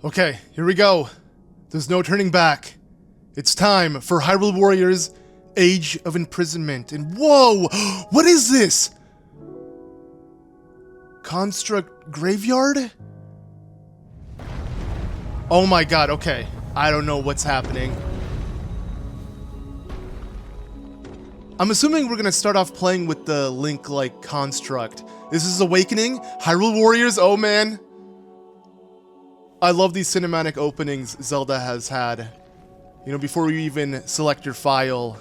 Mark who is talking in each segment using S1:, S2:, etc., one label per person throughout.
S1: Okay, here we go. There's no turning back. It's time for Hyrule Warriors Age of Imprisonment. And whoa! What is this? Construct Graveyard? Oh my god, okay. I don't know what's happening. I'm assuming we're gonna start off playing with the Link-like construct. This is Awakening, Hyrule Warriors, oh man. I love these cinematic openings Zelda has had. You know, before you even select your file.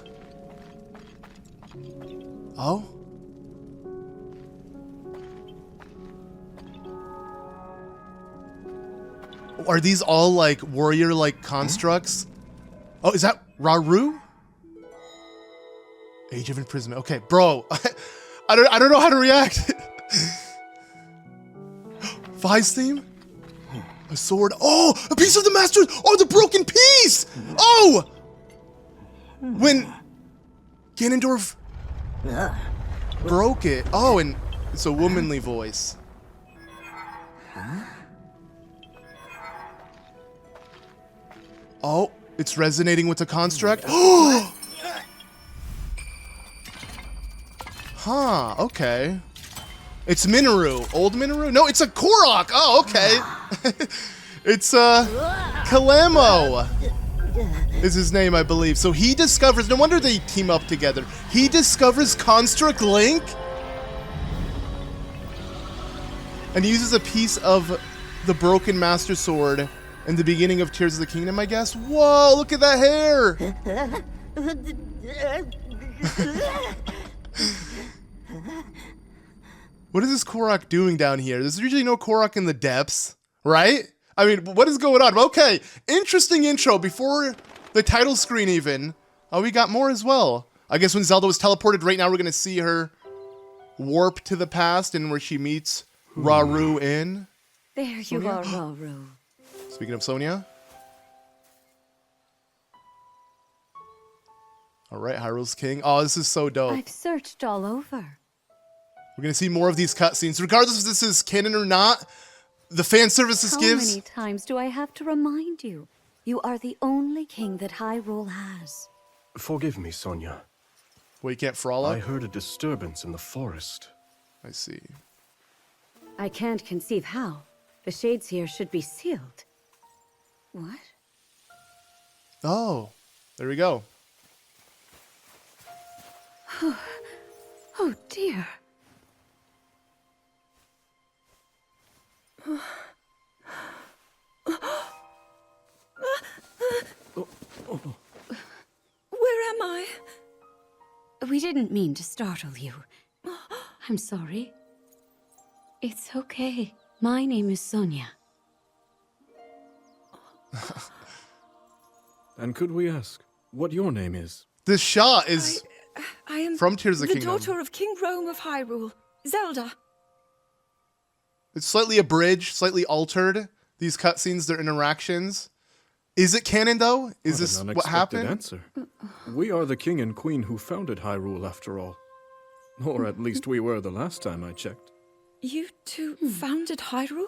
S1: Oh? Are these all like warrior-like constructs? Oh, is that Rauru? Age of Imprisonment. Okay, bro. I don't know how to react. Vi's theme? A sword. Oh, a piece of the master. Oh, the broken piece. Oh, when Ganondorf broke it. Oh, and it's a womanly voice. Oh, it's resonating with the construct. Oh. Huh. Okay. It's Mineru. Old Mineru? No, it's a Korok! Oh, okay. It's, Kalamo is his name, I believe. So he discovers, no wonder they team up together. He discovers Construct Link? And he uses a piece of the broken Master Sword in the beginning of Tears of the Kingdom, I guess? Whoa, look at that hair! What is this Korok doing down here? There's usually no Korok in the depths, right? I mean, what is going on? Okay, interesting intro before the title screen even. Oh, we got more as well. I guess when Zelda was teleported, right now we're gonna see her warp to the past and where she meets Rauru in.
S2: There you
S1: Sonia?
S2: are, Rauru.
S1: Speaking of Sonia. All right, Hyrule's king. Oh, this is so dope.
S2: I've searched all over.
S1: We're gonna see more of these cutscenes, regardless if this is canon or not. The fan service this gives.
S2: How many times do I have to remind you? You are the only king that Hyrule has.
S3: Forgive me, Sonia.
S1: Well, you can't frolic?
S3: I heard a disturbance in the forest.
S1: I see.
S2: I can't conceive how. The shades here should be sealed. What?
S1: Oh, there we go.
S2: Oh dear.
S4: Where am I?
S2: We didn't mean to startle you. I'm sorry. It's okay. My name is Sonia.
S5: And could we ask what your name is?
S1: This shot is
S4: I am
S1: from Tears of the Kingdom.
S4: daughter of King Rauru of Hyrule, Zelda.
S1: It's slightly abridged, slightly altered. These cutscenes, their interactions. Is it canon though? Is this what happened?
S5: Answer. We are the king and queen who founded Hyrule, after all. Or at least we were the last time I checked.
S4: You two founded Hyrule?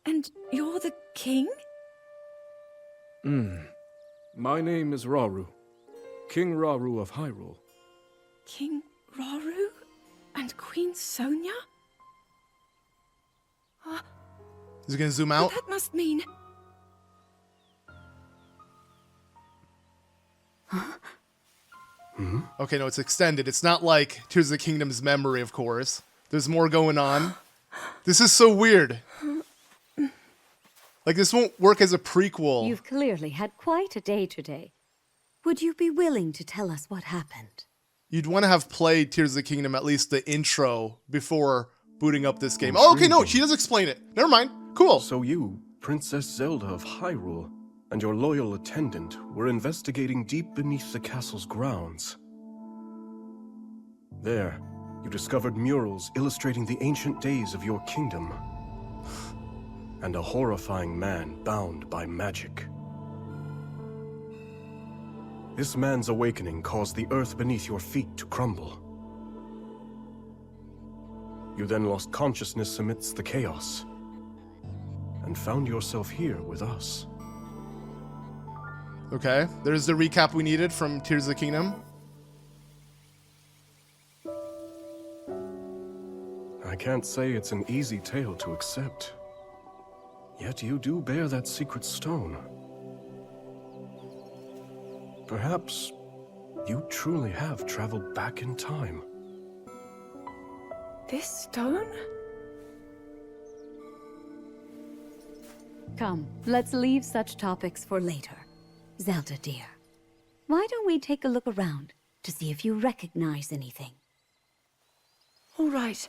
S4: And you're the king?
S5: My name is Rauru, King Rauru of Hyrule.
S4: King Rauru? And Queen Sonia?
S1: Is it gonna zoom out?
S4: That must mean...
S1: Okay, no, it's extended. It's not like Tears of the Kingdom's memory, of course. There's more going on. This is so weird. Like, this won't work as a prequel.
S2: You've clearly had quite a day today. Would you be willing to tell us what happened?
S1: You'd want to have played Tears of the Kingdom, at least the intro, before booting up this game. Oh, okay, no, she does explain it. Never mind. Cool.
S3: So you, Princess Zelda of Hyrule, and your loyal attendant were investigating deep beneath the castle's grounds. There, you discovered murals illustrating the ancient days of your kingdom. And a horrifying man bound by magic. This man's awakening caused the earth beneath your feet to crumble. You then lost consciousness amidst the chaos. And and found yourself here with us.
S1: Okay, there's the recap we needed from Tears of the Kingdom.
S3: I can't say it's an easy tale to accept. Yet you do bear that secret stone. Perhaps you truly have traveled back in time.
S4: This stone?
S2: Come, let's leave such topics for later. Zelda, dear, why don't we take a look around to see if you recognize anything?
S4: All right.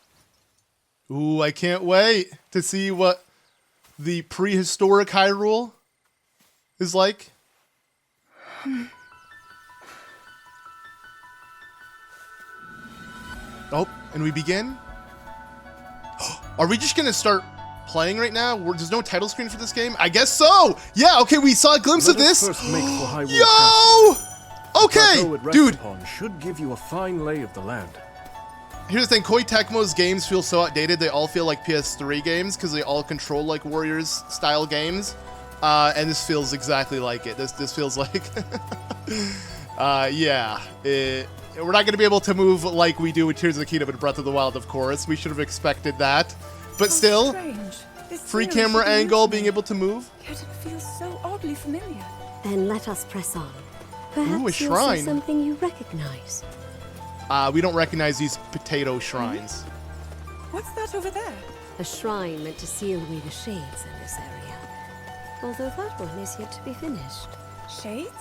S1: Ooh, I can't wait to see what the prehistoric Hyrule is like. Oh, and we begin? Are we just gonna start playing right now? There's no title screen for this game? I guess so! Yeah, okay, we saw a glimpse of
S3: Let us
S1: this.
S3: first make for Hyrule
S1: Yo!
S3: Castle.
S1: Okay,
S3: The plateau it rests
S1: dude,
S3: upon should give you a fine lay of the land.
S1: here's the thing. Koei Tecmo's games feel so outdated. They all feel like PS3 games because they all control like Warriors style games. And this feels exactly like it. This feels like, yeah. We're not going to be able to move like we do with Tears of the Kingdom and Breath of the Wild, of course. We should have expected that. But still,
S4: Strange. This
S1: free
S4: scenery
S1: camera
S4: should be
S1: angle,
S4: new to
S1: being
S4: me,
S1: able to move.
S4: Yet it feels so oddly familiar.
S2: Then let us press on. Perhaps
S1: Ooh, a
S2: you'll see
S1: shrine.
S2: something you recognize.
S1: We don't recognize these potato shrines.
S4: What's that over there?
S2: A shrine meant to seal away the shades in this area. Although that one is yet to be finished.
S4: Shades?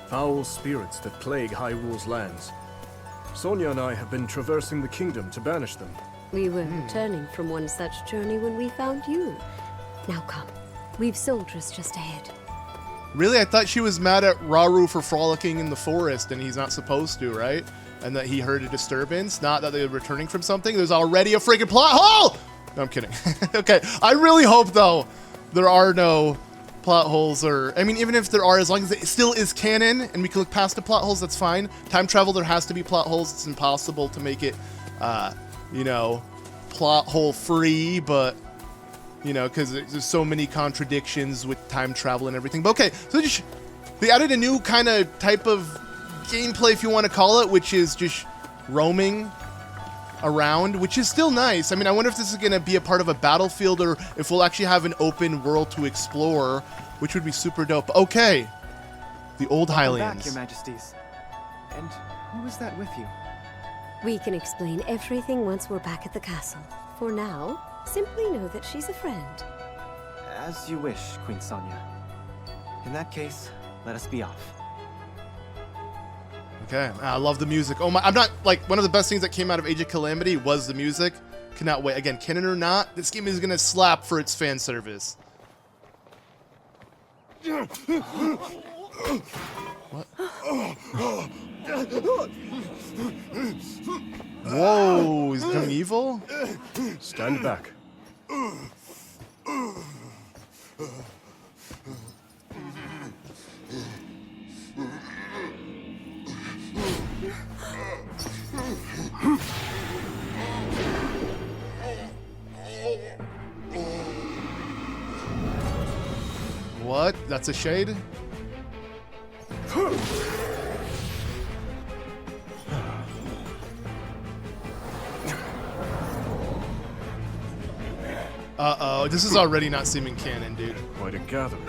S3: Foul spirits that plague Hyrule's lands. Sonia and I have been traversing the kingdom to banish them.
S2: We were returning from one such journey when we found you. Now come, we've soldiers just ahead.
S1: Really? I thought she was mad at Rauru for frolicking in the forest, and he's not supposed to, right? And that he heard a disturbance, not that they were returning from something. There's already a freaking plot hole! No, I'm kidding. Okay, I really hope, though, there are no plot holes, or, I mean, even if there are, as long as it still is canon, and we can look past the plot holes, that's fine. Time travel, there has to be plot holes. It's impossible to make it, you know, plot hole free, but, you know, because there's so many contradictions with time travel and everything. But okay, so they added a new kind of type of gameplay, if you want to call it, which is just roaming around, which is still nice. I mean, I wonder if this is going to be a part of a battlefield, or if we'll actually have an open world to explore, which would be super dope. Okay, the old
S6: Welcome
S1: Highlands.
S6: back, Your Majesties. And who is that with you?
S2: We can explain everything once we're back at the castle. For now, simply know that she's a friend.
S6: As you wish, Queen Sonia. In that case, let us be off.
S1: Okay, I love the music. Oh my, I'm not, like, one of the best things that came out of Age of Calamity was the music. Cannot wait. Again, canon or not, this game is gonna slap for its fan service. What? Whoa, he's becoming evil?
S3: Stand back.
S1: What? That's a shade? Uh-oh, this is already not seeming canon, dude.
S3: Quite a gathering.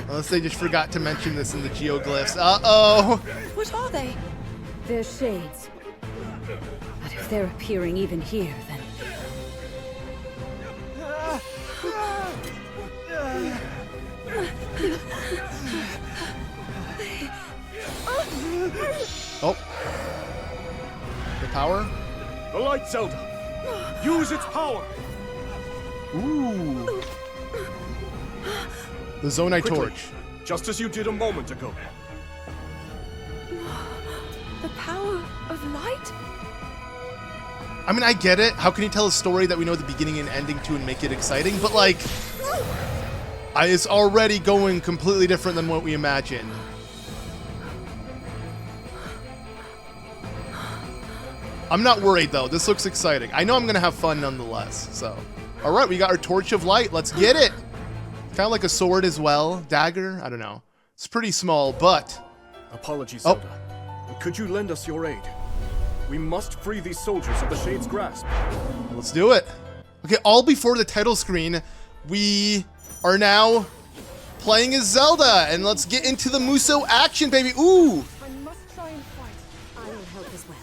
S1: Unless they just forgot to mention this in the geoglyphs. Uh-oh!
S4: What are they?
S2: They're shades. But if they're appearing even here, then...
S1: Oh. The power?
S3: The light, Zelda! Use its power!
S1: Ooh. The Zonai
S3: Quickly,
S1: torch.
S3: just as you did a moment ago.
S4: The power of light?
S1: I mean, I get it. How can you tell a story that we know the beginning and ending to and make it exciting? But, like, it's already going completely different than what we imagined. I'm not worried, though. This looks exciting. I know I'm going to have fun nonetheless, so. All right, we got our Torch of Light. Let's get it. Kind of like a sword as well. Dagger? I don't know. It's pretty small, but...
S3: Apologies,
S1: Oh.
S3: Zelda. But could you lend us your aid? We must free these soldiers of the Shade's grasp.
S1: Let's do it. Okay, all before the title screen, we are now playing as Zelda, and let's get into the Muso action, baby. Ooh!
S4: I must try and fight.
S2: I will help as well.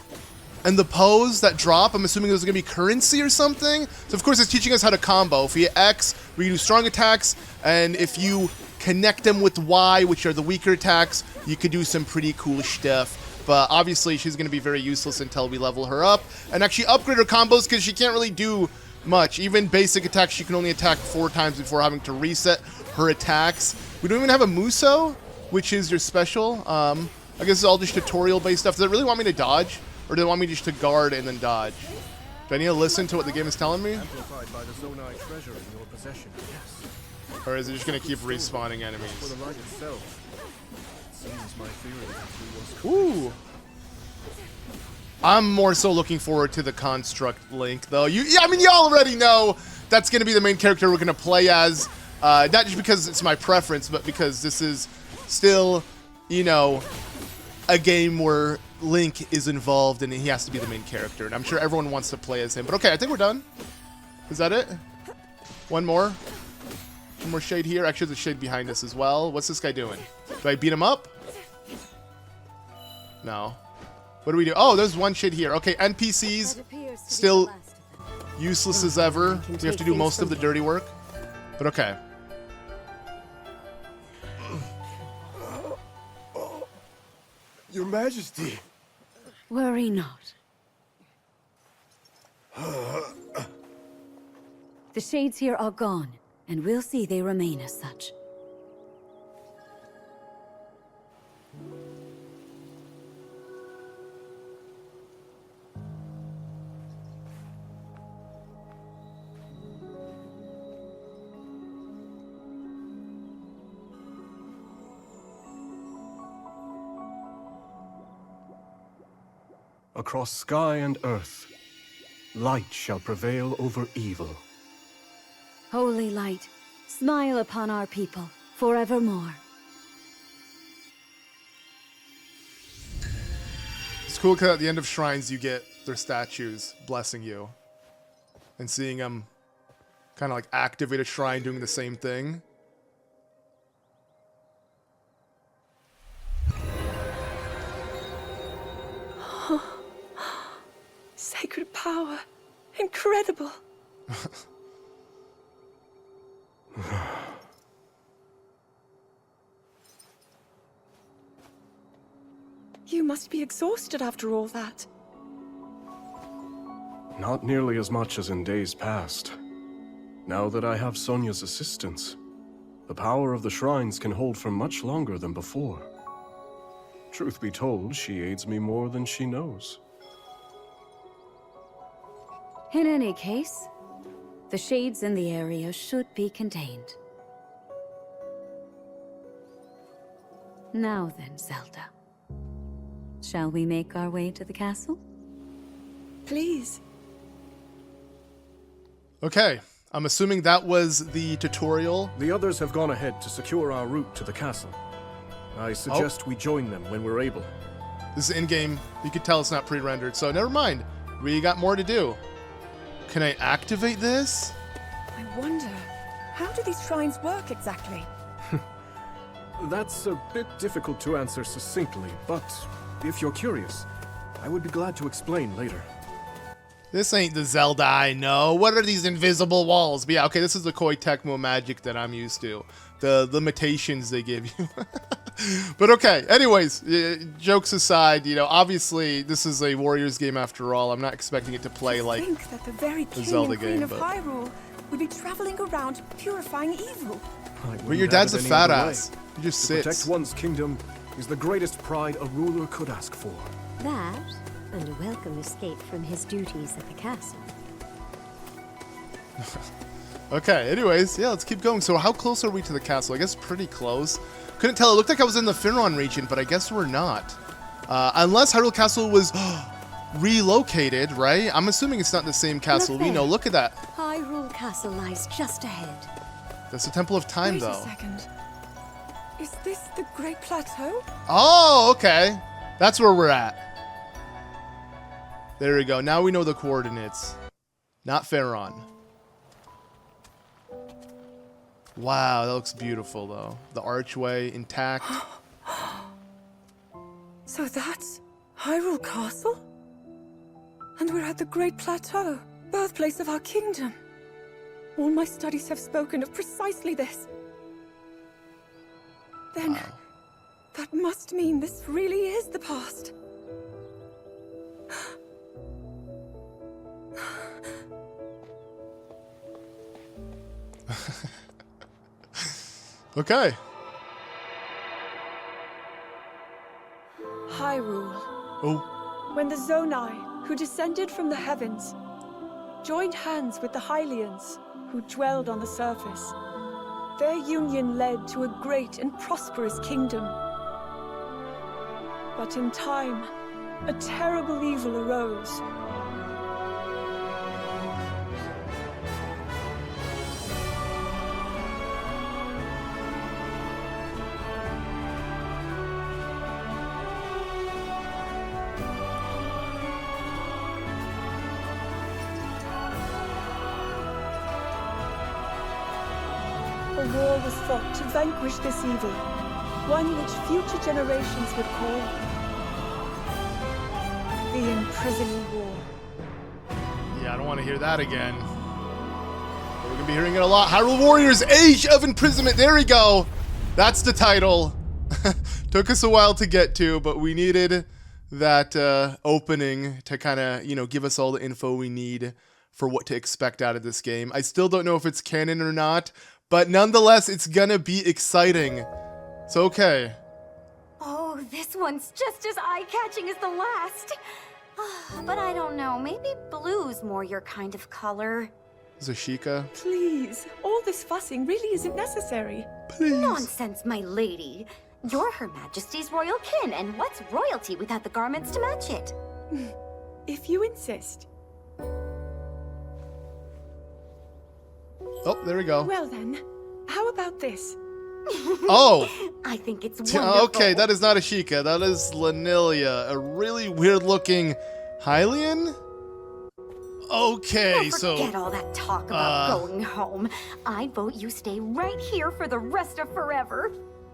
S1: And the pose, that drop, I'm assuming there's gonna be currency or something. So of course it's teaching us how to combo. If you hit X, we do strong attacks, and if you connect them with Y, which are the weaker attacks, you could do some pretty cool stuff. But obviously she's gonna be very useless until we level her up and actually upgrade her combos, because she can't really do much. Even basic attacks, she can only attack 4 times before having to reset her attacks. We don't even have a Muso, which is your special. I guess it's all just tutorial based stuff. Does it really want me to dodge? Or do they want me just to guard and then dodge? Do I need to listen to what the game is telling me?
S3: Amplified by the Zonai treasure in your possession, yes.
S1: Or is it just going to keep respawning
S3: For
S1: enemies?
S3: the light itself. It seems my theory was
S1: Ooh. I'm more so looking forward to the construct Link, though. I mean, you already know that's going to be the main character we're going to play as. Not just because it's my preference, but because this is still, you know, a game where Link is involved and he has to be the main character. And I'm sure everyone wants to play as him. But okay, I think we're done. Is that it? One more? One more shade here. Actually, there's a shade behind us as well. What's this guy doing? Do I beat him up? No. What do we do? Oh, there's one shade here. Okay, NPCs still useless as ever. We have to do most of the dirty work. But okay.
S3: Your Majesty.
S2: Worry not. The shades here are gone, and we'll see they remain as such.
S3: Across sky and earth, light shall prevail over evil.
S2: Holy light, smile upon our people forevermore.
S1: It's cool because at the end of shrines you get their statues blessing you. And seeing them kind of like activate a shrine doing the same thing.
S4: Sacred power. Incredible. You must be exhausted after all that.
S3: Not nearly as much as in days past. Now that I have Sonia's assistance, the power of the shrines can hold for much longer than before. Truth be told, she aids me more than she knows.
S2: In any case, the shades in the area should be contained. Now then, Zelda. Shall we make our way to the castle?
S4: Please.
S1: Okay, I'm assuming that was the tutorial.
S3: The others have gone ahead to secure our route to the castle. I suggest we join them when we're able.
S1: This is in-game. You can tell it's not pre-rendered, so never mind. We got more to do. Can I activate this?
S4: I wonder, how do these shrines work exactly?
S3: That's a bit difficult to answer succinctly, but if you're curious, I would be glad to explain later.
S1: This ain't the Zelda I know. What are these invisible walls? But yeah, okay, this is the Koei Tecmo magic that I'm used to. The limitations they give you. But okay, anyways, jokes aside, you know, obviously this is a Warriors game after all. I'm not expecting it to play like
S4: I think that the very king
S1: Zelda
S4: and queen
S1: game,
S4: of
S1: but-
S4: Hyrule would be traveling around purifying evil.
S1: But your dad's a fat ass. He just
S3: To
S1: sits.
S3: protect one's kingdom is the greatest pride a ruler could ask for.
S7: That, and a welcome escape from his duties at the castle.
S1: Okay, anyways, yeah, let's keep going. So how close are we to the castle? I guess pretty close. Couldn't tell. It looked like I was in the Finron region, but I guess we're not. Unless Hyrule Castle was relocated, right? I'm assuming it's not the same castle we know. Look at that.
S7: Hyrule Castle lies just ahead.
S1: That's the Temple of Time,
S4: Wait
S1: though.
S4: a second. Is this the Great Plateau?
S1: Oh, okay. That's where we're at. There we go. Now we know the coordinates. Not Pharaon. Wow, that looks beautiful, though. The archway intact.
S4: So that's Hyrule Castle? And we're at the Great Plateau, birthplace of our kingdom. All my studies have spoken of precisely this. Then, that must mean this really is the past.
S1: Okay.
S4: Hyrule.
S1: Oh,
S4: When the Zonai, who descended from the heavens, joined hands with the Hylians, who dwelled on the surface, their union led to a great and prosperous kingdom. But in time, a terrible evil arose. A war was fought to vanquish this evil, one which future generations would call the Imprisoning War.
S1: yeah, I don't want to hear that again. But we're going to be hearing it a lot. Hyrule Warriors, Age of Imprisonment. There we go. That's the title. Took us a while to get to, but we needed that opening to kind of, you know, give us all the info we need for what to expect out of this game. I still don't know if it's canon or not, but nonetheless, it's gonna be exciting. So, okay.
S2: Oh, this one's just as eye-catching as the last. But I don't know, maybe blue's more your kind of color.
S1: Is it Sheikah?
S4: Please, all this fussing really isn't necessary.
S1: Please.
S2: Nonsense, my lady. You're Her Majesty's royal kin, and what's royalty without the garments to match it?
S4: If you insist.
S1: Oh, there we go.
S4: Well then, how about this?
S1: Oh!
S2: I think it's wonderful.
S1: Okay, that is not a Sheikah. That is Lanilia. A really weird-looking Hylian? Okay, so...
S2: Forget all that talk about going home. I vote you stay right here for the rest of forever.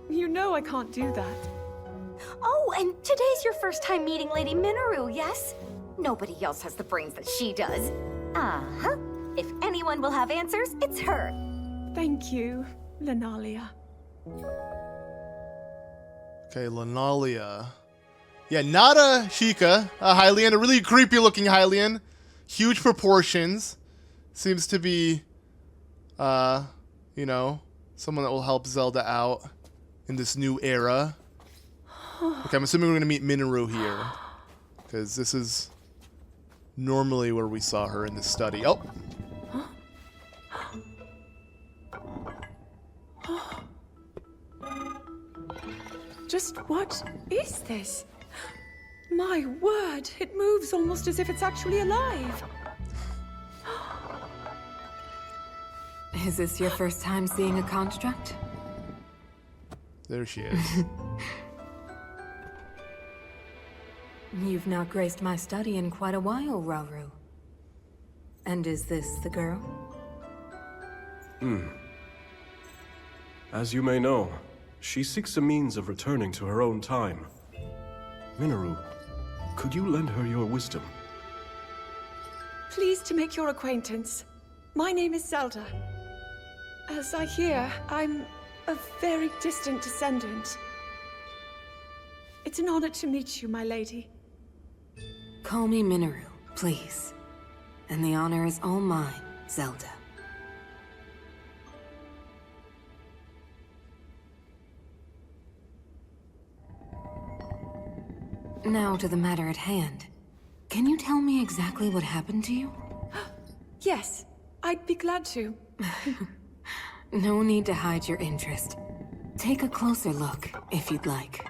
S4: You know I can't do that.
S2: Oh, and today's your first time meeting Lady Mineru, yes? Nobody else has the brains that she does. Uh-huh. If anyone will have answers, it's her.
S4: Thank you, Lanalia.
S1: Okay, Lanalia. Yeah, not a Sheikah. A Hylian, a really creepy-looking Hylian. Huge proportions. Seems to be, you know, someone that will help Zelda out in this new era. Okay, I'm assuming we're going to meet Mineru here. Because this is normally where we saw her in the study. Oh!
S4: Just what is this? My word, it moves almost as if it's actually alive.
S8: Is this your first time seeing a construct?
S1: There she is.
S8: You've not graced my study in quite a while, Rauru. And is this the girl?
S3: As you may know, she seeks a means of returning to her own time. Mineru, could you lend her your wisdom?
S4: Pleased to make your acquaintance. My name is Zelda. As I hear, I'm a very distant descendant. It's an honor to meet you, my lady.
S8: Call me Mineru, please. And the honor is all mine, Zelda. Now to the matter at hand. Can you tell me exactly what happened to you?
S4: Yes, I'd be glad to.
S8: No need to hide your interest. Take a closer look, if you'd like.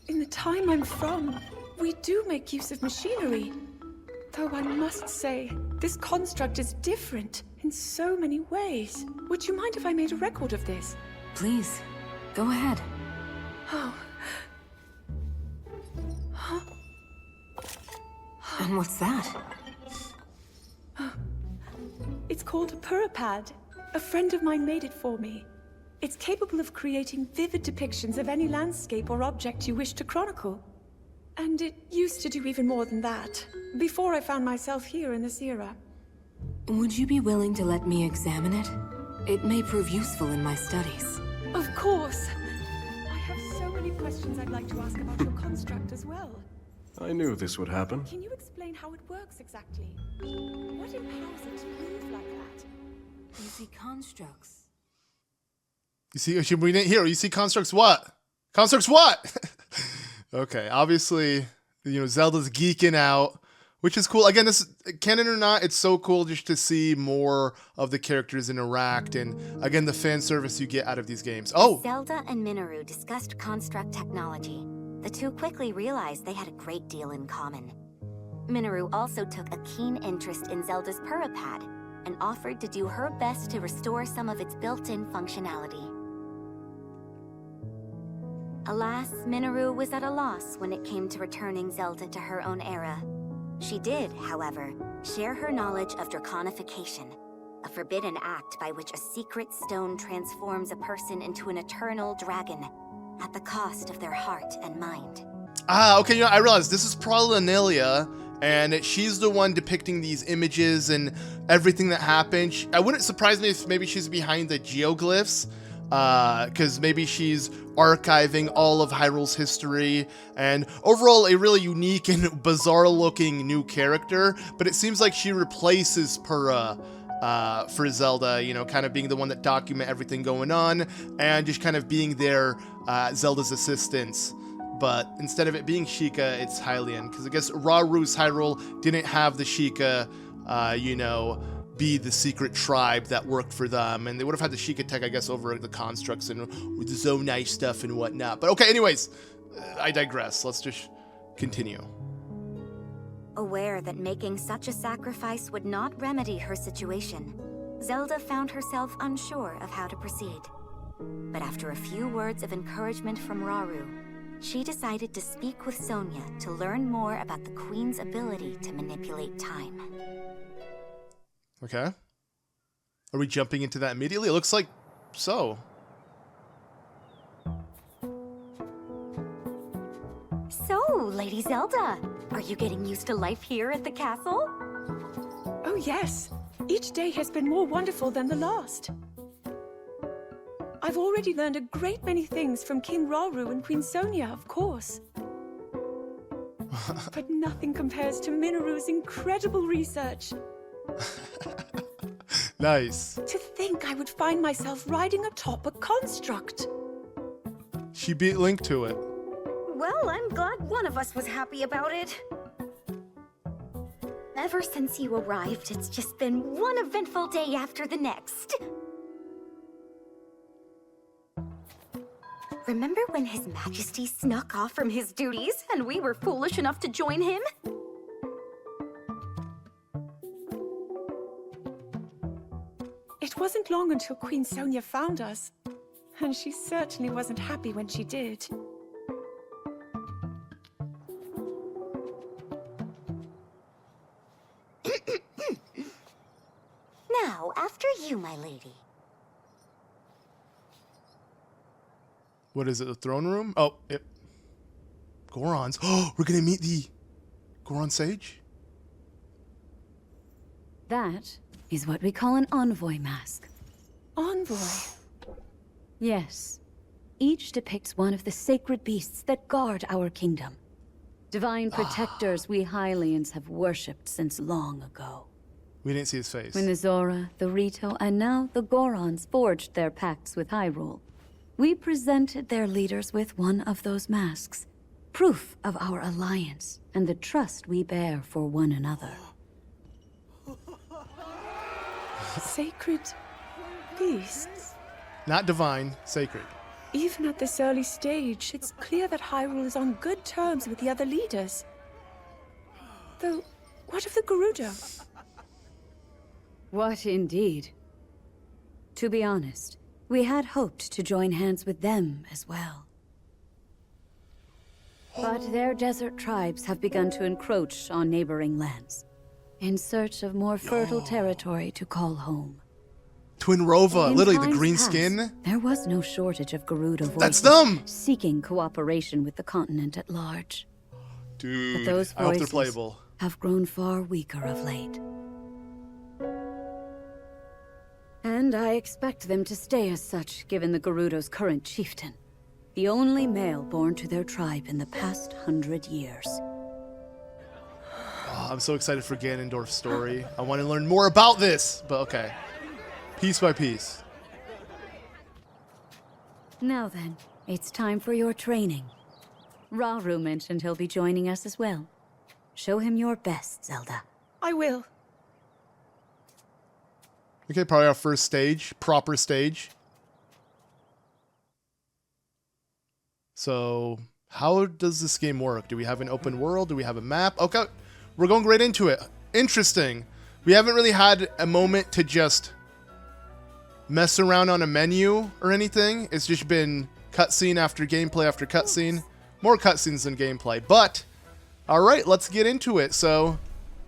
S4: In the time I'm from, we do make use of machinery. Though I must say, this construct is different in so many ways. Would you mind if I made a record of this?
S8: Please, go ahead.
S4: Oh.
S8: And what's that?
S4: It's called a Puripad. A friend of mine made it for me. It's capable of creating vivid depictions of any landscape or object you wish to chronicle. And it used to do even more than that, before I found myself here in this era.
S8: Would you be willing to let me examine it? It may prove useful in my studies.
S4: Of course. I have so many questions I'd like to ask about your construct as well.
S3: I knew this would happen.
S4: Can you explain how it works exactly? What empowers it to move like that?
S8: You see constructs.
S1: You see, we didn't hear. You see constructs what? Constructs what? Okay, obviously, you know, Zelda's geeking out, which is cool. Again, this, canon or not, it's so cool just to see more of the characters interact, and again, the fan service you get out of these games. Oh!
S2: Zelda and Mineru discussed construct technology. The two quickly realized they had a great deal in common. Mineru also took a keen interest in Zelda's Puripad and offered to do her best to restore some of its built-in functionality. Alas, Mineru was at a loss when it came to returning Zelda to her own era. She did, however, share her knowledge of draconification, a forbidden act by which a secret stone transforms a person into an eternal dragon at the cost of their heart and mind.
S1: Ah, okay, you know, I realized this is probably Anelia, and she's the one depicting these images and everything that happened. I wouldn't surprise me if maybe she's behind the geoglyphs, because maybe she's archiving all of Hyrule's history, and overall a really unique and bizarre looking new character, but it seems like she replaces Purah for Zelda, you know, kind of being the one that document everything going on, and just kind of being there, Zelda's assistance. But instead of it being Sheikah, it's Hylian, because I guess Rauru's Hyrule didn't have the Sheikah, you know, be the secret tribe that worked for them, and they would have had the Sheikah tech, I guess, over the constructs and with the Zonai stuff and whatnot. But okay, anyways, I digress. Let's just continue.
S2: Aware that making such a sacrifice would not remedy her situation, Zelda found herself unsure of how to proceed. But after a few words of encouragement from Rauru, she decided to speak with Sonia to learn more about the Queen's ability to manipulate time.
S1: Okay. Are we jumping into that immediately? It looks like so.
S2: So, Lady Zelda, are you getting used to life here at the castle?
S4: Oh yes, each day has been more wonderful than the last. I've already learned a great many things from King Rauru and Queen Sonia, of course. But nothing compares to Mineru's incredible research.
S1: Nice.
S4: To think I would find myself riding atop a construct.
S1: She beat Link to it.
S2: Well, I'm glad one of us was happy about it. Ever since you arrived, it's just been one eventful day after the next. Remember when His Majesty snuck off from his duties and we were foolish enough to join him?
S4: It wasn't long until Queen Sonia found us, and she certainly wasn't happy when she did.
S2: Now, after you, my lady.
S1: What is it, the throne room? Oh, it. Gorons. Oh, we're gonna meet the Goron Sage?
S9: That is what we call an envoy mask.
S4: Envoy?
S9: Yes. Each depicts one of the sacred beasts that guard our kingdom. Divine protectors we Hylians have worshipped since long ago.
S1: We didn't see his face.
S9: When the Zora, the Rito, and now the Gorons forged their pacts with Hyrule, we presented their leaders with one of those masks, proof of our alliance and the trust we bear for one another.
S4: Sacred beasts?
S1: Not divine, sacred.
S4: Even at this early stage, it's clear that Hyrule is on good terms with the other leaders. Though, What of the Gerudo?
S9: What indeed? To be honest, we had hoped to join hands with them as well. But their desert tribes have begun to encroach on neighboring lands, in search of more fertile territory to call home.
S1: Twin Rova,
S9: In
S1: literally the
S9: times
S1: green
S9: past,
S1: skin.
S9: There was no shortage of Gerudo voices
S1: That's them!
S9: seeking cooperation with the continent at large.
S1: Dude,
S9: But those
S1: I hope they're
S9: voices
S1: playable.
S9: have grown far weaker of late. And I expect them to stay as such, given the Gerudo's current chieftain, the only male born to their tribe in the past 100 years.
S1: Oh, I'm so excited for Ganondorf's story. I want to learn more about this, but okay. Piece by piece.
S9: Now then, it's time for your training. Rauru mentioned he'll be joining us as well. Show him your best, Zelda.
S4: I will.
S1: Okay, probably our first stage, proper stage. So, how does this game work? Do we have an open world? Do we have a map? Okay, we're going right into it. Interesting. We haven't really had a moment to just mess around on a menu or anything. It's just been cutscene after gameplay after cutscene. More cutscenes than gameplay, but all right, let's get into it. So,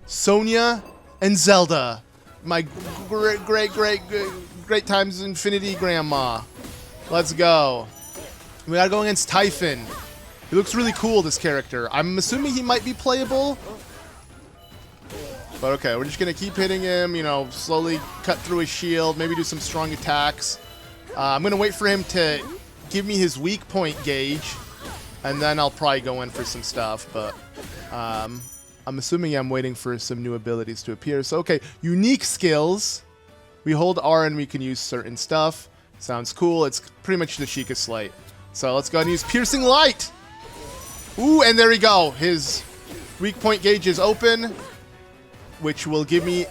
S1: Sonia and Zelda, my great times infinity grandma. Let's go. We gotta go against Typhon. He looks really cool, this character. I'm assuming he might be playable. But okay, we're just gonna keep hitting him, you know, slowly cut through his shield, maybe do some strong attacks. I'm gonna wait for him to give me his weak point gauge, and then I'll probably go in for some stuff, but I'm assuming I'm waiting for some new abilities to appear. So okay, unique skills. We hold R and we can use certain stuff. Sounds cool. It's pretty much the Sheikah Slate. So let's go ahead and use Piercing Light. Ooh, and there we go. His weak point gauge is open, which will give me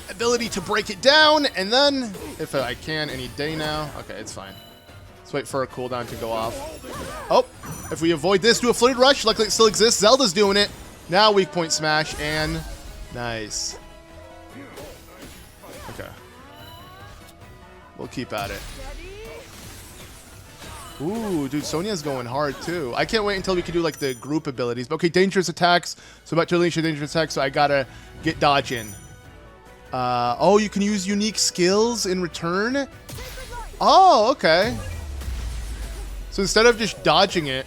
S1: ability to break it down, and then, if I can, any day now. Okay, it's fine. Let's wait for a cooldown to go off. Oh, if we avoid this, do a Flitted Rush. Luckily it still exists. Zelda's doing it. Now weak point smash, and nice. Okay. We'll keep at it. Ooh, dude, Sonia's going hard too. I can't wait until we can do like the group abilities. But okay, dangerous attacks. So about to unleash a dangerous attack, so I gotta get dodging. Oh, you can use unique skills in return? Oh, okay. So instead of just dodging it,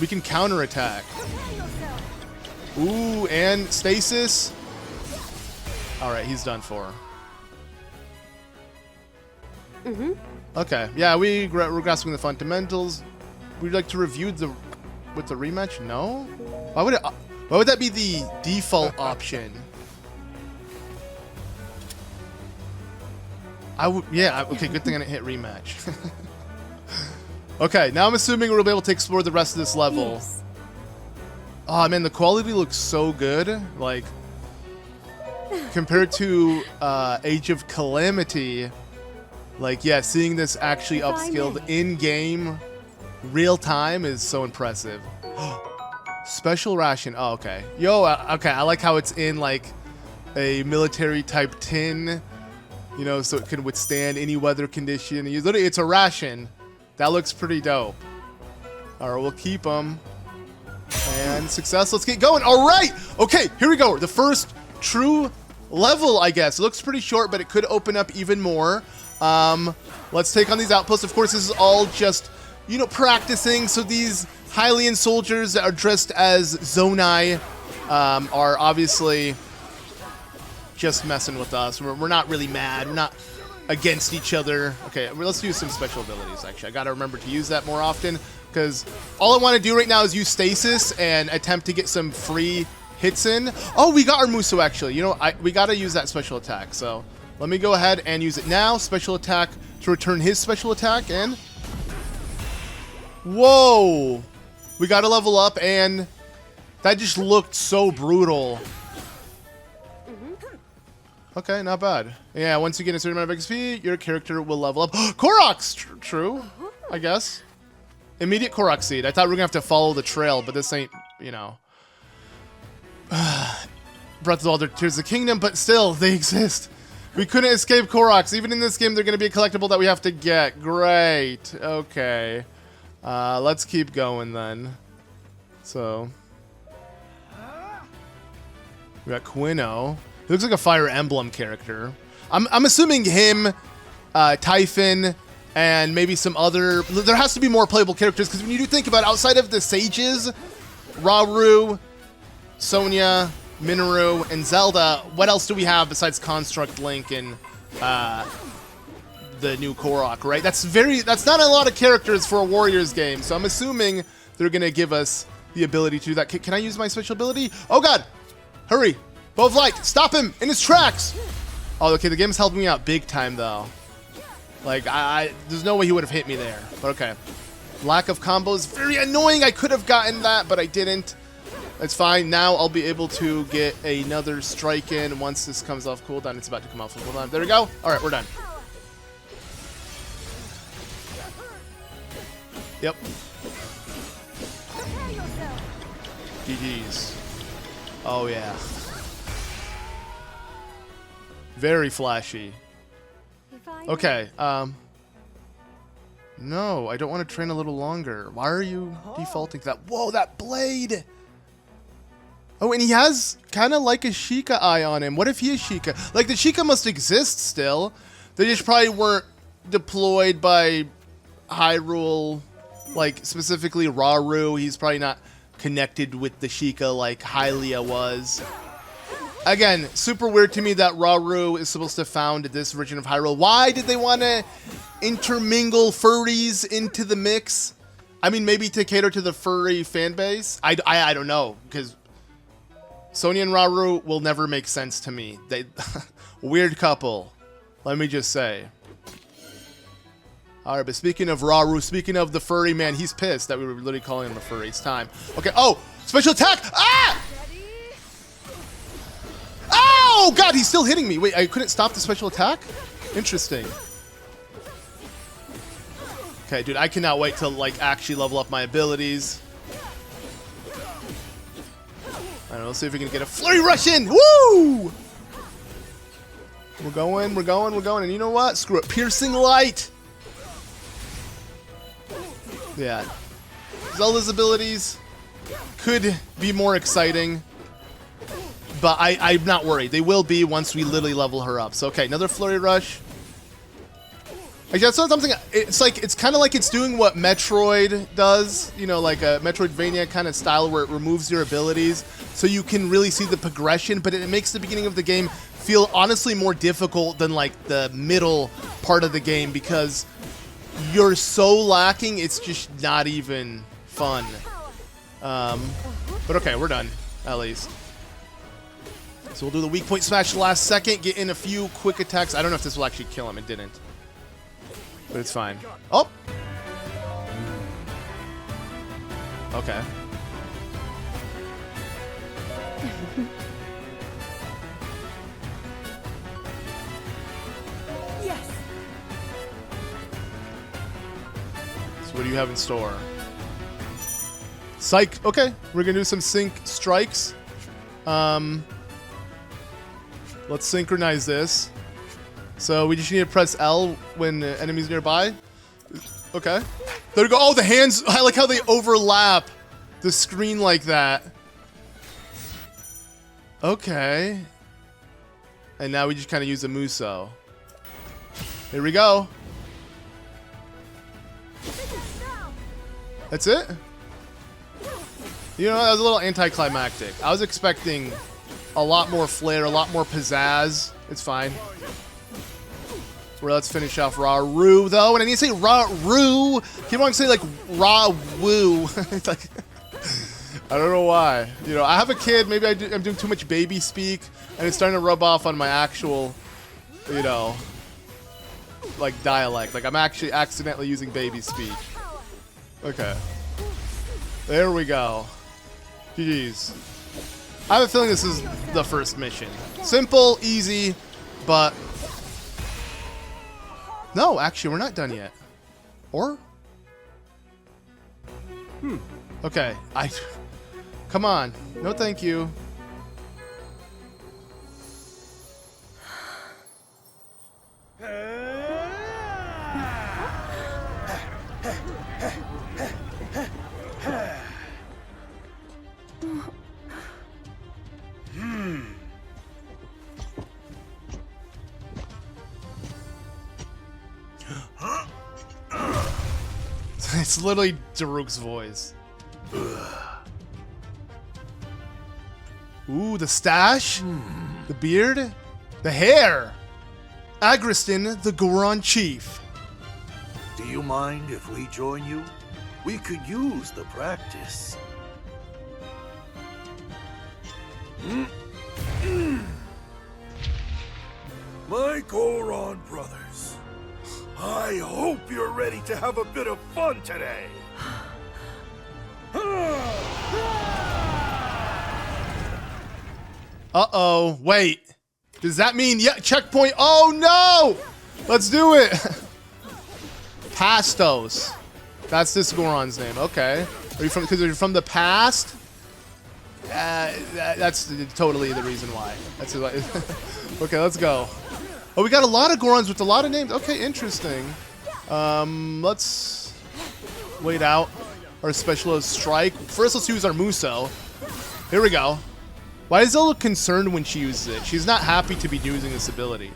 S1: we can counterattack. Ooh, and stasis. Alright, he's done for. Okay, yeah, we're grasping the fundamentals. We'd like to review the rematch? No? Why would that be the default option? Yeah, okay, good thing I didn't hit rematch. Okay, now I'm assuming we'll be able to explore the rest of this level.
S9: Yes.
S1: Oh man, the quality looks so good. Like, compared to Age of Calamity, like, yeah, seeing this actually upskilled in-game, real-time is so impressive. Special ration. Oh, okay. Yo, okay, I like how it's in, like, a military-type tin, you know, so it can withstand any weather condition. Literally, it's a ration. That looks pretty dope. All right, we'll keep them. And success. Let's get going. All right. Okay, here we go. The first true level, I guess. It looks pretty short, but it could open up even more. Let's take on these outposts. Of course, this is all just, you know, practicing. So these Hylian soldiers that are dressed as Zonai are obviously just messing with us. We're not really mad. We're not against each other. Okay, let's use some special abilities, actually. I gotta remember to use that more often, because all I want to do right now is use stasis and attempt to get some free hits in. Oh, we got our Muso, actually. You know, we gotta use that special attack, so let me go ahead and use it now. Special attack to return his special attack, and whoa, we gotta level up, and that just looked so brutal. Okay, not bad. Yeah, once you get a certain amount of XP, your character will level up. Korok's true, I guess. Immediate Korok seed. I thought we were gonna have to follow the trail, but this ain't, you know. Breath of the Wild, Tears of the Kingdom, but still, they exist. We couldn't escape Koroks. Even in this game, they're going to be a collectible that we have to get. Great. Okay. Let's keep going then. So. We got Quino. He looks like a Fire Emblem character. I'm assuming him, Typhon, and maybe some other... There has to be more playable characters, because when you do think about it, outside of the Sages, Rauru, Sonia, Mineru, and Zelda, what else do we have besides Construct, Link, and the new Korok, right? That's not a lot of characters for a Warriors game, so I'm assuming they're going to give us the ability to do that. Can I use my special ability? Oh god! Hurry! Bow of Light! Stop him in his tracks! Oh, okay, the game's helping me out big time, though. Like, there's no way he would have hit me there, but okay. Lack of combos, very annoying. I could have gotten that, but I didn't. It's fine. Now I'll be able to get another strike in once this comes off cooldown. It's about to come off of cooldown. There we go. All right, we're done. Yep. GG's. Oh, yeah. Very flashy. Okay, no, I don't want to train a little longer. Why are you defaulting to that? Whoa, that blade! Oh, and he has kind of like a Sheikah eye on him. What if he is Sheikah? Like, the Sheikah must exist still. They just probably weren't deployed by Hyrule, like, specifically Rauru. He's probably not connected with the Sheikah like Hylia was. Again, super weird to me that Rauru is supposed to found this version of Hyrule. Why did they want to intermingle furries into the mix? I mean, maybe to cater to the furry fan base? I don't know, because Sonia and Rauru will never make sense to me. They weird couple, let me just say. Alright, but speaking of Rauru, speaking of the furry man, he's pissed that we were literally calling him a furry. It's time. Okay, oh! Special attack! Ah! Oh, God, he's still hitting me. Wait, I couldn't stop the special attack? Interesting. Okay, dude, I cannot wait to, like, actually level up my abilities. I don't know, let's see if we can get a flurry rush in. Woo! We're going, we're going, we're going. And you know what? Screw it. Piercing light. Yeah. Zelda's abilities could be more exciting. But I'm not worried. They will be once we literally level her up. So, okay, another Flurry Rush. Actually, that's not something... It's kind of like it's doing what Metroid does. You know, like a Metroidvania kind of style where it removes your abilities. So you can really see the progression. But it makes the beginning of the game feel honestly more difficult than, like, the middle part of the game. Because you're so lacking, it's just not even fun. But okay, we're done. At least. So we'll do the weak point smash last second, get in a few quick attacks. I don't know if this will actually kill him. It didn't. But it's fine. Oh! Okay.
S4: Yes.
S1: So what do you have in store? Psych. Okay, we're gonna do some sync strikes. Let's synchronize this. So we just need to press L when the enemy's nearby. Okay. There we go. Oh, the hands. I like how they overlap the screen like that. Okay. And now we just kind of use a Muso. Here we go. That's it? You know, that was a little anticlimactic. I was expecting a lot more flair, a lot more pizzazz. It's fine. Well, let's finish off Rauru, though. And I need to say Rauru. Keep on saying, like, Rawu. It's like, I don't know why. You know, I have a kid. Maybe I'm doing too much baby speak. And it's starting to rub off on my actual, you know, like, dialect. Like, I'm actually accidentally using baby speak. Okay. There we go. GG's. I have a feeling this is the first mission. Simple, easy, but... No, actually, we're not done yet. Or? Okay, Come on. No thank you. It's literally Daruk's voice. Ooh, the stash, the beard, the hair. Agriston, the Goron chief.
S10: Do you mind if we join you? We could use the practice. My Goron brothers, I hope you're ready to have a bit of fun today.
S1: Uh-oh, wait. Does that mean, yeah, checkpoint? Oh no! Let's do it. Pastos. That's this Goron's name, okay. Are you from, because you're from the past? That's totally the reason why. That's okay, let's go. Oh, we got a lot of Gorons with a lot of names. Okay, interesting. Let's wait out our specialist strike. First, let's use our Muso. Here we go. Why does Zelda look concerned when she uses it? She's not happy to be using this ability.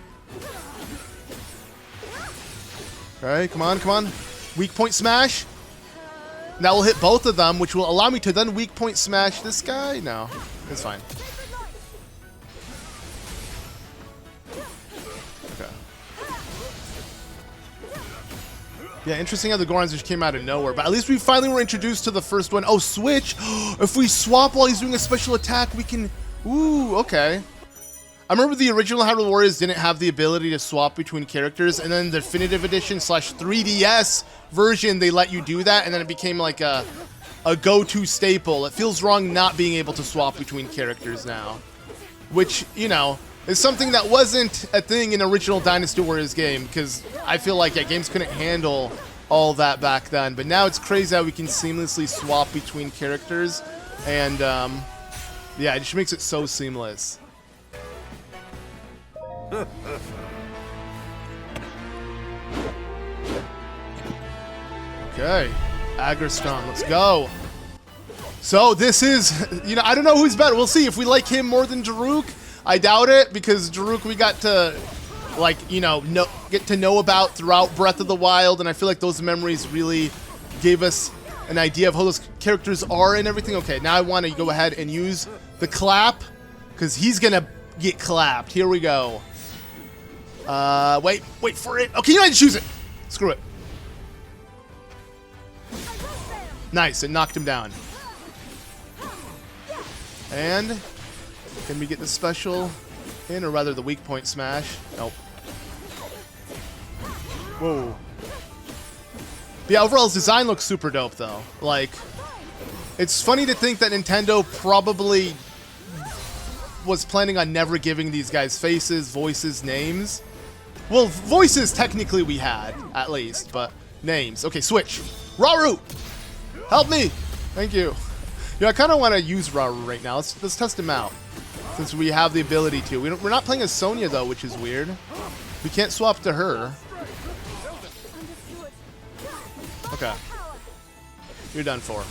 S1: Okay, come on, come on. Weak point smash. That will hit both of them, which will allow me to then weak point smash this guy. No, it's fine. Okay. Yeah, interesting how the Gorons just came out of nowhere, but at least we finally were introduced to the first one. Oh, switch! If we swap while he's doing a special attack, we can... Ooh, okay. I remember the original Hyrule Warriors didn't have the ability to swap between characters, and then the Definitive Edition / 3DS version, they let you do that, and then it became like a go-to staple. It feels wrong not being able to swap between characters now, which, you know, is something that wasn't a thing in original Dynasty Warriors game, because I feel like games couldn't handle all that back then, but now it's crazy how we can seamlessly swap between characters, and yeah, it just makes it so seamless. Okay, Agriston, let's go. So this is, you know, I don't know who's better. We'll see if we like him more than Daruk. I doubt it, because Daruk we got to, like, you know, get to know about throughout Breath of the Wild, and I feel like those memories really gave us an idea of how those characters are and everything. Okay, now I want to go ahead and use the clap, because he's gonna get clapped. Here we go. Wait for it. Okay, you know, I just use it. Screw it. Nice, it knocked him down. And can we get the special in, or rather the weak point smash? Nope. Whoa. But yeah, overall his design looks super dope though. Like, it's funny to think that Nintendo probably was planning on never giving these guys faces, voices, names. Well, voices technically we had, at least, but names. Okay, switch. Rauru! Help me! Thank you. Yeah, I kind of want to use Rauru right now. Let's test him out, since we have the ability to. We're not playing as Sonia though, which is weird. We can't swap to her. Okay. You're done for.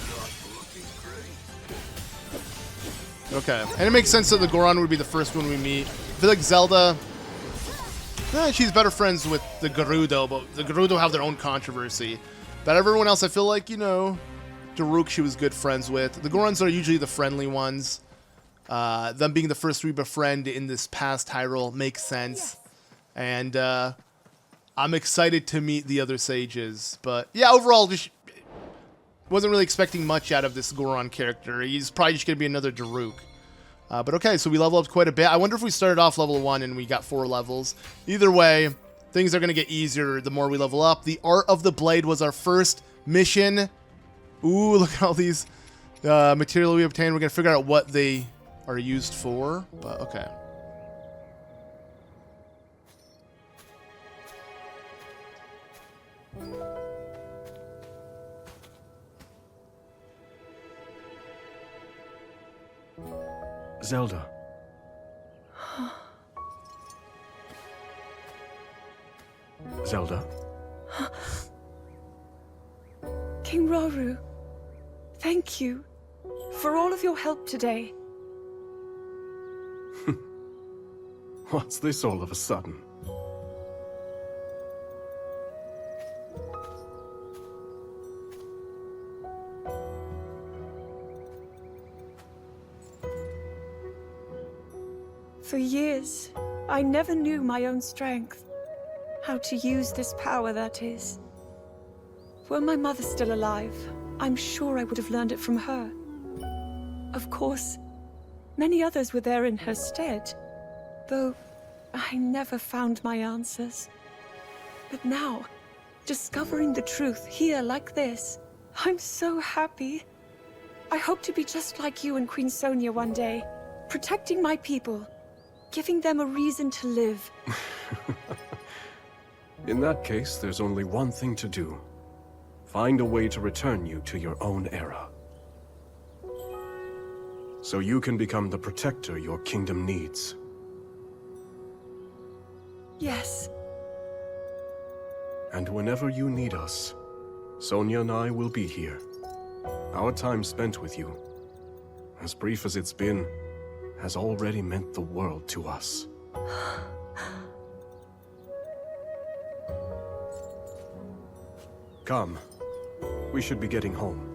S1: Okay. And it makes sense that the Goron would be the first one we meet. I feel like Zelda... she's better friends with the Gerudo, but the Gerudo have their own controversy. But everyone else, I feel like, you know, Daruk she was good friends with. The Gorons are usually the friendly ones. Them being the first we befriend in this past Hyrule makes sense. And I'm excited to meet the other sages. But yeah, overall, just wasn't really expecting much out of this Goron character. He's probably just going to be another Daruk. But okay, so we level up quite a bit. I wonder if we started off level 1 and we got 4 levels. Either way, things are going to get easier the more we level up. The Art of the Blade was our first mission. Ooh, look at all these material we obtained. We're going to figure out what they are used for, but okay.
S3: Zelda. Zelda.
S4: King Rauru, thank you for all of your help today.
S3: What's this all of a sudden?
S4: For years, I never knew my own strength. How to use this power, that is. Were my mother still alive, I'm sure I would have learned it from her. Of course, many others were there in her stead, though I never found my answers. But now, discovering the truth here like this, I'm so happy. I hope to be just like you and Queen Sonia one day, protecting my people, giving them a reason to live.
S3: In that case, there's only one thing to do. Find a way to return you to your own era. So you can become the protector your kingdom needs.
S4: Yes.
S3: And whenever you need us, Sonia and I will be here. Our time spent with you, as brief as it's been, has already meant the world to us. Come. We should be getting home.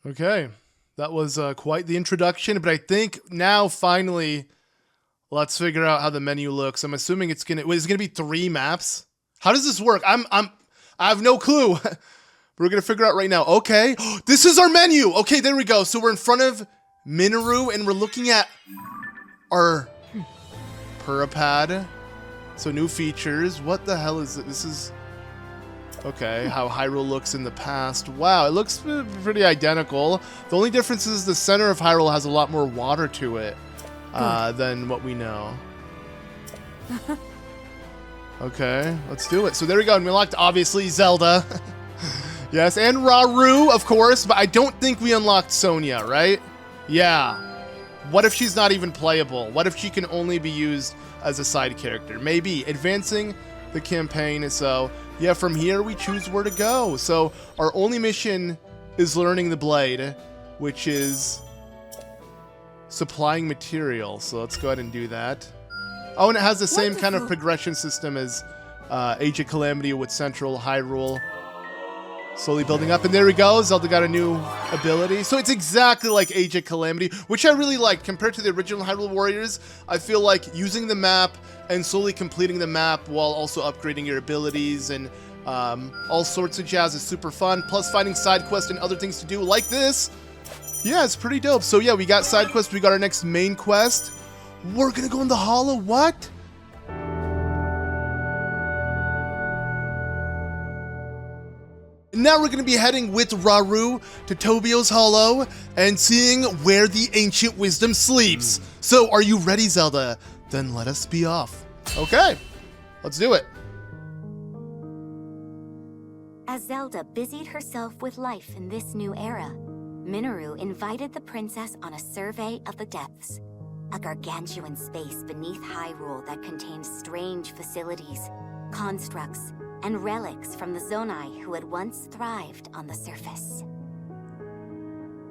S1: Okay, that was quite the introduction, but I think now finally, let's figure out how the menu looks. I'm assuming it's gonna be 3 maps. How does this work? I have no clue. We're gonna figure out right now. Okay, this is our menu. Okay, there we go. So we're in front of Mineru, and we're looking at our Puripad. So new features. What the hell is it? This is okay. How Hyrule looks in the past. Wow, it looks pretty identical. The only difference is the center of Hyrule has a lot more water to it than what we know. Okay, let's do it. So there we go. And we unlocked, obviously, Zelda. Yes, and Rauru, of course. But I don't think we unlocked Sonia, right? Yeah. What if she's not even playable? What if she can only be used as a side character? Maybe. Advancing the campaign. So, yeah, from here we choose where to go. So, our only mission is learning the blade, which is supplying material. So, let's go ahead and do that. Oh, and it has the same kind of progression system as Age of Calamity with Central Hyrule. Slowly building up, and there we go. Zelda got a new ability. So it's exactly like Age of Calamity, which I really like. Compared to the original Hyrule Warriors, I feel like using the map and slowly completing the map while also upgrading your abilities and all sorts of jazz is super fun. Plus finding side quests and other things to do like this. Yeah, it's pretty dope. So yeah, we got side quests. We got our next main quest. We're gonna go in the Hollow. What? Now we're going to be heading with Rauru to Tobio's Hollow and seeing where the ancient wisdom sleeps. So, are you ready, Zelda? Then let us be off. Okay, let's do it.
S2: As Zelda busied herself with life in this new era, Mineru invited the princess on a survey of the depths, a gargantuan space beneath Hyrule that contained strange facilities, constructs, and relics from the Zonai who had once thrived on the surface.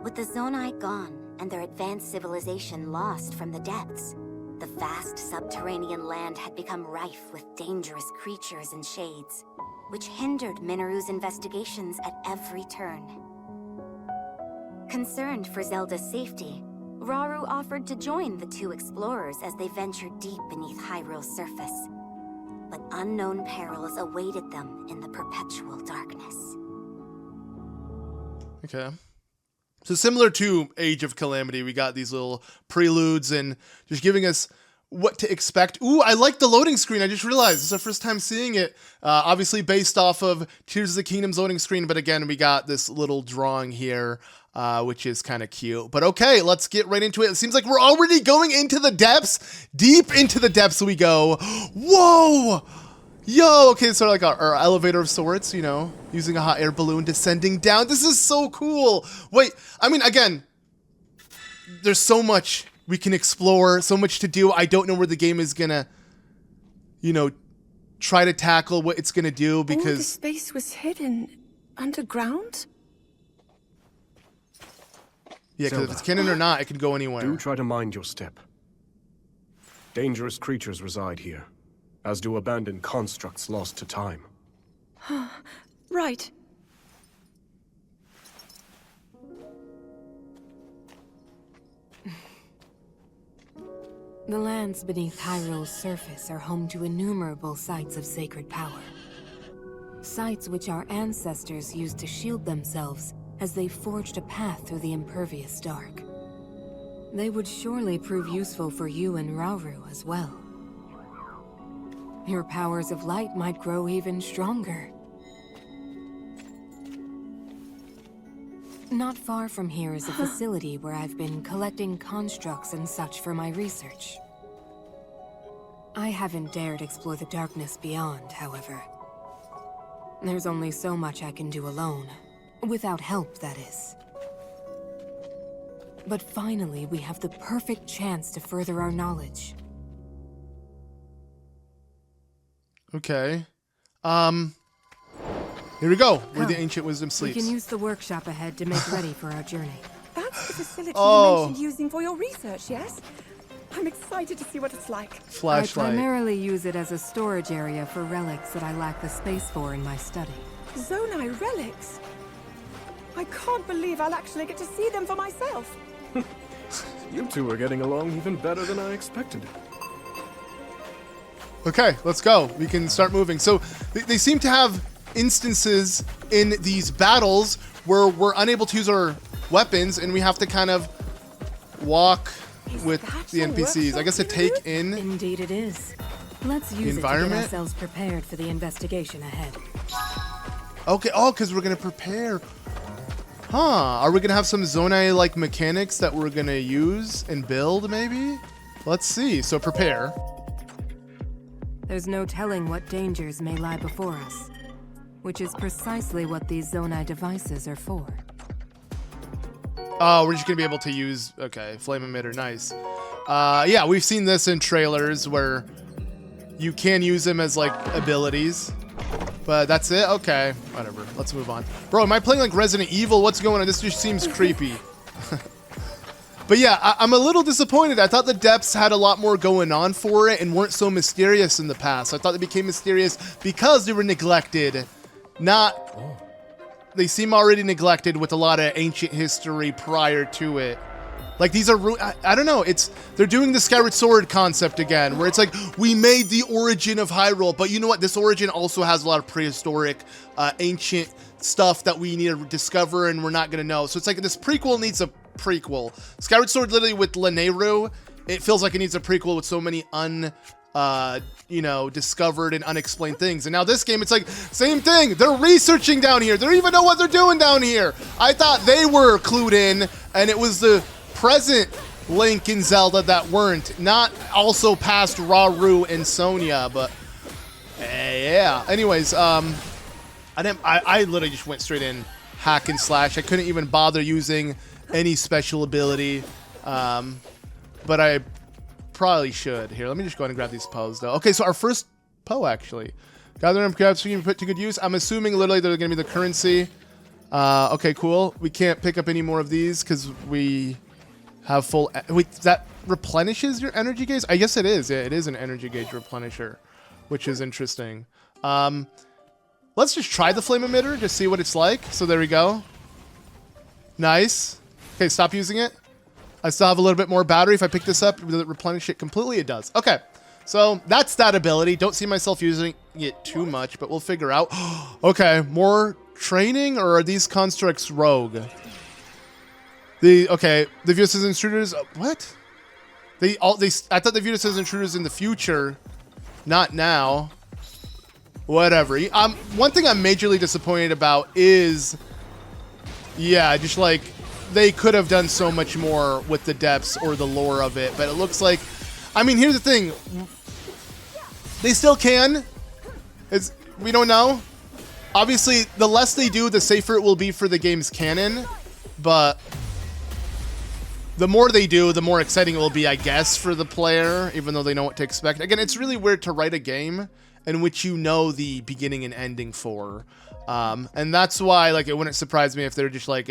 S2: With the Zonai gone and their advanced civilization lost from the depths, the vast subterranean land had become rife with dangerous creatures and shades, which hindered Mineru's investigations at every turn. Concerned for Zelda's safety, Rauru offered to join the 2 explorers as they ventured deep beneath Hyrule's surface. But unknown perils awaited them in the perpetual darkness.
S1: Okay. So similar to Age of Calamity, we got these little preludes and just giving us what to expect. Ooh, I like the loading screen. I just realized this is our first time seeing it. Obviously based off of Tears of the Kingdom's loading screen, but again, we got this little drawing here, which is kind of cute. But okay, let's get right into it. It seems like we're already going into the depths. Deep into the depths we go. Whoa! Yo, okay, so like our elevator of sorts, you know, using a hot air balloon descending down. This is so cool. Wait, I mean, again, there's so much we can explore, so much to do. I don't know where the game is gonna, you know, try to tackle what it's gonna do because...
S4: All this space was hidden underground?
S1: Yeah, because if it's canon or not, it can go anywhere.
S3: Do try to mind your step. Dangerous creatures reside here, as do abandoned constructs lost to time.
S4: Right.
S8: The lands beneath Hyrule's surface are home to innumerable sites of sacred power. Sites which our ancestors used to shield themselves as they forged a path through the impervious dark. They would surely prove useful for you and Rauru as well. Your powers of light might grow even stronger. Not far from here is a facility where I've been collecting constructs and such for my research. I haven't dared explore the darkness beyond, however. There's only so much I can do alone. Without help, that is. But finally, we have the perfect chance to further our knowledge.
S1: Okay. Here we go, where the ancient wisdom sleeps.
S8: We can use the workshop ahead to make ready for our journey.
S4: That's the facility you mentioned using for your research, yes? I'm excited to see what it's like.
S1: Flashlight.
S8: I primarily use it as a storage area for relics that I lack the space for in my study.
S4: Zonai relics? I can't believe I'll actually get to see them for myself.
S3: You two are getting along even better than I expected.
S1: Okay, let's go. We can start moving. So they seem to have instances in these battles where we're unable to use our weapons and we have to kind of walk with the NPCs. I guess to take in.
S8: Indeed it is. Let's use it to get ourselves prepared for the investigation ahead.
S1: Okay, oh, because we're going to prepare. Huh, are we going to have some Zonai-like mechanics that we're going to use and build, maybe? Let's see. So prepare.
S8: There's no telling what dangers may lie before us, which is precisely what these Zonai devices are for.
S1: Oh, we're just going to be able to use, okay, flame emitter, nice. Yeah, we've seen this in trailers where you can use them as, like, abilities. But that's it? Okay, whatever. Let's move on. Bro, am I playing like Resident Evil? What's going on? This just seems creepy. But yeah, I'm a little disappointed. I thought the depths had a lot more going on for it and weren't so mysterious in the past. I thought they became mysterious because they were neglected. Not... They seem already neglected with a lot of ancient history prior to it. Like, these are... I don't know. They're doing the Skyward Sword concept again, where it's like, we made the origin of Hyrule, but you know what? This origin also has a lot of prehistoric, ancient stuff that we need to discover, and we're not going to know. So it's like, this prequel needs a prequel. Skyward Sword, literally, with Mineru, it feels like it needs a prequel with so many you know, discovered and unexplained things. And now this game, it's like, same thing. They're researching down here. They don't even know what they're doing down here. I thought they were clued in, and it was the present Link and Zelda that weren't, not also past Rauru and Sonia, but yeah. Anyways, I literally just went straight in hack and slash. I couldn't even bother using any special ability, but I probably should. Here, let me just go ahead and grab these Poes though. Okay, so our first Poe actually. Gather them crabs so you can put to good use. I'm assuming literally they're gonna be the currency. Okay, cool. We can't pick up any more of these because we have full... Wait, that replenishes your energy gauge? I guess it is. Yeah, it is an energy gauge replenisher, which is interesting. Let's just try the flame emitter, just see what it's like. So there we go. Nice. Okay, stop using it. I still have a little bit more battery. If I pick this up, will it replenish it completely? It does. Okay, so that's that ability. Don't see myself using it too much, but we'll figure out. Okay, more training, or are these constructs rogue? Okay, they view us as intruders. What? I thought they viewed us as intruders in the future, not now. Whatever. One thing I'm majorly disappointed about is, yeah, just like they could have done so much more with the depths or the lore of it, but it looks like, I mean, here's the thing. They still can. We don't know. Obviously, the less they do, the safer it will be for the game's canon, but the more they do, the more exciting it will be, I guess, for the player, even though they know what to expect. Again, it's really weird to write a game in which you know the beginning and ending for. And that's why, like, it wouldn't surprise me if they're just like,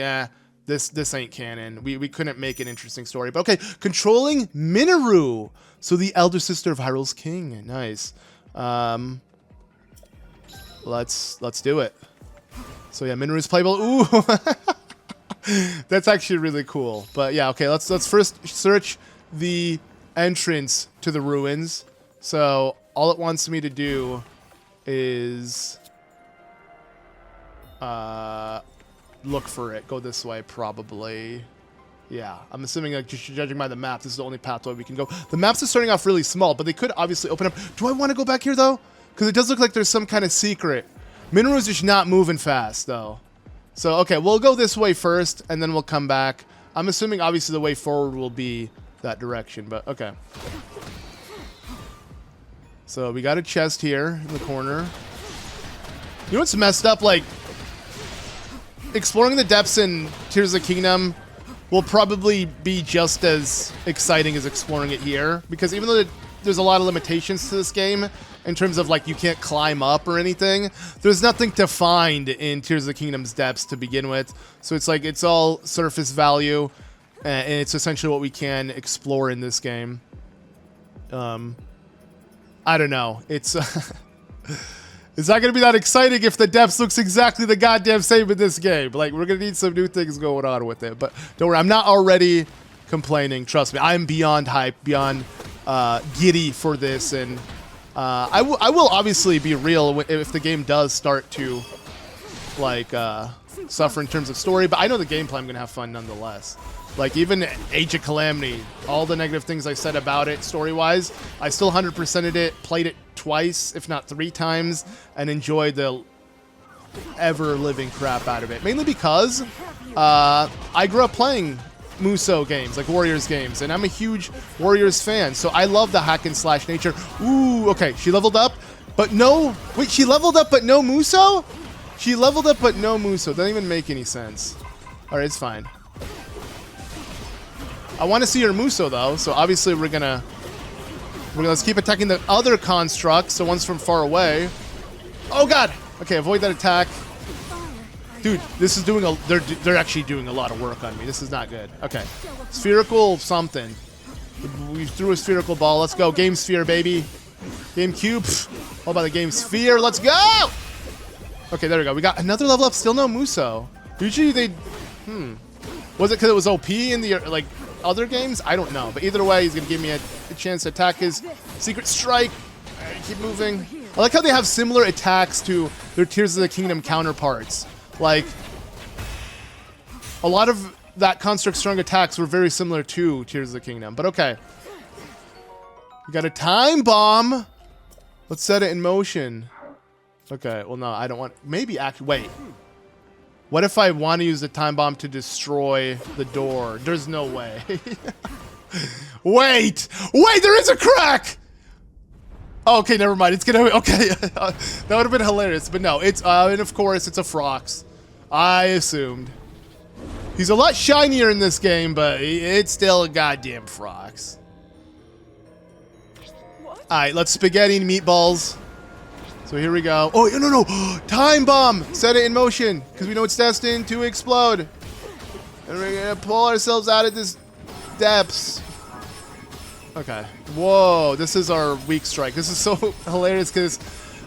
S1: this ain't canon. We couldn't make an interesting story. But okay, controlling Mineru. So the elder sister of Hyrule's king. Nice. Let's do it. So yeah, Mineru's playable. Ooh. That's actually really cool. But yeah, okay, let's first search the entrance to the ruins. So all it wants me to do is look for it. Go this way, probably. Yeah, I'm assuming, like, just judging by the map, this is the only pathway we can go. The maps are starting off really small, but they could obviously open up. Do I want to go back here, though? Because it does look like there's some kind of secret. Mineru's just not moving fast, though. So, okay, we'll go this way first, and then we'll come back. I'm assuming, obviously, the way forward will be that direction, but okay. So, we got a chest here in the corner. You know what's messed up? Like, exploring the depths in Tears of the Kingdom will probably be just as exciting as exploring it here, because even though there's a lot of limitations to this game in terms of, like, you can't climb up or anything, there's nothing to find in Tears of the Kingdom's depths to begin with. So it's like, it's all surface value, and it's essentially what we can explore in this game. I don't know. It's it's not going to be that exciting if the depths looks exactly the goddamn same in this game. Like, we're going to need some new things going on with it. But don't worry, I'm not already complaining. Trust me, I'm beyond hype, beyond giddy for this. And I will obviously be real if the game does start to, like, suffer in terms of story. But I know the gameplay, I'm going to have fun nonetheless. Like, even Age of Calamity, all the negative things I said about it story-wise, I still 100%ed it, played it twice, if not 3 times, and enjoyed the ever-living crap out of it. Mainly because I grew up playing Musou games, like Warriors games, and I'm a huge Warriors fan, so I love the hack-and-slash nature. Ooh, okay, she leveled up, but no... Wait, she leveled up but no Musou? She leveled up but no Musou. Doesn't even make any sense. Alright, it's fine. I want to see her Musou, though, so obviously we're gonna let's keep attacking the other constructs, so one's from far away. Oh god! Okay, avoid that attack. Dude, this is doing a... They're actually doing a lot of work on me. This is not good. Okay. Spherical something. We threw a spherical ball. Let's go. Game Sphere, baby. Game Cube. All about the Game Sphere. Let's go! Okay, there we go. We got another level up. Still no Musou. Usually they... Was it because it was OP in the, like, other games? I don't know. But either way, he's going to give me a chance to attack his Secret Strike. Keep moving. I like how they have similar attacks to their Tears of the Kingdom counterparts. Like, a lot of that Construct Strong attacks were very similar to Tears of the Kingdom. But okay. We got a time bomb. Let's set it in motion. Okay, well, no, I don't want... Maybe actually... Wait. What if I want to use the time bomb to destroy the door? There's no way. Wait! Wait, there is a crack! Oh, okay, never mind. It's gonna... Okay, that would have been hilarious. But no, it's... and of course, it's a Frox. I assumed. He's a lot shinier in this game, but it's still a goddamn Frox. Alright, let's spaghetti and meatballs. So here we go. Oh, no. Time bomb. Set it in motion because we know it's destined to explode. And we're going to pull ourselves out of this depths. Okay. Whoa. This is our weak strike. This is so hilarious because,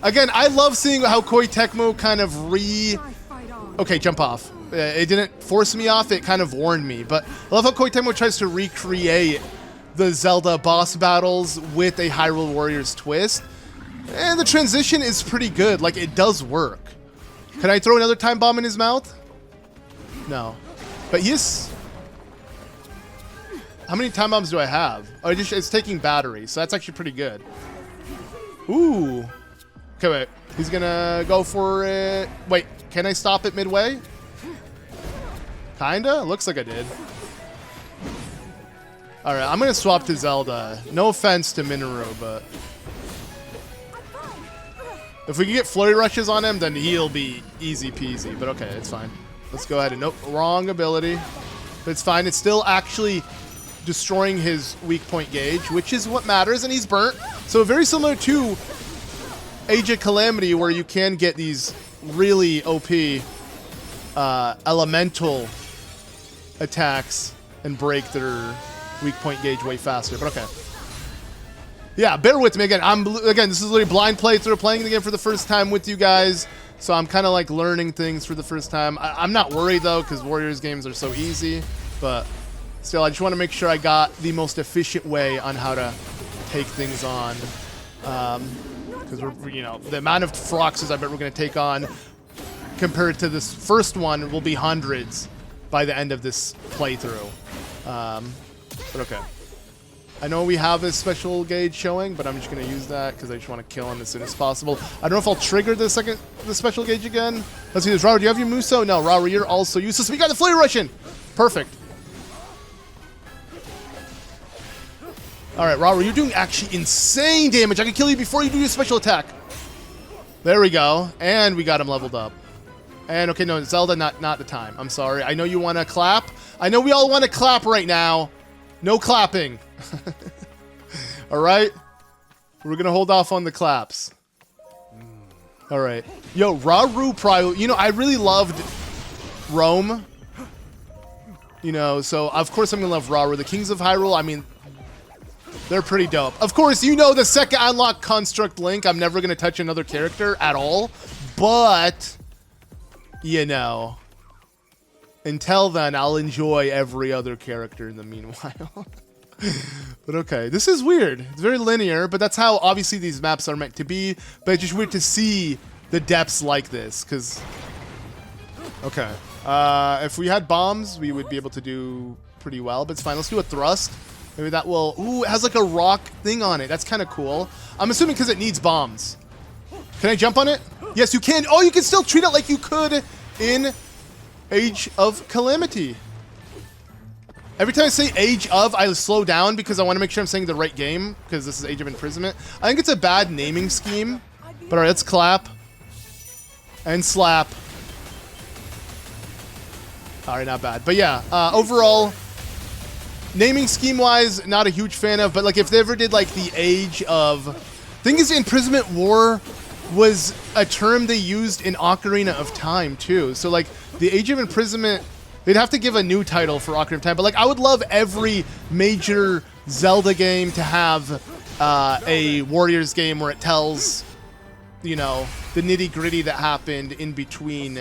S1: again, I love seeing how Koei Tecmo kind of Okay, jump off. It didn't force me off. It kind of warned me. But I love how Koei Tecmo tries to recreate the Zelda boss battles with a Hyrule Warriors twist. And the transition is pretty good. Like, it does work. Can I throw another time bomb in his mouth? No. But yes. How many time bombs do I have? Oh, it's taking batteries, so that's actually pretty good. Ooh. Okay, wait. He's gonna go for it. Wait, can I stop it midway? Kinda? Looks like I did. Alright, I'm gonna swap to Zelda. No offense to Mineru, but... If we can get flurry rushes on him, then he'll be easy peasy. But okay, it's fine. Let's go ahead and... Nope, wrong ability. But it's fine. It's still actually destroying his weak point gauge, which is what matters, and he's burnt. So very similar to Age of Calamity, where you can get these really OP elemental attacks and break their weak point gauge way faster. But okay. Yeah, bear with me again. This is literally blind playthrough, playing the game for the first time with you guys. So I'm kind of like learning things for the first time. I'm not worried though, because Warriors games are so easy. But still, I just want to make sure I got the most efficient way on how to take things on. Because we're, you know, the amount of Froxes I bet we're going to take on compared to this first one will be hundreds by the end of this playthrough. But okay. I know we have a special gauge showing, but I'm just going to use that because I just want to kill him as soon as possible. I don't know if I'll trigger the special gauge again. Let's see this. Rauru, do you have your Muso? No, Rauru, you're also useless. We got the Flurry Russian. Perfect. All right, Rauru, you're doing actually insane damage. I can kill you before you do your special attack. There we go. And we got him leveled up. And okay, no, Zelda, not the time. I'm sorry. I know you want to clap. I know we all want to clap right now. No clapping. All right. We're going to hold off on the claps. All right. Yo, Rauru Prio. You know, I really loved Rome. You know, so of course I'm going to love Rauru. The Kings of Hyrule, I mean, they're pretty dope. Of course, you know the second I unlock Construct Link, I'm never going to touch another character at all. But, you know, until then, I'll enjoy every other character in the meanwhile. But okay, this is weird. It's very linear, but that's how obviously these maps are meant to be. But it's just weird to see the depths like this, because... Okay. If we had bombs, we would be able to do pretty well, but it's fine. Let's do a thrust. Maybe that will... Ooh, it has like a rock thing on it. That's kind of cool. I'm assuming because it needs bombs. Can I jump on it? Yes, you can. Oh, you can still treat it like you could in Age of Calamity. Every time I say Age of, I slow down because I want to make sure I'm saying the right game, because this is Age of Imprisonment. I think it's a bad naming scheme. But alright, let's clap. And slap. Alright, not bad. But yeah, overall, naming scheme-wise, not a huge fan of, but like if they ever did like the Age of... Thing is, Imprisonment War was a term they used in Ocarina of Time too. So like the Age of Imprisonment... They'd have to give a new title for Ocarina of Time, but like I would love every major Zelda game to have a Warriors game where it tells, you know, the nitty-gritty that happened in between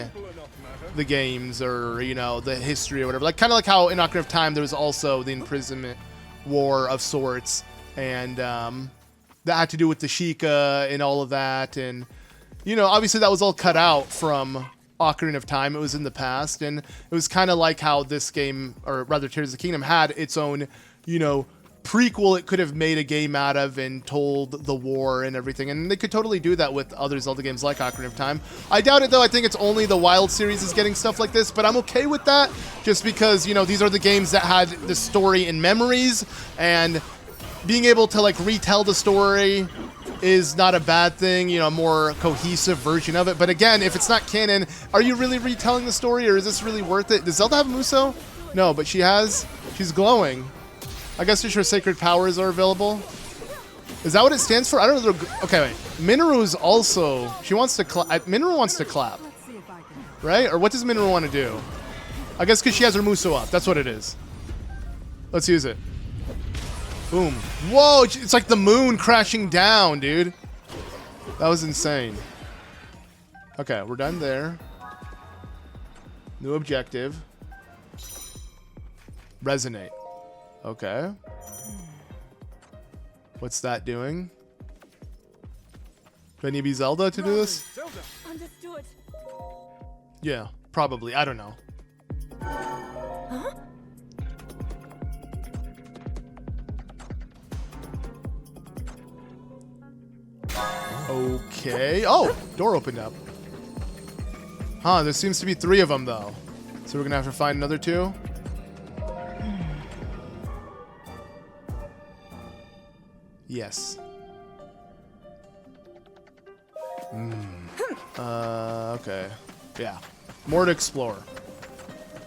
S1: the games, or, you know, the history or whatever. Like kind of like how in Ocarina of Time there was also the Imprisonment War of sorts, and that had to do with the Sheikah and all of that, and, you know, obviously that was all cut out from Ocarina of Time. It was in the past, and it was kind of like how this game, or rather Tears of the Kingdom, had its own, you know, prequel it could have made a game out of and told the war and everything, and they could totally do that with other Zelda games like Ocarina of Time. I doubt it though. I think it's only the Wild series is getting stuff like this, but I'm okay with that just because, you know, these are the games that had the story in memories, and being able to like retell the story is not a bad thing, you know, a more cohesive version of it. But again, if it's not canon, are you really retelling the story, or is this really worth it? Does Zelda have a Muso? No, but she's glowing. I guess just her sacred powers are available. Is that what it stands for? I don't know. Okay, wait. Mineru is also, she wants to clap. Mineru wants to clap, right? Or what does Mineru want to do? I guess because she has her Muso up. That's what it is. Let's use it. Boom. Whoa, it's like the moon crashing down, dude. That was insane. Okay, we're done there. New objective. Resonate. Okay. What's that doing? Do I need to be Zelda to do this?
S4: Understood.
S1: Yeah, probably. I don't know.
S4: Huh?
S1: Okay. Oh, door opened up. Huh, there seems to be 3 of them, though. So we're going to have to find another 2? Yes. Okay. Yeah. More to explore.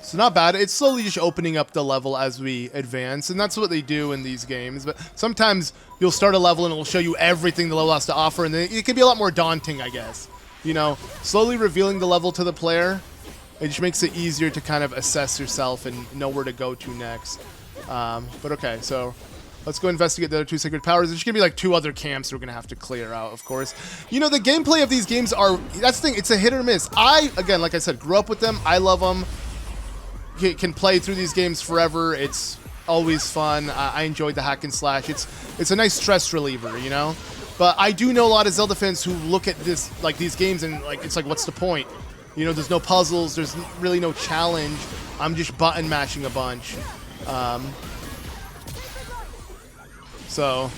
S1: So not bad. It's slowly just opening up the level as we advance, and that's what they do in these games. But sometimes you'll start a level and it'll show you everything the level has to offer, and then it can be a lot more daunting, I guess. You know, slowly revealing the level to the player, it just makes it easier to kind of assess yourself and know where to go to next. But okay, so let's go investigate the other 2 sacred powers. There's going to be like 2 other camps we're going to have to clear out, of course. You know, the gameplay of these games are, that's the thing, it's a hit or miss. Again, like I said, grew up with them. I love them. Can play through these games forever. It's always fun. I enjoyed the hack and slash. It's a nice stress reliever, you know? But I do know a lot of Zelda fans who look at this, like these games, and like it's like, what's the point? You know, there's no puzzles, there's really no challenge. I'm just button mashing a bunch. So,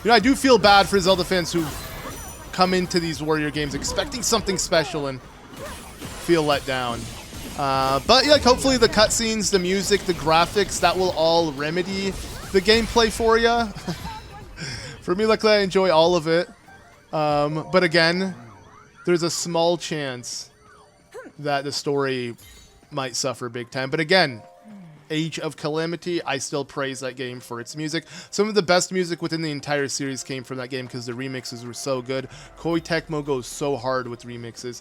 S1: you know, I do feel bad for Zelda fans who come into these Warrior games expecting something special and feel let down. But yeah, like, hopefully the cutscenes, the music, the graphics, that will all remedy the gameplay for you. For me, luckily, I enjoy all of it. But again, there's a small chance that the story might suffer big time. But again, Age of Calamity, I still praise that game for its music. Some of the best music within the entire series came from that game because the remixes were so good. Koei Tecmo goes so hard with remixes.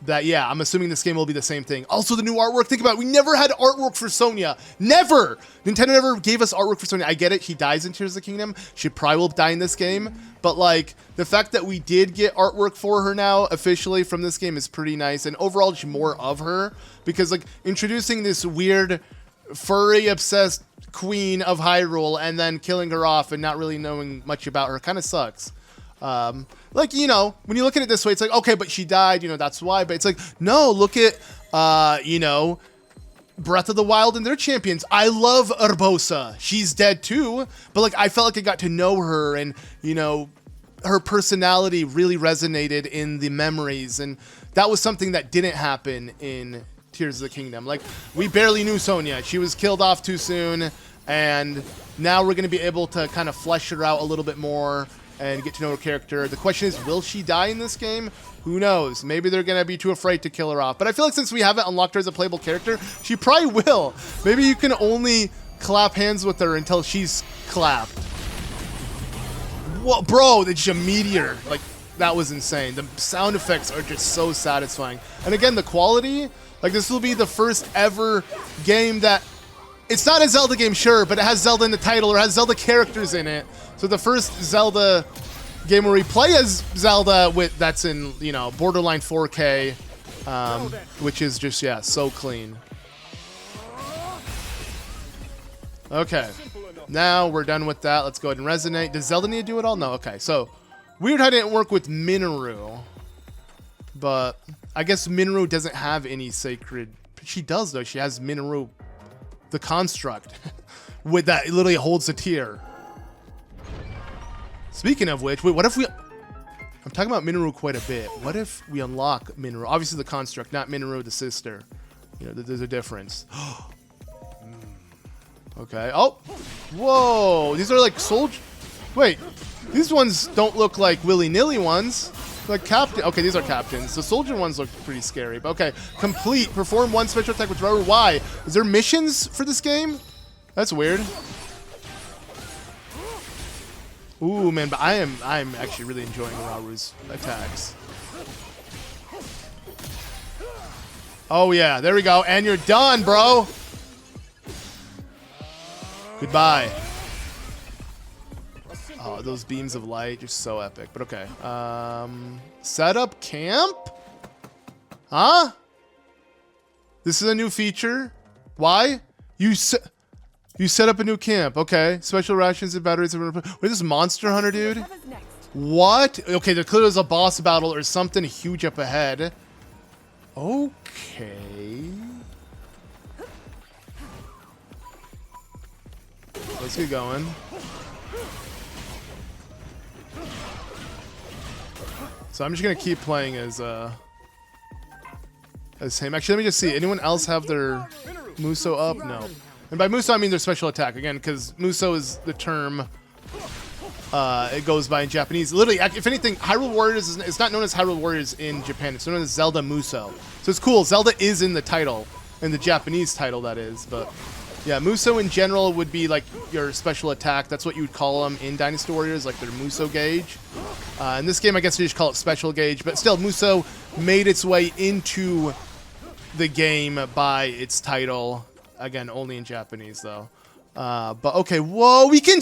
S1: That, yeah, I'm assuming this game will be the same thing. Also, the new artwork, think about it, we never had artwork for Sonia. Never! Nintendo never gave us artwork for Sonia. I get it, she dies in Tears of the Kingdom. She probably will die in this game. But, like, the fact that we did get artwork for her now, officially, from this game is pretty nice. And overall, just more of her. Because, like, introducing this weird, furry-obsessed queen of Hyrule and then killing her off and not really knowing much about her kind of sucks. Like, you know, when you look at it this way, it's like, okay, but she died, you know, that's why. But it's like, no, look at, you know, Breath of the Wild and their champions. I love Urbosa. She's dead too. But, like, I felt like I got to know her and, you know, her personality really resonated in the memories. And that was something that didn't happen in Tears of the Kingdom. Like, we barely knew Sonia. She was killed off too soon. And now we're going to be able to kind of flesh her out a little bit more and get to know her character. The question is, will she die in this game? Who knows? Maybe they're going to be too afraid to kill her off. But I feel like since we haven't unlocked her as a playable character, she probably will. Maybe you can only clap hands with her until she's clapped. Whoa, bro, it's just a meteor. Like, that was insane. The sound effects are just so satisfying. And again, the quality, like, this will be the first ever game that, it's not a Zelda game, sure, but it has Zelda in the title or has Zelda characters in it. So the first Zelda game where we play as Zelda that's in, you know, borderline 4K, which is just, yeah, so clean. Okay, now we're done with that. Let's go ahead and resonate. Does Zelda need to do it all? No, okay. So, weird how it didn't work with Mineru, but I guess Mineru doesn't have any sacred. She does, though. She has Mineru, the construct, with that, it literally holds a tear. Speaking of which, wait, what if we... I'm talking about Mineru quite a bit. What if we unlock Mineru? Obviously the construct, not Mineru the sister. You know, there's a difference. Okay. Oh! Whoa! These are like soldier... Wait. These ones don't look like willy-nilly ones. Like captain... Okay, these are captains. The soldier ones look pretty scary. But okay. Complete. Perform one special attack with Rauru. Why? Is there missions for this game? That's weird. Ooh, man, but I'm actually really enjoying Rauru's attacks. Oh, yeah, there we go. And you're done, bro. Goodbye. Oh, those beams of light, just so epic. But okay. Set up camp? Huh? This is a new feature. Why? You set up a new camp. Okay. Special rations and batteries. Wait, this is Monster Hunter, dude? What? Okay, there clearly is a boss battle or something huge up ahead. Okay. Let's get going. So I'm just gonna keep playing as him. Actually, let me just see. Anyone else have their Muso up? No. And by Muso, I mean their special attack. Again, because Muso is the term it goes by in Japanese. Literally, if anything, Hyrule Warriors it's not known as Hyrule Warriors in Japan. It's known as Zelda Muso. So it's cool. Zelda is in the title, in the Japanese title, that is. But yeah, Muso in general would be like your special attack. That's what you would call them in Dynasty Warriors, like their Muso gauge. In this game, I guess you just call it special gauge. But still, Muso made its way into the game by its title. Again, only in Japanese, though. But okay, whoa, we can...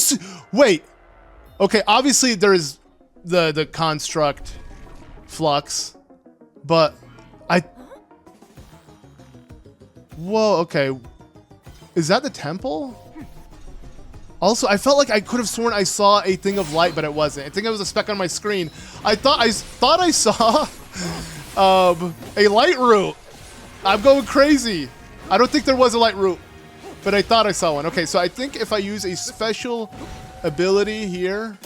S1: Wait. Okay, obviously there is the construct flux, but I... Whoa, okay. Is that the temple? Also, I felt like I could have sworn I saw a thing of light, but it wasn't. I think it was a speck on my screen. I thought I saw a light route. I'm going crazy. I don't think there was a light route, but I thought I saw one. Okay, so I think if I use a special ability here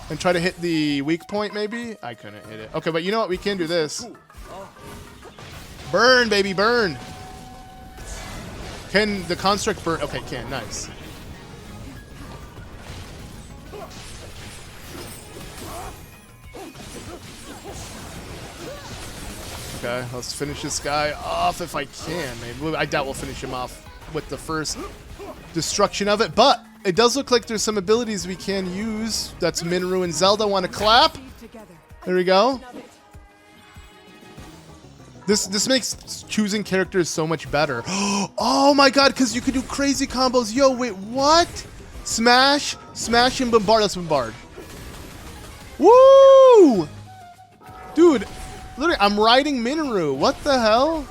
S1: and try to hit the weak point, maybe? I couldn't hit it. Okay, but you know what? We can do this. Burn, baby, burn. Can the construct burn? Okay, can. Nice. Okay, let's finish this guy off if I can. Maybe I doubt we'll finish him off with the first destruction of it, but it does look like there's some abilities we can use. That's Mineru and Zelda want to clap. There we go. This makes choosing characters so much better. Oh my god, because you can do crazy combos. Yo, wait, what? Smash, smash, and bombard. Let's bombard. Woo! Dude, literally, I'm riding Mineru. What the hell?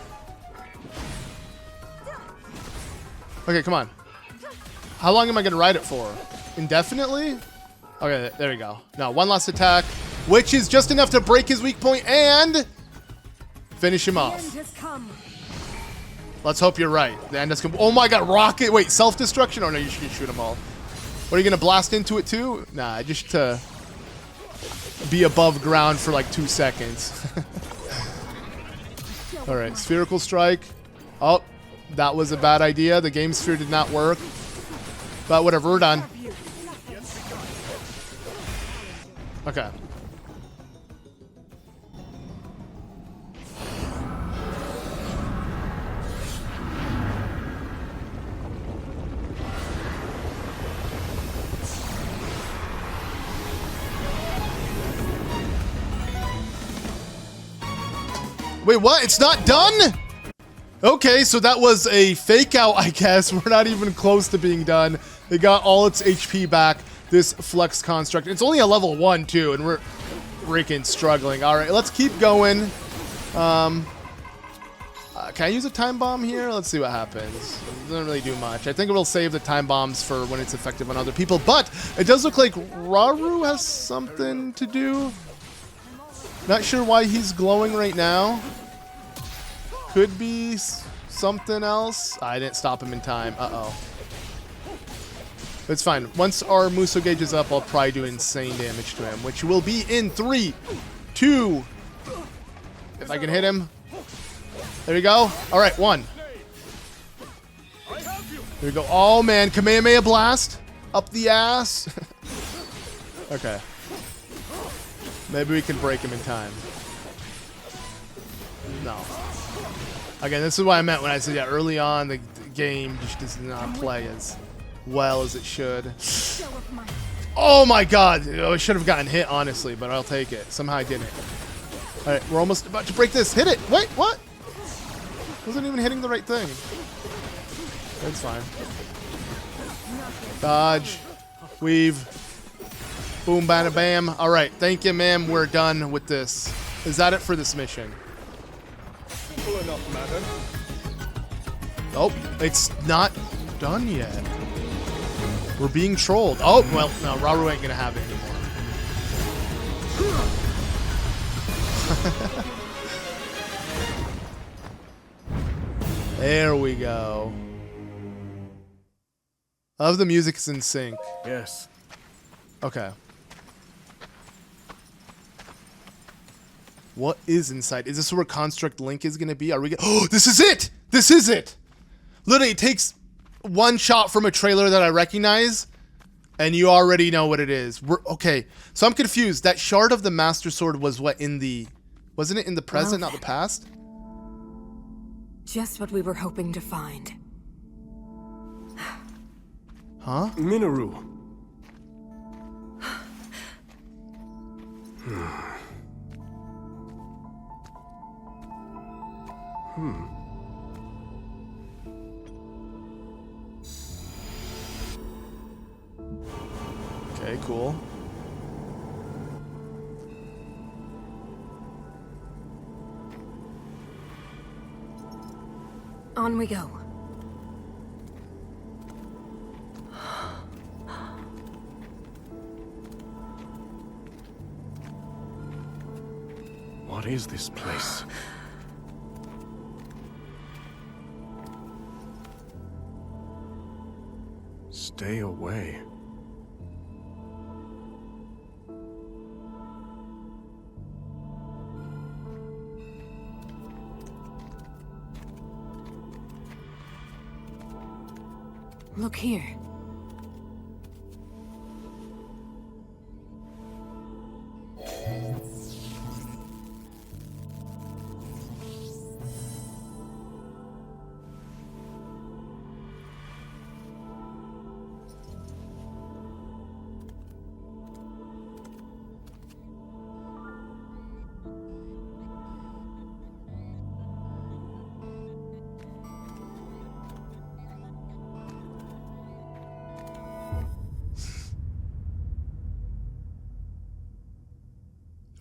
S1: Okay, come on. How long am I going to ride it for? Indefinitely? Okay, there we go. Now, one last attack, which is just enough to break his weak point and finish him off. Let's hope you're right. The end has come. Oh my god, rocket. Wait, self-destruction? Oh no, you should shoot them all. What, are you going to blast into it too? Nah, just to be above ground for like 2 seconds. Alright, spherical strike. Oh, that was a bad idea. The game sphere did not work. But whatever, we're done. Okay. Wait, what? It's not done? Okay, so that was a fake out, I guess. We're not even close to being done. It got all its HP back, this Flex Construct. It's only a level 1, too, and we're freaking struggling. All right, let's keep going. Can I use a time bomb here? Let's see what happens. It doesn't really do much. I think it will save the time bombs for when it's effective on other people, but it does look like Rauru has something to do. Not sure why he's glowing right now. Could be something else. I didn't stop him in time. Uh-oh. It's fine. Once our Muso gauge is up, I'll probably do insane damage to him, which will be in 3, 2. If I can hit him. There we go. All right, 1. There we go. Oh, man. Kamehameha Blast. Up the ass. Okay. Maybe we can break him in time. No. Again, this is what I meant when I said, yeah, early on, the game just does not play as well as it should. Oh my god! I should have gotten hit, honestly, but I'll take it. Somehow I didn't. Alright, we're almost about to break this. Hit it! Wait, what? Wasn't even hitting the right thing. That's fine. Dodge. Weave. Boom, bada, bam. All right, thank you, ma'am. We're done with this. Is that it for this mission?
S10: Simple enough, madam.
S1: Oh, it's not done yet. We're being trolled. Oh, well, no, Rauru ain't gonna have it anymore. There we go. I love the music's in sync.
S3: Yes.
S1: Okay. What is inside? Is this where Construct Link is going to be? Are we oh, this is it! This is it! Literally, it takes one shot from a trailer that I recognize, and you already know what it is. Okay, so I'm confused. That shard of the Master Sword was what in the... Wasn't it in the present, not the past?
S8: Just what we were hoping to find.
S3: Huh? Mineru.
S1: Okay, cool.
S8: On we go.
S3: What is this place? Stay away.
S8: Look here.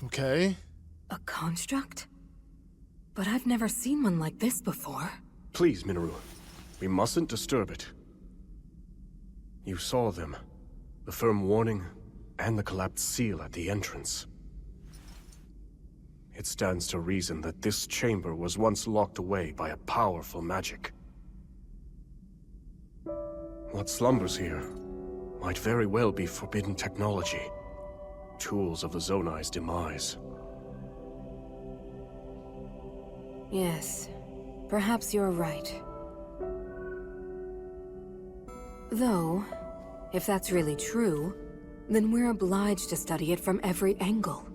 S1: Okay.
S8: A construct? But I've never seen one like this before.
S3: Please, Mineru. We mustn't disturb it. You saw them. The firm warning, and the collapsed seal at the entrance. It stands to reason that this chamber was once locked away by a powerful magic. What slumbers here might very well be forbidden technology. Tools of the Zonai's demise.
S8: Yes, perhaps you're right. Though, if that's really true, then we're obliged to study it from every angle.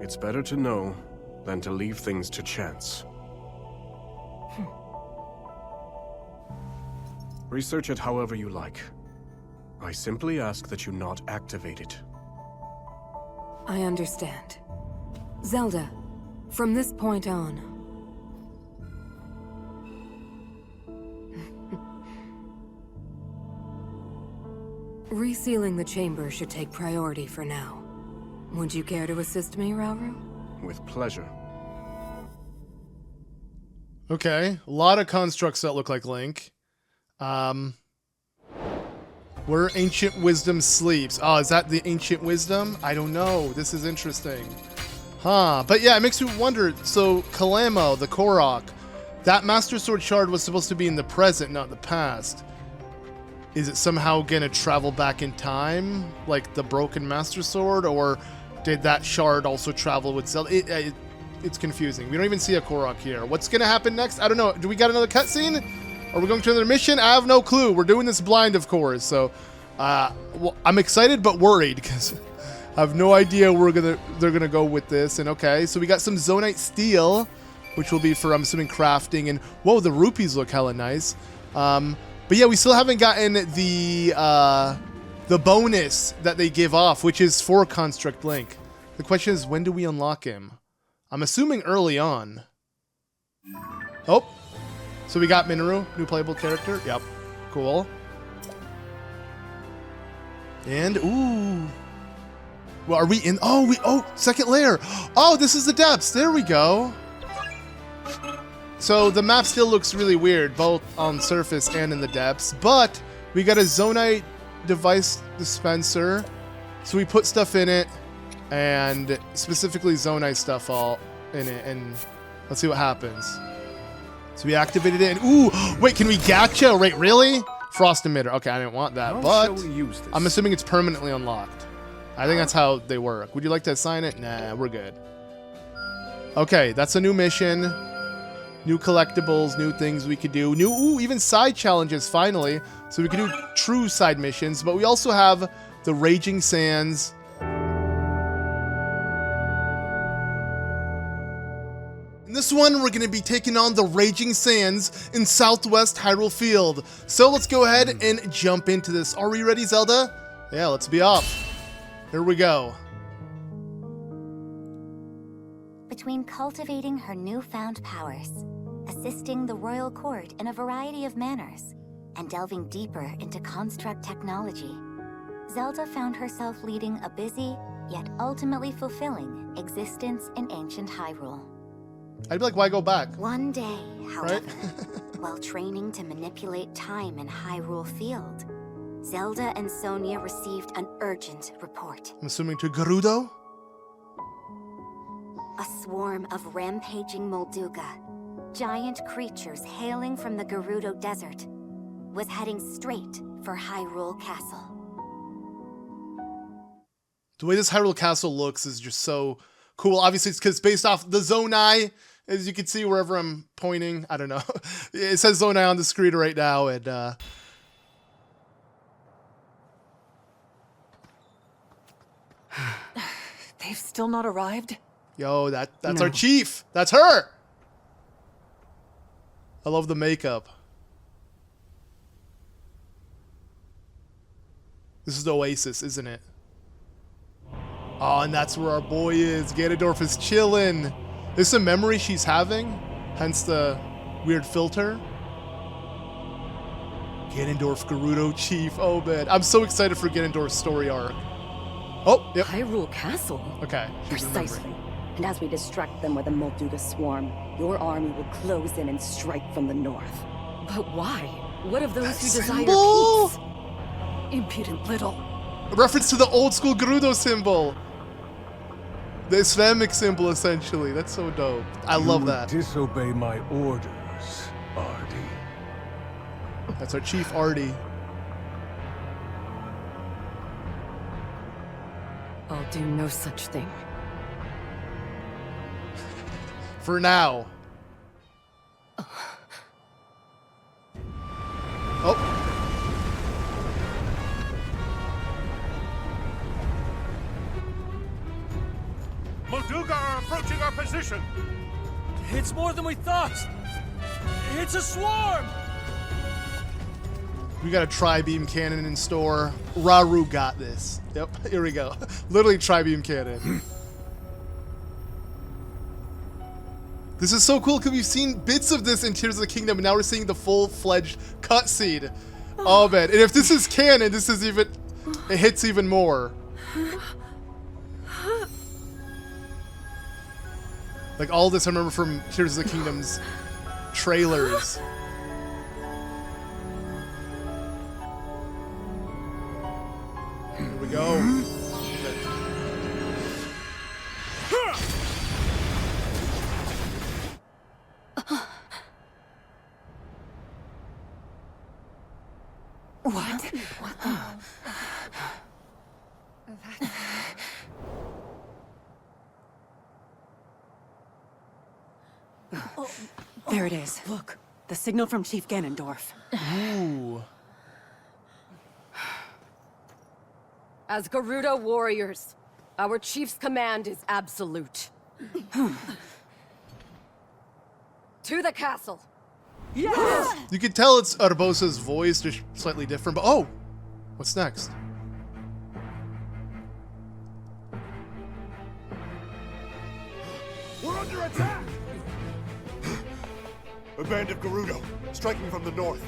S3: It's better to know than to leave things to chance. Research it however you like. I simply ask that you not activate it.
S8: I understand. Zelda, from this point on... Resealing the chamber should take priority for now. Would you care to assist me, Rauru?
S3: With pleasure.
S1: Okay, a lot of constructs that look like Link. Where Ancient Wisdom sleeps. Oh, is that the Ancient Wisdom? I don't know. This is interesting. Huh. But yeah, it makes me wonder. So, Kalamo, the Korok, that Master Sword shard was supposed to be in the present, not the past. Is it somehow gonna travel back in time, like the broken Master Sword, or did that shard also travel with Zelda? It's confusing. We don't even see a Korok here. What's gonna happen next? I don't know. Do we got another cutscene? Are we going to another mission? I have no clue. We're doing this blind, of course. So, well, I'm excited but worried because I have no idea where they're gonna go with this. And okay, so we got some Zonite steel, which will be for, I'm assuming, crafting. And whoa, the rupees look hella nice. But yeah, we still haven't gotten the bonus that they give off, which is for Construct Link. The question is, when do we unlock him? I'm assuming early on. Oh. So we got Mineru, new playable character. Yep, cool. And ooh, well, are we in? Oh, second layer. Oh, this is the depths. There we go. So the map still looks really weird, both on surface and in the depths. But we got a Zonite device dispenser, so we put stuff in it, and specifically Zonite stuff all in it. And let's see what happens. So we activated it, and ooh, wait, can we gacha? Wait, really? Frost emitter. Okay, I didn't want that, but I'm assuming it's permanently unlocked. I think that's how they work. Would you like to assign it? Nah, we're good. Okay, that's a new mission. New collectibles, new things we could do. New, even side challenges, finally. So we can do true side missions, but we also have the Raging Sands. In this one, we're going to be taking on the Raging Sands in Southwest Hyrule Field. So let's go ahead and jump into this. Are we ready, Zelda? Yeah, let's be off. Here we go.
S2: Between cultivating her newfound powers, assisting the royal court in a variety of manners, and delving deeper into construct technology, Zelda found herself leading a busy, yet ultimately fulfilling, existence in ancient Hyrule.
S1: I'd be like, why go back?
S2: One day, however,
S1: Right?
S2: while training to manipulate time in Hyrule Field, Zelda and Sonia received an urgent report.
S1: I'm assuming to Gerudo?
S2: A swarm of rampaging Molduga, giant creatures hailing from the Gerudo Desert, was heading straight for Hyrule Castle.
S1: The way this Hyrule Castle looks is just so cool. Obviously, it's because based off the Zonai, as you can see wherever I'm pointing. I don't know. It says Zonai on the screen right now, and
S11: They've still not arrived?
S1: yo, that's
S11: No.
S1: our chief. That's her. I love the makeup. This is the Oasis, isn't it? Oh, and that's where our boy is. Ganondorf is chilling. This is a memory she's having, hence the weird filter. Ganondorf, Gerudo, Chief. Oh, man. I'm so excited for Ganondorf's story arc. Oh, yep.
S11: Hyrule Castle?
S1: Okay. she's
S12: Precisely.
S1: remembering.
S12: And as we distract them with a Molduga swarm, your army will close in and strike from the north.
S11: But why? What of those who desire
S1: symbol?
S11: peace? Impudent little.
S1: A reference to the old school Gerudo symbol. The Islamic symbol, essentially. That's so dope. I love that.
S10: Disobey my orders, Arty.
S1: That's our Chief Arty.
S11: I'll do no such thing.
S1: For now. Oh.
S10: Molduga are approaching our position.
S13: It's more than we thought. It's a swarm.
S1: We got a tri-beam cannon in store. Rauru got this. Yep, here we go. Literally tri-beam cannon. This is so cool because we've seen bits of this in Tears of the Kingdom, and now we're seeing the full-fledged cutscene. Oh man, and if this is canon, this is even, it hits even more. Like all this I remember from Tears of the Kingdom's trailers. Here we go.
S11: What? There it is. Look, the signal from Chief Ganondorf.
S1: Ooh.
S14: As Gerudo Warriors, our chief's command is absolute. To the castle.
S11: Yes!
S1: You can tell it's Urbosa's voice, just slightly different, but oh! What's next?
S10: We're under attack! A band of Gerudo, striking from the north.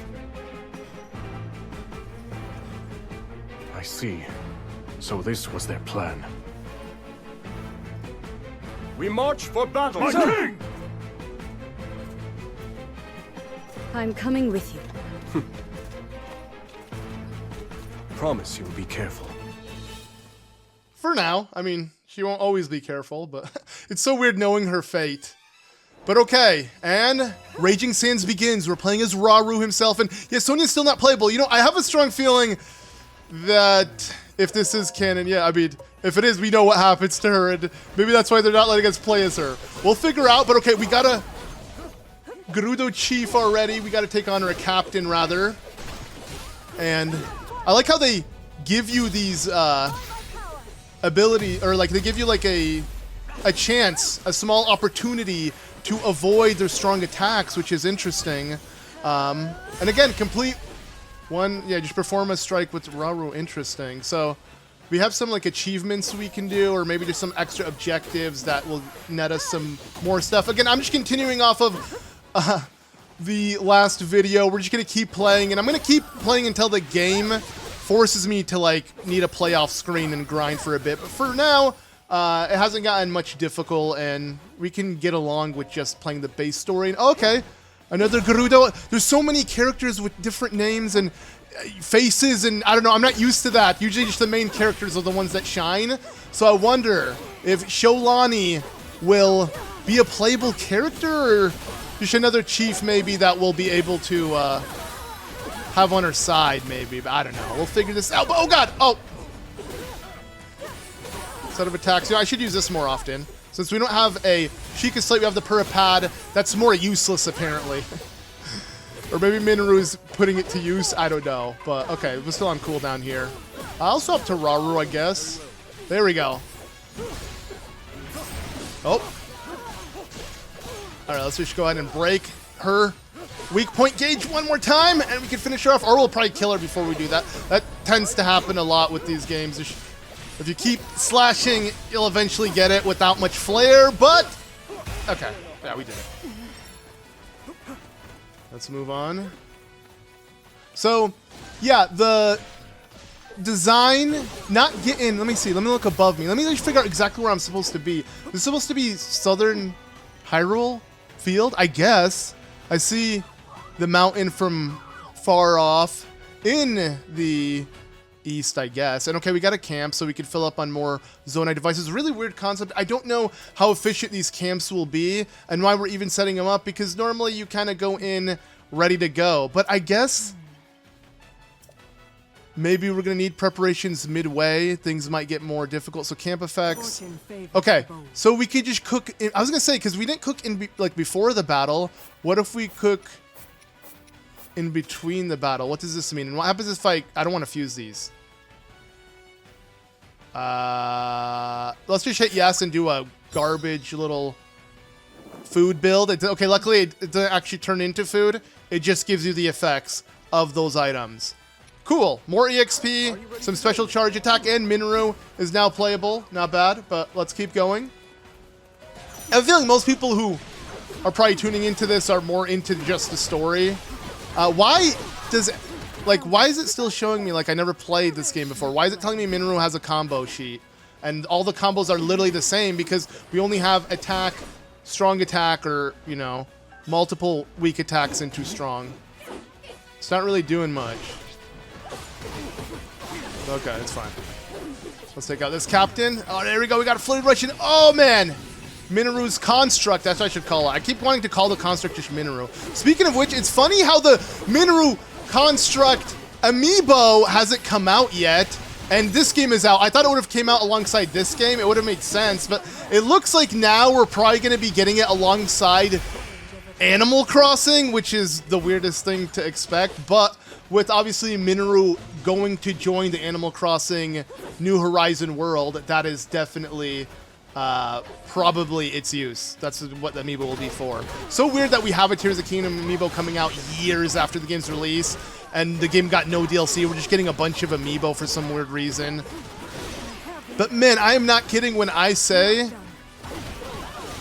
S3: I see. So this was their plan. We march for battle!
S10: My king!
S9: I'm coming with you.
S3: Promise you'll be careful.
S1: For now. I mean, she won't always be careful, but it's so weird knowing her fate. But okay, and Raging Sands begins. We're playing as Rauru himself, and yeah, Sonia's still not playable. You know, I have a strong feeling that if this is canon, yeah, I mean, if it is, we know what happens to her, and maybe that's why they're not letting us play as her. We'll figure out, but okay, we got a Gerudo Chief already. We got to take on her, a captain, rather. And I like how they give you these ability, or like they give you like a chance, a small opportunity to avoid their strong attacks, which is interesting. And again, complete one, yeah, just perform a strike with Rauru, interesting. So we have some like achievements we can do, or maybe just some extra objectives that will net us some more stuff. Again, I'm just continuing off of the last video. We're just gonna keep playing, and I'm gonna keep playing until the game forces me to like need a playoff screen and grind for a bit. But for now, it hasn't gotten much difficult, and we can get along with just playing the base story. And okay, another Gerudo. There's so many characters with different names, and faces and I don't know, I'm not used to that. Usually just the main characters are the ones that shine. So I wonder if Sholani will be a playable character or just another chief maybe that will be able to have on her side maybe. But I don't know. We'll figure this out. Oh god! Oh! Set of attacks. You know, I should use this more often. Since we don't have a Sheikah Slate, we have the Puripad. That's more useless apparently. Or maybe Mineru's putting it to use. I don't know. But okay, we're still on cooldown here. I'll swap to Rauru, I guess. There we go. Oh. Alright, let's just go ahead and break her weak point gauge one more time, and we can finish her off. Or we'll probably kill her before we do that. That tends to happen a lot with these games. If you keep slashing, you'll eventually get it without much flair, but... Okay. Yeah, we did it. Let's move on. So, yeah, the design, not getting... Let me see. Let me look above me. Let me just figure out exactly where I'm supposed to be. This is supposed to be southern Hyrule field, I guess. I see the mountain from far off in the east, I guess. And okay, we got a camp so we can fill up on more Zonai devices. Really weird concept. I don't know how efficient these camps will be and why we're even setting them up, because normally you kind of go in ready to go. But I guess maybe we're going to need preparations midway. Things might get more difficult. So camp effects. Okay, so we could just cook. I was going to say, because we didn't cook in like before the battle. What if we cook in between the battle? What does this mean? And what happens if I don't want to fuse these? Let's just hit yes and do a garbage little food build. Okay, luckily it doesn't actually turn into food. It just gives you the effects of those items. Cool. More EXP, some special charge attack, and Mineru is now playable. Not bad, but let's keep going. I have a feeling most people who are probably tuning into this are more into just the story. Why is it still showing me like I never played this game before? Why is it telling me Mineru has a combo sheet? And all the combos are literally the same because we only have attack, strong attack, or, you know, multiple weak attacks into strong. It's not really doing much. Okay, it's fine. Let's take out this captain. Oh, there we go. We got a floating Russian. Oh, man. Mineru's construct. That's what I should call it. I keep wanting to call the construct just Mineru. Speaking of which, it's funny how the Mineru construct amiibo hasn't come out yet. And this game is out. I thought it would have came out alongside this game. It would have made sense. But it looks like now we're probably going to be getting it alongside Animal Crossing, which is the weirdest thing to expect. But with obviously Mineru going to join the Animal Crossing New Horizon world, that is definitely probably its use. That's what the amiibo will be for. So weird that we have a Tears of the Kingdom amiibo coming out years after the game's release, and the game got no DLC. We're just getting a bunch of amiibo for some weird reason. But man, I am not kidding when I say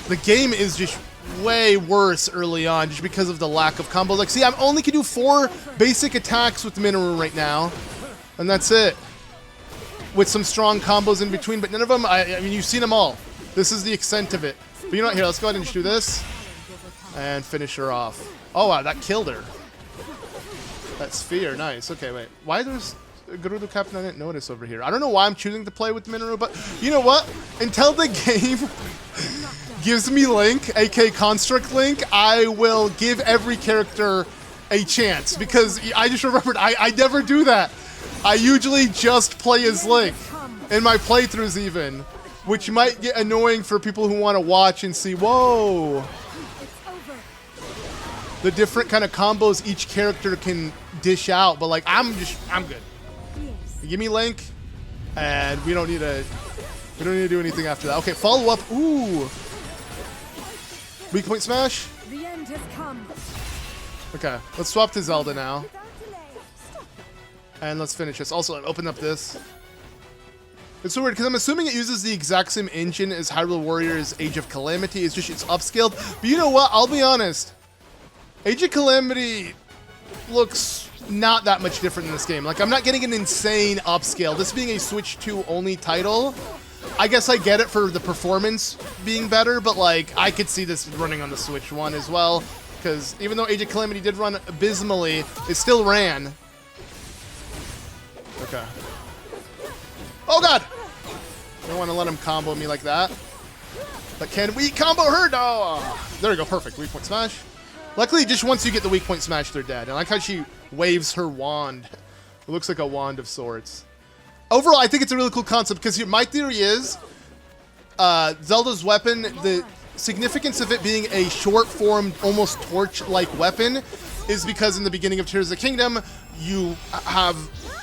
S1: the game is just way worse early on just because of the lack of combos. Like, see, I only can do 4 basic attacks with Mineru right now, and that's it. With some strong combos in between, but none of them, I mean, you've seen them all. This is the extent of it. But you know what? Here, let's go ahead and just do this and finish her off. Oh, wow, that killed her. That sphere, nice. Okay, wait. Why there's a Gerudo captain I didn't notice over here? I don't know why I'm choosing to play with Mineru, but you know what? Until the game gives me Link, aka Construct Link, I will give every character a chance, because I just remembered I never do that. I usually just play as Link in my playthroughs even, which might get annoying for people who want to watch and see, whoa, the different kind of combos each character can dish out. But like, I'm good. Give me Link, and we don't need to do anything after that. Okay, follow up. Ooh, weak point smash.
S15: The end has come.
S1: Okay, let's swap to Zelda now. And let's finish this. Also, open up this. It's so weird because I'm assuming it uses the exact same engine as Hyrule Warriors Age of Calamity. It's just it's upscaled. But you know what? I'll be honest. Age of Calamity looks not that much different in this game. Like, I'm not getting an insane upscale. This being a Switch 2 only title, I guess I get it for the performance being better, but like, I could see this running on the Switch 1 as well. Because even though Age of Calamity did run abysmally, it still ran. Okay. Oh god! Don't want to let him combo me like that. But can we combo her? No! There we go, perfect. Weak point smash. Luckily, just once you get the weak point smash, they're dead. And I like how she waves her wand. It looks like a wand of sorts. Overall, I think it's a really cool concept because my theory is Zelda's weapon, the significance of it being a short-form, almost torch-like weapon is because in the beginning of Tears of the Kingdom, you have,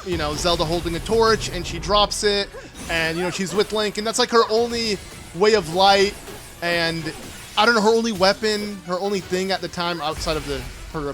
S1: you know, Zelda holding a torch and she drops it and, you know, she's with Link and that's like her only way of light and, I don't know, her only weapon, her only thing at the time outside of the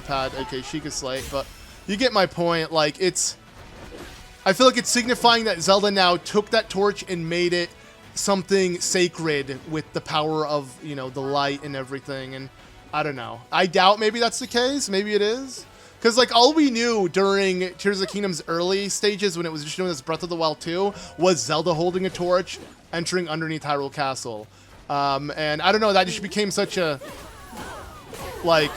S1: pad, aka Sheikah Slate, but you get my point. Like, I feel like it's signifying that Zelda now took that torch and made it something sacred with the power of, you know, the light and everything. And I don't know. I doubt maybe that's the case. Maybe it is. Because, like, all we knew during Tears of the Kingdom's early stages when it was just known as Breath of the Wild 2 was Zelda holding a torch, entering underneath Hyrule Castle. And I don't know, that just became such a, like,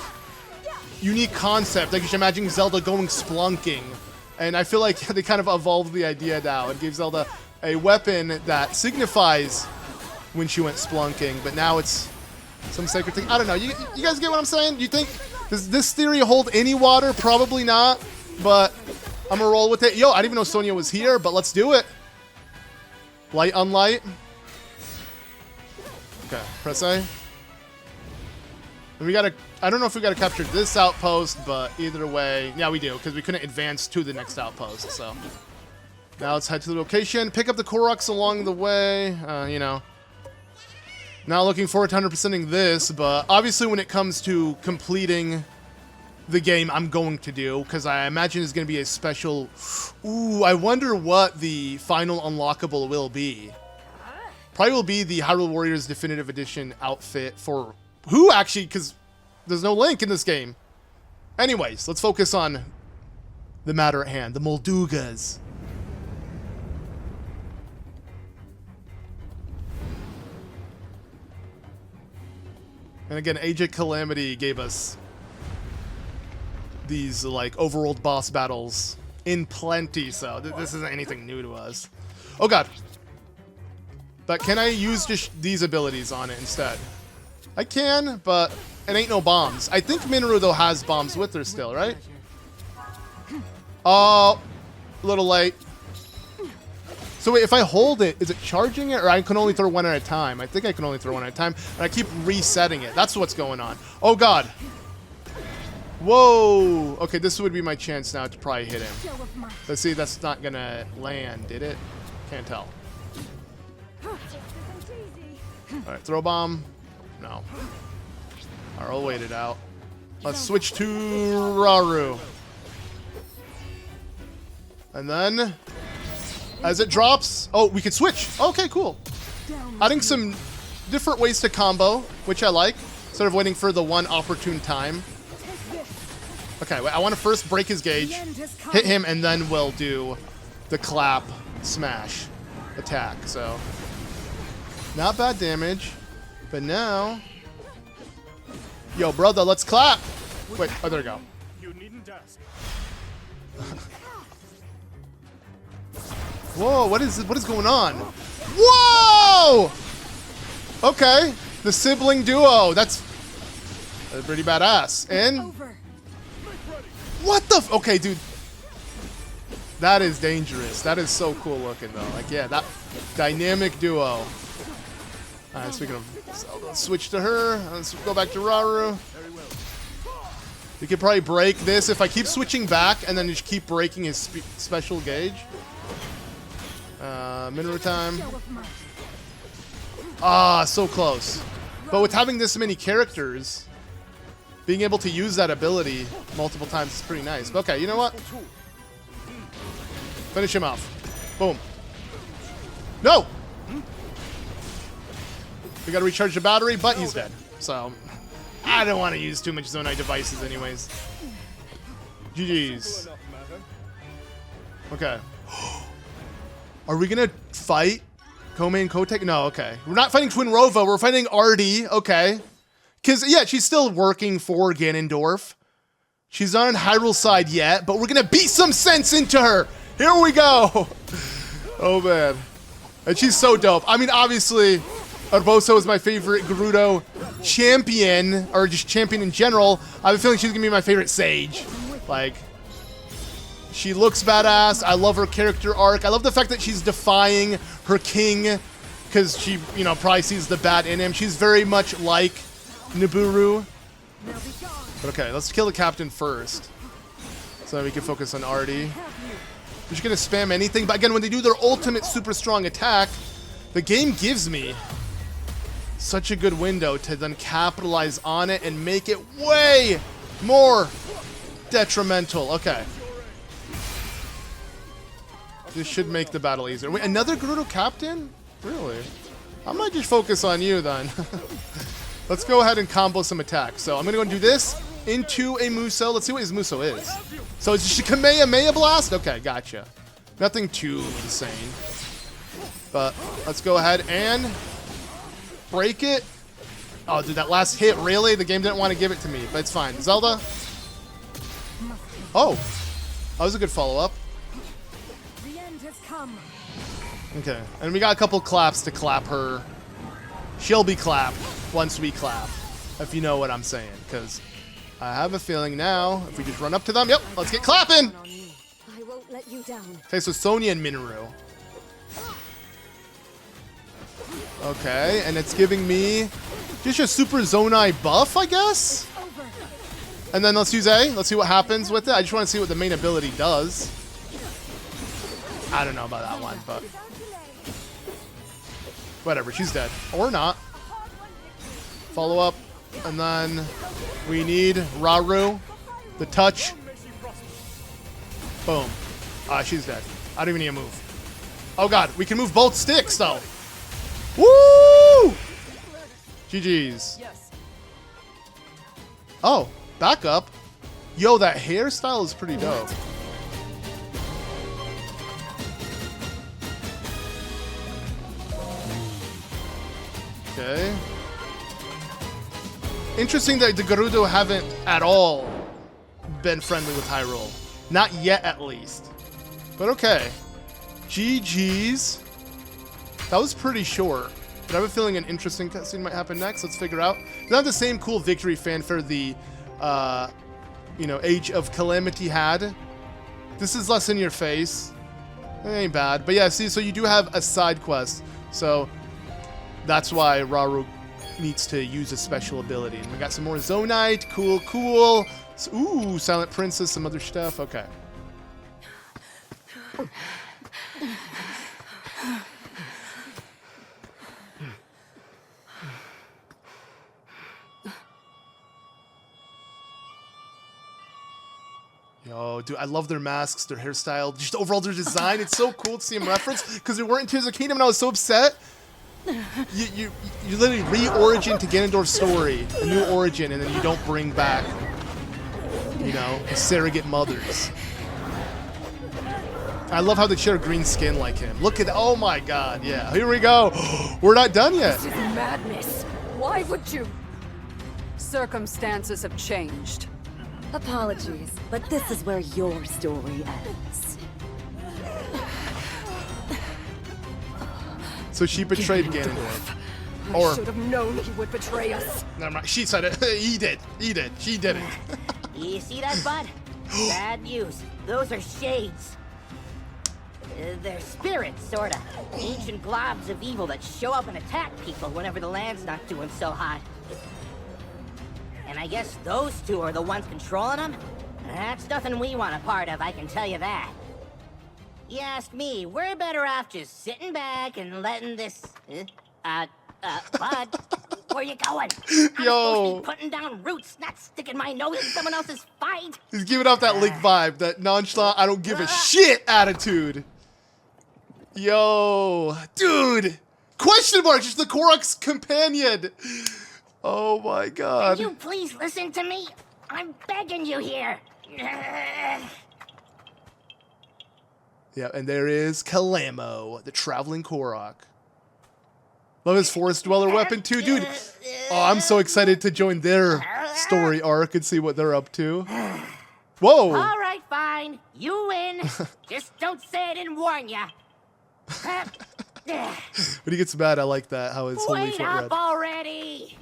S1: unique concept. Like, you should imagine Zelda going splunking. And I feel like they kind of evolved the idea now and gave Zelda a weapon that signifies when she went splunking, but now it's some sacred thing. I don't know. You guys get what I'm saying? Do you think, does this theory hold any water? Probably not, but I'm gonna roll with it. Yo, I didn't even know Sonia was here, but let's do it. Light on light. Okay, press A. And we gotta, I don't know if we gotta capture this outpost, but either way, yeah, we do, because we couldn't advance to the next outpost, so. Now let's head to the location, pick up the Koroks along the way, you know. Not looking forward to 100%ing this, but obviously when it comes to completing the game, I'm going to do, because I imagine it's going to be a special... Ooh, I wonder what the final unlockable will be. Probably will be the Hyrule Warriors Definitive Edition outfit for... Who, actually? Because there's no Link in this game. Anyways, let's focus on the matter at hand. The Moldugas. And again, Aged Calamity gave us these, like, overworld boss battles in plenty, so this isn't anything new to us. Oh god. But can I use just these abilities on it instead? I can, but it ain't no bombs. I think Mineru, though, has bombs with her still, right? Oh, a little late. So wait, if I hold it, is it charging it, or I can only throw one at a time? I think I can only throw one at a time, and I keep resetting it. That's what's going on. Oh god. Whoa. Okay, this would be my chance now to probably hit him. Let's see, that's not gonna land, did it? Can't tell. Alright, throw bomb. No. Alright, I'll wait it out. Let's switch to Rauru. And then, as it drops... Oh, we can switch! Okay, cool. Adding some different ways to combo, which I like. Instead of waiting for the one opportune time. Okay, I want to first break his gauge, hit him, and then we'll do the clap smash attack, so... Not bad damage. But now... Yo, brother, let's clap! Wait, oh, there we go.
S10: You needn't ask.
S1: Whoa, what is going on? Whoa! Okay, the sibling duo. That's pretty badass. And... What the f... Okay, dude. That is dangerous. That is so cool looking, though. Like, yeah, that dynamic duo. Alright, speaking of Zelda, let's switch to her. Let's go back to Rauru. We could probably break this if I keep switching back and then just keep breaking his special gauge. Mineru time. Ah, so close. But with having this many characters, being able to use that ability multiple times is pretty nice. But okay, you know what? Finish him off. Boom. No! We gotta recharge the battery, but he's dead. So, I don't want to use too much Zonai devices anyways. GG's. Okay. Are we gonna fight Kome and Kotek? No, okay. We're not fighting Twin Rova, we're fighting Arty, okay. Because, yeah, she's still working for Ganondorf. She's not on Hyrule side yet, but we're gonna beat some sense into her! Here we go. Oh, man. And she's so dope. I mean, obviously, Urboso is my favorite Gerudo champion, or just champion in general. I have a feeling she's going to be my favorite Sage. Like, she looks badass. I love her character arc. I love the fact that she's defying her king because she, you know, probably sees the bad in him. She's very much like Nibiru. Okay, let's kill the captain first so that we can focus on Arty. We're just going to spam anything. But again, when they do their ultimate super strong attack, the game gives me such a good window to then capitalize on it and make it way more detrimental. Okay. This should make the battle easier. Wait, another Gerudo captain? Really? I might just focus on you then. Let's go ahead and combo some attacks. So I'm going to go and do this into a Muso. Let's see what his Muso is. So it's just a Kamehameha Blast? Okay, gotcha. Nothing too insane. But let's go ahead and break it. Oh, dude, that last hit, really? The game didn't want to give it to me, but it's fine. Zelda? Oh, that was a good follow-up. Okay, and we got a couple claps to clap her. She'll be clapped once we clap, if you know what I'm saying, because I have a feeling now, if we just run up to them, yep, let's get clapping!
S7: I won't let you down.
S1: Okay, so Sonia and Mineru. Okay, and it's giving me just a Super Zonai buff, I guess? And then let's use A. Let's see what happens with it. I just want to see what the main ability does. I don't know about that one, but whatever, she's dead. Or not. Follow up. And then we need Rauru. The touch. Boom. She's dead. I don't even need to move. Oh god, we can move both sticks though. Woo! GG's. Oh, back up. Yo, that hairstyle is pretty dope. Okay. Interesting that the Gerudo haven't at all been friendly with Hyrule. Not yet, at least. But okay. GG's. That was pretty short. But I have a feeling an interesting cutscene might happen next. Let's figure out. It's not the same cool victory fanfare the, you know, Age of Calamity had. This is less in your face. It ain't bad. But yeah, see, so you do have a side quest. So that's why Rauru needs to use a special ability. And we got some more Zonite. Cool, cool. So, ooh, Silent Princess, some other stuff. Okay. Yo, dude, I love their masks, their hairstyle, just overall their design. It's so cool to see them reference because they weren't in Tears of the Kingdom and I was so upset. You literally re-origin to Ganondorf's story, a new origin, and then you don't bring back, you know, surrogate mothers. I love how they share green skin like him. Look at that. Oh my god, yeah. Here we go. We're not done yet.
S14: This is madness. Why would you? Circumstances have changed.
S12: Apologies, but this is where your story ends.
S1: So she betrayed Ganondorf.
S14: I should have known he would betray us.
S1: Never mind. She said it. He did. He did. She didn't.
S15: You see that, bud? Bad news. Those are shades. They're spirits, sorta. Ancient globs of evil that show up and attack people whenever the land's not doing so hot. And I guess those two are the ones controlling them? That's nothing we want a part of, I can tell you that. You ask me, we're better off just sitting back and letting this... bud, where you going? I'm supposed to be putting down roots, not sticking my nose in someone else's fight.
S1: He's giving off that Link vibe, that nonchalant, I don't give a shit attitude. Yo, dude. Question mark, just the Korok's companion. Oh my god.
S15: Can you please listen to me? I'm begging you here.
S1: Yeah, and there is Kalamo, the traveling Korok. Love his forest dweller weapon too, dude. Oh, I'm so excited to join their story arc and see what they're up to. Whoa.
S15: All right, fine. fine. You win. Just don't say I didn't warn ya.
S1: When he gets mad, I like that, how his holy
S15: Wait
S1: foot
S15: up
S1: red.
S15: already.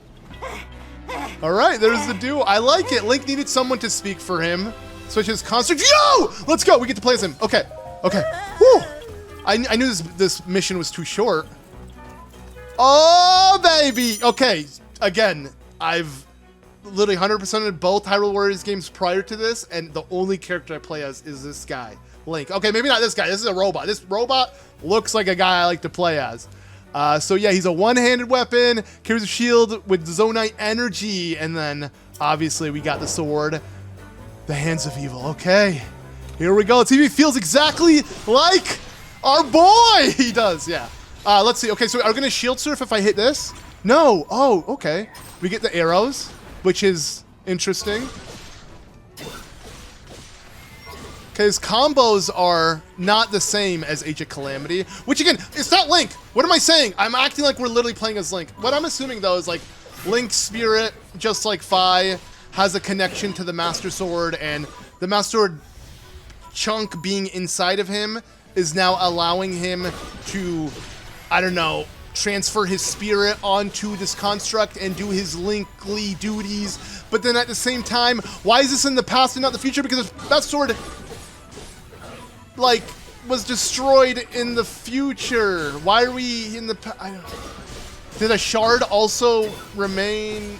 S1: All right, there's the duo. I like it. Link needed someone to speak for him. Switch his construct. Yo! Let's go. We get to play as him. Okay. Okay. Woo! I knew this mission was too short. Oh, baby. Okay. Again, I've literally 100%ed both Hyrule Warriors games prior to this, and the only character I play as is this guy, Link. Okay, maybe not this guy. This is a robot. This robot looks like a guy I like to play as. So yeah, he's a one-handed weapon, carries a shield with Zonite energy, and then obviously we got the sword, the Hands of Evil. Okay, here we go. TV feels exactly like our boy. He does, yeah. Let's see. Okay, so are we gonna shield surf if I hit this? No. Oh, okay. We get the arrows, which is interesting. Okay, his combos are not the same as Age of Calamity, which again, it's not Link. What am I saying? I'm acting like we're literally playing as Link. What I'm assuming though is like Link's spirit, just like Fi, has a connection to the Master Sword, and the Master Sword chunk being inside of him is now allowing him to, I don't know, transfer his spirit onto this construct and do his Linkly duties. But then at the same time, why is this in the past and not the future? Because the Master Sword, like, was destroyed in the future. Why are we in the did a shard also remain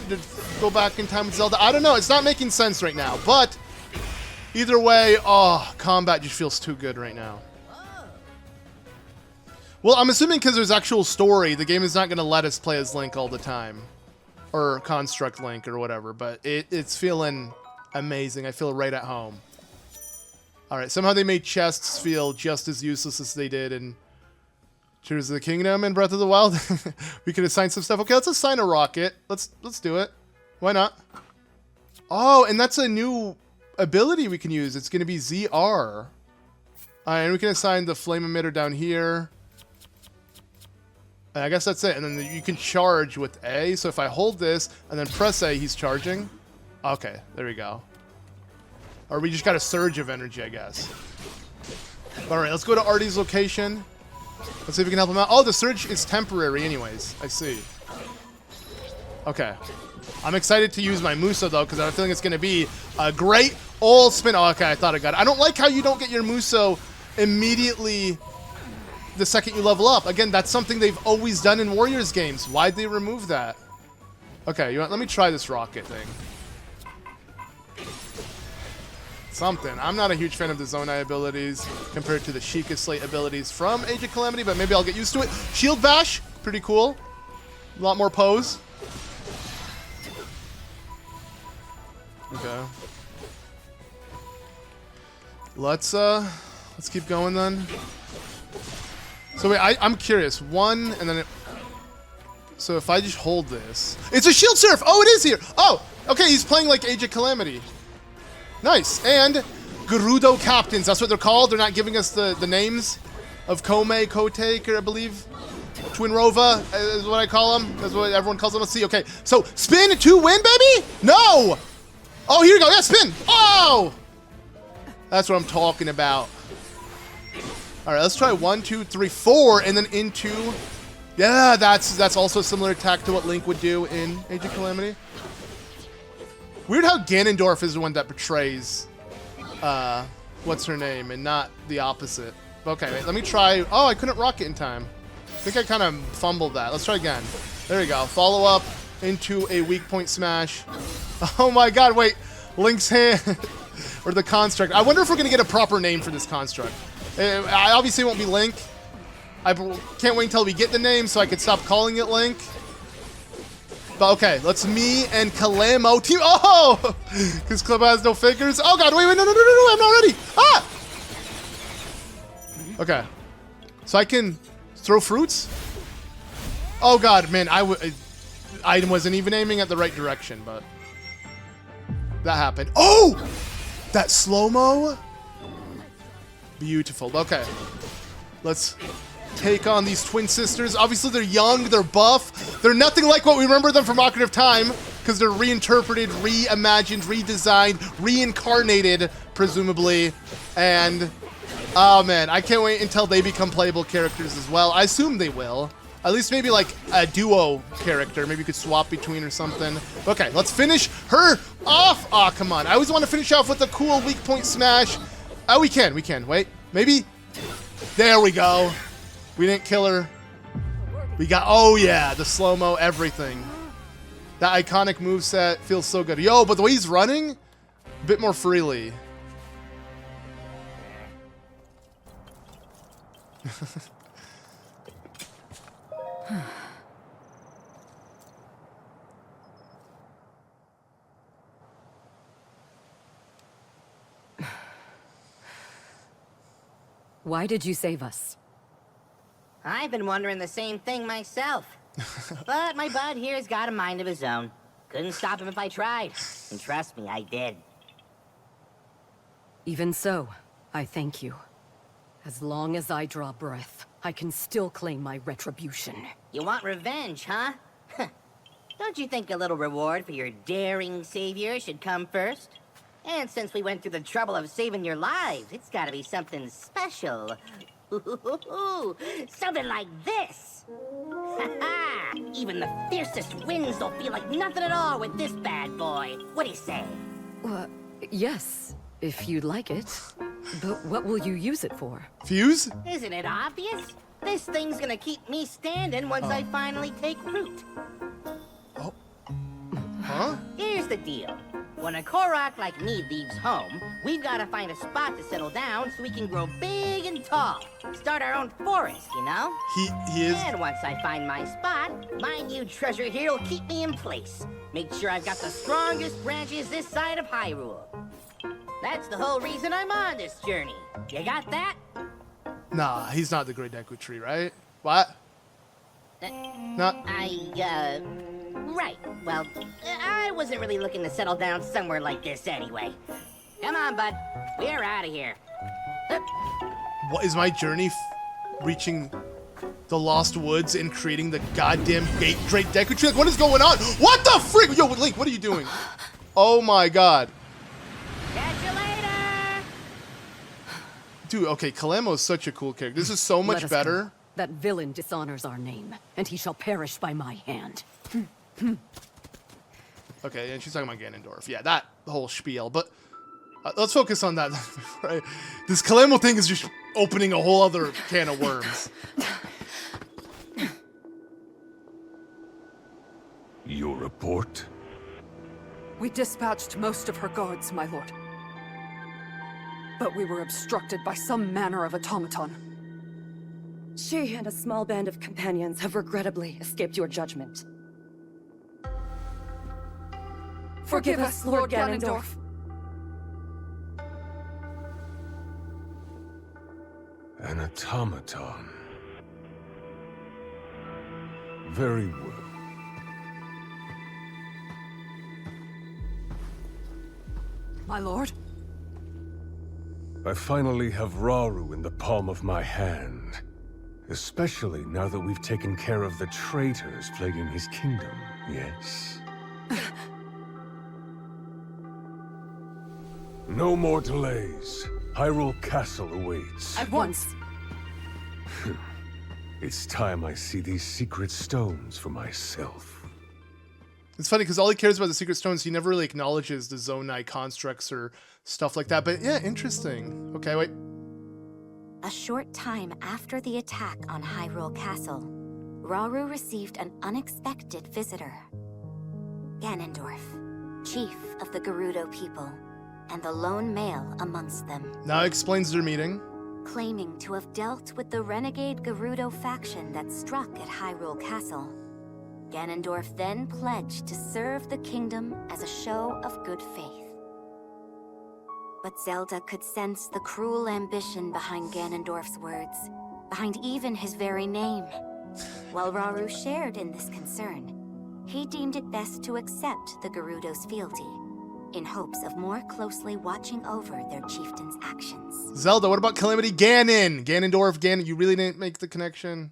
S1: to go back in time with Zelda? I don't know. It's not making sense right now. But either way, oh, combat just feels too good right now. Well, I'm assuming because there's actual story, the game is not going to let us play as Link all the time. Or Construct Link or whatever. But it's feeling amazing. I feel right at home. Alright, somehow they made chests feel just as useless as they did in Tears of the Kingdom and Breath of the Wild. We could assign some stuff. Okay, let's assign a rocket. Let's do it. Why not? Oh, and that's a new ability we can use. It's going to be ZR. Alright, and we can assign the flame emitter down here. And I guess that's it. And then you can charge with A. So if I hold this and then press A, he's charging. Okay, there we go. Or we just got a surge of energy, I guess. Alright, let's go to Arty's location. Let's see if we can help him out. Oh, the surge is temporary anyways. I see. Okay. I'm excited to use my Muso, though, because I have a feeling it's going to be a great old spin. Oh, okay, I thought I got it. I don't like how you don't get your Muso immediately the second you level up. Again, that's something they've always done in Warriors games. Why'd they remove that? Okay, let me try this rocket thing. Something. I'm not a huge fan of the Zonai abilities compared to the Sheikah Slate abilities from Age of Calamity, but maybe I'll get used to it. Shield Bash, pretty cool. A lot more pose. Okay. Let's keep going then. So wait, I'm curious. One, and then it... So if I just hold this... It's a Shield Surf! Oh, it is here! Oh! Okay, he's playing like Age of Calamity. Nice. And Gerudo Captains. That's what they're called. They're not giving us the names of Kome, Kote, I believe. Twin Rova is what I call them. That's what everyone calls them. Let's see. Okay. So, spin to win, baby? No! Oh, here we go. Yeah, spin. Oh! That's what I'm talking about. All right, let's try 1, 2, 3, 4, and then into... Yeah, that's also a similar attack to what Link would do in Age of Calamity. Weird how Ganondorf is the one that betrays, what's her name, and not the opposite. Okay, wait, let me try. Oh, I couldn't rocket in time. I think I kind of fumbled that. Let's try again. There we go. Follow up into a weak point smash. Oh my god, wait. Link's hand, or the construct. I wonder if we're going to get a proper name for this construct. I obviously won't be Link. I can't wait until we get the name so I can stop calling it Link. But okay, let's me and Kalemo team. Oh! Because Club has no figures. Oh god, wait, no, I'm not ready. Ah! Okay. So I can throw fruits? Oh god, man, I wasn't even aiming at the right direction, but that happened. Oh! That slow-mo? Beautiful. Okay. Let's take on these twin sisters. Obviously, they're young, they're buff. They're nothing like what we remember them from Ocarina of Time, because they're reinterpreted, reimagined, redesigned, reincarnated presumably. And, oh man, I can't wait until they become playable characters as well. I assume they will. At least maybe like a duo character. Maybe you could swap between or something. Okay, let's finish her off. Oh, come on. I always want to finish off with a cool weak point smash. Oh, we can. Wait, maybe? There we go. We didn't kill her. We got, oh yeah, the slow-mo, everything. That iconic moveset feels so good. Yo, but the way he's running, a bit more freely.
S14: Why did you save us?
S15: I've been wondering the same thing myself. But my bud here's got a mind of his own. Couldn't stop him if I tried. And trust me, I did.
S14: Even so, I thank you. As long as I draw breath, I can still claim my retribution.
S15: You want revenge, huh? Don't you think a little reward for your daring savior should come first? And since we went through the trouble of saving your lives, it's gotta be something special. Something like this! Even the fiercest winds don't feel like nothing at all with this bad boy. What do you say?
S14: Yes, if you'd like it. But what will you use it for?
S1: Fuse?
S15: Isn't it obvious? This thing's gonna keep me standing once I finally take root.
S1: Oh. Huh?
S15: Here's the deal. When a Korok like me leaves home, we've got to find a spot to settle down so we can grow big and tall. Start our own forest, you know?
S1: He is...
S15: And once I find my spot, my new treasure here will keep me in place. Make sure I've got the strongest branches this side of Hyrule. That's the whole reason I'm on this journey. You got that?
S1: Nah, he's not the Great Deku Tree, right? What? Not...
S15: Right. Well, I wasn't really looking to settle down somewhere like this anyway. Come on, bud. We're out of here.
S1: What is my journey reaching the Lost Woods and creating the goddamn Great Deku Tree? Like, what is going on? What the freak? Yo, Link, what are you doing? Oh my god.
S15: Catch you later!
S1: Dude, okay, Kalemo's such a cool character. This is so much better.
S14: Go. That villain dishonors our name, and he shall perish by my hand.
S1: Okay, and she's talking about Ganondorf. Yeah, that whole spiel. But let's focus on that. Right? This Kalemo thing is just opening a whole other can of worms.
S10: Your report?
S14: We dispatched most of her guards, my lord. But we were obstructed by some manner of automaton.
S12: She and a small band of companions have regrettably escaped your judgment.
S14: Forgive us, Lord Ganondorf.
S10: An automaton. Very well.
S14: My lord?
S10: I finally have Rauru in the palm of my hand. Especially now that we've taken care of the traitors plaguing his kingdom, yes? No more delays. Hyrule Castle awaits.
S14: At once.
S10: It's time I see these secret stones for myself.
S1: It's funny because all he cares about the secret stones, he never really acknowledges the Zonai constructs or stuff like that. But yeah, interesting. Okay, wait.
S2: A short time after the attack on Hyrule Castle, Rauru received an unexpected visitor. Ganondorf, chief of the Gerudo people, and the lone male amongst them.
S1: Now explains their meeting.
S2: Claiming to have dealt with the renegade Gerudo faction that struck at Hyrule Castle, Ganondorf then pledged to serve the kingdom as a show of good faith. But Zelda could sense the cruel ambition behind Ganondorf's words, behind even his very name. While Rauru shared in this concern, he deemed it best to accept the Gerudo's fealty, in hopes of more closely watching over their chieftain's actions.
S1: Zelda, what about Calamity Ganon? Ganondorf, Ganon, you really didn't make the connection?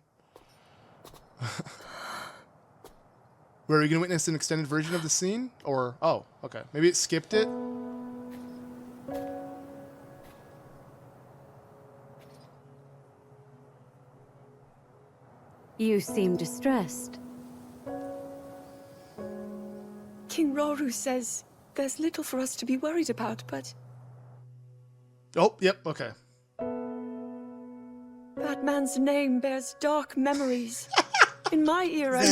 S1: Were you gonna witness an extended version of the scene? Or, oh, okay. Maybe it skipped it?
S9: You seem distressed.
S4: King Rauru says there's little for us to be worried about, but
S1: Oh, yep, okay.
S4: that man's name bears dark memories. In my era,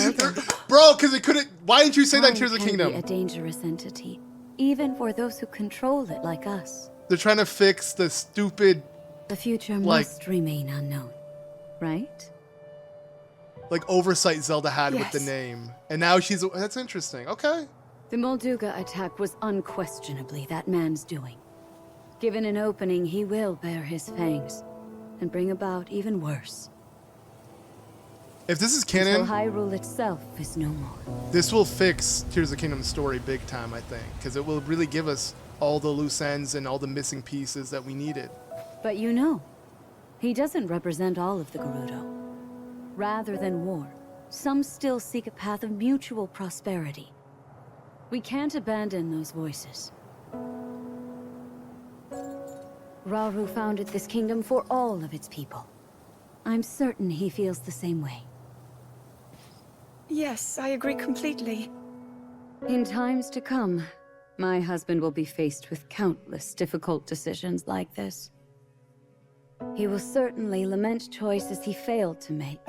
S1: Bro, because it couldn't. Why didn't you say that in Tears of the
S9: Time can
S1: Kingdom?
S9: be a dangerous entity, even for those who control it like us.
S1: They're trying to fix the stupid,
S9: The future
S1: like-
S9: must remain unknown, right?
S1: like, oversight Zelda had with the
S9: Yes.
S1: name. And now she's. That's interesting. Okay.
S9: The Molduga attack was unquestionably that man's doing. Given an opening, he will bare his fangs and bring about even worse.
S1: If this is
S9: Until
S1: canon,
S9: Hyrule itself is no more.
S1: this will fix Tears of the Kingdom story big time, I think. Because it will really give us all the loose ends and all the missing pieces that we needed.
S9: But you know, he doesn't represent all of the Gerudo. Rather than war, some still seek a path of mutual prosperity. We can't abandon those voices. Rauru founded this kingdom for all of its people. I'm certain he feels the same way.
S4: yes, I agree completely.
S9: In times to come, my husband will be faced with countless difficult decisions like this. He will certainly lament choices he failed to make,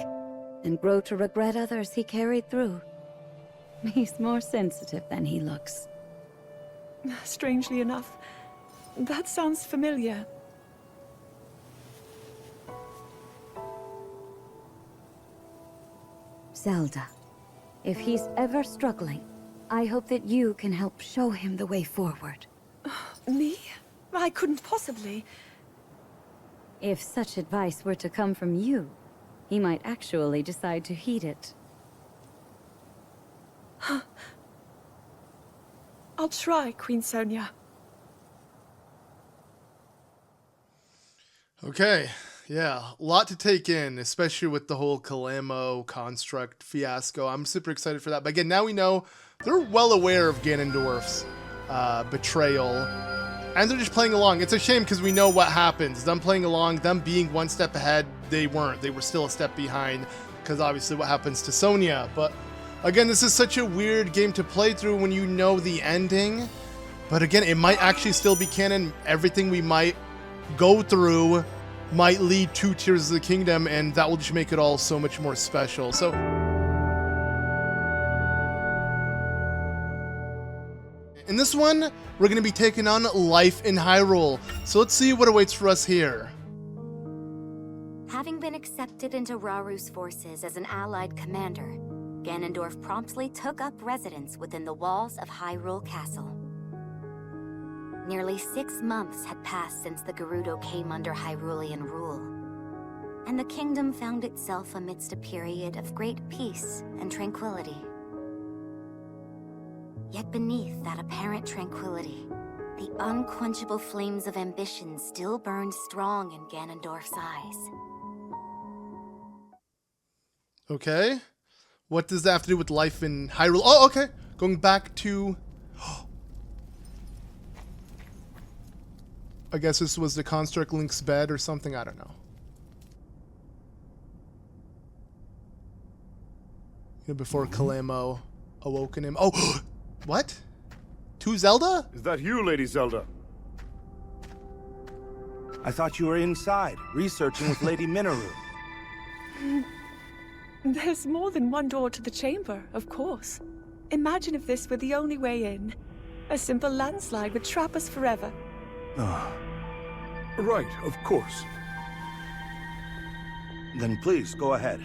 S9: and grow to regret others he carried through. He's more sensitive than he looks.
S4: Strangely enough, that sounds familiar.
S9: Zelda, if he's ever struggling, I hope that you can help show him the way forward.
S4: Me? I couldn't possibly.
S9: If such advice were to come from you, he might actually decide to heed it.
S4: I'll try, Queen Sonia.
S1: Okay, yeah, a lot to take in, especially with the whole Kalamo construct fiasco. I'm super excited for that. But again, now we know they're well aware of Ganondorf's betrayal, and they're just playing along. It's a shame because we know what happens. Them playing along, them being one step ahead, they weren't. They were still a step behind because obviously what happens to Sonia. But again, this is such a weird game to play through when you know the ending. But again, it might actually still be canon. Everything we might go through might lead to Tears of the Kingdom, and that will just make it all so much more special. So in this one, we're going to be taking on life in Hyrule. So let's see what awaits for us here.
S2: Having been accepted into Rauru's forces as an allied commander, Ganondorf promptly took up residence within the walls of Hyrule Castle. Nearly 6 months had passed since the Gerudo came under Hyrulean rule, and the kingdom found itself amidst a period of great peace and tranquility. Yet beneath that apparent tranquility, the unquenchable flames of ambition still burned strong in Ganondorf's eyes.
S1: Okay. What does that have to do with life in Hyrule? Oh, okay. Going back to... I guess this was the construct Link's bed or something. I don't know. Before Kalamo awoken him. Oh, what? To Zelda?
S16: Is that you, Lady Zelda? I thought you were inside, researching with Lady Mineru.
S4: There's more than one door to the chamber, of course. Imagine if this were the only way in. A simple landslide would trap us forever.
S3: Right, of course.
S16: Then please, go ahead.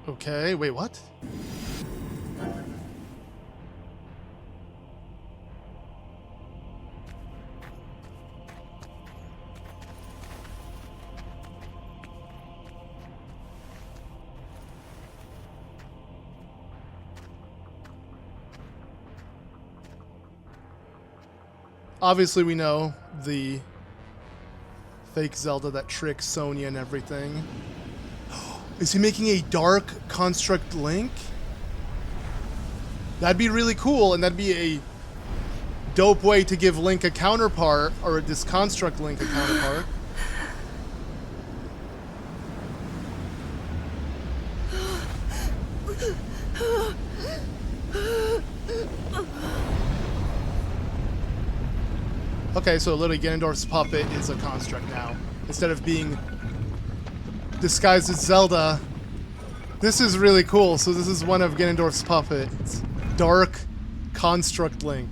S1: Okay, wait, what? Obviously, we know the fake Zelda that tricks Sonia and everything. Is he making a dark construct Link? That'd be really cool, and that'd be a dope way to give Link a counterpart, or this construct Link a counterpart. Okay, so literally Ganondorf's puppet is a construct now. Instead of being disguised as Zelda. This is really cool. So this is one of Ganondorf's puppets. Dark Construct Link.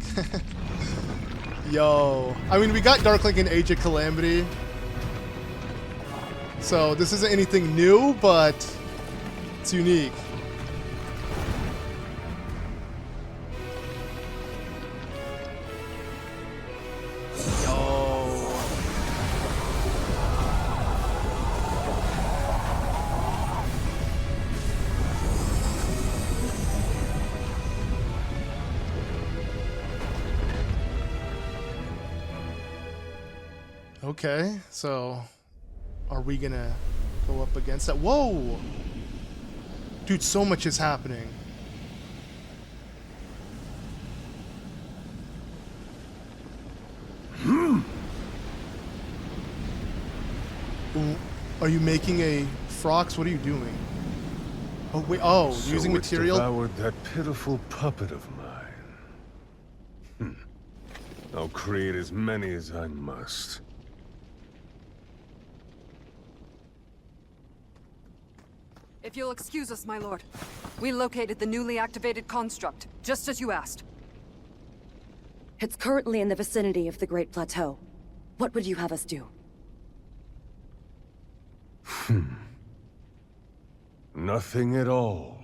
S1: Yo. I mean, we got Dark Link in Age of Calamity. So this isn't anything new, but it's unique. Okay, so are we gonna go up against that? Whoa! Dude, so much is happening. Ooh, are you making a Frox? What are you doing? Oh wait, oh,
S10: So
S1: using
S10: it's
S1: material?
S10: devoured that pitiful puppet of mine. I'll create as many as I must.
S14: If you'll excuse us, my lord. We located the newly activated construct, just as you asked.
S12: It's currently in the vicinity of the Great Plateau. What would you have us do?
S10: Nothing at all.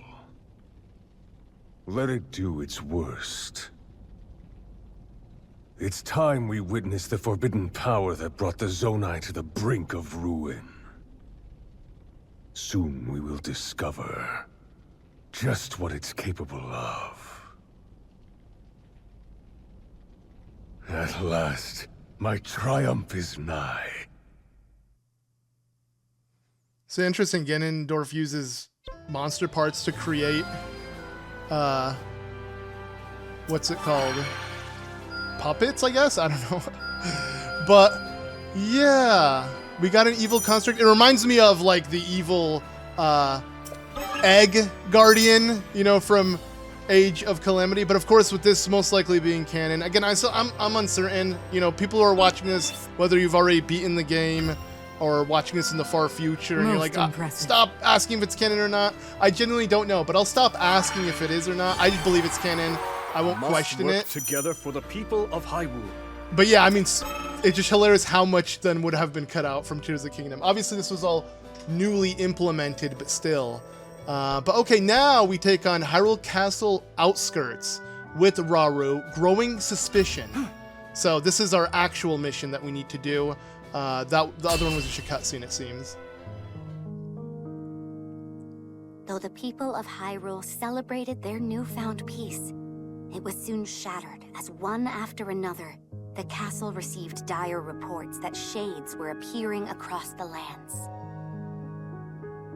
S10: Let it do its worst. It's time we witness the forbidden power that brought the Zonai to the brink of ruin. Soon we will discover just what it's capable of. At last, my triumph is nigh.
S1: So interesting, Ganondorf uses monster parts to create, what's it called? Puppets, I guess? I don't know. But, yeah. We got an evil construct. It reminds me of, like, the evil, egg guardian, you know, from Age of Calamity. But, of course, with this most likely being canon. Again, I'm uncertain. You know, people who are watching this, whether you've already beaten the game or watching this in the far future, and you're like, stop asking if it's canon or not. I genuinely don't know, but I'll stop asking if it is or not. I believe it's canon. I won't question it.
S5: Together for the people of Hyrule.
S1: But yeah, I mean, it's just hilarious how much then would have been cut out from Tears of the Kingdom. Obviously, this was all newly implemented, but still. But okay, now we take on Hyrule Castle Outskirts with Rauru, Growing Suspicion. So this is our actual mission that we need to do. The other one was just a cutscene, it seems.
S2: Though the people of Hyrule celebrated their newfound peace, it was soon shattered as one after another, the castle received dire reports that shades were appearing across the lands.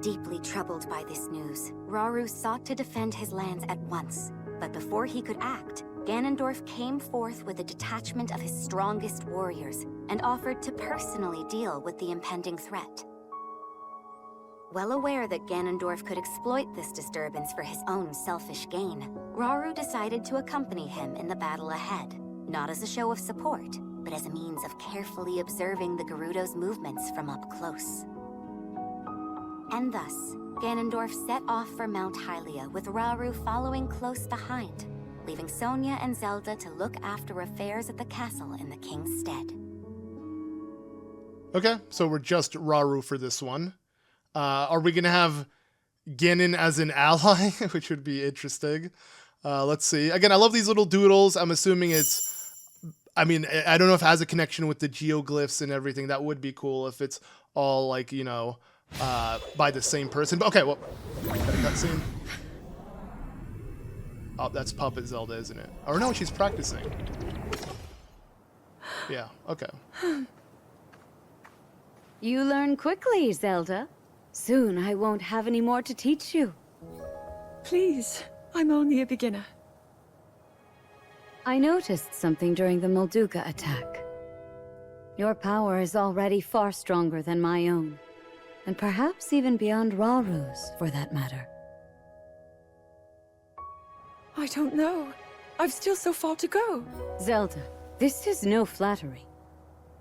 S2: Deeply troubled by this news, Rauru sought to defend his lands at once, but before he could act, Ganondorf came forth with a detachment of his strongest warriors and offered to personally deal with the impending threat. Well aware that Ganondorf could exploit this disturbance for his own selfish gain, Rauru decided to accompany him in the battle ahead, not as a show of support, but as a means of carefully observing the Gerudo's movements from up close. And thus, Ganondorf set off for Mount Hylia with Rauru following close behind, leaving Sonia and Zelda to look after affairs at the castle in the king's stead.
S1: Okay, so we're just Rauru for this one. Are we going to have Ganon as an ally, which would be interesting? Let's see. Again, I love these little doodles. I'm assuming I don't know if it has a connection with the geoglyphs and everything. That would be cool if it's all like, you know, by the same person. But okay, well, got a cutscene. Oh, that's Puppet Zelda, isn't it? Or no, she's practicing. Yeah, okay.
S9: You learn quickly, Zelda. Soon I won't have any more to teach you.
S4: Please, I'm only a beginner.
S9: I noticed something during the Molduga attack. Your power is already far stronger than my own, and perhaps even beyond Rauru's, for that matter.
S4: I don't know. I've still so far to go.
S9: Zelda, this is no flattery.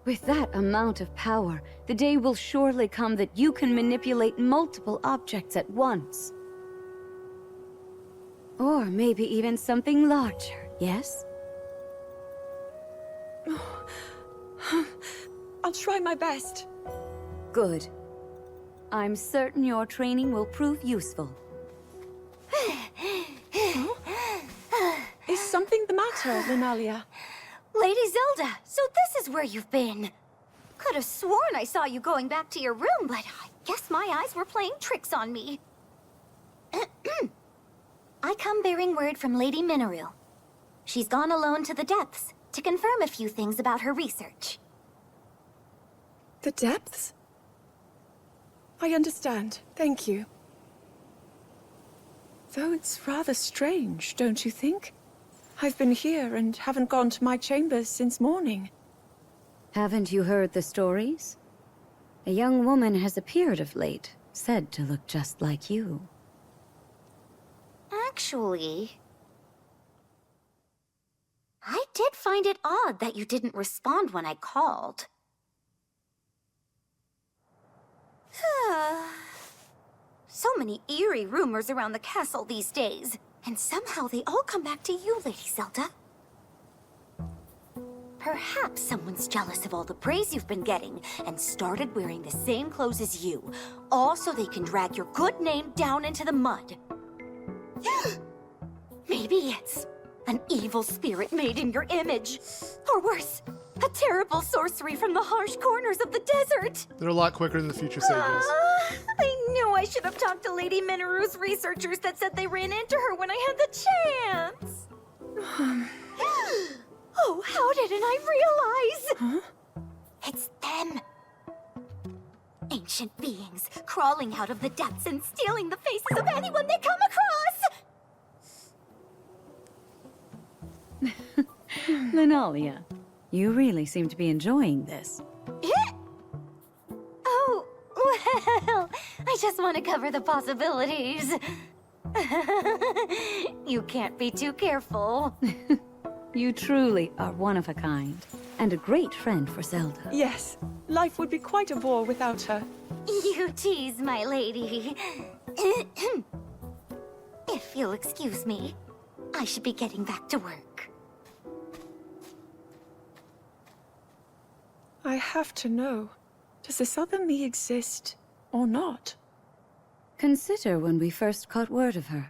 S9: With that amount of power, the day will surely come that you can manipulate multiple objects at once. Or maybe even something larger, yes?
S4: I'll try my best.
S9: Good. I'm certain your training will prove useful.
S4: Is something the matter, Linalia?
S2: Lady Zelda, so this is where you've been. Could have sworn I saw you going back to your room, but I guess my eyes were playing tricks on me. I come bearing word from Lady Mineru. She's gone alone to the depths to confirm a few things about her research.
S4: The depths? I understand. Thank you. Though it's rather strange, don't you think? I've been here and haven't gone to my chambers since morning.
S9: Haven't you heard the stories? A young woman has appeared of late, said to look just like you.
S2: Actually, I did find it odd that you didn't respond when I called. So many eerie rumors around the castle these days, and somehow they all come back to you, Lady Zelda. Perhaps someone's jealous of all the praise you've been getting and started wearing the same clothes as you, all so they can drag your good name down into the mud. Maybe it's an evil spirit made in your image. Or worse, a terrible sorcery from the harsh corners of the desert.
S1: They're a lot quicker than the future sages.
S2: I knew I should have talked to Lady Mineru's researchers that said they ran into her when I had the chance. Oh, how didn't I realize?
S4: Huh?
S2: It's them. Ancient beings crawling out of the depths and stealing the faces of anyone they come across.
S9: Linalia, you really seem to be enjoying this.
S2: Oh, well, I just want to cover the possibilities. You can't be too careful.
S9: You truly are one of a kind, and a great friend for Zelda.
S4: Yes, life would be quite a bore without her.
S2: You tease, my lady. If you'll excuse me, I should be getting back to work.
S4: I have to know, does this other me exist or not?
S9: Consider when we first caught word of her,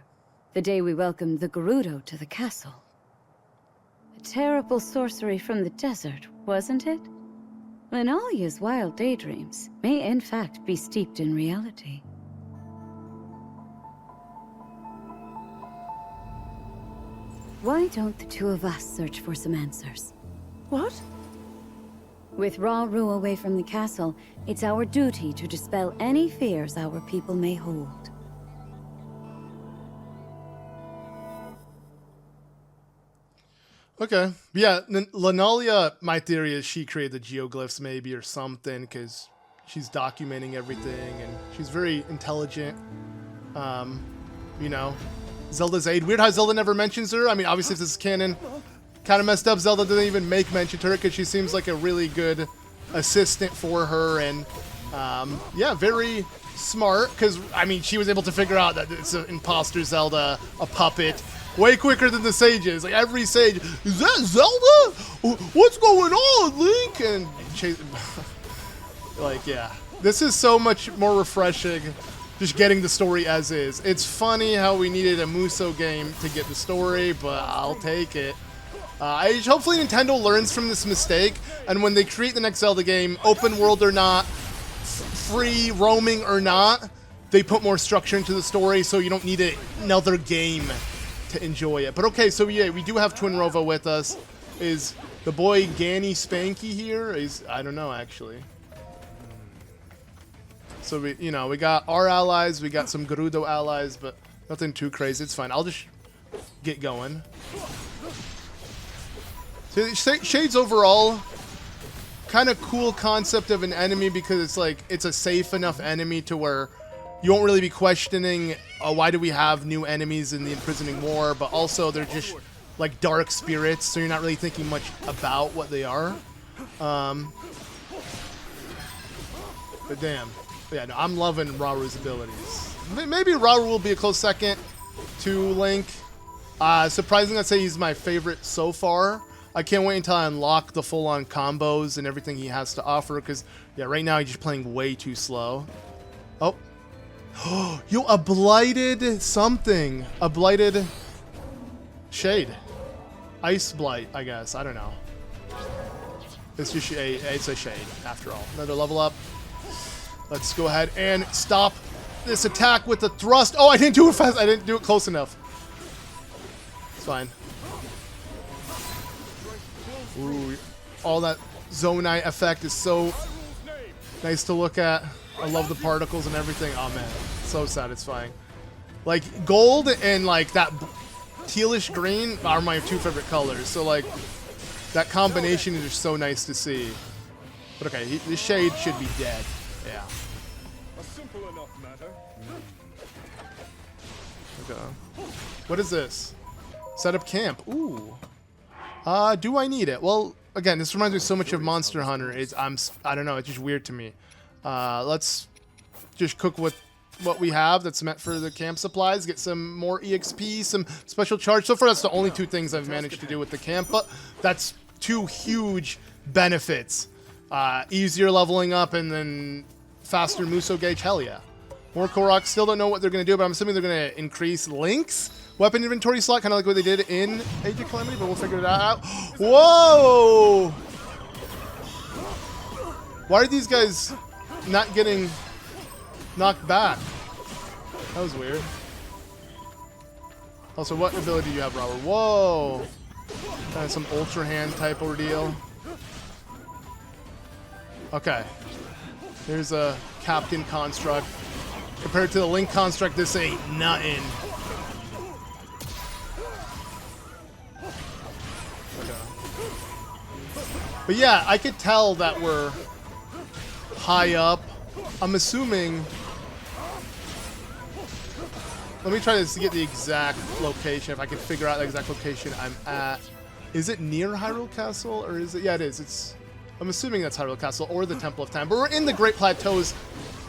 S9: the day we welcomed the Gerudo to the castle. A terrible sorcery from the desert, wasn't it? Linalia's wild daydreams may in fact be steeped in reality. Why don't the two of us search for some answers?
S4: What?
S9: With Rauru away from the castle, it's our duty to dispel any fears our people may hold.
S1: Okay. Yeah, Linalia, my theory is she created the geoglyphs maybe or something, because she's documenting everything, and she's very intelligent. You know, Zelda's aide. Weird how Zelda never mentions her. I mean, obviously if this is canon, kind of messed up. Zelda didn't even make mention to her, because she seems like a really good assistant for her, and yeah, very smart, because, I mean, she was able to figure out that it's an imposter Zelda, a puppet, way quicker than the sages. Like, every sage, is that Zelda? What's going on, Link? And like, yeah. This is so much more refreshing, just getting the story as is. It's funny how we needed a Muso game to get the story, but I'll take it. Hopefully Nintendo learns from this mistake, and when they create the next Zelda game, open world or not, free roaming or not, they put more structure into the story so you don't need another game to enjoy it. But okay, so yeah, we do have Twin Rova with us. Is the boy Ganny Spanky here? I don't know, actually. So we got our allies, we got some Gerudo allies, but nothing too crazy. It's fine. I'll just get going. So Shades overall, kind of cool concept of an enemy because it's like it's a safe enough enemy to where you won't really be questioning why do we have new enemies in the Imprisoning War, but also they're just like dark spirits, so you're not really thinking much about what they are. But damn. Yeah, no, I'm loving Rauru's abilities. Maybe Rauru will be a close second to Link. Surprisingly, I'd say he's my favorite so far. I can't wait until I unlock the full-on combos and everything he has to offer, because, yeah, right now he's just playing way too slow. Oh. Yo, a blighted something. A blighted shade. Ice blight, I guess. I don't know. It's just it's a shade, after all. Another level up. Let's go ahead and stop this attack with the thrust. Oh, I didn't do it fast. I didn't do it close enough. It's fine. Ooh, all that zonite effect is so nice to look at. I love the particles and everything. Oh man, so satisfying. Like gold and like that tealish green are my two favorite colors. So like that combination is just so nice to see. But okay, this shade should be dead. Yeah.
S10: A simple enough matter.
S1: Okay. What is this? Set up camp. Ooh. Do I need it? Well, again, this reminds me so much of Monster Hunter. I don't know. It's just weird to me. Let's just cook with what we have that's meant for the camp supplies. Get some more EXP, some special charge. So far, that's the only two things I've managed to do with the camp, but that's two huge benefits. Easier leveling up and then faster Muso gauge. Hell yeah. More Korok. Still don't know what they're going to do, but I'm assuming they're going to increase Link's weapon inventory slot, kind of like what they did in Age of Calamity, but we'll figure it out. Whoa! Why are these guys not getting knocked back? That was weird. Also, what ability do you have, Robert? Whoa! Kind of some Ultra Hand type ordeal. Okay. There's a Captain Construct. Compared to the Link Construct, this ain't nothing. But yeah, I could tell that we're high up. I'm assuming... Let me try to get the exact location, if I can figure out the exact location I'm at. Is it near Hyrule Castle, or is it... Yeah, it is. I'm assuming that's Hyrule Castle, or the Temple of Time. But we're in the Great Plateaus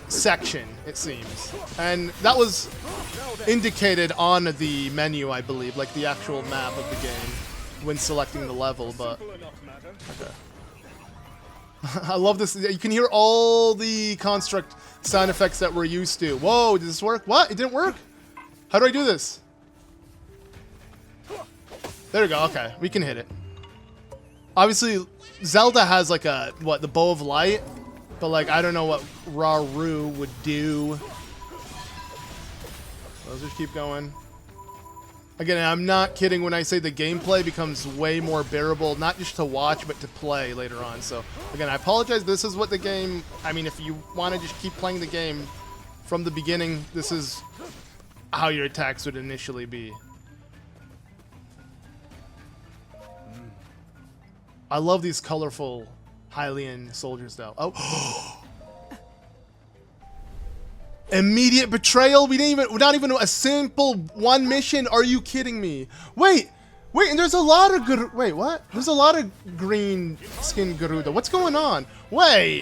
S1: section, it seems. And that was indicated on the menu, I believe, like the actual map of the game, when selecting the level, but... Okay. I love this. You can hear all the construct sound effects that we're used to. Whoa, did this work? What? It didn't work? How do I do this? There we go. Okay, we can hit it. Obviously, Zelda has like a, the Bow of Light, but like, I don't know what Rauru would do. Let's just keep going. Again, I'm not kidding when I say the gameplay becomes way more bearable, not just to watch, but to play later on. So, again, I apologize. This is what the game... I mean, if you want to just keep playing the game from the beginning, this is how your attacks would initially be. I love these colorful Hylian soldiers, though. Oh! Immediate betrayal? Not even a simple one mission? Are you kidding me? Wait, and there's a lot of wait, what? There's a lot of green skin Gerudo. What's going on? Wait.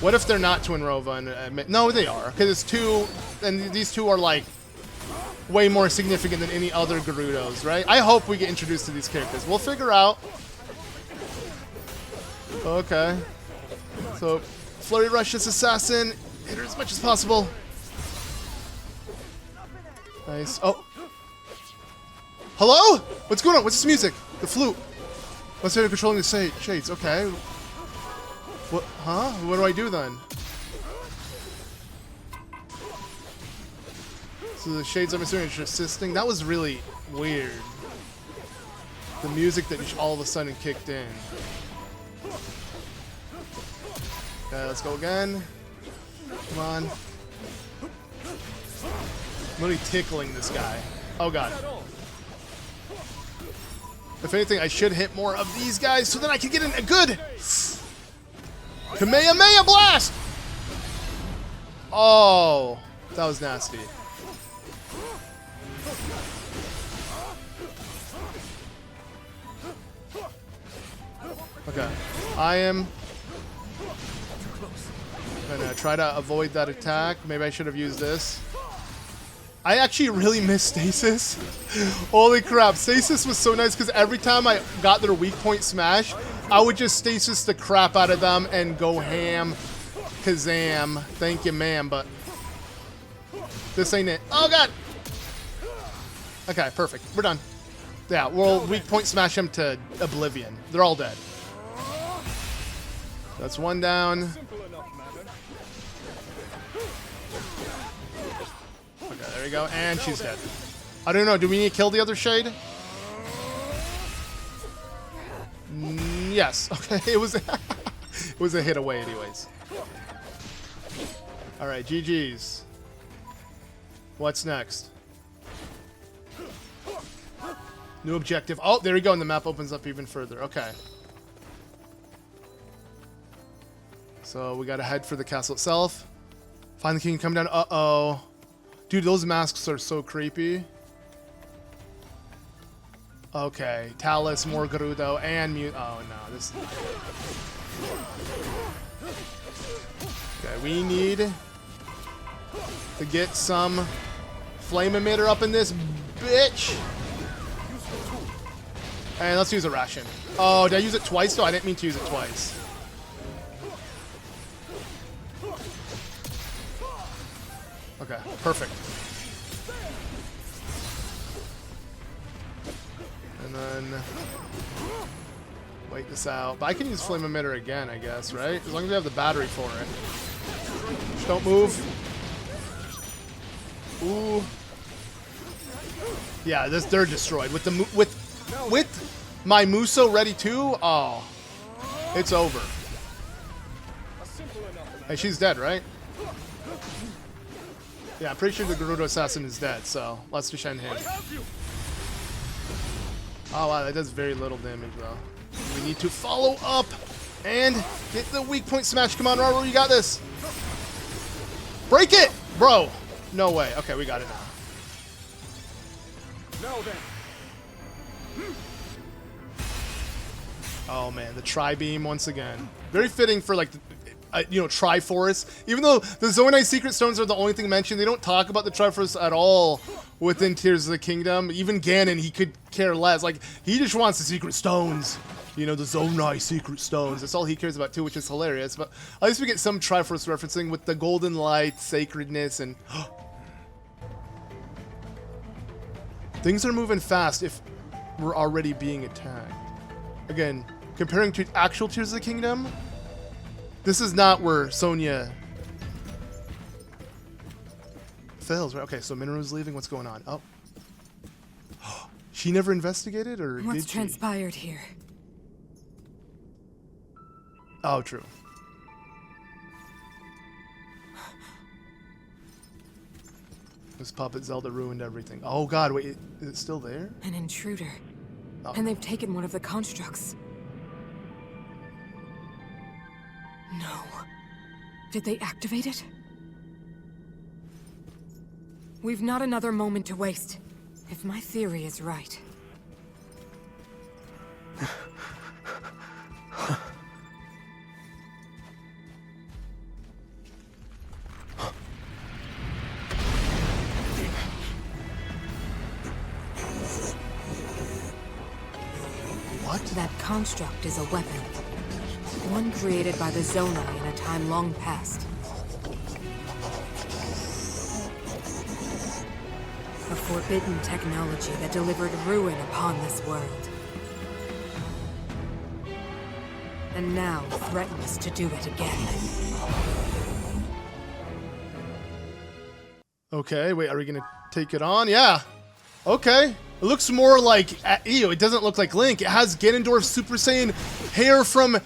S1: What if they're not Twin Rova? No, they are, because it's two, and these two are like way more significant than any other Gerudos, right? I hope we get introduced to these characters. We'll figure out. Okay. So, Flurry Rush this assassin. Hit her as much as possible. Nice. Oh. Hello? What's going on? What's this music? The flute. Let's say controlling the shades. Okay. What? Huh? What do I do then? So the shades, I'm assuming, are assisting. That was really weird. The music that just all of a sudden kicked in. Okay, let's go again. Come on. I'm really tickling this guy. Oh god. If anything, I should hit more of these guys so that I can get in a good Kamehameha blast! Oh, that was nasty. Okay, I am gonna try to avoid that attack. Maybe I should have used this. I actually really miss Stasis. Holy crap, Stasis was so nice because every time I got their weak point smash, I would just Stasis the crap out of them and go ham. Kazam. Thank you, ma'am, but this ain't it. Oh, God. Okay, perfect. We're done. Yeah, we'll weak point smash them to oblivion. They're all dead. That's one down. Okay, there we go. And she's dead. I don't know. Do we need to kill the other shade? Yes. Okay, it was it was a hit away anyways. All right, GG's. What's next? New objective. Oh, there we go. And the map opens up even further. Okay. So we got to head for the castle itself. Find the king, come down. Uh-oh. Dude, those masks are so creepy. Okay. Talus, more Gerudo, and Mute. Oh, no. This. Okay, we need to get some flame emitter up in this bitch. And let's use a ration. Oh, did I use it twice? No, I didn't mean to use it twice. Okay, perfect. And then wait this out. But I can use flame emitter again, I guess, right? As long as we have the battery for it. Just don't move. Ooh. Yeah, they're destroyed with the with my Muso ready too. Oh, it's over. Hey, she's dead, right? Yeah, I'm pretty sure the Gerudo assassin is dead, so let's defend him. Oh wow, that does very little damage though. We need to follow up and get the weak point smash. Come on, Rauru, you got this. Break it, bro. No way. Okay, we got it now.
S13: Now then.
S1: Oh man, the tri-beam once again. Very fitting for like, Triforce. Even though the Zonai Secret Stones are the only thing mentioned, they don't talk about the Triforce at all within Tears of the Kingdom. Even Ganon, he could care less. Like, he just wants the Secret Stones. You know, the Zonai Secret Stones. That's all he cares about too, which is hilarious. But at least we get some Triforce referencing with the golden light, sacredness, and... Things are moving fast if we're already being attacked. Again, comparing to actual Tears of the Kingdom, this is not where Sonia fails, right? Okay, so Mineru's leaving. What's going on? Oh. She never investigated, or
S8: What's
S1: did she?
S8: transpired here?
S1: Oh, true. This puppet Zelda ruined everything. Oh god, wait, is it still there?
S8: An intruder.
S1: Oh.
S8: And they've taken one of the constructs. No. Did they activate it? We've not another moment to waste. If my theory is right.
S1: What?
S8: That construct is a weapon. One created by the Zonai in a time long past. A forbidden technology that delivered ruin upon this world. And now threatens to do it again.
S1: Okay, wait, are we gonna take it on? Yeah. Okay. It looks more like, it doesn't look like Link. It has Ganondorf's Super Saiyan hair from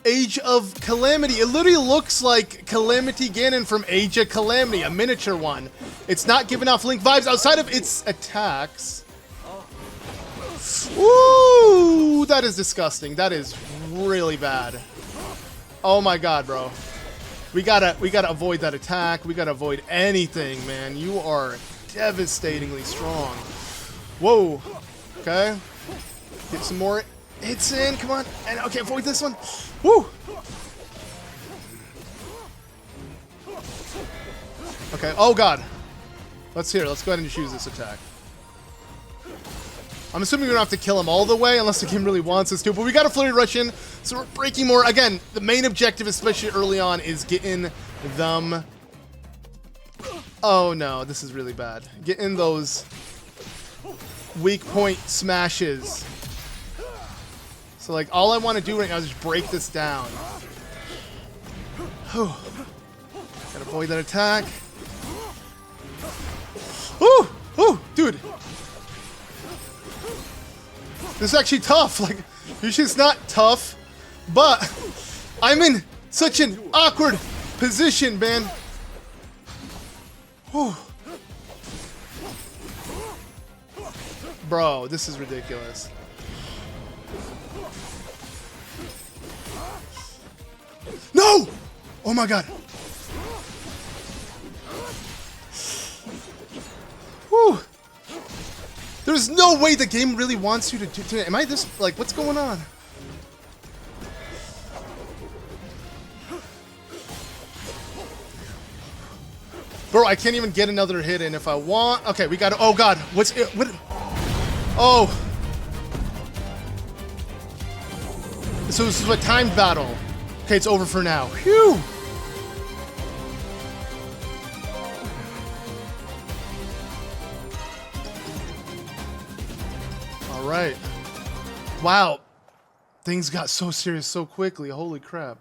S1: Age of Calamity. It literally looks like Calamity Ganon from Age of Calamity, a miniature one. It's not giving off Link vibes outside of its attacks. Ooh, that is disgusting. That is really bad. Oh my god, bro. We gotta avoid that attack. We gotta avoid anything, man. You are devastatingly strong. Whoa. Okay. Get some more hits in. Come on. And okay, avoid this one. Woo. Okay. Oh god. Let's go ahead and just use this attack. I'm assuming we don't have to kill him all the way unless the game really wants us to, but we got a flurry rush in, so we're breaking more. Again, the main objective, especially early on, is getting them. Oh no, this is really bad. Getting those weak point smashes. So like, all I want to do right now is just break this down. Whew. Gotta avoid that attack. Ooh! Ooh! Dude! This is actually tough. Like, usually it's not tough, but I'm in such an awkward position, man. Whew. Bro, this is ridiculous. No! Oh my god. Whew. There's no way the game really wants you to do it. Am I this, like, what's going on? Bro, I can't even get another hit in if I want. Okay, we got to, oh god, what's it, what? Oh. So this is a timed battle. Okay, it's over for now. Phew. All right. Wow. Things got so serious so quickly. Holy crap.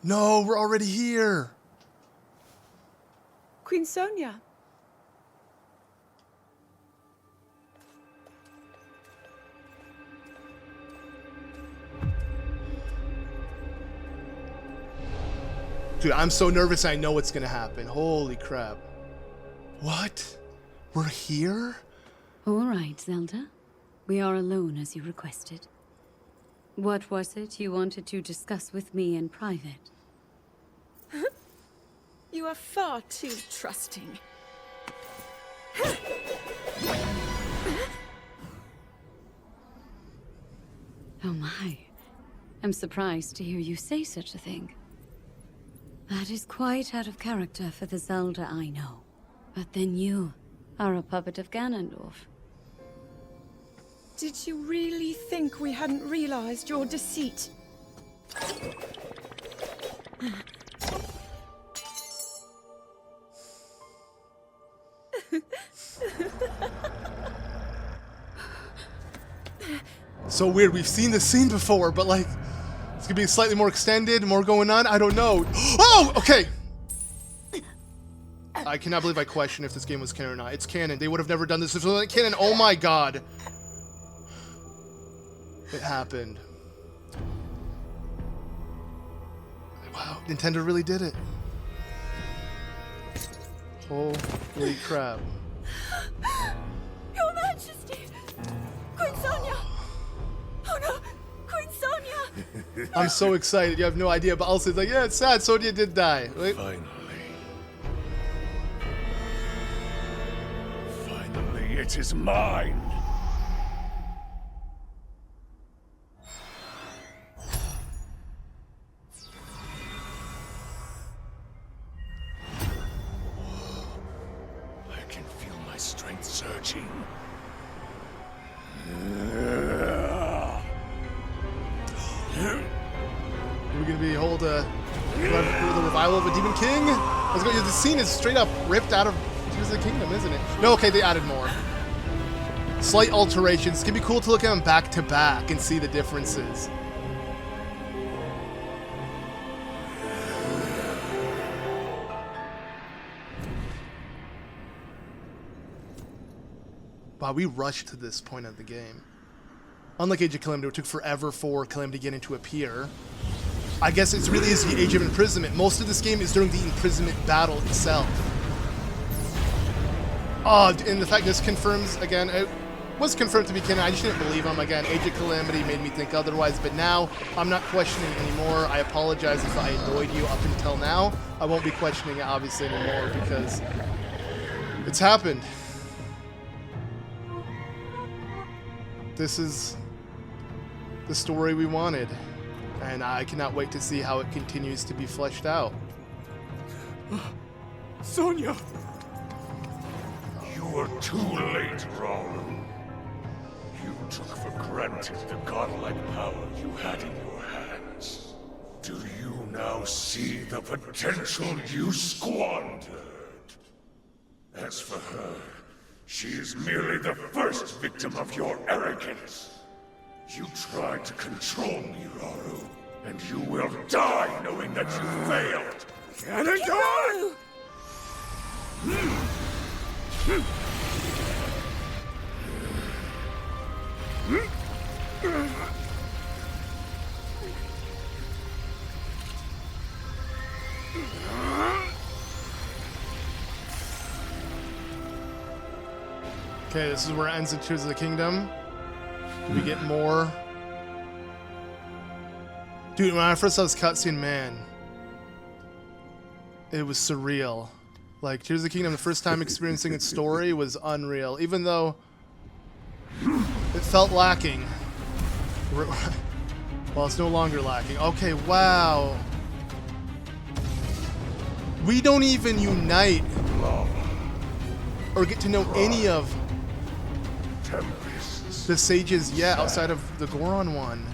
S1: No, we're already here.
S4: Queen Sonia.
S1: Dude, I'm so nervous. I know what's gonna happen. Holy crap. What? We're here?
S9: All right, Zelda. We are alone as you requested. What was it you wanted to discuss with me in private?
S4: You are far too trusting.
S9: Oh my. I'm surprised to hear you say such a thing. That is quite out of character for the Zelda I know. But then you are a puppet of Ganondorf.
S4: Did you really think we hadn't realized your deceit?
S1: So weird. We've seen this scene before, but like, it's gonna be slightly more extended, more going on. I don't know. Oh, okay. I cannot believe I question if this game was canon or not. It's canon. They would have never done this if it wasn't canon. Oh my god. It happened. Wow, Nintendo really did it. Holy crap.
S4: Your Majesty! Queen Sonia! Oh no! Queen Sonia!
S1: I'm so excited. You have no idea. But also, it's like, yeah, it's sad. Sonia did die. Wait.
S10: Finally, it is mine. I can feel my strength surging.
S1: Are we gonna be hold the revival of a demon king? Let's go. The scene is straight up ripped out of Tears of the Kingdom, isn't it? No, okay, they added more. Slight alterations. It's gonna be cool to look at them back to back and see the differences. Wow, we rushed to this point of the game. Unlike Age of Calamity, it took forever for Calamity Ganon to appear. I guess it really is the Age of Imprisonment. Most of this game is during the Imprisonment battle itself. Oh, and the fact this confirms, again, it was confirmed to be canon. I just didn't believe him. Again, Age of Calamity made me think otherwise, but now I'm not questioning anymore. I apologize if I annoyed you up until now. I won't be questioning it, obviously, anymore because it's happened. This is the story we wanted, and I cannot wait to see how it continues to be fleshed out.
S10: Sonia! You were too late, Rauru. You took for granted the godlike power you had in your hands. Do you now see the potential you squandered? As for her, she is merely the first victim of your arrogance. You tried to control me, Rauru, and you will die knowing that you failed. Ganondorf!
S1: Okay, this is where it ends in Tears of the Kingdom. Do we get more? Dude, when I first saw this cutscene, man, it was surreal. Like, Tears of the Kingdom, the first time experiencing its story was unreal, even though it felt lacking. Well, it's no longer lacking. Okay, wow. We don't even unite or get to know any of the sages yet, outside of the Goron one.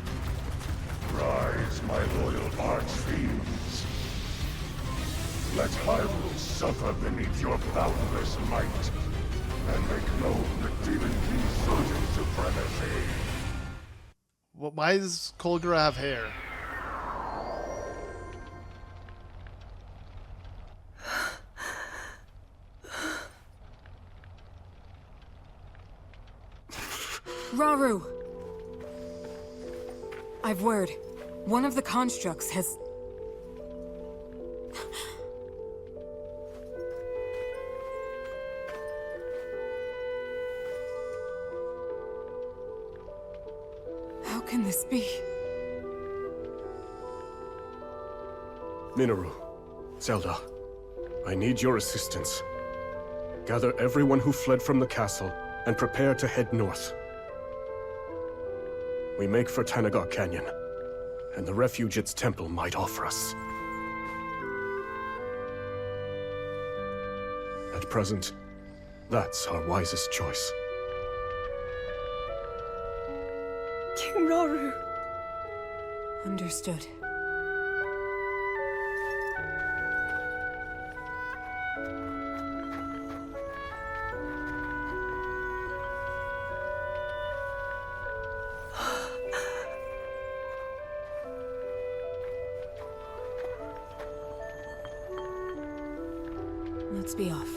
S10: Rise, my loyal archfiends. Let Hyrule suffer beneath your boundless might, and make known the Demon King's certain supremacy.
S1: Why does Grimgera have hair?
S8: Rauru! I've word. One of the constructs has... How can this be?
S3: Mineru, Zelda, I need your assistance. Gather everyone who fled from the castle and prepare to head north. We make for Tanagar Canyon, and the refuge its temple might offer us. At present, that's our wisest choice.
S4: King Rauru.
S8: Understood. Let's be off.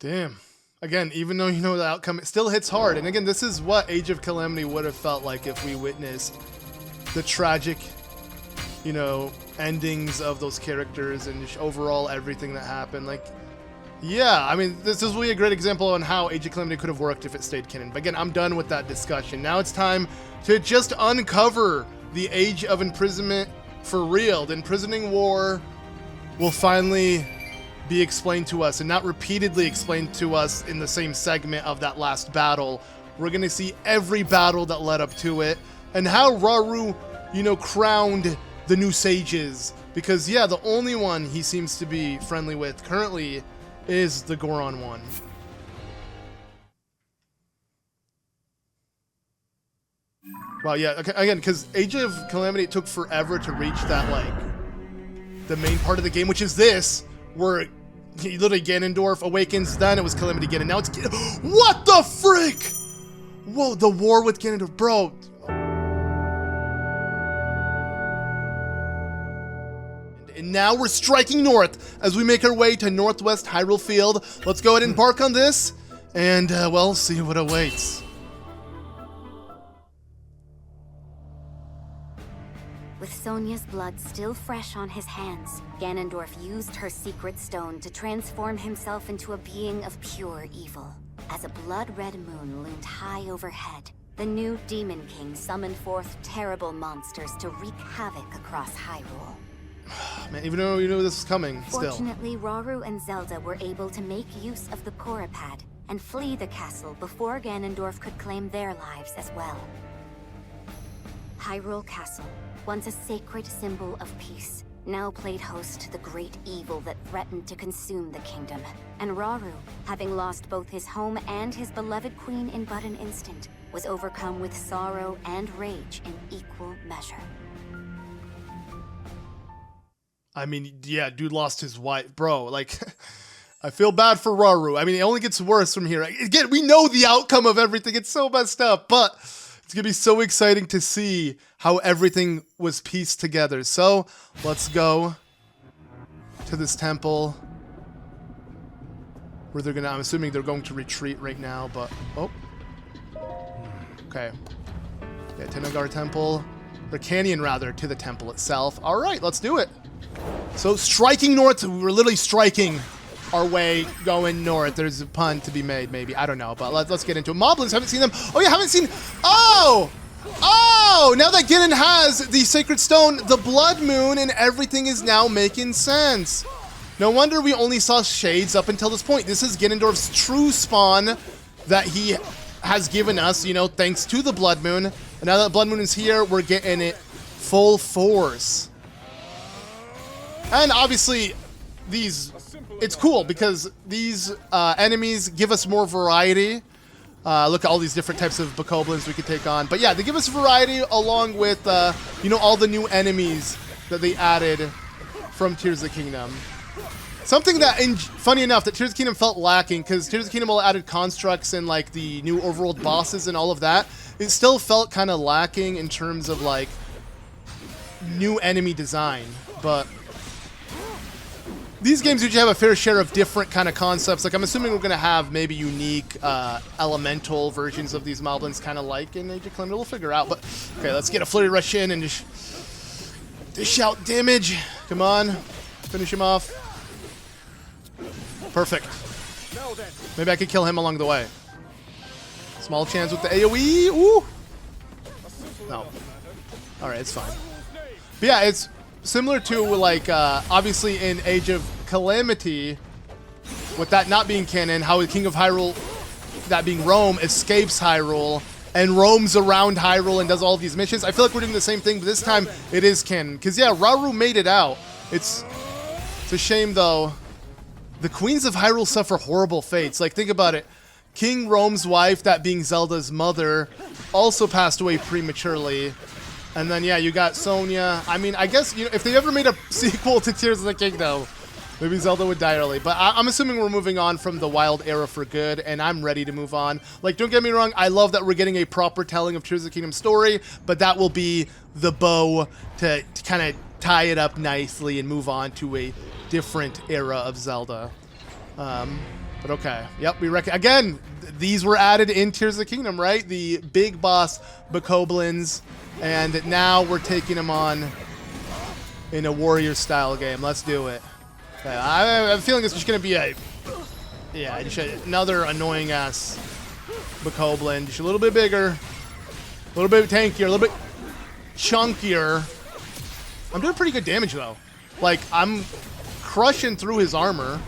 S1: Damn. Again, even though you know the outcome, it still hits hard. And again, this is what Age of Calamity would have felt like if we witnessed the tragic, you know, endings of those characters and just overall everything that happened. Like, yeah, I mean, this is really a great example on how Age of Calamity could have worked if it stayed canon. But again, I'm done with that discussion. Now it's time to just uncover the Age of Imprisonment for real. The Imprisoning War will finally be explained to us, and not repeatedly explained to us in the same segment of that last battle. We're gonna see every battle that led up to it, and how Rauru, you know, crowned the new sages. Because yeah, the only one he seems to be friendly with currently is the Goron one. Well, yeah, okay, again, because Age of Calamity, it took forever to reach that, like, the main part of the game, which is this, where literally Ganondorf awakens, then it was Calamity Ganon, now it's... What the frick?! Whoa, the war with Ganondorf, bro. now we're striking north as we make our way to Northwest Hyrule Field. Let's go ahead and embark on this, and, well, see what awaits.
S2: With Sonia's blood still fresh on his hands, Ganondorf used her secret stone to transform himself into a being of pure evil. As a blood-red moon loomed high overhead, the new Demon King summoned forth terrible monsters to wreak havoc across Hyrule.
S1: Man, even though you knew this was coming, still.
S2: Fortunately, Rauru and Zelda were able to make use of the Puripad and flee the castle before Ganondorf could claim their lives as well. Hyrule Castle, once a sacred symbol of peace, now played host to the great evil that threatened to consume the kingdom. And Rauru, having lost both his home and his beloved queen in but an instant, was overcome with sorrow and rage in equal measure.
S1: I mean, yeah, dude lost his wife. Bro, like, I feel bad for Rauru. I mean, it only gets worse from here. Again, we know the outcome of everything. It's so messed up, but it's going to be so exciting to see how everything was pieced together. So, let's go to this temple where they're going to, I'm assuming they're going to retreat right now, but, oh. Okay. Yeah, Tenagar Temple, or Canyon rather, to the temple itself. All right, let's do it. So striking north, we're literally striking our way going north. There's a pun to be made, maybe. I don't know, but let's get into it. Moblins, haven't seen them. Oh, yeah, haven't seen. Oh! Oh! Now that Ganon has the Sacred Stone, the Blood Moon, and everything is now making sense. No wonder we only saw shades up until this point. This is Ganondorf's true spawn that he has given us, you know, thanks to the Blood Moon. And now that Blood Moon is here, we're getting it full force. And obviously, it's cool because these enemies give us more variety. Look at all these different types of bokoblins we could take on. But yeah, they give us variety along with, you know, all the new enemies that they added from Tears of the Kingdom. Something that, funny enough, that Tears of the Kingdom felt lacking, because Tears of the Kingdom all added constructs and like the new overworld bosses and all of that. It still felt kind of lacking in terms of like new enemy design. But these games usually have a fair share of different kind of concepts. Like, I'm assuming we're going to have maybe unique elemental versions of these moblins, kind of like in Age of Calamity. We'll figure out. But, okay, let's get a Flurry Rush in and just dish out damage. Come on. Finish him off. Perfect. Maybe I could kill him along the way. Small chance with the AoE. Ooh. No. Alright, it's fine. But yeah, it's similar to, like, obviously in Age of Calamity, with that not being canon, how the King of Hyrule, that being Rome, escapes Hyrule and roams around Hyrule and does all of these missions. I feel like we're doing the same thing, but this time it is canon. Because, yeah, Rauru made it out. It's a shame, though. The Queens of Hyrule suffer horrible fates. Like, think about it. King Rome's wife, that being Zelda's mother, also passed away prematurely. And then, yeah, you got Sonia. I mean, I guess, you know, if they ever made a sequel to Tears of the Kingdom, maybe Zelda would die early. But I'm assuming we're moving on from the wild era for good, and I'm ready to move on. Like, don't get me wrong, I love that we're getting a proper telling of Tears of the Kingdom story, but that will be the bow to kind of tie it up nicely and move on to a different era of Zelda. But okay. Yep, we reckon. Again, these were added in Tears of the Kingdom, right? The big boss bokoblins. And now we're taking them on in a warrior-style game. Let's do it. Okay, I have a feeling it's just going to be just another annoying-ass bokoblin. Just a little bit bigger, a little bit tankier, a little bit chunkier. I'm doing pretty good damage, though. Like, I'm crushing through his armor.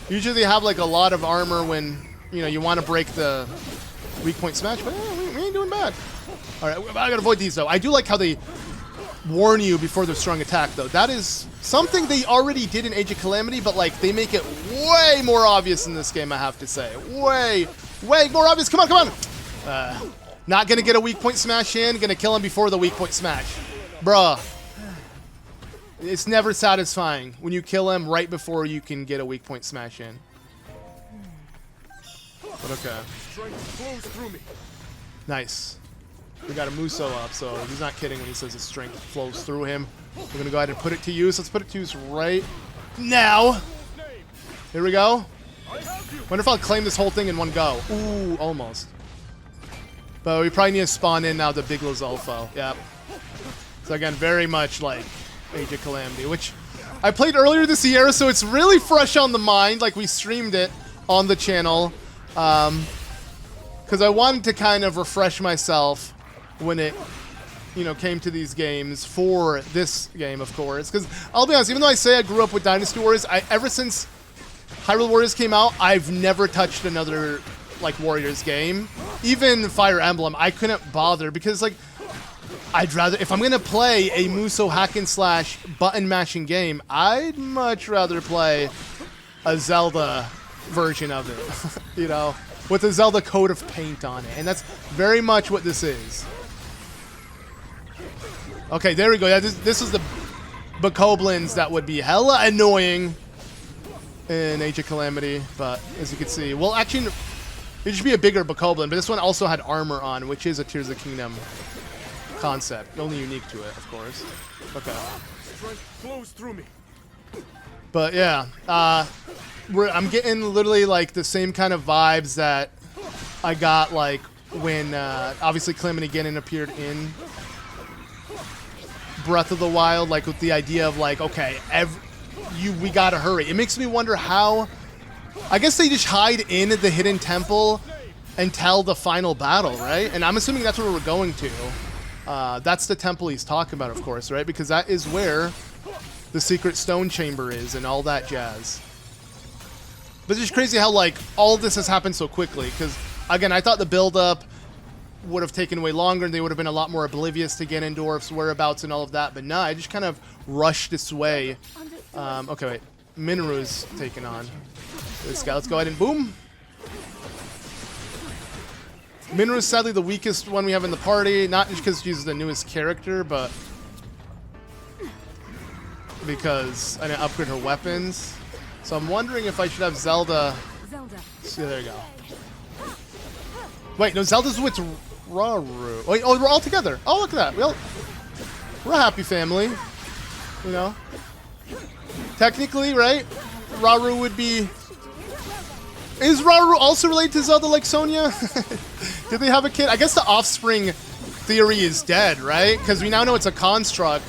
S1: Usually they have, like, a lot of armor when, you know, you want to break the weak point smash, but we ain't doing bad. All right, I gotta avoid these, though. I do like how they warn you before their strong attack, though. That is something they already did in Age of Calamity, but, like, they make it way more obvious in this game, I have to say. Way more obvious. Come on, come on. Not gonna get a weak point smash in. Gonna kill him before the weak point smash. Bruh. It's never satisfying when you kill him right before you can get a weak point smash in. But okay. Nice. We got a Muso up, so he's not kidding when he says his strength flows through him. We're gonna go ahead and put it to use. Let's put it to use right now. Here we go. Wonder if I'll claim this whole thing in one go. Ooh, almost. But we probably need to spawn in now the Big Lizalfo. Yep. So again, very much like Age of Calamity, which I played earlier this year, so it's really fresh on the mind. Like, we streamed it on the channel. Because I wanted to kind of refresh myself when it, you know, came to these games for this game, of course. Because I'll be honest, even though I say I grew up with Dynasty Warriors, ever since Hyrule Warriors came out, I've never touched another, like, Warriors game. Even Fire Emblem, I couldn't bother because, like, I'd rather, if I'm going to play a Muso hack and slash button mashing game, I'd much rather play a Zelda version of it, you know, with a Zelda coat of paint on it. And that's very much what this is. Okay, there we go. Yeah, this is the Bokoblins that would be hella annoying in Age of Calamity, but as you can see, well, actually, it should be a bigger Bokoblin, but this one also had armor on, which is a Tears of the Kingdom concept. Only unique to it, of course. Okay.
S10: Strength flows through me.
S1: But yeah, I'm getting literally like the same kind of vibes that I got like when obviously Calamity Ganon appeared in Breath of the Wild, like with the idea of like, okay, we gotta hurry. It makes me wonder how, I guess they just hide in the hidden temple until the final battle, right? And I'm assuming that's where we're going to. That's the temple he's talking about, of course, right? Because that is where the secret stone chamber is and all that jazz. But it's just crazy how, like, all this has happened so quickly. Because, again, I thought the build-up would have taken way longer and they would have been a lot more oblivious to Ganondorf's whereabouts and all of that. But no, I just kind of rushed this way. Okay, wait. Mineru's taken on this guy. Let's go ahead and boom. Mineru is sadly the weakest one we have in the party, not just because she's the newest character, but because I didn't upgrade her weapons. So I'm wondering if I should have Zelda. See, there you go. Wait, no, Zelda's with Rauru. Wait, oh, we're all together. Oh, look at that. We're a happy family. You know? Technically, right? Rauru would be... Is Rauru also related to Zelda like Sonia? Did they have a kid? I guess the offspring theory is dead, right? Because we now know it's a construct.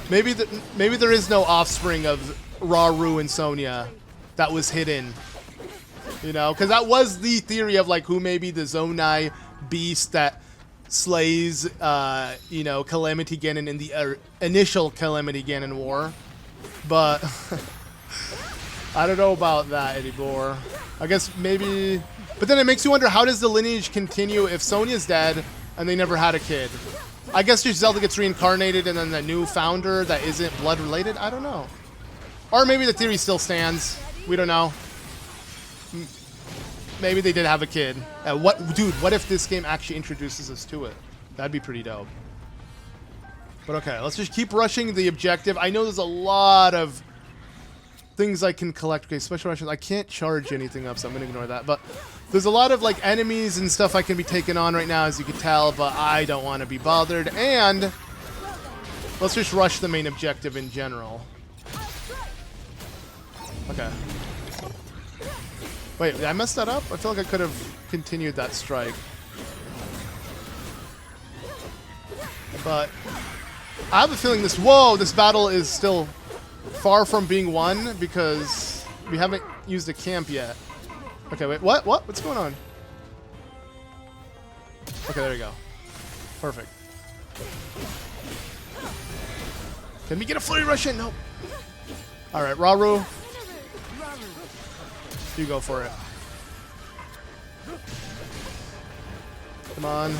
S1: Maybe there is no offspring of Rauru and Sonia that was hidden. You know? Because that was the theory of like who may be the Zonai beast that slays, you know, Calamity Ganon in the initial Calamity Ganon War. But... I don't know about that anymore. I guess maybe... But then it makes you wonder, how does the lineage continue if Sonia's dead and they never had a kid? I guess just Zelda gets reincarnated and then the new founder that isn't blood related? I don't know. Or maybe the theory still stands. We don't know. Maybe they did have a kid. Dude, what if this game actually introduces us to it? That'd be pretty dope. But okay, let's just keep rushing the objective. I know there's a lot of things I can collect. Okay, special rations. I can't charge anything up, so I'm gonna ignore that. But there's a lot of like enemies and stuff I can be taking on right now, as you can tell, but I don't want to be bothered. And let's just rush the main objective in general. Okay. Wait, did I mess that up? I feel like I could have continued that strike. But I have a feeling this battle is still far from being won because we haven't used a camp yet. Okay, wait, what? What's going on? Okay, there we go. Perfect. Can we get a flurry rush in? Nope. Alright, Rauru. You go for it. Come on.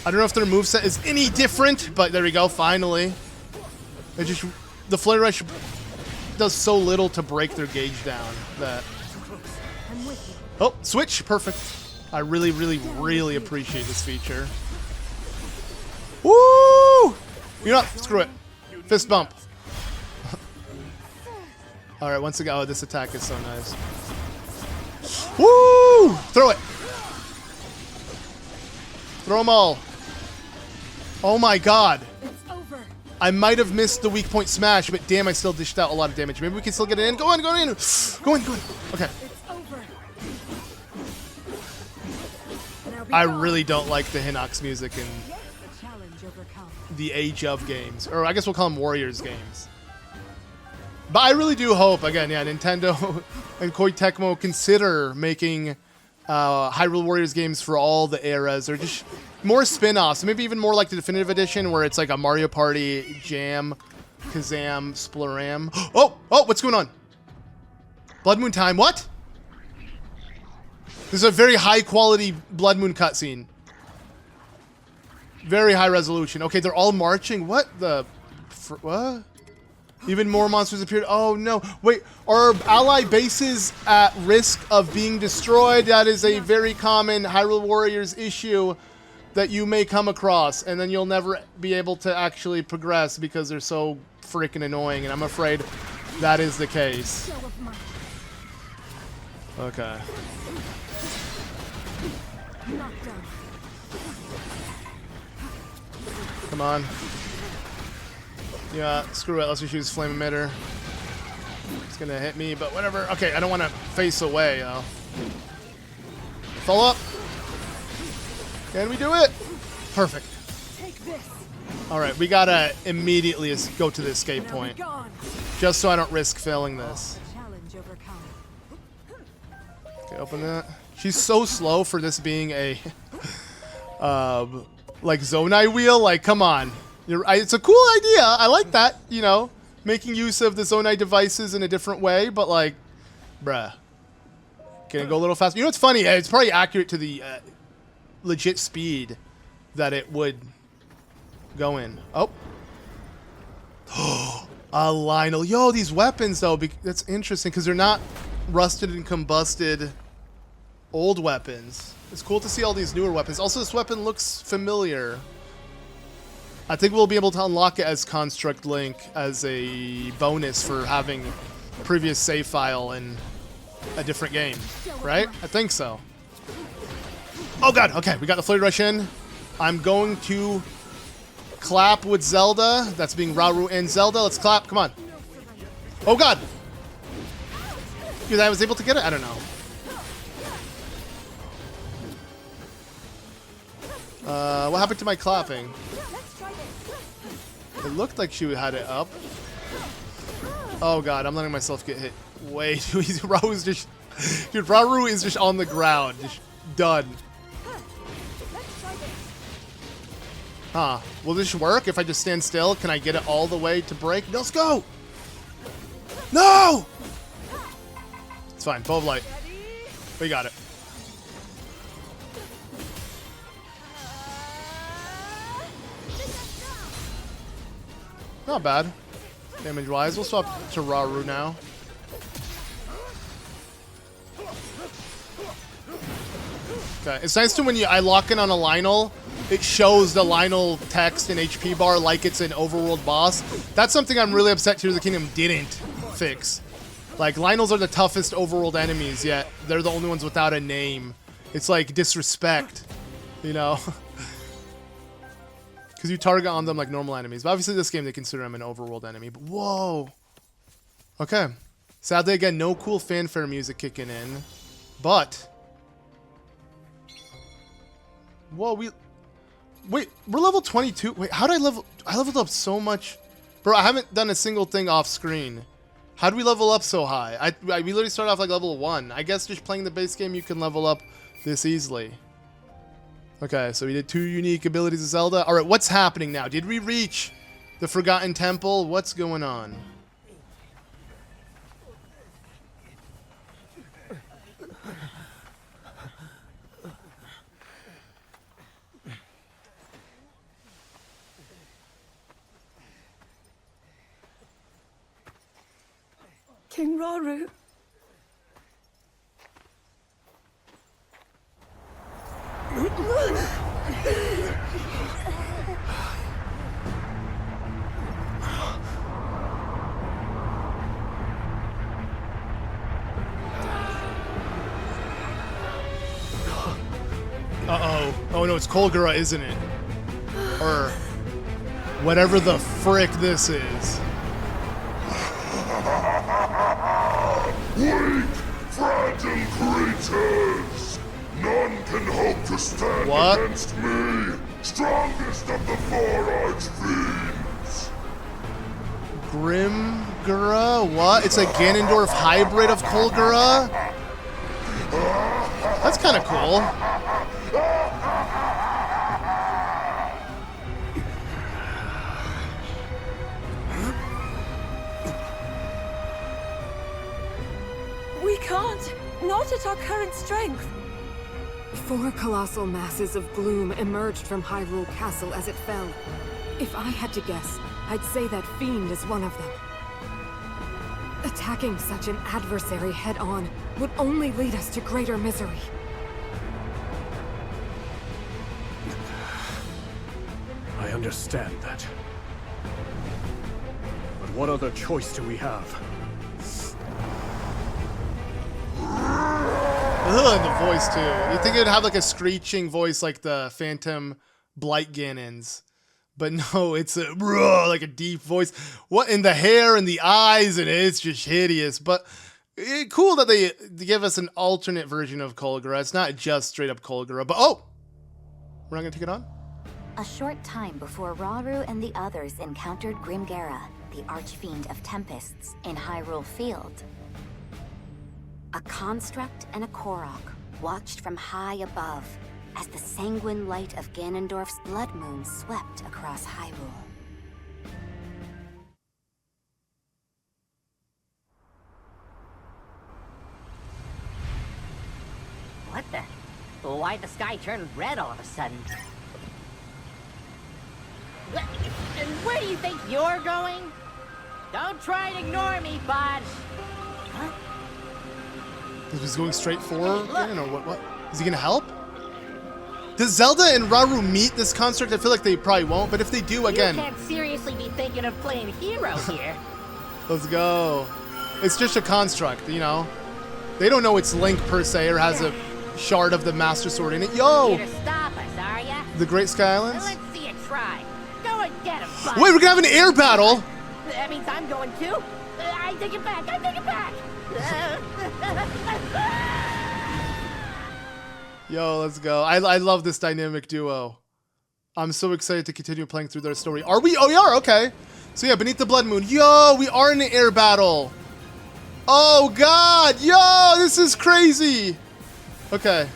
S1: I don't know if their moveset is any different, but there we go, finally. It just, the flurry rush does so little to break their gauge down that... Oh, switch, perfect. I really, really, really appreciate this feature. Woo! You know what, screw it. Fist bump. Alright, once again, oh, this attack is so nice. Woo! Throw it! Screw them all. Oh my god.
S14: It's over.
S1: I might have missed the weak point smash, but damn, I still dished out a lot of damage. Maybe we can still get it in. Go on, go in. Go in, go in. Okay.
S14: It's over.
S1: I really don't like the Hinox music in
S14: The challenge overcome.
S1: the Age of games. Or I guess we'll call them Warriors games. But I really do hope, again, yeah, Nintendo and Koei Tecmo consider making Hyrule Warriors games for all the eras, or just more spin-offs. Maybe even more like the Definitive Edition, where it's like a Mario Party, Jam, Kazam, Sploram. Oh, what's going on? Blood Moon time, what? This is a very high-quality Blood Moon cutscene. Very high resolution. Okay, they're all marching. What the... what? Even more monsters appeared. Oh, no. Wait, are ally bases at risk of being destroyed? That is a very common Hyrule Warriors issue that you may come across, and then you'll never be able to actually progress because they're so freaking annoying, and I'm afraid that is the case. Okay. Come on. Yeah, screw it. Let's just use Flame Emitter. It's gonna hit me, but whatever. Okay, I don't want to face away, though. Follow up. Can we do it? Perfect. Alright, we gotta immediately go to the escape point. Just so I don't risk failing this. Okay, open that. She's so slow for this being a... like, Zonai wheel. Like, come on. It's a cool idea. I like that, you know, making use of the Zonai devices in a different way, but like, bruh. Can it go a little faster? You know what's funny? It's probably accurate to the legit speed that it would go in. Oh. A Lionel. Yo, these weapons, though, that's interesting because they're not rusted and combusted old weapons. It's cool to see all these newer weapons. Also, this weapon looks familiar. I think we'll be able to unlock it as Construct Link as a bonus for having a previous save file in a different game, right? I think so. Oh god, okay, we got the Flurry Rush in. I'm going to clap with Zelda. That's being Rauru and Zelda. Let's clap, come on. Oh god! Because I was able to get it? I don't know. What happened to my clapping? It looked like she had it up. Oh god, I'm letting myself get hit way too easy. Rauru's just... Dude, Rauru is just on the ground. Just done. Huh. Will this work if I just stand still? Can I get it all the way to break? Let's go! No! It's fine. Bow of Light. We got it. Not bad. Damage-wise. We'll swap to Rauru now. Okay. It's nice to when I lock in on a Lionel, it shows the Lionel text and HP bar like it's an overworld boss. That's something I'm really upset Tears of the Kingdom didn't fix. Like, Lionels are the toughest overworld enemies, yet they're the only ones without a name. It's like disrespect, you know? Because you target on them like normal enemies. But obviously this game, they consider him an overworld enemy. But whoa. Okay. Sadly, again, no cool fanfare music kicking in. But... whoa, wait, we're level 22. Wait, how did I leveled up so much. Bro, I haven't done a single thing off screen. How do we level up so high? We literally started off like level 1. I guess just playing the base game, you can level up this easily. Okay, so we did 2 unique abilities of Zelda. Alright, what's happening now? Did we reach the Forgotten Temple? What's going on?
S4: King Rauru.
S1: Uh-oh. Oh no, it's Grimgera, isn't it? Or whatever the frick this is.
S10: Weak, fragile creatures! None can hope to stand against me, strongest of the four archfiends!
S1: Grimgera? What? It's a Ganondorf hybrid of Grimgera? That's kind of cool.
S4: We can't. Not at our current strength.
S8: 4 colossal masses of gloom emerged from Hyrule Castle as it fell. If I had to guess, I'd say that fiend is one of them. Attacking such an adversary head-on would only lead us to greater misery.
S3: I understand that. But what other choice do we have?
S1: Ugh, and the voice too. You think it'd have like a screeching voice like the Phantom Blight Ganon's. But no, it's a like a deep voice. What in the hair and the eyes, and it's just hideous. But cool that they give us an alternate version of Grimgera. It's not just straight up Grimgera. But oh, we're not gonna take it on.
S2: A short time before Rauru and the others encountered Grimgera, the archfiend of tempests, in Hyrule Field. A construct and a Korok watched from high above as the sanguine light of Ganondorf's blood moon swept across Hyrule.
S15: What the? Why'd the sky turn red all of a sudden? And where do you think you're going? Don't try and ignore me, bud. Huh?
S1: He's going straight forward again, or what? Is he gonna help? Does Zelda and Rauru meet this construct? I feel like they probably won't, but if they do, again.
S15: You can't seriously be thinking of playing hero here.
S1: Let's go. It's just a construct, you know. They don't know it's Link per se or has a shard of the Master Sword in it. Yo!
S15: Here to stop us, are ya?
S1: The Great Sky Islands?
S15: Let's see you try. Go and get him, bud.
S1: Wait, we're gonna have an air battle!
S15: That means I'm going too. I take it back. I take it back.
S1: Yo, let's go. I love this dynamic duo. I'm so excited to continue playing through their story. Are we? Oh, we are. Okay. So yeah, beneath the blood moon. Yo, we are in an air battle. Oh God. Yo, this is crazy. Okay.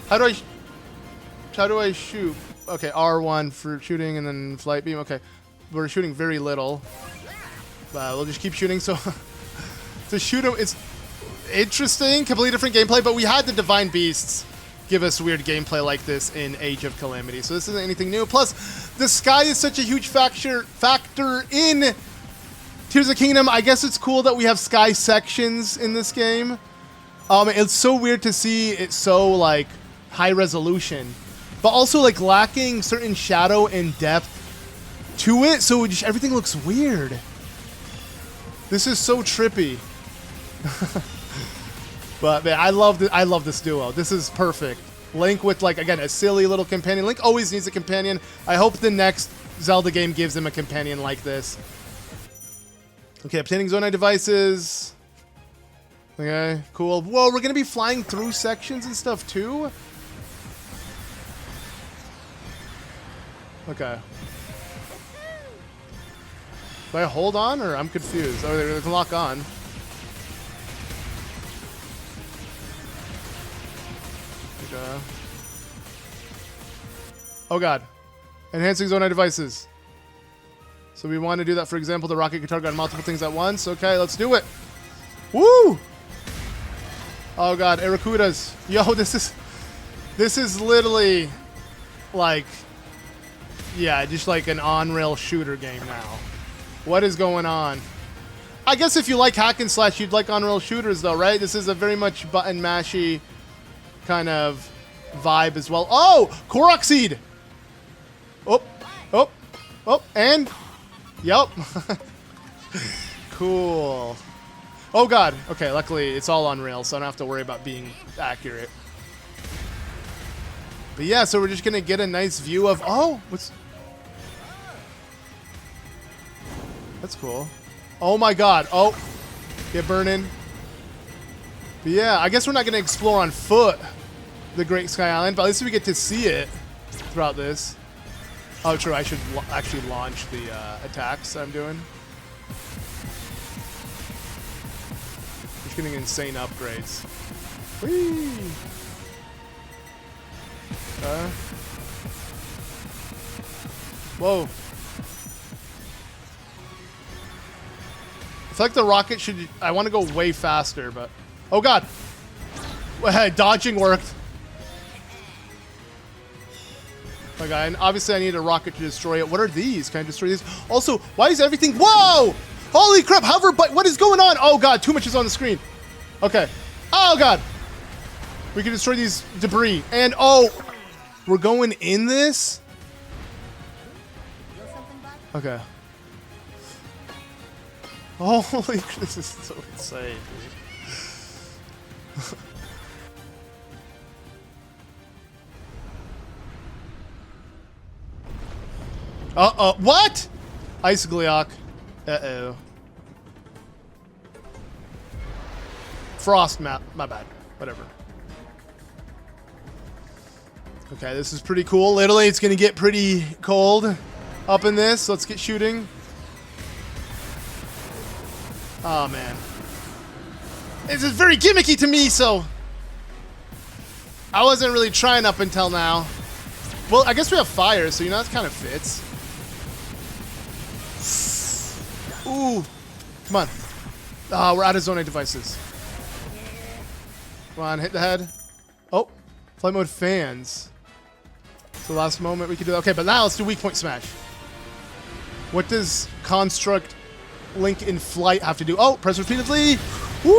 S1: How do I shoot? Okay, R1 for shooting and then flight beam. Okay. We're shooting very little. We'll just keep shooting. So to shoot him, it's interesting, completely different gameplay, but we had the Divine Beasts give us weird gameplay like this in Age of Calamity, so this isn't anything new. Plus, the sky is such a huge factor in Tears of the Kingdom. I guess it's cool that we have sky sections in this game. It's so weird to see it so, like, high resolution, but also, like, lacking certain shadow and depth to it, so just everything looks weird. This is so trippy. But man, I love this duo. This is perfect. Link with, like, again, a silly little companion. Link always needs a companion. I hope the next Zelda game gives him a companion like this. Okay, obtaining Zonai devices. Okay, cool. Whoa, we're gonna be flying through sections and stuff too? Okay. Do I hold on, or I'm confused? Oh, they can lock on. Okay. Oh God. Enhancing Zonai devices. So we want to do that, for example, the rocket guitar got multiple things at once. Okay, let's do it. Woo! Oh God, Arakudas. Yo, this is literally like, yeah, just like an on-rail shooter game now. What is going on? I guess if you like hack and slash, you'd like on-rail shooters though, right? This is a very much button mashy kind of vibe as well. Oh, Korok Seed. Oh, and yep. Cool. Oh God. Okay, luckily it's all on rails, so I don't have to worry about being accurate. But yeah, so we're just gonna get a nice view of, oh, that's cool. Oh my god, oh, get burning. But yeah, I guess we're not gonna explore on foot the Great Sky Island, but at least we get to see it throughout this. Oh, true, I should actually launch the attacks I'm doing. Just getting insane upgrades. Whee! Whoa. I feel like the rocket should... I want to go way faster, but... Oh, God. Well, dodging worked. Okay, and obviously I need a rocket to destroy it. What are these? Can I destroy these? Also, why is everything... Whoa! Holy crap, hover button. What is going on? Oh, God, too much is on the screen. Okay. Oh, God. We can destroy these debris. And, oh, we're going in this? Okay. Holy, this is so insane, dude. Uh-oh, what? Ice Gleok. Uh-oh. Frost map, my bad. Whatever. Okay, this is pretty cool. Literally, it's gonna get pretty cold up in this. Let's get shooting. Oh, man. This is very gimmicky to me, so... I wasn't really trying up until now. Well, I guess we have fire, so, you know, that kind of fits. Ooh. Come on. Ah, we're out of zone devices. Come on, hit the head. Oh. Flight mode fans. It's the last moment we can do that. Okay, but now let's do weak point smash. What does construct Link in flight have to do? Oh, press repeatedly. Woo!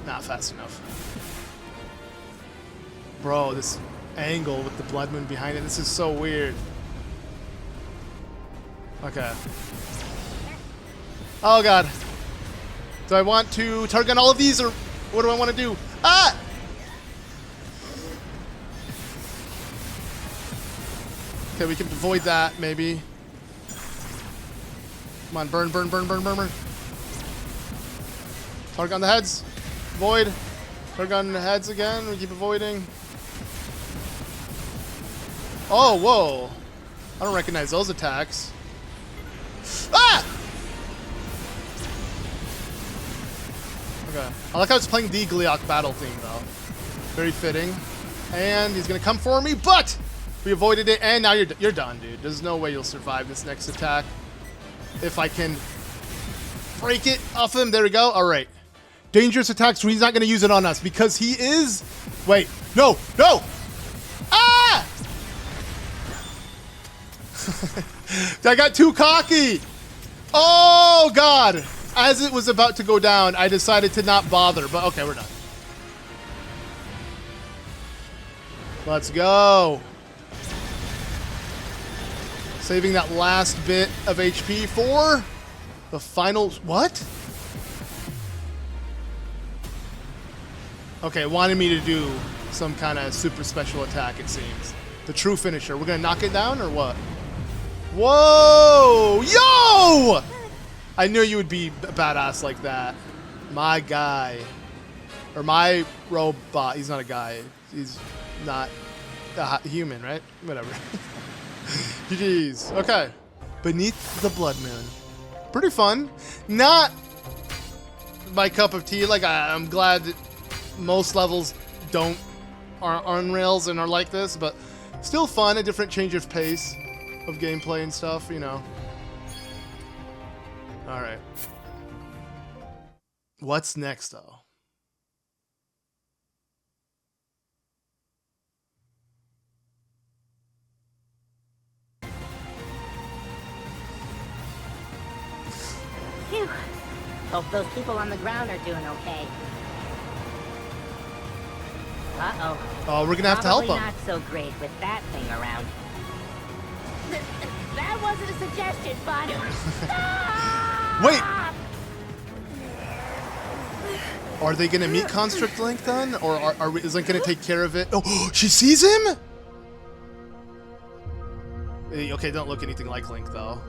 S1: Not fast enough. Bro, this angle with the blood moon behind it, this is so weird. Okay. Oh, God. Do I want to target all of these, or what do I want to do? Ah! Okay, we can avoid that, maybe. Come on, burn, burn, burn, burn, burn, burn. Target on the heads. Avoid. Target on the heads again. We keep avoiding. Oh, whoa. I don't recognize those attacks. Ah! Okay. I like how it's playing the Gleok battle theme, though. Very fitting. And he's going to come for me, but... We avoided it, and now you're done, dude. There's no way you'll survive this next attack. If I can break it off him. There we go. All right. Dangerous attacks, so he's not going to use it on us because he is... Wait. No. No. Ah! I got too cocky. Oh, God. As it was about to go down, I decided to not bother. But, okay, we're done. Let's go. Saving that last bit of HP for the final... What? Okay, wanted me to do some kind of super special attack, it seems. The true finisher. We're going to knock it down or what? Whoa! Yo! I knew you would be a badass like that. My guy. Or my robot. He's not a guy. He's not a human, right? Whatever. GG's. Okay. Beneath the Blood Moon. Pretty fun. Not my cup of tea. Like, I'm glad that most levels aren't on rails and are like this, but still fun. A different change of pace of gameplay and stuff, you know. Alright. What's next, though?
S15: Phew. Hope those people on the ground are doing okay. Uh-oh.
S1: Oh, we're gonna have to help them.
S15: Not so great with that thing around. That wasn't a suggestion, bud.
S1: Wait. Are they gonna meet Construct Link then? Or is Link gonna take care of it? Oh, she sees him? Okay, don't look anything like Link though.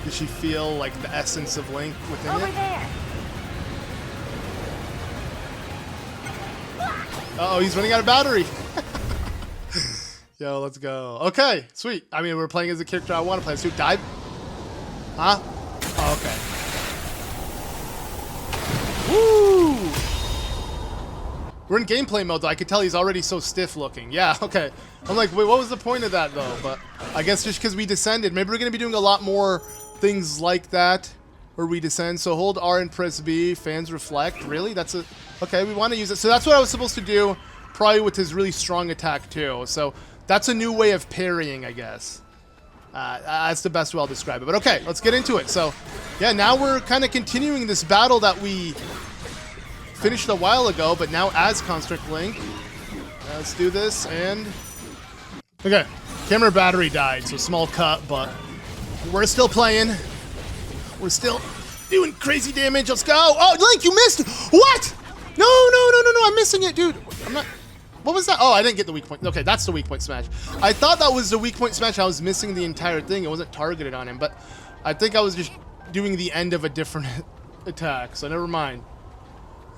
S1: Does she feel like the essence of Link within
S15: Over
S1: it?
S15: there.
S1: Uh oh, he's running out of battery. Yo, let's go. Okay, sweet. I mean, we're playing as a character I want to play. So, dive? Huh? Oh, okay. Woo! We're in gameplay mode, though. I can tell he's already so stiff looking. Yeah, okay. I'm like, wait, what was the point of that, though? But I guess just because we descended. Maybe we're going to be doing a lot more things like that where we descend. So hold R and press B. Fans reflect. Really? That's a... Okay, we want to use it. So that's what I was supposed to do, probably with his really strong attack, too. So that's a new way of parrying, I guess. That's the best way I'll describe it. But okay, let's get into it. So, yeah, now we're kind of continuing this battle that we finished a while ago, but now as Construct Link. Let's do this, and... Okay, camera battery died, so small cut, but we're still playing. We're still doing crazy damage. Let's go. Oh, Link, you missed! What? No, I'm missing it, dude. I'm not... What was that? Oh, I didn't get the weak point. Okay, that's the weak point smash. I thought that was the weak point smash. I was missing the entire thing. It wasn't targeted on him, but I think I was just doing the end of a different attack, so never mind.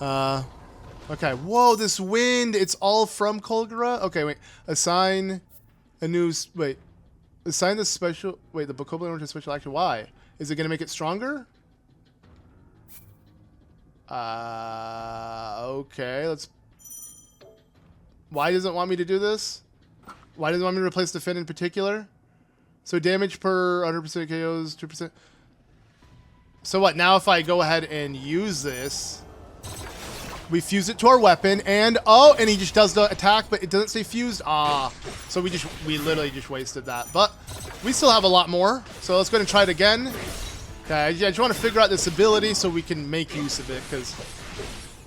S1: Okay. Whoa, this wind. It's all from Grimgera? Okay, wait. Assign a new... Wait. Assign the special... Wait, the vocabulary to special action. Why? Is it going to make it stronger? Okay, let's... Why does it want me to do this? Why does it want me to replace defend in particular? So damage per 100% KOs, 2%. So what, now if I go ahead and use this, we fuse it to our weapon, and oh, and he just does the attack, but it doesn't say fused. Ah, so we literally just wasted that. But we still have a lot more, so let's go ahead and try it again. Okay, I just want to figure out this ability so we can make use of it, because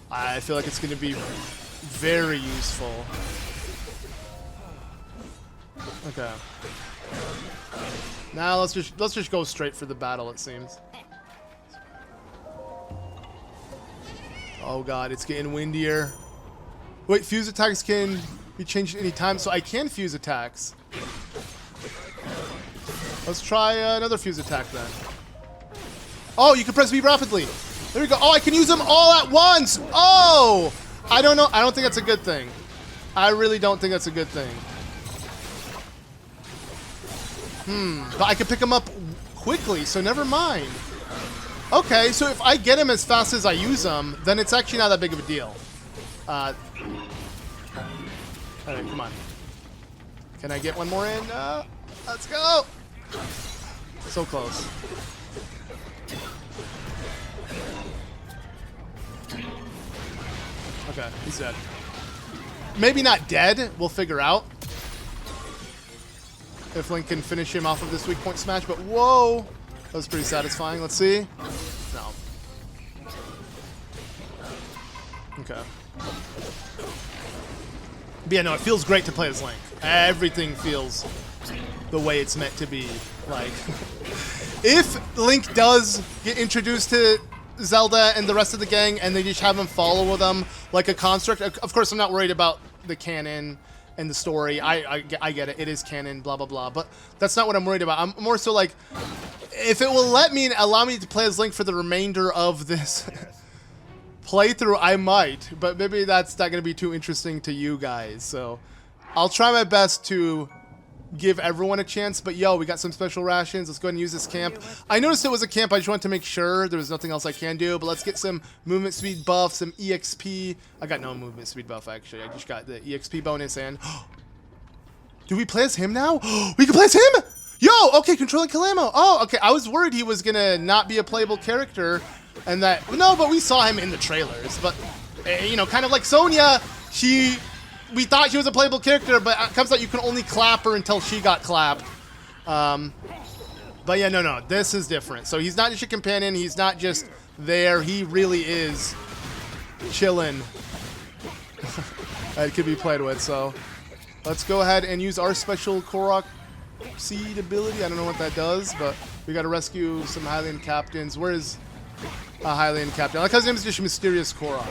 S1: I feel like it's going to be very useful. Okay. Now let's just go straight for the battle, it seems. Oh god, it's getting windier. Wait, fuse attacks can be changed at any time, so I can fuse attacks. Let's try another fuse attack then. Oh, you can press B rapidly. There we go. Oh, I can use them all at once. Oh! I don't know. I don't think that's a good thing. I really don't think that's a good thing. But I can pick them up quickly, so never mind. Okay, so if I get him as fast as I use them, then it's actually not that big of a deal. Alright, come on. Can I get one more in? Let's go! So close. Okay, he's dead. Maybe not dead, we'll figure out. If Link can finish him off of this weak point smash, but whoa! That was pretty satisfying, let's see. No. Okay. But yeah, no, it feels great to play as Link. Everything feels the way it's meant to be. Like, if Link does get introduced to Zelda and the rest of the gang and they just have him follow them like a construct, of course I'm not worried about the canon and the story. I get it. It is canon, blah, blah, blah. But that's not what I'm worried about. I'm more so like, if it will allow me to play as Link for the remainder of this playthrough, I might. But maybe that's not going to be too interesting to you guys. So I'll try my best to give everyone a chance. But yo, we got some special rations. Let's go ahead and use this camp. I noticed it was a camp. I just wanted to make sure there was nothing else I can do. But let's get some movement speed buff, some EXP. I got no movement speed buff, actually. I just got the EXP bonus. And do we play as him now? We can play as him? Yo, okay, controlling Kalamo. Oh, okay. I was worried he was going to not be a playable character. And that, no, but we saw him in the trailers. But, you know, kind of like Sonia, we thought she was a playable character, but it comes out you can only clap her until she got clapped. But yeah, no, this is different. So he's not just a companion, he's not just there, he really is chilling. It could be played with, so let's go ahead and use our special Korok seed ability. I don't know what that does, but we gotta rescue some Highland captains. Where is Hylian Captain. I like how his name is just Mysterious Korok.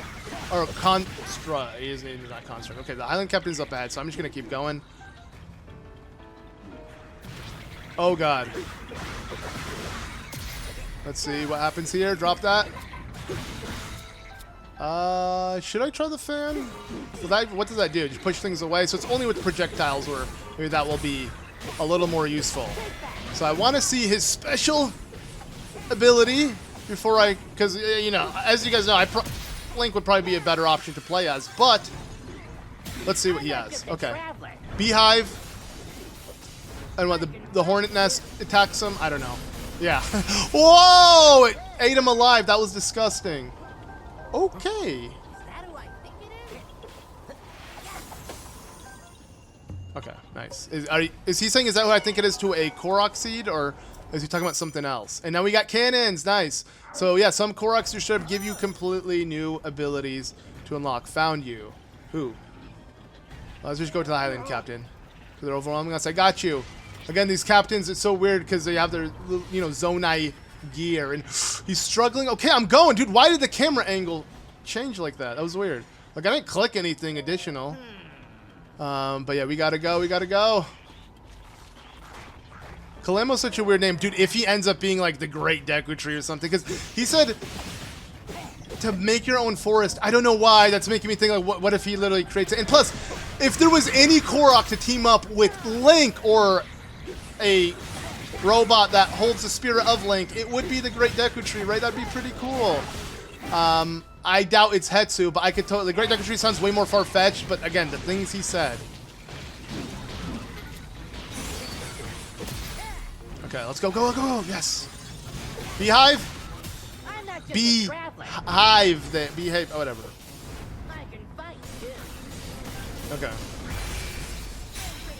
S1: Or Construct. His name is not Construct. Okay, the Hylian Captain's up ahead, so I'm just going to keep going. Oh, God. Let's see what happens here. Drop that. Should I try the fan? What does that do? Just push things away? So it's only with projectiles where maybe that will be a little more useful. So I want to see his special ability before because, you know, as you guys know, Link would probably be a better option to play as, but let's see what he has. Okay. Beehive. And what, the Hornet Nest attacks him? I don't know. Yeah. Whoa! It ate him alive. That was disgusting. Okay. Okay, nice. Is he saying, is that who I think it is to a Korok seed, or is he talking about something else? And now we got cannons. Nice. So yeah, some Koroks you should give you completely new abilities to unlock. Found you. Who? Let's just go to the Hylian Captain. They're overwhelming us. I got you. Again, these captains, it's so weird because they have their, you know, Zonai gear. And he's struggling. Okay, I'm going. Dude, why did the camera angle change like that? That was weird. Like, I didn't click anything additional. But yeah, we gotta go. We gotta go. Kalemo's such a weird name. Dude, if he ends up being like the Great Deku Tree or something. Because he said to make your own forest. I don't know why. That's making me think, like, what if he literally creates it? And plus, if there was any Korok to team up with Link or a robot that holds the spirit of Link, it would be the Great Deku Tree, right? That'd be pretty cool. I doubt it's Hetsu, but I could totally... The Great Deku Tree sounds way more far-fetched, but again, the things he said. Okay, let's go, go, go, yes. Beehive? Beehive, behave, oh, whatever. Okay.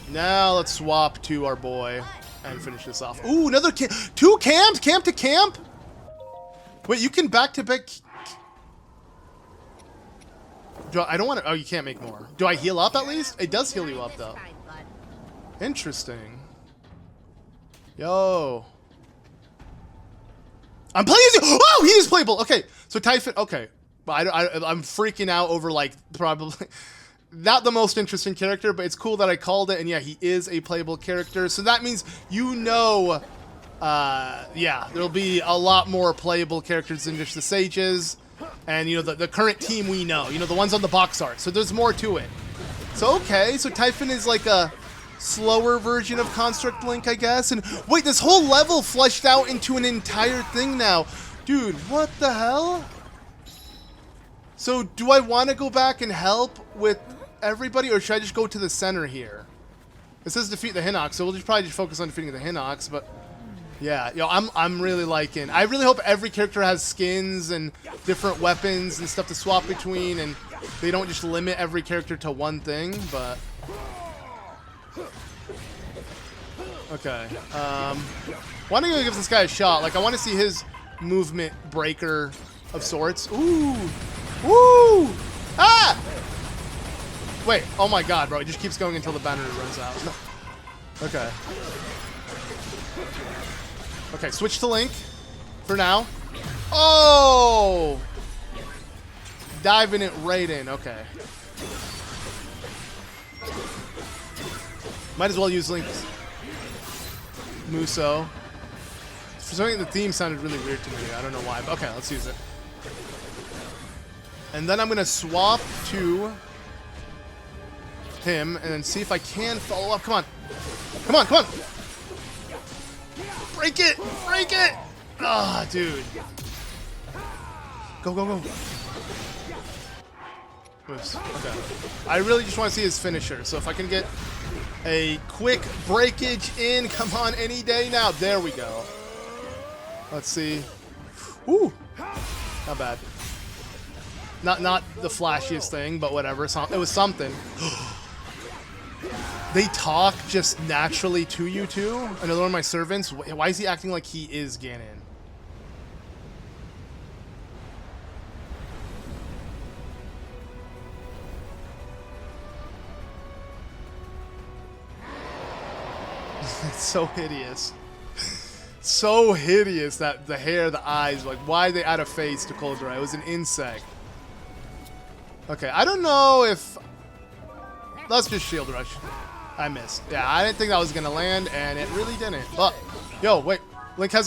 S1: Now let's swap to our boy and finish this off. Ooh, another camp. 2 camps? Camp to camp? Wait, you can back-to-back... I don't want to... Oh, you can't make more. Do I heal up at least? It does heal you up, though. Interesting. Yo. I'm playing as you! Oh, he is playable! Okay, so Typhon... Okay. But I'm freaking out over, like, probably... Not the most interesting character, but it's cool that I called it, and yeah, he is a playable character. So that means, you know, yeah, there'll be a lot more playable characters than just the Sages, and, you know, the current team we know, you know, the ones on the box art. So there's more to it. So, okay, so Typhon is like a slower version of Construct Link, I guess. And wait, this whole level fleshed out into an entire thing now. Dude, what the hell? So do I want to go back and help with everybody, or should I just go to the center here? It says defeat the Hinox, so we'll just probably just focus on defeating the Hinox. But yeah, yo, I'm really liking. I really hope every character has skins and different weapons and stuff to swap between, and they don't just limit every character to one thing. But okay, why don't you give this guy a shot? Like, I want to see his movement breaker of sorts. Ooh. Woo! Ah! Wait, oh my god, bro. It just keeps going until the banner runs out. Okay. Okay, switch to Link for now. Oh! Diving it right in. Okay. Might as well use Link's Muso. For some reason, the theme sounded really weird to me. I don't know why, but okay, let's use it. And then I'm going to swap to him and then see if I can follow up. Come on. Come on, come on. Break it. Break it. Ah, dude. Go, go, go. Oops. Okay. I really just want to see his finisher. So if I can get a quick breakage in, come on, any day now. There we go. Let's see. Ooh. Not bad. Not the flashiest thing, but whatever. It was something. They talk just naturally to you two. Another one of my servants. Why is he acting like he is Ganon? It's so hideous. so hideous, that the hair, the eyes, like why they add a face to Kolgora? It was an insect. Okay, I don't know if... Let's just shield rush. I missed. Yeah, I didn't think that was gonna land, and it really didn't. But, yo, wait. Link has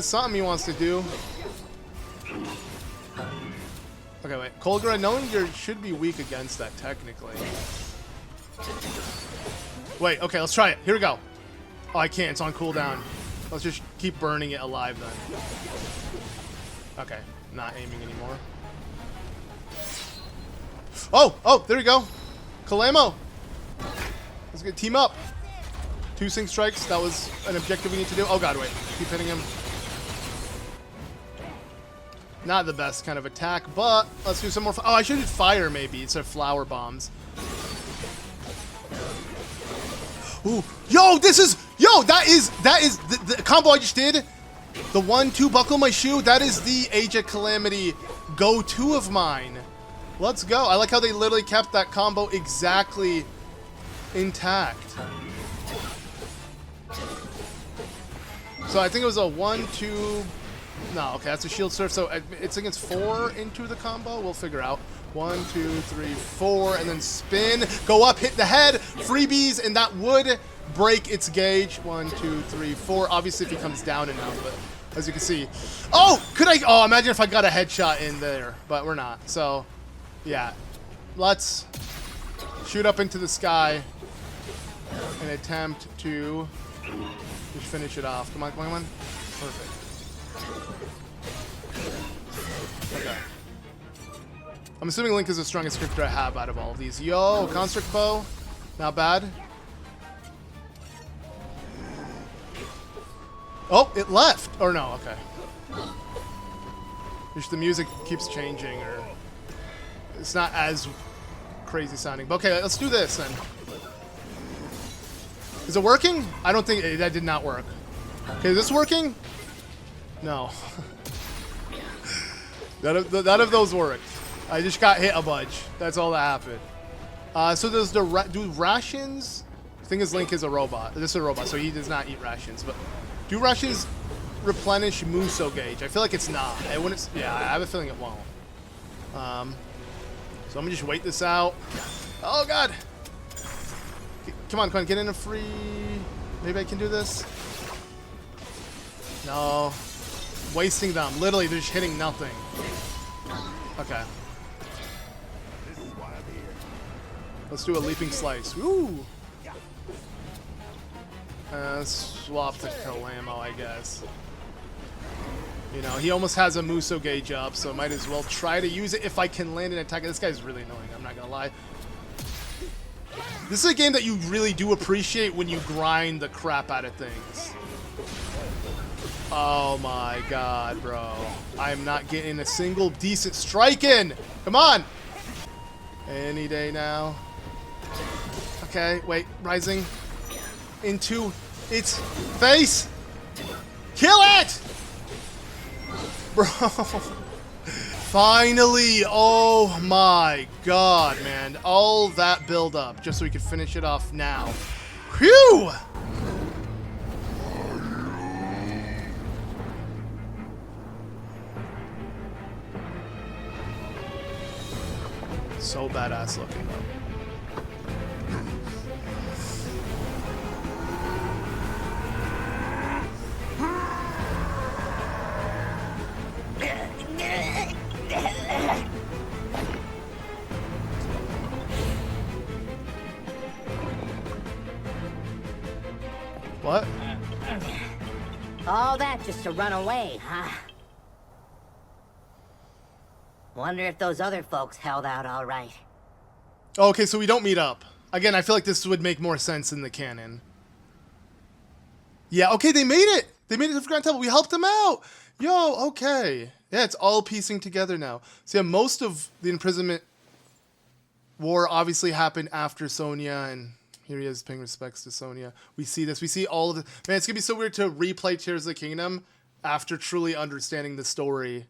S1: something he wants to do. Okay, wait. Kolgora, knowing you should be weak against that, technically. Wait, okay, let's try it. Here we go. Oh, I can't. It's on cooldown. Let's just keep burning it alive, then. Okay, not aiming anymore. Oh, there we go. Kalamo. Let's get team up. 2 sync strikes. That was an objective we need to do. Oh god, wait. Keep hitting him. Not the best kind of attack, but let's do some more. Oh, I should do fire maybe instead of flower bombs. Ooh, yo, that is the combo I just did. The 1-2 buckle my shoe. That is the Age of Calamity go-to of mine. Let's go. I like how they literally kept that combo exactly intact. So I think it was a 1-2. No, okay, that's a shield surf. So it's against 4 into the combo. We'll figure out. 1, 2, 3, 4, and then spin. Go up, hit the head. Freebies, and that would break its gauge. 1, 2, 3, 4. Obviously, if he comes down enough, but as you can see. Oh, could I? Oh, imagine if I got a headshot in there, but we're not. So, yeah. Let's shoot up into the sky and attempt to just finish it off. Come on, come on, come on. Perfect. Okay. I'm assuming Link is the strongest character I have out of all of these. Yo, construct bow. Not bad. Oh, it left. Or no, okay. Just the music keeps changing, or it's not as crazy sounding. But okay, let's do this then. Is it working? I don't think that did not work. Okay, is this working? No. None of those worked. I just got hit a bunch. That's all that happened. So there's do rations. The thing is, Link is a robot. This is a robot, so he does not eat rations. But do rations replenish Muso gauge? I feel like it's not. It wouldn't. Yeah, I have a feeling it won't. So I'm gonna just wait this out. Oh god! Come on, get in a free. Maybe I can do this. No, wasting them. Literally, they're just hitting nothing. Okay. Let's do a leaping slice. Woo! Swap to Kalamo, I guess. You know, he almost has a Muso gauge up, so might as well try to use it if I can land an attack. This guy's really annoying, I'm not gonna lie. This is a game that you really do appreciate when you grind the crap out of things. Oh my god, bro. I'm not getting a single decent strike in! Come on! Any day now. Okay, wait, rising into its face. Kill it! Bro. Finally! Oh my god, man. All that build up just so we could finish it off now. Whew! So badass looking though. What?
S15: All that just to run away, huh? Wonder if those other folks held out all right.
S1: Okay, so we don't meet up. Again, I feel like this would make more sense in the canon. Yeah, okay, they made it! They made it to the Grand Temple. We helped them out! Yo, okay. Yeah, it's all piecing together now. So yeah, most of the Imprisonment War obviously happened after Sonia, and here he is paying respects to Sonia. We see this. We see all of it. Man, it's going to be so weird to replay Tears of the Kingdom after truly understanding the story.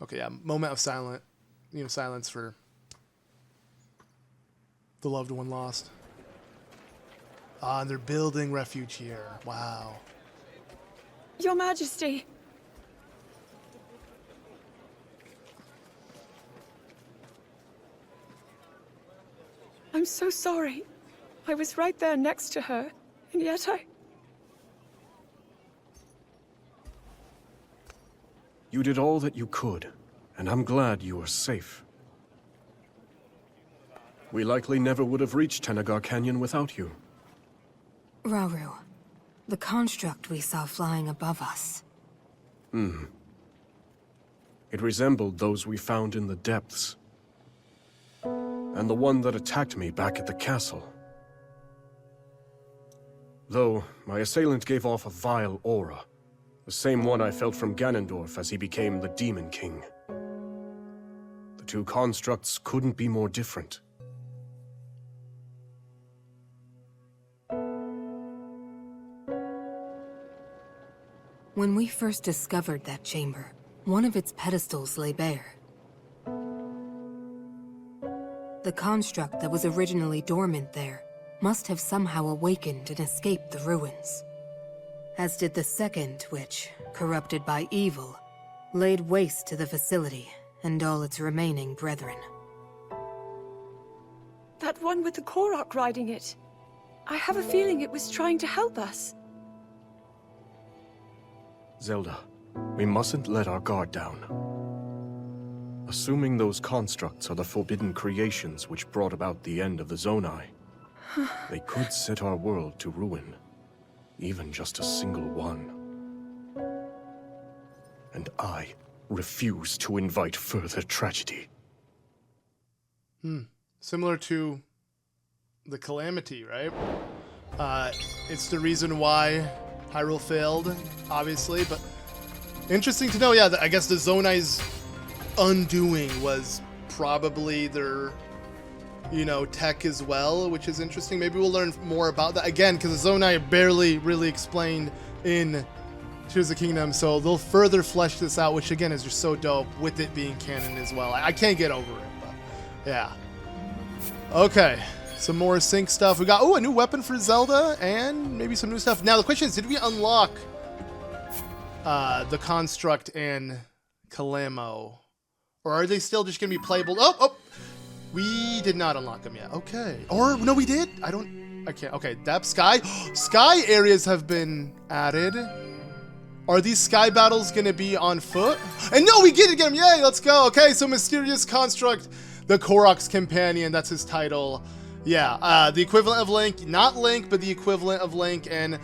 S1: Okay, yeah, moment of silence. silence for the loved one lost. Ah, and they're building refuge here. Wow.
S4: Your Majesty. I'm so sorry. I was right there next to her, and yet
S3: You did all that you could, and I'm glad you are safe. We likely never would have reached Tenagar Canyon without you.
S8: Rauru, the construct we saw flying above us.
S3: It resembled those we found in the depths. And the one that attacked me back at the castle. Though, my assailant gave off a vile aura. The same one I felt from Ganondorf as he became the Demon King. The two constructs couldn't be more different.
S8: When we first discovered that chamber, one of its pedestals lay bare. The construct that was originally dormant there must have somehow awakened and escaped the ruins. As did the second, which, corrupted by evil, laid waste to the facility and all its remaining brethren.
S4: that one with the Korok riding it. I have a feeling it was trying to help us.
S3: Zelda, we mustn't let our guard down. Assuming those constructs are the forbidden creations which brought about the end of the Zonai, they could set our world to ruin. Even just a single one. And I refuse to invite further tragedy.
S1: Similar to the Calamity, right? It's the reason why Hyrule failed, obviously, but interesting to know, yeah, I guess the Zonai's undoing was probably their, you know, tech as well, which is interesting. Maybe we'll learn more about that again, because the Zonai are barely really explained in Tears of the Kingdom, so they'll further flesh this out, which again is just so dope with it being canon as well. I can't get over it, but yeah. Okay, some more sync stuff. We got, a new weapon for Zelda and maybe some new stuff. Now the question is, did we unlock the Construct and Kalamo? Or are they still just going to be playable? We did not unlock them yet. Okay. Or, no, we did? I can't. Okay, depth, sky. Sky areas have been added. Are these sky battles going to be on foot? And no, we get to get them. Yay, let's go. Okay, so Mysterious Construct, the Korok's Companion. That's his title. Yeah, the equivalent of Link. Not Link, but the equivalent of Link. And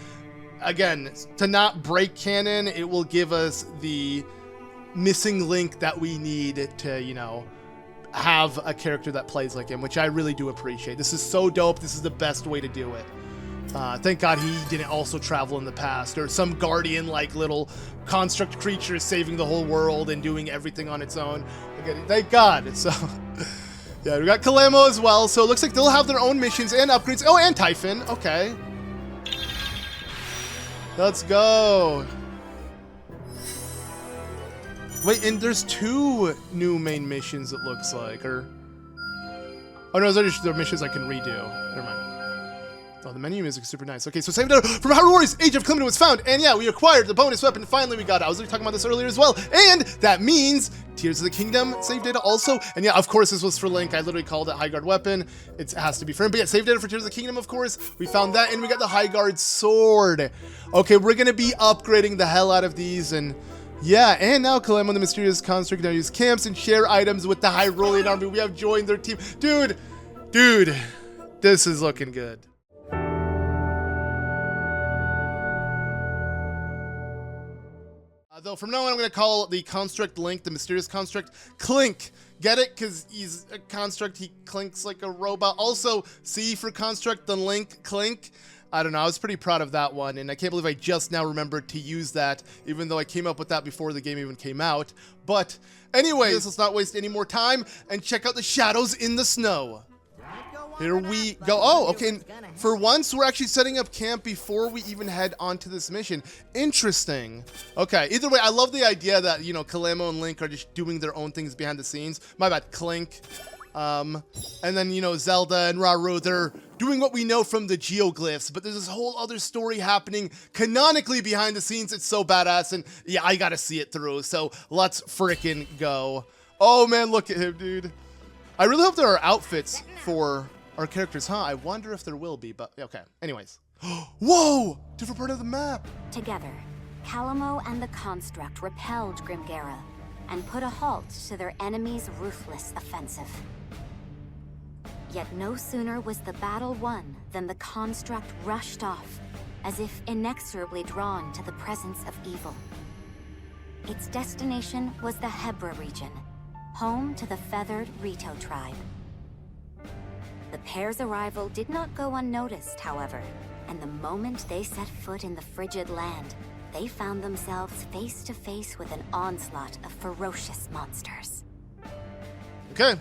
S1: again, to not break canon, it will give us the missing link that we need to, you know, have a character that plays like him, which I really do appreciate. This is so dope. This is the best way to do it. Thank God he didn't also travel in the past, or some guardian like little construct creature saving the whole world and doing everything on its own. Again, thank God. So yeah, we got Kalamo as well, so it looks like they'll have their own missions and upgrades. Oh, and Typhon. Okay, let's go. Wait, and there's 2 new main missions, it looks like, or... Oh no, those are missions I can redo. Never mind. Oh, the menu music is super nice. Okay, so save data from Hyrule Warriors, Age of Calamity was found, and yeah, we acquired the bonus weapon. Finally, we got it. I was talking about this earlier as well, and that means Tears of the Kingdom save data also. And yeah, of course, this was for Link. I literally called it High Guard Weapon. It has to be for him, but yeah, save data for Tears of the Kingdom, of course. We found that, and we got the High Guard Sword. Okay, we're gonna be upgrading the hell out of these, and yeah, and now Kalamo, the Mysterious Construct, now use camps and share items with the Hyrulean army. We have joined their team. Dude, this is looking good. Though from now on, I'm going to call the Construct Link, the Mysterious Construct, Clink. Get it? Because he's a construct, he clinks like a robot. Also, C for Construct, the Link, Clink. I don't know, I was pretty proud of that one, and I can't believe I just now remembered to use that, even though I came up with that before the game even came out. But anyways, let's not waste any more time and check out the shadows in the snow. Here we go. Oh, okay. And for once, we're actually setting up camp before we even head onto this mission. Interesting. Okay. Either way, I love the idea that, you know, Kalemo and Link are just doing their own things behind the scenes. My bad, Clink. And then, you know, Zelda and Rauru, they're doing what we know from the geoglyphs, but there's this whole other story happening canonically behind the scenes. It's so badass, and yeah, I gotta see it through. So let's frickin' go. Oh man, look at him, dude. I really hope there are outfits for our characters, huh? I wonder if there will be, but okay. Anyways. Whoa! Different part of the map.
S2: Together, Kalemo and the Construct repelled Grimgera and put a halt to their enemy's ruthless offensive. Yet no sooner was the battle won than the Construct rushed off, as if inexorably drawn to the presence of evil. Its destination was the Hebra region, home to the feathered Rito tribe. The pair's arrival did not go unnoticed, however, and the moment they set foot in the frigid land, they found themselves face to face with an onslaught of ferocious monsters.
S1: Okay,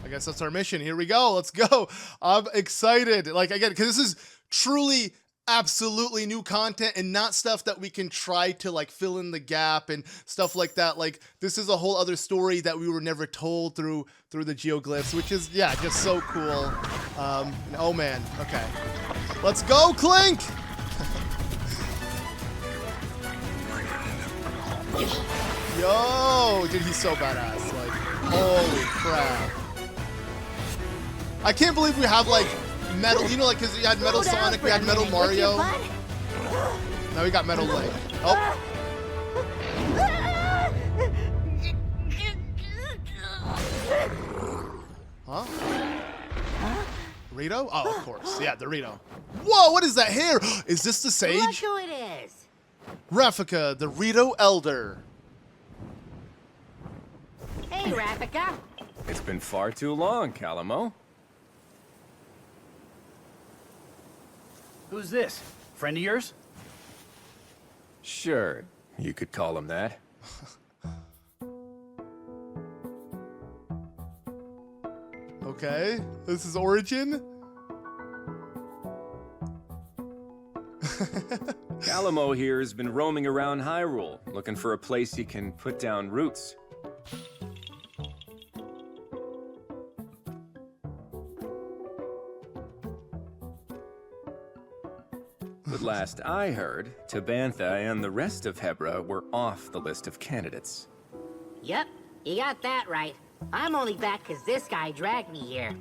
S1: I guess that's our mission. Here we go. Let's go. I'm excited. Like, again, because this is truly absolutely new content and not stuff that we can try to like fill in the gap and stuff like that. Like, this is a whole other story that we were never told through the geoglyphs, which is, yeah, just so cool. Oh man, okay. Let's go, Clink! Yo, dude, he's so badass. Like, holy crap. I can't believe we have like Metal, you know, like, because we had Metal Sonic, we had Metal Mario. Now we got Metal Link. Oh. Huh? Rito? Oh, of course. Yeah, the Rito. Whoa, what is that hair? Is this the Sage?
S15: Look who it is.
S1: Rafika, the Rito Elder.
S15: Hey, Rafika.
S17: It's been far too long, Kalemo.
S13: Who's this? Friend of yours?
S17: Sure, you could call him that.
S1: Okay, this is Origin.
S17: Kalemo here has been roaming around Hyrule, looking for a place he can put down roots. But last I heard, Tabantha and the rest of Hebra were off the list of candidates.
S15: Yep, you got that right. I'm only back because this guy dragged me here.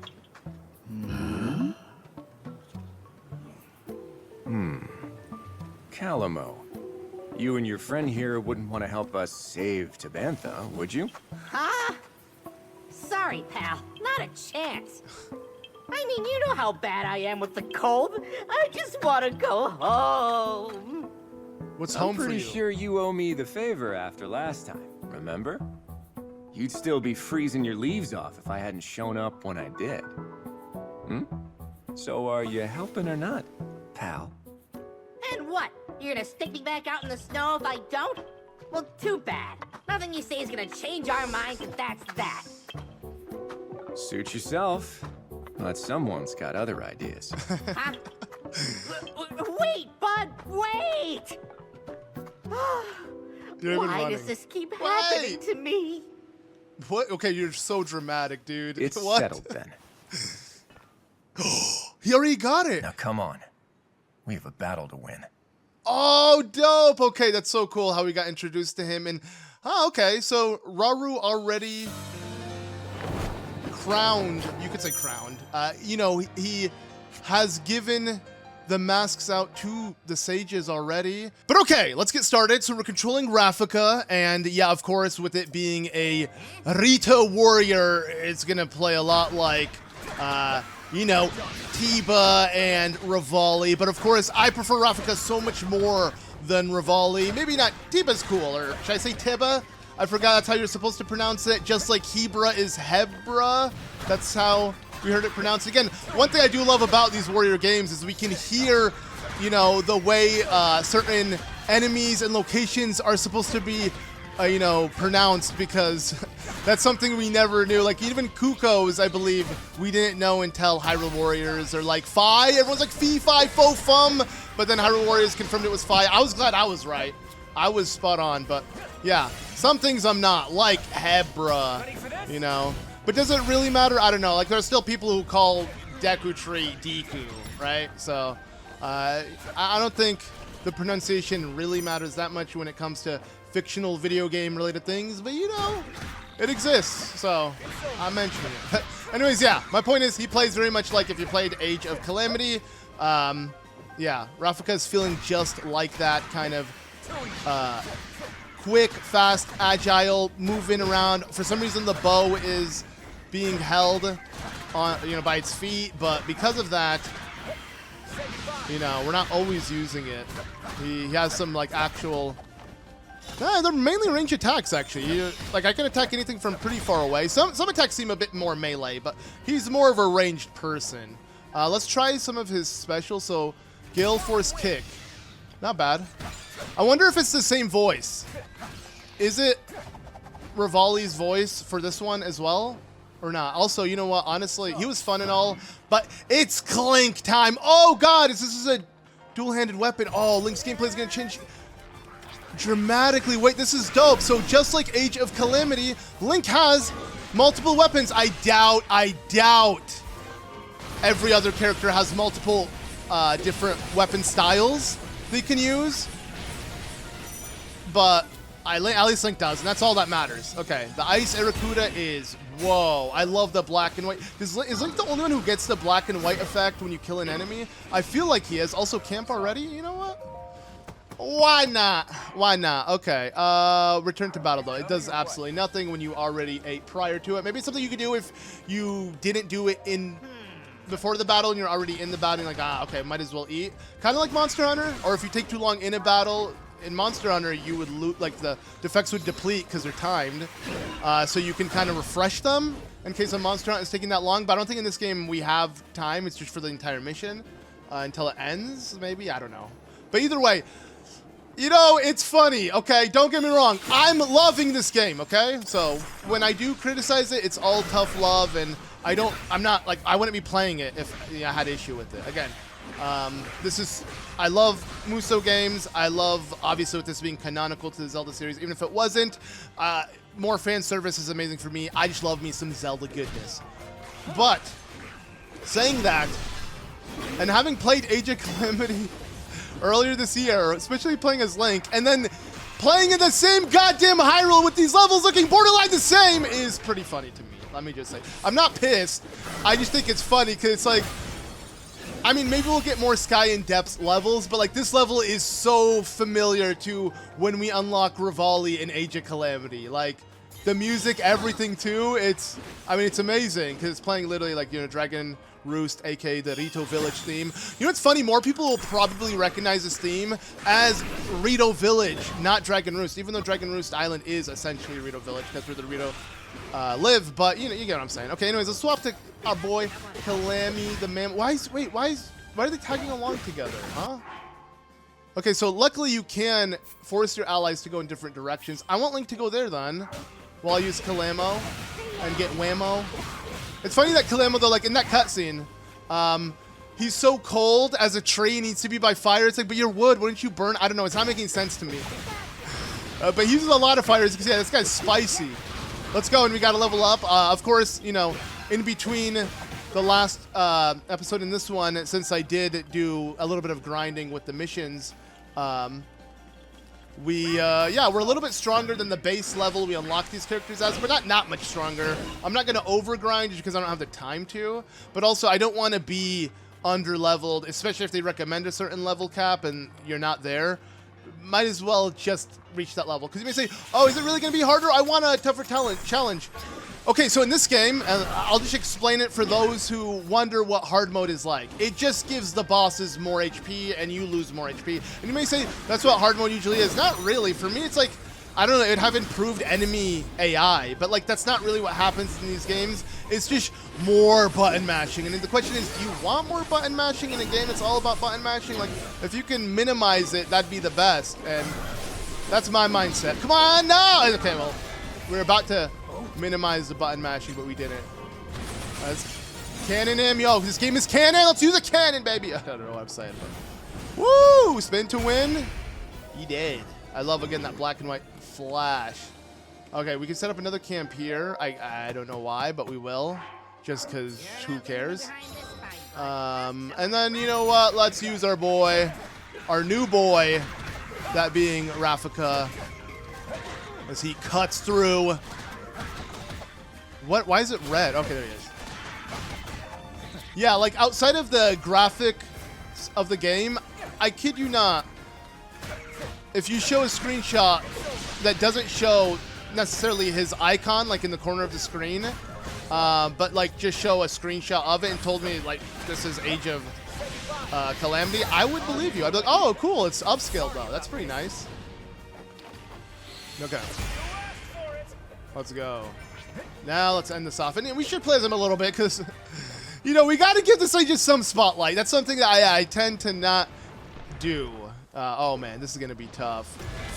S17: Kalemo, you and your friend here wouldn't want to help us save Tabantha, would you?
S15: Huh? Sorry, pal. Not a chance. I mean, you know how bad I am with the cold. I just want to go home.
S1: What's home for you?
S17: I'm pretty sure you owe me the favor after last time, remember? You'd still be freezing your leaves off if I hadn't shown up when I did. So are you helping or not, pal?
S15: And what? You're gonna stick me back out in the snow if I don't? Well, too bad. Nothing you say is gonna change our minds, and that's that.
S17: Suit yourself. But someone's got other ideas.
S15: Huh? Wait, bud, wait! Why does this keep happening to me?
S1: What? Okay, you're so dramatic, dude.
S17: It's
S1: what?
S17: settled then.
S1: He already got it.
S17: Now come on. We have a battle to win.
S1: Oh, dope. Okay, that's so cool how we got introduced to him. And, okay, so Rauru already crowned, you could say crowned. You know, he has given the masks out to the sages already. But okay, let's get started. So we're controlling Rafika, and yeah, of course, with it being a Hyrule Warrior, it's gonna play a lot like, you know, Tiba and Rivali. But of course, I prefer Rafika so much more than Rivali. Maybe not, Tiba's cool, or should I say Tiba? I forgot that's how you're supposed to pronounce it, just like Hebra is Hebra. That's how we heard it pronounced. Again, one thing I do love about these Warrior games is we can hear, you know, the way certain enemies and locations are supposed to be you know, pronounced, because that's something we never knew. Like, even Kuko's, I believe, we didn't know until Hyrule Warriors, or like Fi. Everyone's like Fee, Fi, Fo, Fum, but then Hyrule Warriors confirmed it was Fi. I was glad I was right. I was spot on, but yeah, some things I'm not, like Hebra, you know. But does it really matter? I don't know. Like, there's still people who call Deku Tree Deku, right? So, I don't think the pronunciation really matters that much when it comes to fictional video game related things, but you know, it exists, so I'm mentioning it. But anyways, yeah, my point is he plays very much like if you played Age of Calamity. Yeah, Rafika is feeling just like that kind of quick, fast, agile, moving around. For some reason, the bow is being held on, you know, by its feet, but because of that, you know, we're not always using it. He has some like actual. They're mainly range attacks, actually. Like, I can attack anything from pretty far away. Some attacks seem a bit more melee, but he's more of a ranged person. Let's try some of his specials. So, Gale Force Kick. Not bad. I wonder if it's the same voice. Is it Rivali's voice for this one as well? Or not? Also, you know what? Honestly, he was fun and all, but it's Clink time. Oh, God! This is a dual-handed weapon. Oh, Link's gameplay is going to change dramatically. Wait, this is dope. So just like Age of Calamity, Link has multiple weapons. I doubt every other character has multiple different weapon styles they can use. But at least Link does, and that's all that matters. Okay, the Ice Aracuda is, whoa, I love the black and white. Is Link the only one who gets the black and white effect when you kill an enemy? I feel like he is. Also, camp already? You know what? Why not? Why not? Okay. Return to battle, though. It does absolutely nothing when you already ate prior to it. Maybe it's something you could do if you didn't do it before the battle and you're already in the battle. And you're like, okay, might as well eat. Kind of like Monster Hunter. Or if you take too long in a battle, in Monster Hunter, you would loot, like, the effects would deplete because they're timed. So you can kind of refresh them in case a Monster Hunter is taking that long. But I don't think in this game we have time. It's just for the entire mission until it ends, maybe. I don't know. But either way, you know, it's funny, okay? Don't get me wrong. I'm loving this game, okay? So when I do criticize it, it's all tough love, and I'm not, like, I wouldn't be playing it if I had issue with it. Again, I love Musou games. I love, obviously, with this being canonical to the Zelda series, even if it wasn't, more fan service is amazing for me. I just love me some Zelda goodness. But, saying that, and having played Age of Calamity earlier this year, especially playing as Link, and then playing in the same goddamn Hyrule with these levels looking borderline the same is pretty funny to me. Let me just say. I'm not pissed. I just think it's funny because it's like, I mean, maybe we'll get more Sky and Depths levels, but like this level is so familiar to when we unlock Rivali in Age of Calamity. Like, the music, everything too, it's amazing because it's playing literally like, you know, Dragon Roost, aka the Rito Village theme. You know what's funny? More people will probably recognize this theme as Rito Village, not Dragon Roost, even though Dragon Roost Island is essentially Rito Village. That's where the Rito live, but you know, you get what I'm saying. Okay, anyways, let's swap to our boy Kalami the man. Why are they tagging along together, huh? Okay, so luckily you can force your allies to go in different directions. I want Link to go there then, while I use Kalamo and get Whammo. It's funny that Kalamo, though, like in that cutscene, he's so cold as a tree, he needs to be by fire. It's like, but you're wood, wouldn't you burn? I don't know, it's not making sense to me. But he uses a lot of fire, as you can see. Yeah, this guy's spicy. Let's go, and we gotta level up. Of course, you know, in between the last episode and this one, since I did do a little bit of grinding with the missions, yeah, we're a little bit stronger than the base level we unlock these characters as, but not much stronger. I'm not going to overgrind just because I don't have the time to, but also I don't want to be under-leveled, especially if they recommend a certain level cap and you're not there. Might as well just reach that level, because you may say, oh, is it really going to be harder? I want a tougher challenge. Okay, so in this game, I'll just explain it for those who wonder what hard mode is like. It just gives the bosses more HP and you lose more HP. And you may say, that's what hard mode usually is. Not really. For me, it's like, I don't know, it'd have improved enemy AI, but like that's not really what happens in these games. It's just more button mashing. And then the question is, do you want more button mashing in a game that's all about button mashing? Like, if you can minimize it, that'd be the best. And That's my mindset. Come on, no! Okay, well, we're about to minimize the button mashing, but we didn't. Let's cannon him. Yo, this game is canon. Let's use a cannon, baby. I don't know what I'm saying, but... Woo! Spin to win. He did. I love, again, that black and white flash. Okay, we can set up another camp here. I don't know why, but we will. Just because who cares? And then, you know what? Let's use our boy. Our new boy. That being Rafika. As he cuts through. What? Why is it red? Okay, there he is. Yeah, like outside of the graphic of the game, I kid you not. If you show a screenshot that doesn't show necessarily his icon, like in the corner of the screen, but like just show a screenshot of it and told me like this is Age of Calamity, I would believe you. I'd be like, oh, cool, it's upscaled though. That's pretty nice. Okay. Let's go. Now let's end this off. And we should play as him a little bit because, you know, we got to give this like just some spotlight. That's something that I tend to not do. Oh man, this is going to be tough.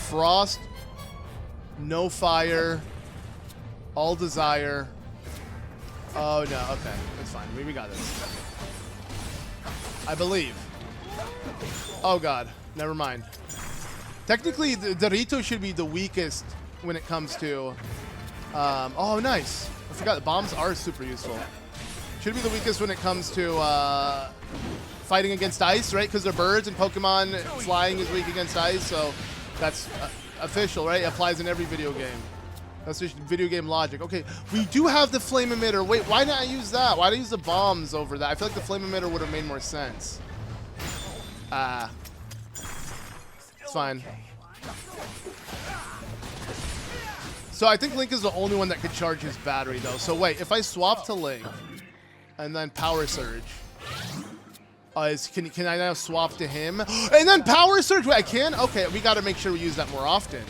S1: Frost, no fire, all desire. Oh no, okay, that's fine. We got this. I believe. Oh god, never mind. Technically, the Dorito should be the weakest when it comes to... oh, nice. I forgot the bombs are super useful. Should be the weakest when it comes to fighting against ice, right? Because they're birds and Pokemon flying is weak against ice, so that's official, right? It applies in every video game. That's just video game logic. Okay, we do have the flame emitter. Wait, why didn't I use that? Why did I use the bombs over that? I feel like the flame emitter would have made more sense. It's fine. So I think Link is the only one that could charge his battery, though. So wait, if I swap to Link and then Power Surge, can I now swap to him? And then Power Surge? Wait, I can? Okay, we got to make sure we use that more often.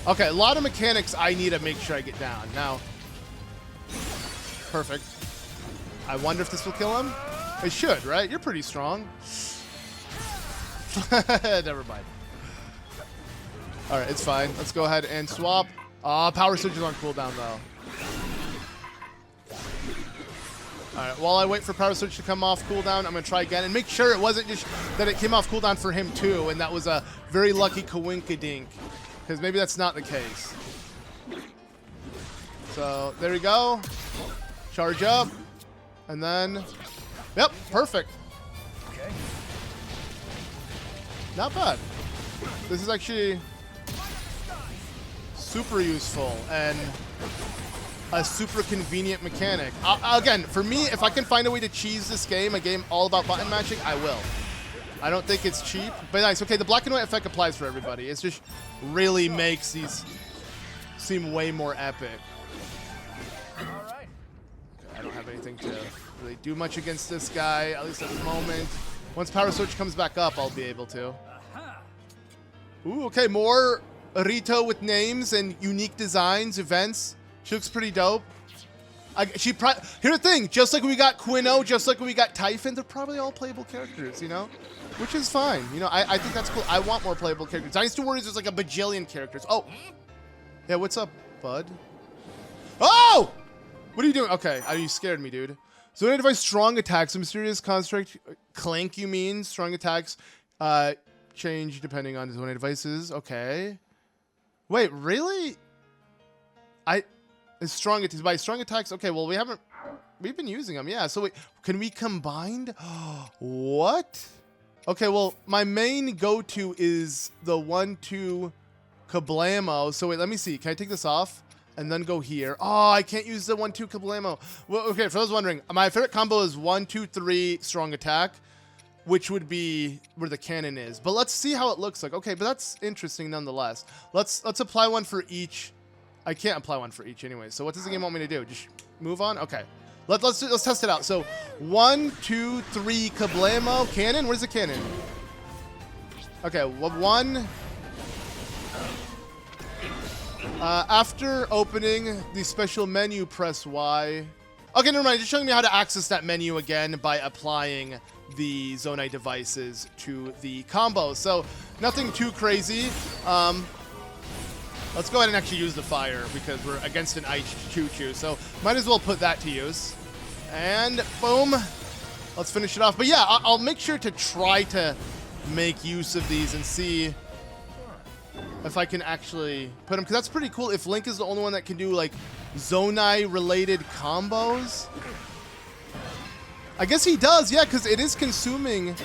S1: Okay, a lot of mechanics I need to make sure I get down. Now, perfect. I wonder if this will kill him? It should, right? You're pretty strong. Never mind. All right, it's fine. Let's go ahead and swap. Power Surge is on cooldown, though. All right, while I wait for Power Surge to come off cooldown, I'm going to try again and make sure it wasn't just that it came off cooldown for him, too, and that was a very lucky coinkadink, because maybe that's not the case. So, there we go. Charge up. And then... Yep, perfect. Okay. Not bad. This is actually super useful and a super convenient mechanic. Again, for me, if I can find a way to cheese this game, a game all about button matching, I will. I don't think it's cheap, but nice. Okay, the black and white effect applies for everybody. It just really makes these seem way more epic. Okay, I don't have anything to really do much against this guy, at least at the moment. Once Power Surge comes back up, I'll be able to. Ooh, okay, more Rito with names and unique designs, events. She looks pretty dope. Here's the thing, just like we got Quino, just like we got Typhon, they're probably all playable characters, you know? Which is fine. You know, I think that's cool. I want more playable characters. Dynasty Warriors is like a bajillion characters. Oh! Yeah, what's up, bud? Oh! What are you doing? Okay, you scared me, dude. Zona device strong attacks. A mysterious construct. Clink, you mean? Strong attacks. Change depending on Zona devices. Okay. Wait, really? Strong attacks. By strong attacks, okay, well, we've been using them, yeah. So wait, can we combine? What? Okay, well, my main go-to is the 1-2 Kablamo. So wait, let me see. Can I take this off and then go here? Oh, I can't use the 1-2 Kablamo. Well, okay, for those wondering, my favorite combo is 1-2-3 strong attack, which would be where the cannon is. But let's see how it looks like. Okay, but that's interesting nonetheless. Let's apply one for each. I can't apply one for each anyway. So what does the game want me to do? Just move on? Okay. Let's test it out. So 1, 2, 3 Kablamo. Cannon? Where's the cannon? Okay, well, 1. After opening the special menu, press Y. Okay, never mind. Just showing me how to access that menu again by applying the Zonai devices to the combo. So nothing too crazy. Let's go ahead and actually use the fire because we're against an ice choo-choo. So might as well put that to use. And boom. Let's finish it off. But yeah, I'll make sure to try to make use of these and see if I can actually put them. Because that's pretty cool if Link is the only one that can do like Zonai-related combos. I guess he does, yeah, because it is consuming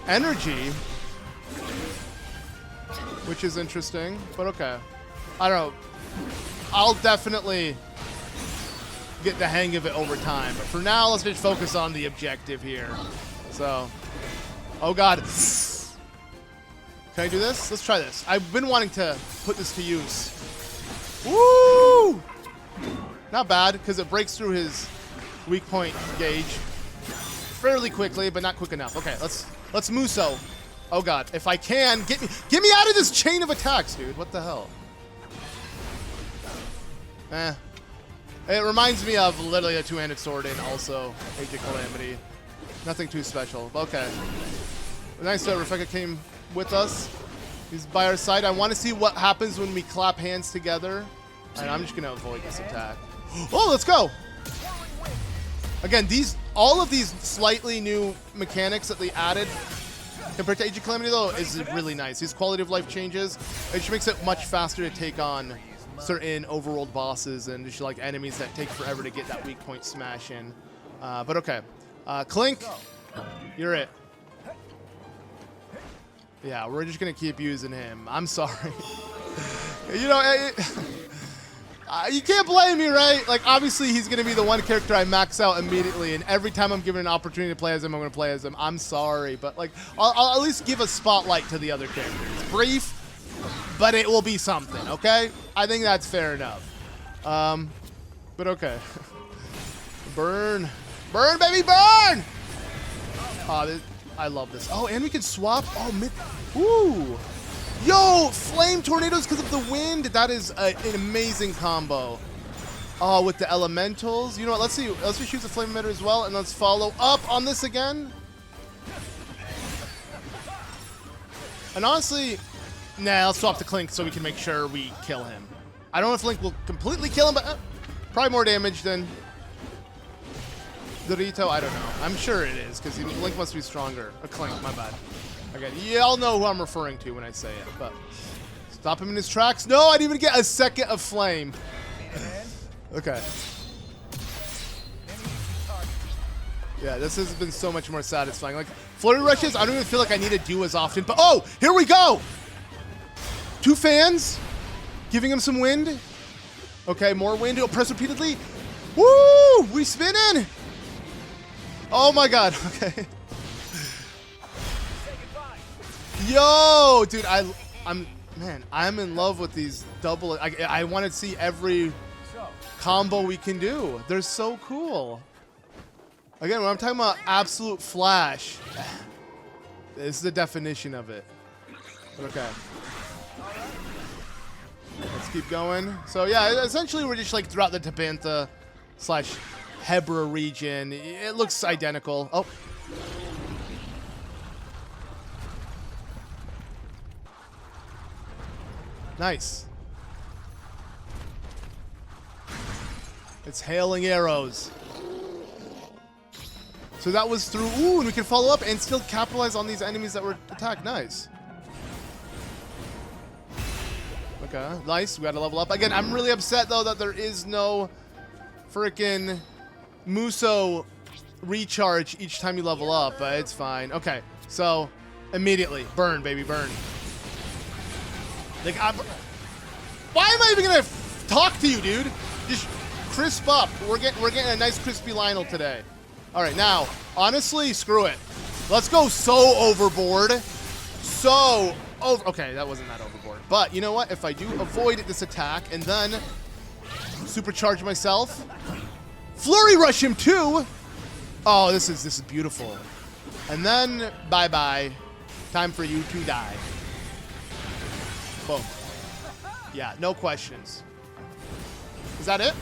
S1: energy. Which is interesting, but okay. I don't know. I'll definitely get the hang of it over time. But for now, let's just focus on the objective here. So, oh God. Can I do this? Let's try this. I've been wanting to put this to use. Woo! Not bad, because it breaks through his weak point gauge fairly quickly, but not quick enough. Okay, let's Muso. Oh God, if I can, get me out of this chain of attacks, dude. What the hell? It reminds me of literally a two-handed sword in also Age of Calamity. Nothing too special. Okay. Nice that Rebecca came with us. He's by our side. I want to see what happens when we clap hands together. And I'm just gonna avoid this attack. Oh, let's go! Again, all of these slightly new mechanics that they added compared to Age of Calamity, though, is really nice. These quality of life changes, it just makes it much faster to take on certain overworld bosses and just like enemies that take forever to get that weak point smash in. But okay. Clink, you're it. Yeah, we're just going to keep using him. I'm sorry. You know, you can't blame me, right? Like, obviously, he's going to be the one character I max out immediately, and every time I'm given an opportunity to play as him, I'm going to play as him. I'm sorry, but, like, I'll at least give a spotlight to the other characters. Brief, but it will be something, okay? I think that's fair enough. But okay. Burn. Burn, baby, burn! Oh, I love this. Oh, and we can swap. Oh, ooh. Yo, flame tornadoes because of the wind. That is an amazing combo. Oh, with the elementals. You know what? Let's see. Let's just use the flame emitter as well, and let's follow up on this again. And honestly, nah, let's swap the Clink so we can make sure we kill him. I don't know if Link will completely kill him, but probably more damage than Dorito. I don't know. I'm sure it is because Link must be stronger. A Clink, my bad. Okay, y'all know who I'm referring to when I say it, but stop him in his tracks. No, I didn't even get a second of flame. Okay. Yeah, this has been so much more satisfying. Like, flurry rushes, I don't even feel like I need to do as often, but oh, here we go! 2 fans, giving him some wind. Okay, more wind, he'll press repeatedly. Woo, we spinning! Oh my God, okay. Yo, dude, I'm in love with these double. I want to see every combo we can do. They're so cool. Again, when I'm talking about absolute flash, this is the definition of it. Okay. Let's keep going. So yeah, essentially we're just like throughout the Tabantha / Hebra region. It looks identical. Oh. Nice. It's hailing arrows. So that was through. Ooh, and we can follow up and still capitalize on these enemies that were attacked. Nice. Okay, nice. We got to level up. Again, I'm really upset, though, that there is no freaking Muso recharge each time you level up, but it's fine. Okay, so immediately. Burn, baby, burn. Like, why am I even gonna talk to you, dude? Just crisp up. We're getting a nice crispy Lionel today. All right, now, honestly, screw it. Let's go so overboard. So over. Okay, that wasn't that overboard. But you know what? If I do avoid this attack and then supercharge myself, flurry rush him too. Oh, this is beautiful. And then bye-bye. Time for you to die. Boom. Yeah, no questions. Is that it?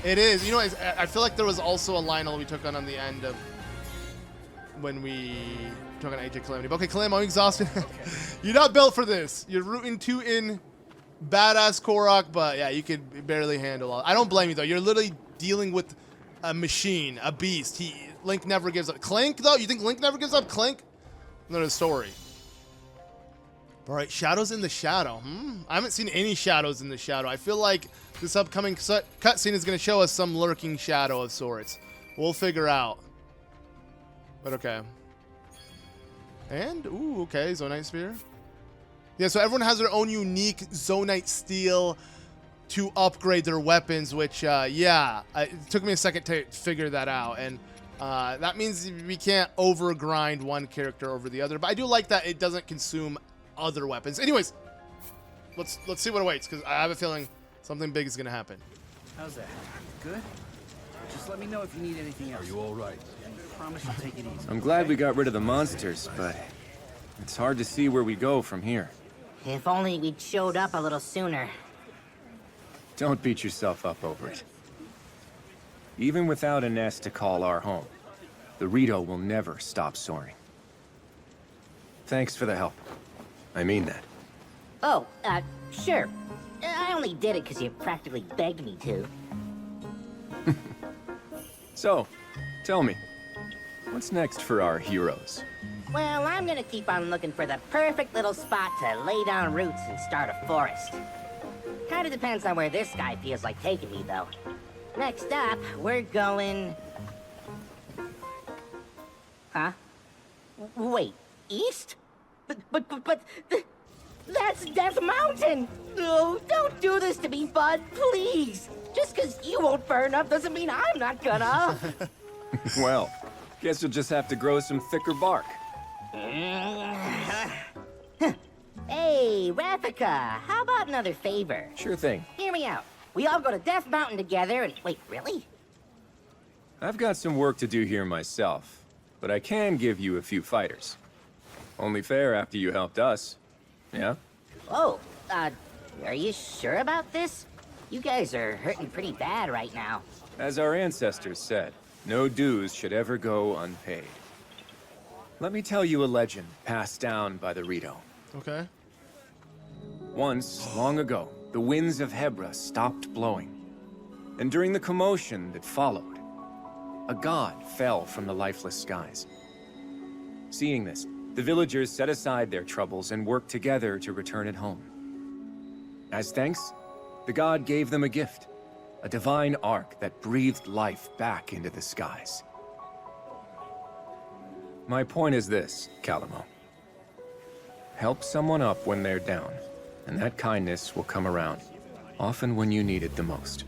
S1: It is. You know, I feel like there was also a Lionel we took on the end of when we took on Age of Calamity. But okay, Calam, I'm exhausted. You're not built for this. You're rooting 2 in badass Korok, but yeah, you could barely handle all. I don't blame you though. You're literally dealing with a machine, a beast. Link never gives up. Clink though? You think Link never gives up? Clink? Another story. All right, shadows in the shadow. I haven't seen any shadows in the shadow. I feel like this upcoming cutscene is going to show us some lurking shadow of sorts. We'll figure out. But okay. And, ooh, okay, Zonite Sphere. Yeah, so everyone has their own unique Zonite Steel to upgrade their weapons, which, yeah, it took me a second to figure that out. And that means we can't over-grind one character over the other. But I do like that it doesn't consume other weapons. Anyways, let's see what awaits, because I have a feeling something big is going to happen.
S18: How's that? Good? Just let me know if you need anything else. Are you all right? And promise you'll take it easy.
S17: I'm glad we got rid of the monsters, but it's hard to see where we go from here.
S15: If only we'd showed up a little sooner.
S17: Don't beat yourself up over it. Even without a nest to call our home, the Rito will never stop soaring. Thanks for the help. I mean that.
S15: Oh, sure. I only did it because you practically begged me to.
S17: So, tell me, what's next for our heroes?
S15: Well, I'm gonna keep on looking for the perfect little spot to lay down roots and start a forest. Kinda depends on where this guy feels like taking me, though. Next up, we're going... Huh? Wait, east? But that's Death Mountain! No, don't do this to me, bud, please! Just because you won't burn up doesn't mean I'm not gonna.
S17: Well, guess you'll just have to grow some thicker bark.
S15: Hey, Rafika, how about another favor?
S17: Sure thing.
S15: Hear me out. We all go to Death Mountain together and... Wait, really?
S17: I've got some work to do here myself, but I can give you a few fighters. Only fair after you helped us. Yeah?
S15: Oh, are you sure about this? You guys are hurting pretty bad right now.
S17: As our ancestors said, no dues should ever go unpaid. Let me tell you a legend passed down by the Rito.
S1: Okay.
S17: Once, long ago, the winds of Hebra stopped blowing. And during the commotion that followed, a god fell from the lifeless skies. Seeing this, the villagers set aside their troubles and worked together to return it home. As thanks, the god gave them a gift, a divine ark that breathed life back into the skies. My point is this, Calamo. Help someone up when they're down, and that kindness will come around, often when you need it the most.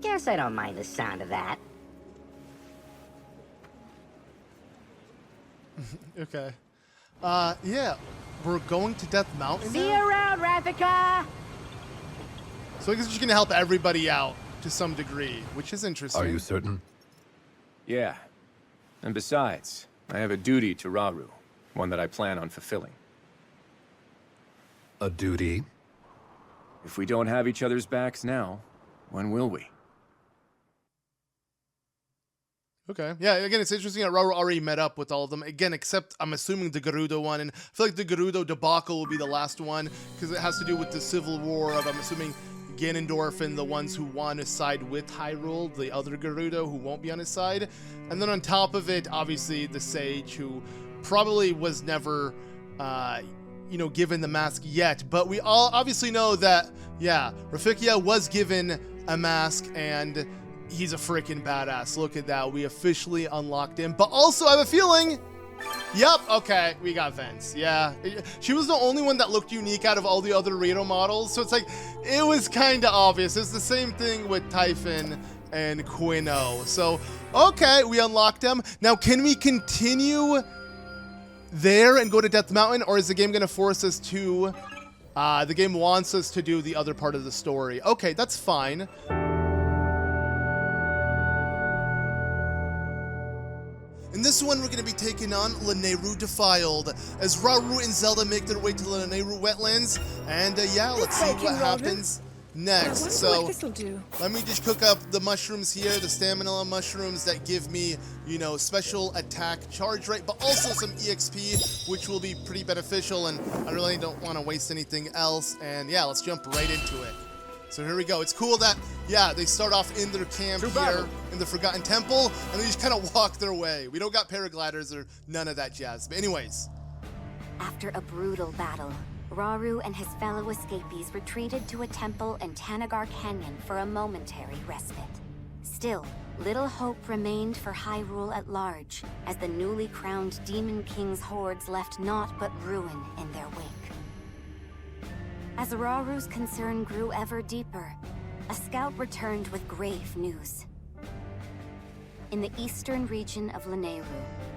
S15: Guess I don't mind the sound of that.
S1: Okay. Yeah. We're going to Death Mountain
S15: See
S1: now?
S15: you around, Rafika!
S1: So I guess you're going to help everybody out to some degree, which is interesting.
S10: Are you certain?
S17: Yeah. And besides, I have a duty to Rauru, one that I plan on fulfilling.
S10: A duty?
S17: If we don't have each other's backs now, when will we?
S1: Okay. Yeah, again, it's interesting that Rauru already met up with all of them. Again, except I'm assuming the Gerudo one. And I feel like the Gerudo debacle will be the last one because it has to do with the civil war of, I'm assuming, Ganondorf and the ones who want to side with Hyrule, the other Gerudo who won't be on his side. And then on top of it, obviously, the Sage who probably was never, you know, given the mask yet. But we all obviously know that, yeah, Rafika was given a mask and he's a freaking badass. Look at that. We officially unlocked him. But also, I have a feeling... Yep, okay, we got Vence. Yeah, she was the only one that looked unique out of all the other Rito models. So it's like, it was kind of obvious. It's the same thing with Typhon and Quino. So, okay, we unlocked them. Now, can we continue there and go to Death Mountain? Or is the game going to force us to... the game wants us to do the other part of the story. Okay, that's fine. In this one, we're going to be taking on Mineru Defiled, as Rauru and Zelda make their way to the Mineru wetlands. And yeah, let's see what happens. next. So
S4: this'll do.
S1: let me just cook up the mushrooms here, the stamina mushrooms that give me, you know, special attack charge rate, but also some EXP, which will be pretty beneficial, and I really don't want to waste anything else. And yeah, let's jump right into it. So here we go. It's cool that, yeah, they start off in their camp here in the Forgotten Temple, and they just kind of walk their way. We don't got paragliders or none of that jazz. But anyways.
S2: After a brutal battle, Rauru and his fellow escapees retreated to a temple in Tanagar Canyon for a momentary respite. Still, little hope remained for Hyrule at large, as the newly crowned Demon King's hordes left naught but ruin in their wake. As Rauru's concern grew ever deeper, a scout returned with grave news. In the eastern region of Mineru,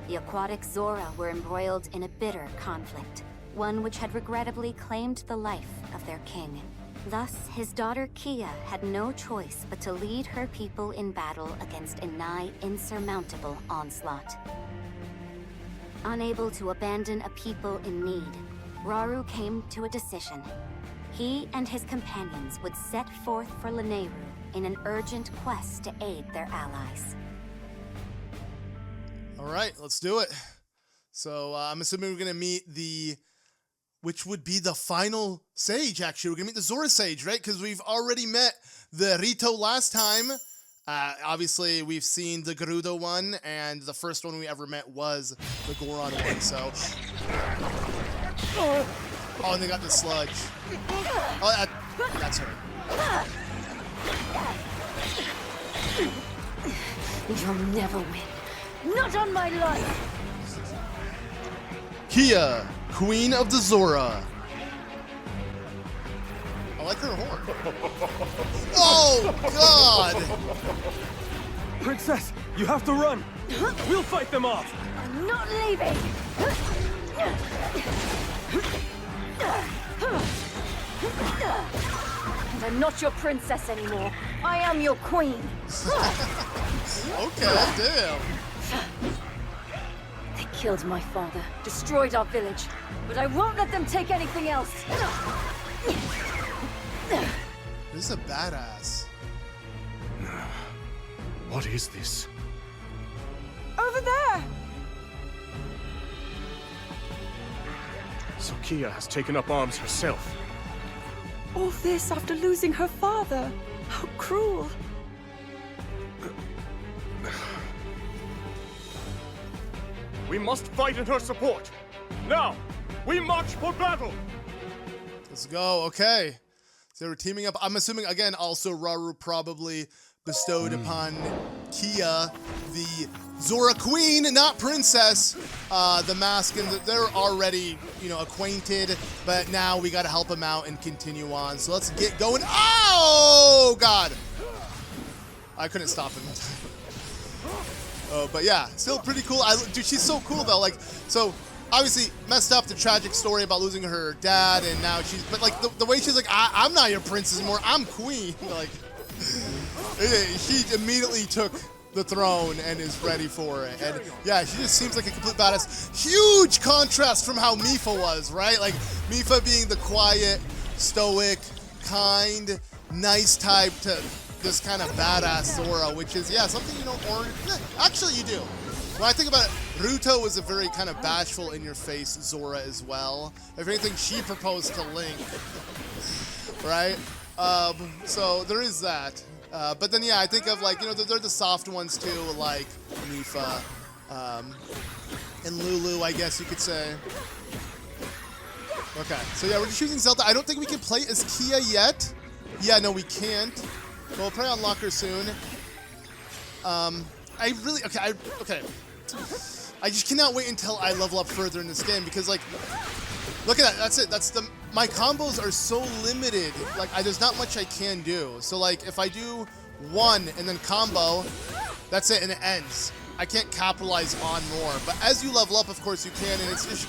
S2: the aquatic Zora were embroiled in a bitter conflict, one which had regrettably claimed the life of their king. Thus, his daughter Kia had no choice but to lead her people in battle against a nigh insurmountable onslaught. Unable to abandon a people in need, Rauru came to a decision. He and his companions would set forth for Mineru in an urgent quest to aid their allies.
S1: All right, let's do it. So I'm assuming we're gonna meet which would be the final sage, actually. We're gonna meet the Zora sage, right? Because we've already met the Rito last time. Obviously, we've seen the Gerudo one, and the first one we ever met was the Goron one, so. Oh, and they got the sludge. Oh, that's her.
S9: You'll never win. Not on my life!
S1: Kia, Queen of the Zora. I like her horn. Oh, God!
S19: Princess, you have to run! We'll fight them off!
S9: I'm not leaving! And I'm not your princess anymore. I am your queen.
S1: Okay, damn.
S9: They killed my father, destroyed our village, but I won't let them take anything else.
S1: This is a badass.
S3: What is this?
S4: Over there!
S3: So Kia has taken up arms herself.
S4: All this after losing her father. How cruel.
S3: We must fight in her support. Now, we march for battle.
S1: Let's go. Okay. So we're teaming up. I'm assuming, again, also Rauru probably bestowed upon Kia the Zora Queen, not Princess, the mask, and they're already, you know, acquainted, but now we gotta help him out and continue on. So let's get going. Oh, God! I couldn't stop him in time. But yeah, still pretty cool. Dude, she's so cool, though. Like, so, obviously, messed up the tragic story about losing her dad, and now but like, the way she's like, I'm not your princess anymore, I'm queen. Like, she immediately took the throne and is ready for it. And yeah, she just seems like a complete badass. Huge contrast from how Mipha was, right? Like, Mipha being the quiet, stoic, kind, nice type to this kind of badass Zora, which is, yeah, something you don't actually you do. When I think about it, Ruto was a very kind of bashful, in-your-face Zora as well. If anything, she proposed to Link, right? So there is that. But then, yeah, I think of, like, you know, they're the soft ones too, like Mipha, and Lulu, I guess you could say. Okay, so yeah, we're just choosing Zelda. I don't think we can play as Kia yet. Yeah, no, we can't. But we'll probably unlock her soon. I just cannot wait until I level up further in this game, because, like, look at that. That's it. My combos are so limited. Like, there's not much I can do. So, like, if I do one and then combo, that's it, and it ends. I can't capitalize on more. But as you level up, of course, you can, and it's just,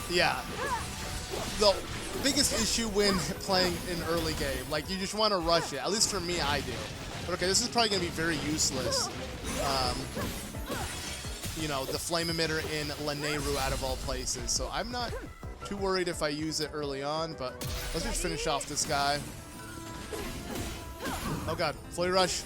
S1: yeah. The biggest issue when playing in early game, like, you just want to rush it. At least for me, I do. But okay, this is probably going to be very useless. You know, the flame emitter in Mineru out of all places. So I'm not too worried if I use it early on, but let's just finish off this guy. god, Flurry Rush.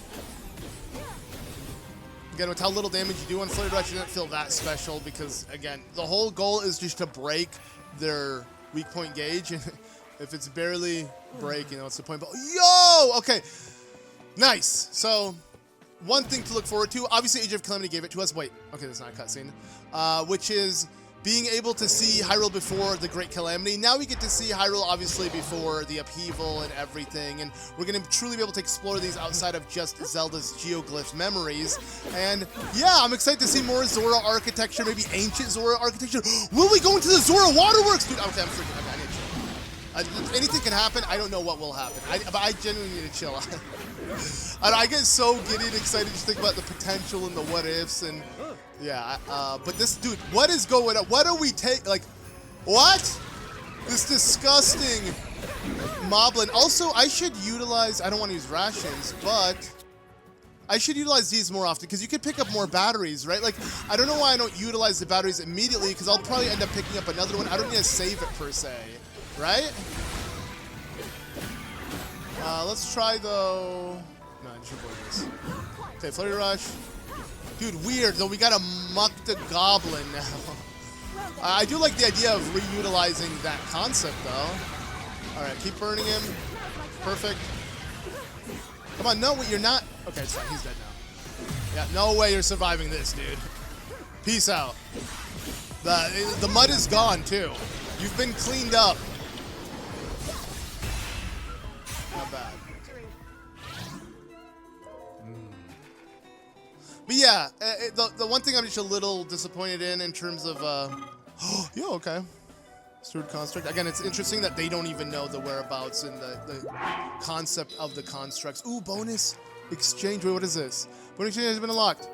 S1: Again, with how little damage you do on Flurry Rush, you don't feel that special because, again, the whole goal is just to break their weak point gauge. If it's barely breaking, what's the point? But yo! Okay. Nice. So, one thing to look forward to. Obviously, Age of Calamity gave it to us. Wait. Okay, that's not a cutscene. Which is being able to see Hyrule before the Great Calamity. Now we get to see Hyrule, obviously, before the upheaval and everything. And we're going to truly be able to explore these outside of just Zelda's geoglyph memories. And, yeah, I'm excited to see more Zora architecture, maybe ancient Zora architecture. Will we go into the Zora waterworks? Dude, okay, I'm freaking out. I need to chill. Anything can happen. I don't know what will happen. But I genuinely need to chill. I get so giddy and excited to think about the potential and the what ifs and yeah. But this dude, what is going on? What do we take? Like, what? This disgusting moblin. Also, I should utilize. I don't want to use rations, but I should utilize these more often because you could pick up more batteries, right? Like, I don't know why I don't utilize the batteries immediately because I'll probably end up picking up another one. I don't need to save it per se, right? Let's try though. No, I just avoid this. Okay, Flurry Rush. Dude, weird though. We got a muck the goblin now. I do like the idea of reutilizing that concept though. All right, keep burning him. Perfect. Come on, no, you're not. Okay, it's fine. He's dead now. Yeah, no way you're surviving this, dude. Peace out. The mud is gone too. You've been cleaned up. Not bad. But yeah, the one thing I'm just a little disappointed in terms of, yeah, okay. Steward Construct. Again, it's interesting that they don't even know the whereabouts and the concept of the constructs. Ooh, bonus exchange. Wait, what is this? Bonus exchange has been unlocked.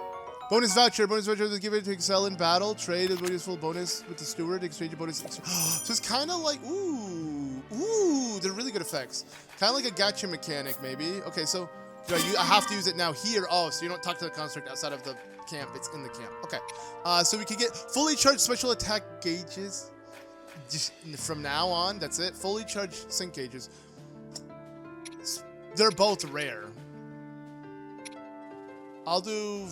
S1: Bonus voucher. Bonus voucher is given to excel in battle. Trade is useful bonus with the steward. Exchange a bonus. So it's kind of like, ooh, they're really good effects. Kind of like a gacha mechanic, maybe. Okay, so I have to use it now here. Oh, so you don't talk to the construct outside of the camp. It's in the camp. Okay. So we can get fully charged special attack gauges. Just from now on, that's it. Fully charged sync gauges. They're both rare. I'll do.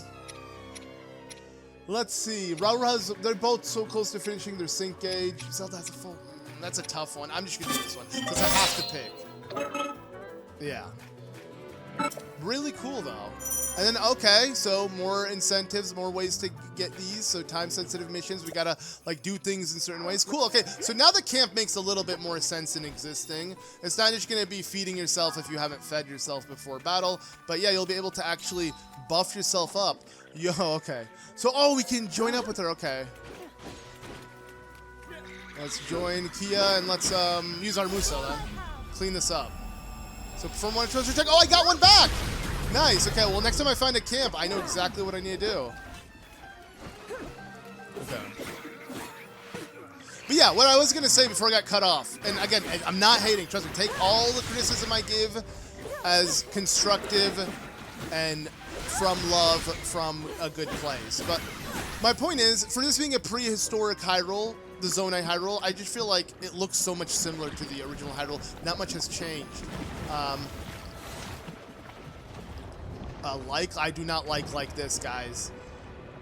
S1: Let's see. Rauru has. They're both so close to finishing their sync gauge. Zelda has a full. That's a tough one. I'm just gonna do this one because I have to pick. Yeah. Really cool though. And then okay, so more incentives, more ways to get these. So time-sensitive missions, we gotta like do things in certain ways. Cool. Okay, so now the camp makes a little bit more sense in existing. It's not just gonna be feeding yourself if you haven't fed yourself before battle, but yeah, you'll be able to actually buff yourself up. Yo, okay. So we can join up with her. Okay. Let's join Kia and let's use our Muso then. Clean this up. So perform one treasure check. Oh, I got one back! Nice, okay, well next time I find a camp, I know exactly what I need to do. Okay. But yeah, what I was gonna say before I got cut off, and again, I'm not hating, trust me, take all the criticism I give as constructive and from love, from a good place. But my point is, for this being a prehistoric Hyrule, the Zonai Hyrule, I just feel like it looks so much similar to the original Hyrule. Not much has changed. I do not like this, guys.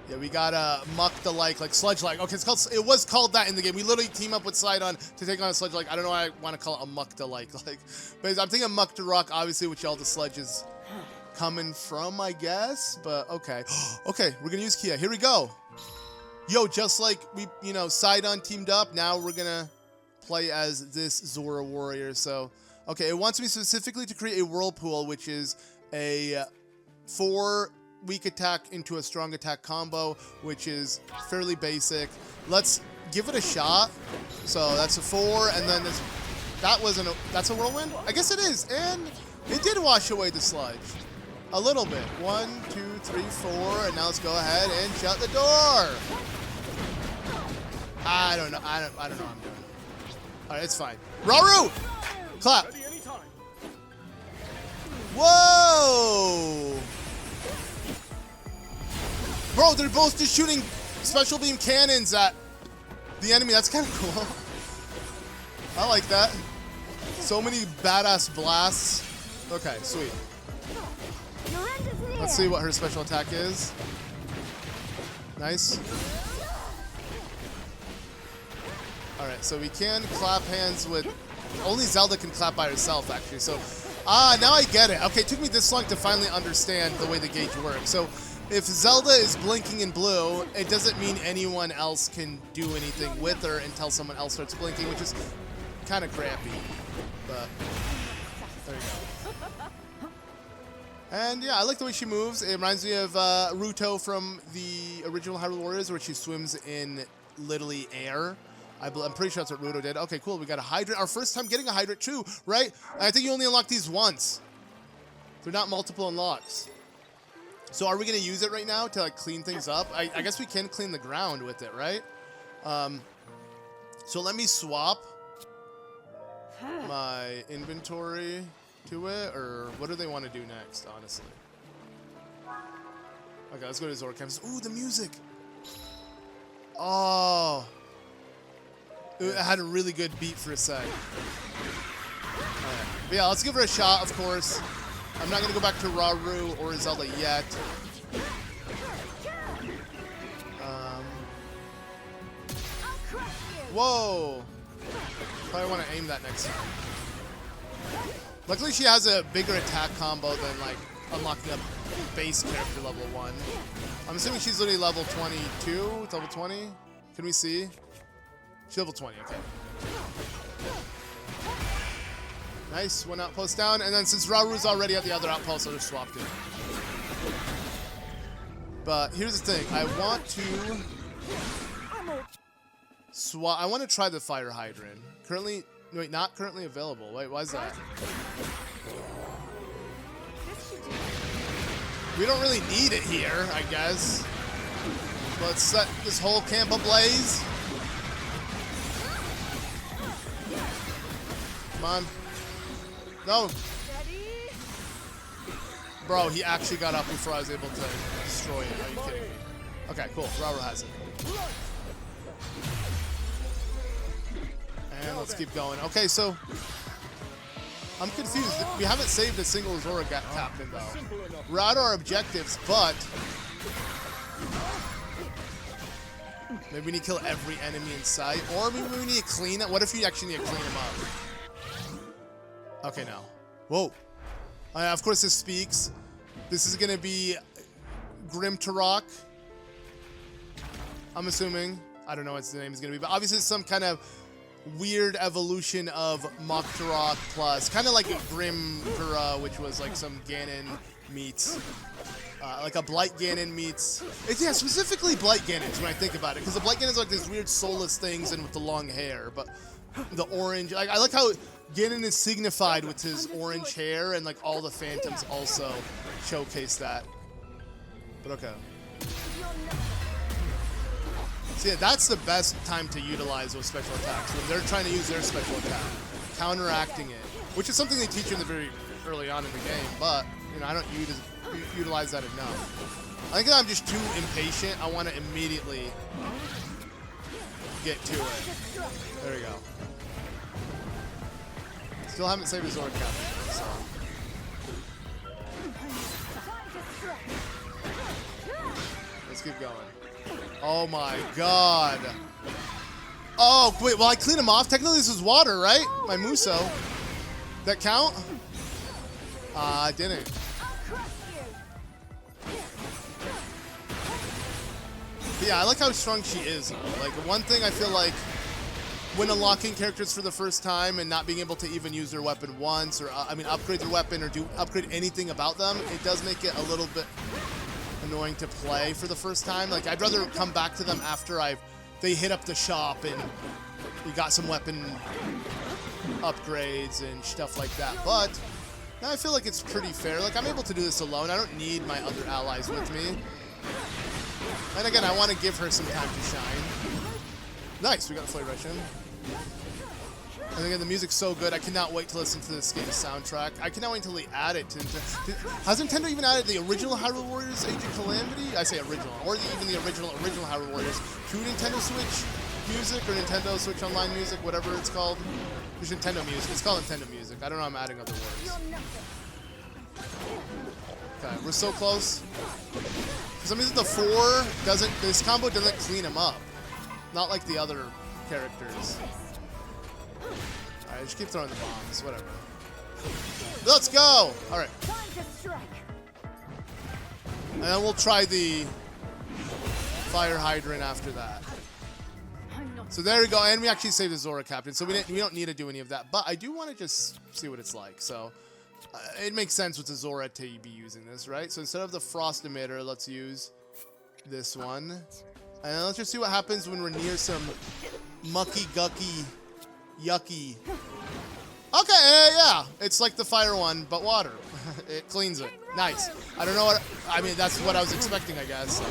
S1: Yeah, we gotta muck the like sludge-like. Okay, it was called that in the game. We literally team up with Sidon to take on a sludge-like. I don't know why I want to call it a muck the like. But I'm thinking muck the rock, obviously, which all the sludge is coming from, I guess. But okay. Okay, we're gonna use Kia. Here we go. Yo, just like we, Sidon teamed up, now we're gonna play as this Zora warrior. So, okay, it wants me specifically to create a whirlpool, which is a 4 weak attack into a strong attack combo, which is fairly basic. Let's give it a shot. So that's a 4, and then that's a whirlwind? I guess it is, and it did wash away the sludge. A little bit. 1, 2, 3, 4, and now let's go ahead and shut the door. I don't know. I don't know what I'm doing. All right, it's fine. Rauru! Clap. Whoa! Bro, they're both just shooting special beam cannons at the enemy. That's kind of cool. I like that. So many badass blasts. Okay, sweet. Let's see what her special attack is. Nice. Alright, so we can clap hands with... Only Zelda can clap by herself, actually. So, now I get it. Okay, it took me this long to finally understand the way the gauge works. So, if Zelda is blinking in blue, it doesn't mean anyone else can do anything with her until someone else starts blinking, which is kind of crappy. But, there you go. And yeah, I like the way she moves. It reminds me of Ruto from the original Hyrule Warriors, where she swims in literally air. I'm pretty sure that's what Gerudo did. Okay, cool. We got a hydrant. Our first time getting a hydrant too, right? I think you only unlock these once. They're not multiple unlocks. So are we going to use it right now to like clean things up? I guess we can clean the ground with it, right? So let me swap my inventory to it, or what do they want to do next, honestly? Okay, let's go to Zora Campus. Ooh, the music. Oh. It had a really good beat for a sec. Right. But yeah, let's give her a shot, of course. I'm not going to go back to Rauru or Zelda yet. Whoa! Probably want to aim that next time. Luckily, she has a bigger attack combo than, like, unlocking a base character level 1. I'm assuming she's literally level 22, it's level 20. Can we see? She's level 20, okay. Nice, one outpost down, and then since Rauru's already at the other outpost, I just swapped it. But here's the thing, I want to swap. I want to try the fire hydrant. Currently, wait, not currently available. Wait, why is that? We don't really need it here, I guess. Let's set this whole camp ablaze. Come on. No. Bro, he actually got up before I was able to destroy it. Are you kidding me? Okay, cool. Rauru has it. And let's keep going. Okay, so I'm confused. We haven't saved a single Zora captain, though. We're at our objectives, but maybe we need to kill every enemy in sight, or maybe we need to clean it. What if you actually need to clean them up? Okay, now. Whoa. Of course, this speaks. This is going to be Grimgera. I'm assuming. I don't know what the name is going to be, but obviously it's some kind of weird evolution of Moktarok plus, kind of like a Grimgera, which was like some Ganon meets, like a Blight Ganon meets. Yeah, specifically Blight Ganons when I think about it, because the Blight Ganons are like these weird soulless things and with the long hair, but the orange, like, I like how Ganon is signified with his orange hair, and like all the phantoms also showcase that. But okay. So yeah, that's the best time to utilize those special attacks, when they're trying to use their special attack, counteracting it, which is something they teach you in the very early on in the game, but you know, I don't utilize that enough. I think I'm just too impatient. I want to immediately get to it. There we go. Still haven't saved a Zora captain, so. Let's keep going. Oh my god. Oh, wait, well I clean him off. Technically this is water, right? My Muso. That count? I didn't. But yeah, I like how strong she is. Like, one thing I feel like when unlocking characters for the first time and not being able to even use their weapon once, or upgrade their weapon or upgrade anything about them, it does make it a little bit annoying to play for the first time. Like, I'd rather come back to them after they hit up the shop and we got some weapon upgrades and stuff like that. But now I feel like it's pretty fair. Like, I'm able to do this alone. I don't need my other allies with me. And again, I want to give her some time to shine. Nice, we got a Flay Rush in. And again, the music's so good. I cannot wait to listen to this game's soundtrack. I cannot wait until they add it to has Nintendo even added the original Hyrule Warriors Age of Calamity? I say original, or even the original Hyrule Warriors to Nintendo Switch music or Nintendo Switch Online music, whatever it's called. There's Nintendo music. It's called Nintendo music. I don't know. I'm adding other words. Okay, we're so close. For some reason, the 4 doesn't. This combo doesn't clean him up. Not like the other characters. All right, just keep throwing the bombs. Whatever. Let's go. All right. And then we'll try the fire hydrant after that. So there we go, and we actually saved the Zora captain, so we don't need to do any of that. But I do want to just see what it's like. So it makes sense with the Zora to be using this, right? So instead of the frost emitter, let's use this one, and let's just see what happens when we're near some mucky gucky yucky. Okay, yeah, it's like the fire one, but water. It cleans it. Nice. I don't know what I mean. That's what I was expecting, I guess. So.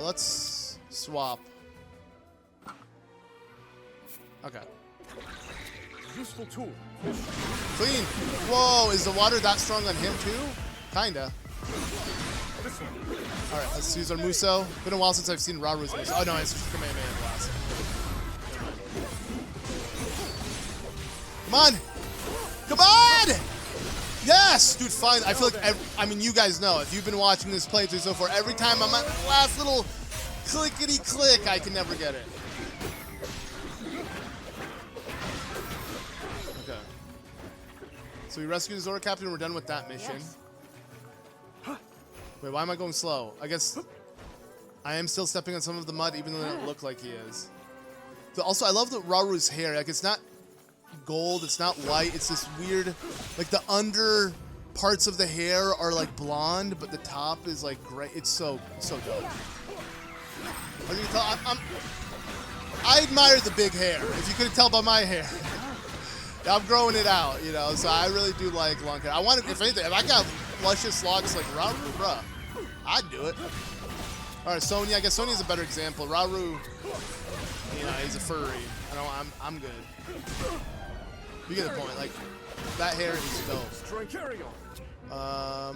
S1: Let's swap. Okay.
S19: Useful tool.
S1: Clean. Whoa, is the water that strong on him too? Kinda. All right, let's use our Muso. Been a while since I've seen Rauru's Muso. Oh no, it's just Kamehameha Blast. Come on! Come on! Yes! Dude, fine. I feel like, I mean, you guys know, if you've been watching this playthrough so far, every time I'm at the last little clickety-click, I can never get it. Okay. So we rescued the Zora Captain, we're done with that mission. Wait, why am I going slow? I guess I am still stepping on some of the mud, even though they don't look like he is. So also, I love the Rauru's hair. Like, it's not gold, it's not white, it's this weird, like the under parts of the hair are like blonde, but the top is like gray. It's so dope. As you can tell, I admire the big hair. If you couldn't tell by my hair, I'm growing it out, you know. So I really do like long hair. I want to, if anything, if I got luscious locks like Rauru, bruh, I'd do it. All right, Sonia. I guess Sonia's a better example. Rauru, you know, he's a furry. I'm good. You get the point. Like, that hair is dope.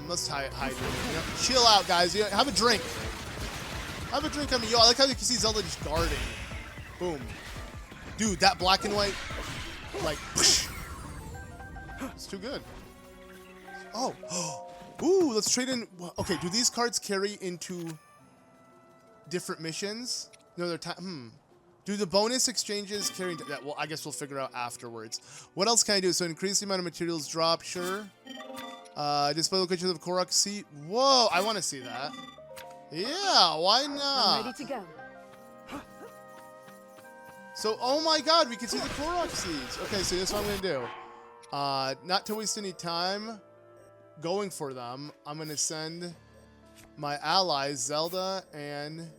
S1: Let's hide it. You know, chill out, guys. You know, have a drink. Have a drink on me. Yo, I like how you can see Zelda just guarding. Boom. Dude, that black and white, like, whoosh. It's too good. Oh. Ooh, let's trade in. Okay, do these cards carry into different missions? No, they're Do the bonus exchanges carry into that? Well, I guess we'll figure out afterwards. What else can I do? So increase the amount of materials drop, sure. Display location of the Korok seat. Whoa, I want to see that. Yeah, why not?
S7: I'm ready to go.
S1: So, oh my god, we can see the Korok seeds. Okay, so this is what I'm gonna do. Not to waste any time going for them, I'm gonna send my allies, Zelda and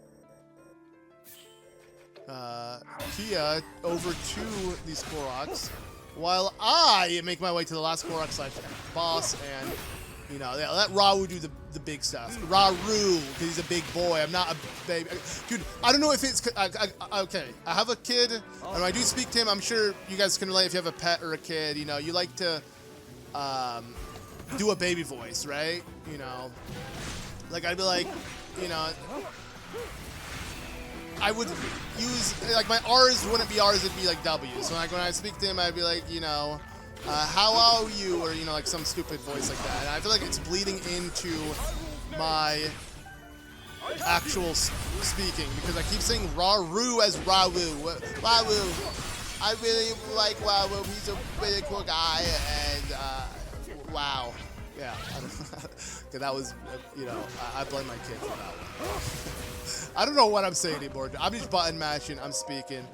S1: Kia, over to these Koroks, while I make my way to the last Korok / boss, and you know, yeah, let Rauru do the big stuff. Rauru, because he's a big boy. I'm not a baby. Dude, I don't know if it's okay. I have a kid, and when I do speak to him, I'm sure you guys can relate. If you have a pet or a kid, you know, you like to do a baby voice, right? You know, like I'd be like, you know, I would use, like, my R's wouldn't be R's, it'd be like W's. So like when I speak to him, I'd be like, you know, how are you? Or, you know, like some stupid voice like that. And I feel like it's bleeding into my actual speaking, because I keep saying Rauru as Rauru. Rauru. I really like Rauru. He's a really cool guy. And, wow. Yeah. Because that was, you know, I blame my kid for that one. I don't know what I'm saying anymore. I'm just button mashing. I'm speaking.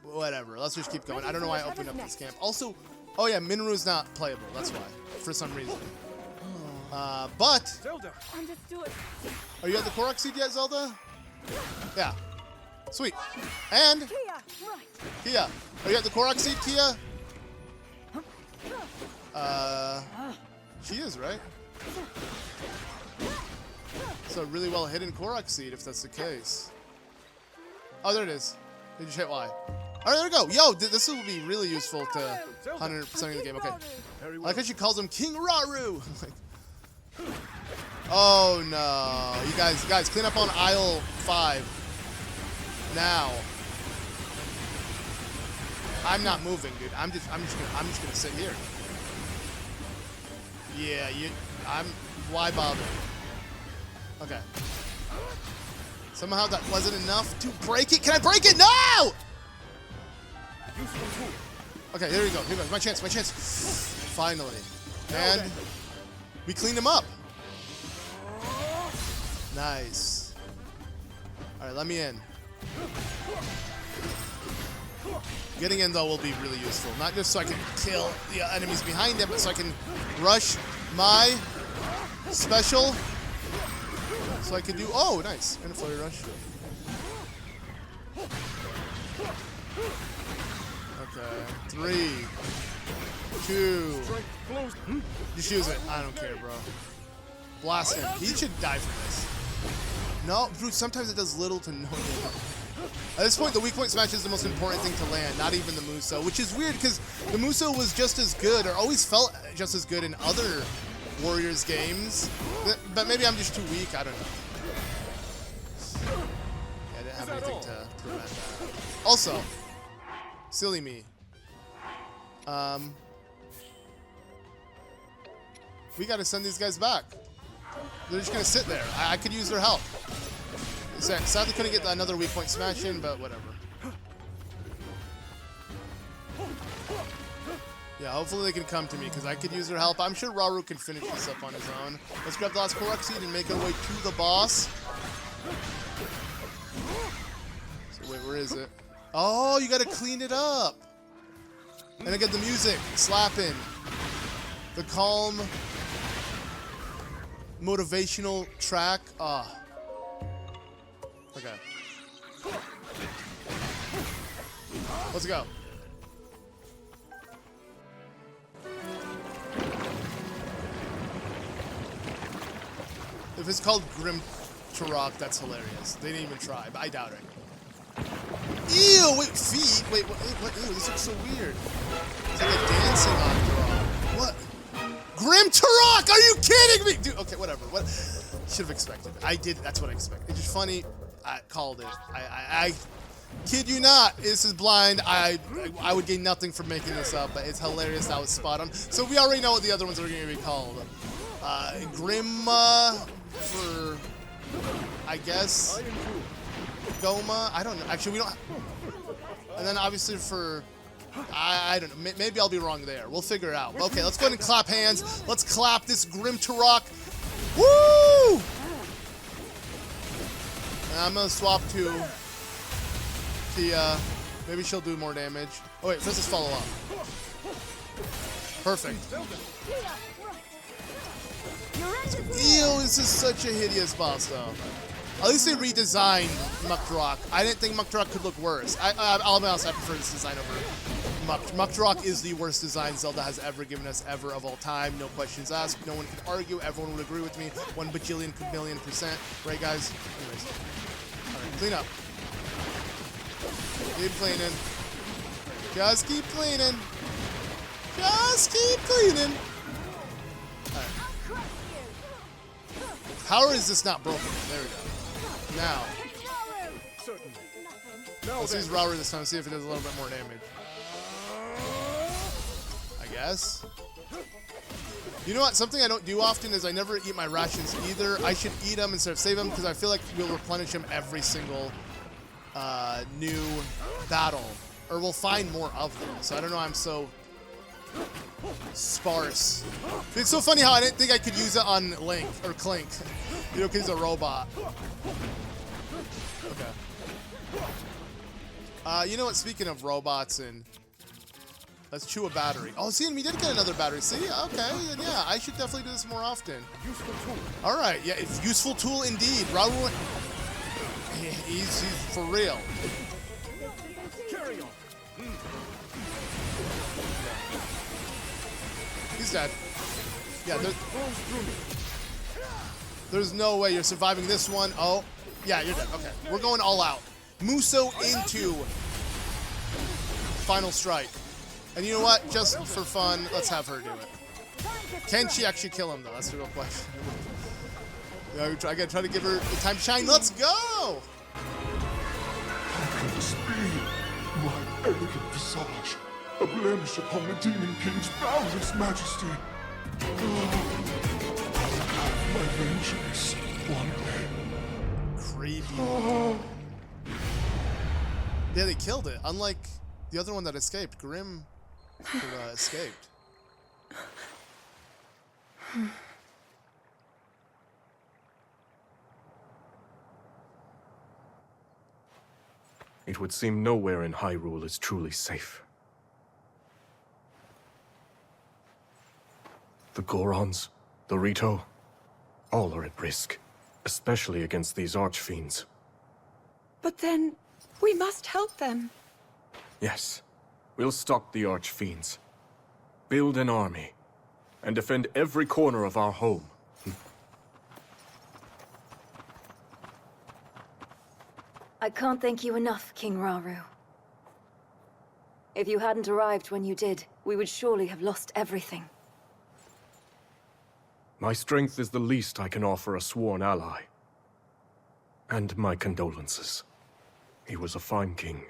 S1: Whatever. Let's just keep going. I don't know why I opened up this camp. Also, oh yeah, Mineru's not playable. That's why. For some reason. But
S19: Zelda.
S1: Are you at the Korok seed yet, Zelda? Yeah. Sweet. And Kia. Are you at the Korok seed, Kia? She is, right? It's a really well hidden Korok seed if that's the case. Oh, there it is. Did you hit Y? All right, there we go. Yo, this will be really useful to 100%ing the game. Okay. I like how she calls him King Rauru. Oh no, you guys, clean up on aisle 5 now. I'm not moving, dude. I'm just gonna sit here. Yeah, why bother? Okay. Somehow that wasn't enough to break it. Can I break it? No! Okay, here we go. Here we go. My chance, my chance. Finally. And we cleaned him up. Nice. All right, let me in. Getting in, though, will be really useful. Not just so I can kill the enemies behind him, but so I can rush my special. So I can do... Oh, nice. And a flurry rush. Okay. 3, 2. Just use it. I don't care, bro. Blast him. He should die for this. No, dude, sometimes it does little to no damage. At this point, the weak point smash is the most important thing to land, not even the Muso, which is weird because the Muso was just as good, or always felt just as good in other Warriors games. But maybe I'm just too weak, I don't know. Yeah, I didn't have anything to prevent that. Also, silly me. We gotta send these guys back. They're just gonna sit there. I could use their help. Sadly couldn't get another weak point smash in, but whatever. Yeah, hopefully they can come to me, because I could use their help. I'm sure Rauru can finish this up on his own. Let's grab the last Korok seed and make our way to the boss. So wait, where is it? Oh, you gotta clean it up. And I get the music slapping. The calm, motivational track. Ah. Okay. Let's go. If it's called Grimgera, that's hilarious. They didn't even try, but I doubt it. Ew, wait, feet? Wait, what? Ew, this looks so weird. It's like a dancing octorok. What? Grimgera! Are you kidding me? Dude, okay, whatever. What? Should have expected. I did. That's what I expected. It's just funny. I called it. I kid you not. This is blind. I would gain nothing from making this up, but it's hilarious. That was spot on. So we already know what the other ones are going to be called. Grim for, I guess, Goma. I don't know. Actually, we don't. And then obviously for, I don't know. Maybe I'll be wrong there. We'll figure it out. Okay, let's go ahead and clap hands. Let's clap this Grimgera. Woo! And I'm gonna swap to Tia. Maybe she'll do more damage. Oh wait, let's just follow up. Perfect. Ew, this is such a hideous boss though. At least they redesigned Mukdrok. I didn't think Mukdrok could look worse. I'll be honest, I prefer this design over Mukdrok is the worst design Zelda has ever given us ever of all time. No questions asked. No one could argue. Everyone would agree with me. 1 bajillion million %. Right, guys? Anyways. Alright, clean up. Keep cleaning. Just keep cleaning. Just keep cleaning. Alright. How is this not broken? There we go. Now. Let's use Rauru this time, see if it does a little bit more damage. I guess. You know what? Something I don't do often is I never eat my rations either. I should eat them instead of save them because I feel like we'll replenish them every single new battle. Or we'll find more of them. So I don't know, I'm so sparse. It's so funny how I didn't think I could use it on Link or Clink. You know, because he's a robot. Okay. You know what? Speaking of robots, and let's chew a battery. Oh, see, and we did get another battery. See, okay, then yeah, I should definitely do this more often. Useful tool. All right, yeah, it's useful tool indeed. Rauru, he's for real. Carry on. He's dead. Yeah, there's no way you're surviving this one. Oh, yeah, you're dead. Okay, we're going all out. Muso into Final Strike. And you know what? Just for fun, let's have her do it. Can she actually kill him, though? That's the real question. Yeah, I gotta try to give her the time to shine. Let's go!
S10: How can this be? My elegant visage, a blemish upon the Demon King's boundless majesty. My vengeance one day.
S1: Creepy. Yeah, they killed it. Unlike the other one that escaped. Grim escaped.
S3: It would seem nowhere in Hyrule is truly safe. The Gorons, the Rito, all are at risk, especially against these archfiends.
S4: But then, we must help them.
S3: Yes, we'll stop the archfiends, build an army, and defend every corner of our home.
S20: I can't thank you enough, King Rauru. If you hadn't arrived when you did, we would surely have lost everything.
S3: My strength is the least I can offer a sworn ally. And my condolences. He was a fine king.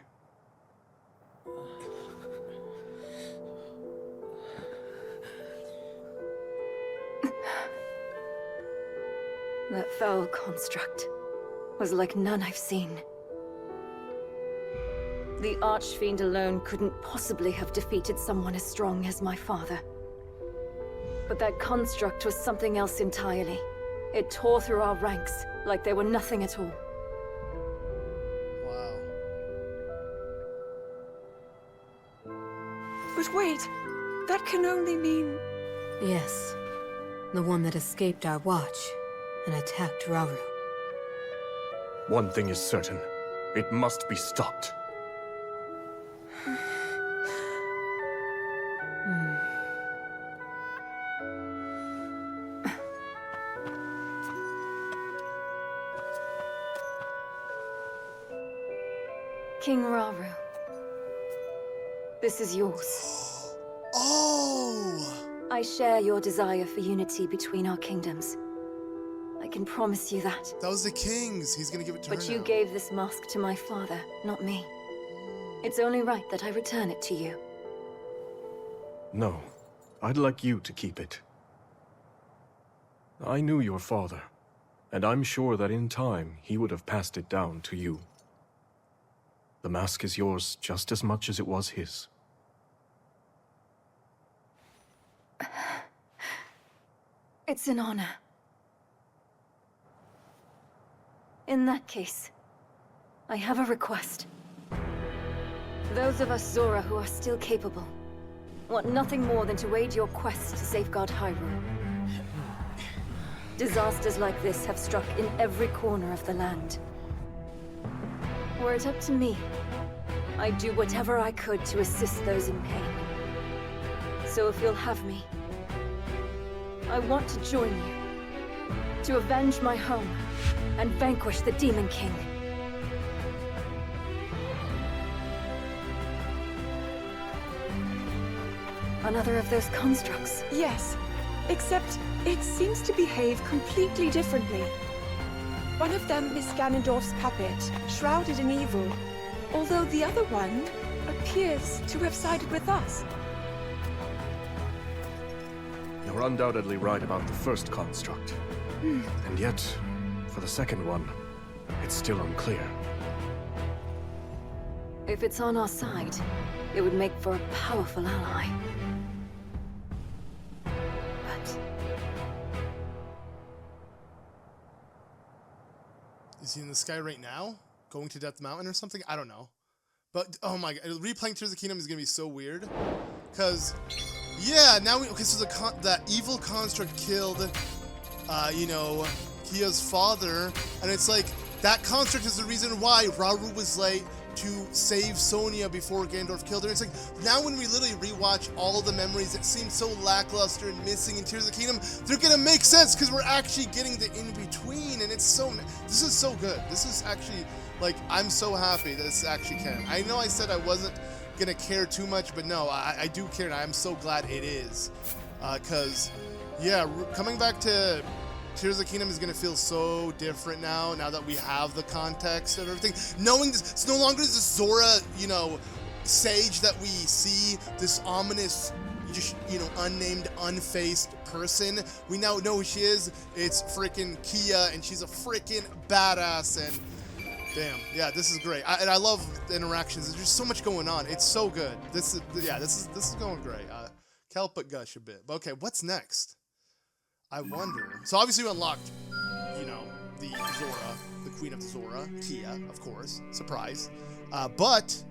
S20: That foul construct was like none I've seen. The Archfiend alone couldn't possibly have defeated someone as strong as my father. But that construct was something else entirely. It tore through our ranks like they were nothing at all.
S1: Wow.
S4: But wait, that can only mean...
S8: Yes, the one that escaped our watch and attacked Rauru.
S3: One thing is certain. It must be stopped.
S20: King Rauru, this is yours.
S1: Oh!
S20: I share your desire for unity between our kingdoms. I can promise you that.
S1: That was the king's. He's gonna give it to her
S20: But you
S1: now.
S20: gave this mask to my father, not me. It's only right that I return it to you.
S3: No, I'd like you to keep it. I knew your father, and I'm sure that in time he would have passed it down to you. The mask is yours just as much as it was his.
S20: It's an honor. In that case, I have a request. Those of us Zora who are still capable want nothing more than to aid your quest to safeguard Hyrule. Disasters like this have struck in every corner of the land. Were it up to me, I'd do whatever I could to assist those in pain. So if you'll have me, I want to join you, to avenge my home and vanquish the Demon King. Another of those constructs.
S4: Yes, except it seems to behave completely differently. One of them is Ganondorf's puppet, shrouded in evil, although the other one appears to have sided with us.
S3: You're undoubtedly right about the first construct. And yet, for the second one, it's still unclear.
S20: If it's on our side, it would make for a powerful ally. But...
S1: Is he in the sky right now? Going to Death Mountain or something? I don't know. But, oh my god, replaying Tears of the Kingdom is gonna be so weird. Because, yeah, now we, okay, so that evil construct killed, you know, Kia's father, and it's like, that construct is the reason why Rauru was late to save Sonia before Ganondorf killed her. It's like, now when we literally rewatch all the memories that seem so lackluster and missing in Tears of the Kingdom, they're gonna make sense because we're actually getting the in-between, and it's so, this is so good. This is actually, like, I'm so happy that this actually can. I know I said I wasn't gonna care too much, but no, I do care, and I'm so glad it is. Because, yeah, coming back to Tears of the Kingdom is going to feel so different now that we have the context of everything. Knowing this, it's no longer this Zora, you know, sage that we see, this ominous, just, you know, unnamed, unfaced person. We now know who she is. It's freaking Kia, and she's a freaking badass, and damn, yeah, this is great. And I love the interactions. There's just so much going on. It's so good. This is going great. Can't help but gush a bit. But okay, what's next? I wonder. So obviously we unlocked, you know, the Zora, the Queen of the Zora, Kia, of course. Surprise. But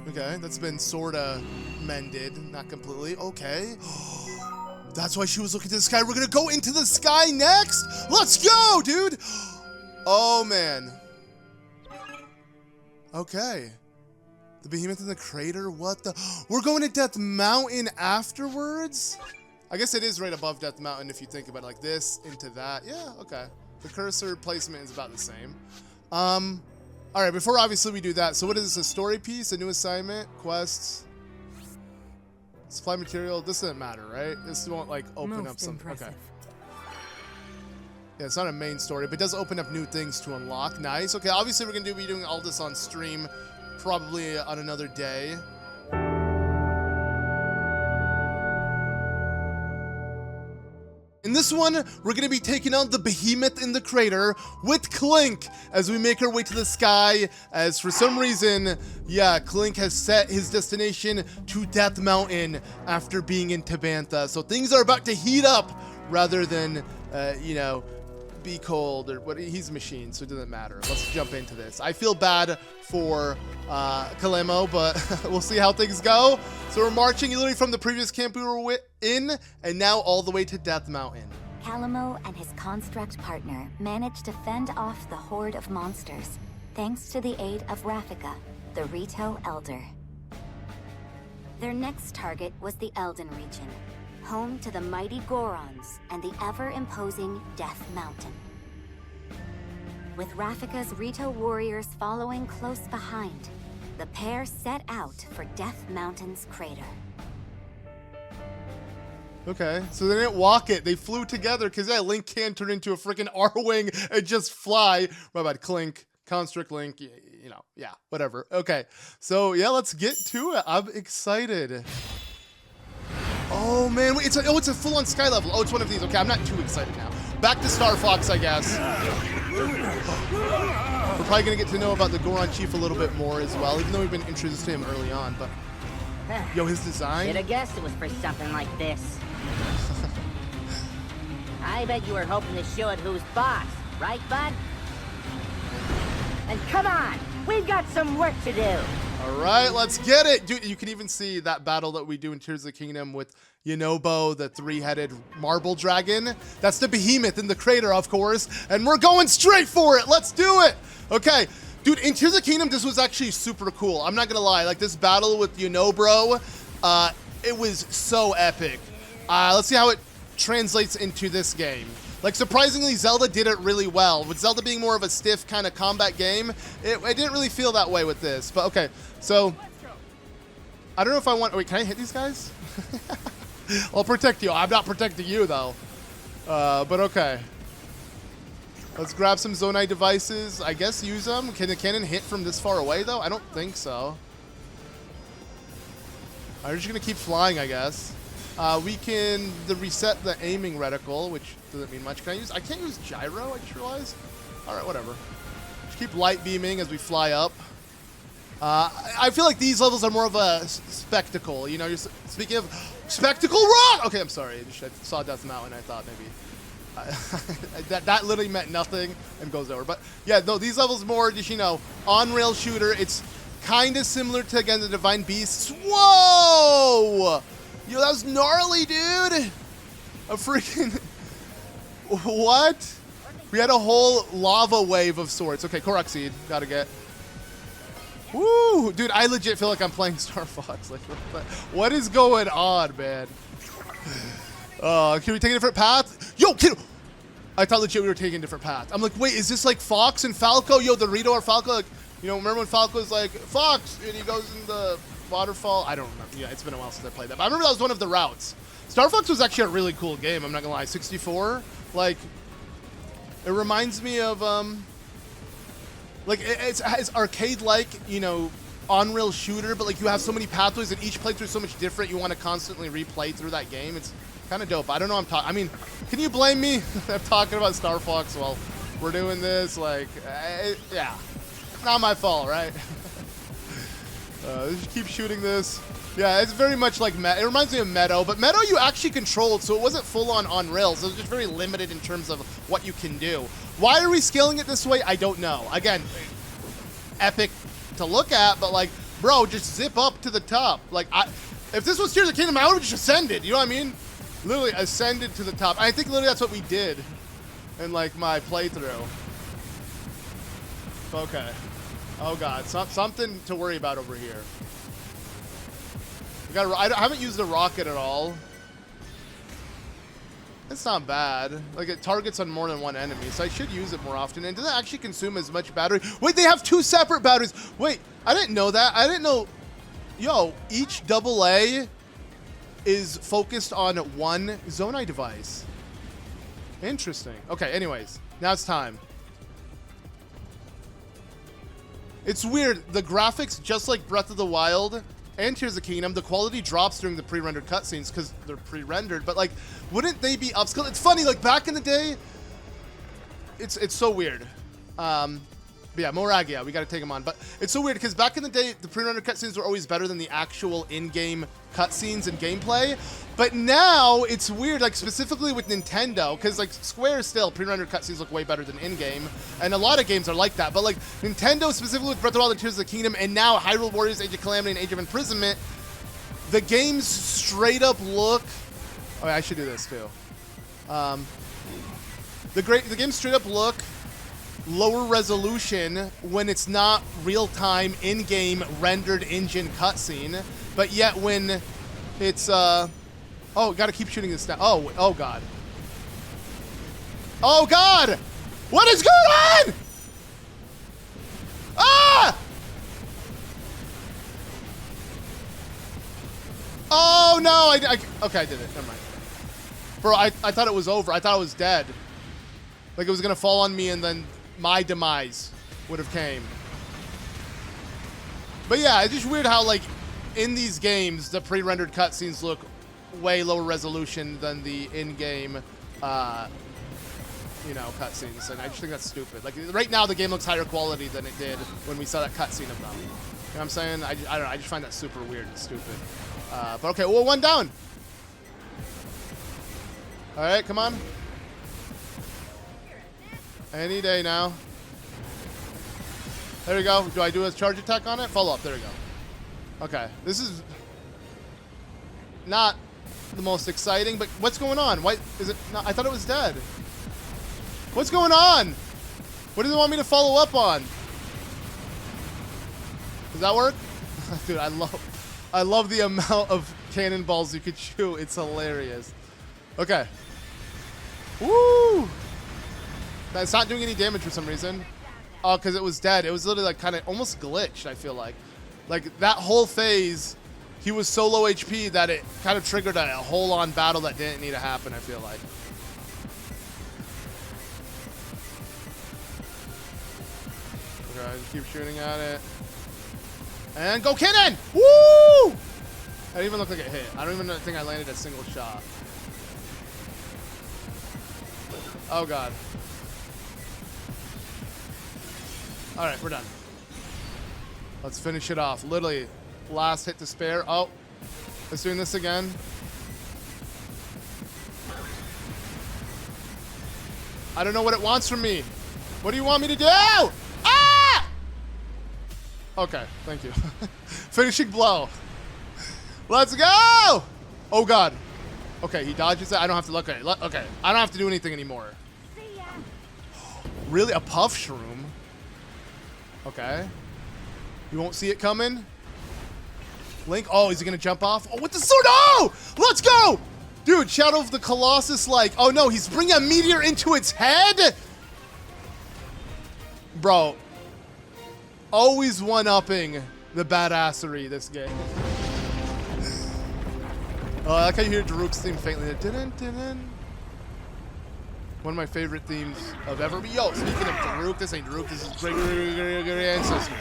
S1: okay, that's been sorta mended, not completely. Okay. That's why she was looking to the sky. We're gonna go into the sky next. Let's go, dude. Oh man. Okay. The behemoth in the crater. What the? We're going to Death Mountain afterwards? I guess it is right above Death Mountain if you think about it like this into that. Yeah, okay. The cursor placement is about the same. All right, before obviously we do that, so what is this, a story piece, a new assignment, quests? Supply material, this doesn't matter, right? This won't like open up some, okay. Yeah, it's not a main story, but it does open up new things to unlock. Nice, okay, obviously we're gonna be doing all this on stream, probably on another day. In this one, we're going to be taking on the behemoth in the crater with Clink as we make our way to the sky, as for some reason, yeah, Clink has set his destination to Death Mountain after being in Tabantha. So things are about to heat up rather than, you know, be cold or what. He's a machine, so it doesn't matter. Let's jump into this. I feel bad for Kalemo, but we'll see how things go. So we're marching literally from the previous camp we were in, and now all the way to Death Mountain.
S2: Kalemo and his construct partner managed to fend off the horde of monsters, thanks to the aid of Rafika, the Rito Elder. Their next target was the Elden region, home to the mighty Gorons and the ever-imposing Death Mountain. With Rafika's Rito Warriors following close behind, the pair set out for Death Mountain's crater.
S1: Okay, so they didn't walk it. They flew together because, yeah, Link can turn into a freaking R-Wing and just fly. My bad, Clink, Construct Link, you know, yeah, whatever. Okay, so, yeah, let's get to it. I'm excited. Oh, man, wait, it's a full-on sky level. Oh, it's one of these. Okay, I'm not too excited now. Back to Star Fox, I guess. We're probably going to get to know about the Goron Chief a little bit more as well, even though we've been introduced to him early on, but... Yo, his design?
S15: Should have guessed it was for something like this. I bet you were hoping to show it who's boss, right, bud? And come on, we've got some work to do.
S1: All right, let's get it. Dude, you can even see that battle that we do in Tears of the Kingdom with Yunobo, the three-headed marble dragon. That's the behemoth in the crater, of course, and we're going straight for it. Let's do it. Okay. Dude, in Tears of the Kingdom, this was actually super cool. I'm not gonna lie, like this battle with Yunobo, it was so epic. Let's see how it translates into this game. Like, surprisingly, Zelda did it really well. With Zelda being more of a stiff kind of combat game, it didn't really feel that way with this. But okay, so I don't know if I want. Wait, can I hit these guys? I'll protect you. I'm not protecting you though. But okay. Let's grab some Zonai devices. I guess use them. Can the cannon hit from this far away, though? I don't think so. I'm just going to keep flying, I guess. We can reset the aiming reticle, which doesn't mean much. Can I use... I can't use gyro, I just realized. All right, whatever. Just keep light beaming as we fly up. I feel like these levels are more of a spectacle. You know, you're speaking of spectacle rock! Okay, I'm sorry. I saw Death Mountain. I thought maybe... that literally meant nothing and goes over. But yeah, no, these levels more just, you know, on-rail shooter. It's kind of similar to, again, the Divine Beasts. Whoa! Yo, that was gnarly, dude! A freaking... What? We had a whole lava wave of sorts. Okay, Korok Seed. Gotta get. Woo! Dude, I legit feel like I'm playing Star Fox. Like, what is going on, man? Can we take a different path? Yo, kid! I thought legit we were taking a different path. I'm like, wait, is this like Fox and Falco? Yo, the Rito or Falco, like, you know, remember when Falco was like, Fox, and he goes in the waterfall? I don't remember. Yeah, it's been a while since I played that. But I remember that was one of the routes. Star Fox was actually a really cool game, I'm not gonna lie. 64, like, it reminds me of, like, it's arcade-like, you know, on-rail shooter, but like you have so many pathways and each playthrough is so much different. You want to constantly replay through that game. It's kind of dope. I don't know. I mean, can you blame me? I'm talking about Star Fox while we're doing this. Like, yeah, not my fault, right? Just keep shooting this. Yeah, it's very much like it reminds me of Meadow, but Meadow you actually controlled, so it wasn't full on rails. It was just very limited in terms of what you can do. Why are we scaling it this way? I don't know. Again, epic to look at, but like, bro, just zip up to the top. Like, if this was Tears of the Kingdom, I would have just ascended. You know what I mean? Literally ascended to the top. I think literally that's what we did in like my playthrough. Okay. Oh god, something to worry about over here. I haven't used the rocket at all. It's not bad. Like, it targets on more than one enemy, so I should use it more often. And doesn't actually consume as much battery. Wait, they have 2 separate batteries. Wait, I didn't know that. I didn't know. Yo, each AA is focused on one Zonai device. Interesting. Okay, anyways, now it's time. It's weird. The graphics, just like Breath of the Wild and Tears of the Kingdom, the quality drops during the pre-rendered cutscenes because they're pre-rendered. But like, wouldn't they be upscaled? It's funny. Like back in the day, it's so weird. But yeah, Moragia, we got to take him on. But it's so weird because back in the day, the pre-rendered cutscenes were always better than the actual in-game cutscenes and gameplay. But now it's weird, like specifically with Nintendo, because like Square still pre-rendered cutscenes look way better than in-game, and a lot of games are like that. But like Nintendo, specifically with Breath of the Wild and Tears of the Kingdom, and now Hyrule Warriors, Age of Calamity, and Age of Imprisonment, the games straight up look. Oh, yeah, I should do this too. The games straight up look lower resolution when it's not real-time in-game rendered engine cutscene, but yet when it's oh, gotta keep shooting this down. Oh god. Oh god! What is going on? Ah! Oh no! Okay, I did it. Never mind. Bro, I thought it was over. I thought I was dead. Like it was gonna fall on me and then my demise would have came. But yeah, it's just weird how like in these games the pre-rendered cutscenes look way lower resolution than the in-game you know, cutscenes, and I just think that's stupid. Like right now the game looks higher quality than it did when we saw that cutscene of them. You know what I'm saying? I don't know, I just find that super weird and stupid. But okay, well, one down. Alright, come on. Any day now. There we go. Do I do a charge attack on it? Follow up. There we go. Okay. This is not the most exciting, but what's going on? Why is it not? I thought it was dead. What's going on? What does it want me to follow up on? Does that work? Dude, I love the amount of cannonballs you could shoot. It's hilarious. Okay. Woo! It's not doing any damage for some reason. Oh, because it was dead. It was literally like kind of almost glitched, I feel like. Like that whole phase, he was so low HP that it kind of triggered a whole-on battle that didn't need to happen, I feel like. Okay, just keep shooting at it. And go cannon! Woo! I didn't even look like it hit. I don't even think I landed a single shot. Oh god. Alright, we're done. Let's finish it off. Literally, last hit to spare. Oh, let's doing this again. I don't know what it wants from me. What do you want me to do? Ah! Okay, thank you. Finishing blow. Let's go! Oh god. Okay, he dodges it. I don't have to look at it. Okay, I don't have to do anything anymore. Really? A puff shroom? Okay. You won't see it coming? Link? Oh, is he gonna jump off? Oh, with the sword! Oh! Let's go! Dude, Shadow of the Colossus, like... Oh no, he's bringing a meteor into its head? Bro. Always one-upping the badassery, this game. Oh, I like how you hear Daruk's theme faintly. Dun, dun, dun. One of my favorite themes of ever. Yo, speaking of Daruk, this ain't Daruk. This is Gregory Ancestor.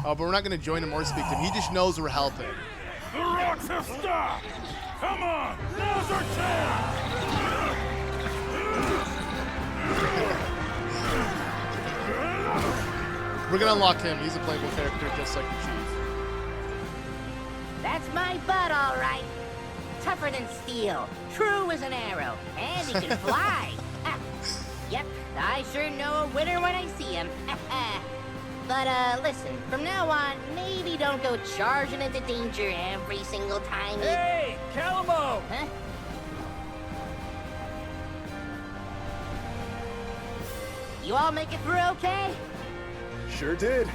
S1: Oh, but we're not gonna join him or speak to him. He just knows we're helping.
S10: The rocks have stopped! Come on! Now's our chance!
S1: We're gonna unlock him. He's a playable character just like the Chief.
S15: That's my bud, all right. Tougher than steel, true as an arrow, and he can fly. Yep, I sure know a winner when I see him. But listen, from now on, maybe don't go charging into danger every single time you...
S13: Hey, Calamo!
S15: Huh? You all make it through okay?
S19: Sure did.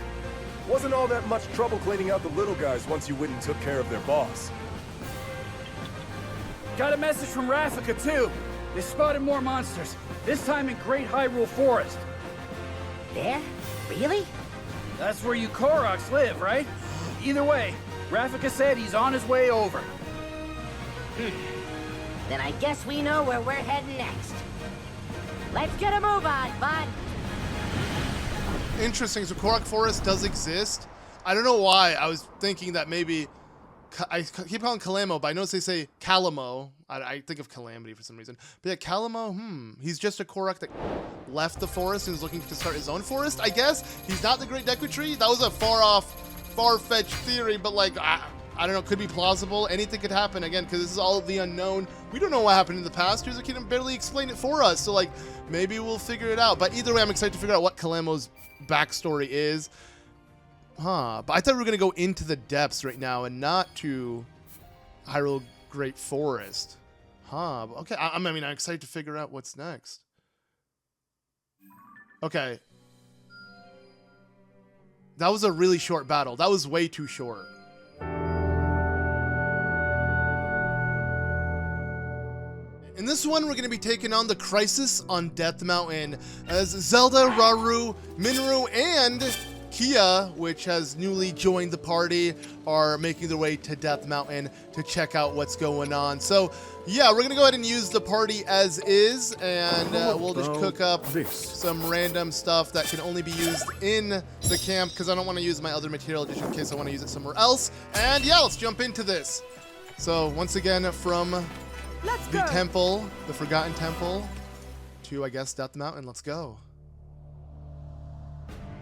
S19: Wasn't all that much trouble cleaning out the little guys once you went and took care of their boss.
S18: Got a message from Rafika, too. They spotted more monsters, this time in Great Hyrule Forest.
S15: There? Really?
S18: That's where you Koroks live, right? Either way, Rafika said he's on his way over.
S15: Then I guess we know where we're heading next. Let's get a move on, bud.
S1: Interesting. So Korok Forest does exist. I don't know why. I was thinking that maybe I keep calling Calamo, but I notice they say Calamo. I think of Calamity for some reason. But yeah, Calamo. He's just a Korok that left the forest and is looking to start his own forest. I guess he's not the Great Deku Tree. That was a far-fetched theory, but like I don't know. Could be plausible. Anything could happen again because this is all the unknown. We don't know what happened in the past. Tears of the Kingdom barely explained it for us. So like maybe we'll figure it out. But either way, I'm excited to figure out what Calamo's backstory is. But I thought we were gonna go into the depths right now and not to Hyrule Great Forest. Okay. I mean, I'm excited to figure out what's next. Okay. That was a really short battle. That was way too short. In this one, we're going to be taking on the Crisis on Death Mountain as Zelda, Rauru, Mineru, and Kia, which has newly joined the party, are making their way to Death Mountain to check out what's going on. So, yeah, we're going to go ahead and use the party as is, and we'll just cook up some random stuff that can only be used in the camp, because I don't want to use my other material just in case I want to use it somewhere else. And yeah, let's jump into this. So, once again, from the temple, the Forgotten Temple, to, I guess, Death Mountain. Let's go.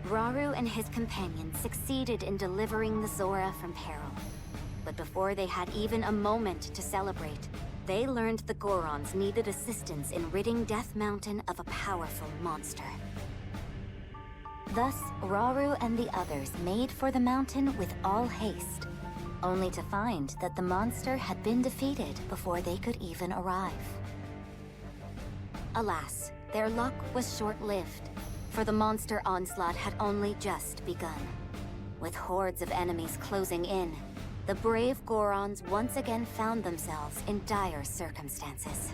S2: Rauru and his companions succeeded in delivering the Zora from peril. But before they had even a moment to celebrate, they learned the Gorons needed assistance in ridding Death Mountain of a powerful monster. Thus, Rauru and the others made for the mountain with all haste, only to find that the monster had been defeated before they could even arrive. Alas, their luck was short-lived, for the monster onslaught had only just begun. With hordes of enemies closing in, the brave Gorons once again found themselves in dire circumstances.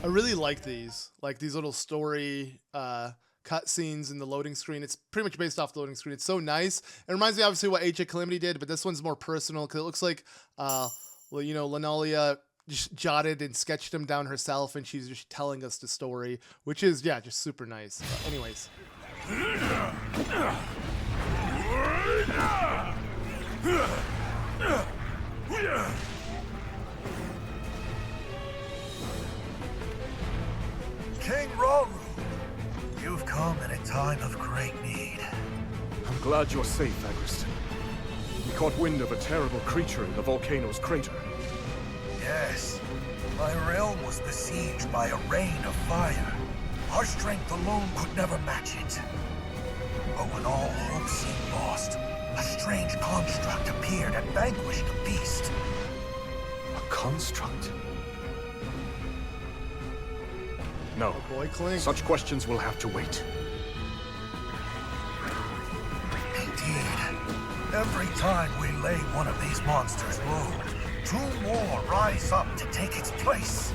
S1: I really like these little story cutscenes in the loading screen. It's pretty much based off the loading screen. It's so nice. It reminds me obviously what Age of Calamity did, but this one's more personal because it looks like, Linalia just jotted and sketched them down herself, and she's just telling us the story, which is, yeah, just super nice. But anyways.
S21: King Rauru, you've come in a time of great need.
S3: I'm glad you're safe, Agriston. We caught wind of a terrible creature in the volcano's crater.
S21: Yes, my realm was besieged by a rain of fire. Our strength alone could never match it. But when all hope seemed lost, a strange construct appeared and vanquished the beast.
S3: A construct? No.
S1: Oh boy, Clink.
S3: Such questions will have to wait.
S21: Indeed. Every time we lay one of these monsters low, two more rise up to take its place.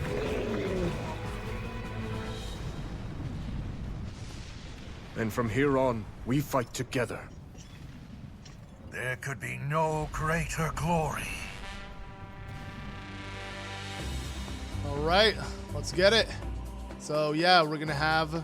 S3: And from here on, we fight together.
S21: There could be no greater glory.
S1: All right, let's get it. So yeah, we're gonna have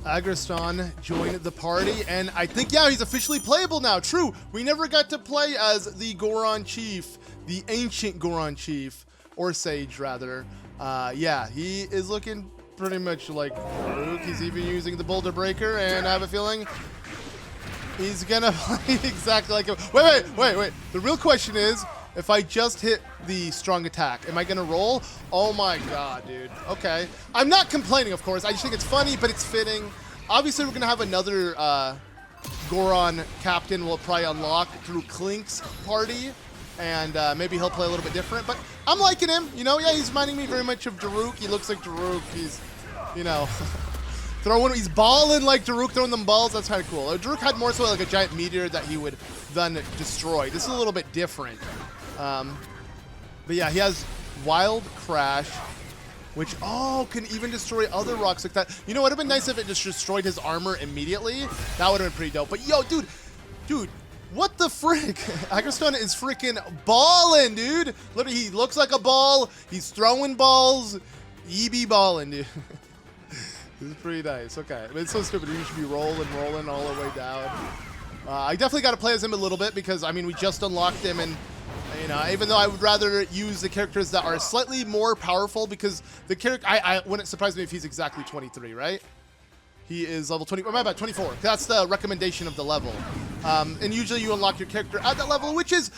S1: Agriston joined the party, and I think, yeah, he's officially playable now. True, we never got to play as the Goron Chief, the ancient Goron Chief, or Sage, rather. Yeah, he is looking pretty much like Luke. He's even using the Boulder Breaker, and I have a feeling he's gonna play exactly like him. Wait. The real question is, if I just hit the strong attack, am I gonna roll? Oh my god, dude. Okay. I'm not complaining, of course. I just think it's funny, but it's fitting. Obviously, we're gonna have another Goron captain we'll probably unlock through Clink's party. And maybe he'll play a little bit different. But I'm liking him. You know, yeah, he's reminding me very much of Daruk. He looks like Daruk. He's, you know, he's balling like Daruk, throwing them balls. That's kind of cool. Daruk had more so like a giant meteor that he would then destroy. This is a little bit different. But yeah, he has Wild Crash, which, can even destroy other rocks like that. You know, it would have been nice if it just destroyed his armor immediately. That would have been pretty dope. But yo, dude, what the frick? Agriston is freaking balling, dude. Literally, he looks like a ball. He's throwing balls. He be balling, dude. This is pretty nice. Okay, I mean, it's so stupid. You should be rolling all the way down. I definitely got to play as him a little bit because, I mean, we just unlocked him, and you know, even though I would rather use the characters that are slightly more powerful, because the character, I wouldn't surprise me if he's exactly 23, right? He is level 20, or my bad, 24. That's the recommendation of the level. And usually you unlock your character at that level, which is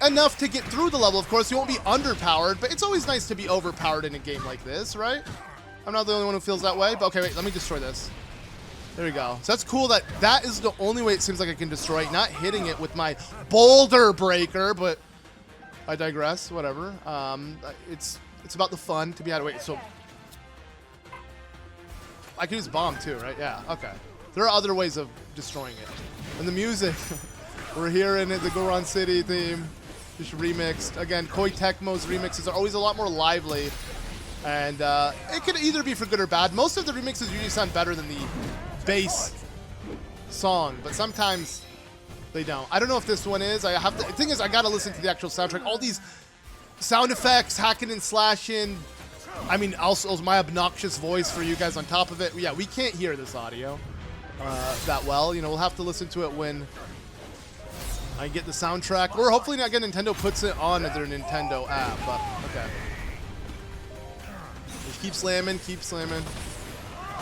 S1: enough to get through the level. Of course, you won't be underpowered, but it's always nice to be overpowered in a game like this, right? I'm not the only one who feels that way, but okay, wait, let me destroy this. There we go. So that's cool that that is the only way it seems like I can destroy it, not hitting it with my Boulder Breaker, but I digress, whatever. It's about the fun to be out of wait, so I can use bomb too, right? Yeah, okay. There are other ways of destroying it. And the music, we're hearing it, the Goron City theme, just remixed. Again, Koei Tecmo's remixes are always a lot more lively. And it could either be for good or bad. Most of the remixes usually sound better than the base song, but sometimes they don't. I don't know if this one is. The thing is, I gotta listen to the actual soundtrack. All these sound effects, hacking and slashing. I mean, also my obnoxious voice for you guys on top of it. Yeah, we can't hear this audio that well. You know, we'll have to listen to it when I get the soundtrack, or hopefully not get Nintendo puts it on their Nintendo app. But okay, just keep slamming, keep slamming.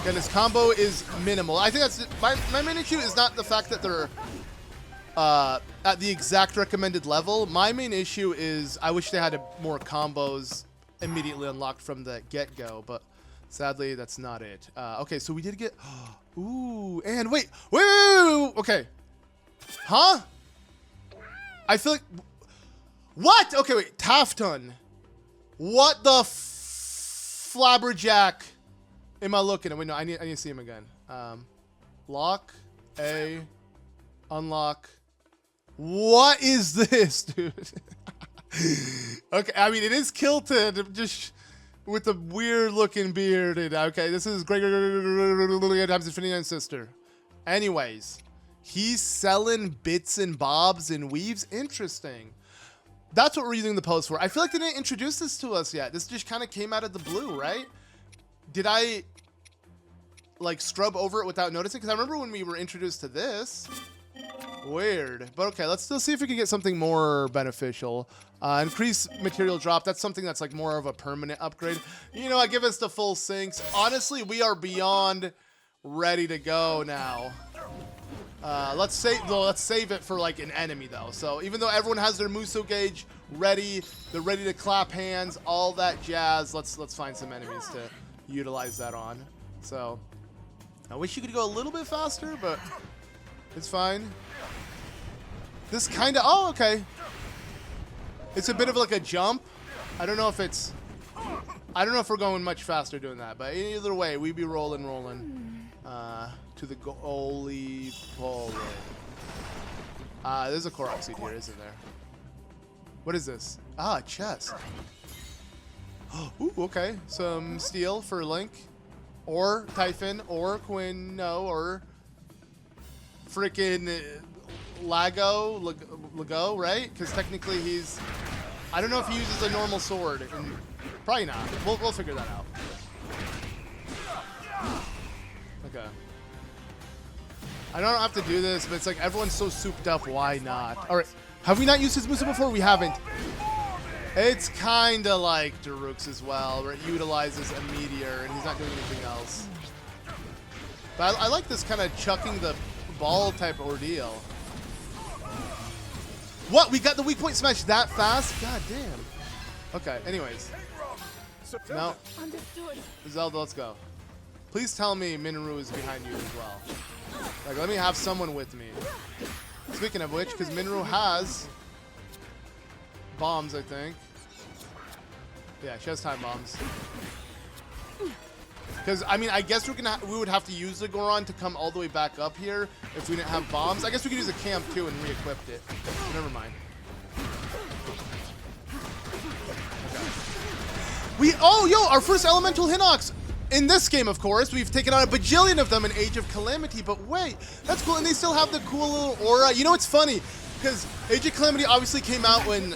S1: Again, this combo is minimal. I think that's my main issue is not the fact that they're at the exact recommended level. My main issue is I wish they had more combos immediately unlocked from the get-go, but sadly that's not it. Okay, so we did get ooh, and wait, okay, huh? I feel like what? Okay, wait, Tafton, what the flabberjack am I looking at? Wait, no, I need to see him again. Lock A, unlock. What is this, dude? Okay, I mean, it is kilted, just with the weird looking beard. Okay, this is Gregory times Infinity and Sister. Anyways, he's selling bits and bobs and weaves. Interesting. That's what we're using the post for. I feel like they didn't introduce this to us yet. This just kind of came out of the blue, right? Did I like scrub over it without noticing? Because I remember when we were introduced to this. Weird, but okay, let's still see if we can get something more beneficial. Increase material drop, that's something that's like more of a permanent upgrade. You know what, give us the full sinks. Honestly, we are beyond ready to go now. Let's save it for like an enemy though. So even though everyone has their Muso gauge ready, they're ready to clap hands, all that jazz, let's find some enemies to utilize that on. So I wish you could go a little bit faster, but it's fine. This kind of, oh, okay. It's a bit of like a jump. I don't know if we're going much faster doing that, but either way, we be rolling to the goalie pole. There's a Korok seed here, isn't there? What is this? Ah, chest. Ooh, okay. Some steel for Link, or Typhon, or Quinn, no, or freaking Lago, right? Because technically he's, I don't know if he uses a normal sword. And probably not. We'll figure that out. Okay. I don't have to do this, but it's like everyone's so souped up. Why not? All right. Have we not used his Musa before? We haven't. It's kind of like Daruk's as well, where it utilizes a meteor and he's not doing anything else. But I like this kind of chucking the ball type ordeal. What? We got the weak point smash that fast? God damn. Okay, anyways. No. Zelda, let's go. Please tell me Mineru is behind you as well. Like, let me have someone with me. Speaking of which, because Mineru has bombs, I think. Yeah, she has time bombs. Because, I mean, I guess we would have to use the Goron to come all the way back up here if we didn't have bombs. I guess we could use a camp, too, and re-equipped it. Never mind. Okay. Our first elemental Hinox! In this game, of course, we've taken out a bajillion of them in Age of Calamity, but wait, that's cool, and they still have the cool little aura. You know, it's funny, because Age of Calamity obviously came out when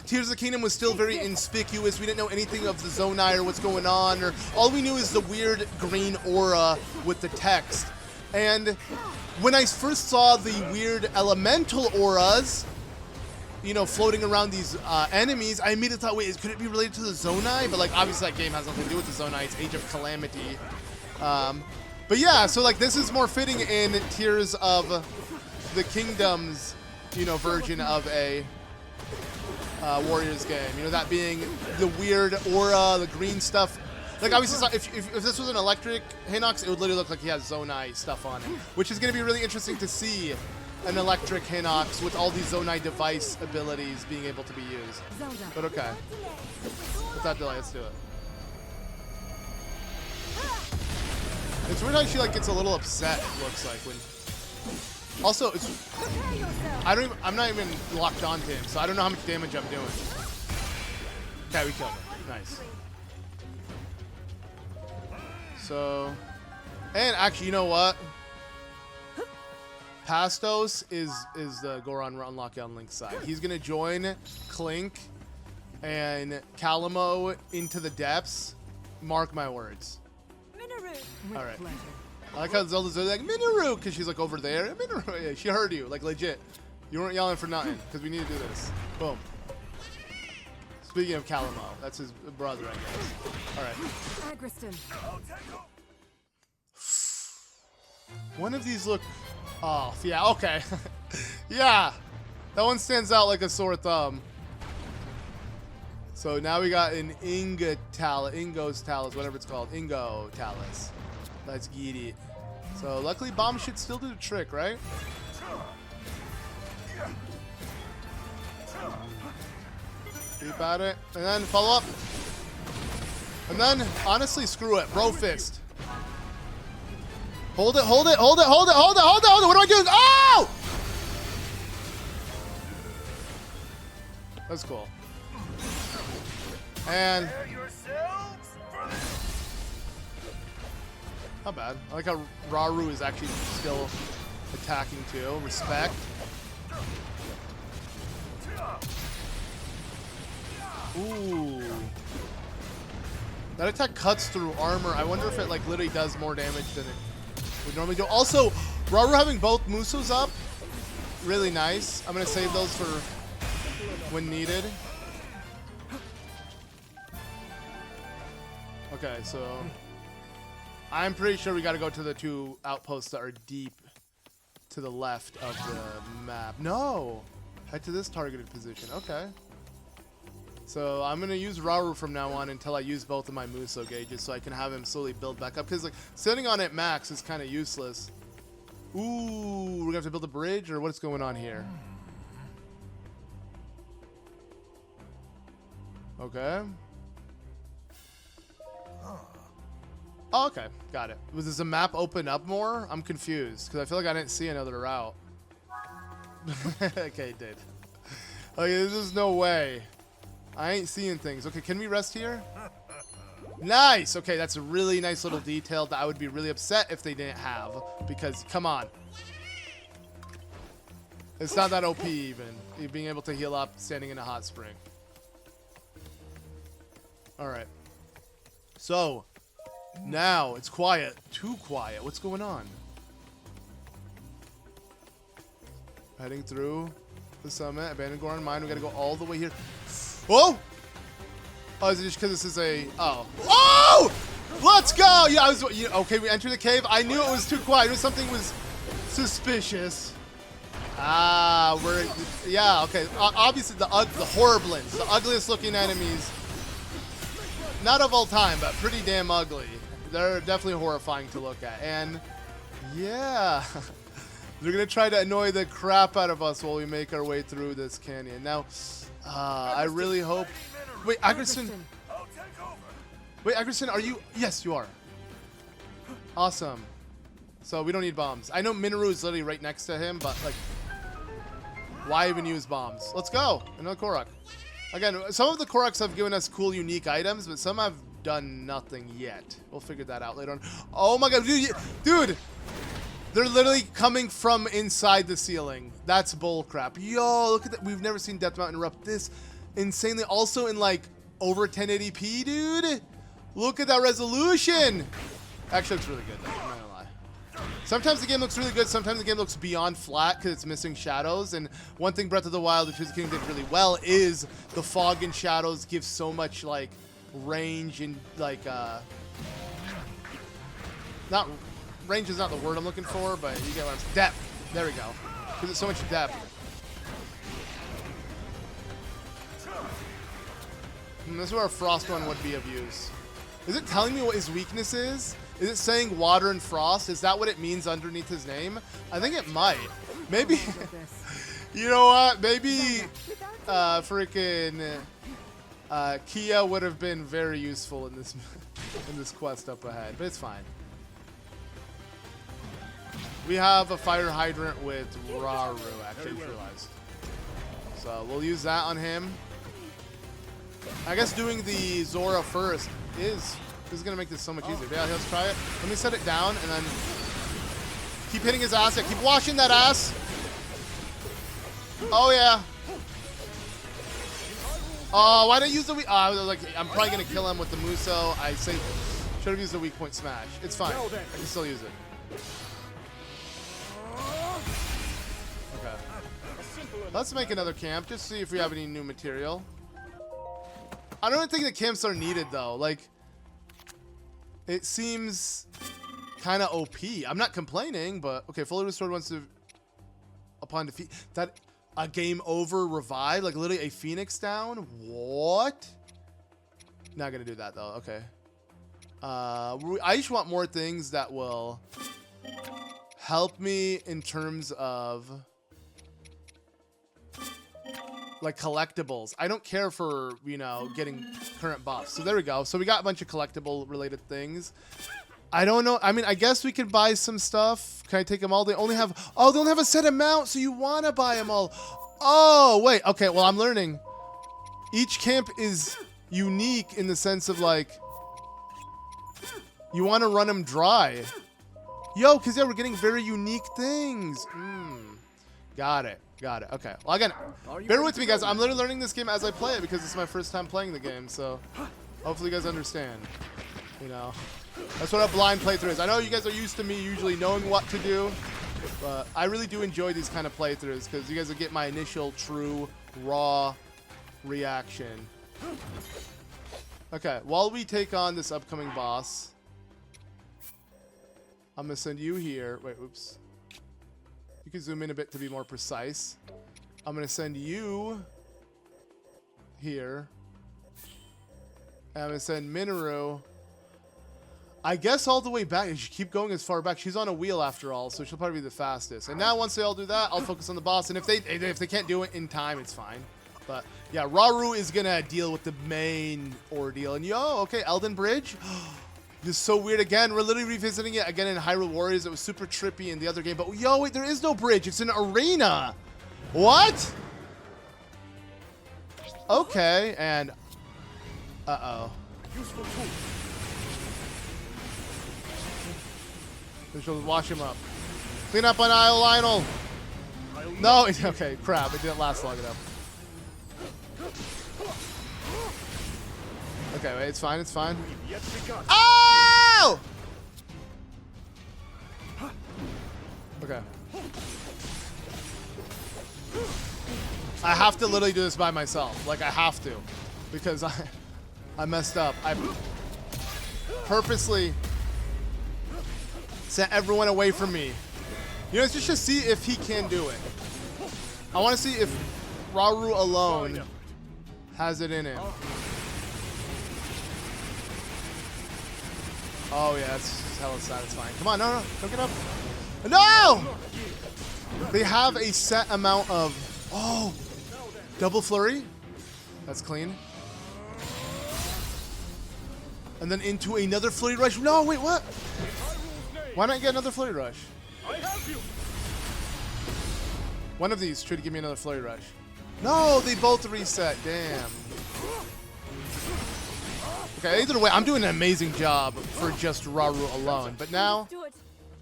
S1: Tears of the Kingdom was still very inconspicuous. We didn't know anything of the Zonai or what's going on, or all we knew is the weird green aura with the text. And when I first saw the weird elemental auras, you know, floating around these enemies, I immediately thought, wait, could it be related to the Zonai? But, like, obviously that game has nothing to do with the Zonai. It's Age of Calamity. But, yeah, so, like, this is more fitting in Tears of the Kingdom's, you know, version of a Warriors game. You know, that being the weird aura, the green stuff. Like, obviously, if this was an electric Hinox, it would literally look like he has Zonai stuff on it, which is going to be really interesting to see. An electric Hinox with all these Zonai device abilities being able to be used. But okay. Without delay, let's do it. It's weird how she like gets a little upset, it looks like, when also it's I'm not even locked onto him, so I don't know how much damage I'm doing. Okay, we killed him. Nice. So, and actually, you know what? Pastos is the Goron unlock on Link's side. He's gonna join Clink and Calamo into the depths. Mark my words. Mineru. All right. I like how Zelda's like Mineru because she's like over there. Mineru. Yeah, she heard you, like legit. You weren't yelling for nothing because we need to do this. Boom. Speaking of Calamo, that's his brother, I guess. All right.
S14: Agriston.
S1: One of these look. Oh, yeah, okay. Yeah, that one stands out like a sore thumb. So now we got an Ingo's Talus, whatever it's called. Ingo Talus. Let's get it. So luckily bomb should still do the trick, right? Keep at it. And then follow up. And then, honestly, screw it. Bro fist. Hold it, hold it, hold it, hold it, hold it, hold it, hold it. What am I doing? Oh! That's cool. And not bad. I like how Rauru is actually still attacking too. Respect. Ooh. That attack cuts through armor. I wonder if it like literally does more damage than it would normally do. Also, Rauru having both Musos up, really nice. I'm gonna save those for when needed. Okay, so I'm pretty sure we gotta go to the two outposts that are deep to the left of the map. No! Head to this targeted position. Okay. So I'm gonna use Rauru from now on until I use both of my Muso gauges so I can have him slowly build back up. Because like sitting on it max is kind of useless. Ooh, we're gonna have to build a bridge, or what's going on here? Okay. Oh, okay, got it. Does the map open up more? I'm confused because I feel like I didn't see another route. Okay, it did. Okay, there's no way. I ain't seeing things. Okay, can we rest here? Nice! Okay, that's a really nice little detail that I would be really upset if they didn't have. Because, come on. It's not that OP even. Being able to heal up standing in a hot spring. Alright. So, now it's quiet. Too quiet. What's going on? Heading through the summit. Abandoned Goron Mine. We gotta go all the way here. Whoa! Oh, is it just because this is a... Oh. Oh! Let's go! Yeah, I was... Okay, we entered the cave. I knew it was too quiet. I knew something was suspicious. Ah, we're... Yeah, okay. Obviously, the Horriblins. The ugliest looking enemies. Not of all time, but pretty damn ugly. They're definitely horrifying to look at. And... Yeah... They're gonna try to annoy the crap out of us while we make our way through this canyon. Now, I really hope... Wait, Aggerson... Wait, Aggerson, are you... Yes, you are. Awesome. So we don't need bombs. I know Mineru is literally right next to him, but like... Why even use bombs? Let's go. Another Korok. Again, some of the Koroks have given us cool, unique items, but some have done nothing yet. We'll figure that out later on. Oh my god, dude! They're literally coming from inside the ceiling. That's bullcrap. Yo, look at that. We've never seen Death Mountain erupt this insanely. Also in like over 1080p, dude. Look at that resolution. Actually looks really good though, I'm not gonna lie. Sometimes the game looks really good. Sometimes the game looks beyond flat because it's missing shadows. And one thing Breath of the Wild, which King did really well, is the fog and shadows give so much like range and like not range is not the word I'm looking for, but you get what I'm saying. Depth. There we go. Because it's so much depth. And this is where a frost one would be of use. Is it telling me what his weakness is? Is it saying water and frost? Is that what it means underneath his name? I think it might. Maybe. You know what? Maybe freaking Kia would have been very useful in this in this quest up ahead, but it's fine. We have a fire hydrant with Rauru, actually, I just realized. So we'll use that on him. I guess doing the Zora first is going to make this so much easier. Yeah, let's try it. Let me set it down and then keep hitting his ass. Yeah, keep washing that ass. Oh, yeah. Oh, why did I use the weak? Oh, I was like, I'm probably going to kill him with the Muso. I say, should have used the weak point smash. It's fine. I can still use it. Let's make another camp, just see if we have any new material. I don't think the camps are needed, though. Like, it seems kind of OP. I'm not complaining, but... Okay, fully restored once upon defeat. That a game over revive? Like, literally a phoenix down? What? Not gonna do that, though. Okay. I just want more things that will help me in terms of... like collectibles. I don't care for, you know, getting current buffs. So there we go. So we got a bunch of collectible related things. I don't know. I mean, I guess we could buy some stuff. Can I take them all? They only have, oh, they only have a set amount. So you want to buy them all. Oh, wait. Okay. Well, I'm learning. Each camp is unique in the sense of like, you want to run them dry. Yo, because yeah, we're getting very unique things. Got it. Got it. Okay. Well, again, bear with me, guys. I'm literally learning this game as I play it because it's my first time playing the game. So hopefully you guys understand. You know, that's what a blind playthrough is. I know you guys are used to me usually knowing what to do, but I really do enjoy these kind of playthroughs because you guys will get my initial true raw reaction. Okay. While we take on this upcoming boss, I'm going to send you here. Wait, oops. You can zoom in a bit to be more precise. I'm going to send you here. And I'm going to send Mineru, I guess, all the way back. You should keep going as far back. She's on a wheel after all, so she'll probably be the fastest. And now once they all do that, I'll focus on the boss. And if they can't do it in time, it's fine. But yeah, Rauru is going to deal with the main ordeal. And yo, okay, Elden Bridge. This is so weird. Again, we're literally revisiting it again in Hyrule Warriors. It was super trippy in the other game. But yo, wait, there is no bridge. It's an arena. What? Okay, and... Uh-oh.
S19: Useful tool.
S1: We should wash him up. Clean up on Isle Lionel. No, okay, crap. It didn't last long enough. Okay, wait, it's fine, it's fine. Oh! Okay. I have to literally do this by myself. Like, I have to. Because I messed up. I purposely sent everyone away from me. You know, let's just see if he can do it. I want to see if Rauru alone has it in him. Oh yeah, that's hella satisfying. Come on, no, don't get up. No! They have a set amount of, oh, double flurry. That's clean. And then into another flurry rush. No, wait, what? Why not get another flurry rush? One of these tried to give me another flurry rush. No, they both reset. Damn. Okay, either way, I'm doing an amazing job for just Rauru alone. But now,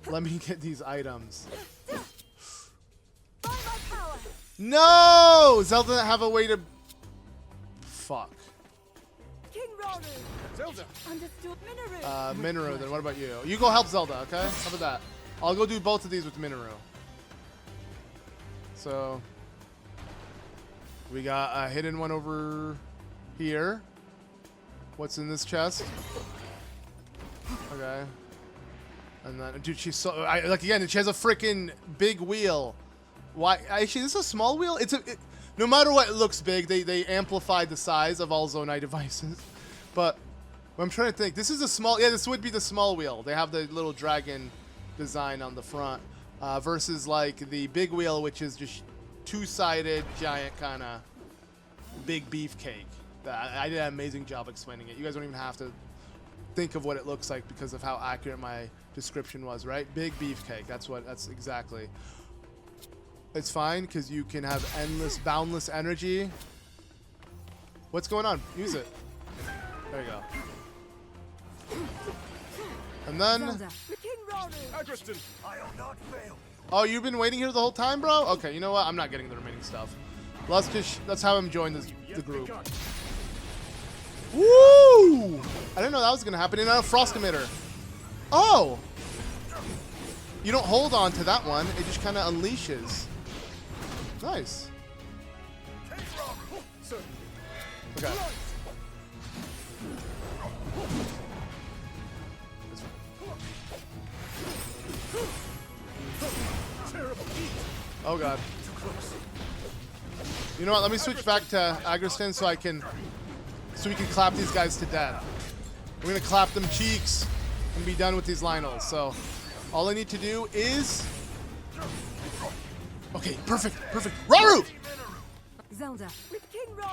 S1: let me get these items. No! Zelda doesn't have a way to... Fuck.
S20: King Rauru.
S18: Zelda.
S20: Understood. Mineru.
S1: Mineru, then what about you? You go help Zelda, okay? How about that? I'll go do both of these with Mineru. So... we got a hidden one over here. What's in this chest? Okay. And then, dude, she's so... like, again, she has a freaking big wheel. Why? Actually, this is a small wheel? No matter what, it looks big. They amplified the size of all Zonai devices. But I'm trying to think. This is a small... yeah, this would be the small wheel. They have the little dragon design on the front. Versus, like, the big wheel, which is just two-sided, giant kind of big beefcake. I did an amazing job explaining it. You guys don't even have to think of what it looks like because of how accurate my description was, right? Big beefcake. That's exactly. It's fine because you can have endless, boundless energy. What's going on? Use it. There you go. And then... oh, you've been waiting here the whole time, bro? Okay, you know what? I'm not getting the remaining stuff. Let's have him join the group. Woo! I didn't know that was gonna happen. And a frost emitter. Oh! You don't hold on to that one. It just kind of unleashes. Nice. Okay. Oh god. You know what? Let me switch back to Agriston so we can clap these guys to death. We're gonna clap them cheeks and be done with these Lionels. So all I need to do is... okay, perfect. Rauru!
S20: Zelda.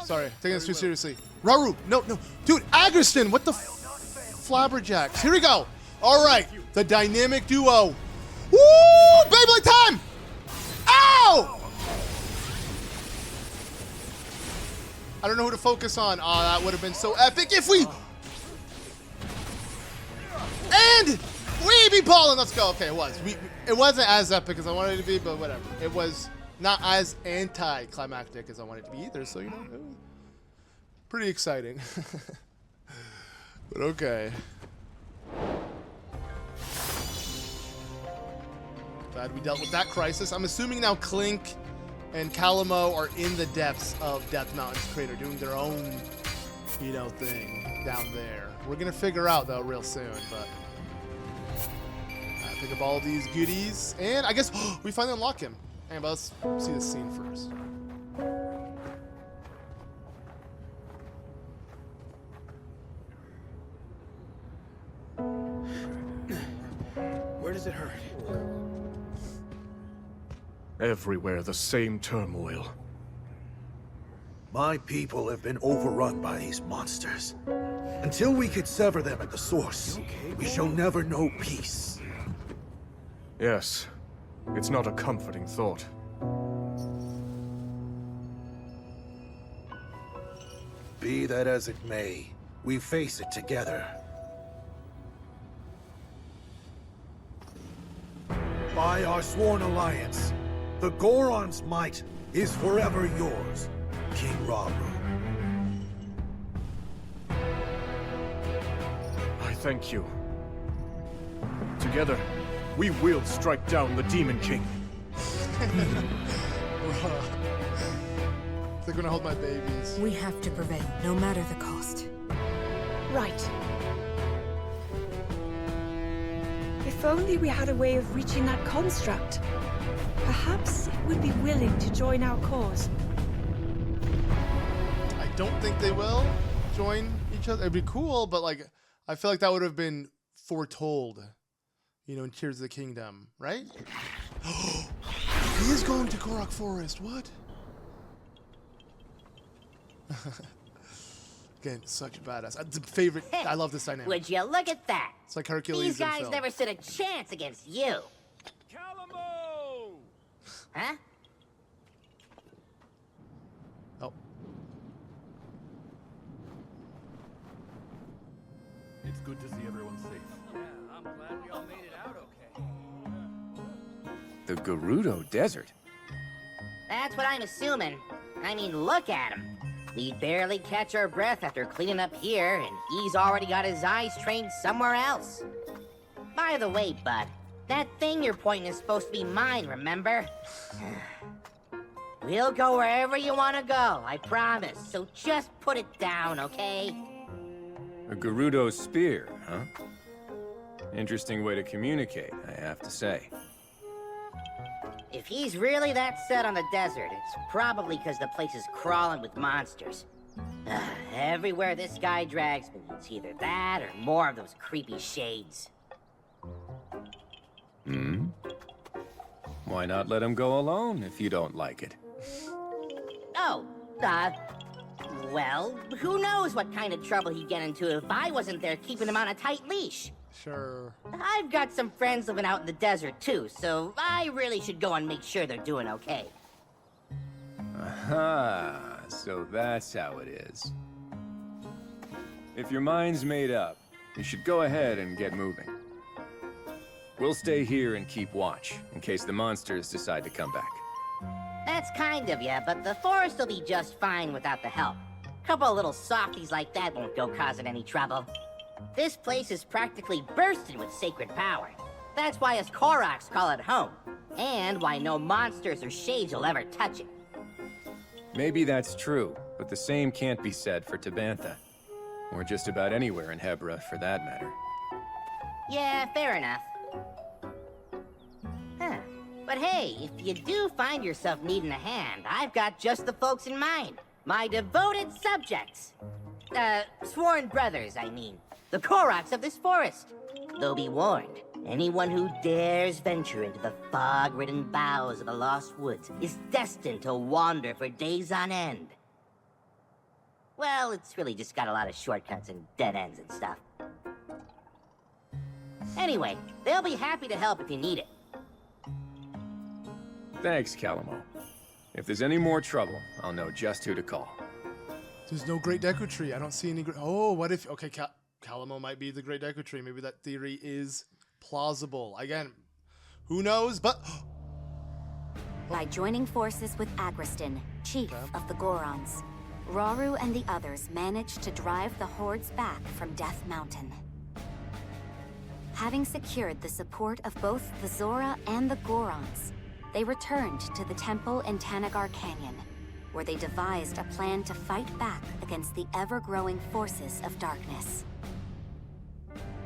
S1: Sorry, taking this too seriously. Rauru, no. Dude, Agriston, what the flabberjacks? Here we go. All right, the dynamic duo. Woo! Beyblade time! Ow! I don't know who to focus on. Oh, that would have been so epic if we... and we be balling. Let's go. Okay, it was. It wasn't as epic as I wanted it to be, but whatever. It was not as anti-climactic as I wanted it to be either, so, you know, it was pretty exciting. But okay. Glad we dealt with that crisis. I'm assuming now Clink and Calamo are in the depths of Death Mountain's crater doing their own, you know, thing down there. We're gonna figure out though real soon, but pick up all these goodies, and I guess we finally unlock him. And but let's see this scene first.
S18: Where does it hurt?
S3: Everywhere the same turmoil.
S21: My people have been overrun by these monsters. Until we could sever them at the source, we shall never know peace.
S3: Yes, it's not a comforting thought.
S21: Be that as it may, we face it together. By our sworn alliance, the Goron's might is forever yours, King Rauru.
S3: I thank you. Together, we will strike down the Demon King.
S1: They're gonna hold my babies.
S8: We have to prevail, no matter the cost.
S4: Right. If only we had a way of reaching that construct. Perhaps it would be willing to join our cause.
S1: I don't think they will join each other. It'd be cool, but like, I feel like that would have been foretold, you know, in Tears of the Kingdom, right? He is going to Korok Forest. What? Again, such a badass. The favorite. I love this dynamic.
S15: Would you look at that?
S1: It's like Hercules.
S15: These guys
S1: himself.
S15: never stood a chance against you. Huh?
S1: Oh.
S18: It's good to see everyone safe.
S13: Yeah, I'm glad we all made it out okay.
S17: The Gerudo Desert.
S15: That's what I'm assuming. I mean, look at him. We barely catch our breath after cleaning up here, and he's already got his eyes trained somewhere else. By the way, bud, that thing you're pointing is supposed to be mine, remember? We'll go wherever you want to go, I promise. So just put it down, okay?
S17: A Gerudo spear, huh? Interesting way to communicate, I have to say.
S15: If he's really that set on the desert, it's probably because the place is crawling with monsters. Everywhere this guy drags me, it's either that or more of those creepy shades.
S17: Hmm? Why not let him go alone if you don't like it?
S15: Oh, well, who knows what kind of trouble he'd get into if I wasn't there keeping him on a tight leash.
S1: Sure.
S15: I've got some friends living out in the desert too, so I really should go and make sure they're doing okay.
S17: Aha, so that's how it is. If your mind's made up, you should go ahead and get moving. We'll stay here and keep watch, in case the monsters decide to come back.
S15: That's kind of ya, but the forest will be just fine without the help. Couple of little softies like that won't go causing any trouble. This place is practically bursting with sacred power. That's why us Koroks call it home, and why no monsters or shades will ever touch it.
S17: Maybe that's true, but the same can't be said for Tabantha. Or just about anywhere in Hebra, for that matter.
S15: Yeah, fair enough. Huh. But hey, if you do find yourself needing a hand, I've got just the folks in mind. My devoted subjects. Sworn brothers, I mean. The Koroks of this forest. Though be warned, anyone who dares venture into the fog-ridden boughs of the Lost Woods is destined to wander for days on end. Well, it's really just got a lot of shortcuts and dead ends and stuff. Anyway, they'll be happy to help if you need it.
S17: Thanks, Calamo. If there's any more trouble, I'll know just who to call.
S1: There's no Great Deku Tree. I don't see any. Oh, what if? Okay, Calamo might be the Great Deku Tree. Maybe that theory is plausible. Again, who knows? But
S2: by joining forces with Agriston, chief of the Gorons, Rauru and the others managed to drive the hordes back from Death Mountain. Having secured the support of both the Zora and the Gorons, they returned to the temple in Tanagar Canyon, where they devised a plan to fight back against the ever-growing forces of darkness.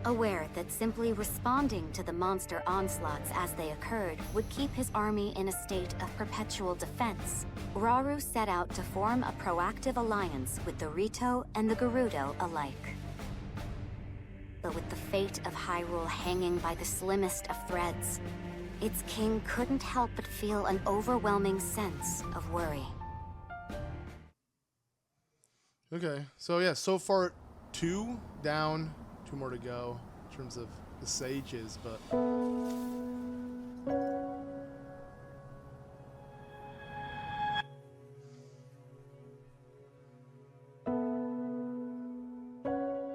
S2: Aware that simply responding to the monster onslaughts as they occurred would keep his army in a state of perpetual defense, Rauru set out to form a proactive alliance with the Rito and the Gerudo alike. But with the fate of Hyrule hanging by the slimmest of threads, its king couldn't help but feel an overwhelming sense of worry.
S1: okay, so yeah, so far 2 down, 2 more to go in terms of the sages, but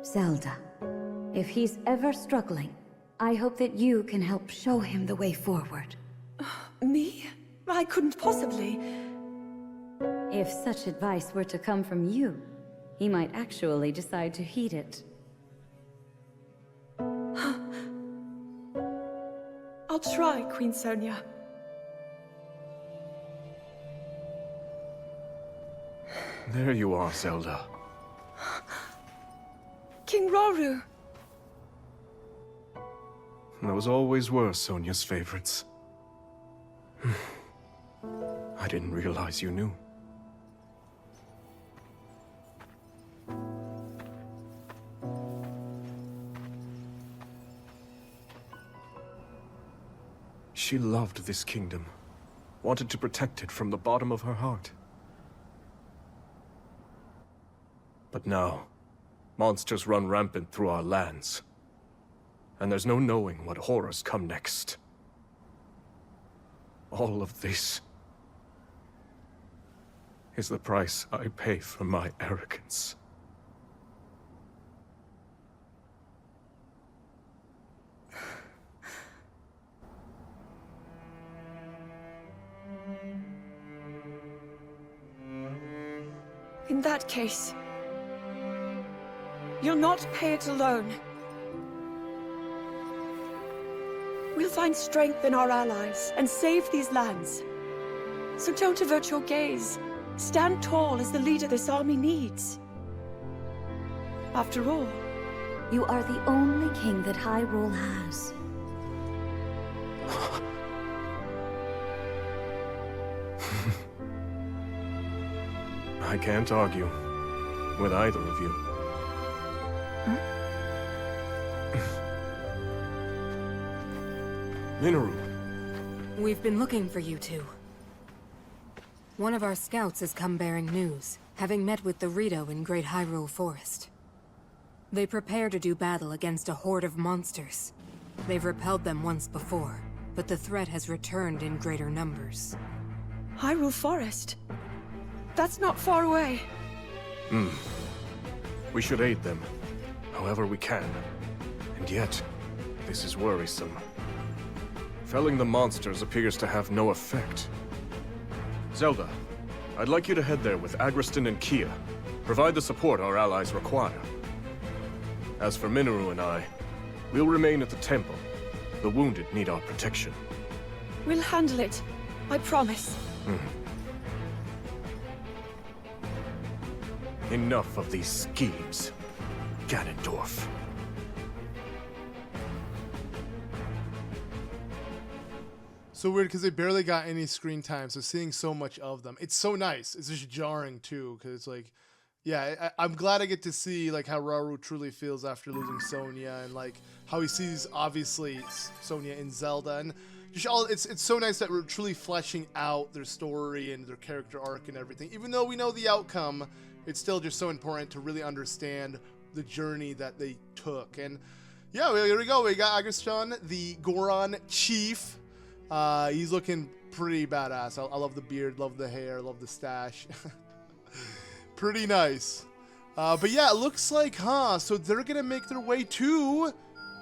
S9: Zelda, if he's ever struggling, I hope that you can help show him the way forward.
S4: Me? I couldn't possibly.
S9: If such advice were to come from you, he might actually decide to heed it.
S4: I'll try, Queen Sonia.
S3: There you are, Zelda.
S4: King Rauru!
S3: Those always were Sonia's favorites. I didn't realize you knew. She loved this kingdom, wanted to protect it from the bottom of her heart. But now, monsters run rampant through our lands, and there's no knowing what horrors come next. All of this is the price I pay for my arrogance.
S4: In that case, you'll not pay it alone. We'll find strength in our allies and save these lands. So don't avert your gaze. Stand tall as the leader this army needs. After all,
S9: You are the only king that Hyrule has.
S3: I can't argue with either of you. Mineru.
S8: We've been looking for you two. One of our scouts has come bearing news, having met with the Rito in Great Hyrule Forest. They prepare to do battle against a horde of monsters. They've repelled them once before, but the threat has returned in greater numbers.
S4: Hyrule Forest? That's not far away.
S3: We should aid them, however we can. And yet, this is worrisome. Felling the monsters appears to have no effect. Zelda, I'd like you to head there with Agriston and Kia. Provide the support our allies require. As for Mineru and I, we'll remain at the temple. The wounded need our protection.
S4: We'll handle it. I promise.
S3: Enough of these schemes, Ganondorf.
S1: So weird because they barely got any screen time, so seeing so much of them, it's so nice. It's just jarring too, because it's like, yeah, I'm glad I get to see like how Rauru truly feels after losing Sonia, and like how he sees obviously Sonia in Zelda, and just all it's so nice that we're truly fleshing out their story and their character arc and everything. Even though we know the outcome, it's still just so important to really understand the journey that they took. And yeah, here we go. We got Agriston, the Goron chief. He's looking pretty badass. I love the beard, love the hair, love the stash. Pretty nice. But yeah, it looks like, so they're gonna make their way to,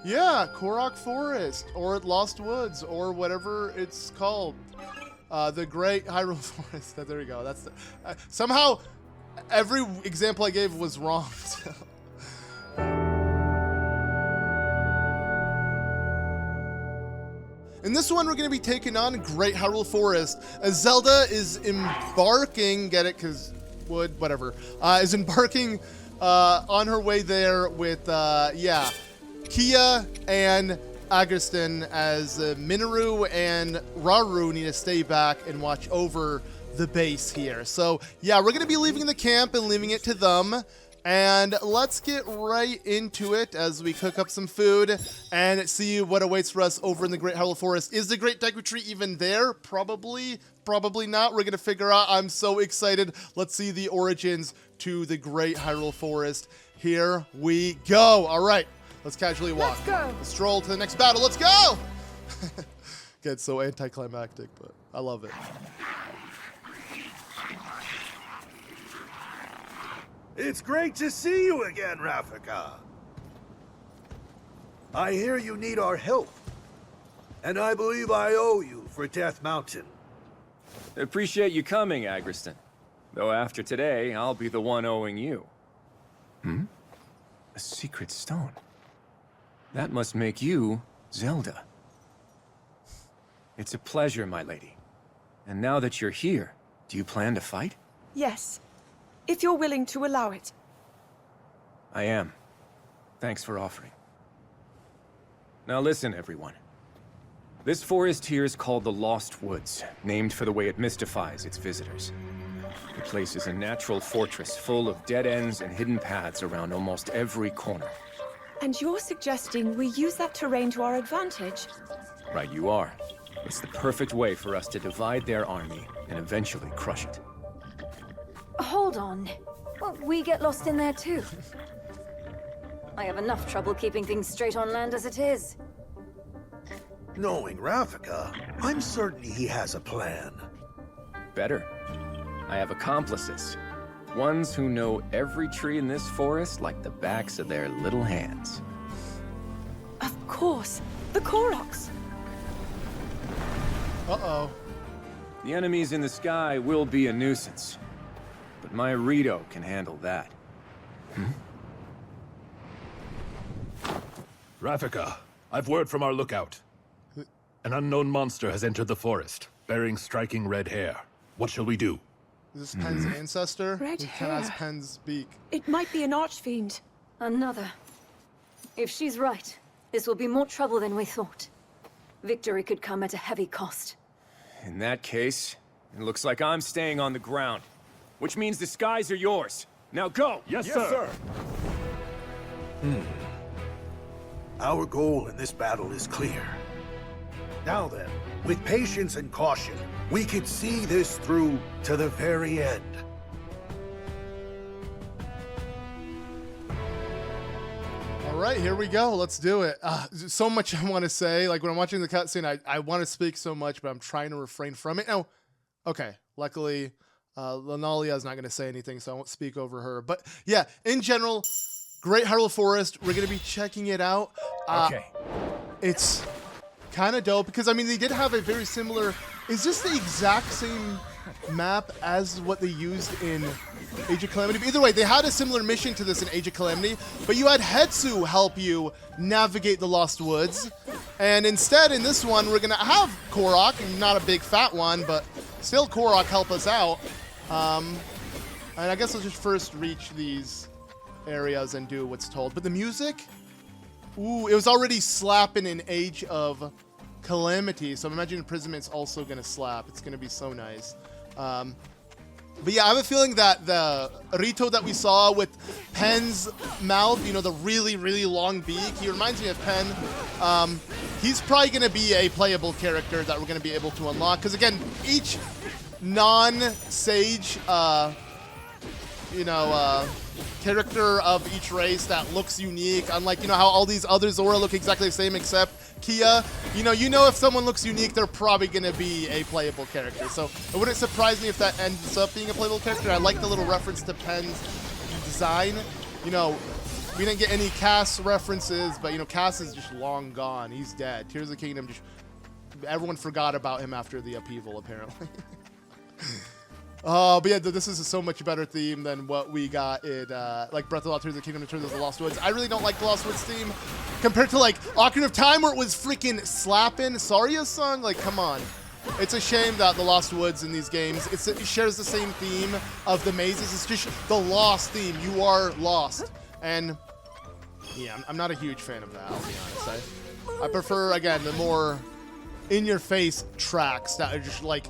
S1: yeah, Korok Forest, or Lost Woods, or whatever it's called. The Great Hyrule Forest. There we go. That's the, somehow every example I gave was wrong. In this one, we're going to be taking on Great Hyrule Forest, as Zelda is embarking, get it, because wood, whatever, is embarking on her way there with, yeah, Kia and Agriston, as Mineru and Rauru need to stay back and watch over the base here. So, yeah, we're going to be leaving the camp and leaving it to them. And let's get right into it as we cook up some food and see what awaits for us over in the Great Hyrule Forest. Is the Great Deku Tree even there? Probably, probably not. We're going to figure out. I'm so excited. Let's see the origins to the Great Hyrule Forest. Here we go. All right, let's casually walk.
S4: Let's go.
S1: Let's stroll to the next battle. Let's go. Get so anticlimactic, but I love it.
S21: It's great to see you again, Rafika. I hear you need our help, and I believe I owe you for Death Mountain.
S17: Appreciate you coming, Agriston. Though after today, I'll be the one owing you. A secret stone. That must make you Zelda. It's a pleasure, my lady. And now that you're here, do you plan to fight?
S4: Yes. if you're willing to allow it.
S17: I am. Thanks for offering. Now listen, everyone. This forest here is called the Lost Woods, named for the way it mystifies its visitors. The place is a natural fortress full of dead ends and hidden paths around almost every corner.
S4: And you're suggesting we use that terrain to our advantage?
S17: Right you are. It's the perfect way for us to divide their army and eventually crush it.
S20: Hold on. Well, we get lost in there too. I have enough trouble keeping things straight on land as it is.
S21: Knowing Rafika, I'm certain he has a plan.
S17: Better. I have accomplices. Ones who know every tree in this forest like the backs of their little hands.
S4: Of course. The Koroks.
S1: Uh-oh.
S17: The enemies in the sky will be a nuisance. But my Rito can handle that.
S6: Rafika, I've word from our lookout. An unknown monster has entered the forest, bearing striking red hair. What shall we do?
S1: Is this Pen's ancestor?
S4: Red
S1: Who
S4: hair.
S1: has Pen's beak?
S4: It might be an archfiend.
S20: Another. If she's right, this will be more trouble than we thought. Victory could come at a heavy cost.
S17: In that case, it looks like I'm staying on the ground. Which means the skies are yours. Now go!
S6: Yes, sir.
S21: Our goal in this battle is clear. Now then, with patience and caution, we could see this through to the very end.
S1: All right, here we go. Let's do it. So much I want to say. Like when I'm watching the cutscene, I want to speak so much, but I'm trying to refrain from it. Now, okay, luckily, Linalia is not going to say anything, so I won't speak over her. But yeah, in general, great Hyrule Forest. We're going to be checking it out.
S6: Okay.
S1: It's kind of dope because, I mean, they did have a very similar... Is this the exact same map as what they used in Age of Calamity? But either way, they had a similar mission to this in Age of Calamity, but you had Hetsu help you navigate the Lost Woods. And instead, in this one, we're going to have Korok, not a big fat one, but still Korok help us out. And I guess let's just first reach these areas and do what's told. But the music, ooh, it was already slapping in Age of Calamity, so I'm imagining Imprisonment's also going to slap. It's going to be so nice. But yeah, I have a feeling that the Rito that we saw with Pen's mouth, you know, the really, really long beak, he reminds me of Pen. He's probably going to be a playable character that we're going to be able to unlock. Because again, each non-Sage, character of each race that looks unique, unlike, you know, how all these other Zora look exactly the same except Kia. You know if someone looks unique, they're probably going to be a playable character. So it wouldn't surprise me if that ends up being a playable character. I like the little reference to Pen's design. You know, we didn't get any Cass references, but, you know, Cass is just long gone. He's dead. Tears of the Kingdom, just everyone forgot about him after the upheaval, apparently. But yeah, this is a so much better theme than what we got in, like, Breath of the Wild, Tears of the Kingdom, and Tears of the Lost Woods. I really don't like the Lost Woods theme compared to, like, Ocarina of Time, where it was freaking slapping. Saria's song, like, come on. It's a shame that the Lost Woods in these games, it shares the same theme of the mazes. It's just the lost theme. You are lost. And, yeah, I'm not a huge fan of that, I'll be honest. I prefer, again, the more in-your-face tracks that are just, like,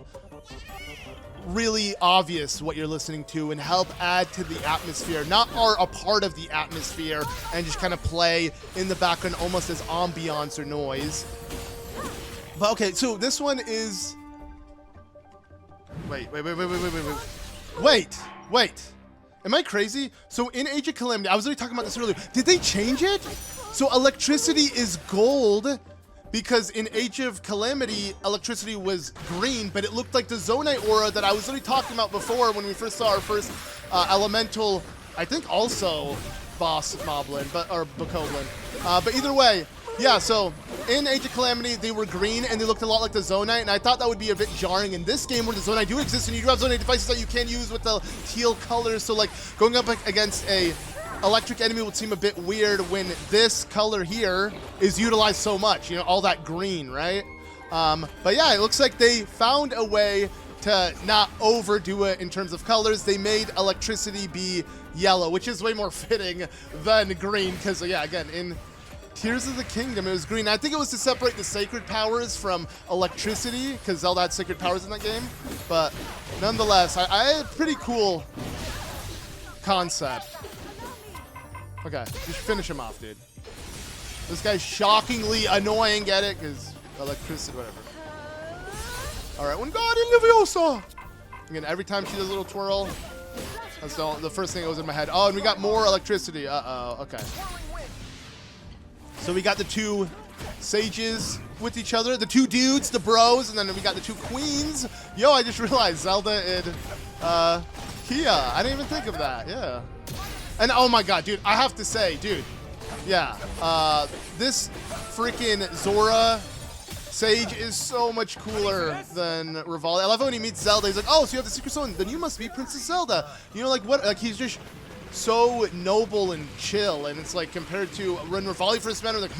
S1: really obvious what you're listening to and help add to the atmosphere, not are a part of the atmosphere and just kind of play in the background almost as ambiance or noise. But okay, so this one is... Wait. Am I crazy? So in Age of Calamity, I was already talking about this earlier. Did they change it? So electricity is gold, because in Age of Calamity, electricity was green, but it looked like the Zonite aura that I was already talking about before when we first saw our first elemental, I think also boss moblin, or bokoblin. But either way, yeah, so in Age of Calamity, they were green and they looked a lot like the Zonite, and I thought that would be a bit jarring in this game where the Zonite do exist and you do have Zonite devices that you can use with the teal colors, so like going up against a electric enemy would seem a bit weird when this color here is utilized so much, you know, all that green, right? But yeah, it looks like they found a way to not overdo it in terms of colors, they made electricity be yellow, which is way more fitting than green. Because, yeah, again, in Tears of the Kingdom, it was green. I think it was to separate the sacred powers from electricity, because Zelda had sacred powers in that game. But nonetheless, I had a pretty cool concept. Okay, just finish him off, dude. This guy's shockingly annoying, get it? Because electricity, whatever. Alright, Wingardium Leviosa! Again, every time she does a little twirl, that's the first thing that goes in my head. Oh, and we got more electricity. Uh-oh, okay. So we got the two sages with each other, the two dudes, the bros, and then we got the two queens. Yo, I just realized Zelda and Kia. I didn't even think of that, yeah. And oh my god, dude, I have to say, dude, yeah, this freaking Zora Sage is so much cooler than Rivali. I love it when he meets Zelda. He's like, oh, so you have the secret stone, then you must be Princess Zelda. You know, like what? Like he's just so noble and chill, and it's like compared to when Rivali first met him, like,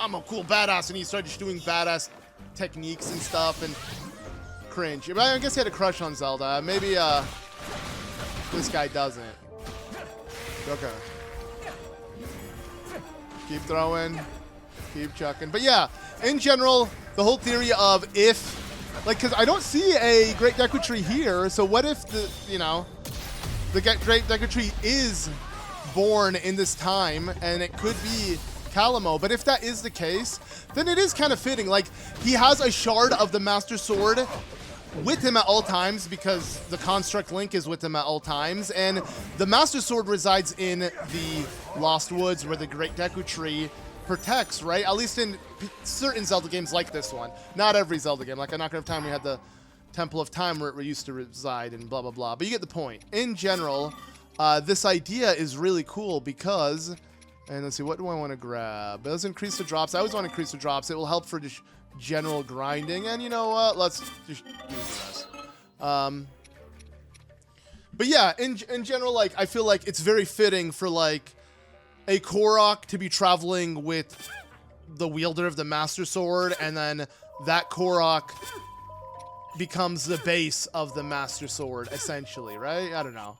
S1: I'm a cool badass, and he started just doing badass techniques and stuff, and cringe. But I guess he had a crush on Zelda. Maybe this guy doesn't. Okay. Keep throwing. Keep chucking. But yeah, in general, the whole theory of if, like, because I don't see a Great Deku Tree here, so what if the, you know, the Great Deku Tree is born in this time, and it could be Calamo, but if that is the case, then it is kind of fitting. Like, he has a shard of the Master Sword with him at all times because the construct Link is with him at all times, and the Master Sword resides in the Lost Woods where the Great Deku Tree protects, right? At least in certain Zelda games like this one. Not every Zelda game. Like in Ocarina of Time, we had the Temple of Time where it used to reside and blah, blah, blah. But you get the point. In general, this idea is really cool because, and let's see, what do I want to grab? It does increase the drops. I always want to increase the drops. It will help for just general grinding, and you know what, let's just use this. But yeah, in general, like, I feel like it's very fitting for like a Korok to be traveling with the wielder of the Master Sword, and then that Korok becomes the base of the Master Sword, essentially, right? I don't know.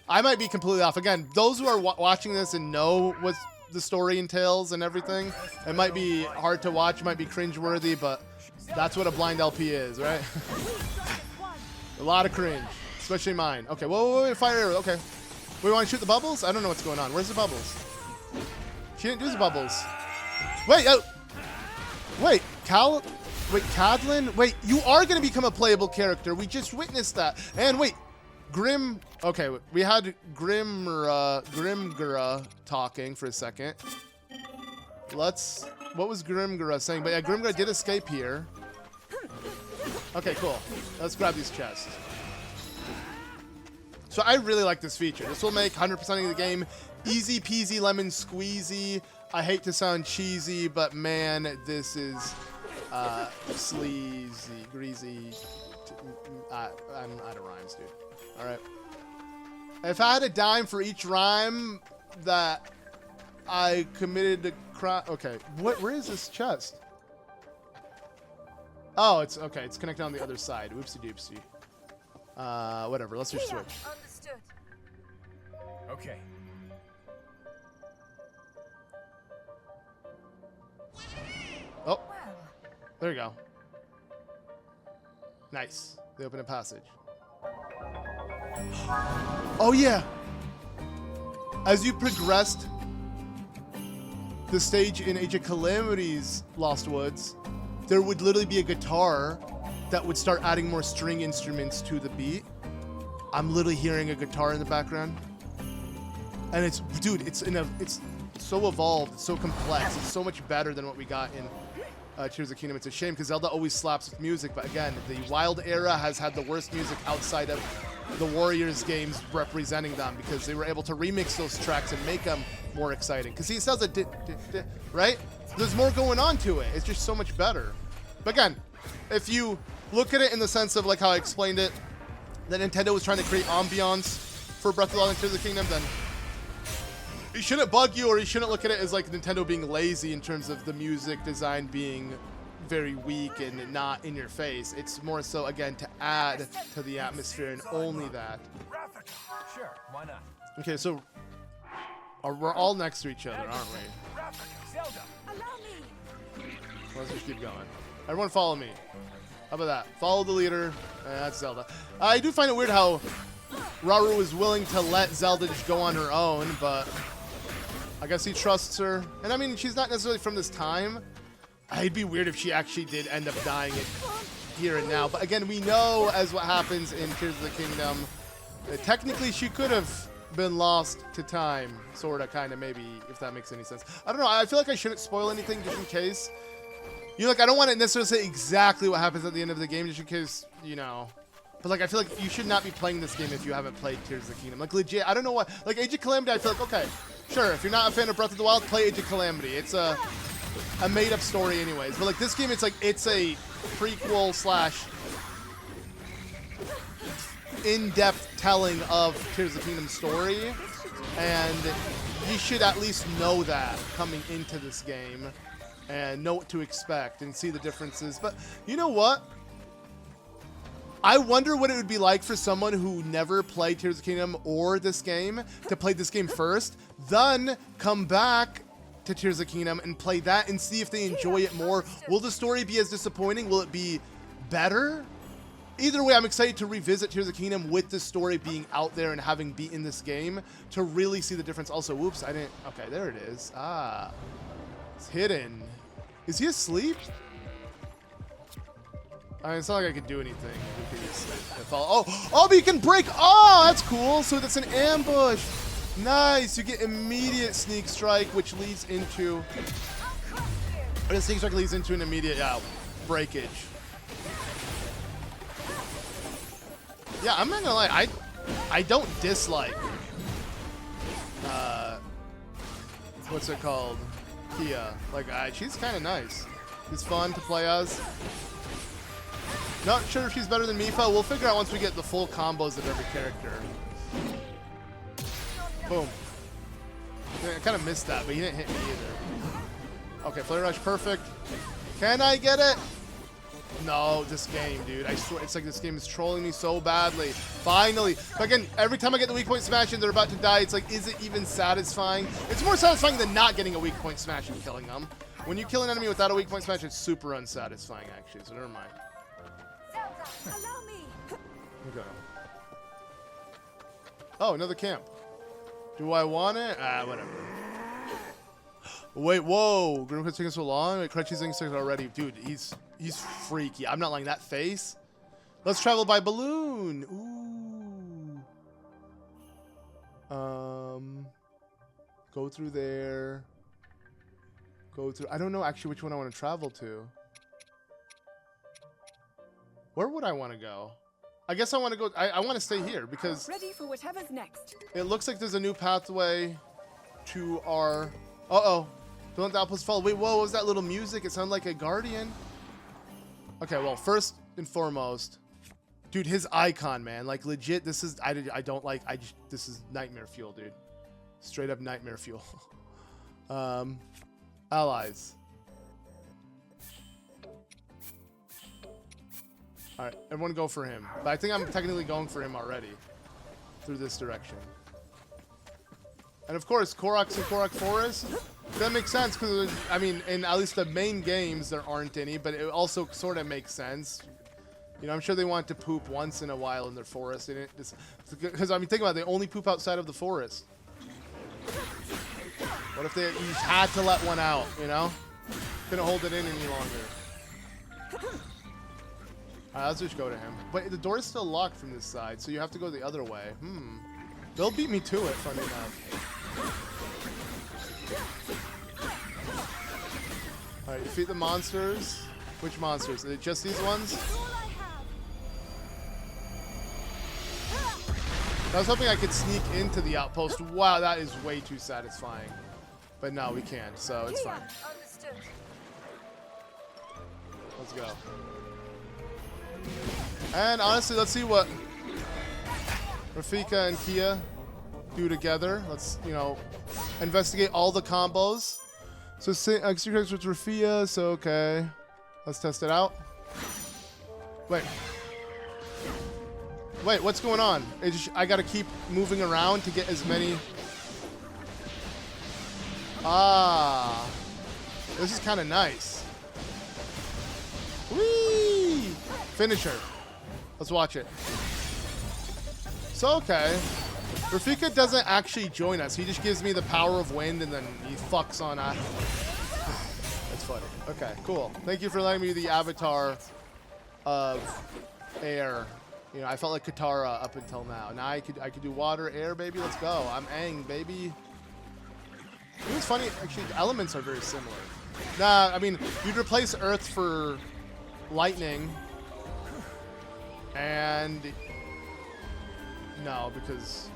S1: I might be completely off. Again, those who are watching this and know what the story entails and everything, it might be hard to watch, might be cringeworthy, but that's what a blind LP is, right? A lot of cringe, especially mine. Okay, whoa, fire arrow. Okay, we want to shoot the bubbles? I don't know what's going on. Where's the bubbles? She didn't do the bubbles. Wait, wait, Cadlin? Wait, you are going to become a playable character. We just witnessed that. And wait, okay, we had Grimgera talking for a second. What was Grimgera saying? But yeah, Grimgera did escape here. Okay, cool. Let's grab these chests. So I really like this feature. This will make 100%ing the game easy peasy lemon squeezy. I hate to sound cheesy, but man, this is sleazy, greasy. I'm out of rhymes, dude. All right. If I had a dime for each rhyme that I committed to crime, okay. Where is this chest? Oh, it's okay. It's connected on the other side. Whoopsie doopsie. Whatever. Let's just switch.
S20: Understood.
S18: Okay.
S1: Oh, there you go. Nice. They open a passage. Oh yeah. As you progressed the stage in Age of Calamity's Lost Woods, there would literally be a guitar that would start adding more string instruments to the beat. I'm literally hearing a guitar in the background. And it's, dude, it's so evolved, it's so complex, it's so much better than what we got in Tears of the Kingdom. It's a shame because Zelda always slaps with music, but again, the Wild era has had the worst music outside of the Warriors games representing them because they were able to remix those tracks and make them more exciting. Because he says a right? There's more going on to it. It's just so much better. But again, if you look at it in the sense of like how I explained it, that Nintendo was trying to create ambiance for Breath of the Wild and Tears of the Kingdom, then it shouldn't bug you, or you shouldn't look at it as like Nintendo being lazy in terms of the music design being very weak and not in your face. It's more so, again, to add to the atmosphere and only that.
S10: Sure, why not?
S1: Okay, so we're all next to each other, aren't we?
S10: Zelda.
S1: Let's just keep going. Everyone follow me. How about that? Follow the leader. That's Zelda. I do find it weird how Rauru is willing to let Zelda just go on her own, but I guess he trusts her. And I mean, she's not necessarily from this time. It'd be weird if she actually did end up dying it here and now. But again, we know as what happens in Tears of the Kingdom that technically she could have been lost to time. Sorta, kinda, maybe, if that makes any sense. I don't know. I feel like I shouldn't spoil anything just in case. You know, like, I don't want to necessarily say exactly what happens at the end of the game just in case, you know. But, like, I feel like you should not be playing this game if you haven't played Tears of the Kingdom. Like, legit, I don't know what. Like, Age of Calamity, I feel like, okay, sure, if you're not a fan of Breath of the Wild, play Age of Calamity. It's a made-up story anyways. But, like, this game, it's like, it's a prequel slash in-depth telling of Tears of the Kingdom story. And you should at least know that coming into this game. And know what to expect and see the differences. But you know what? I wonder what it would be like for someone who never played Tears of the Kingdom or this game to play this game first, then come back to Tears of the Kingdom and play that and see if they enjoy it more. Will the story be as disappointing? Will it be better? Either way, I'm excited to revisit Tears of the Kingdom with the story being out there and having beaten this game to really see the difference. Also, whoops, I didn't. Okay, there it is. Ah, it's hidden. Is he asleep? I mean, it's not like I could do anything. Oh, but you can break. Oh, that's cool. So that's an ambush. Nice. You get immediate sneak strike, which leads into. Or the sneak strike leads into an immediate breakage. Yeah, I'm not gonna lie. I don't dislike. What's it called? Kia. Like, she's kind of nice. She's fun to play as. Not sure if she's better than Mipha. We'll figure out once we get the full combos of every character. Boom. I kind of missed that, but he didn't hit me either. Okay, Flare Rush, perfect. Can I get it? No, this game, dude. I swear, it's like this game is trolling me so badly. Finally. But again, every time I get the weak point smash and they're about to die, it's like, is it even satisfying? It's more satisfying than not getting a weak point smash and killing them. When you kill an enemy without a weak point smash, it's super unsatisfying, actually, so never mind.
S20: Zelda, allow me.
S1: Okay. Oh, another camp. Do I want it? Whatever. Wait, whoa. Grimgera's taking so long. Wait, Crunchy's insect already. Dude, he's freaky. I'm not lying. That face. Let's travel by balloon. Ooh. Go through there. Go through. I don't know actually which one I want to travel to. Where would I want to go? I guess I want to go. I want to stay here because.
S4: Ready for whatever's next.
S1: It looks like there's a new pathway to our. Uh-oh. Don't let the outpost fall. Wait, whoa, what was that little music? It sounded like a guardian. Okay, well, first and foremost, dude, his icon, man. Like, legit, this is, I don't like, this is nightmare fuel, dude. Straight up nightmare fuel. Allies. All right, everyone go for him. But I think I'm technically going for him already through this direction. And of course, Koroks and Korok Forest. That makes sense because, I mean, in at least the main games, there aren't any, but it also sort of makes sense. You know, I'm sure they want to poop once in a while in their forest. Because, I mean, think about it, they only poop outside of the forest. What if they you had to let one out, you know? Couldn't hold it in any longer. Alright, let's just go to him. But the door is still locked from this side, so you have to go the other way. They'll beat me to it, funny enough. Alright, defeat the monsters. Which monsters? Is it just these ones? I was hoping I could sneak into the outpost. Wow, that is way too satisfying. But no, we can't, so it's fine. Let's go. And honestly, let's see what Rafika and Kia do together. Let's, you know, investigate all the combos. So, extra with Rafia, so okay. Let's test it out. Wait. Wait, what's going on? I gotta keep moving around to get as many... Ah. This is kind of nice. Whee! Finisher. Let's watch it. So, okay. Rafika doesn't actually join us. He just gives me the power of wind and then he fucks on us. That's funny. Okay, cool. Thank you for letting me the avatar of air. You know, I felt like Katara up until now. Now I could do water, air, baby. Let's go. I'm Aang, baby. You know what's funny? Actually, the elements are very similar. Nah, I mean, you'd replace Earth for lightning. And... no, because...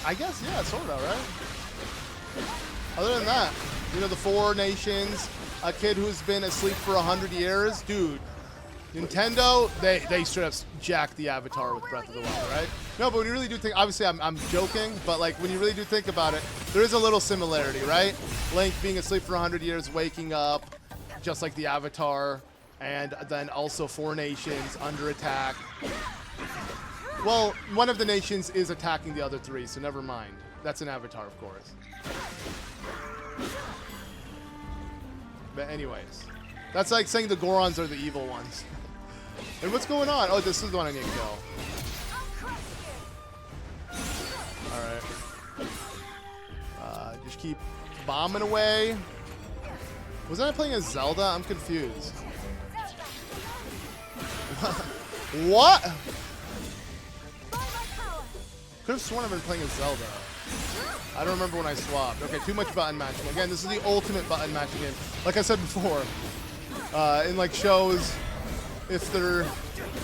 S1: I guess, yeah, sort of, right? Other than that, you know, the 4 nations, a kid who's been asleep for 100 years. Dude, Nintendo, they straight up jacked the Avatar with Breath of the Wild, right? No, but when you really do think, obviously I'm joking, but like when you really do think about it, there is a little similarity, right? Link being asleep for 100 years, waking up, just like the Avatar, and then also 4 nations under attack. Well, one of the nations is attacking the other 3, so never mind. That's an Avatar, of course. But anyways, that's like saying the Gorons are the evil ones. And what's going on? Oh, this is the one I need to kill. Alright. Just keep bombing away. Wasn't I playing as Zelda? I'm confused. What? Could have sworn I've been playing as Zelda. I don't remember when I swapped. Okay, too much button matching. Again, this is the ultimate button matching game. Like I said before, in like shows, if they're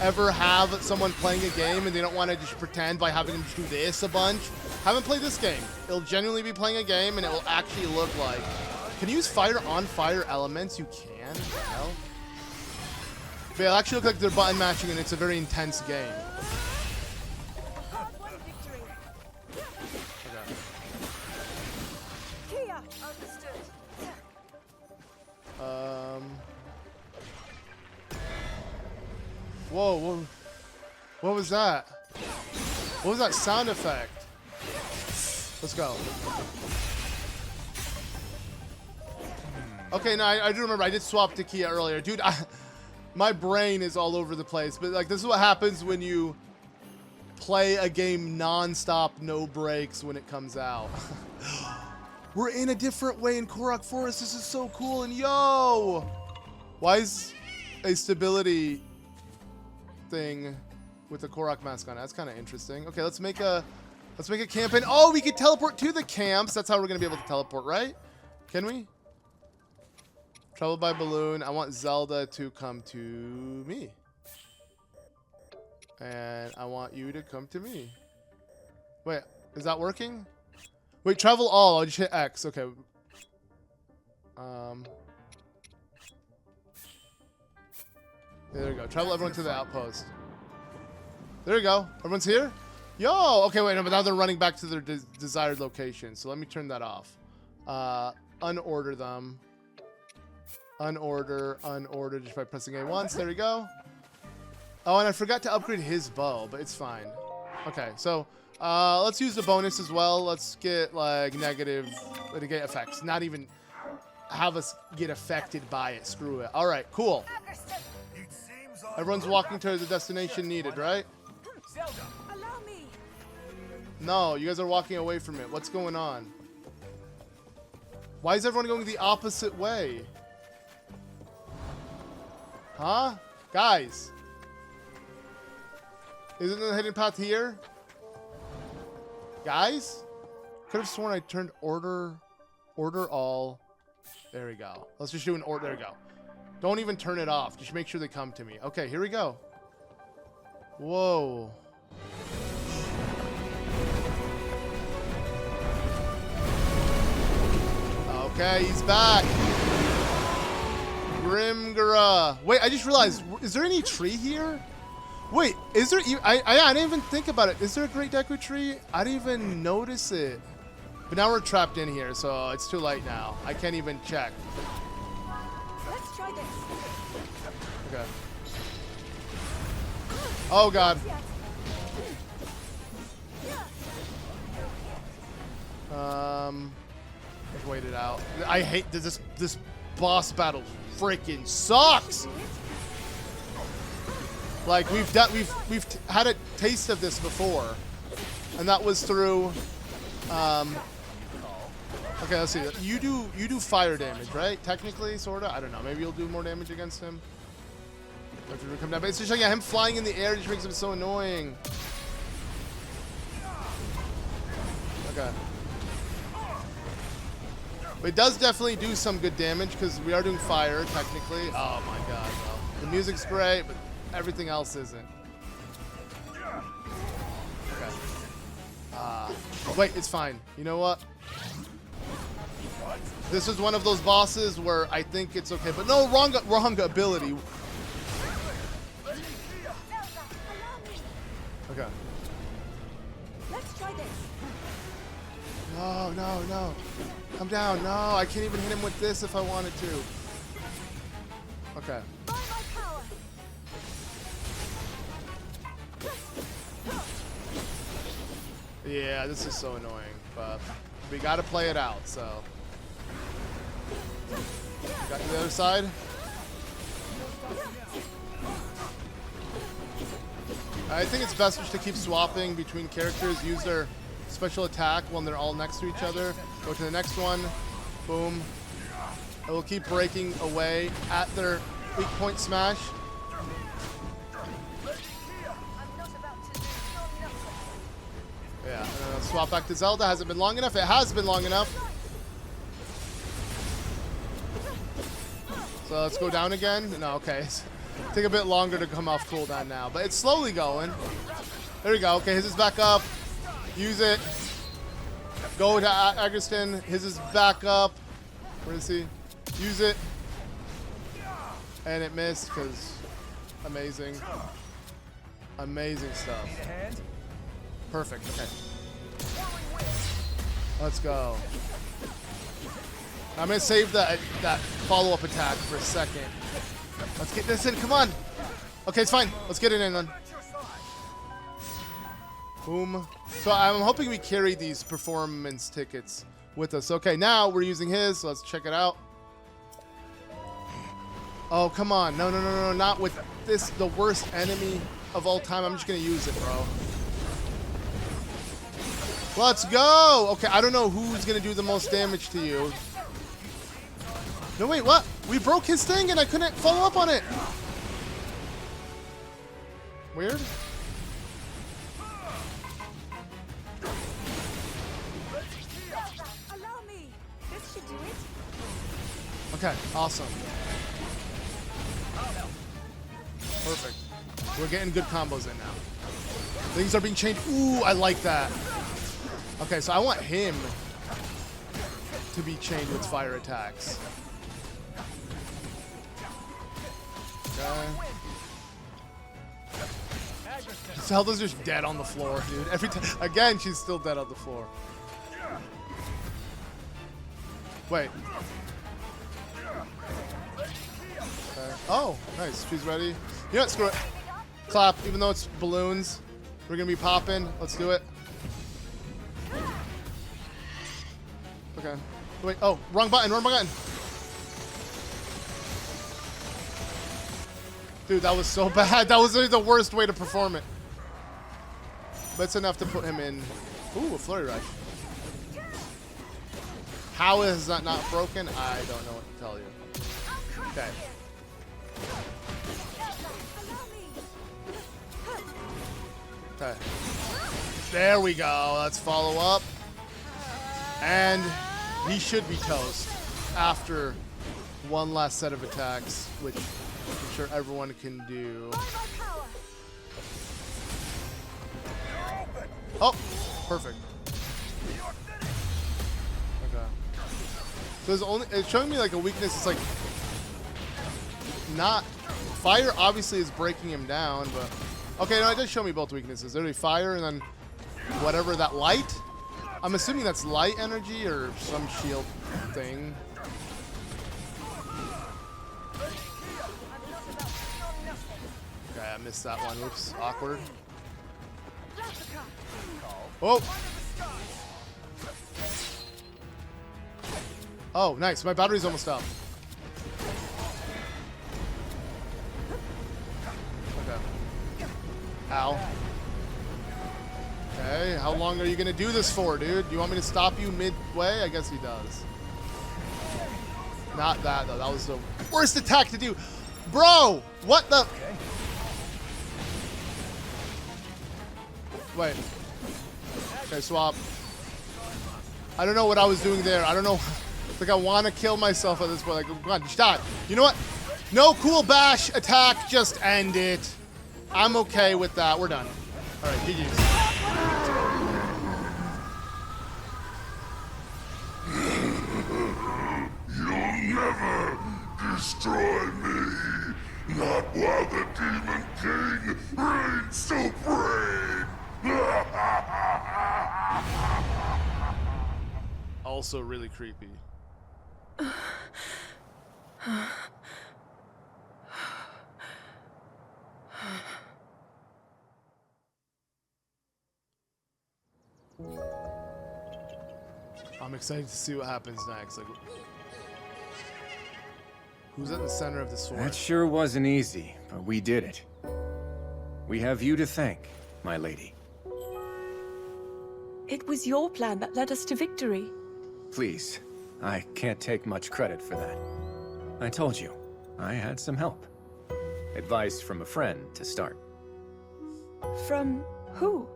S1: ever have someone playing a game and they don't want to just pretend by having them just do this a bunch, have them play this game. It'll genuinely be playing a game and it will actually look like. Can you use fire on fire elements? You can. What the hell? But it'll actually look like they're button matching and it's a very intense game. Whoa, whoa. What was that? What was that sound effect? Let's go. Okay, no, I do remember. I did swap to Kia earlier. Dude, my brain is all over the place. But, like, this is what happens when you play a game non-stop, no breaks when it comes out. We're in a different way in Korok Forest. This is so cool. And, yo! Why is a stability thing with the Korok mask on? That's kind of interesting. Okay, let's make a camp. And, oh, we can teleport to the camps. That's how we're going to be able to teleport, right? Can we? Travel by balloon. I want Zelda to come to me. And I want you to come to me. Wait, is that working? Wait, travel all. I'll just hit X. Okay. There we go. Travel everyone to the outpost. There we go. Everyone's here? Yo! Okay, wait, no, but now they're running back to their desired location. So let me turn that off. Unorder them. Unorder just by pressing A once. There we go. Oh, and I forgot to upgrade his bow, but it's fine. Okay, so let's use the bonus as well. Let's get like negative negate effects. Not even have us get affected by it. Screw it. All right, cool. Everyone's walking to the destination needed, right? No, you guys are walking away from it. What's going on? Why is everyone going the opposite way? Huh? Guys. Isn't the hidden path here? Guys? Could have sworn I turned order all. There we go. Let's just do an order. There we go. Don't even turn it off. Just make sure they come to me. Okay, here we go. Whoa. Okay, he's back. Grimgera. Wait, I just realized, is there any tree here? Wait, is there? I didn't even think about it. Is there a Great Deku Tree? I didn't even notice it. But now we're trapped in here, so it's too late now. I can't even check.
S20: Let's try this.
S1: Okay. Oh god. Let's wait it out. I hate this boss battle. Freaking sucks. Like we've had a taste of this before, and that was through. Okay, let's see. You do fire damage, right? Technically, sorta. I don't know. Maybe you'll do more damage against him. Come down. But it's just like, yeah, him flying in the air just makes him so annoying. Okay. But it does definitely do some good damage because we are doing fire technically. Oh my god, well, the music's great, but everything else isn't. Okay. Wait, it's fine. You know what? This is one of those bosses where I think it's okay, but no, wrong ability. Okay.
S20: Let's try this.
S1: No, no, no. Come down. No, I can't even hit him with this if I wanted to. Okay. Yeah, this is so annoying, but we gotta play it out, so. Got to the other side. I think it's best just to keep swapping between characters, use their special attack when they're all next to each other. Go to the next one. Boom. It will keep breaking away at their weak point smash. Yeah, swap back to Zelda. Has it been long enough? It has been long enough. So let's go down again. No, okay. Take a bit longer to come off cooldown now, but it's slowly going. There we go. Okay, his is back up. Use it. Go to Agustin. His is back up. Where is he? Use it. And it missed because amazing. Amazing stuff. Perfect. Okay. Let's go. I'm going to save that follow-up attack for a second. Let's get this in. Come on. Okay, it's fine. Let's get it in then. Boom. So I'm hoping we carry these performance tickets with us. Okay, now we're using his. So let's check it out. Oh, come on. No, no, no, no. Not with this, the worst enemy of all time. I'm just going to use it, bro. Let's go. Okay, I don't know who's going to do the most damage to you. No, wait, what? We broke his thing and I couldn't follow up on it. Weird.
S20: Allow me. This should do it.
S1: Okay, awesome. Perfect. We're getting good combos in now. Things are being changed. Ooh, I like that. Okay, so I want him to be chained with fire attacks. Okay. Zelda's just dead on the floor, dude. Every time, again, she's still dead on the floor. Wait. Okay. Oh, nice. She's ready. You know what? Screw it. Clap. Even though it's balloons, we're gonna be popping. Let's do it. Okay. Wait. Oh, wrong button. Wrong button. Dude, that was so bad. That was the worst way to perform it. But it's enough to put him in. Ooh, a flurry rush. How is that not broken? I don't know what to tell you. Okay. Okay. There we go. Let's follow up. And he should be toast after one last set of attacks, which I'm sure everyone can do. Oh, perfect. Okay. So it's showing me like a weakness. It's like not fire. Obviously, is breaking him down, but okay. No, it does show me both weaknesses. Literally fire, and then whatever that light. I'm assuming that's light energy or some shield thing. I missed that one. Oops, awkward. Oh! Oh, nice. My battery's almost up. Okay. Ow. Okay, how long are you gonna do this for, dude? Do you want me to stop you midway? I guess he does. Not that, though. That was the worst attack to do. Bro! What the? Wait. Okay, swap. I don't know what I was doing there. I don't know. It's like I want to kill myself at this point. Like, come on, stop. You know what? No cool bash attack. Just end it. I'm okay with that. We're done. All right, GG's.
S10: You'll never destroy me. Not while the Demon King reigns supreme.
S1: Also really creepy. I'm excited to see what happens next. Like, who's at the center of the sword?
S17: That sure wasn't easy, but we did it. We have you to thank, my lady.
S4: It was your plan that led us to victory.
S17: Please, I can't take much credit for that. I told you, I had some help. Advice from a friend to start.
S4: From who?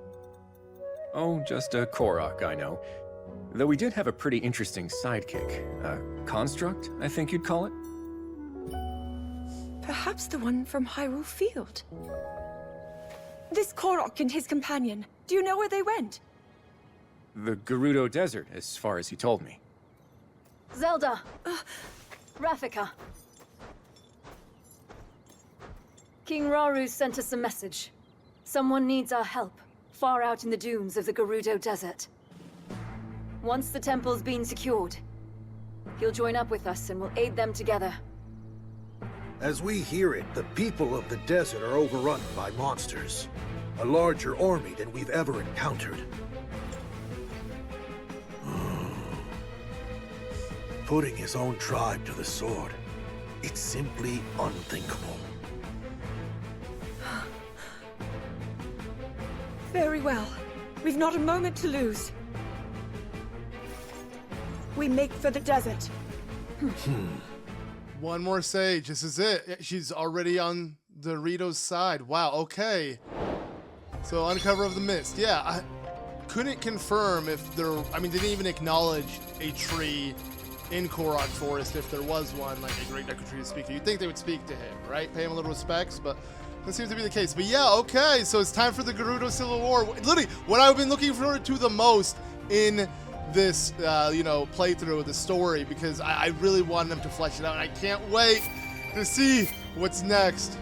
S17: Oh, just a Korok, I know. Though we did have a pretty interesting sidekick. A construct, I think you'd call it.
S4: Perhaps the one from Hyrule Field. This Korok and his companion, do you know where they went?
S17: The Gerudo Desert, as far as he told me.
S20: Zelda! Rafika. King Rauru sent us a message. Someone needs our help, far out in the dunes of the Gerudo Desert. Once the temple's been secured, he'll join up with us and we'll aid them together.
S21: As we hear it, the people of the desert are overrun by monsters. A larger army than we've ever encountered. Putting his own tribe to the sword. It's simply unthinkable.
S4: Very well. We've not a moment to lose. We make for the desert.
S1: One more sage. This is it. She's already on the Rito's side. Wow, okay. So, Uncover of the Mist. Yeah, I couldn't confirm if there... I mean, didn't even acknowledge a tree in Korok Forest if there was one, like a Great Deku Tree to speak to. You'd think they would speak to him, right? Pay him a little respects, but that seems to be the case. But yeah, okay, so it's time for the Gerudo Civil War. Literally, what I've been looking forward to the most in this, you know, playthrough of the story, because I really wanted them to flesh it out, and I can't wait to see what's next.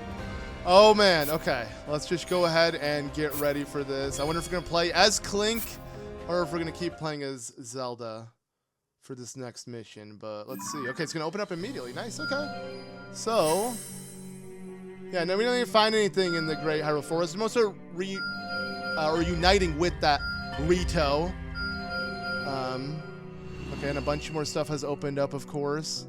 S1: Oh man, okay, let's just go ahead and get ready for this. I wonder if we're gonna play as Clink or if we're gonna keep playing as Zelda for this next mission, but let's see. Okay, it's gonna open up immediately. Nice, okay. So, yeah, no, we don't even find anything in the Great Hyrule Forest. Most are uniting with that Rito. Okay, and a bunch more stuff has opened up, of course.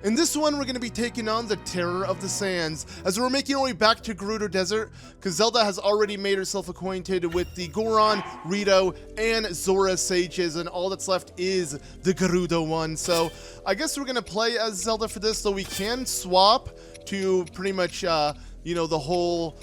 S1: In this one, we're going to be taking on the Terror of the Sands, as we're making our way back to Gerudo Desert, because Zelda has already made herself acquainted with the Goron, Rito, and Zora sages, and all that's left is the Gerudo one. So I guess we're going to play as Zelda for this, though we can swap to pretty much, you know, the whole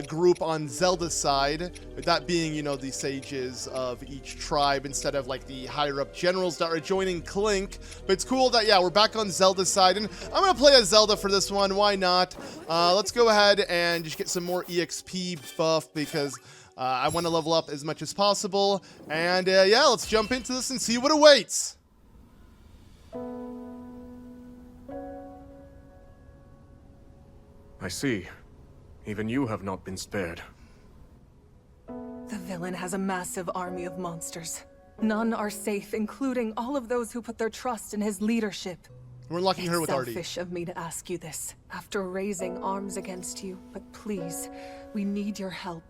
S1: group on Zelda's side, that being, you know, the sages of each tribe instead of like the higher up generals that are joining Clink. But it's cool that, yeah, we're back on Zelda's side, and I'm gonna play as Zelda for this one. Why not? Let's go ahead and just get some more EXP buff, because I want to level up as much as possible. And yeah, let's jump into this and see what awaits.
S3: I see. Even you have not been spared.
S11: The villain has a massive army of monsters. None are safe, including all of those who put their trust in his leadership.
S1: We're unlocking her with Arty.
S11: Selfish of me to ask you this, after raising arms against you, but please, we need your help.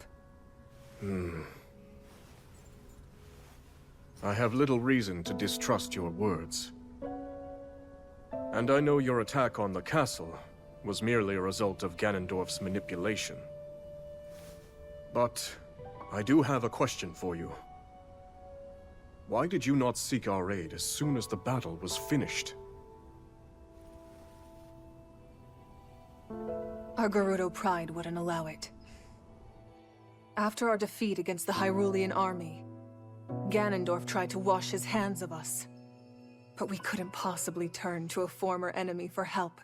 S3: I have little reason to distrust your words. And I know your attack on the castle was merely a result of Ganondorf's manipulation. But I do have a question for you. Why did you not seek our aid as soon as the battle was finished?
S11: Our Gerudo pride wouldn't allow it. After our defeat against the Hyrulean army, Ganondorf tried to wash his hands of us. But we couldn't possibly turn to a former enemy for help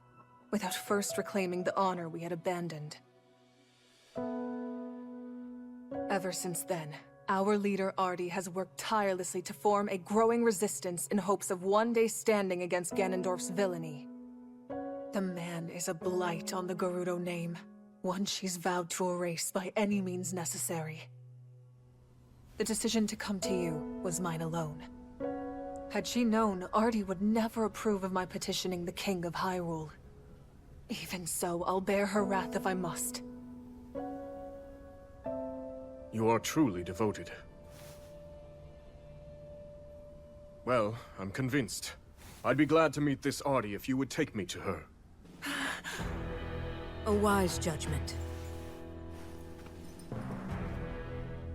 S11: without first reclaiming the honor we had abandoned. Ever since then, our leader Arty has worked tirelessly to form a growing resistance in hopes of one day standing against Ganondorf's villainy. The man is a blight on the Gerudo name, one she's vowed to erase by any means necessary. The decision to come to you was mine alone. Had she known, Arty would never approve of my petitioning the King of Hyrule. Even so, I'll bear her wrath if I must.
S3: You are truly devoted. Well, I'm convinced. I'd be glad to meet this Arty if you would take me to her.
S8: A wise judgment.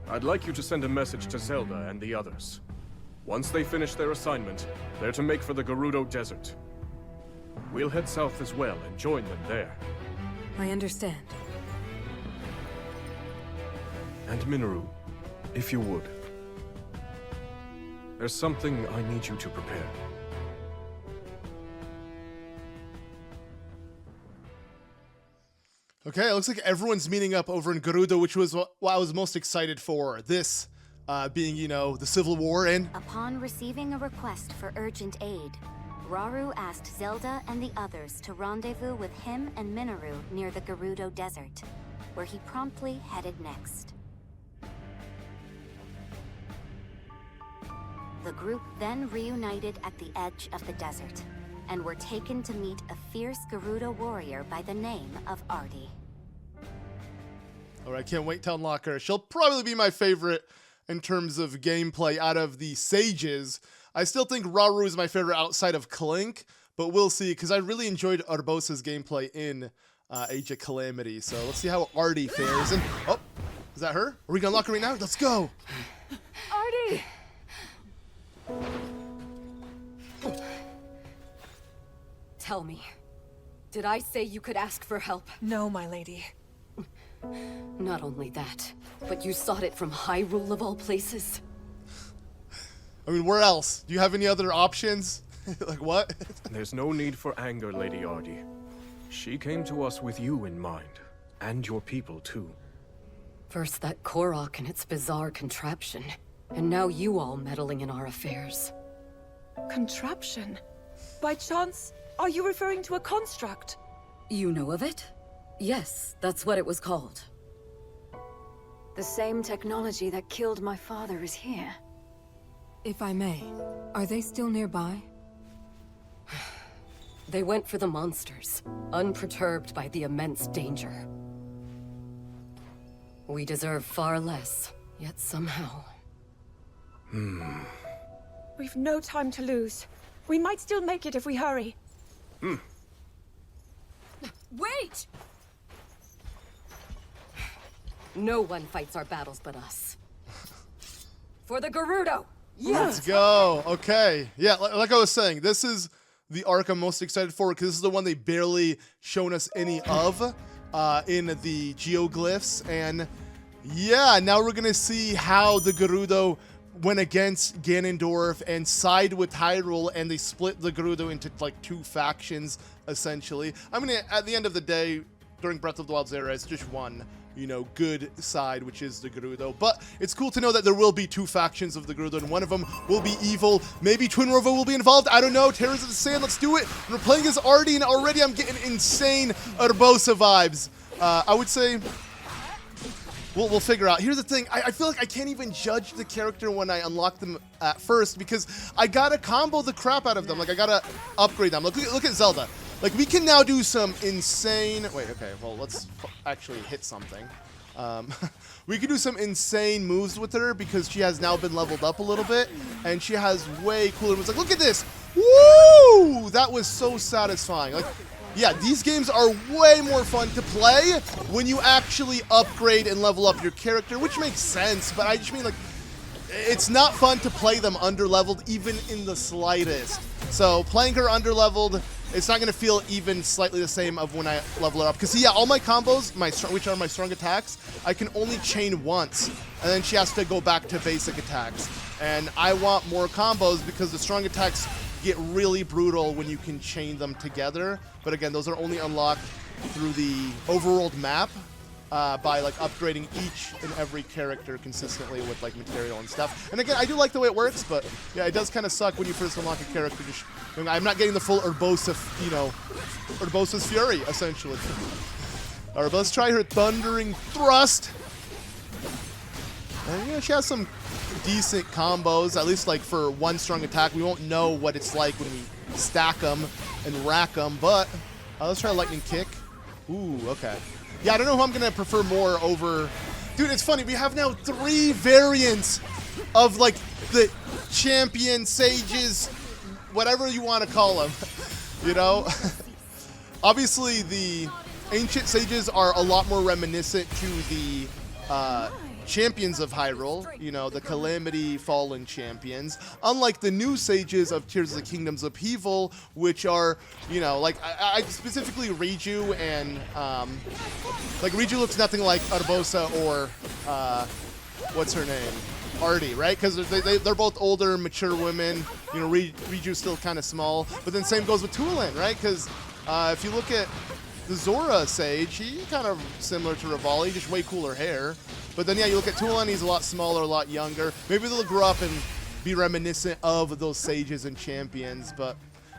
S3: I'd like you to send a message to Zelda and the others. Once they finish their assignment, they're to make for the Gerudo Desert. We'll head south as well and join them there.
S8: I understand.
S3: And Mineru, if you would. There's something I need you to prepare.
S1: Okay, it looks like everyone's meeting up over in Gerudo, which was what I was most excited for. This being, you know, the Civil War and...
S2: Upon receiving a request for urgent aid, Rauru asked Zelda and the others to rendezvous with him and Mineru near the Gerudo Desert, where he promptly headed next. The group then reunited at the edge of the desert, and were taken to meet a fierce Gerudo warrior by the name of Arty.
S1: Alright, can't wait to unlock her. She'll probably be my favorite in terms of gameplay out of the Sages. I still think Rauru is my favorite outside of Clink, but we'll see, because I really enjoyed Urbosa's gameplay in Age of Calamity. So let's see how Arty fares. And oh, is that her? Are we gonna unlock her right now? Let's go!
S11: Arty!
S12: Tell me, did I say you could ask for help?
S11: No, my lady.
S12: Not only that, but you sought it from Hyrule of all places?
S1: I mean, where else? Do you have any other options? Like what?
S3: There's no need for anger, Lady Arty. She came to us with you in mind, and your people too.
S12: First that Korok and its bizarre contraption, and now you all meddling in our affairs.
S4: Contraption? By chance, are you referring to a construct?
S12: You know of it? Yes, that's what it was called.
S20: The same technology that killed my father is here.
S8: If I may, are they still nearby?
S12: They went for the monsters, unperturbed by the immense danger. We deserve far less, yet somehow...
S4: We've no time to lose. We might still make it if we hurry.
S12: Wait! No one fights our battles but us. For the Gerudo!
S1: Let's go. Okay. Yeah, like I was saying, this is the arc I'm most excited for, because this is the one they barely shown us any of in the geoglyphs. And yeah, now we're going to see how the Gerudo went against Ganondorf and side with Hyrule, and they split the Gerudo into like two factions, essentially. I mean, at the end of the day, during Breath of the Wild's era, it's just one, you know, good side, which is the Gerudo. But it's cool to know that there will be two factions of the Gerudo, and one of them will be evil. Maybe Twin Rovo will be involved. I don't know. Terrors of the Sand, let's do it. And we're playing as Arty, and already I'm getting insane Urbosa vibes. I would say we'll figure out. Here's the thing. I feel like I can't even judge the character when I unlock them at first because I gotta combo the crap out of them. Like, I gotta upgrade them. Look at Zelda. Like, we can now do some insane... Wait, okay. Well, let's actually hit something. We can do some insane moves with her because she has now been leveled up a little bit, and she has way cooler moves. Like, look at this! Woo! That was so satisfying. Like, yeah, these games are way more fun to play when you actually upgrade and level up your character, which makes sense, but I just mean, like, it's not fun to play them under-leveled even in the slightest. So, playing her under-leveled, it's not going to feel even slightly the same of when I level her up. Because, yeah, all my combos, which are my strong attacks, I can only chain once. And then she has to go back to basic attacks. And I want more combos because the strong attacks get really brutal when you can chain them together. But again, those are only unlocked through the overworld map. By like upgrading each and every character consistently with like material and stuff. And again, I do like the way it works, but yeah, it does kind of suck when you first unlock a character. I'm not getting the full Urbosa, Urbosa's Fury, essentially. Alright, but let's try her Thundering Thrust. And yeah, she has some decent combos, at least like for one strong attack. We won't know what it's like when we stack them and rack them, but let's try Lightning Kick. Ooh, okay. Yeah, I don't know who I'm going to prefer more over... Dude, it's funny. We have now 3 variants of, like, the champion, sages, whatever you want to call them. You know? Obviously, the ancient sages are a lot more reminiscent to the champions of Hyrule. You know, the Calamity Fallen champions. Unlike the new sages of Tears of the Kingdom's Upheaval, which are, you know, like, I specifically Riju and, like, Riju looks nothing like Urbosa or, what's her name? Arty, right? Because they're both older, mature women. You know, Riju's still kind of small. But then same goes with Tulin, right? Because if you look at the Zora sage, he's kind of similar to Rivali, just way cooler hair. But then, yeah, you look at Tulin, he's a lot smaller, a lot younger. Maybe they'll grow up and be reminiscent of those sages and champions. But,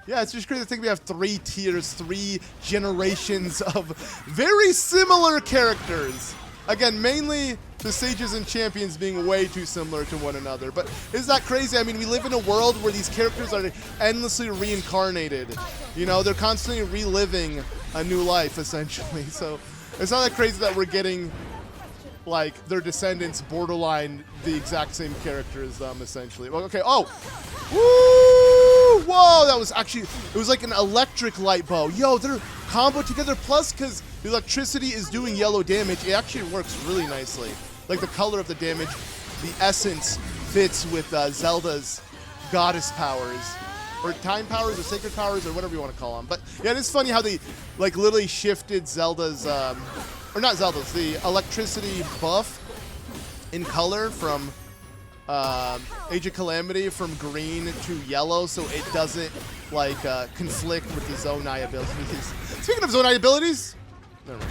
S1: yeah, it's just crazy to think we have 3 tiers, 3 generations of very similar characters. Again, mainly the sages and champions being way too similar to one another. But is that crazy? I mean, we live in a world where these characters are endlessly reincarnated. You know, they're constantly reliving a new life, essentially. So it's not that crazy that we're getting, like, their descendants borderline the exact same character as them, essentially. Okay, oh! Woo! Whoa, that was actually, it was like an electric light bow. Yo, they're combo together, plus because the electricity is doing yellow damage, it actually works really nicely. Like, the color of the damage, the essence fits with Zelda's goddess powers. Or time powers, or sacred powers, or whatever you want to call them. But, yeah, it is funny how they, like, literally shifted Zelda's, or not Zelda's, the electricity buff in color from Age of Calamity from green to yellow, so it doesn't, like, conflict with the Zonai abilities. Speaking of Zonai abilities, never mind.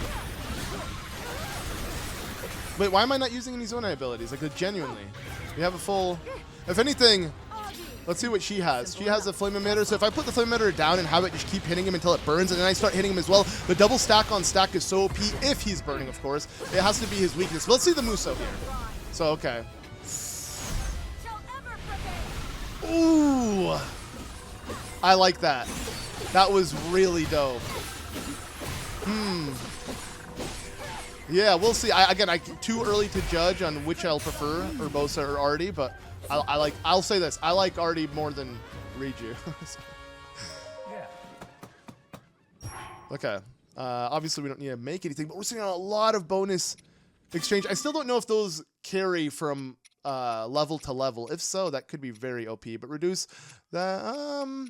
S1: Wait, why am I not using any Zonai abilities? Like, genuinely. We have a full... If anything, let's see what she has. She has a flame emitter, so if I put the flame emitter down and have it just keep hitting him until it burns, and then I start hitting him as well, the double stack on stack is so OP, if he's burning, of course. It has to be his weakness. But let's see the Muso here. So, okay. Ooh! I like that. That was really dope. Yeah, we'll see. Again, too early to judge on which I'll prefer, Urbosa or Arty, but I'll say this. I like Arty more than Riju. Okay. Obviously, we don't need to make anything, but we're seeing a lot of bonus exchange. I still don't know if those carry from level to level. If so, that could be very OP. But reduce the...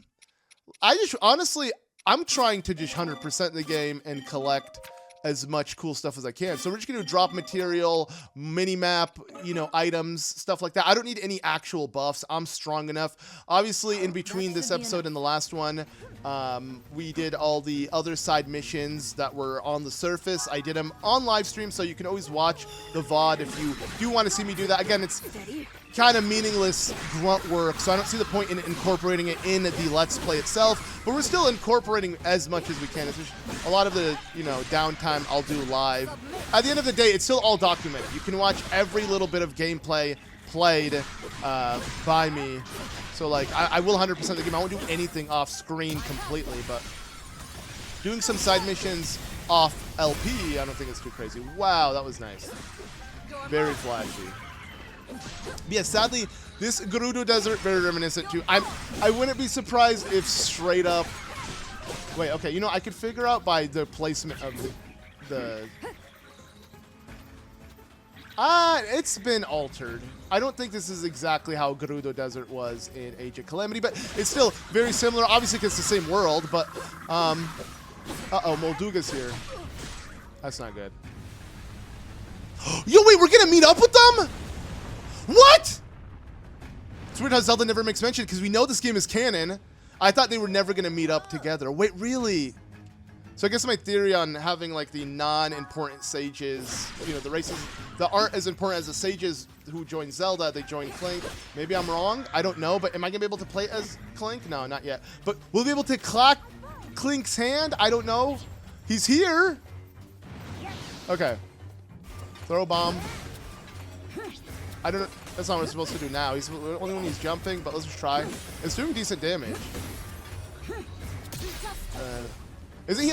S1: honestly, I'm trying to just 100% the game and collect as much cool stuff as I can. So we're just going to drop material, mini-map, you know, items, stuff like that. I don't need any actual buffs. I'm strong enough. Obviously, in between this episode and the last one, we did all the other side missions that were on the surface. I did them on live stream, so you can always watch the VOD if you do want to see me do that. Again, it's kind of meaningless grunt work, so I don't see the point in incorporating it in the Let's Play itself, but we're still incorporating as much as we can. It's just a lot of the, you know, downtime I'll do live. At the end of the day, it's still all documented. You can watch every little bit of gameplay played by me. So, like, I will 100% the game. I won't do anything off screen completely, but doing some side missions off LP, I don't think it's too crazy. Wow, that was nice. Very flashy. Yeah, sadly, this Gerudo Desert, very reminiscent too. I wouldn't be surprised if straight up... Wait, okay, you know, I could figure out by the placement of the... It's been altered. I don't think this is exactly how Gerudo Desert was in Age of Calamity, but it's still very similar. Obviously, because it's the same world, but... Uh-oh, Molduga's here. That's not good. Yo, wait, we're gonna meet up with them? What? It's weird how Zelda never makes mention, because we know this game is canon. I thought they were never gonna meet up together. Wait, really? So I guess my theory on having, like, the non-important sages, you know, the races that aren't as important as the sages who join Zelda, they join Clink. Maybe I'm wrong. I don't know, but am I gonna be able to play as Clink? No, not yet. But we'll be able to clack Clink's hand? I don't know. He's here. Okay. Throw a bomb. I don't know. That's not what we're supposed to do now. He's only when he's jumping, but let's just try. It's doing decent damage. Isn't he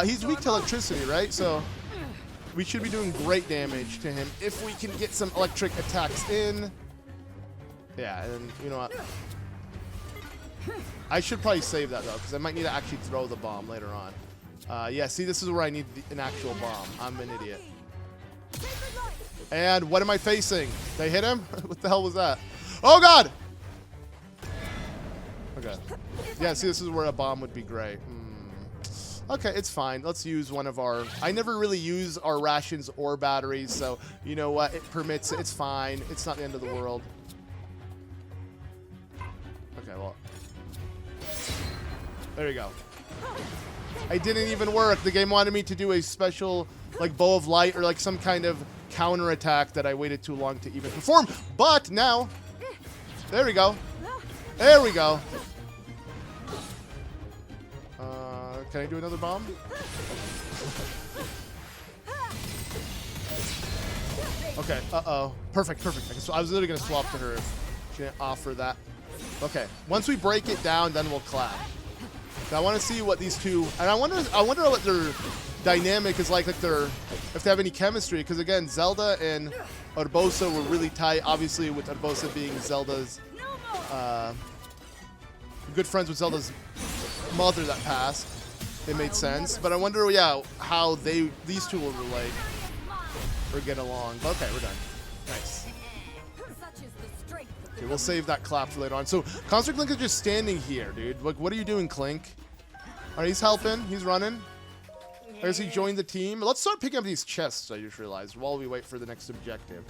S1: he's weak to electricity, right? So we should be doing great damage to him if we can get some electric attacks in. Yeah, and you know what? I should probably save that though, because I might need to actually throw the bomb later on. Yeah, see, this is where I need an actual bomb. I'm an idiot. And what am I facing? They hit him? What the hell was that? Oh, God! Okay. Yeah, see, this is where a bomb would be great. Okay, it's fine. Let's use one of our... I never really use our rations or batteries, so you know what? It permits it. It's fine. It's not the end of the world. Okay, well... There you go. I didn't even work. The game wanted me to do a special, like, bow of light or, like, some kind of counterattack that I waited too long to even perform. But now... There we go. There we go. Can I do another bomb? Okay, uh-oh. Perfect, perfect. So I was literally going to swap to her if she didn't offer that. Okay, once we break it down, then we'll clap. So I want to see what these two... And I wonder what their dynamic is like if they have any chemistry. Because, again, Zelda and Urbosa were really tight. Obviously, with Urbosa being Zelda's... good friends with Zelda's mother that passed. It made sense, but I wonder, yeah, how these two will relate or get along. But okay, we're done. Nice. Okay, we'll save that clap for later on. So, Concert Clink is just standing here, dude. Like, what are you doing, Clink? All right, he's helping. He's running. Or has he joined the team? Let's start picking up these chests, I just realized, while we wait for the next objective.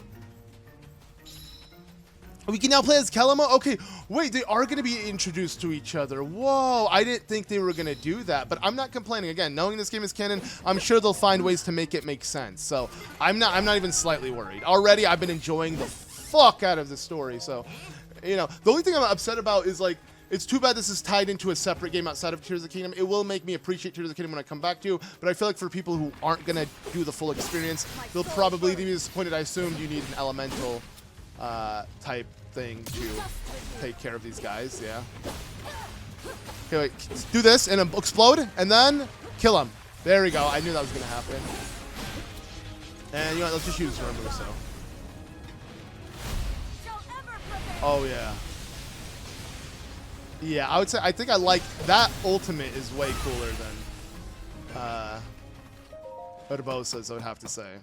S1: We can now play as Kelima? Okay, wait, they are going to be introduced to each other. Whoa, I didn't think they were going to do that, but I'm not complaining. Again, knowing this game is canon, I'm sure they'll find ways to make it make sense. So I'm not even slightly worried. Already, I've been enjoying the fuck out of the story. So, you know, the only thing I'm upset about is, like, it's too bad this is tied into a separate game outside of Tears of the Kingdom. It will make me appreciate Tears of the Kingdom when I come back to, but I feel like for people who aren't going to do the full experience, they'll probably be disappointed. I assumed you need an elemental type thing to take care of these guys, yeah. Okay, wait, do this and explode, and then kill him. There we go. I knew that was gonna happen. And you know what, let's just use Remove, so. Oh yeah. Yeah, I would say, I think I like, that ultimate is way cooler than Urbosa's, I would have to say.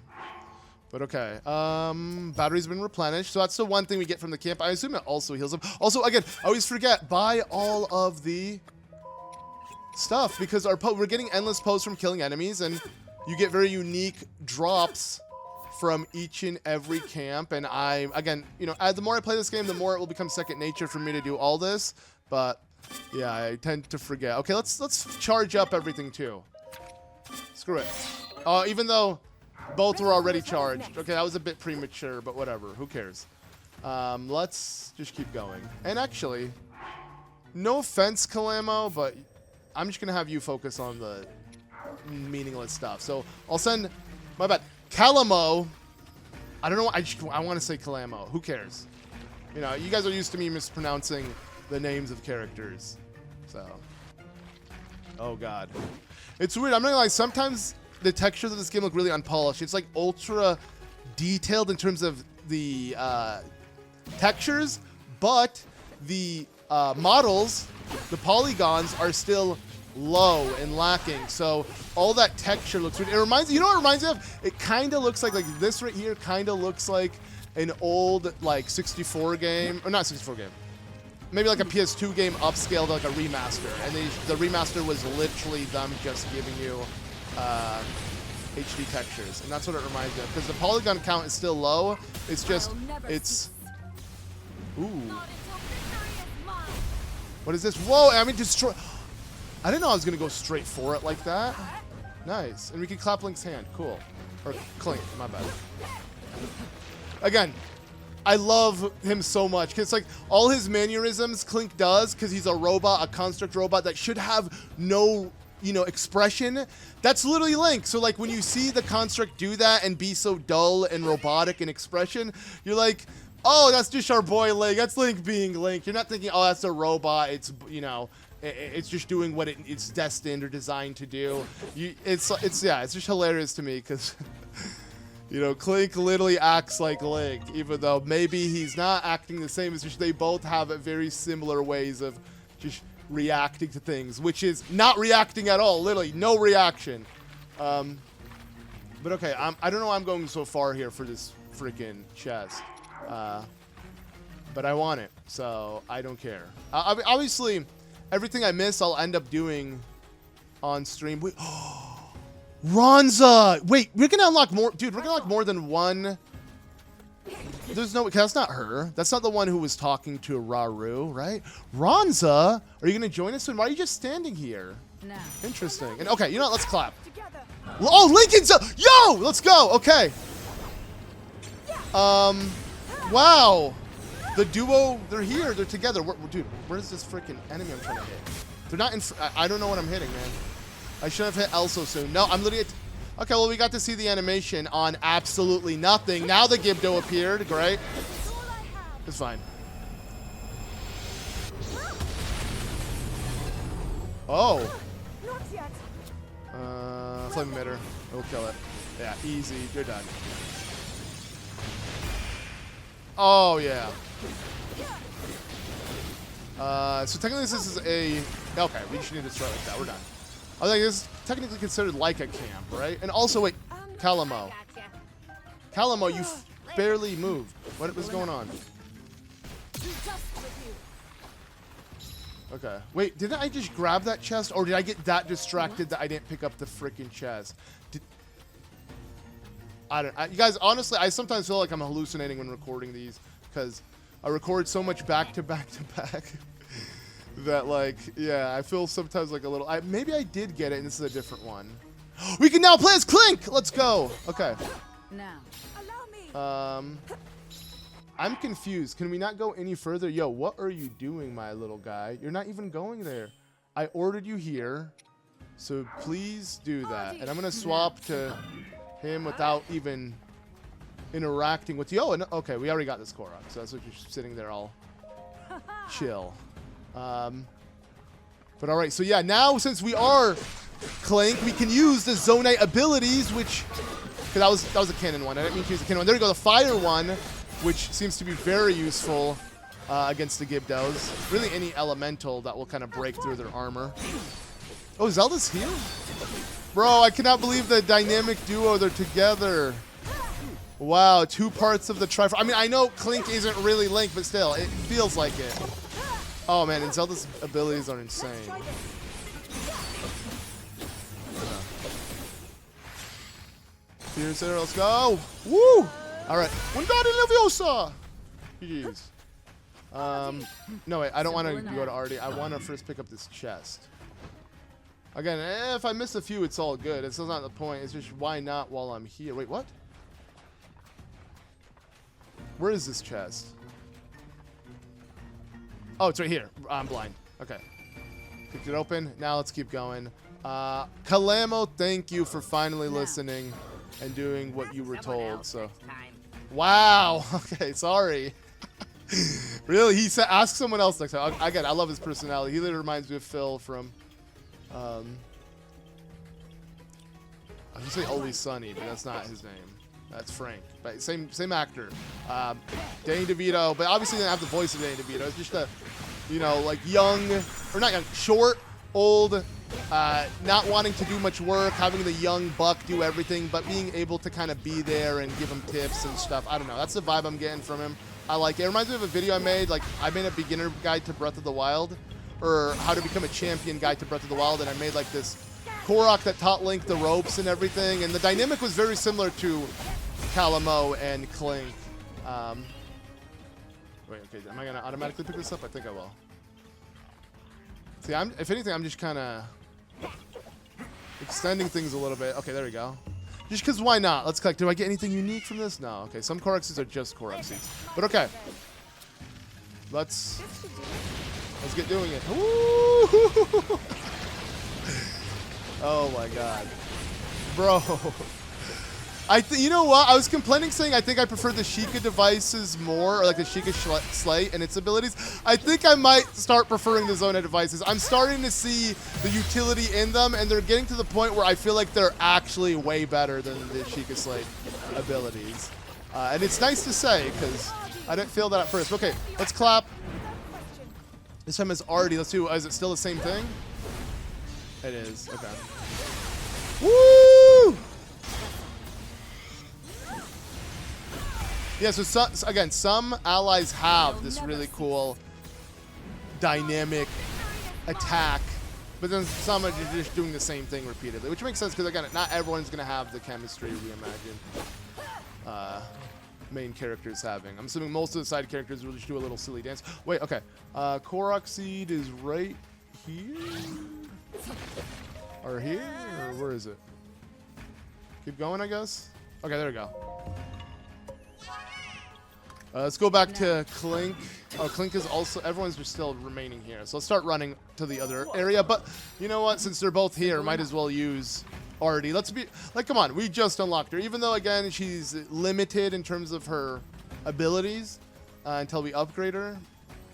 S1: But okay, battery's been replenished, so that's the one thing we get from the camp. I assume it also heals them. Also, again, I always forget, buy all of the stuff, because we're getting endless posts from killing enemies, and you get very unique drops from each and every camp. And again, you know, the more I play this game, the more it will become second nature for me to do all this. But yeah, I tend to forget. Okay, let's charge up everything too. Screw it. Even though both were already charged. Okay, that was a bit premature, but whatever. Who cares? Let's just keep going. And actually, no offense, Kalamo, but I'm just gonna have you focus on the meaningless stuff. So I'll send, my bad, Kalamo. I don't know. I want to say Kalamo. Who cares? You know, you guys are used to me mispronouncing the names of characters. So, oh god, it's weird. I'm not gonna lie. Sometimes the textures of this game look really unpolished. It's like ultra detailed in terms of the textures, but the models, the polygons, are still low and lacking. So all that texture looks weird. It reminds, you know what it reminds me of? It kind of looks like this right here kind of looks like an old like 64 game, or not 64 game, maybe like a PS2 game upscaled like a remaster, and the remaster was literally them just giving you HD textures, and that's what it reminds me of, because the polygon count is still low. It's just, it's, ooh, what is this? Whoa, I mean, destroy. I didn't know I was gonna go straight for it like that. Nice, and we can clap Link's hand, cool. Or Clink, my bad. Again, I love him so much, because like all his mannerisms Clink does, because he's a robot, a construct robot that should have no, you know, expression. That's literally Link. So like when you see the construct do that and be so dull and robotic in expression, you're like, oh, that's just our boy Link. That's Link being Link. You're not thinking, oh, that's a robot. It's, you know, it's just doing what it's destined or designed to do. It's just hilarious to me, because you know, Clink literally acts like Link, even though maybe he's not acting the same. It's just they both have very similar ways of just reacting to things, which is not reacting at all. Literally, no reaction. But okay, I don't know why I'm going so far here for this freaking chest. But I want it, so I don't care. Obviously, everything I miss, I'll end up doing on stream. Wait, Ronza! Wait, we're gonna unlock more, dude. We're gonna unlock more than one. There's no, that's not her. That's not the one who was talking to Rauru, right? Ronza, are you gonna join us soon? Why are you just standing here?
S20: No.
S1: Interesting. And okay, you know what? Let's clap. Oh, Lincoln's, yo, let's go. Okay. Wow. The duo, they're here. They're together. Dude, where's this freaking enemy I'm trying to hit? They're not in. I don't know what I'm hitting, man. I should have hit L so soon. No, I'm literally. Okay, well, we got to see the animation on absolutely nothing. Now the Gibdo appeared. Great. It's fine. Oh. Flame emitter. We'll kill it. Yeah, easy. You're done. Oh, yeah. So technically this is a... Okay, we just need to start like that. We're done. I think this is technically considered like a camp, right? And also, wait, Kalamo. Kalamo, you barely moved. What was going on? Okay. Wait, didn't I just grab that chest? Or did I get that distracted that I didn't pick up the freaking chest? You guys, honestly, I sometimes feel like I'm hallucinating when recording these, because I record so much back to back to back that, like, yeah, I feel sometimes like a little... maybe I did get it, and this is a different one. We can now play as Clink! Let's go! Okay.
S20: Now.
S1: I'm confused. Can we not go any further? Yo, what are you doing, my little guy? You're not even going there. I ordered you here, so please do that. And I'm going to swap to him without even interacting with you. Oh, and, okay, we already got this Korok, so that's what you're sitting there all chill. But all right, so yeah, now since we are Clink, we can use the Zonite abilities, which, because that was a cannon one. I didn't mean to use the cannon one. There we go, the fire one, which seems to be very useful against the Gibdos. Really any elemental that will kind of break through their armor. Oh, Zelda's here? Bro, I cannot believe the dynamic duo, they're together. Wow, 2 parts of the Triforce. I mean, I know Clink isn't really Link, but still, it feels like it. Oh man, and Zelda's abilities are insane. Here's there, let's go. Woo! Alright. Wingardium Leviosa! GG's. No, wait, I don't want to go to Arty. I want to first pick up this chest. Again, if I miss a few, it's all good. It's not the point. It's just why not while I'm here. Wait, what? Where is this chest? Oh, it's right here. I'm blind. Okay. Kicked it open. Now let's keep going. Kalamo, thank you for finally listening and doing what you were told. So, wow. Okay, sorry. Really, he said ask someone else next time. Again, I love his personality. He literally reminds me of Phil from. I was gonna say Always Sunny, but that's not his name. That's Frank. But same actor. Danny DeVito, but obviously he didn't have the voice of Danny DeVito. It's just a, you know, like young, or not young, short, old, not wanting to do much work, having the young buck do everything, but being able to kind of be there and give him tips and stuff. I don't know. That's the vibe I'm getting from him. I like it. It reminds me of a video I made. Like, I made a beginner guide to Breath of the Wild, or how to become a champion guide to Breath of the Wild, and I made like this Korok that taught Link the ropes and everything, and the dynamic was very similar to Kalamo and Clink. Wait, okay, am I gonna automatically pick this up? I think I will. See, if anything, I'm just kind of extending things a little bit. Okay, there we go. Just because why not? Let's collect. Do I get anything unique from this? No. Okay, some Korok seeds are just Korok seeds. But okay. Let's get doing it. Woo! Oh my god. Bro. You know what? I was complaining saying I think I prefer the Sheikah devices more, or like the Sheikah Slate and its abilities. I think I might start preferring the Zona devices. I'm starting to see the utility in them, and they're getting to the point where I feel like they're actually way better than the Sheikah Slate abilities. And it's nice to say, because I didn't feel that at first. Okay, let's clap. This time it's Arty. Let's see, is it still the same thing? It is. Okay. Woo! Yeah, so again, some allies have this really cool dynamic attack, but then some are just doing the same thing repeatedly, which makes sense because, again, not everyone's going to have the chemistry we imagine main characters having. I'm assuming most of the side characters will just do a little silly dance. Wait, okay. Korok Seed is right here? Or here? Or where is it? Keep going, I guess? Okay, there we go. Let's go back to Clink. Oh, Clink is also, everyone's just still remaining here. So let's start running to the other area. But you know what? Since they're both here, might as well use Arty. Let's be, like, come on. We just unlocked her. Even though, again, she's limited in terms of her abilities until we upgrade her.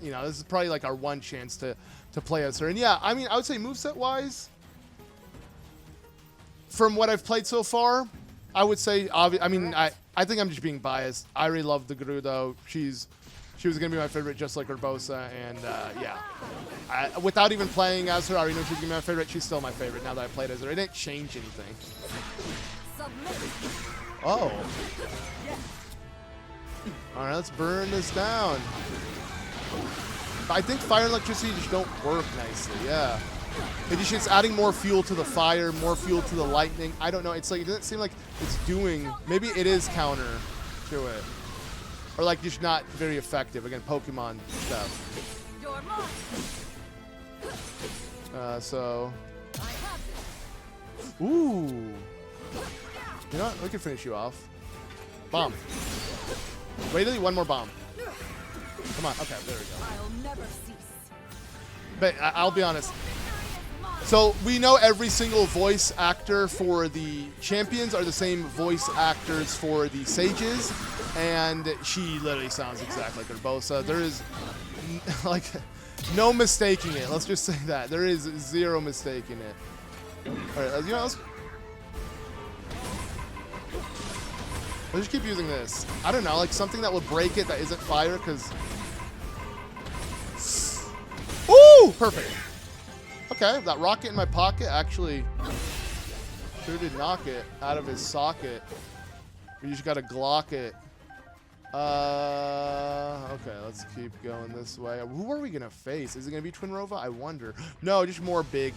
S1: You know, this is probably like our one chance to play as her. And yeah, I mean, I would say moveset-wise, from what I've played so far, I would say, I mean, I think I'm just being biased. I really love the Gerudo. She was going to be my favorite, just like Urbosa, and yeah. Without even playing as her, I already know she's going to be my favorite. She's still my favorite now that I played as her. It didn't change anything. Oh. All right, let's burn this down. I think fire and electricity just don't work nicely, yeah. It's adding more fuel to the fire, more fuel to the lightning. I don't know. It's like, it doesn't seem like it's doing, maybe it is counter to it. Or like just not very effective. Again, Pokemon stuff. So. Ooh. You know what? We can finish you off. Bomb. Wait, one more bomb. Come on. Okay, there we go. I'll never cease. But I'll be honest. So we know every single voice actor for the champions are the same voice actors for the sages, and she literally sounds exactly like Urbosa. There is like no mistaking it. Let's just say that there is zero mistaking it. All right, you know, let's just keep using this. I don't know, like something that will break it that isn't fire, because. Ooh, perfect. Okay, that rocket in my pocket actually sure did knock it out of his socket. We just gotta Glock it. Okay, let's keep going this way. Who are we gonna face? Is it gonna be Twinrova? I wonder. No, just more big,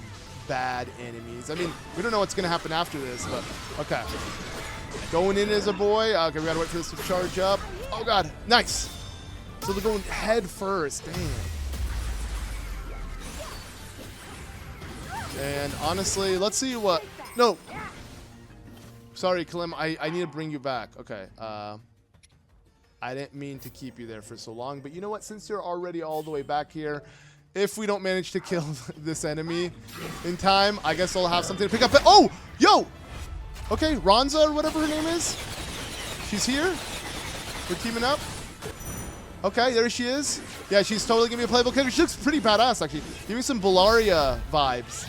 S1: bad enemies. I mean, we don't know what's gonna happen after this, but okay. Going in as a boy. Okay, we gotta wait for this to charge up. Oh god, nice. So they're going head first. Damn. And honestly, let's see what. No. Sorry, Clem. I need to bring you back. Okay. I didn't mean to keep you there for so long, but you know what? Since you're already all the way back here, if we don't manage to kill this enemy in time, I guess I'll have something to pick up. Oh, yo! Okay, Ronza or whatever her name is. She's here. We're teaming up. Okay, there she is. Yeah, she's totally gonna be a playable character. She looks pretty badass, actually. Give me some Bellaria vibes.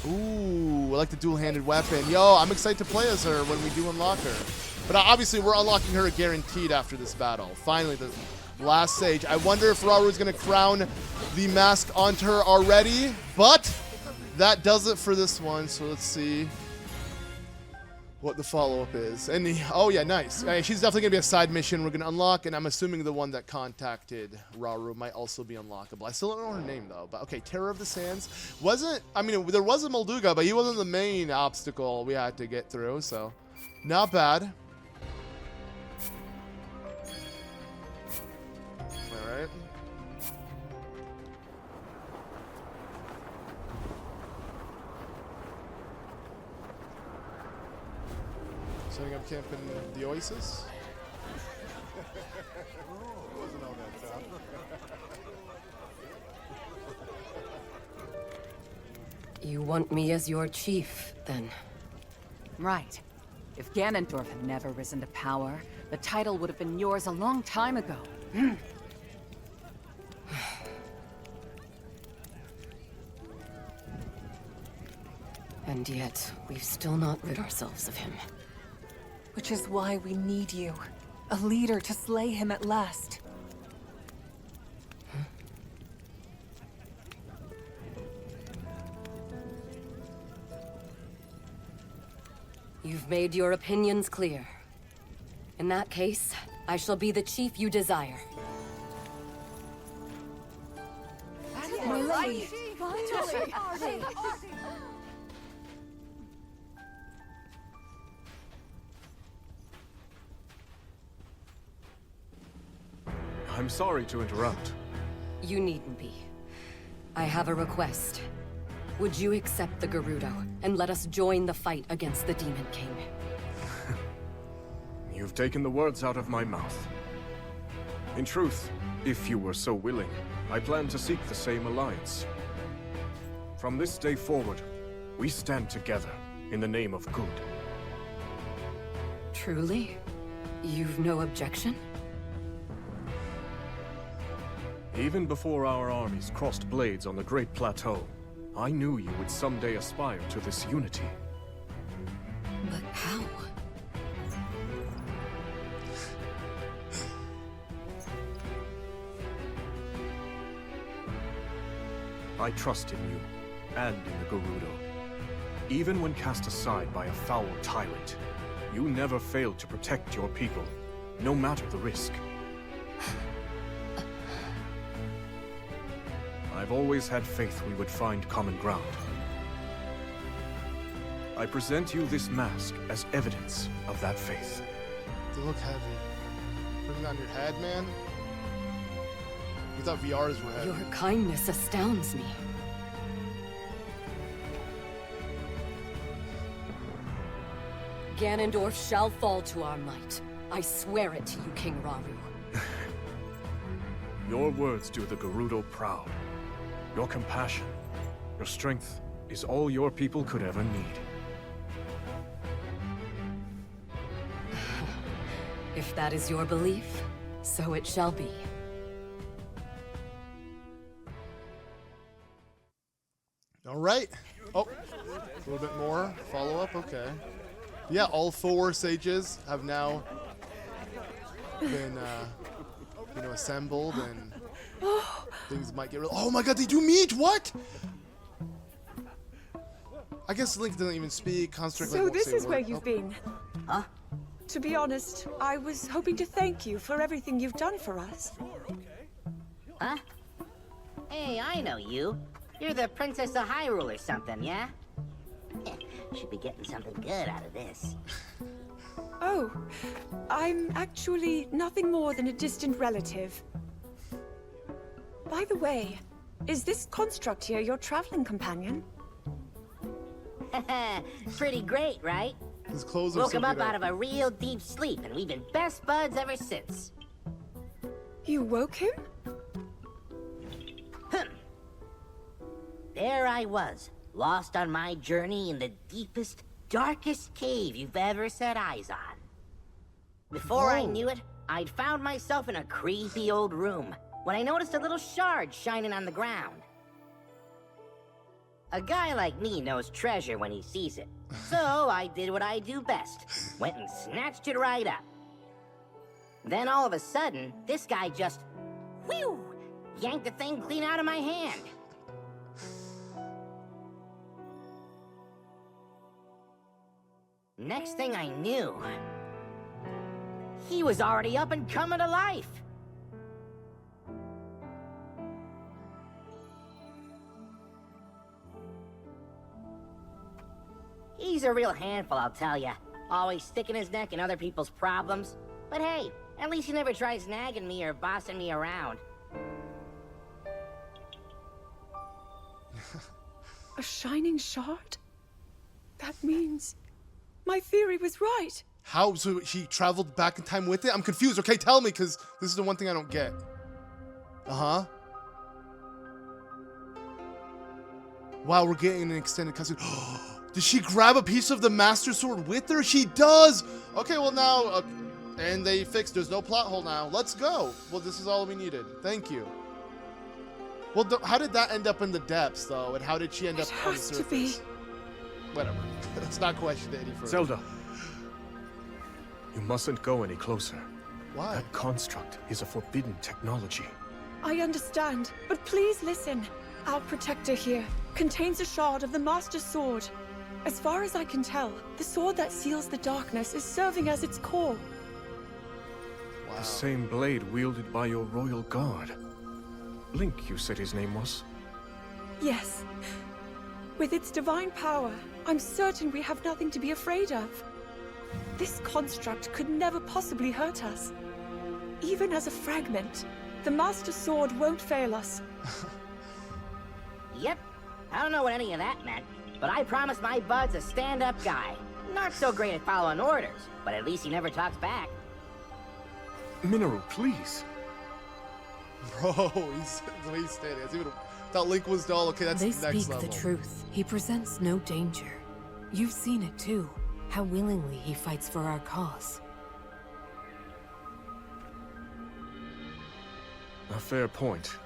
S1: Ooh, I like the dual-handed weapon. Yo, I'm excited to play as her when we do unlock her. But obviously, we're unlocking her guaranteed after this battle. Finally, the last Sage. I wonder if Rauru is going to crown the mask onto her already. But that does it for this one. So let's see what the follow-up is. And oh, yeah, nice. She's definitely going to be a side mission we're going to unlock. And I'm assuming the one that contacted Rauru might also be unlockable. I still don't know her name, though. But okay, Terror of the Sands. I mean, there was a Molduga, but he wasn't the main obstacle we had to get through. So not bad. Alright. Setting up camp in the Oasis. Wasn't all that tough.
S12: You want me as your chief, then?
S14: Right. If Ganondorf had never risen to power, the title would have been yours a long time ago.
S12: And yet, we've still not rid ourselves of him.
S11: Which is why we need you. A leader to slay him at last.
S12: You've made your opinions clear. In that case, I shall be the chief you desire.
S14: My lady!
S3: I'm sorry to interrupt.
S12: You needn't be. I have a request. Would you accept the Gerudo and let us join the fight against the Demon King?
S3: You've taken the words out of my mouth. In truth, if you were so willing, I plan to seek the same alliance. From this day forward, we stand together in the name of good.
S12: Truly? You've no objection?
S3: Even before our armies crossed blades on the Great Plateau, I knew you would someday aspire to this unity.
S12: But how?
S3: I trust in you, and in the Gerudo. Even when cast aside by a foul tyrant, you never failed to protect your people, no matter the risk. I've always had faith we would find common ground. I present you this mask as evidence of that faith.
S1: They look heavy. Put it on your head, man. We thought VRs were heavy.
S12: Your kindness astounds me. Ganondorf shall fall to our might. I swear it to you, King Rauru.
S3: Your words do the Gerudo proud. Your compassion, your strength is all your people could ever need.
S12: If that is your belief, so it shall be.
S1: All right. Oh, a little bit more follow-up. Okay. Yeah, all 4 sages have now been, assembled, and things might get real. Oh my God, they do meet. What? I guess Link doesn't even speak. Construct.
S4: So this is where you've been.
S15: Huh?
S4: To be honest, I was hoping to thank you for everything you've done for us.
S15: Huh? Hey, I know you. You're the Princess of Hyrule or something, yeah? Should be getting something good out of this.
S4: Oh, I'm actually nothing more than a distant relative. By the way, is this construct here your traveling companion?
S15: Pretty great, right?
S1: His clothes are
S15: Woke
S1: so
S15: him up
S1: beat
S15: out of a real deep sleep, and we've been best buds ever since.
S4: You woke him?
S15: There I was, lost on my journey in the deepest, darkest cave you've ever set eyes on. Before I knew it, I'd found myself in a creepy old room when I noticed a little shard shining on the ground. A guy like me knows treasure when he sees it, so I did what I do best, went and snatched it right up. Then all of a sudden, this guy just, whew, yanked the thing clean out of my hand. Next thing I knew, he was already up and coming to life. He's a real handful, I'll tell ya. Always sticking his neck in other people's problems. But hey, at least he never tries nagging me or bossing me around.
S4: A shining shard? That means my theory was right.
S1: How? So he traveled back in time with it? I'm confused. Okay, tell me, because this is the one thing I don't get. Uh-huh. Wow, we're getting an extended cutscene. Did she grab a piece of the Master Sword with her? She does! Okay, well now, and they fixed, there's no plot hole now. Let's go. Well, this is all we needed. Thank you. Well, how did that end up in the depths, though? And how did she end up on the surface?
S4: To be.
S1: Whatever. Let's not question it any further.
S3: Zelda, you mustn't go any closer.
S1: Why?
S3: That construct is a forbidden technology.
S4: I understand, but please listen. Our protector here contains a shard of the Master Sword. As far as I can tell, the sword that seals the darkness is serving as its core.
S3: Wow. The same blade wielded by your royal guard. Link, you said his name was?
S4: Yes. With its divine power, I'm certain we have nothing to be afraid of. This construct could never possibly hurt us. Even as a fragment, the Master Sword won't fail us.
S15: Yep. I don't know what any of that meant, but I promised my bud's a stand-up guy. Not so great at following orders, but at least he never talks back.
S3: Mineru, please.
S1: Bro, he's the way he's standing. That's even thought Link was dull. Okay, that's
S8: they
S1: the next
S8: speak
S1: level.
S8: the truth. He presents no danger. You've seen it too. How willingly he fights for our cause.
S3: A fair point.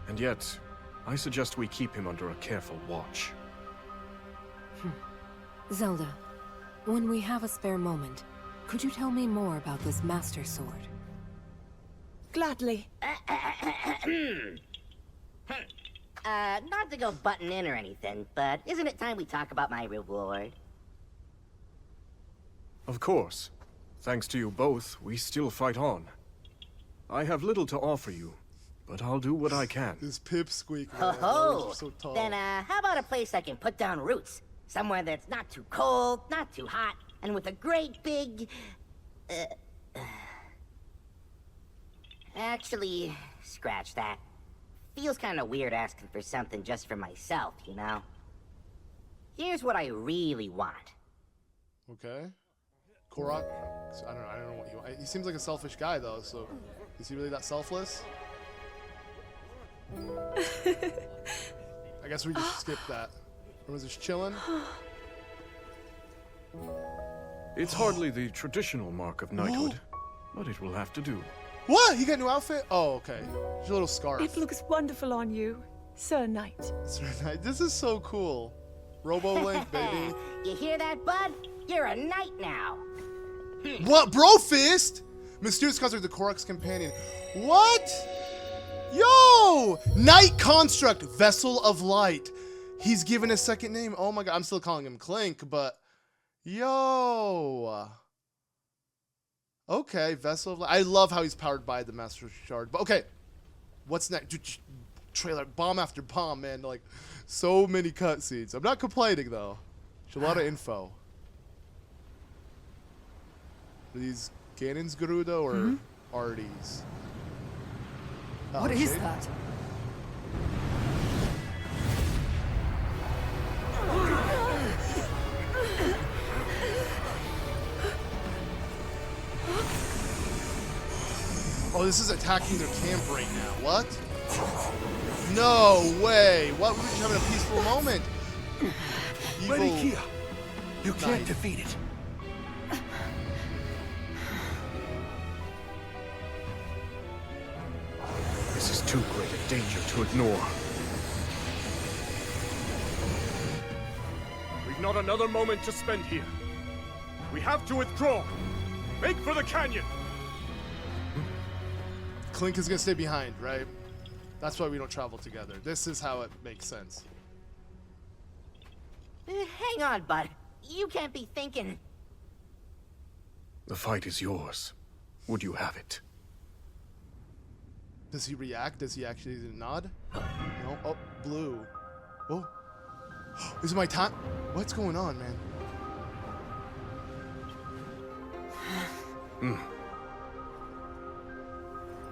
S3: And yet, I suggest we keep him under a careful watch.
S8: Zelda, when we have a spare moment, could you tell me more about this Master Sword?
S4: Gladly.
S15: Not to go butting in or anything, but isn't it time we talk about my reward?
S3: Of course. Thanks to you both, we still fight on. I have little to offer you, but I'll do what I can.
S1: This pipsqueak.
S15: Ho-ho!
S1: So tall.
S15: Then, how about a place I can put down roots? Somewhere that's not too cold, not too hot, and with a great big... Actually, scratch that. Feels kind of weird asking for something just for myself, you know? Here's what I really want.
S1: Okay. Korok, I don't know what he wants. He seems like a selfish guy, though, so is he really that selfless? I guess we just skip that. Or was just chilling?
S3: It's hardly the traditional mark of knighthood, but it will have to do.
S1: What? He got a new outfit? Oh, okay. Just a little scarf.
S4: It looks wonderful on you, Sir Knight.
S1: Sir Knight, this is so cool. Robo Link, baby.
S15: You hear that, bud? You're a knight now.
S1: What? Brofist? Mysterious construct, the Korok's companion. What? Yo! Knight construct, vessel of light. He's given a second name. Oh my god, I'm still calling him Clink, but yo. Okay, vessel of light. I love how he's powered by the Master Shard. But okay, what's next? Dude, trailer, bomb after bomb, man. Like, so many cutscenes. I'm not complaining though. There's a lot of info. Are these Ganon's Gerudo or Arty's?
S14: What is that?
S1: this is attacking their camp right now. What? No way. What? We're just having a peaceful moment.
S21: Ready,
S1: Evil
S21: Kia. You can't
S1: knight.
S21: defeat it.
S3: This is too great a danger to ignore.
S19: We've not another moment to spend here. We have to withdraw. Make for the canyon.
S1: Clink is gonna stay behind, right? That's why we don't travel together. This is how it makes sense.
S15: Hang on, bud. You can't be thinking.
S3: The fight is yours. Would you have it?
S1: Does he react? Does he actually nod? No. Oh, blue. Oh. Is it my time? What's going on, man?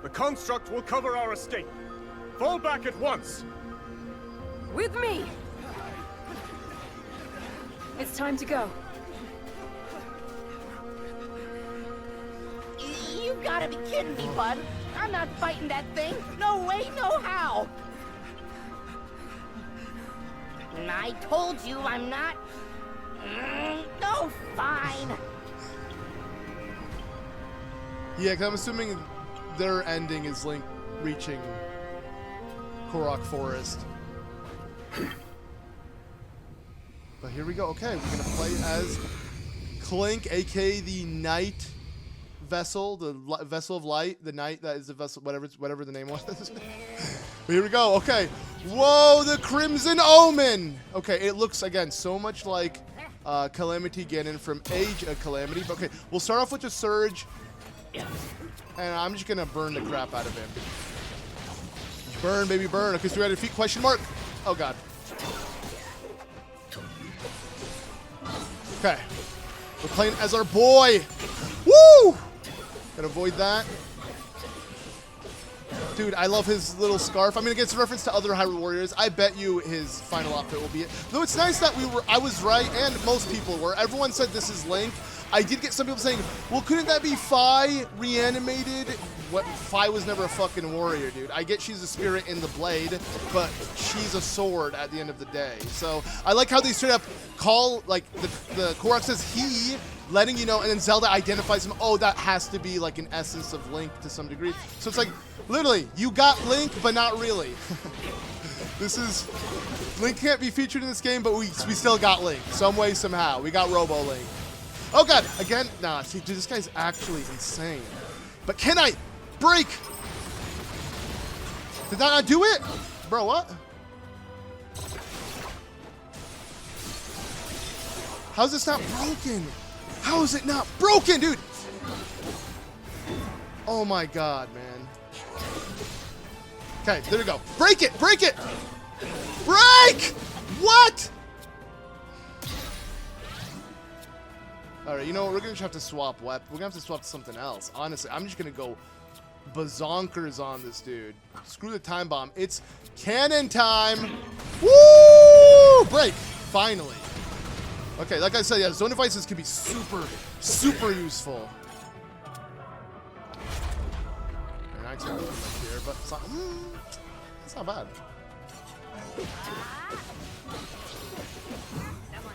S19: The construct will cover our escape. Fall back at once.
S20: With me! It's time to go.
S15: You've gotta be kidding me, bud. I'm not fighting that thing. No way, no how. I told you I'm not. No, fine.
S1: Yeah, 'cause I'm assuming their ending is Link reaching Korok Forest. But here we go. Okay, we're gonna play as Clink, aka the Knight Vessel, the Vessel of Light, the Knight that is the vessel, whatever the name was. But here we go. Okay. Whoa, the Crimson Omen. Okay, it looks again so much like Calamity Ganon from Age of Calamity. But okay, we'll start off with the Surge, and I'm just gonna burn the crap out of him. Burn, baby, burn. Okay, so we got a defeat question mark. Oh god. Okay, we're playing as our boy. Woo! Gotta avoid that. Dude, I love his little scarf. I mean, it gets a reference to other Hyrule Warriors. I bet you his final outfit will be it. Though it's nice that I was right, and most people were. Everyone said this is Link. I did get some people saying, well, couldn't that be Fi reanimated? What? Fi was never a fucking warrior, dude. I get she's a spirit in the blade, but she's a sword at the end of the day. So I like how they straight up call, like, the Korok says he, letting you know, and then Zelda identifies him. Oh, that has to be like an essence of Link to some degree. So it's like, literally, you got Link, but not really. This is, Link can't be featured in this game, but we still got Link. Some way, somehow. We got Robo Link. Oh god, again, nah, see, dude, this guy's actually insane. But can I break? Did that not do it? Bro, what? How's this not broken? How is it not broken, dude? Oh my god, man. Okay, there we go. Break it! Break it! Break! What? Alright, you know what? We're gonna just have to swap weapon. We're gonna have to swap to something else. Honestly, I'm just gonna go bazonkers on this dude. Screw the time bomb. It's cannon time! Woo! Break! Finally. Okay, like I said, yeah, zone devices can be super, super useful. And I took here, but it's not bad.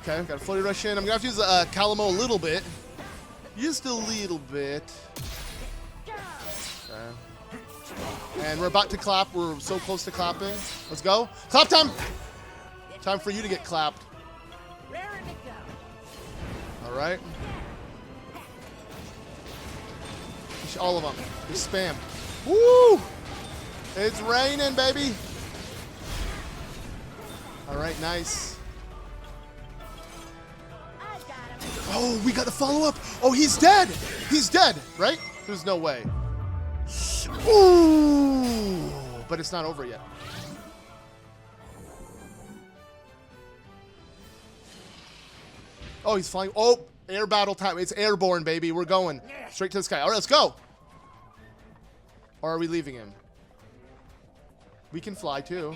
S1: Okay, got a floaty rush in. I'm gonna have to use Calamo a little bit. Just a little bit. Okay. And we're about to clap. We're so close to clapping. Let's go. Clap time! Time for you to get clapped. Alright. All of them. Just spam. Woo! It's raining, baby! Alright, nice. Oh, we got the follow-up! Oh, he's dead! He's dead, right? There's no way. Ooh! But it's not over yet. Oh, he's flying. Oh, air battle time. It's airborne, baby. We're going straight to the sky. All right, let's go. Or are we leaving him? We can fly, too.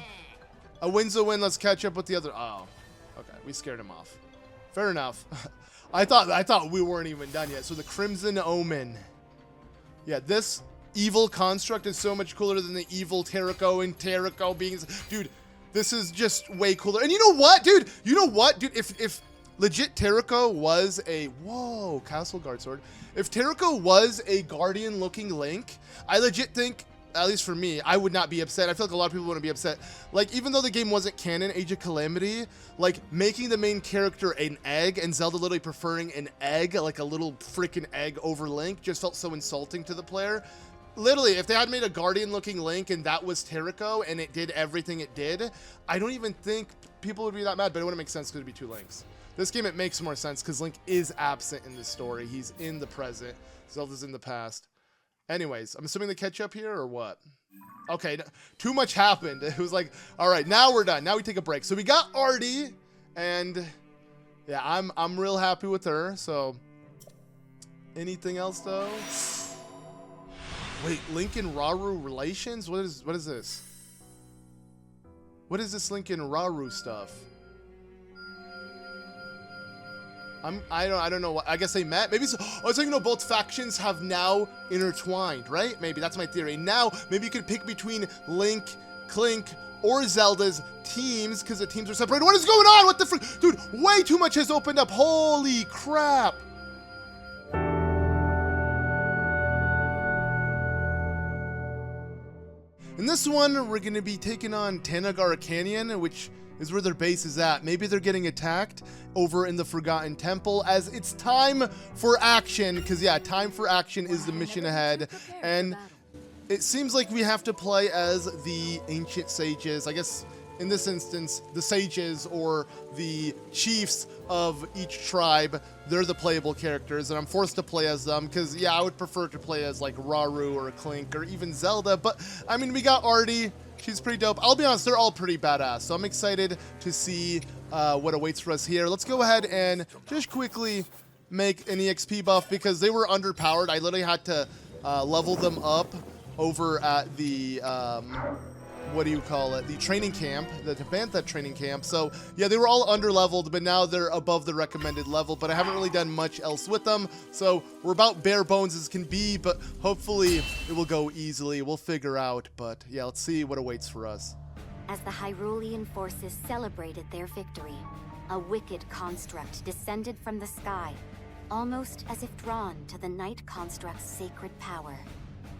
S1: A win's a win. Let's catch up with the other. Oh, okay. We scared him off. Fair enough. I thought we weren't even done yet. So the Crimson Omen. Yeah, this evil construct is so much cooler than the evil Terrico and Terrico being... Dude, this is just way cooler. And you know what, dude? You know what, dude? If legit Terrico was a... Whoa, Castle Guard Sword. If Terrico was a Guardian-looking Link, I legit think, at least for me, I would not be upset. I feel like a lot of people wouldn't be upset. Like, even though the game wasn't canon, Age of Calamity, like, making the main character an egg and Zelda literally preferring an egg, like a little freaking egg over Link, just felt so insulting to the player. Literally, if they had made a Guardian-looking Link and that was Terrico and it did everything it did, I don't even think people would be that mad, but it wouldn't make sense because it'd be two Links. This game, it makes more sense because Link is absent in the story. He's in the present. Zelda's in the past. Anyways, I'm assuming they catch up here or what? Okay, too much happened. It was like, all right, now we're done. Now we take a break. So we got Arty, and yeah, I'm real happy with her. So anything else though? Wait, Link and Rauru relations? What is this? What is this Link and Rauru stuff? I don't know what, I guess they met. Maybe so. Oh, so you know both factions have now intertwined, right? Maybe that's my theory. Now maybe you could pick between Link, Clink, or Zelda's teams because the teams are separated. What is going on? What the frick? Dude, way too much has opened up. Holy crap. In this one, we're going to be taking on Tanagar Canyon, which is where their base is at. Maybe they're getting attacked over in the Forgotten Temple as it's time for action. Because, yeah, time for action is the mission ahead. And it seems like we have to play as the ancient sages. I guess in this instance, the sages or the chiefs of each tribe, they're the playable characters, and I'm forced to play as them because, yeah, I would prefer to play as like Rauru or Clink or even Zelda, but I mean, we got Arty. She's pretty dope. I'll be honest, they're all pretty badass, so I'm excited to see what awaits for us here. Let's go ahead and just quickly make an EXP buff because they were underpowered. I literally had to level them up over at the what do you call it? The training camp, the Tabantha training camp. So yeah, they were all under-leveled, but now they're above the recommended level, but I haven't really done much else with them. So we're about bare bones as can be, but hopefully it will go easily. We'll figure out, but yeah, let's see what awaits for us.
S2: As the Hyrulean forces celebrated their victory, a wicked construct descended from the sky, almost as if drawn to the Night Construct's sacred power.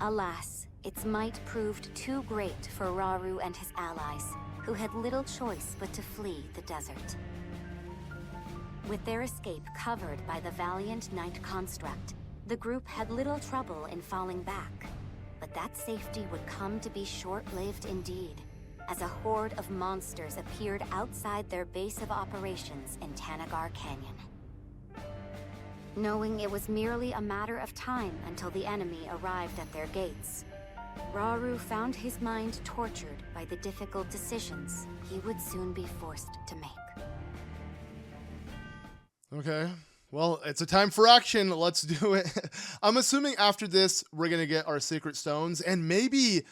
S2: Alas, its might proved too great for Rauru and his allies, who had little choice but to flee the desert. With their escape covered by the valiant Night Construct, the group had little trouble in falling back. But that safety would come to be short-lived indeed, as a horde of monsters appeared outside their base of operations in Tanagar Canyon. Knowing it was merely a matter of time until the enemy arrived at their gates, Rauru found his mind tortured by the difficult decisions he would soon be forced to make.
S1: Okay, well, it's a time for action. Let's do it. I'm assuming after this, we're going to get our Sacred Stones, and maybe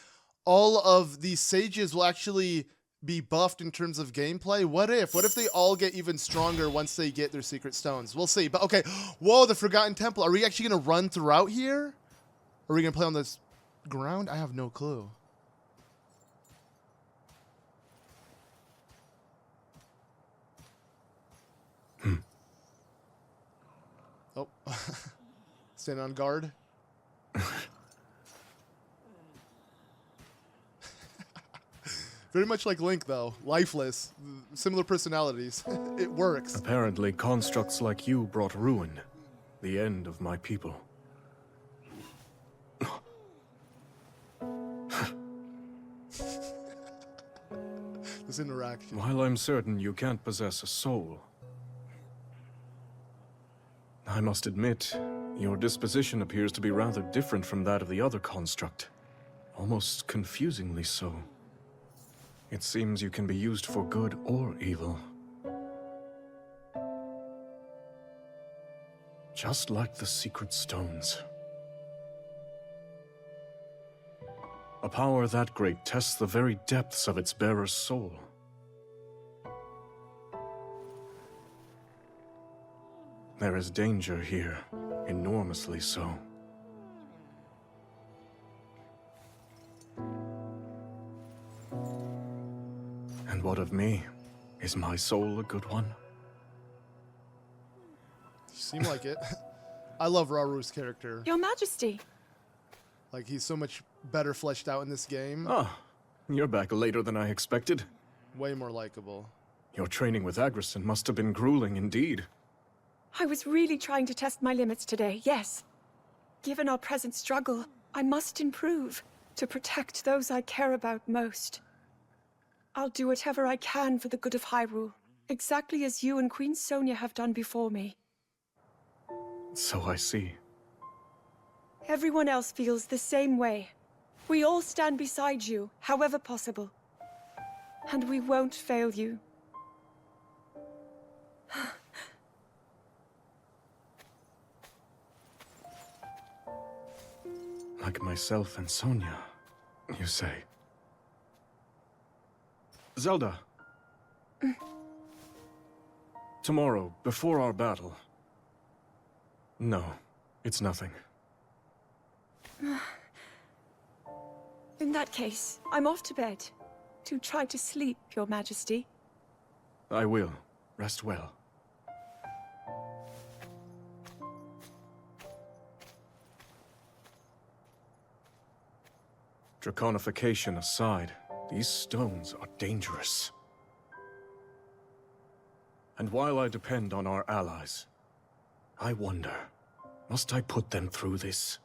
S1: all of these sages will actually be buffed in terms of gameplay. What if they all get even stronger once they get their Secret Stones? We'll see. But okay, whoa, the Forgotten Temple. Are we actually going to run throughout here? Are we going to play on this ground? I have no clue. Oh, stand on guard. Very much like Link, though. Lifeless. Similar personalities. It works.
S3: Apparently, constructs like you brought ruin. The end of my people.
S1: This interaction.
S3: While I'm certain you can't possess a soul, I must admit, your disposition appears to be rather different from that of the other construct. Almost confusingly so. It seems you can be used for good or evil. Just like the Secret Stones. A power that great tests the very depths of its bearer's soul. There is danger here, enormously so. And what of me? Is my soul a good one?
S1: You seem like it. I love Rauru's character.
S4: Your Majesty.
S1: Like, he's so much better fleshed out in this game.
S3: Ah, you're back later than I expected.
S1: Way more likable.
S3: Your training with Agrison must have been grueling indeed.
S4: I was really trying to test my limits today, yes. Given our present struggle, I must improve to protect those I care about most. I'll do whatever I can for the good of Hyrule, exactly as you and Queen Sonia have done before me.
S3: So I see.
S4: Everyone else feels the same way. We all stand beside you, however possible. And we won't fail you.
S3: Like myself and Sonia, you say? Zelda. Tomorrow, before our battle. No, it's nothing.
S4: In that case, I'm off to bed. To try to sleep, Your Majesty.
S3: I will. Rest well. Draconification aside, these stones are dangerous. And while I depend on our allies, I wonder, must I put them through this?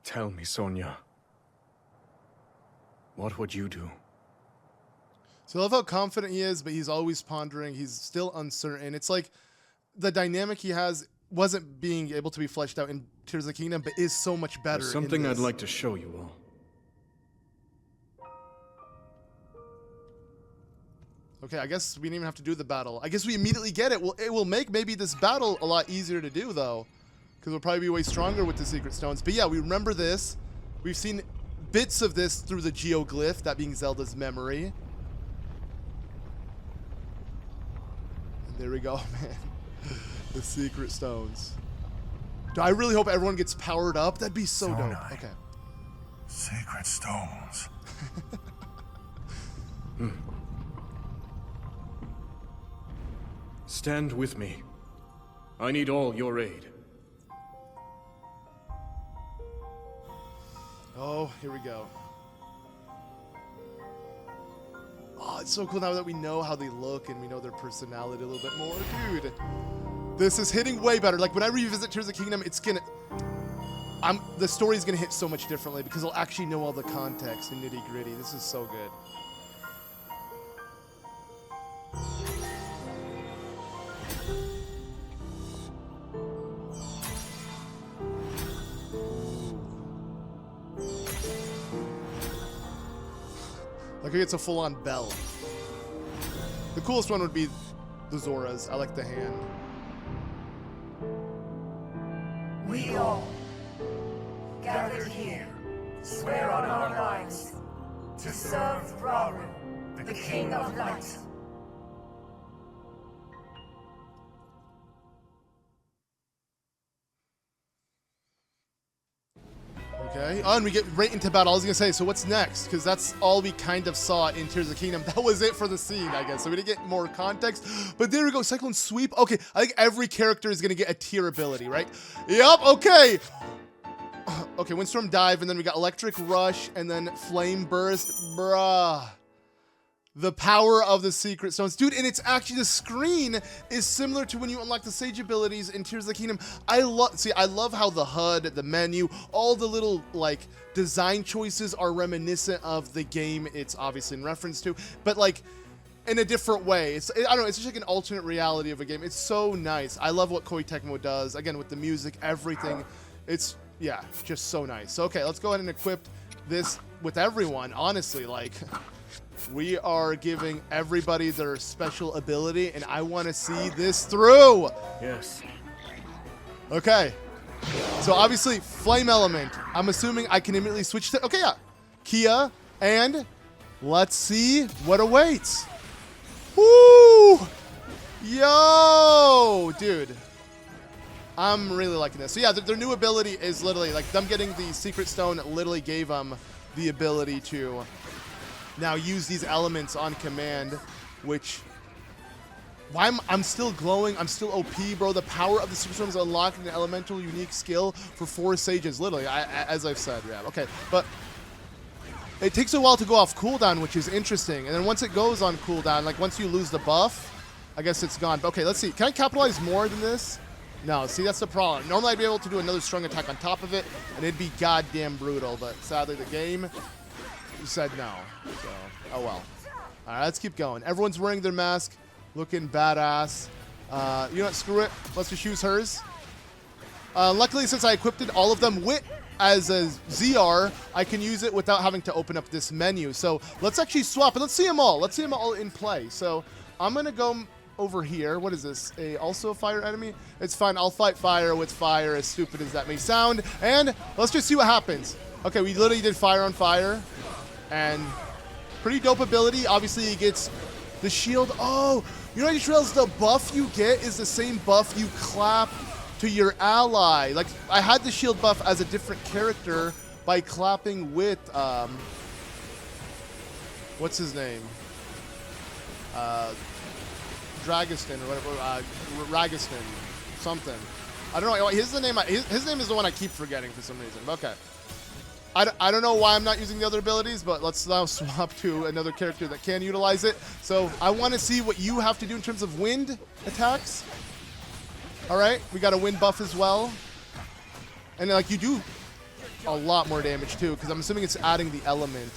S3: Tell me, Sonia. What would you do?
S1: So I love how confident he is, but he's always pondering. He's still uncertain. It's like the dynamic he has wasn't being able to be fleshed out in Tears of the Kingdom, but is so much better.
S3: There's something I'd like to show you all.
S1: Okay, I guess we didn't even have to do the battle. I guess we immediately get it. Well, it will make maybe this battle a lot easier to do, though. Because we'll probably be way stronger with the Secret Stones. But yeah, we remember this. We've seen bits of this through the Geoglyph, that being Zelda's memory. And there we go, man. The Secret Stones. I really hope everyone gets powered up. That'd be so dope. Okay.
S21: Secret Stones.
S3: Stand with me. I need all your aid.
S1: Oh, here we go. Oh, it's so cool now that we know how they look and we know their personality a little bit more. Dude, this is hitting way better. Like, when I revisit Tears of the Kingdom, it's gonna... the story's gonna hit so much differently because I'll actually know all the context and nitty-gritty. This is so good. Like, it's a full-on bell. The coolest one would be the Zoras. I like the hand.
S21: We all, gathered here, swear on our lives to serve Rauru, the King of Light.
S1: Okay. Oh, and we get right into battle. I was going to say, so what's next? Because that's all we kind of saw in Tears of the Kingdom. That was it for the scene, I guess. So we didn't get more context. But there we go. Cyclone Sweep. Okay. I think every character is going to get a tier ability, right? Yup. Okay. Okay. Windstorm Dive. And then we got Electric Rush. And then Flame Burst. Bruh. The power of the Secret Stones. Dude, and it's actually, the screen is similar to when you unlock the Sage abilities in Tears of the Kingdom. I love how the HUD, the menu, all the little, like, design choices are reminiscent of the game it's obviously in reference to, but, like, in a different way. I don't know, it's just like an alternate reality of a game. It's so nice. I love what Koei Tecmo does. Again, with the music, everything. It's, yeah, just so nice. So, okay, let's go ahead and equip this with everyone, honestly, like... We are giving everybody their special ability, and I want to see this through.
S3: Yes.
S1: Okay. So obviously, Flame Element. I'm assuming I can immediately switch to... Okay, yeah. Kia, and let's see what awaits. Woo! Yo! Dude. I'm really liking this. So yeah, their new ability is literally, like, them getting the Secret Stone literally gave them the ability to now use these elements on command, which... I'm still glowing. I'm still OP, bro. The power of the Super Storm is unlocking an elemental unique skill for 4 Sages, literally, as I've said. Yeah, okay. But it takes a while to go off cooldown, which is interesting. And then once it goes on cooldown, like once you lose the buff, I guess it's gone. But okay, let's see. Can I capitalize more than this? No, see, that's the problem. Normally I'd be able to do another strong attack on top of it, and it'd be goddamn brutal. But sadly, the game said no. So, oh well. All right, let's keep going. Everyone's wearing their mask. Looking badass. You know what? Screw it. Let's just use hers. Luckily, since I equipped all of them as a ZR, I can use it without having to open up this menu. So let's actually swap it. Let's see them all. Let's see them all in play. So I'm going to go over here. What is this? Also a fire enemy? It's fine. I'll fight fire with fire, as stupid as that may sound. And let's just see what happens. Okay, we literally did fire on fire. And pretty dope ability. Obviously, he gets the shield. Oh, you know, I just realized the buff you get is the same buff you clap to your ally. Like, I had the shield buff as a different character by clapping with, what's his name? Dragiston or whatever, Ragiston, something. I don't know. His name is the one I keep forgetting for some reason. Okay. I don't know why I'm not using the other abilities, but let's now swap to another character that can utilize it. So I want to see what you have to do in terms of wind attacks. All right, we got a wind buff as well. And like you do a lot more damage too, because I'm assuming it's adding the element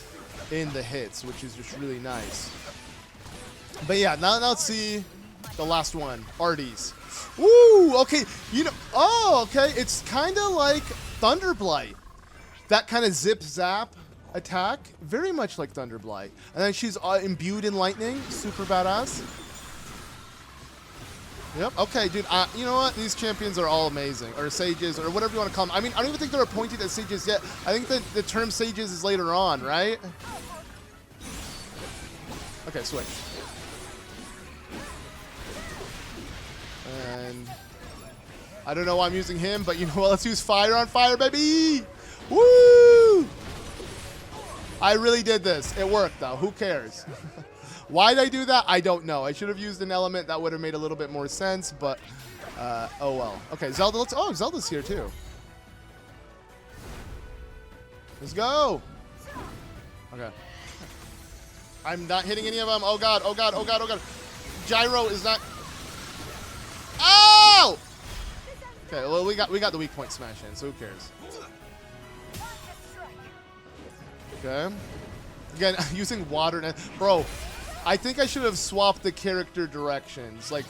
S1: in the hits, which is just really nice. But yeah, now let's see the last one, Arty's. Woo, okay, you know, oh, okay, it's kind of like Thunderblight. That kind of zip-zap attack, very much like Thunderblight. And then she's imbued in lightning, super badass. Yep, okay, dude, you know what? These champions are all amazing, or sages, or whatever you want to call them. I mean, I don't even think they're appointed as sages yet. I think that the term sages is later on, right? Okay, switch. And I don't know why I'm using him, but you know what? Let's use fire on fire, baby! Woo! I really did this. It worked, though. Who cares? Why did I do that? I don't know. I should have used an element that would have made a little bit more sense, but oh well. Okay, Zelda. Oh, Zelda's here too. Let's go. Okay. I'm not hitting any of them. Oh god. Oh god. Oh god. Oh god. Gyro is not. Oh! Okay. Well, we got the weak point smash in, so who cares? Okay. Again, using water. Bro, I think I should have swapped the character directions. Like,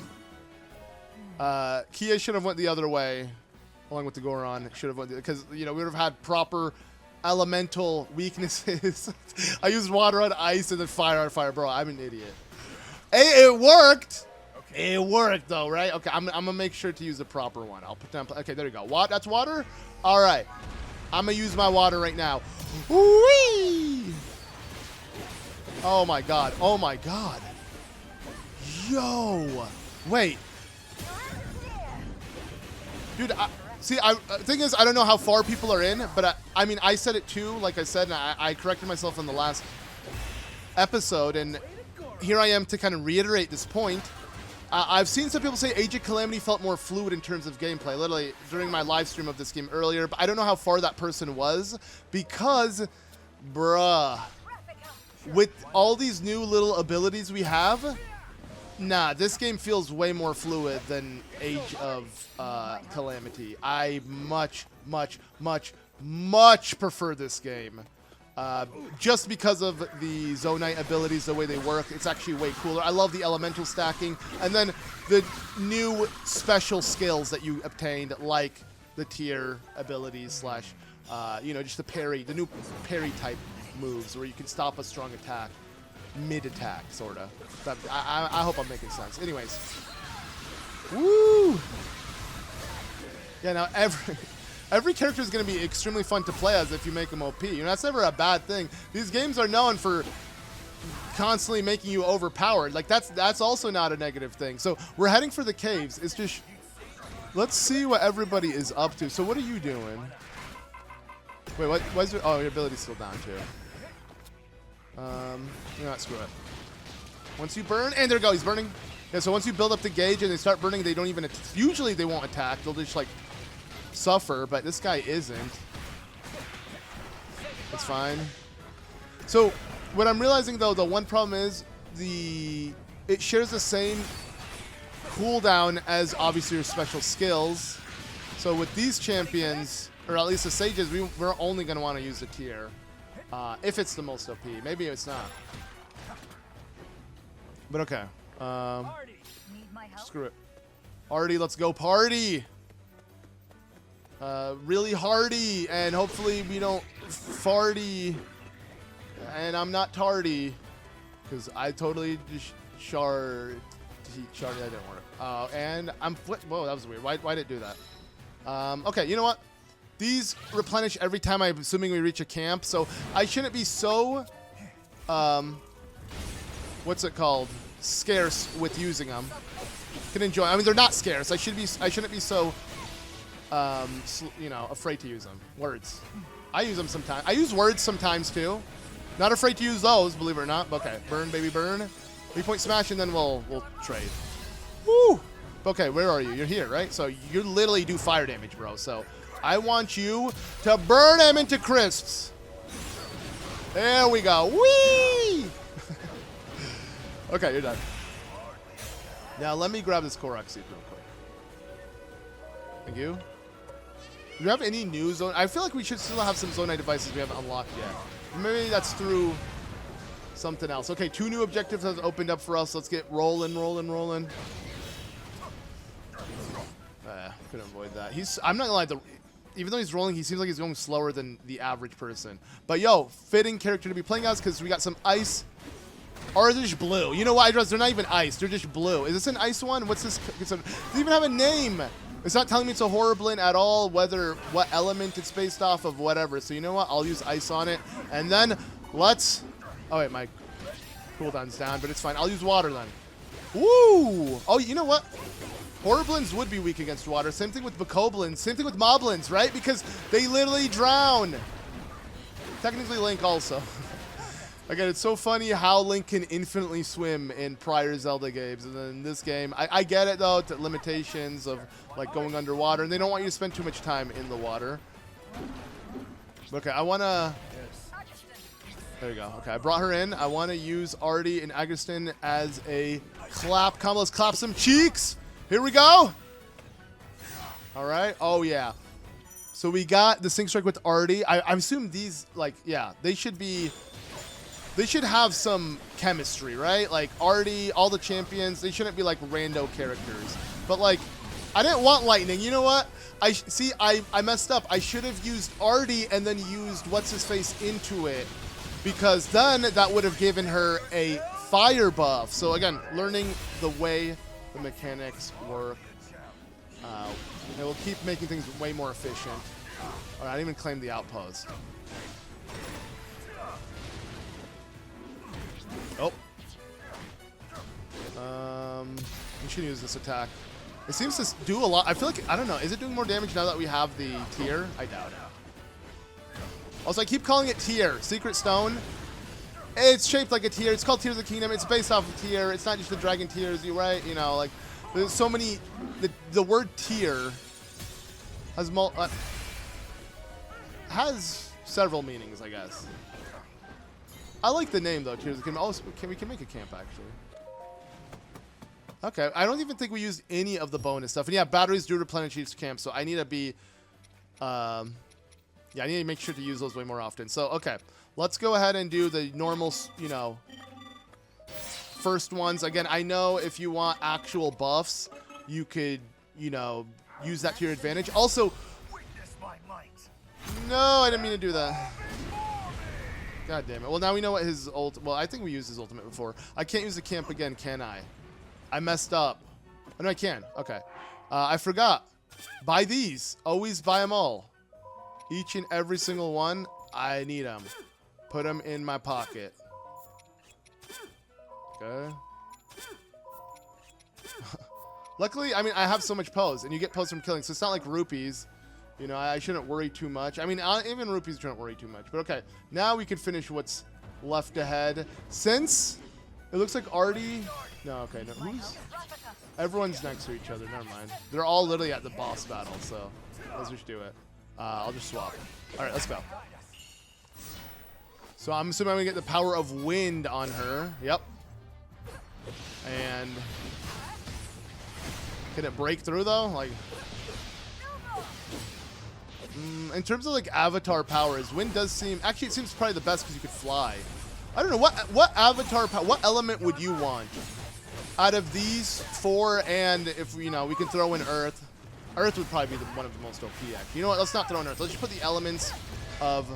S1: Kia should have went the other way, along with the Goron. Should have went because you know we would have had proper elemental weaknesses. I used water on ice and then fire on fire, bro. I'm an idiot. Hey, it worked. Okay. It worked though, right? Okay, I'm gonna make sure to use the proper one. I'll put down. Okay, there you go. That's water. All right. I'm gonna use my water right now. Whee! Oh my god. Oh my god. Yo. Wait. Dude, thing is, I don't know how far people are in, but I mean, I said it too, like I said, and I corrected myself in the last episode, and here I am to kind of reiterate this point. I've seen some people say Age of Calamity felt more fluid in terms of gameplay, literally during my live stream of this game earlier, but I don't know how far that person was, because, bruh, with all these new little abilities we have, nah, this game feels way more fluid than Age of Calamity. I much prefer this game. Just because of the Zonite abilities, the way they work, it's actually way cooler. I love the elemental stacking, and then the new special skills that you obtained, like the tier abilities slash, you know, just the new parry type moves where you can stop a strong attack mid-attack, sort of. I hope I'm making sense. Anyways. Woo! Yeah, now every character is going to be extremely fun to play as if you make them OP. You know, that's never a bad thing. These games are known for constantly making you overpowered. Like, that's also not a negative thing. So we're heading for the caves. It's just, let's see what everybody is up to. So what are you doing? Wait, what? Why is there? Oh, your ability's still down too. You know what? Screw it. Once you burn, and there we go. He's burning. Yeah. So once you build up the gauge and they start burning, they don't even. Usually they won't attack. They'll just like suffer. But this guy isn't. It's fine. So what I'm realizing though, the one problem is it shares the same cooldown as obviously your special skills. So with these champions, or at least the sages, we're only going to want to use the tier. If it's the most OP. Maybe it's not. But okay. Screw it. Arty, let's go party! Really hardy, and hopefully we don't farty. And I'm not tardy. Because I totally just that didn't work. And I'm whoa, that was weird. Why did it do that? Okay, you know what? These replenish every time, I'm assuming we reach a camp, so I shouldn't be so, what's it called? Scarce with using them. Can enjoy. I mean, they're not scarce. I shouldn't be so, you know, afraid to use them. Words. I use them sometimes. I use words sometimes too. Not afraid to use those, believe it or not. Okay, burn, baby, burn. 3-point smash, and then we'll trade. Woo! Okay, where are you? You're here, right? So you literally do fire damage, bro. So I want you to burn him into crisps. There we go. Whee! Okay, you're done. Now let me grab this Korok seed real quick. Thank you. Do you have any new zone? I feel like we should still have some Zonai devices we haven't unlocked yet. Maybe that's through something else. Okay, 2 new objectives have opened up for us. Let's get rolling. Couldn't avoid that. I'm not gonna lie, even though he's rolling, he seems like he's going slower than the average person. But yo, fitting character to be playing as because we got some ice. Or is it just blue? You know what? They're not even ice. They're just blue. Is this an ice one? What's this? Does it even have a name? It's not telling me it's a Horriblin at all, what element it's based off of, whatever. So you know what? I'll use ice on it. And then let's... Oh, wait, my cooldown's down, but it's fine. I'll use water then. Woo! Oh, you know what? Horriblins would be weak against water. Same thing with Bokoblins. Same thing with Moblins, right? Because they literally drown. Technically, Link also. Again, it's so funny how Link can infinitely swim in prior Zelda games, and then in this game, I get it though, to limitations of like going underwater, and they don't want you to spend too much time in the water. Okay, I wanna. There you go. Okay, I brought her in. I want to use Arty and Agustin as a clap combo. Let's clap some cheeks. Here we go. All right. Oh yeah. So we got the Sync Strike with Arty. I assume these, like, yeah, they should have some chemistry, right? Like Arty, all the champions, they shouldn't be like rando characters. But like, I didn't want lightning. You know what? I messed up. I should have used Arty and then used what's-his-face into it, because then that would have given her a fire buff. So again, learning the way the mechanics work. It will keep making things way more efficient. All right, I didn't even claim the outpost. Oh. I'm just gonna use this attack. It seems to do a lot. I feel like, I don't know, is it doing more damage now that we have the tier? I doubt it. Also, I keep calling it tier. Secret Stone. It's shaped like a tier. It's called Tears of the Kingdom. It's based off of tier. It's not just the dragon tiers, you right? You know, like, there's so many. The word tier has several meanings, I guess. I like the name though, Tears of the Kingdom. Also, we can make a camp actually. Okay, I don't even think we used any of the bonus stuff. And yeah, batteries do replenish each camp, so I need to be, yeah, I need to make sure to use those way more often. So, okay, let's go ahead and do the normal, you know, first ones. Again, I know if you want actual buffs, you could, you know, use that to your advantage. Also, no, I didn't mean to do that. God damn it. Well, now we know what his well, I think we used his ultimate before. I can't use the camp again, can I? I messed up. Oh, no, I can. Okay. I forgot. Buy these. Always buy them all. Each and every single one. I need them. Put them in my pocket. Okay. Luckily, I mean, I have so much pose, and you get pose from killing, so it's not like rupees. You know, I shouldn't worry too much. I mean, even rupees shouldn't worry too much. But okay, now we can finish what's left ahead. Since it looks like Arty... No, okay, no, who's... Everyone's next to each other, never mind. They're all literally at the boss battle, so let's just do it. I'll just swap. All right, let's go. So I'm assuming I'm gonna get the power of wind on her. Yep. And can it break through though? Like, in terms of like avatar powers, wind does seem, actually it seems probably the best because you could fly. I don't know what avatar what element would you want out of these four? And if you know, we can throw in earth. Earth would probably be one of the most OP actually. You know what? Let's not throw in earth. Let's just put the elements of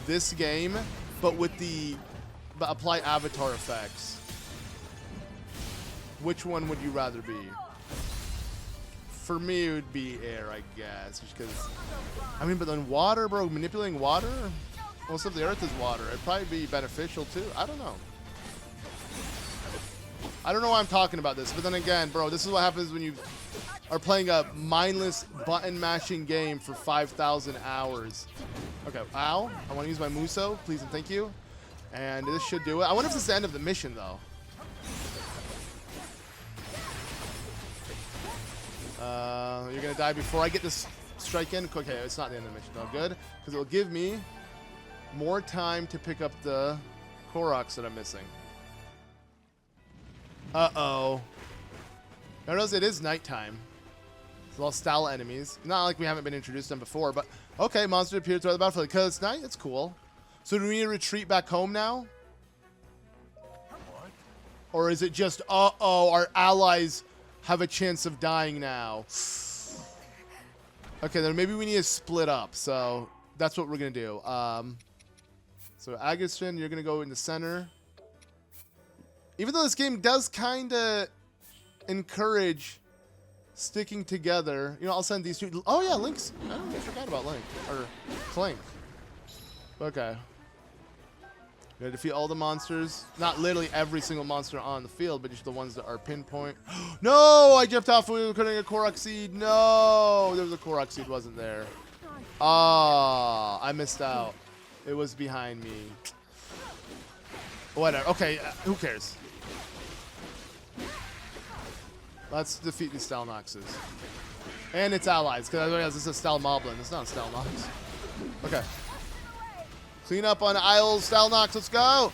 S1: this game, but with the apply avatar effects. Which one would you rather be? For me, it would be air, I guess, just because. I mean, but then water, bro. Manipulating water. Most of the earth is water. It'd probably be beneficial too. I don't know. I don't know why I'm talking about this, but then again, bro, this is what happens when you are playing a mindless button mashing game for 5,000 hours. Okay, ow. I want to use my Muso, please and thank you. And this should do it. I wonder if this is the end of the mission, though. You're going to die before I get this strike in? Okay, it's not the end of the mission, though. Good, because it will give me more time to pick up the Koroks that I'm missing. Uh-oh. Notice it is nighttime. It's all style enemies. Not like we haven't been introduced to them before, but okay, monster appeared throughout the battlefield. Because it's night, it's cool. So do we need to retreat back home now? Or is it just, uh-oh, our allies have a chance of dying now? Okay, then maybe we need to split up. So that's what we're going to do. So Agustin, you're going to go in the center. Even though this game does kind of encourage sticking together, you know, I'll send these two. Oh yeah, Link's. I forgot about Link or Clink. Okay. Gotta defeat all the monsters. Not literally every single monster on the field, but just the ones that are pinpoint. No, I jumped off. We couldn't get a Korok seed. No, there was a Korok seed. Wasn't there? Ah, I missed out. It was behind me. Whatever. Okay, who cares? Let's defeat these Stalnoxes. And its allies, because otherwise this is a Stalmoblin. It's not a Stalnox. Okay. Clean up on Isles, Stalnox. Let's go!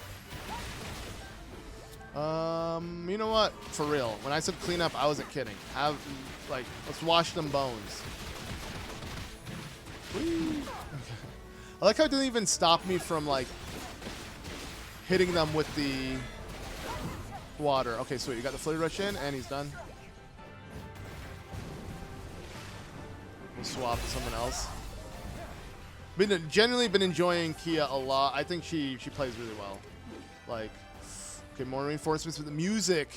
S1: You know what? For real. When I said clean up, I wasn't kidding. Let's wash them bones. Whee! Okay. I like how it didn't even stop me from, like, hitting them with the water. Okay, sweet. You got the Flurry Rush in, and he's done. We'll swap to someone else. Generally been enjoying Kia a lot. I think she plays really well. Like, okay, more reinforcements with the music.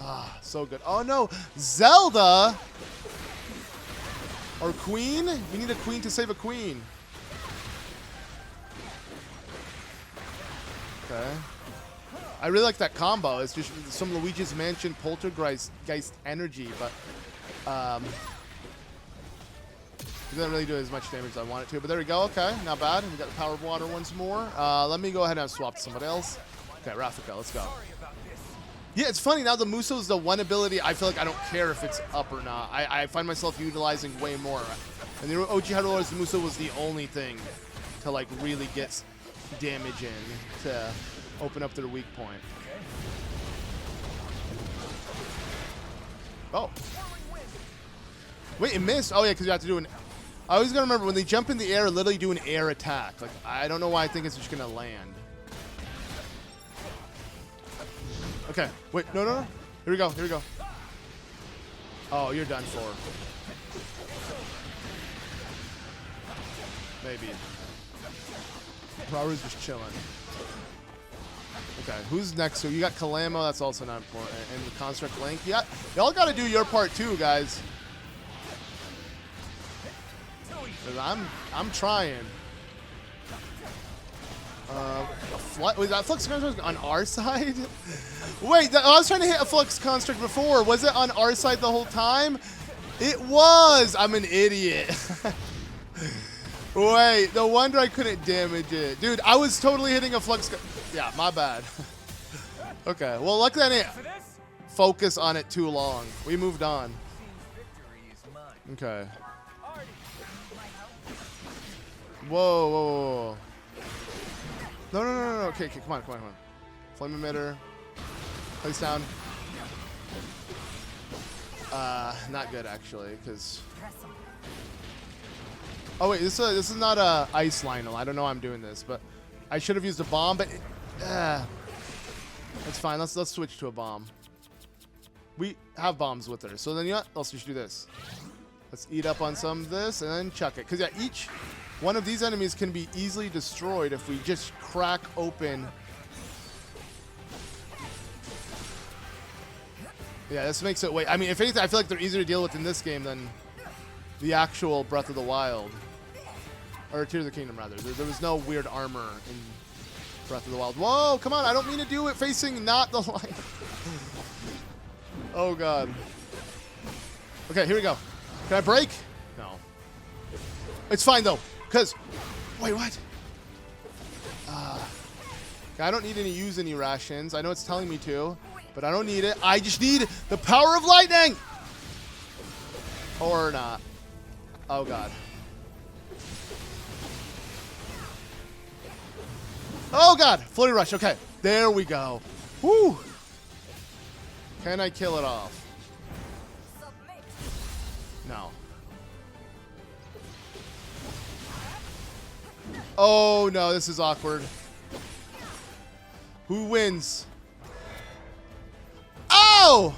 S1: Ah, so good. Oh no, Zelda or Queen? We need a queen to save a queen. Okay. I really like that combo. It's just some Luigi's Mansion Poltergeist energy, but it doesn't really do as much damage as I want it to. But there we go. Okay, not bad. We got the power of water once more. Let me go ahead and swap to somebody else. Okay, Rafika, let's go. Yeah, it's funny. Now the Muso is the one ability I feel like I don't care if it's up or not. I find myself utilizing way more. And the OG Hyrule Warriors, the Muso was the only thing to like really get damage in to open up their weak point. Oh. Wait, it missed. Oh yeah, because you have to do an... I always gotta remember when they jump in the air, literally do an air attack. Like, I don't know why I think it's just gonna land. Okay, wait, no. Here we go, here we go. Oh, you're done for. Maybe. Rauru's just chilling. Okay, who's next? So you got Kalamo, that's also not important. And the Construct Link. Yeah, y'all gotta do your part too, guys. I'm trying. Was that Flux Construct on our side? Wait, I was trying to hit a Flux Construct before. Was it on our side the whole time? It was! I'm an idiot. Wait, no wonder I couldn't damage it. Dude, I was totally hitting a flux. Yeah, my bad. Okay, well, luckily I didn't focus on it too long. We moved on. Okay. Whoa, whoa, whoa. No, no, no, no, no. Okay, come on, come on, come on. Flame emitter. Place down. Not good, actually, because... Oh, wait, this is not a ice Lionel. I don't know why I'm doing this, but I should have used a bomb, but... That's fine. Let's switch to a bomb. We have bombs with her. So then, you know what? Let's just do this. Let's eat up on some of this and then chuck it. Because, yeah, each one of these enemies can be easily destroyed if we just crack open. Yeah, this makes it wait. I mean, if anything, I feel like they're easier to deal with in this game than the actual Breath of the Wild. Or Tears of the Kingdom, rather. There was no weird armor in Breath of the Wild. Whoa, come on. I don't mean to do it facing not the line. Oh, God. Okay, here we go. Can I break? No. It's fine, though. Because... Wait, what? I don't need to use any rations. I know it's telling me to, but I don't need it. I just need the power of lightning! Or not. Oh, God. Oh, God. Floating rush. Okay. There we go. Woo! Can I kill it off? No. Oh, no. This is awkward. Who wins? Oh!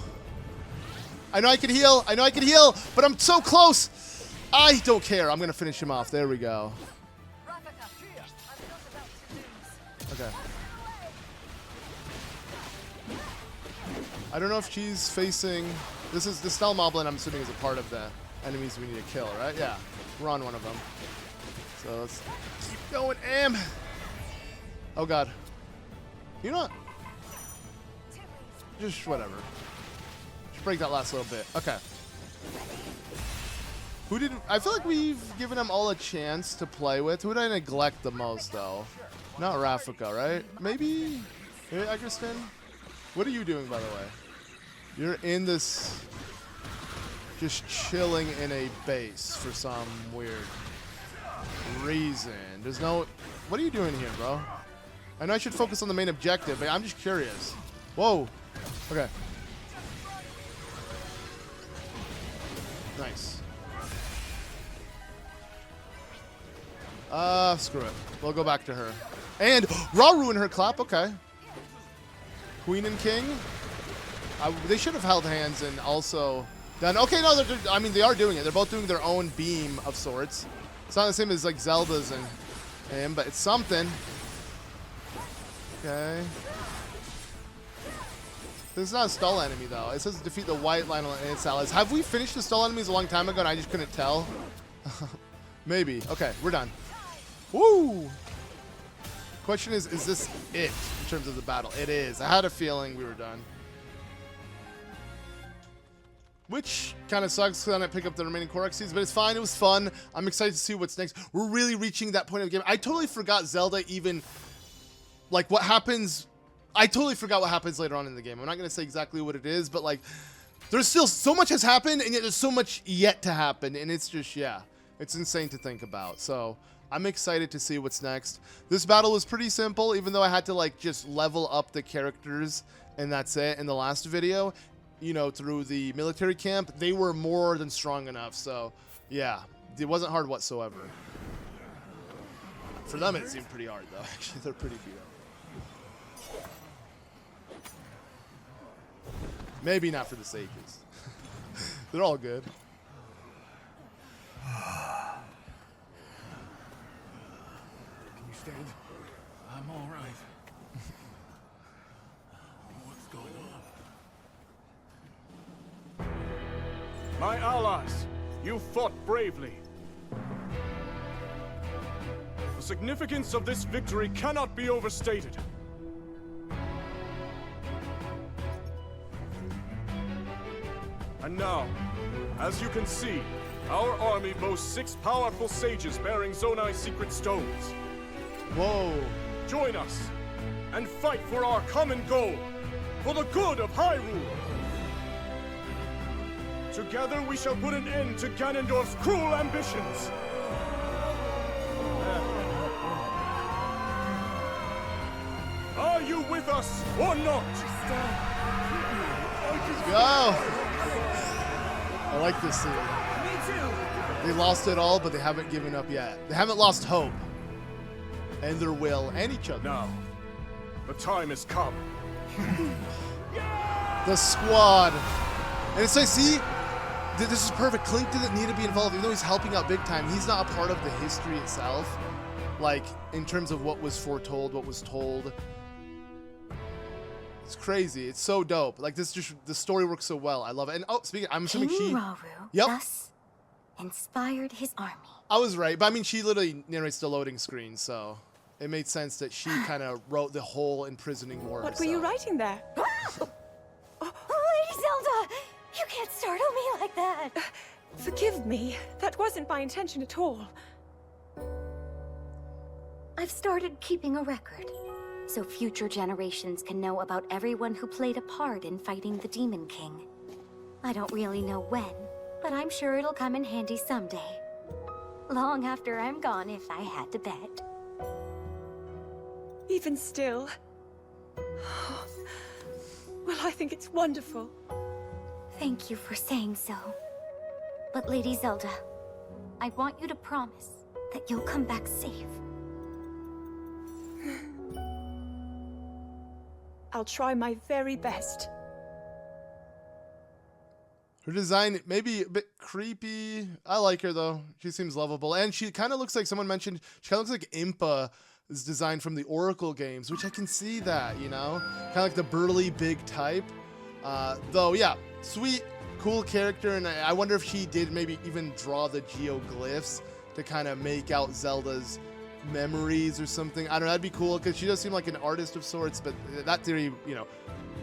S1: I know I can heal. I know I can heal, but I'm so close. I don't care. I'm going to finish him off. There we go. Okay. I don't know if she's facing... This is the Stell Moblin, I'm assuming, is a part of the enemies we need to kill, right? Yeah. We're on one of them. So let's keep going. Oh, God. You know what? Just whatever. Just break that last little bit. Okay. Who did... I feel like we've given them all a chance to play with. Who did I neglect the most, though? Not Rafika, right? Maybe Eggerston? What are you doing, by the way? You're in this... Just chilling in a base for some weird reason. There's no... What are you doing here, bro? I know I should focus on the main objective, but I'm just curious. Whoa. Okay. Nice. Screw it. We'll go back to her. And Rauru in her clap. Okay. Queen and King. They should have held hands and also done. Okay, no, I mean, they are doing it. They're both doing their own beam of sorts. It's not the same as like Zelda's and him, but it's something. Okay. This is not a stall enemy, though. It says defeat the white Lionel and its allies. Have we finished the stall enemies a long time ago and I just couldn't tell? Maybe. Okay, we're done. Woo! Question is this it in terms of the battle? It is. I had a feeling we were done. Which kind of sucks because I didn't pick up the remaining Korok seeds, but it's fine. It was fun. I'm excited to see what's next. We're really reaching that point of the game. I totally forgot Zelda even... Like, what happens... I totally forgot what happens later on in the game. I'm not going to say exactly what it is, but, like, there's still so much has happened, and yet there's so much yet to happen, and it's just, yeah, it's insane to think about. So, I'm excited to see what's next. This battle was pretty simple, even though I had to, like, just level up the characters, and that's it. In the last video, you know, through the military camp, they were more than strong enough, so, yeah, it wasn't hard whatsoever. For them, it seemed pretty hard, though. Actually, they're pretty beat up. Maybe not for the Sages. They're all good.
S10: Can you stand? I'm all right. What's going on?
S19: My allies, you fought bravely. The significance of this victory cannot be overstated. And now, as you can see, Our army boasts 6 powerful sages bearing Zonai's secret stones.
S1: Whoa.
S19: Join us and fight for our common goal, for the good of Hyrule. Together we shall put an end to Ganondorf's cruel ambitions. Are you with us or not?
S1: Go! I like this scene. They lost it all, but they haven't given up yet. They haven't lost hope. And their will, and each other.
S19: Now, the time has come.
S1: The squad. And it's like, see, this is perfect. Clink didn't need to be involved, even though he's helping out big time. He's not a part of the history itself. Like, in terms of what was foretold, what was told. It's crazy. It's so dope. Like, this just, the story works so well. I love it. And, oh, speaking, I'm assuming
S2: King
S1: she...
S2: Rauru
S1: Yep.
S2: thus inspired his army.
S1: I was right, but I mean, she literally narrates the loading screen, so it made sense that she kind of wrote the whole Imprisoning War
S4: What
S1: herself.
S4: were you writing there?
S2: Lady Zelda! You can't startle me like that!
S4: Forgive me. That wasn't my intention at all.
S2: I've started keeping a record, so future generations can know about everyone who played a part in fighting the Demon King. I don't really know when, but I'm sure it'll come in handy someday. Long after I'm gone, if I had to bet.
S4: Even still. Well, I think it's wonderful.
S2: Thank you for saying so. But Lady Zelda, I want you to promise that you'll come back safe.
S4: I'll try my very best.
S1: Her design may be a bit creepy. I like her, though. She seems lovable. And she kind of looks like, someone mentioned, she kind of looks like Impa is designed from the Oracle games, which I can see that, you know? Kind of like the burly, big type. Though, yeah, sweet, cool character. And I wonder if she did maybe even draw the geoglyphs to kind of make out Zelda's memories or something. I don't know, that'd be cool, because she does seem like an artist of sorts, but that theory, you know,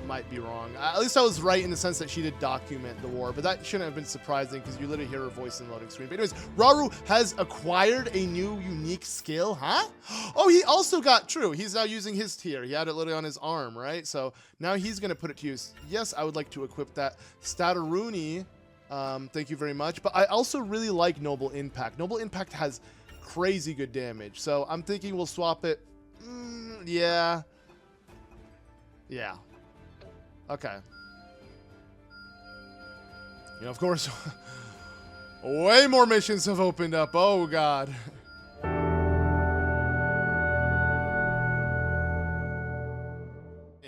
S1: might be wrong. At least I was right in the sense that she did document the war, but that shouldn't have been surprising because you literally hear her voice in the loading screen. But anyways, Rauru has acquired a new unique skill, huh? Oh, he also got, true, he's now using his tier. He had it literally on his arm, right? So now he's going to put it to use. Yes, I would like to equip that. Stataruni, thank you very much. But I also really like Noble Impact. Noble Impact has crazy good damage. So I'm thinking we'll swap it. Yeah. Yeah. Okay. You know, of course, way more missions have opened up. Oh, God.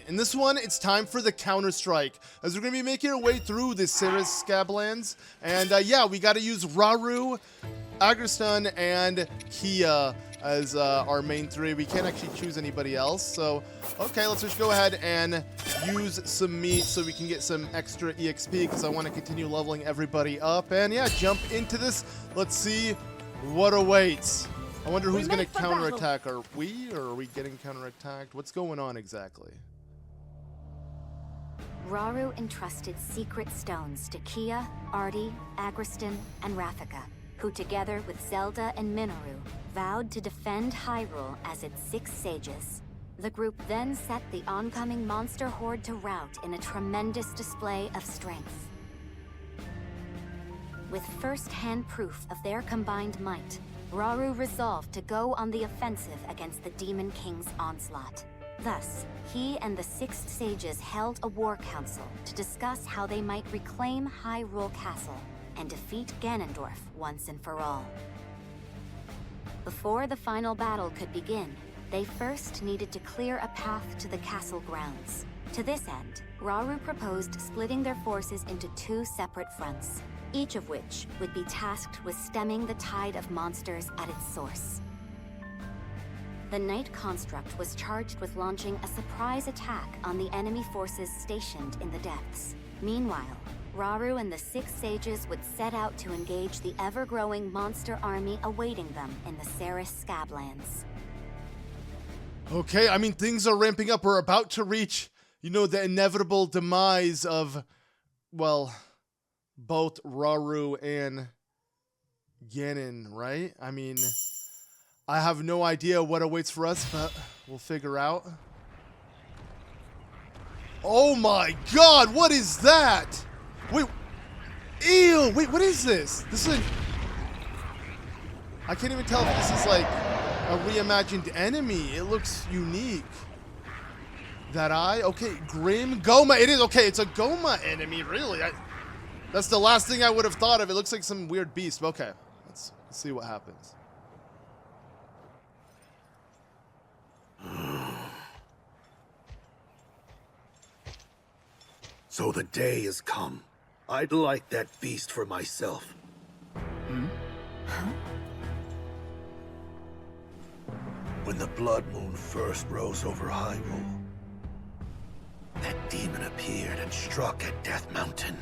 S1: In this one, it's time for the counter-strike, as we're going to be making our way through the Ceres Scablands. And, yeah, we got to use Rauru, Agriston, and Kia as our main 3. We can't actually choose anybody else. So, okay, let's just go ahead and use some meat so we can get some extra EXP, because I want to continue leveling everybody up. And, yeah, jump into this. Let's see what awaits. I wonder who's going to counterattack. Are we, or are we getting counterattacked? What's going on exactly?
S2: Rauru entrusted secret stones to Kia, Arty, Agriston, and Rafika, who together with Zelda and Mineru vowed to defend Hyrule as its 6 sages. The group then set the oncoming monster horde to rout in a tremendous display of strength. With first-hand proof of their combined might, Rauru resolved to go on the offensive against the Demon King's onslaught. Thus, he and the 6 sages held a war council to discuss how they might reclaim Hyrule Castle and defeat Ganondorf once and for all. Before the final battle could begin, they first needed to clear a path to the castle grounds. To this end, Rauru proposed splitting their forces into 2 separate fronts, each of which would be tasked with stemming the tide of monsters at its source. The Knight Construct was charged with launching a surprise attack on the enemy forces stationed in the depths. Meanwhile, Rauru and the 6 sages would set out to engage the ever-growing monster army awaiting them in the Ceres Scablands.
S1: Okay, I mean, things are ramping up. We're about to reach, you know, the inevitable demise of, well, both Rauru and Ganon, right? I mean, I have no idea what awaits for us, but we'll figure out. Oh my god, what is that? Wait, ew, wait, what is this? This is I can't even tell if this is like a reimagined enemy. It looks unique. That eye? Okay, Grimgera. It is, okay, it's a Goma enemy, really. That's the last thing I would have thought of. It looks like some weird beast. Okay, let's see what happens.
S21: So the day has come. I'd like that beast for myself. When the blood moon first rose over Hyrule, that demon appeared and struck at Death Mountain.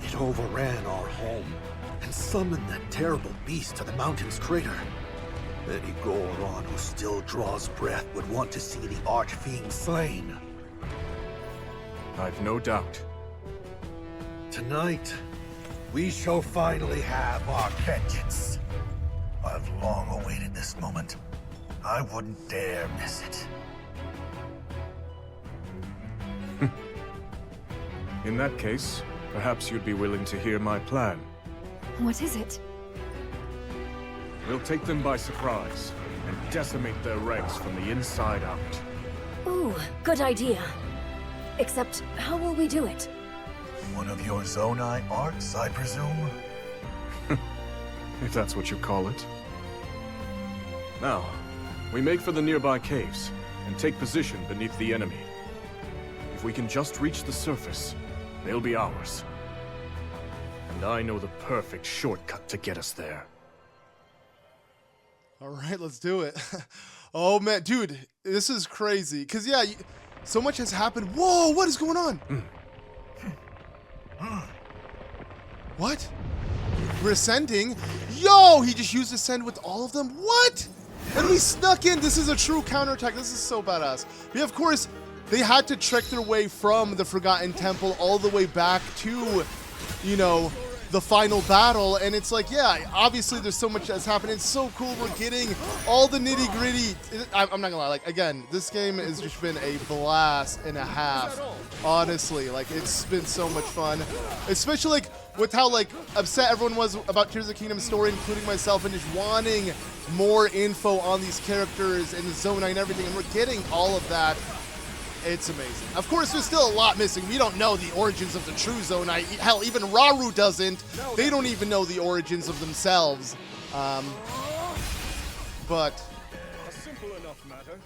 S21: It overran our home and summoned that terrible beast to the mountain's crater. Any Goron who still draws breath would want to see the Archfiend slain.
S3: I've no doubt.
S21: Tonight, we shall finally have our vengeance. I've long awaited this moment. I wouldn't dare miss it.
S3: In that case, perhaps you'd be willing to hear my plan.
S20: What is it?
S3: We'll take them by surprise and decimate their ranks from the inside out.
S20: Ooh, good idea. Except, how will we do it?
S21: One of your Zonai arts, I presume?
S3: If that's what you call it. Now, we make for the nearby caves and take position beneath the enemy. If we can just reach the surface, they'll be ours. And I know the perfect shortcut to get us there.
S1: All right, let's do it. Oh man, dude, this is crazy. Cause yeah, so much has happened. Whoa, what is going on? What? We're ascending? Yo, he just used ascend with all of them? What? And we snuck in. This is a true counterattack. This is so badass. Yeah, of course, they had to trek their way from the Forgotten Temple all the way back to, you know, the final battle. And it's like, yeah, obviously there's so much that's happening. It's so cool. We're getting all the nitty gritty. I'm not gonna lie. Like, again, this game has just been a blast and a half. Honestly, like, it's been so much fun. Especially, like, with how, like, upset everyone was about Tears of the Kingdom story, including myself, and just wanting more info on these characters and the Zonai and everything. And we're getting all of that. It's amazing. Of course, there's still a lot missing. We don't know the origins of the true Zonai. Hell, even Rauru doesn't. They don't even know the origins of themselves. But
S3: A simple enough matter.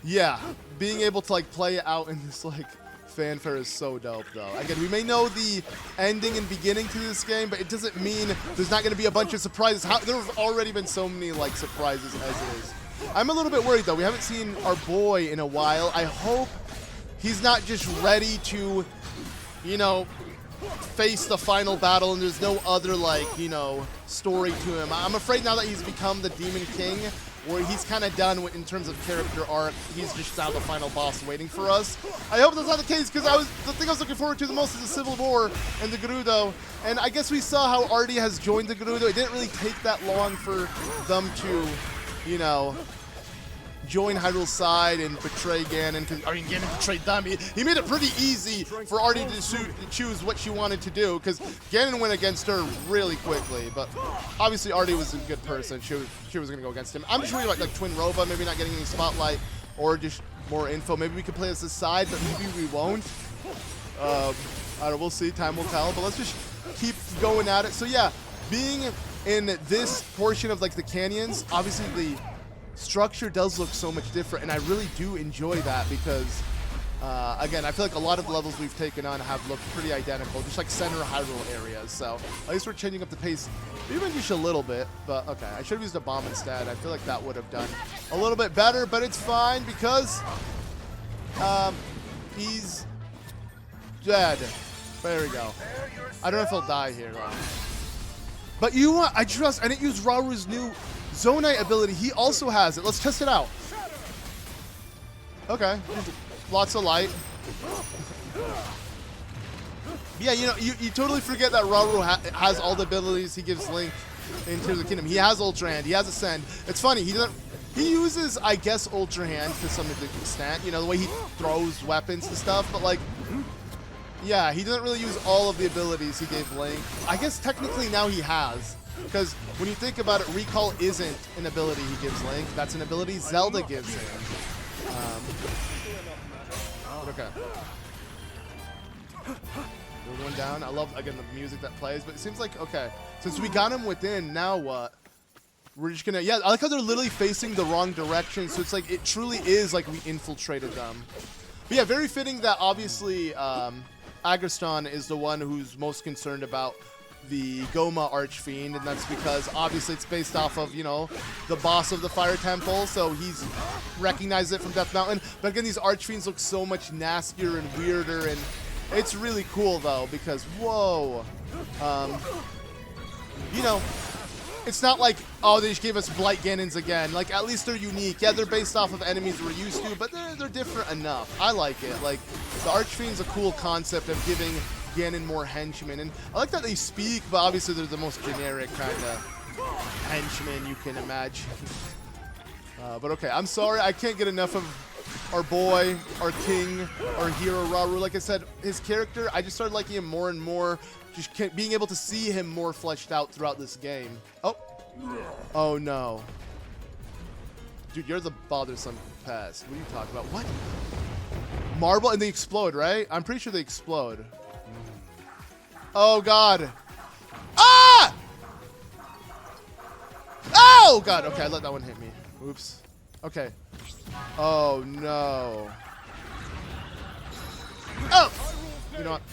S1: yeah, being able to like play it out in this like fanfare is so dope, though. Again, we may know the ending and beginning to this game, but it doesn't mean there's not going to be a bunch of surprises. There have already been so many like surprises as it is. I'm a little bit worried though. We haven't seen our boy in a while. I hope he's not just ready to, you know, face the final battle and there's no other, like, you know, story to him. I'm afraid now that he's become the Demon King, where he's kind of done with, in terms of character arc, he's just now the final boss waiting for us. I hope that's not the case, because the thing I was looking forward to the most is the Civil War and the Gerudo. And I guess we saw how Arty has joined the Gerudo. It didn't really take that long for them to, you know, join Hyrule's side and betray Ganon. I mean, Ganon betrayed them. He made it pretty easy for Arty to choose what she wanted to do, because Ganon went against her really quickly. But obviously, Arty was a good person. She was going to go against him. I'm just worried about like Twin Rova maybe not getting any spotlight or just more info. Maybe we could play as the side, but maybe we won't. I don't know, we'll see. Time will tell. But let's just keep going at it. So yeah, being in this portion of like the canyons, obviously the structure does look so much different, and I really do enjoy that because, again, I feel like a lot of levels we've taken on have looked pretty identical, just like center Hyrule areas. So at least we're changing up the pace even just a little bit. But okay, I should have used a bomb instead. I feel like that would have done a little bit better, but it's fine because he's dead. There we go. I don't know if he'll die here though. But you know what? I didn't use Rauru's new Zonai ability. He also has it. Let's test it out. Okay. Lots of light. Yeah, you know, you totally forget that Rauru has all the abilities he gives Link in Tears of the Kingdom. He has Ultra Hand, he has Ascend. It's funny, he uses, I guess, Ultra Hand to some extent, you know, the way he throws weapons and stuff, but like, yeah, he doesn't really use all of the abilities he gave Link. I guess technically now he has, because when you think about it, Recall isn't an ability he gives Link, that's an ability Zelda gives him. Okay. We're going down. I love, again, the music that plays, but it seems like, okay, since we got him within, now what? We're just gonna, yeah, I like how they're literally facing the wrong direction, so it's like, it truly is like we infiltrated them. But yeah, very fitting that obviously Agriston is the one who's most concerned about the Goma Archfiend, and that's because obviously it's based off of, you know, the boss of the Fire Temple, so he's recognized it from Death Mountain. But again, these Archfiends look so much nastier and weirder, and it's really cool though, because whoa, you know, it's not like, oh, they just gave us Blight Ganons again. Like, at least they're unique. Yeah, they're based off of enemies we're used to, but they're different enough. I like it. Like, the Archfiend's a cool concept of giving Ganon more henchmen. And I like that they speak, but obviously they're the most generic kind of henchmen you can imagine. But okay, I'm sorry. I can't get enough of our boy, our king, our hero, Rauru. Like I said, his character, I just started liking him more and more. Just being able to see him more fleshed out throughout this game. Oh. Oh, no. Dude, you're the bothersome pest. What are you talking about? What? Marble? And they explode, right? I'm pretty sure they explode. Oh, God. Ah! Oh, God. Okay, I let that one hit me. Oops. Okay. Oh, no. Oh! You know what?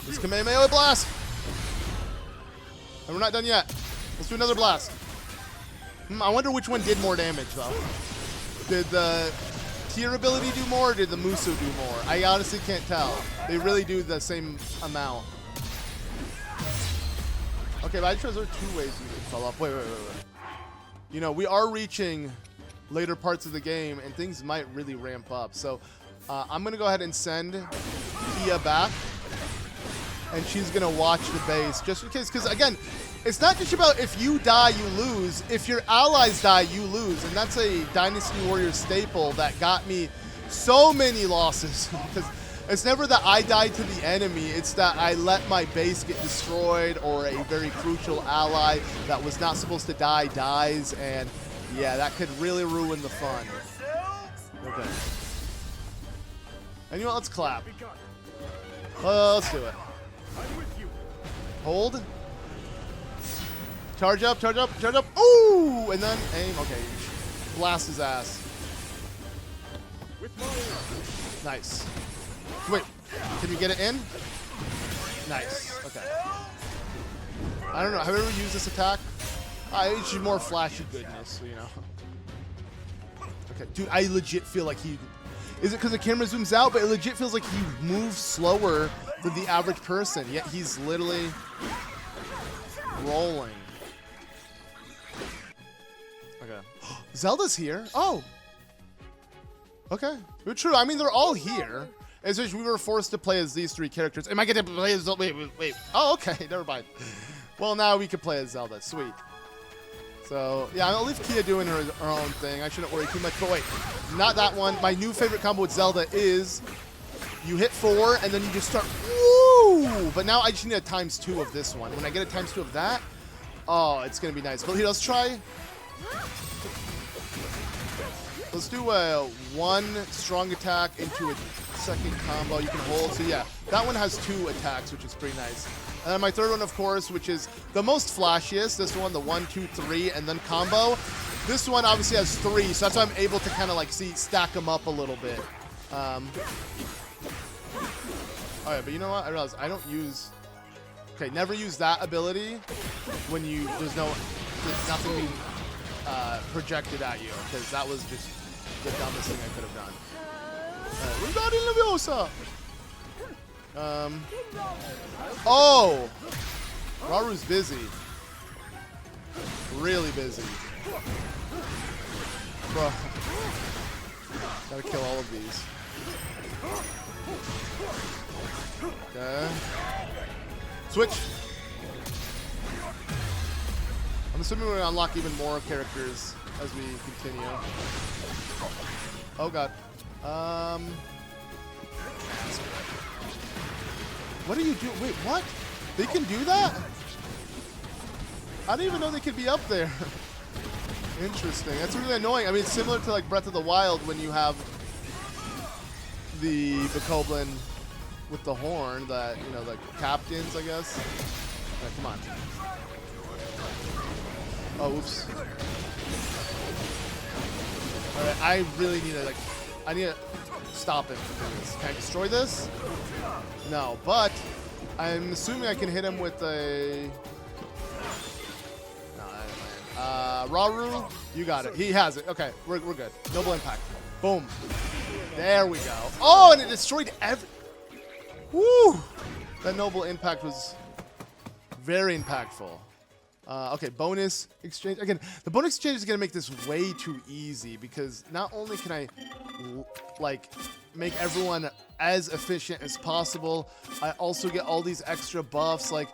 S1: Let's Kamehameha Blast! And we're not done yet. Let's do another blast. I wonder which one did more damage, though. Did the Tier ability do more, or did the Musu do more? I honestly can't tell. They really do the same amount. Okay, but I just realized there are two ways you can fall off. Wait. You know, we are reaching later parts of the game, and things might really ramp up. So, I'm going to go ahead and send Kia back. And she's going to watch the base just in case. Because, again, it's not just about if you die, you lose. If your allies die, you lose. And that's a Dynasty Warriors staple that got me so many losses. Because it's never that I died to the enemy. It's that I let my base get destroyed, or a very crucial ally that was not supposed to die dies. And, yeah, that could really ruin the fun. Okay. And you know what? Let's clap. Let's do it. Hold. Charge up, charge up, charge up. Ooh! And then aim. Okay. Blast his ass. Nice. Wait. Can you get it in? Nice. Okay. I don't know. Have you ever used this attack? It's just more flashy goodness, you know. Okay. Dude, I legit feel like he... Is it because the camera zooms out? But it legit feels like he moves slower than the average person, yet he's literally rolling. Okay. Zelda's here? Oh. Okay. But true. I mean, they're all here. It's just we were forced to play as these three characters. Am I getting to play as Zelda? Wait. Oh, okay. Never mind. Well, now we can play as Zelda. Sweet. So, yeah, I'll leave Kia doing her own thing. I shouldn't worry too much. But wait, not that one. My new favorite combo with Zelda is you hit 4, and then you just start, woo! But now I just need a ×2 of this one. When I get a ×2 of that, oh, it's going to be nice. But here, let's try. Let's do a 1 strong attack into a second combo. You can hold. So, yeah, that one has 2 attacks, which is pretty nice. And then my third one, of course, which is the most flashiest. This one, the 1, 2, 3, and then combo. This one obviously has 3, so that's why I'm able to kind of like stack them up a little bit. Oh yeah, but you know what? I realized I don't use. Okay, never use that ability when there's nothing being projected at you, because that was just the dumbest thing I could have done. Wingardium Leviosa. Oh! Rauru's busy. Really busy. Bro. Gotta kill all of these. Okay. Switch. I'm assuming we're gonna unlock even more characters as we continue. Oh god. What do you do? Wait, what? They can do that? I didn't even know they could be up there. Interesting. That's really annoying. I mean, it's similar to like Breath of the Wild when you have the Bokoblin with the horn that, you know, the captains, I guess. Right, come on. Oh, oops. Alright, I really need to, like, I need to stop him from doing this. Can I destroy this? No, but I'm assuming I can hit him with a... No, I didn't land. Rauru, you got it. He has it. Okay, we're good. Noble impact. Boom. There we go. Oh, and it destroyed every... Woo! That noble impact was very impactful. Okay, bonus exchange. Again, the bonus exchange is going to make this way too easy because not only can I, like, make everyone as efficient as possible, I also get all these extra buffs. Like,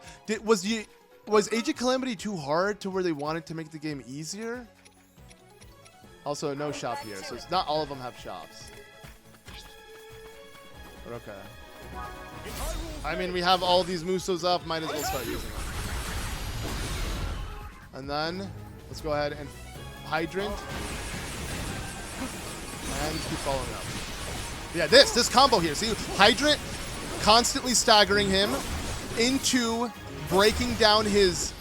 S1: was Age of Calamity too hard to where they wanted to make the game easier? Also, no shop here, so it's not all of them have shops. But okay. I mean, we have all these Musos up, might as well start using them. And then, let's go ahead and Hydrant. And keep following up. Yeah, this combo here. See, Hydrant constantly staggering him into breaking down his,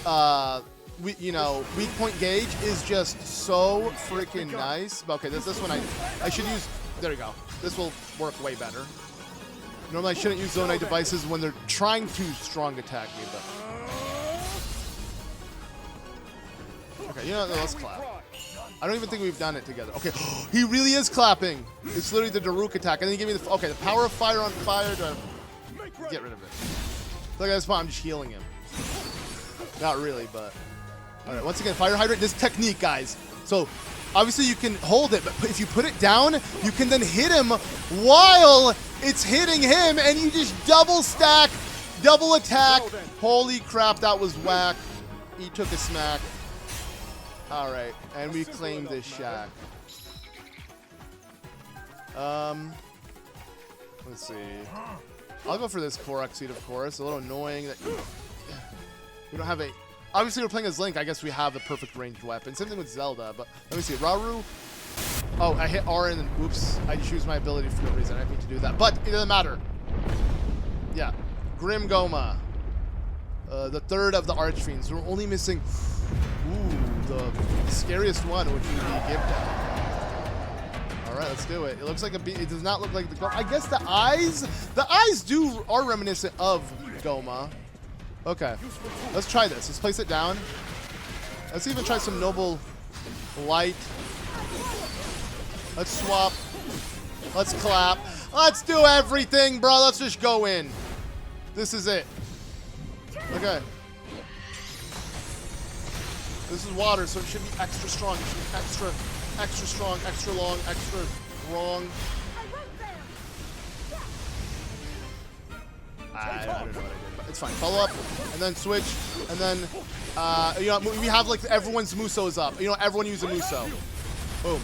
S1: you know, weak point gauge is just so freaking nice. Okay, this one I should use. There we go. This will work way better. Normally I shouldn't use Zonai devices when they're trying to strong attack me, but... Okay, you know what? Let's clap. I don't even think we've done it together. Okay, he really is clapping. It's literally the Daruk attack. And then he gave me the... Okay, the power of fire on fire. Do I get rid of it? Look at this point. I'm just healing him. Not really, but... Alright, once again, Fire Hydrant. This technique, guys. So, obviously you can hold it, but if you put it down, you can then hit him while it's hitting him, and you just double stack, double attack. Holy crap, that was whack. He took a smack. Alright, and we claim this shack. Let's see. I'll go for this Korok Seed, of course. A little annoying that we don't have a... Obviously, we're playing as Link. I guess we have the perfect ranged weapon. Same thing with Zelda, but let me see. Rauru. Oh, I hit R and then, oops. I just used my ability for no reason. I didn't mean to do that, but it doesn't matter. Yeah. Grimgera. The third of the Archfiends. We're only missing, the scariest one, which would be Gibda. All right, let's do it. It looks like it does not look like the Goma. I guess the eyes are reminiscent of Goma. Okay, let's try this. Let's place it down. Let's even try some Noble Light. Let's swap. Let's clap. Let's do everything, bro. Let's just go in. This is it. Okay. This is water, so it should be extra strong. It should be extra strong, extra long, extra wrong. I don't know what I did, but it's fine. Follow up, and then switch, and then, you know, we have like everyone's Musos up. You know, everyone use a Muso. Boom.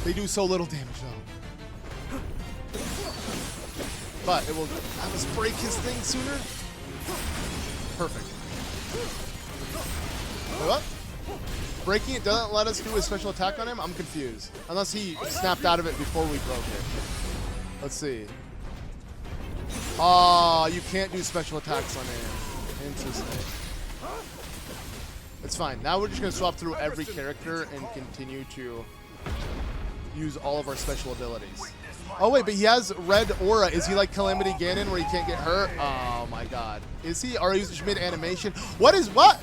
S1: They do so little damage though. But it will have us break his thing sooner. Perfect. Wait, what? Breaking it doesn't let us do a special attack on him? I'm confused. Unless he snapped out of it before we broke it. Let's see. Oh, you can't do special attacks on him. Interesting. It's fine. Now we're just going to swap through every character and continue to use all of our special abilities. Oh, wait, but he has red aura. Is he like Calamity Ganon where he can't get hurt? Oh, my God. Is he? Or is he mid-animation? What is what?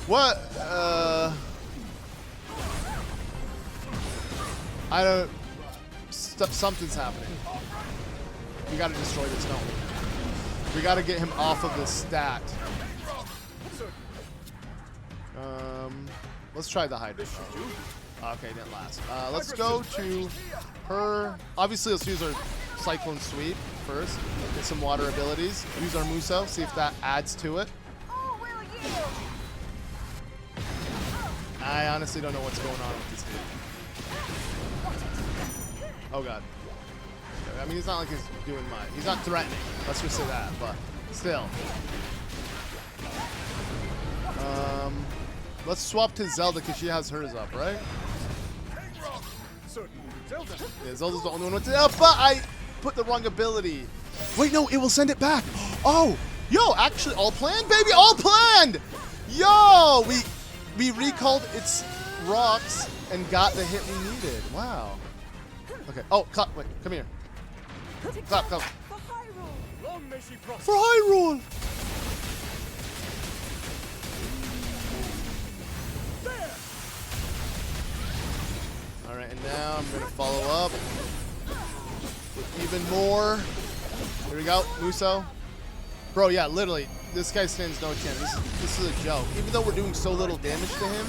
S1: What? I don't... Something's happening. We gotta destroy this, don't we? We gotta get him off of this stat. Let's try the Hydra. Okay, didn't last. Let's go to her. Obviously, let's use our Cyclone Sweep first. Get some water abilities. Use our Muso. See if that adds to it. I honestly don't know what's going on with this dude. Oh god. I mean, he's not like he's doing much. He's not threatening. Let's just say that, but still. Let's swap to Zelda because she has hers up, right? Yeah, Zelda's the only one with it up, but I put the wrong ability. Wait, no, it will send it back. Oh, yo, actually, all planned, baby, all planned. Yo, we recalled its rocks and got the hit we needed. Wow. Okay. Oh, wait, come here. Clap. For Hyrule. All right, and now I'm gonna follow up with even more. Here we go, Muso. Bro, yeah, literally, this guy stands no chance. This is a joke. Even though we're doing so little damage to him,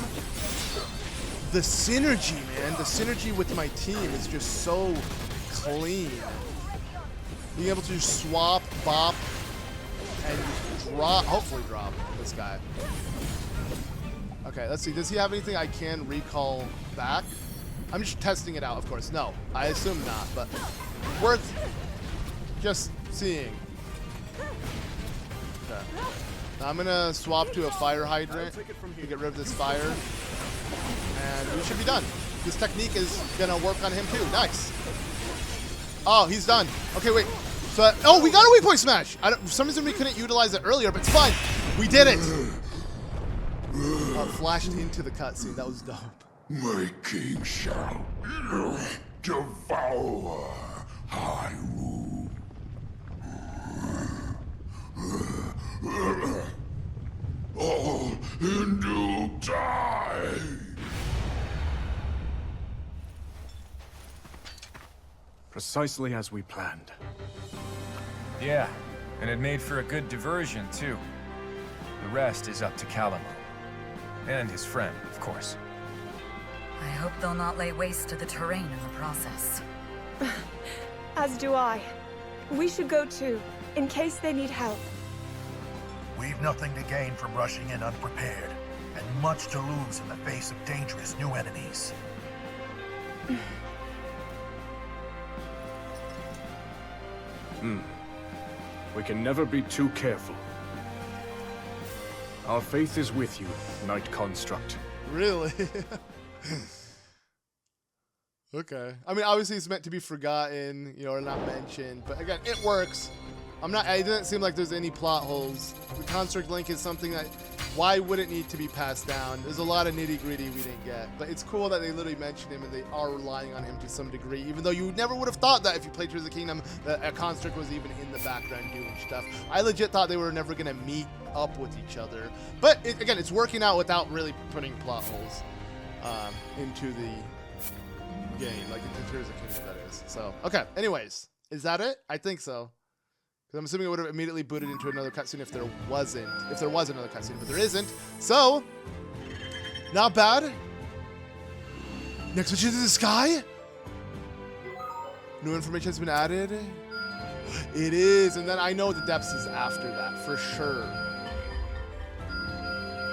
S1: the synergy, man, the synergy with my team is just so clean. Being able to just swap, bop, and drop, hopefully drop this guy. Okay, let's see. Does he have anything I can recall back? I'm just testing it out, of course. No, I assume not, but worth just seeing. Okay. Now I'm gonna swap to a fire hydrant to get rid of this fire, and we should be done. This technique is gonna work on him too. Nice. Oh, he's done. Okay, wait. So, oh, we got a weak point smash. For some reason we couldn't utilize it earlier, but it's fine. We did it. Flashed into the cutscene. That was dope.
S10: My king shall devour Hyrule. All in due time.
S17: Precisely as we planned.
S16: Yeah, and it made for a good diversion, too. The rest is up to Calamo. And his friend, of course.
S22: I hope they'll not lay waste to the terrain in the process.
S4: As do I. We should go too, in case they need help.
S21: We've nothing to gain from rushing in unprepared, and much to lose in the face of dangerous new enemies.
S3: We can never be too careful. Our faith is with you, Knight Construct.
S1: Really? Okay. I mean, obviously it's meant to be forgotten, you know, or not mentioned, but again, it works. It doesn't seem like there's any plot holes. The Construct Link is something that, why would it need to be passed down? There's a lot of nitty-gritty we didn't get, but it's cool that they literally mentioned him and they are relying on him to some degree, even though you never would have thought that if you played Tears of the Kingdom, that a Construct was even in the background doing stuff. I legit thought they were never going to meet up with each other, but again, it's working out without really putting plot holes into the game, like into Tears of the Kingdom, that is. So, okay, anyways, is that it? I think so. Because I'm assuming it would have immediately booted into another cutscene if there was another cutscene, but there isn't. So, not bad. Next switch into the sky. New information has been added. It is, and then I know the depths is after that, for sure.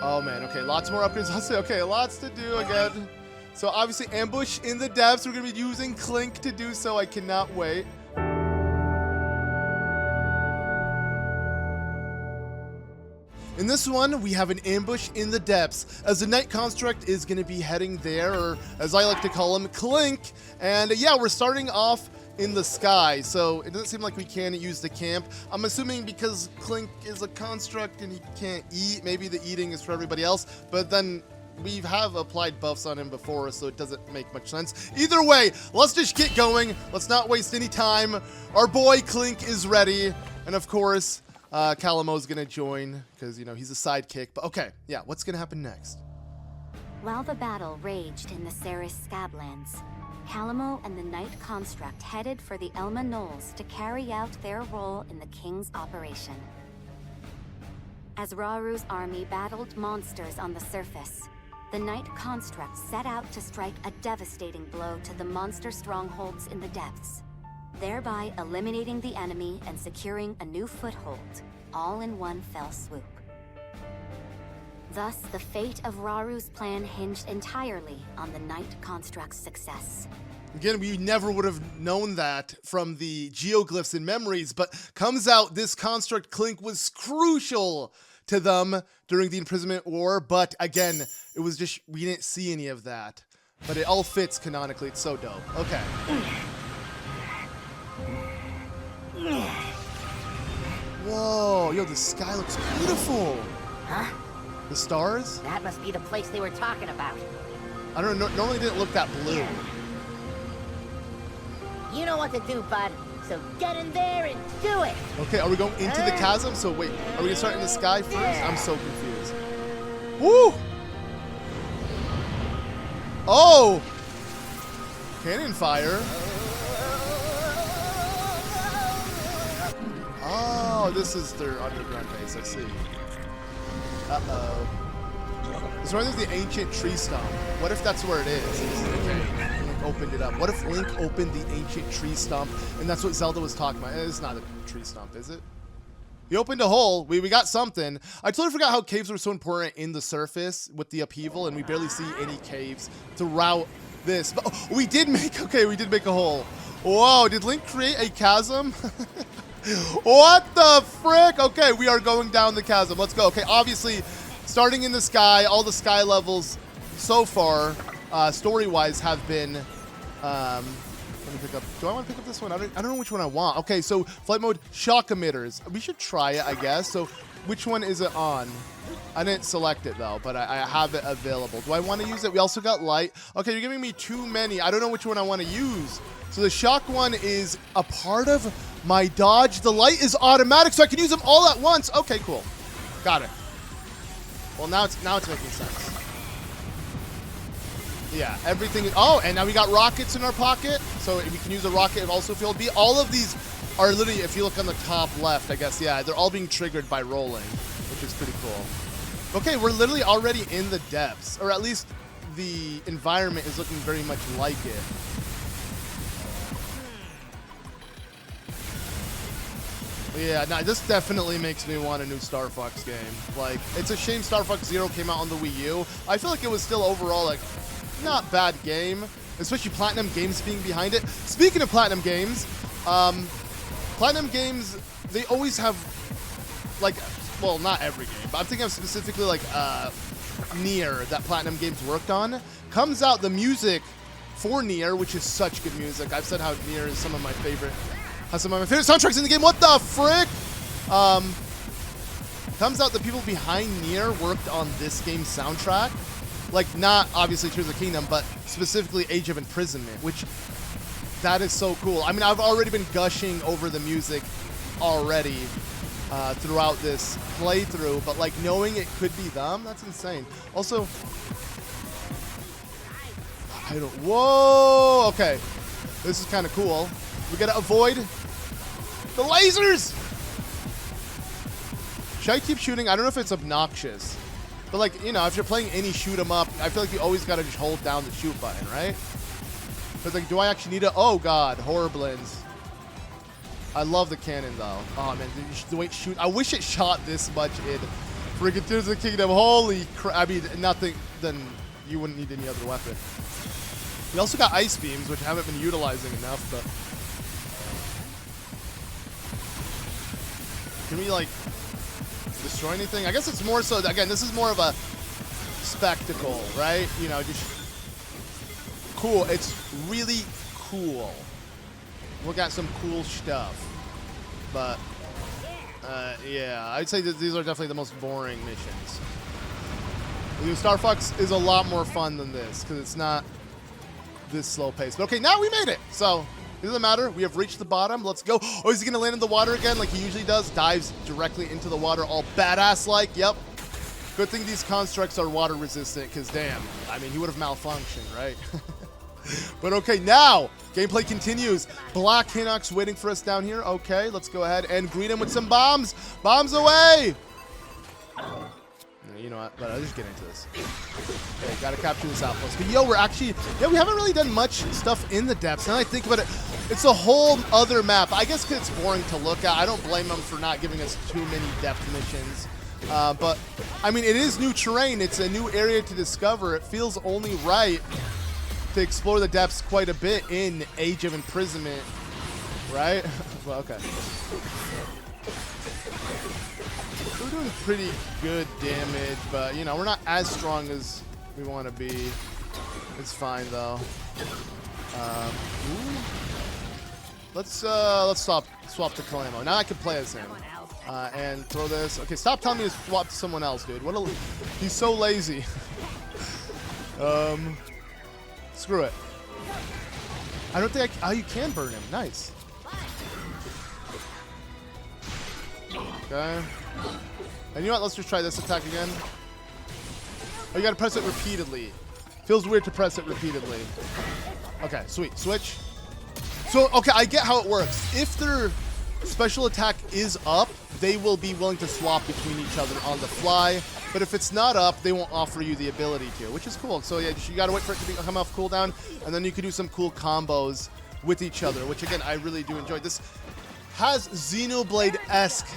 S1: Oh man, okay, lots more upgrades. I'll say, okay, lots to do again. So obviously ambush in the depths. We're gonna be using Clink to do so. I cannot wait. In this one, we have an ambush in the depths, as the Knight Construct is going to be heading there, or as I like to call him, Clink. And yeah, we're starting off in the sky, so it doesn't seem like we can use the camp. I'm assuming because Clink is a construct and he can't eat, maybe the eating is for everybody else, but then we have applied buffs on him before, so it doesn't make much sense. Either way, let's just get going. Let's not waste any time. Our boy Clink is ready, and of course, Calamo's gonna join, because, you know, he's a sidekick. But okay, yeah, what's gonna happen next?
S2: While the battle raged in the Ceres Scablands, Calamo and the Knight Construct headed for the Elma Knolls to carry out their role in the King's operation. As Rauru's army battled monsters on the surface, the Knight Construct set out to strike a devastating blow to the monster strongholds in the depths, thereby eliminating the enemy and securing a new foothold, all in one fell swoop. Thus, the fate of Rauru's plan hinged entirely on the Night Construct's success.
S1: Again, we never would have known that from the geoglyphs and memories, but comes out this construct Clink was crucial to them during the Imprisonment War, but again, it was just, we didn't see any of that. But it all fits canonically, it's so dope. Okay. Whoa, yo, the sky looks beautiful.
S15: Huh?
S1: The stars?
S15: That must be the place they were talking about.
S1: I don't know, normally it didn't look that blue.
S15: You know what to do, bud. So get in there and do it.
S1: Okay, are we going into the chasm? So wait, are we gonna start in the sky first? I'm so confused. Woo! Oh! Cannon fire. Oh, this is their underground base, I see. Uh-oh. This reminds me of the ancient tree stump. What if that's where it is? Okay, Link opened it up. What if Link opened the ancient tree stump and that's what Zelda was talking about? It's not a tree stump, is it? He opened a hole. We got something. I totally forgot how caves were so important in the surface with the upheaval, and we barely see any caves throughout this. But oh, we did make a hole. Whoa, did Link create a chasm? What the frick? Okay, we are going down the chasm. Let's go. Okay, obviously, starting in the sky, all the sky levels so far, story-wise, have been... let me pick up. Do I want to pick up this one? I don't know which one I want. Okay, so flight mode, shock emitters. We should try it, I guess. So which one is it on? I didn't select it though, but I have it available. Do I want to use it? We also got light. Okay, you're giving me too many. I don't know which one I want to use. So the shock one is a part of my dodge. The light is automatic, so I can use them all at once. Okay, cool. Got it. Well, now it's making sense. Yeah, everything is, oh, and now we got rockets in our pocket, so we can use a rocket also field B. All of these are literally, if you look on the top left, I guess, yeah, they're all being triggered by rolling, which is pretty cool. Okay, we're literally already in the depths, or at least the environment is looking very much like it. Yeah, no, this definitely makes me want a new Star Fox game. Like, it's a shame Star Fox Zero came out on the Wii U. I feel like it was still overall, like, not bad game, especially Platinum Games being behind it. Speaking of Platinum Games, they always have, like, well, not every game, but I'm thinking of specifically, like, Nier that Platinum Games worked on. Comes out the music for Nier, which is such good music. I've said how Nier is some of my favorite, has some of my favorite soundtracks in the game. What the frick? Comes out the people behind Nier worked on this game's soundtrack. Like, not obviously Tears of the Kingdom, but specifically Age of Imprisonment, which, that is so cool. I mean, I've already been gushing over the music already throughout this playthrough, but like knowing it could be them, that's insane. Also, I don't, whoa, okay. This is kind of cool. We gotta avoid the lasers! Should I keep shooting? I don't know if it's obnoxious. But like, you know, if you're playing any shoot 'em up, I feel like you always gotta just hold down the shoot button, right? But like, do I actually need to? Oh god, horror blends. I love the cannon though. Oh man, the way it shoot. I wish it shot this much in freaking Tears of the Kingdom. Holy crap! I mean, nothing. Then you wouldn't need any other weapon. We also got ice beams, which haven't been utilizing enough. But can we like destroy anything? I guess it's more so, again, this is more of a spectacle, right? You know, just cool. It's really cool. We got some cool stuff. But, yeah, I'd say that these are definitely the most boring missions. Star Fox is a lot more fun than this, because it's not this slow pace. But okay, now we made it. So, it doesn't matter. We have reached the bottom. Let's go. Oh, is he going to land in the water again like he usually does? Dives directly into the water all badass-like. Yep. Good thing these constructs are water resistant because, damn, I mean, he would have malfunctioned, right? But okay, now, gameplay continues. Black Hinox waiting for us down here. Okay, let's go ahead and greet him with some bombs. Bombs away! You know what? But I'll just get into this. Okay, gotta capture this outpost. But yo, we're actually, yeah, we haven't really done much stuff in the depths. Now that I think about it, it's a whole other map. I guess because it's boring to look at. I don't blame them for not giving us too many depth missions. But, I mean, it is new terrain. It's a new area to discover. It feels only right to explore the depths quite a bit in Age of Imprisonment, right? Well, okay. We're doing pretty good damage, but, you know, we're not as strong as we want to be. It's fine, though. Let's swap to Kalamo. Now I can play as him. And throw this. Okay, stop telling me to swap to someone else, dude. He's so lazy. Screw it. I don't think oh, you can burn him. Nice. Okay. And you know what? Let's just try this attack again. Oh, you gotta press it repeatedly. Feels weird to press it repeatedly. Okay, sweet. Switch. So, okay, I get how it works. If their special attack is up, they will be willing to swap between each other on the fly. But if it's not up, they won't offer you the ability to, which is cool. So yeah, you gotta wait for it to come off cooldown, and then you can do some cool combos with each other, which again, I really do enjoy. This has Xenoblade-esque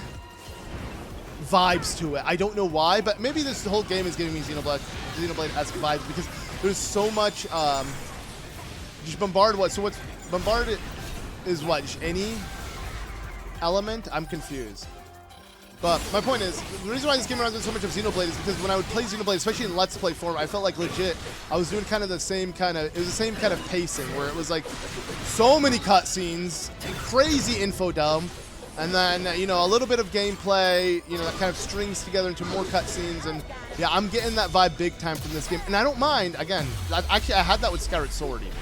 S1: vibes to it. I don't know why, but maybe this whole game is giving me Xenoblade-esque vibes because there's so much, just bombard what? So what's bombarded is what? Just any element? I'm confused. But my point is, the reason why this game reminds me so much of Xenoblade is because when I would play Xenoblade, especially in Let's Play form, I felt like legit, I was doing kind of the same kind of, it was the same kind of pacing where it was like so many cutscenes, crazy info dump, and then, you know, a little bit of gameplay, you know, that kind of strings together into more cutscenes, and yeah, I'm getting that vibe big time from this game. And I don't mind, again, actually I had that with Skyward Sword even.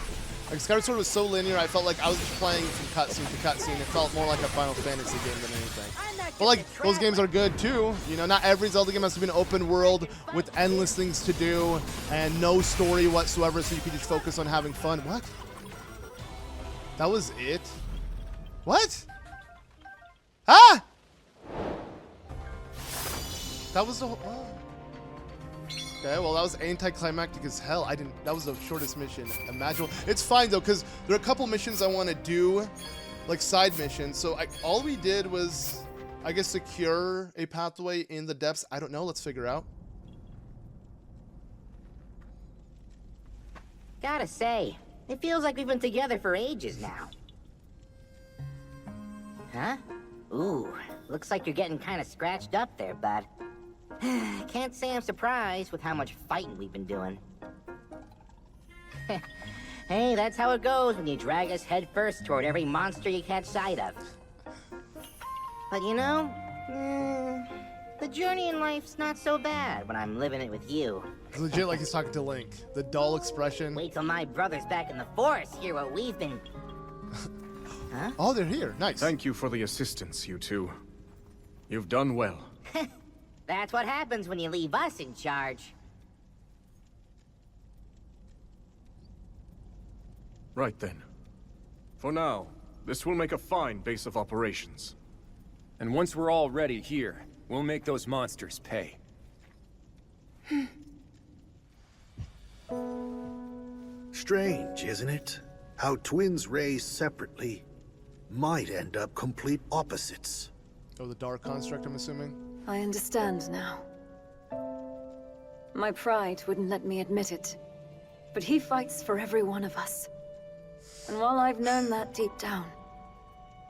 S1: Like, Skyward Sword was so linear, I felt like I was just playing from cutscene to cutscene. It felt more like a Final Fantasy game than anything. But, like, those games are good, too. You know, not every Zelda game has to be an open world with endless things to do and no story whatsoever, so you can just focus on having fun. What? That was it? What? Ah! That was the whole... Oh. Okay, well, that was anticlimactic as hell. That was the shortest mission imaginable. It's fine, though, because there are a couple missions I want to do, like side missions. So all we did was, I guess, secure a pathway in the depths. I don't know. Let's figure out.
S15: Gotta say, it feels like we've been together for ages now. Huh? Ooh, looks like you're getting kind of scratched up there, bud. Can't say I'm surprised with how much fighting we've been doing. Hey, that's how it goes when you drag us headfirst toward every monster you catch sight of. But you know, the journey in life's not so bad when I'm living it with you.
S1: It's legit like he's talking to Link. The dull expression.
S15: Wait till my brother's back in the forest, hear what we've been... Huh?
S1: Oh, they're here. Nice.
S3: Thank you for the assistance, you two. You've done well.
S15: That's what happens when you leave us in charge.
S3: Right then. For now, this will make a fine base of operations.
S16: And once we're all ready here, we'll make those monsters pay.
S5: Strange, isn't it? How twins raised separately might end up complete opposites.
S1: Oh, the Dark Construct, I'm assuming?
S20: I understand now. My pride wouldn't let me admit it, but he fights for every one of us. And while I've known that deep down,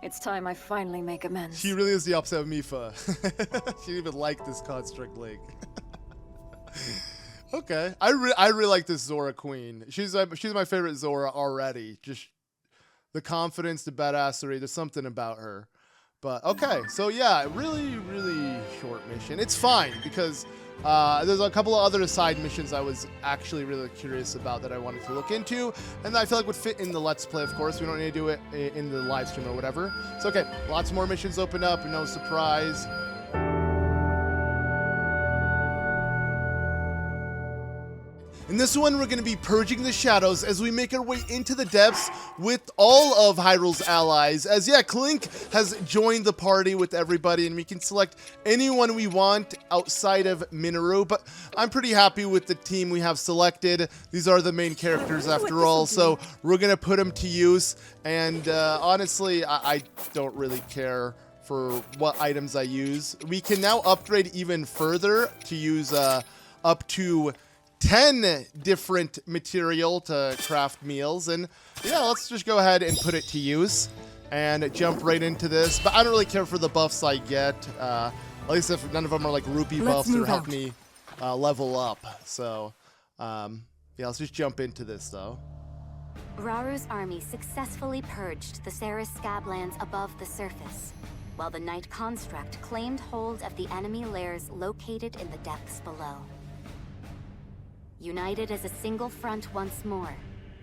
S20: it's time I finally make amends.
S1: She really is the opposite of Mifa. She didn't even like this Construct Link. Okay, I really like this Zora Queen. She's my favorite Zora already. Just the confidence, the badassery. There's something about her. But okay, so yeah, really short mission. It's fine because there's a couple of other side missions I was actually really curious about that I wanted to look into, and that I feel like would fit in the Let's Play. Of course, we don't need to do it in the live stream or whatever. So okay, lots more missions open up. No surprise. In this one, we're going to be purging the shadows as we make our way into the depths with all of Hyrule's allies. As yeah, Clink has joined the party with everybody, and we can select anyone we want outside of Mineru. But I'm pretty happy with the team we have selected. These are the main characters after all, so we're going to put them to use. And honestly, I don't really care for what items I use. We can now upgrade even further to use up to 10 different material to craft meals. And yeah, let's just go ahead and put it to use and jump right into this. But I don't really care for the buffs I get, at least if none of them are like rupee buffs or help me level up. So yeah, let's just jump into this though.
S2: Rauru's army successfully purged the Ceres Scablands above the surface, while the Night Construct claimed hold of the enemy lairs located in the depths below. United as a single front once more,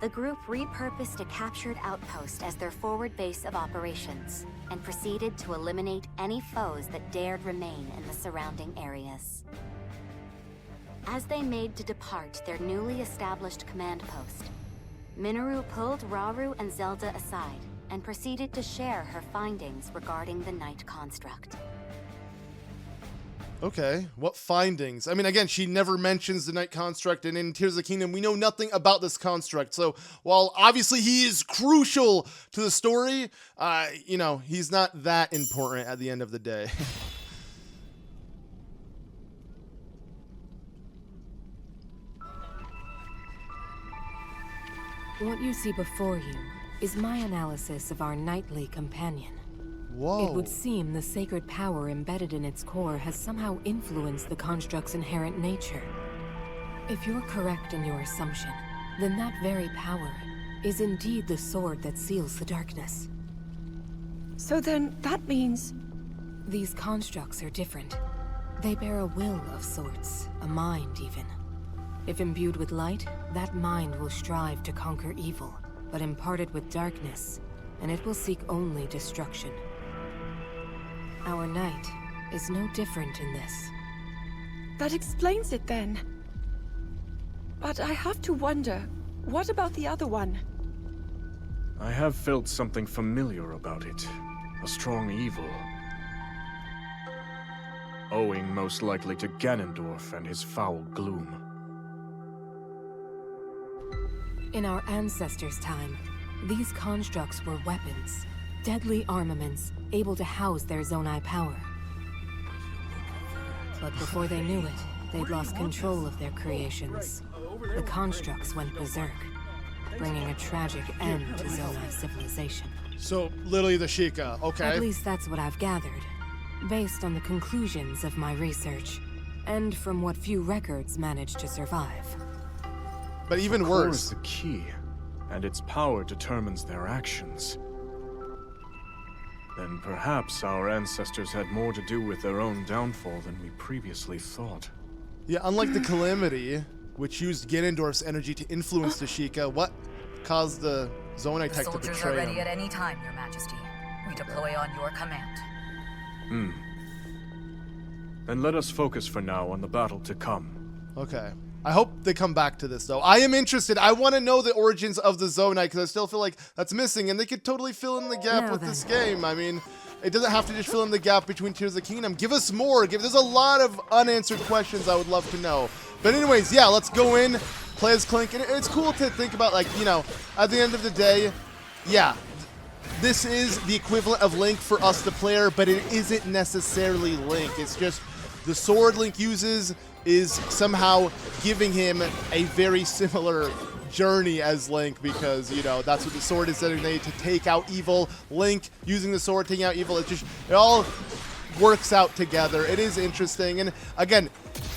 S2: the group repurposed a captured outpost as their forward base of operations, and proceeded to eliminate any foes that dared remain in the surrounding areas. As they made to depart their newly established command post, Mineru pulled Rauru and Zelda aside and proceeded to share her findings regarding the Night Construct.
S1: Okay, what findings? I mean, again, she never mentions the Night Construct, and in Tears of the Kingdom, we know nothing about this construct. So, while obviously he is crucial to the story, you know, he's not that important at the end of the day.
S8: What you see before you is my analysis of our knightly companion.
S1: Whoa.
S8: It would seem the sacred power embedded in its core has somehow influenced the construct's inherent nature. If you're correct in your assumption, then that very power is indeed the sword that seals the darkness.
S4: So then, that means...
S8: These constructs are different. They bear a will of sorts, a mind even. If imbued with light, that mind will strive to conquer evil, but imparted with darkness, and it will seek only destruction. Our knight is no different in this.
S4: That explains it then. But I have to wonder, what about the other one?
S3: I have felt something familiar about it. A strong evil. Owing most likely to Ganondorf and his foul gloom.
S8: In our ancestors' time, these constructs were weapons, deadly armaments, able to house their Zonai power. But before they knew it, they'd lost control of their creations. The constructs went berserk, bringing a tragic end to Zonai civilization.
S1: So, literally the Sheikah, okay.
S8: At least that's what I've gathered, based on the conclusions of my research, and from what few records managed to survive.
S1: But even
S3: the core
S1: worse.
S3: is the key, and its power determines their actions. Then perhaps our ancestors had more to do with their own downfall than we previously thought.
S1: Yeah, unlike the Calamity, which used Ganondorf's energy to influence the Sheikah, what caused the Zonai tech to betray
S22: Soldiers are ready
S1: him?
S22: at any time, Your Majesty. We deploy on your command.
S3: Then let us focus for now on the battle to come.
S1: Okay. I hope they come back to this, though. I am interested. I want to know the origins of the Zonai, because I still feel like that's missing, and they could totally fill in the gap with this game. I mean, it doesn't have to just fill in the gap between Tears of the Kingdom. Give us more. There's a lot of unanswered questions I would love to know. But anyways, yeah, let's go in, play as Clink, and it's cool to think about, like, you know, at the end of the day, yeah, this is the equivalent of Link for us, the player, but it isn't necessarily Link. It's just the sword Link uses is somehow giving him a very similar journey as Link, because, you know, that's what the sword is designated to take out evil. Link using the sword, taking out evil. It all works out together. It is interesting, and again,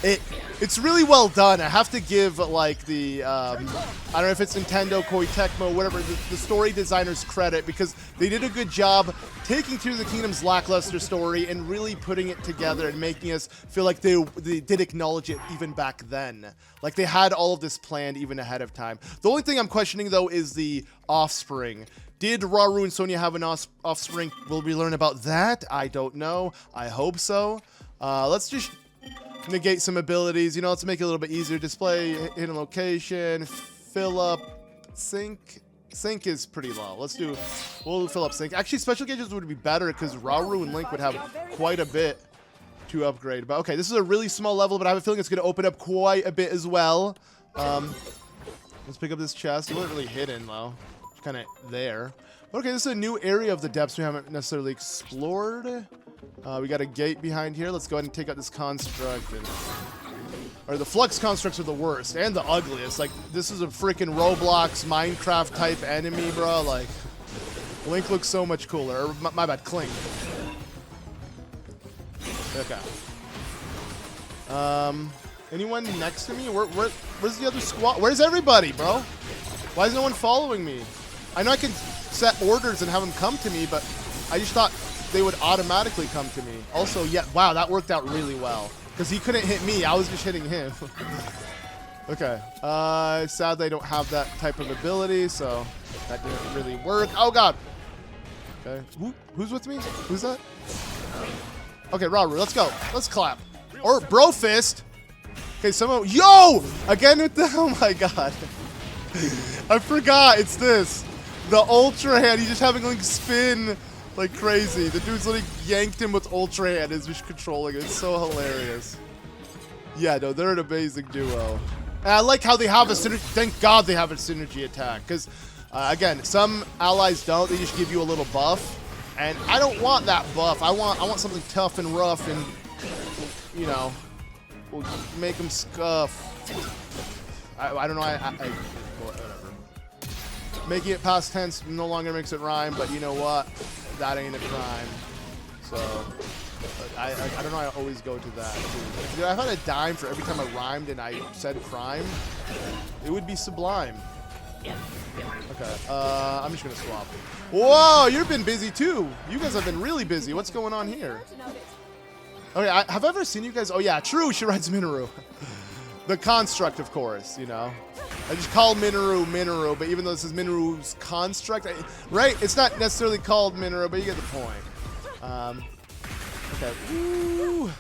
S1: it's really well done. I have to give, like, the I don't know if it's Nintendo, Koei Tecmo, whatever, the story designers credit, because they did a good job taking Tears of the Kingdom's lackluster story and really putting it together and making us feel like they did acknowledge it even back then. Like, they had all of this planned even ahead of time. The only thing I'm questioning, though, is the offspring. Did Rauru and Sonia have an offspring? Will we learn about that? I don't know. I hope so. Let's just negate some abilities. You know, let's make it a little bit easier. Display hidden location, fill up, sync. Sync is pretty low. We'll fill up sync. Actually, special gauges would be better because Rauru and Link would have quite a bit to upgrade. But okay, this is a really small level, but I have a feeling it's going to open up quite a bit as well. Let's pick up this chest. It wasn't really hidden, though. It's kind of there. Okay, this is a new area of the depths we haven't necessarily explored. We got a gate behind here. Let's go ahead and take out this construct. Or the flux constructs are the worst and the ugliest. Like, this is a freaking Roblox Minecraft type enemy, bro. Like, Link looks so much cooler. Or, my bad, Clink. Okay. Anyone next to me? Where's the other squad? Where's everybody, bro? Why is no one following me? I know I can set orders and have them come to me, but I just thought they would automatically come to me. Also, yeah, wow, that worked out really well. Because he couldn't hit me, I was just hitting him. Okay. Sadly, I don't have that type of ability, so that didn't really work. Oh, God. Okay. Who's with me? Who's that? Okay, Rauru, let's go. Let's clap. Or bro fist. Okay, someone. Yo! Again with the. Oh my God. I forgot. It's this. The Ultra Hand. He's just having Link spin like crazy. The dude's literally yanked him with Ultra Hand. Is just controlling it. It's so hilarious. Yeah, no, they're an amazing duo. And I like how they have a synergy. Thank God they have a synergy attack. Because, again, some allies don't. They just give you a little buff. And I don't want that buff. I want something tough and rough and, you know, will make them scuff. I don't know. Whatever. Making it past tense no longer makes it rhyme, but you know what? That ain't a crime. So, I don't know. I always go to that. If I had a dime for every time I rhymed and I said crime, it would be sublime. Okay, I'm just gonna swap. Whoa, you've been busy too. You guys have been really busy. What's going on here? Okay, have I ever seen you guys? Oh yeah, true, she rides Mineru. The construct, of course, you know. I just call Mineru, but even though this is Mineru's construct, right? It's not necessarily called Mineru, but you get the point. Okay, ooh,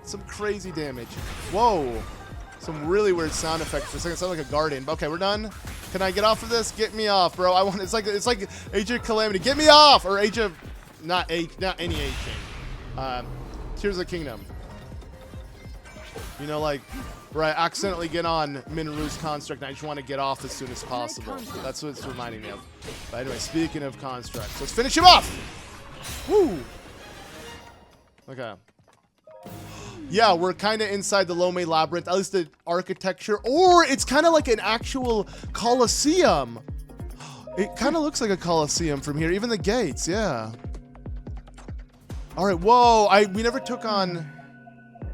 S1: some crazy damage. Whoa. Some really weird sound effects for a second. It sounded like a guardian. Okay, we're done. Can I get off of this? Get me off, bro. It's like Age of Calamity. Get me off, or Age of not any Age King. Tears of the Kingdom. You know, like where I accidentally get on Mineru's construct and I just want to get off as soon as possible. That's what it's reminding me of. But anyway, speaking of constructs, let's finish him off. Woo. Okay. Yeah, we're kind of inside the Lome Labyrinth, at least the architecture, or it's kind of like an actual Colosseum. It kind of looks like a Colosseum from here, even the gates, yeah. All right, whoa, we never took on,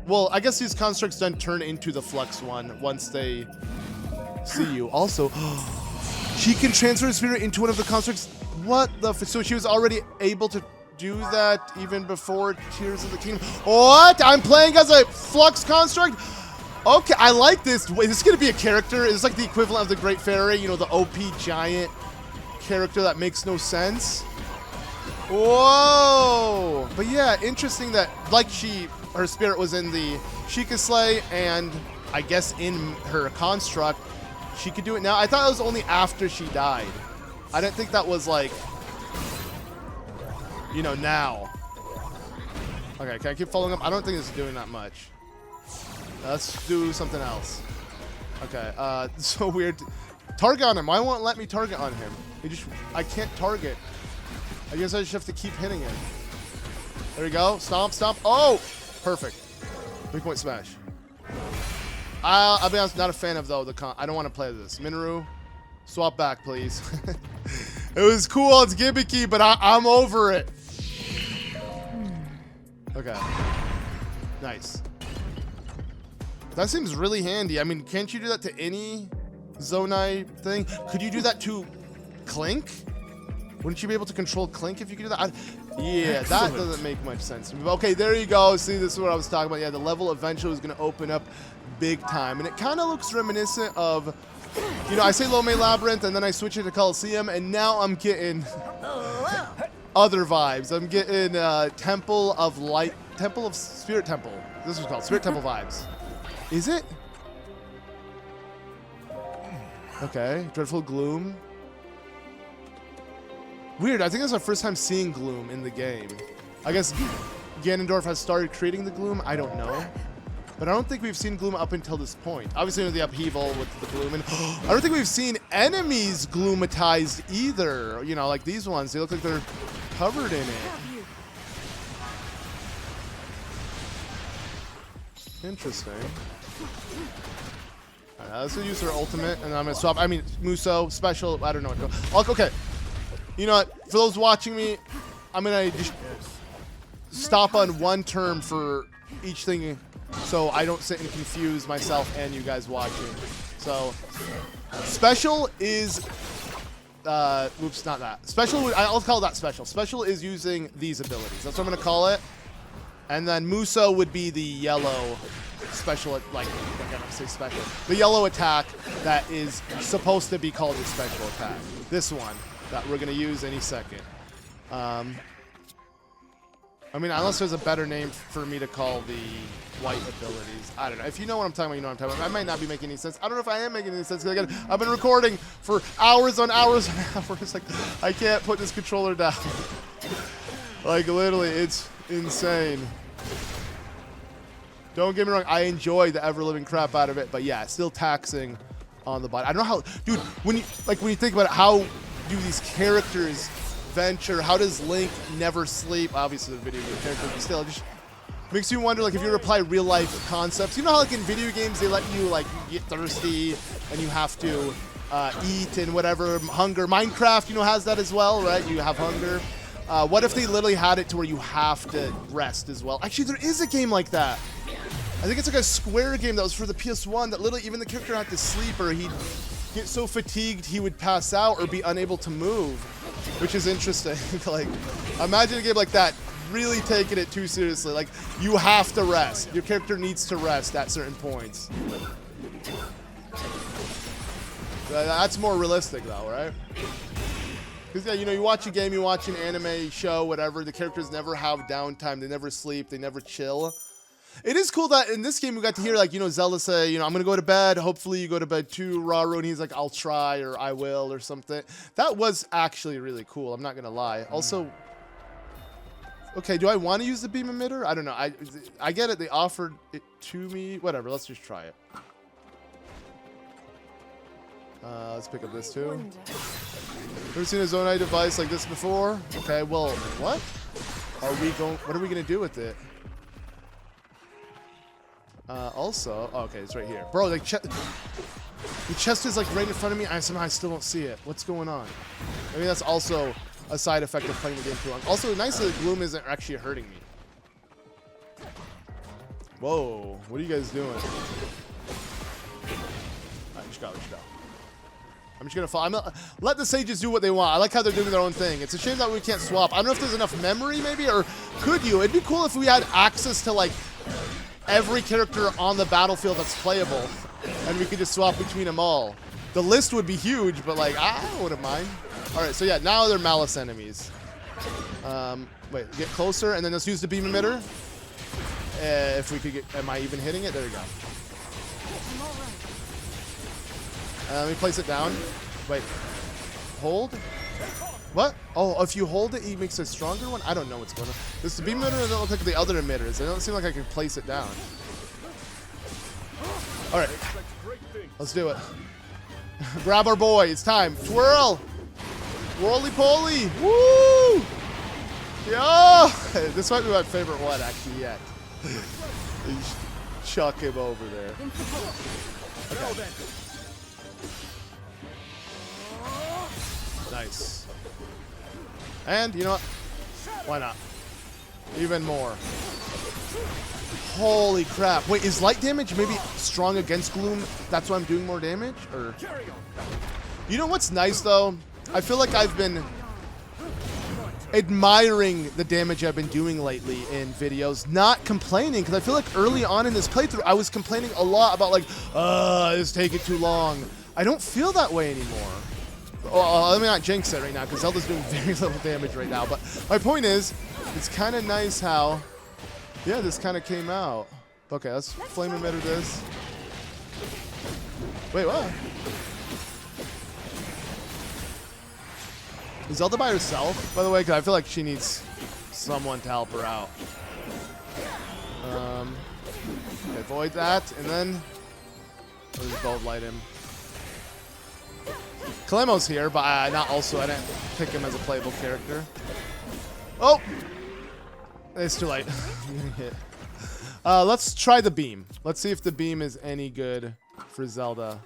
S1: well, I guess these constructs then turn into the Flux one once they see you. Also, she can transfer her spirit into one of the constructs. What the, so she was already able to do that even before Tears of the Kingdom. What? I'm playing as a Flux construct? Okay, I like this. Wait, this is gonna be a character. It's like the equivalent of the Great Fairy, you know, the OP giant character that makes no sense. Whoa! But yeah, interesting that, like, her spirit was in the Sheikah Slay, and I guess in her construct, she could do it now. I thought it was only after she died. I didn't think that was like, you know, now. Okay, can I keep following up? I don't think it's doing that much. Let's do something else. Okay, so weird. Target on him. Why won't it let me target on him? I can't target. I guess I just have to keep hitting him. There we go. Stomp, stomp. Oh! Perfect. 3-point smash. I'll be honest, not a fan of, though, I don't want to play this. Mineru, swap back, please. It was cool, it's gimmicky, but I'm over it. Okay. Nice. That seems really handy. I mean, can't you do that to any Zonai thing? Could you do that to Clink? Wouldn't you be able to control Clink if you could do that? Yeah, that doesn't make much sense to me. Okay, there you go. See, this is what I was talking about. Yeah, the level eventually is going to open up big time. And it kind of looks reminiscent of, you know, I say Lome Labyrinth, and then I switch it to Colosseum, and now I'm getting other vibes. I'm getting Temple of Light, Temple of Spirit Temple. This is called Spirit Temple vibes. Is it? Okay, Dreadful Gloom. Weird, I think that's our first time seeing Gloom in the game. I guess Ganondorf has started creating the Gloom, I don't know. but I don't think we've seen gloom up until this point. Obviously, with the upheaval with the gloom, and I don't think we've seen enemies gloomatized either. You know, like these ones, they look like they're covered in it. Interesting. Alright, let's use her ultimate, and I'm gonna swap. I mean, Muso special. I don't know what to go. Okay. You know what? For those watching me, I'm gonna just stop on one term for each thing, so I don't sit and confuse myself and you guys watching. So, special is. Oops, not that. Special. I'll call that special. Special is using these abilities. That's what I'm gonna call it. And then Muso would be the yellow special, like, I gotta say special. The yellow attack that is supposed to be called a special attack. This one that we're gonna use any second. I mean, unless there's a better name for me to call the white abilities. I don't know. If you know what I'm talking about, you know what I'm talking about. I might not be making any sense. I don't know if I am making any sense. Because again, I've been recording for hours on hours on hours. Like, I can't put this controller down. Like, literally, it's insane. Don't get me wrong, I enjoy the ever-living crap out of it, but yeah, still taxing on the body. I don't know how, dude, when you think about it, how do these characters venture? How does Link never sleep? Obviously, the video game character, but still, it just makes you wonder, like, if you were to apply real-life concepts. You know how, like, in video games, they let you, like, get thirsty, and you have to eat and whatever, hunger. Minecraft, you know, has that as well, right? You have hunger. What if they literally had it to where you have to rest as well? Actually, there is a game like that. I think it's like a Square game that was for the PS1 that literally even the character had to sleep or he'd get so fatigued he would pass out or be unable to move, which is interesting. Like, imagine a game like that really taking it too seriously. Like, you have to rest. Your character needs to rest at certain points. That's more realistic though, right? Because, yeah, you know, you watch a game, you watch an anime show, whatever, the characters never have downtime, they never sleep, they never chill. It is cool that in this game we got to hear, like, you know, Zelda say, you know, I'm going to go to bed, hopefully you go to bed too, Rauru, and he's like, I'll try, or I will, or something. That was actually really cool, I'm not going to lie. Also, okay, do I want to use the beam emitter? I don't know, I get it, they offered it to me, whatever, let's just try it. Let's pick up this too. Ever seen a Zonai device like this before? Okay, well, what are we gonna do with it? Also, oh, okay, it's right here. Bro, like, the chest is like right in front of me. I somehow still don't see it. What's going on? I mean, that's also a side effect of playing the game too long. Also, nice that the gloom isn't actually hurting me. Whoa, what are you guys doing? Alright, just go. I'm just gonna follow. Let the sages do what they want. I like how they're doing their own thing. It's a shame that we can't swap. I don't know if there's enough memory, maybe, or could you? It'd be cool if we had access to, like, every character on the battlefield that's playable, and we could just swap between them all. The list would be huge, but, like, I wouldn't mind. All right, so yeah, now they're malice enemies. Wait, get closer, and then let's use the beam emitter. If we could get, am I even hitting it? There we go. Let me place it down. Wait, hold? What? Oh, if you hold it, he makes a stronger one? I don't know what's going on. This beam emitter doesn't look like the other emitters. It doesn't seem like I can place it down. All right, let's do it. Grab our boy, it's time. Twirl! Whirly-poly! Woo! Yeah! This might be my favorite one, actually, yet. Chuck him over there. Okay. Nice. And, you know what? Why not? Even more. Holy crap. Wait, is light damage maybe strong against gloom? That's why I'm doing more damage? Or, you know what's nice, though? I feel like I've been admiring the damage I've been doing lately in videos, not complaining, because I feel like early on in this playthrough, I was complaining a lot about, like, it's taking too long. I don't feel that way anymore. Well, let me not jinx it right now, because Zelda's doing very little damage right now. But my point is, it's kind of nice how, yeah, this kind of came out. Okay, let's flame emitter this. Wait, what? Is Zelda by herself, by the way? Because I feel like she needs someone to help her out. Okay, avoid that, and then we'll just bolt light him. Clemo's here, but not also. I didn't pick him as a playable character. Oh! It's too late. I'm getting hit. Let's try the beam. Let's see if the beam is any good for Zelda.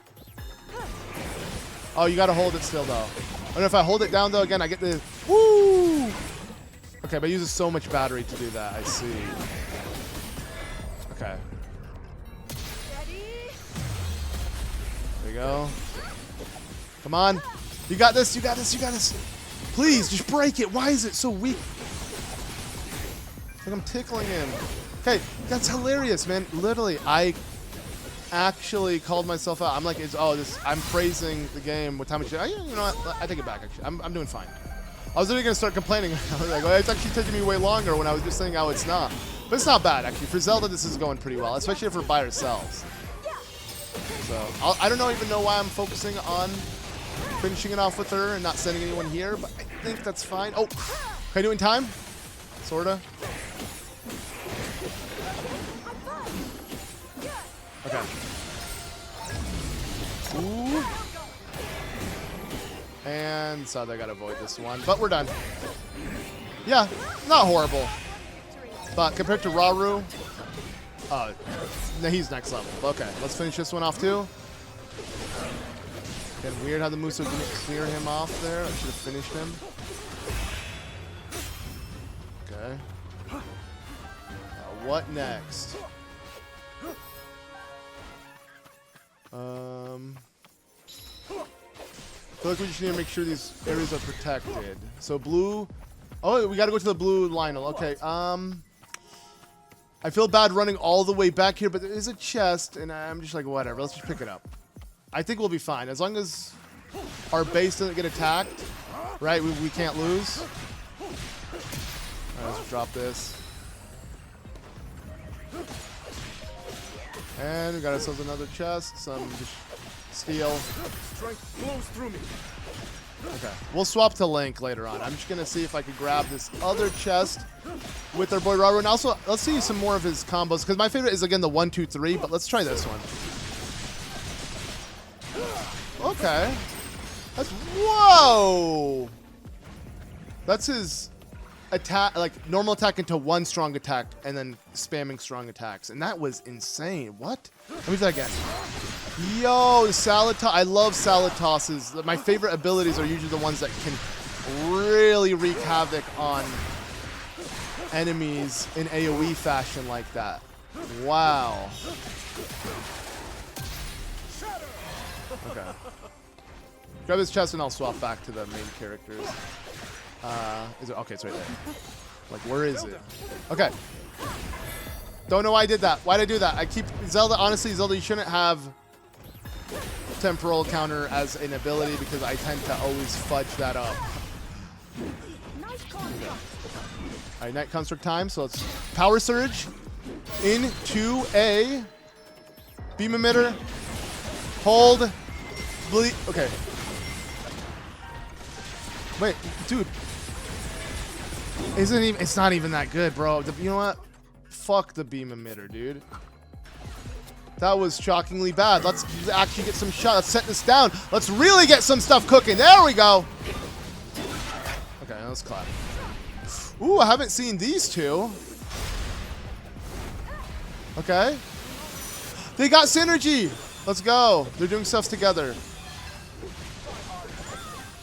S1: Oh, you gotta hold it still, though. I don't know if I hold it down, though, again, I get the... Woo! Okay, but it uses so much battery to do that. I see. Okay. There you go. Come on. You got this, you got this, you got this. Please, just break it. Why is it so weak? Like I'm tickling him. Okay, that's hilarious, man. Literally, I actually called myself out. I'm like, I'm praising the game with how much. You know what? I take it back, actually. I'm doing fine. I was literally going to start complaining. I was like, it's actually taking me way longer when I was just saying how it's not. But it's not bad, actually. For Zelda, this is going pretty well, especially if we're by ourselves. So, I don't even know why I'm focusing on finishing it off with her and not sending anyone here, but I think that's fine. Oh, can I do it in time? Sorta. Okay. Ooh. And so I gotta avoid this one, but we're done. Yeah, not horrible. But compared to Rauru, no, he's next level. Okay, let's finish this one off too. Getting weird how the Muso didn't clear him off there. I should have finished him. Okay. Now what next? I feel like we just need to make sure these areas are protected. So blue. Oh, we got to go to the blue Lionel. Okay. I feel bad running all the way back here, but there is a chest, and I'm just like, whatever. Let's just pick it up. I think we'll be fine as long as our base doesn't get attacked. Right? We can't lose. All right, let's drop this. And we got ourselves another chest. Some steel.
S19: Strength flows through me.
S1: Okay, we'll swap to Link later on. I'm just gonna see if I can grab this other chest with our boy Rauru, and also let's see some more of his combos because my favorite is again the 1, 2, 3. But let's try this one. Okay, that's whoa. That's his attack, like normal attack into one strong attack, and then spamming strong attacks, and that was insane. What? Let me do that again. Yo, salad toss. I love salad tosses. My favorite abilities are usually the ones that can really wreak havoc on enemies in AoE fashion like that. Wow. Okay. Grab this chest and I'll swap back to the main characters. Is it? Okay, it's right there. Like, where is it? Okay. Don't know why I did that. Why did I do that? I keep Zelda. Honestly, Zelda, you shouldn't have temporal counter as an ability because I tend to always fudge that up. Alright, Night Construct time, so let's Power Surge into a Beam Emitter. Hold. Bleed. Okay. Wait, dude. It's not even that good, bro. You know what? Fuck the Beam Emitter, dude. That was shockingly bad. Let's actually get some shots. Let's set this down. Let's really get some stuff cooking. There we go. Okay, let's clap. Ooh, I haven't seen these two. Okay. They got synergy. Let's go. They're doing stuff together.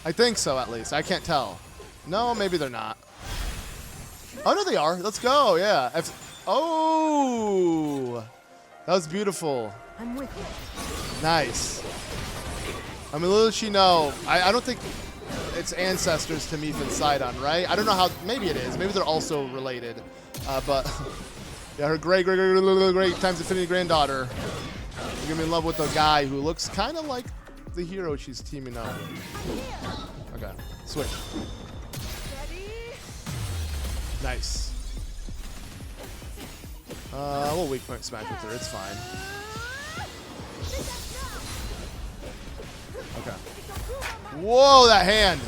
S1: I think so, at least. I can't tell. No, maybe they're not. Oh, no, they are. Let's go. Yeah. Oh. That was beautiful.
S14: I'm with you.
S1: Nice. I mean, little does she know, I don't think it's ancestors to meet and Sidon, right? I don't know how, maybe it is. Maybe they're also related. But, yeah, her great times infinity granddaughter. You're gonna be in love with a guy who looks kind of like the hero she's teaming up with. Okay, switch. Nice. We'll weak point smash with her. It's fine. Okay. Whoa, that hand.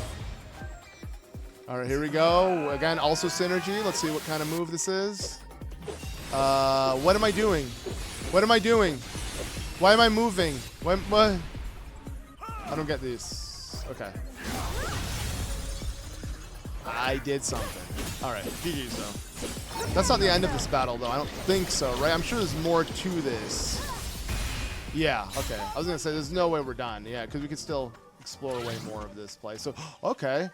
S1: All right, here we go. Again, also synergy. Let's see what kind of move this is. What am I doing? What am I doing? Why am I moving? What? I don't get these. Okay. I did something. Alright, GG's though. That's not the end of this battle though. I don't think so, right? I'm sure there's more to this. Yeah, okay. I was gonna say there's no way we're done. Yeah, because we could still explore way more of this place. So, okay.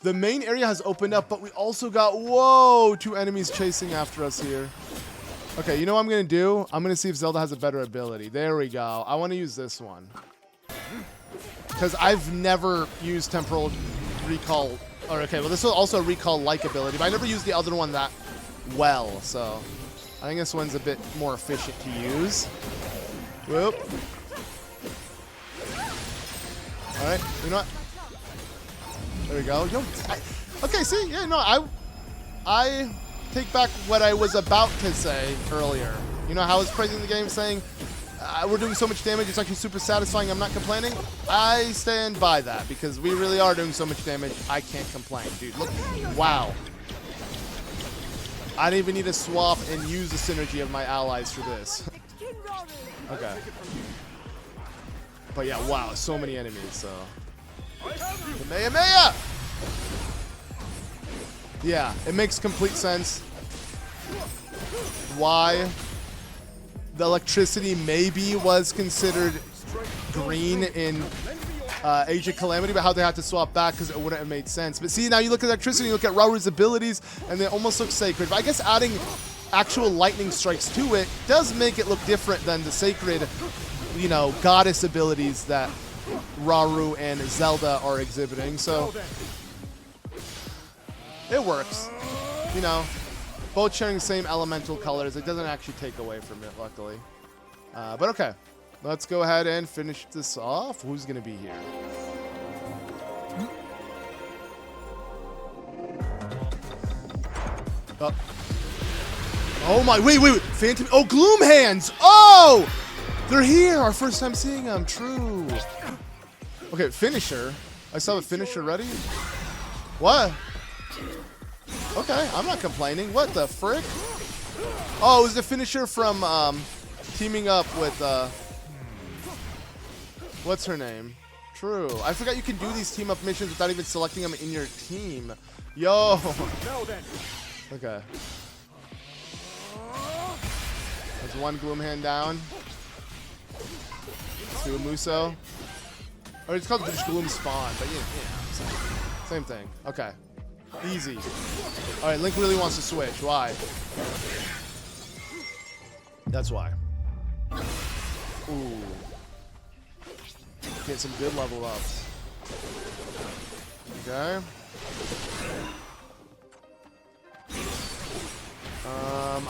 S1: The main area has opened up, but we also got, whoa, 2 enemies chasing after us here. Okay, you know what I'm gonna do? I'm gonna see if Zelda has a better ability. There we go. I want to use this one. Because I've never used temporal recall. Or, okay, well, this is also a recall-like ability, but I never used the other one that well, so I think this one's a bit more efficient to use. Whoop. Alright, you know what? There we go. Yo, okay, see? Yeah, no, I take back what I was about to say earlier. You know how I was praising the game, saying we're doing so much damage, it's actually super satisfying, I'm not complaining? I stand by that, because we really are doing so much damage, I can't complain. Dude, look. Wow. I didn't even need to swap and use the synergy of my allies for this. Okay. But yeah, wow, so many enemies, so. Kamehameha! Yeah, it makes complete sense why the electricity maybe was considered green in Age of Calamity, but how they had to swap back because it wouldn't have made sense. But see, now you look at electricity, you look at Rauru's abilities, and they almost look sacred. But I guess adding actual lightning strikes to it does make it look different than the sacred, you know, goddess abilities that Rauru and Zelda are exhibiting. So it works, you know. Both sharing the same elemental colors. It doesn't actually take away from it, luckily. But okay, let's go ahead and finish this off. Who's going to be here? Oh my, wait. Phantom, oh, Gloom Hands. Oh, they're here. Our first time seeing them, true. Okay, finisher. I saw the finisher ready. What? Okay, I'm not complaining. What the frick? Oh, it was the finisher from teaming up with what's her name? True. I forgot you can do these team up missions without even selecting them in your team. Yo. Okay. There's one Gloom Hand down. Two Muso. Or it's called just Gloom Spawn, but yeah, same thing. Okay. Easy. Alright, Link really wants to switch. Why? That's why. Ooh. Get some good level ups. Okay.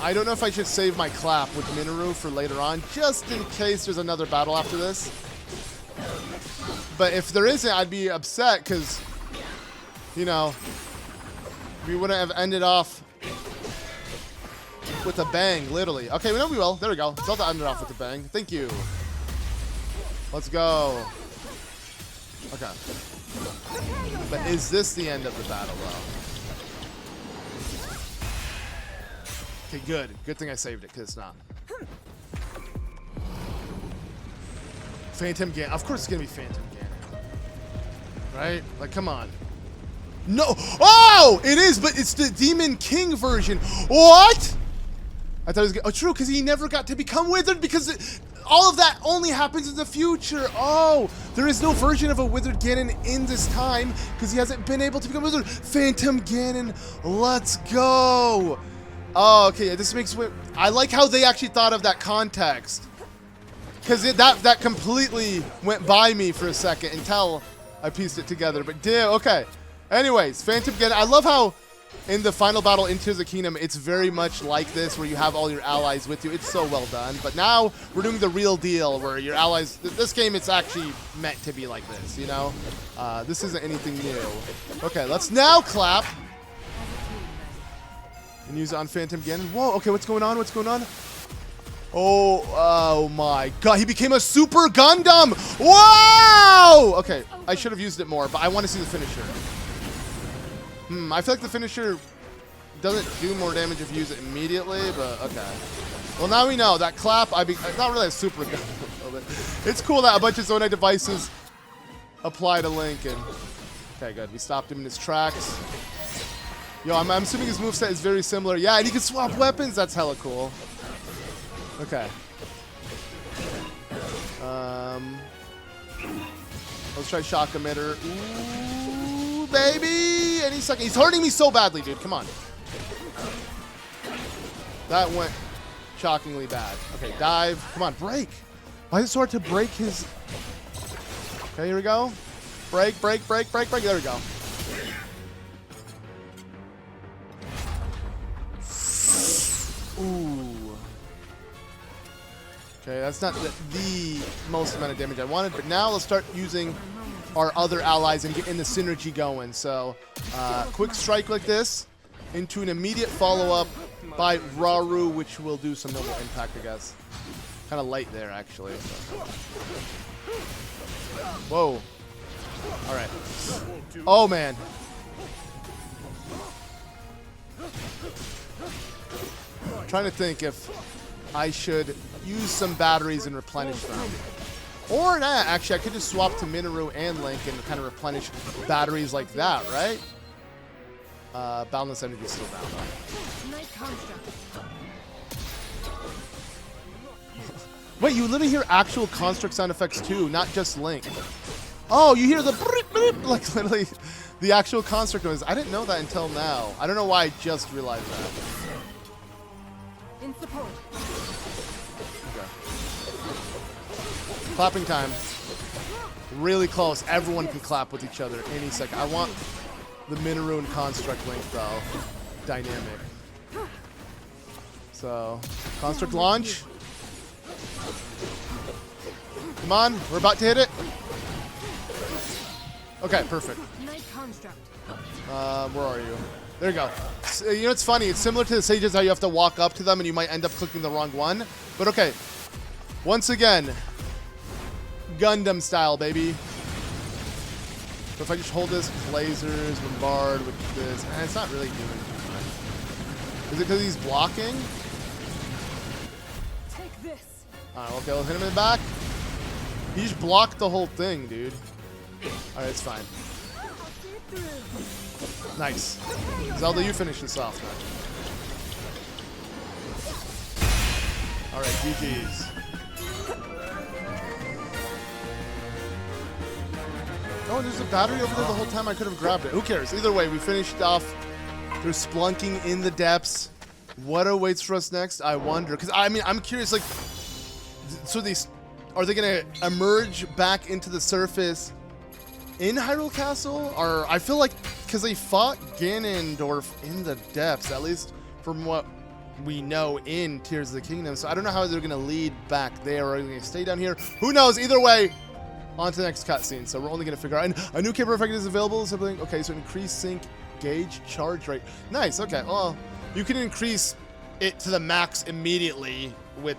S1: I don't know if I should save my clap with Mineru for later on, just in case there's another battle after this. But if there isn't, I'd be upset, because, you know, we wouldn't have ended off with a bang, literally. Okay, we know we will. There we go. Zelda ended off with a bang. Thank you. Let's go. Okay. But is this the end of the battle, though? Okay, good. Good thing I saved it, because it's not. Phantom Ganon. Of course it's going to be Phantom Ganon. Right? Like, come on. No. Oh, it is, but it's the Demon King version. What? I thought it was good. Oh, true, because he never got to become withered, because all of that only happens in the future. Oh, there is no version of a withered Ganon in this time, because he hasn't been able to become withered. Phantom Ganon, let's go. Oh, okay, yeah, this makes it. I like how they actually thought of that context, because that completely went by me for a second until I pieced it together. But damn, okay. Anyways, Phantom Ganon. I love how in the final battle in Tears of the Kingdom, it's very much like this, where you have all your allies with you. It's so well done. But now we're doing the real deal, where your allies. This game, it's actually meant to be like this, you know. This isn't anything new. Okay, let's now clap. And use it on Phantom Ganon. Whoa, okay, what's going on? What's going on? Oh my god, he became a Super Gundam! Wow! Okay, I should have used it more, but I want to see the finisher. I feel like the finisher doesn't do more damage if you use it immediately, but okay. Well, now we know that clap. Not really a super gun. It's cool that a bunch of Zonai devices apply to Link. And okay, good. We stopped him in his tracks. Yo, I'm assuming his moveset is very similar. Yeah, and he can swap weapons. That's hella cool. Okay. Let's try shock emitter. Ooh, baby! Any second. He's hurting me so badly, dude. Come on. That went shockingly bad. Okay, dive. Come on, break. Why is it so hard to break his... Okay, here we go. Break, break, break, break, break. There we go. Ooh. Okay, that's not the most amount of damage I wanted, but now let's start using our other allies and getting the synergy going. So, quick strike like this into an immediate follow-up by Rauru, which will do some noble impact, I guess. Kind of light there, actually. Whoa. All right. Oh, man. I'm trying to think if I should use some batteries and replenish them. Or not. Actually, I could just swap to Mineru and Link and kind of replenish batteries like that, right? Boundless energy is still down, though. Wait, you literally hear actual construct sound effects too, not just Link. Oh, you hear the like literally the actual construct noise. I didn't know that until now. I don't know why I just realized that.
S11: In support.
S1: Okay. Clapping time. Really close. Everyone can clap with each other any second. I want the Mineru and construct Link though. Dynamic. So, construct launch. Come on, we're about to hit it. Okay, perfect. Where are you? There you go. You know, it's funny. It's similar to the Sages, how you have to walk up to them and you might end up clicking the wrong one. But okay. Once again, Gundam style, baby. So if I just hold this, lasers, bombard with this. It's not really doing too much. Is it because he's blocking?
S11: Take this.
S1: Alright, okay, we'll hit him in the back. He just blocked the whole thing, dude. Alright, it's fine. Nice. Zelda, you finish this off, man. Alright, GG's. Oh, there's a battery over there the whole time. I could have grabbed it. Who cares? Either way, we finished off. There's splunking in the depths. What awaits for us next? I wonder. Because, I mean, I'm curious, like... So these... Are they going to emerge back into the surface in Hyrule Castle? Or I feel like because they fought Ganondorf in the depths, at least from what we know in Tears of the Kingdom. So I don't know how they're going to lead back there, or are they going to stay down here? Who knows? Either way, on to the next cutscene. So we're only going to figure out. And a new camera effect is available. Something. Okay, so increase sync gauge charge rate. Nice. Okay. Well, you can increase it to the max immediately with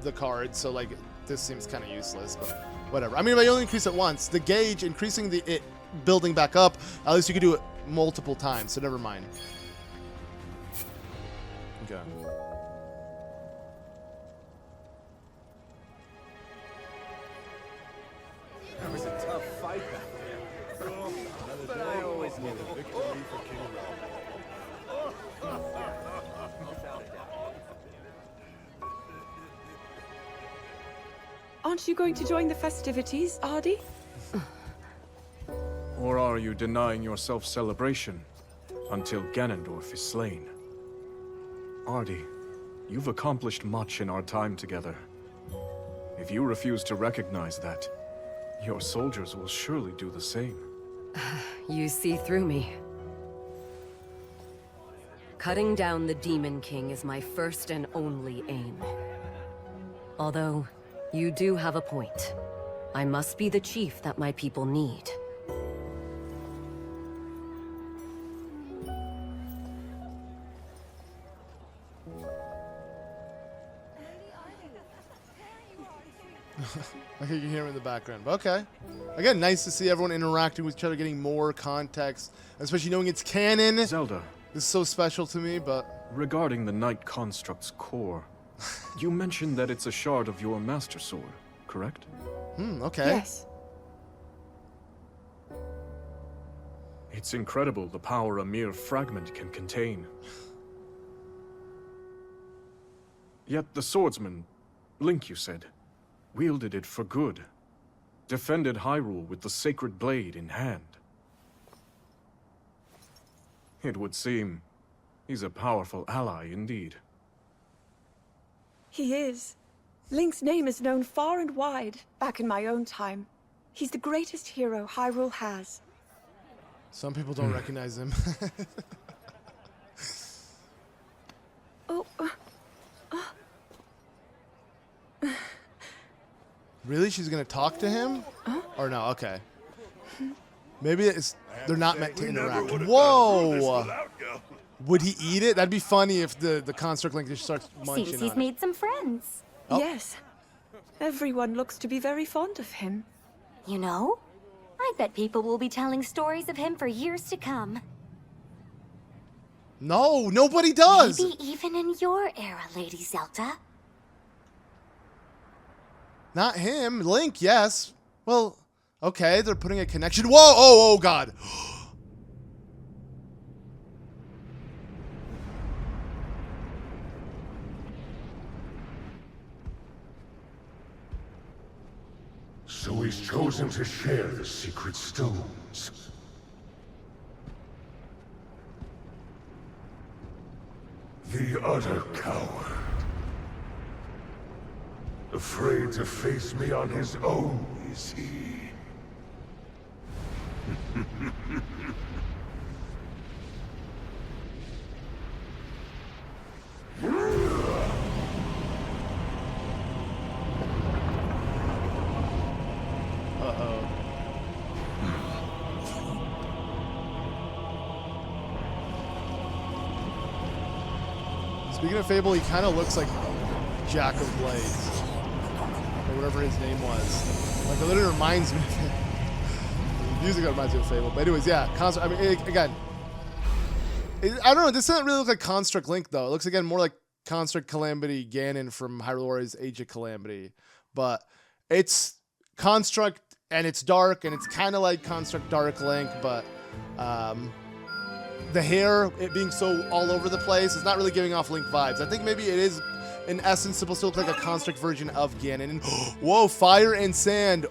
S1: the card. So like. This seems kind of useless, but whatever. I mean, if I only increase it once, the gauge, increasing it building back up, at least you can do it multiple times, so never mind. Okay.
S19: That was a tough fight back there. But I always knew the victory for King Rauru.
S4: Aren't you going to join the festivities, Arty?
S3: Or are you denying yourself celebration until Ganondorf is slain? Arty, you've accomplished much in our time together. If you refuse to recognize that, your soldiers will surely do the same.
S12: You see through me. Cutting down the Demon King is my first and only aim. Although, you do have a point. I must be the chief that my people need.
S1: I think you can hear him in the background. But okay. Again, nice to see everyone interacting with each other, getting more context, especially knowing it's canon.
S3: Zelda,
S1: This is so special to me, but...
S3: Regarding the Night Construct's core, you mentioned that it's a shard of your Master Sword, correct?
S1: Okay.
S4: Yes.
S3: It's incredible the power a mere fragment can contain. Yet the swordsman, Link you said, wielded it for good. Defended Hyrule with the sacred blade in hand. It would seem he's a powerful ally indeed.
S4: He is. Link's name is known far and wide, back in my own time. He's the greatest hero Hyrule has.
S1: Some people don't recognize him.
S4: Oh.
S1: Really? She's gonna talk to him? Or no? Okay. Maybe they're not meant to interact. Whoa! Would he eat it? That'd be funny if the construct Link just starts munching
S2: Seems
S1: on
S2: he's
S1: it.
S2: made some friends.
S1: Oh.
S4: Yes. Everyone looks to be very fond of him.
S2: You know, I bet people will be telling stories of him for years to come.
S1: No, nobody does!
S2: Maybe even in your era, Lady Zelda.
S1: Not him. Link, yes. Well, okay, they're putting a connection. Whoa! Oh God.
S10: So he's chosen to share the secret stones. The utter coward. Afraid to face me on his own, is he?
S1: Speaking of Fable, he kind of looks like Jack of Blades, or whatever his name was. Like, it literally reminds me of him. The music reminds me of Fable. But anyways, yeah, Construct, I mean, again, I don't know, this doesn't really look like Construct Link, though. It looks, again, more like Construct Calamity Ganon from Hyrule Warriors Age of Calamity. But it's Construct, and it's dark, and it's kind of like Construct Dark Link, but the hair, it being so all over the place, is not really giving off Link vibes. I think maybe it is, in essence, supposed to look like a Construct version of Ganon. And, whoa, fire and sand.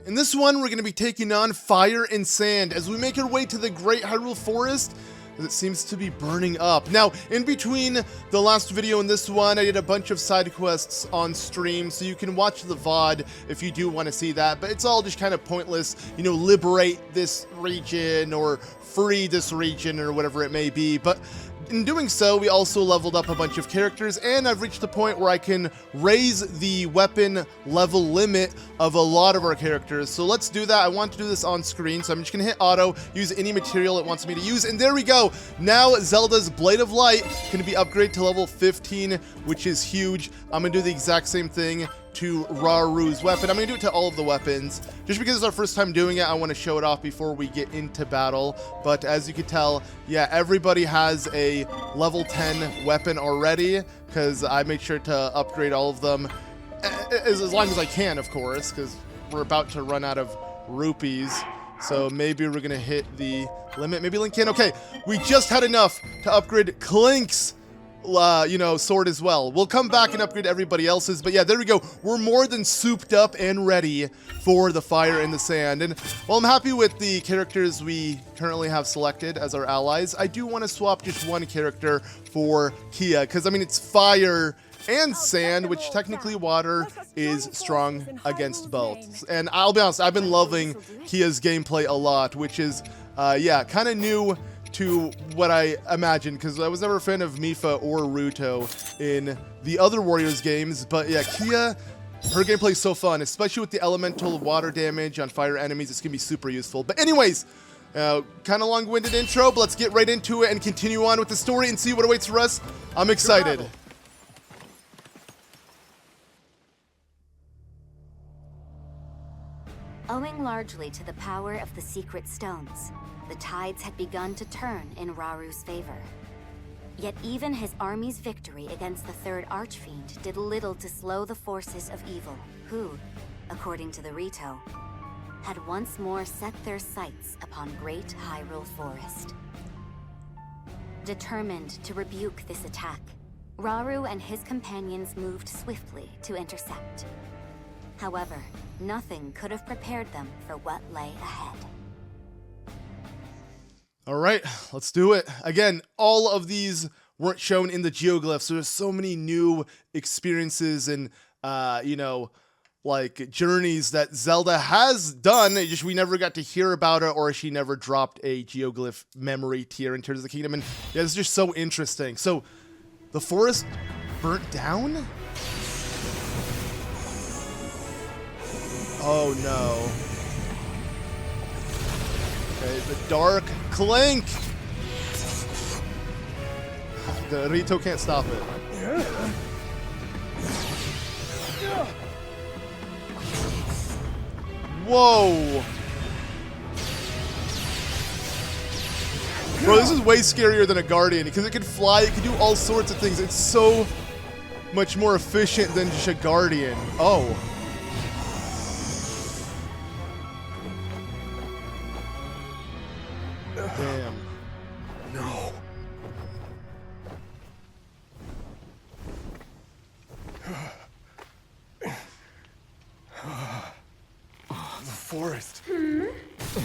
S1: In this one, we're going to be taking on Fire and Sand as we make our way to the Great Hyrule Forest, as it seems to be burning up. Now, in between the last video and this one, I did a bunch of side quests on stream, so you can watch the VOD if you do want to see that, but it's all just kind of pointless, you know, liberate this region or free this region or whatever it may be. But in doing so, we also leveled up a bunch of characters, and I've reached the point where I can raise the weapon level limit of a lot of our characters. So let's do that. I want to do this on screen, so I'm just gonna hit auto, use any material it wants me to use, and there we go. Now Zelda's Blade of Light can be upgraded to level 15, which is huge. I'm gonna do the exact same thing to Rauru's weapon. I'm gonna do it to all of the weapons. Just because it's our first time doing it, I want to show it off before we get into battle. But as you can tell, yeah, everybody has a level 10 weapon already, because I made sure to upgrade all of them as long as I can, of course, because we're about to run out of rupees. So maybe we're gonna hit the limit. Maybe Link can. Okay, we just had enough to upgrade Clink's you know, sword as well. We'll come back and upgrade everybody else's, but yeah, there we go. We're more than souped up and ready for the fire and the sand. And while I'm happy with the characters we currently have selected as our allies, I do want to swap just one character for Kia, because I mean, it's fire and sand, which technically water is strong against both. And I'll be honest, I've been loving Kia's gameplay a lot, which is yeah, kind of new to what I imagined, because I was never a fan of Mipha or Ruto in the other Warriors games. But yeah, Kia, her gameplay is so fun, especially with the elemental water damage on fire enemies. It's gonna be super useful. But anyways, kind of long-winded intro, but let's get right into it and continue on with the story and see what awaits for us. I'm excited.
S2: Owing largely to the power of the secret stones, the tides had begun to turn in Rauru's favor. Yet even his army's victory against the third Archfiend did little to slow the forces of evil, who, according to the Rito, had once more set their sights upon Great Hyrule Forest. Determined to rebuke this attack, Rauru and his companions moved swiftly to intercept. However, nothing could have prepared them for what lay ahead.
S1: All right, let's do it. Again, all of these weren't shown in the geoglyphs. So there's so many new experiences and, you know, like journeys that Zelda has done. It just we never got to hear about it, or she never dropped a geoglyph memory tier in Tears of the Kingdom. And yeah, it's just so interesting. So the forest burnt down? Oh no. Okay, the Dark Clink. The Rito can't stop it. Whoa. Bro, this is way scarier than a Guardian because it can fly, it can do all sorts of things. It's so much more efficient than just a Guardian. Oh. Damn. No. The forest.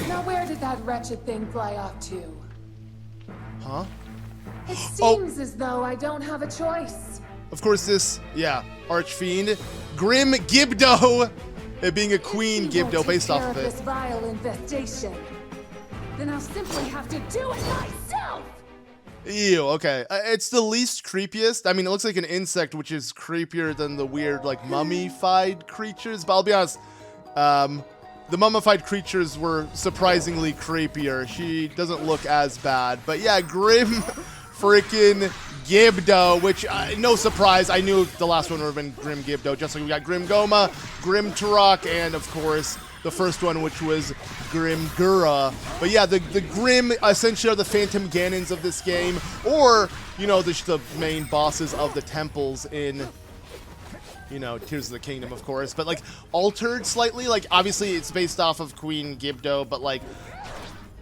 S11: Now where did that wretched thing fly off to?
S1: Huh?
S11: It seems as though I don't have a choice.
S1: Of course this, yeah, Archfiend. Grimgera, it being a Queen Gibdo based off of it.
S11: This vile infestation. Then I'll simply have to do it myself!
S1: Ew, okay. It's the least creepiest. I mean, it looks like an insect, which is creepier than the weird, like, mummified creatures. But I'll be honest, the mummified creatures were surprisingly creepier. She doesn't look as bad. But yeah, Grim freaking Gibdo, which, no surprise, I knew the last one would have been Grim Gibdo. Just like we got Grim Goma, Grim Turok, and of course, the first one, which was Grimgera. But yeah, the Grim essentially are the Phantom Ganons of this game, or, you know, the main bosses of the temples in, you know, Tears of the Kingdom, of course. But, like, altered slightly. Like, obviously, it's based off of Queen Gibdo, but, like,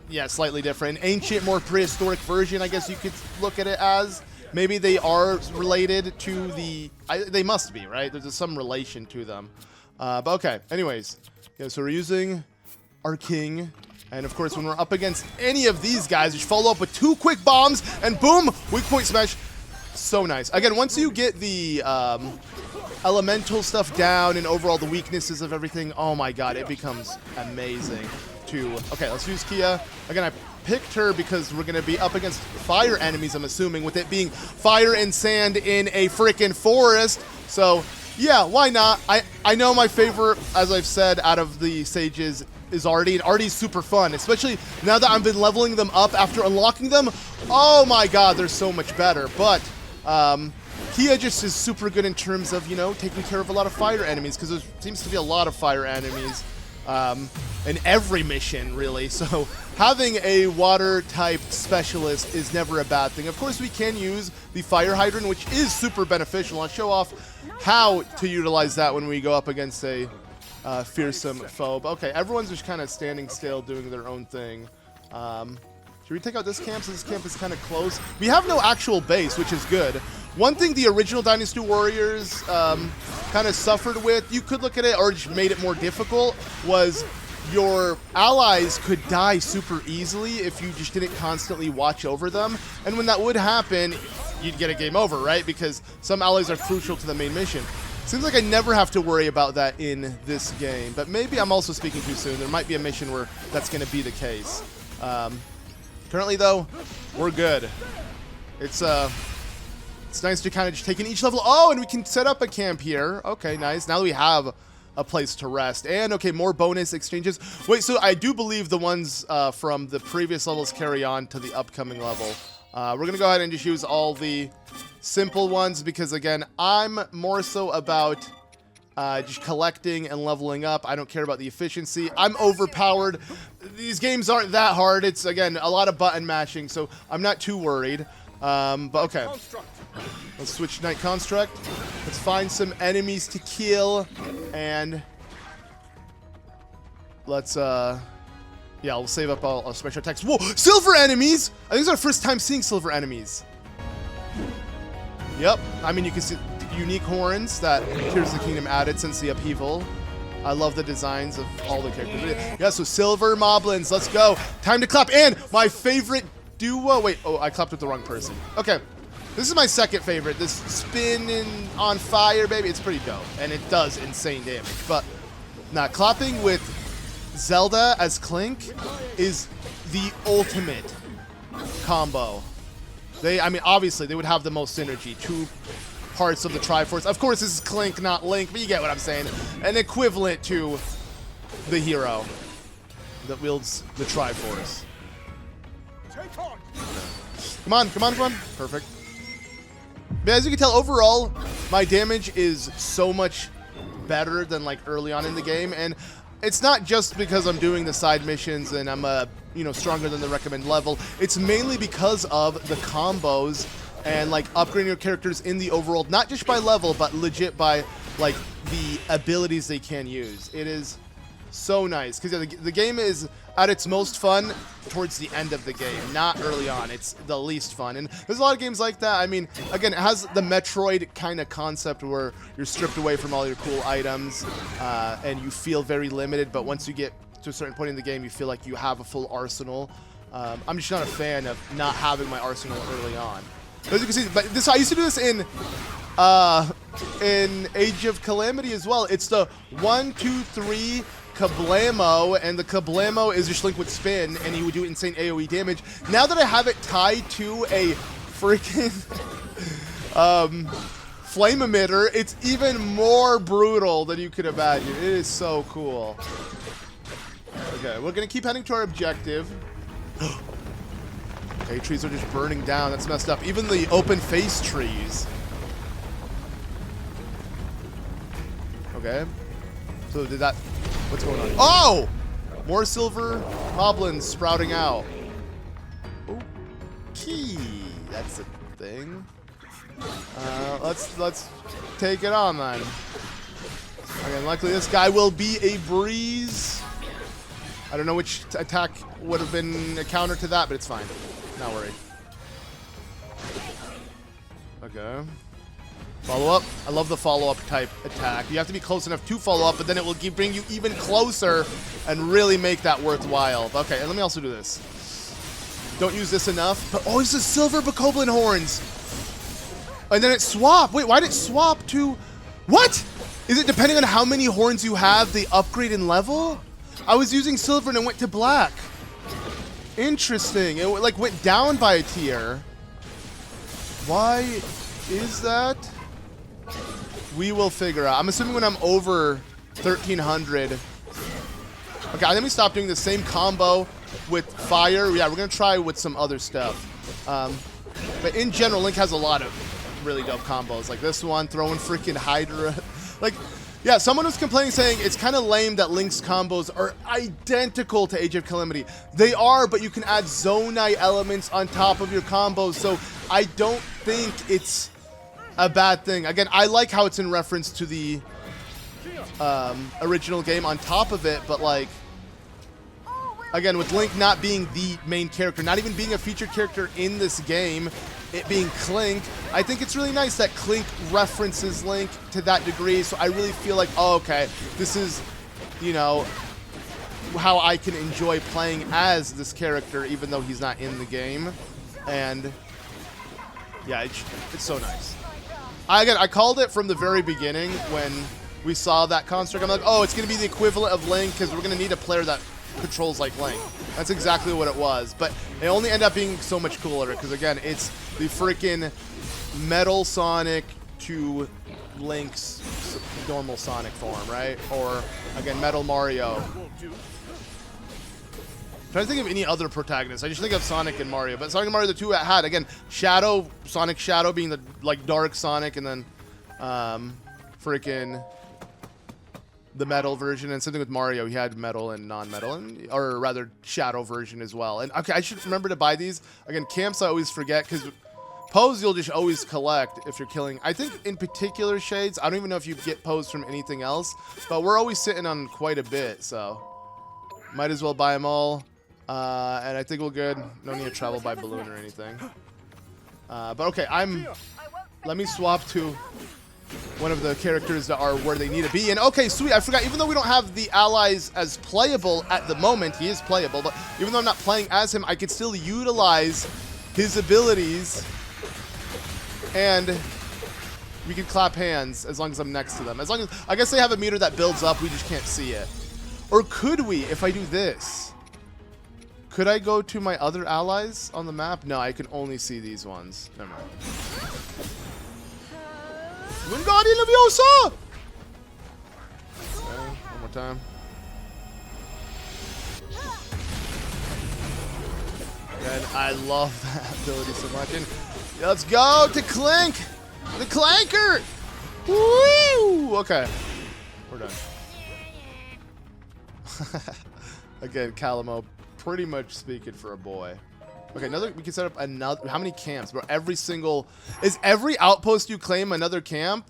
S1: yeah, slightly different. Ancient, more prehistoric version, I guess you could look at it as. Maybe they are related to the... they must be, right? There's some relation to them. But okay, anyways. Yeah, so we're using our king. And, of course, when we're up against any of these guys, just follow up with 2 quick bombs, and boom! Weak point smash. So nice. Again, once you get the elemental stuff down and overall the weaknesses of everything, oh my god, it becomes amazing. Okay, let's use Kia. Again, I picked her because we're going to be up against fire enemies, I'm assuming, with it being fire and sand in a freaking forest. So, yeah, why not? I know my favorite, as I've said, out of the Sages is Arty, and Arty's super fun, especially now that I've been leveling them up after unlocking them. Oh my god, they're so much better. But, Kia just is super good in terms of, you know, taking care of a lot of fire enemies, because there seems to be a lot of fire enemies in every mission, really. So having a water-type specialist is never a bad thing. Of course, we can use the fire hydrant, which is super beneficial. I'll show off how to utilize that when we go up against a fearsome foe. But okay, everyone's just kind of standing still, doing their own thing. Should we take out this camp, since this camp is kind of close? We have no actual base, which is good. One thing the original Dynasty Warriors kind of suffered with, you could look at it, or just made it more difficult, was your allies could die super easily if you just didn't constantly watch over them. And when that would happen, you'd get a game over, right? Because some allies are crucial to the main mission. Seems like I never have to worry about that in this game, but maybe I'm also speaking too soon. There might be a mission where that's going to be the case. Currently, though, we're good. It's nice to kind of just take in each level. Oh, and we can set up a camp here. Okay, nice. Now that we have a place to rest. And, okay, more bonus exchanges. Wait, so I do believe the ones from the previous levels carry on to the upcoming level. We're going to go ahead and just use all the simple ones because, again, I'm more so about just collecting and leveling up. I don't care about the efficiency. I'm overpowered. These games aren't that hard. It's, again, a lot of button mashing, so I'm not too worried. But okay. Let's switch Knight Construct. Let's find some enemies to kill. And let's, yeah, we'll save up all our special attacks. Whoa! Silver enemies! I think it's our first time seeing silver enemies. Yep. I mean, you can see unique horns that Tears of the Kingdom added since the upheaval. I love the designs of all the characters. Yeah, so silver moblins, let's go. Time to clap. And my favorite duo. Wait, oh, I clapped with the wrong person. Okay, this is my second favorite. This spin on fire, baby. It's pretty dope, and it does insane damage. But now clapping with Zelda as Clink is the ultimate combo. I mean, obviously, they would have the most synergy. Two parts of the Triforce. Of course, this is Clink, not Link, but you get what I'm saying. An equivalent to the hero that wields the Triforce. Come on, come on, come on. Perfect. But as you can tell, overall, my damage is so much better than like early on in the game, and it's not just because I'm doing the side missions and I'm stronger than the recommended level. It's mainly because of the combos and like upgrading your characters in the overworld, not just by level, but legit by like the abilities they can use. It is so nice because the game is at its most fun towards the end of the game, not early on. It's the least fun, and there's a lot of games like that. I mean, again, it has the Metroid kind of concept where you're stripped away from all your cool items and you feel very limited, but once you get to a certain point in the game, you feel like you have a full arsenal. I'm just not a fan of not having my arsenal early on. As you can see, but this I used to do this in Age of Calamity as well. It's the 1, 2, 3 Kablamo, and the Kablamo is just Link would spin, and he would do insane AoE damage. Now that I have it tied to a freaking flame emitter, it's even more brutal than you could imagine. It is so cool. Okay, we're gonna keep heading to our objective. Okay, trees are just burning down. That's messed up. Even the open face trees. Okay. So did that... What's going on? Oh! More silver moblins sprouting out. Okay. That's a thing. Let's take it on then. Okay, luckily this guy will be a breeze. I don't know which attack would have been a counter to that, but it's fine. Not worried. Okay. Follow up. I love the follow-up type attack. You have to be close enough to follow up, but then it will bring you even closer and really make that worthwhile. Okay, and let me also do this. Don't use this enough. But, oh, this is silver bokoblin horns. And then it swapped. Wait, why did it swap to... What? Is it depending on how many horns you have, they upgrade in level? I was using silver and it went to black. Interesting. It like went down by a tier. Why is that? We will figure out. I'm assuming when I'm over 1300. Okay, let me stop doing the same combo with fire. Yeah, we're gonna try with some other stuff. But in general, Link has a lot of really dope combos. Like this one, throwing freaking Hydra. Like, yeah, someone was complaining saying it's kind of lame that Link's combos are identical to Age of Calamity. They are, but you can add Zonai elements on top of your combos, so I don't think it's a bad thing. Again, I like how it's in reference to the original game on top of it, but like, again, with Link not being the main character, not even being a featured character in this game, it being Clink, I think it's really nice that Clink references Link to that degree, so I really feel like, oh, okay, this is, you know, how I can enjoy playing as this character, even though he's not in the game. And yeah, it's so nice. I called it from the very beginning when we saw that construct. I'm like, oh, it's going to be the equivalent of Link because we're going to need a player that controls like Link. That's exactly what it was. But it only ended up being so much cooler because, again, it's the freaking Metal Sonic to Link's normal Sonic form, right? Or, again, Metal Mario. I'm trying to think of any other protagonist. I just think of Sonic and Mario. But Sonic and Mario, the two had, again, Shadow, Sonic Shadow being the, like, dark Sonic, and then freaking the metal version, and something with Mario, he had metal and non-metal, and or rather shadow version as well. And okay, I should remember to buy these. Again, camps I always forget, because Pose you'll just always collect if you're killing. I think in particular shades, I don't even know if you get Pose from anything else, but we're always sitting on quite a bit, so might as well buy them all. And I think we're good. No need to travel by balloon or anything. But okay, let me swap to one of the characters that are where they need to be. And okay, sweet, I forgot, even though we don't have the allies as playable at the moment, he is playable, but even though I'm not playing as him, I can still utilize his abilities, and we can clap hands as long as I'm next to them. As long as, I guess they have a meter that builds up, we just can't see it. Or could we, if I do this? Could I go to my other allies on the map? No, I can only see these ones. Never mind. Wingardium Leviosa! Okay, one more time. And I love that ability so much. And let's go to Clink! The Clanker! Woo! Okay. We're done. Again, Calamo pretty much speaking for a boy. Okay, we can set up another, how many camps? Bro, is every outpost you claim another camp?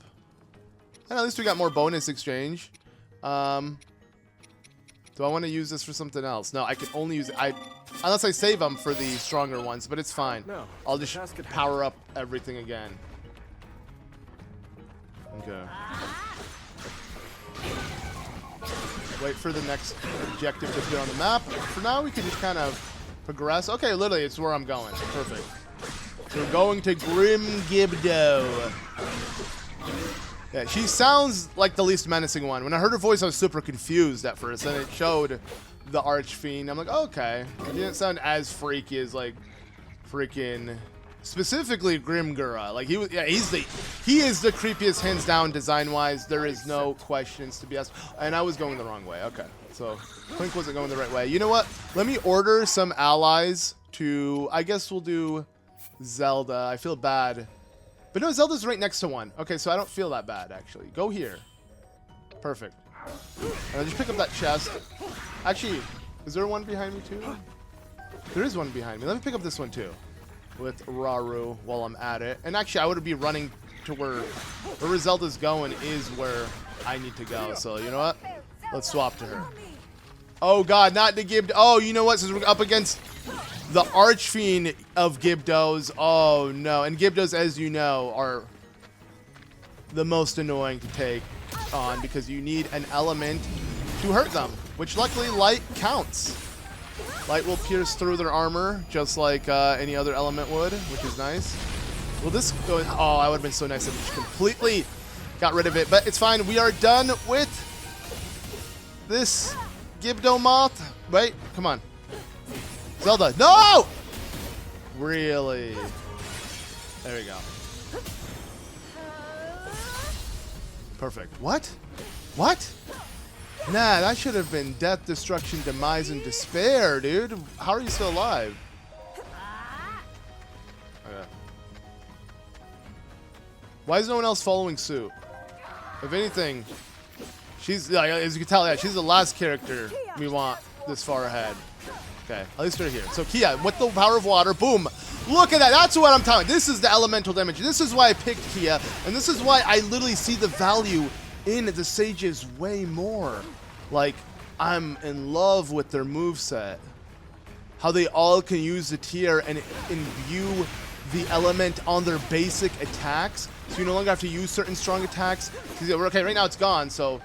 S1: And at least we got more bonus exchange. Do I want to use this for something else? No, I can only use it, unless I save them for the stronger ones, but it's fine.
S3: No,
S1: I'll just power up everything again. Okay. Wait for the next objective to appear on the map. For now, we can just kind of progress. Okay, literally, it's where I'm going. Perfect. So we're going to Grimgera. Yeah, she sounds like the least menacing one. When I heard her voice, I was super confused at first. Then it showed the Archfiend. I'm like, okay. It didn't sound as freaky as, like, freaking... Specifically Grimgera. Like, he is the creepiest, hands down, design-wise. There is no questions to be asked. And I was going the wrong way. Okay. So, Clink wasn't going the right way. You know what? Let me order some allies to... I guess we'll do Zelda. I feel bad. But no, Zelda's right next to one. Okay, so I don't feel that bad, actually. Go here. Perfect. And I'll just pick up that chest. Actually, is there one behind me, too? There is one behind me. Let me pick up this one, too. With Rauru while I'm at it. And actually, I would be running to where Zelda's going is where I need to go. So, you know what? Let's swap to her. Oh, God, not the Gibdo. Oh, you know what? Since we're up against the Archfiend of Gibdos. Oh, no. And Gibdos, as you know, are the most annoying to take on because you need an element to hurt them, which luckily light counts. Light will pierce through their armor, just like any other element would, which is nice. Will this go? Oh, I would have been so nice if we just completely got rid of it. But it's fine. We are done with this Gibdo moth. Wait, come on. Zelda, no! Really? There we go. Perfect. What? What? Nah, that should have been death, destruction, demise, and despair, dude. How are you still alive? Okay. Why is no one else following suit? If anything, she's, as you can tell, yeah, she's the last character we want this far ahead. Okay, at least they're here. So Kia, with the power of water, boom. Look at that. That's what I'm talking about. This is the elemental damage. This is why I picked Kia, and this is why I literally see the value in the Sages way more. Like, I'm in love with their moveset. How they all can use the tier and imbue the element on their basic attacks. So you no longer have to use certain strong attacks. Okay, right now it's gone, so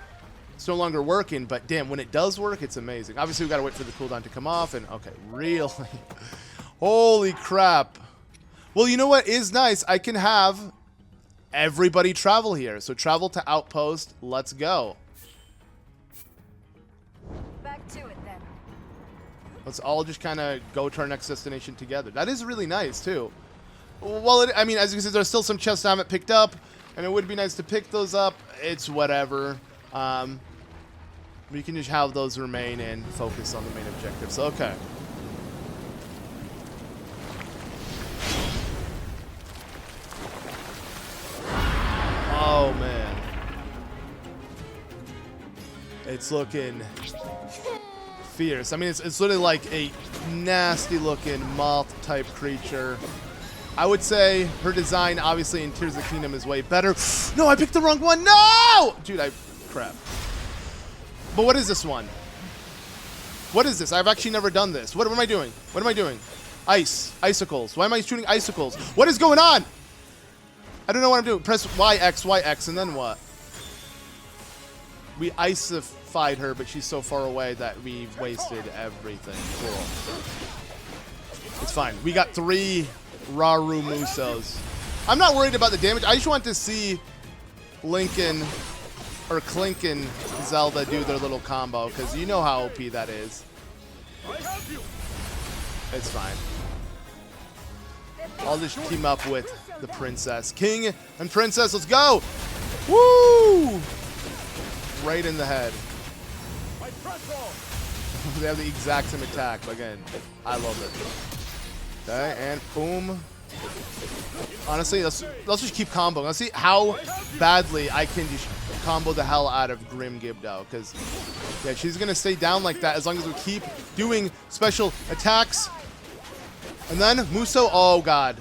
S1: it's no longer working. But damn, when it does work, it's amazing. Obviously, we gotta wait for the cooldown to come off. And okay, really? Holy crap. Well, you know what is nice? I can have everybody travel here. So travel to Outpost. Let's go.
S20: Back to it then.
S1: Let's all just kind of go to our next destination together. That is really nice, too. Well, I mean, as you can see, there's still some chests I haven't picked up, and it would be nice to pick those up. It's whatever. We can just have those remain and focus on the main objective. So, okay. Oh, man. it's looking fierce. I mean, it's literally like a nasty-looking moth-type creature. I would say her design, obviously, in Tears of the Kingdom is way better. No, I picked the wrong one. No! Dude, crap. But what is this one? What is this? I've actually never done this. What am I doing? What am I doing? Icicles. Why am I shooting icicles? What is going on? I don't know what I'm doing. Press YX, and then what? We icified her, but she's so far away that we wasted everything. Cool. It's fine. We got 3 Rauru Musos. I'm not worried about the damage. I just want to see Lincoln or Clink and Zelda do their little combo, because you know how OP that is. It's fine. I'll just team up with the princess. King and princess, let's go! Woo! Right in the head. They have the exact same attack. Again, I love it. Okay, and boom. Honestly, let's just keep comboing. Let's see how badly I can just combo the hell out of Grimgera, because yeah, she's gonna stay down like that as long as we keep doing special attacks. And then Muso, oh god.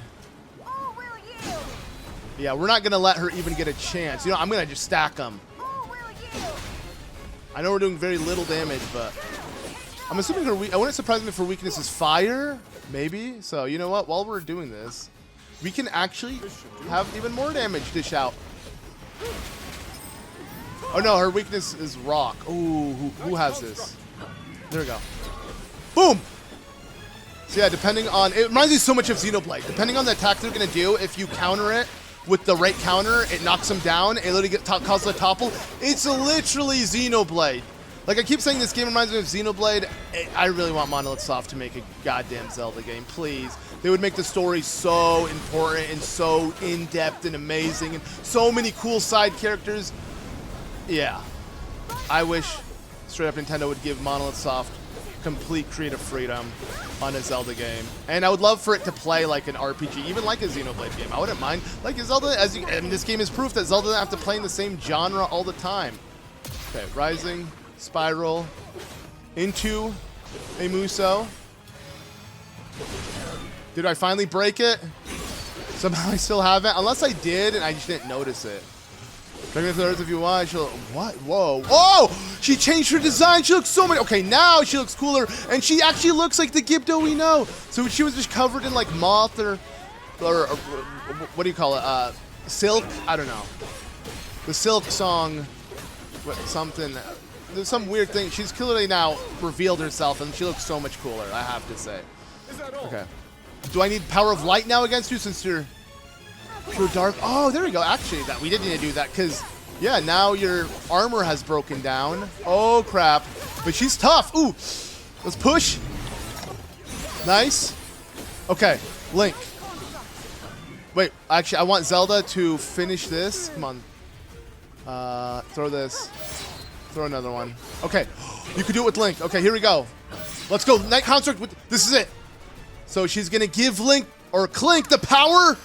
S1: Yeah, we're not gonna let her even get a chance. You know, I'm gonna just stack them. I know we're doing very little damage, but I'm assuming her I wouldn't surprise me if her weakness is fire, maybe. So you know what? While we're doing this, we can actually have even more damage dish out. Oh no, her weakness is rock. Ooh, who has this? There we go. Boom! So yeah, depending on, it reminds me so much of Xenoblade. Depending on the attack they're gonna do, if you counter it with the right counter, it knocks them down. It literally causes a topple. It's literally Xenoblade. Like I keep saying, this game reminds me of Xenoblade. I really want Monolith Soft to make a goddamn Zelda game, please. They would make the story so important and so in-depth and amazing and so many cool side characters. Yeah. I wish straight up Nintendo would give Monolith Soft complete creative freedom on a Zelda game. And I would love for it to play like an RPG, even like a Xenoblade game. I wouldn't mind. Like Zelda, I mean, this game is proof that Zelda doesn't have to play in the same genre all the time. Okay, rising, spiral, into a Muso. Did I finally break it? Somehow I still haven't. Unless I did and I just didn't notice it. Dragon of the Earth if you want. She'll, what? Whoa. Oh! She changed her design. She looks so much. Okay, now she looks cooler. And she actually looks like the Gibdo we know. So she was just covered in like moth or what do you call it? Silk? I don't know. The Silk song. What, something. There's some weird thing. She's clearly now revealed herself and she looks so much cooler, I have to say. Okay. Do I need Power of Light now against you since you're dark? Oh, there we go. Actually, that we didn't need to do that because, yeah, now your armor has broken down. Oh, crap. But she's tough. Ooh. Let's push. Nice. Okay. Link. Wait. Actually, I want Zelda to finish this. Come on. Throw this. Throw another one. Okay. You can do it with Link. Okay, here we go. Let's go. Night Construct. This is it. So she's going to give Link or Clink the power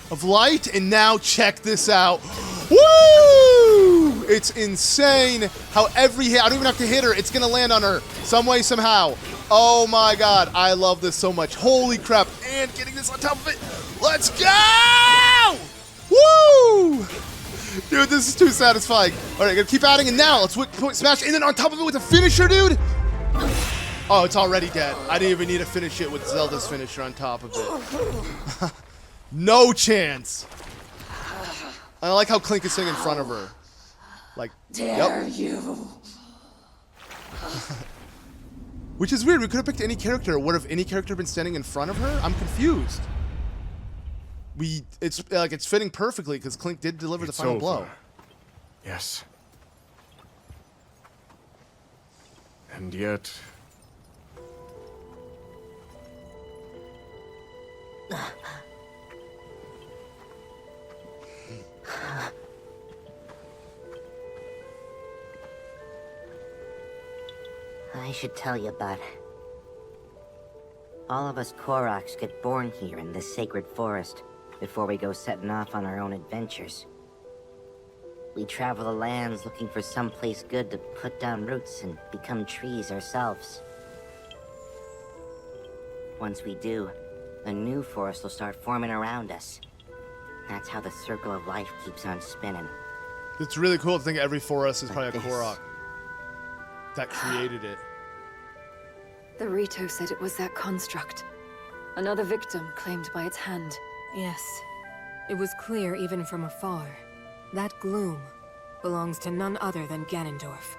S1: of light, and now check this out. Woo! It's insane how every hit, I don't even have to hit her, it's gonna land on her some way, somehow. Oh my god, I love this so much. Holy crap, and getting this on top of it. Let's go! Woo! Dude, this is too satisfying. All right, gotta keep adding, and now let's point smash, and then on top of it with a finisher, dude. Oh, it's already dead. I didn't even need to finish it with Zelda's finisher on top of it. No chance. I like how Clink is sitting in front of her. Like,
S7: Dare you?
S1: Which is weird. We could have picked any character. What if any character been standing in front of her? I'm confused. It's fitting perfectly because Clink did deliver the final blow.
S3: Yes. And yet...
S15: I should tell you, bud. All of us Koroks get born here in this sacred forest before we go setting off on our own adventures. We travel the lands looking for someplace good to put down roots and become trees ourselves. Once we do, a new forest will start forming around us. That's how the circle of life keeps on spinning.
S1: It's really cool to think every forest is probably a
S15: Like this.
S1: Korok that created it.
S20: The Rito said it was that construct. Another victim claimed by its hand.
S8: Yes. It was clear even from afar. That gloom belongs to none other than Ganondorf.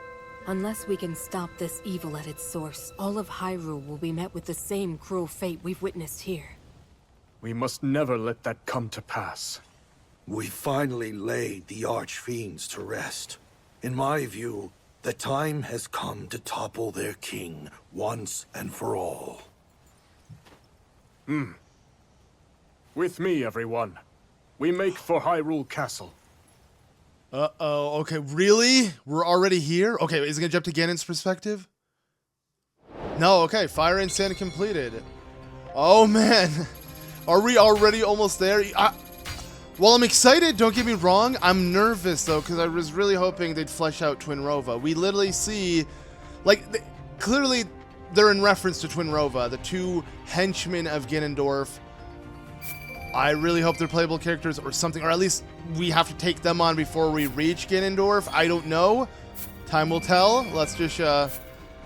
S8: Unless we can stop this evil at its source, all of Hyrule will be met with the same cruel fate we've witnessed here.
S3: We must never let that come to pass.
S5: We finally laid the Archfiends to rest. In my view, the time has come to topple their king once and for all.
S3: With me, everyone. We make for Hyrule Castle.
S1: Uh-oh, okay, really? We're already here? Okay, is it gonna jump to Ganon's perspective? No, okay, Fire and Sand completed. Oh man, are we already almost there? Well, I'm excited, don't get me wrong. I'm nervous though, because I was really hoping they'd flesh out Twinrova. We literally see, like, clearly they're in reference to Twinrova, the two henchmen of Ganondorf. I really hope they're playable characters or something, or at least we have to take them on before we reach Ganondorf. I don't know. Time will tell. Let's just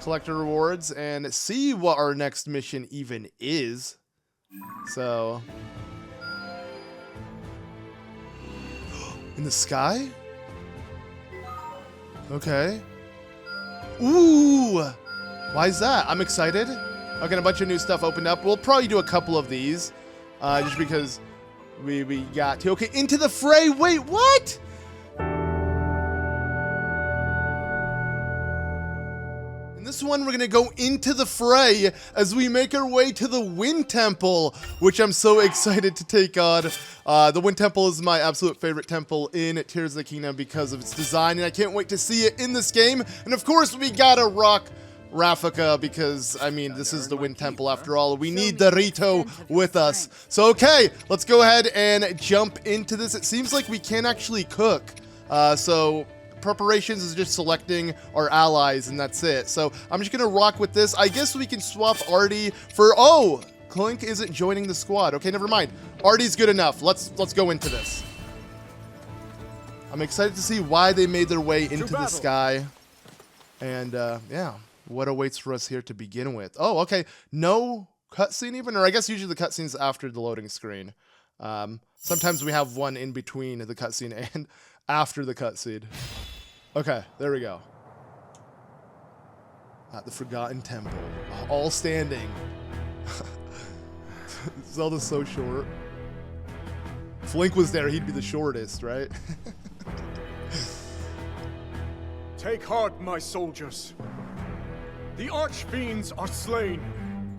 S1: collect our rewards and see what our next mission even is. So, in the sky? Okay. Ooh! Why is that? I'm excited. Okay, a bunch of new stuff opened up. We'll probably do a couple of these. Just because we got to. Okay, into the fray. Wait, what? In this one, we're going to go into the fray as we make our way to the Wind Temple, which I'm so excited to take on. The Wind Temple is my absolute favorite temple in Tears of the Kingdom because of its design, and I can't wait to see it in this game. And of course, we got to rock Rafika because, I mean, this is the Wind Temple after all. We need the Rito with us. So, okay, let's go ahead and jump into this. It seems like we can actually cook. So, preparations is just selecting our allies, and that's it. So, I'm just going to rock with this. I guess we can swap Arty for... Oh! Clink isn't joining the squad. Okay, never mind. Arty's good enough. Let's go into this. I'm excited to see why they made their way into the sky. And, yeah. What awaits for us here to begin with? Oh, okay. No cutscene even? Or I guess usually the cutscene's after the loading screen. Sometimes we have one in between the cutscene and after the cutscene. Okay, there we go. At the Forgotten Temple. All standing. Zelda's so short. If Link was there, he'd be the shortest, right?
S3: Take heart, my soldiers. The Archfiends are slain,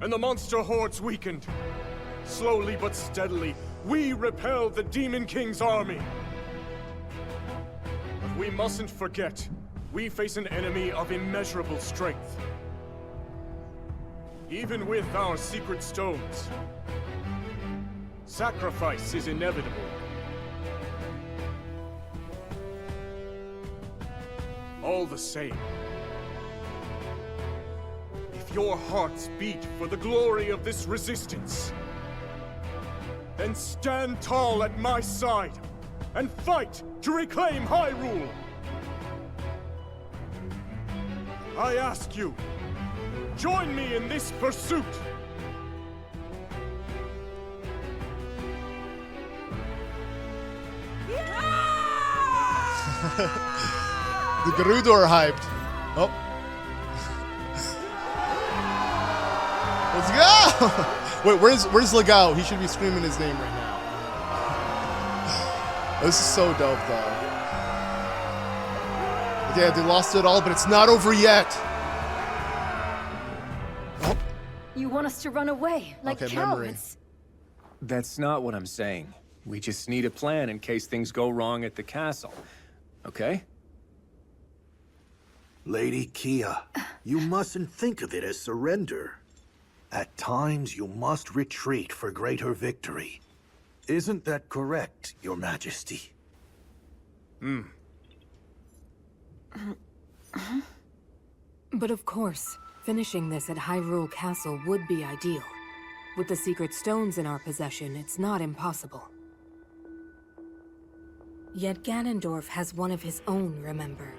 S3: and the monster hordes weakened. Slowly but steadily, we repel the Demon King's army. But we mustn't forget, we face an enemy of immeasurable strength. Even with our secret stones, sacrifice is inevitable. All the same, if your hearts beat for the glory of this resistance, then stand tall at my side and fight to reclaim Hyrule! I ask you, join me in this pursuit!
S1: The Gerudo are hyped. Oh. Let's go! Wait, where's Legao? He should be screaming his name right now. This is so dope, though. Yeah, they lost it all, but it's not over yet. Oh.
S20: You want us to run away, like cowards?
S17: That's not what I'm saying. We just need a plan in case things go wrong at the castle. Okay?
S5: Lady Kia, you mustn't think of it as surrender. At times, you must retreat for greater victory. Isn't that correct, Your Majesty?
S8: But of course, finishing this at Hyrule Castle would be ideal. With the secret stones in our possession, it's not impossible. Yet Ganondorf has one of his own, remember.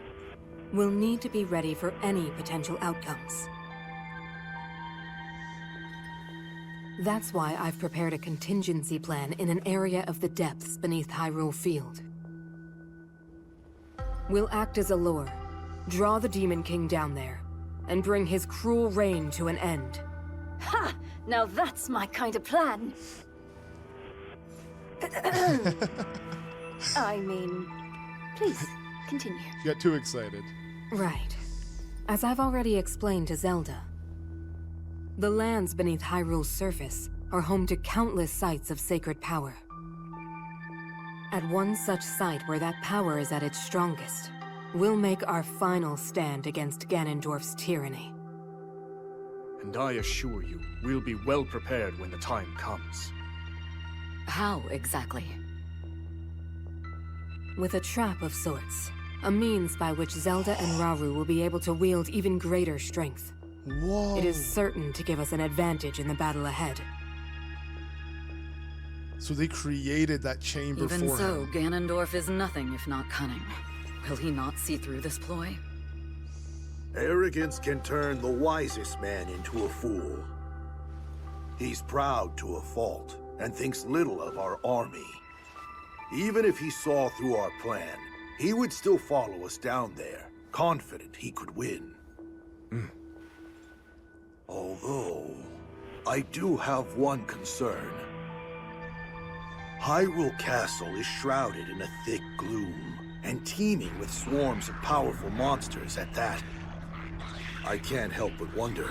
S8: We'll need to be ready for any potential outcomes. That's why I've prepared a contingency plan in an area of the depths beneath Hyrule Field. We'll act as a lure, draw the Demon King down there, and bring his cruel reign to an end.
S20: Ha! Now that's my kind of plan. I mean, please, continue.
S1: You got too excited.
S8: Right. As I've already explained to Zelda, the lands beneath Hyrule's surface are home to countless sites of sacred power. At one such site where that power is at its strongest, we'll make our final stand against Ganondorf's tyranny.
S3: And I assure you, we'll be well prepared when the time comes.
S12: How exactly?
S8: With a trap of sorts. A means by which Zelda and Rauru will be able to wield even greater strength.
S1: Whoa.
S8: It is certain to give us an advantage in the battle ahead.
S1: So they created that chamber
S22: Even
S1: for
S22: so,
S1: him.
S22: Ganondorf is nothing if not cunning. Will he not see through this ploy?
S5: Arrogance can turn the wisest man into a fool. He's proud to a fault and thinks little of our army. Even if he saw through our plan, he would still follow us down there, confident he could win. Although, I do have one concern. Hyrule Castle is shrouded in a thick gloom, and teeming with swarms of powerful monsters at that. I can't help but wonder,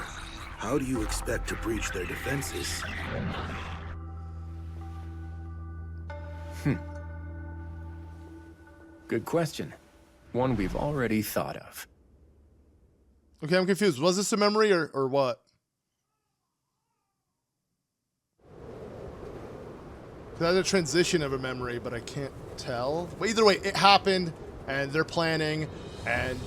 S5: how do you expect to breach their defenses?
S17: Good question. One we've already thought of.
S1: Okay, I'm confused. Was this a memory or what? That's a transition of a memory, but I can't tell. Well, either way, it happened, and they're planning, and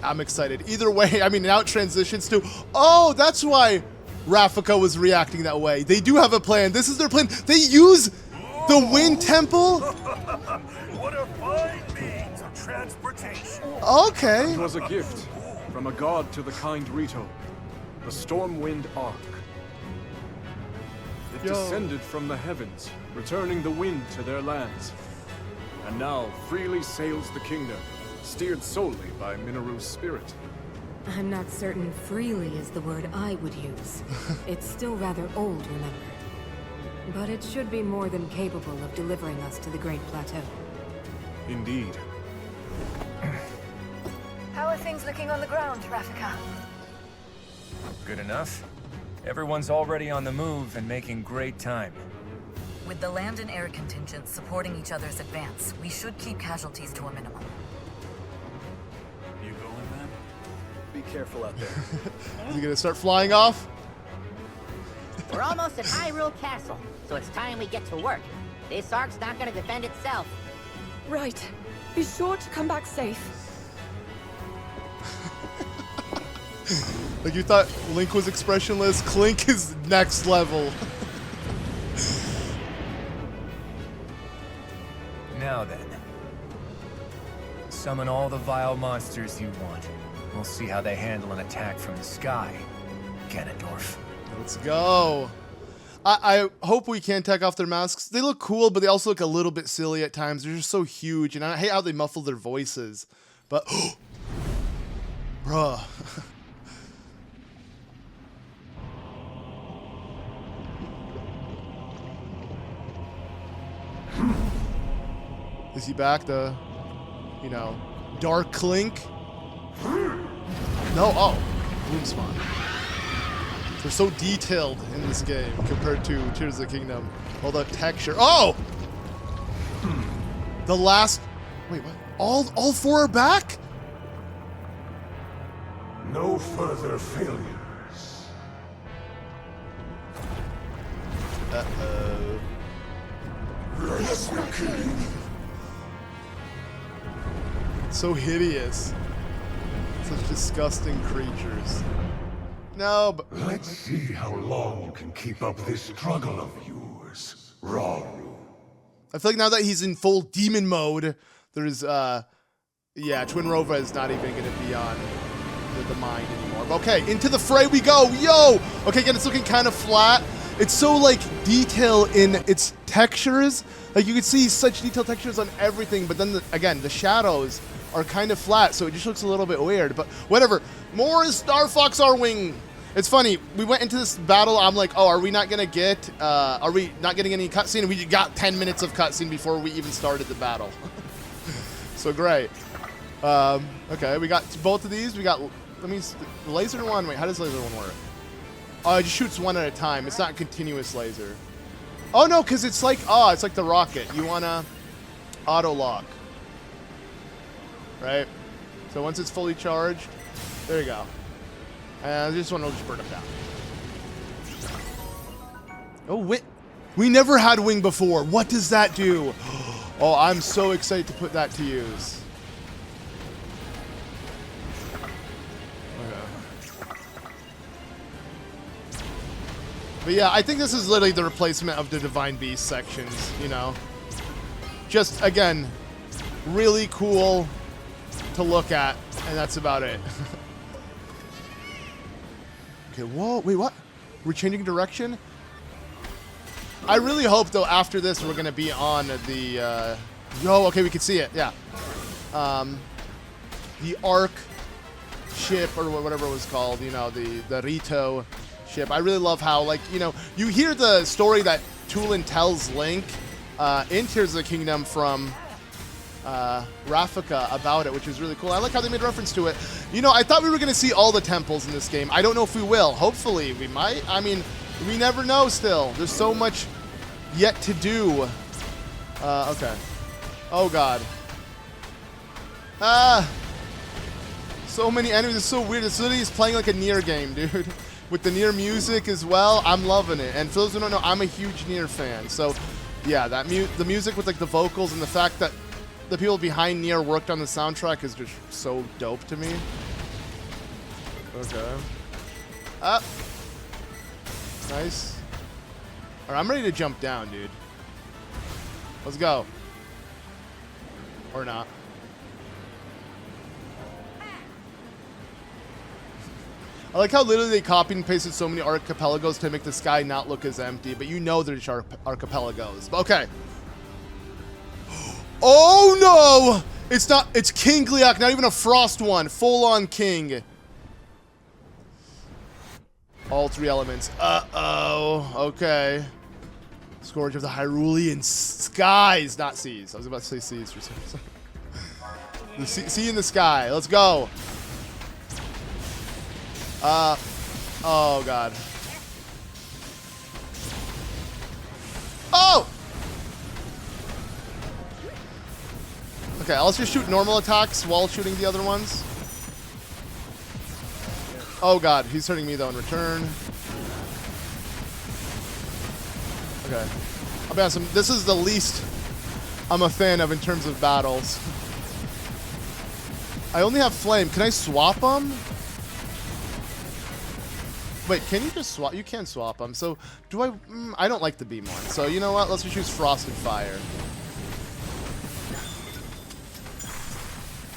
S1: I'm excited. Either way, I mean, now it transitions to, oh, that's why Rafika was reacting that way. They do have a plan. This is their plan. They use the Wind Temple.
S21: What a fine means of transportation.
S1: Okay.
S3: It was a gift from a god to the kind Rito, the Stormwind Ark. It descended from the heavens, returning the wind to their lands. And now freely sails the kingdom, steered solely by Mineru's spirit.
S8: I'm not certain freely is the word I would use. It's still rather old, remember. But it should be more than capable of delivering us to the Great Plateau.
S3: Indeed.
S20: How are things looking on the ground, Rafika?
S16: Good enough. Everyone's already on the move and making great time.
S22: With the land and air contingents supporting each other's advance, we should keep casualties to a minimum.
S19: You going, man? Be careful out there.
S1: Is he gonna start flying off?
S15: We're almost at Hyrule Castle, so it's time we get to work. This ark's not gonna defend itself.
S4: Right. Be sure to come back safe.
S1: Like you thought Link was expressionless, Clink is next level.
S16: Now then. Summon all the vile monsters you want. We'll see how they handle an attack from the sky, Ganondorf.
S1: Let's go. I hope we can take off their masks. They look cool, but they also look a little bit silly at times. They're just so huge, and I hate how they muffle their voices. But, bruh. Is he back? The, you know, Dark Clink? No, oh, Bloom Spawn. They're so detailed in this game compared to Tears of the Kingdom. All the texture. Oh! The last... Wait, what? All four are back?
S10: No further failures.
S1: Uh-oh.
S10: Yes, the king.
S1: So hideous. Such disgusting creatures. No, but...
S10: Let's see how long you can keep up this struggle of yours, Rauru.
S1: I feel like now that he's in full demon mode, there's, yeah, Twin Rova is not even going to be on the mind anymore. But okay, into the fray we go. Yo! Okay, again, it's looking kind of flat. It's so, like, detail in its textures. Like, you can see such detailed textures on everything, but then, again, the shadows are kind of flat, so it just looks a little bit weird. But whatever. More is Star Fox Arwing. It's funny, we went into this battle, I'm like, oh, are we not going to get, are we not getting any cutscene? We got 10 minutes of cutscene before we even started the battle. So great. Okay, we got both of these. We got, let me, the laser one, wait, how does laser one work? Oh, it just shoots one at a time. It's not a continuous laser. Oh, no, because it's like, oh, it's like the rocket. You want to auto-lock. Right? So once it's fully charged, there you go. And this one will just burn them down. Oh, we never had wing before. What does that do? Oh, I'm so excited to put that to use. Okay. But yeah, I think this is literally the replacement of the Divine Beast sections, you know. Just, again, really cool to look at, and that's about it. Okay, whoa, wait, what? We're changing direction? I really hope, though, after this, we're going to be on the, yo, okay, we can see it, yeah. The Ark ship, or whatever it was called, you know, the Rito ship. I really love how, like, you know, you hear the story that Tulin tells Link in Tears of the Kingdom from Rafika about it, which is really cool. I like how they made reference to it. You know, I thought we were going to see all the temples in this game. I don't know if we will. Hopefully, we might. I mean, we never know still. There's so much yet to do. Okay. Oh, God. So many enemies. It's so weird. It's literally just playing like a Nier game, dude. With the Nier music as well. I'm loving it. And for those who don't know, I'm a huge Nier fan. So, yeah, that the music with like the vocals and the fact that the people behind Nier worked on the soundtrack is just so dope to me. Okay. Nice. All right, I'm ready to jump down, dude. Let's go. Or not. I like how literally they copied and pasted so many archipelagos to make the sky not look as empty, but you know they're just archipelagos. Okay. Oh no! It's not, it's King Gliok, not even a frost one. Full on king. All three elements. Uh-oh. Okay. Scourge of the Hyrulean skies, not seas. I was about to say seas for some reason. The sea in the sky. Let's go. Oh God. Oh! Okay, I'll just shoot normal attacks while shooting the other ones. Oh God, he's hurting me though in return. Okay. I'll be honest, this is the least I'm a fan of in terms of battles. I only have flame. Can I swap them? Wait, can you just swap? You can swap them. So, do I... I don't like the beam one. So, you know what? Let's just use Frost and Fire.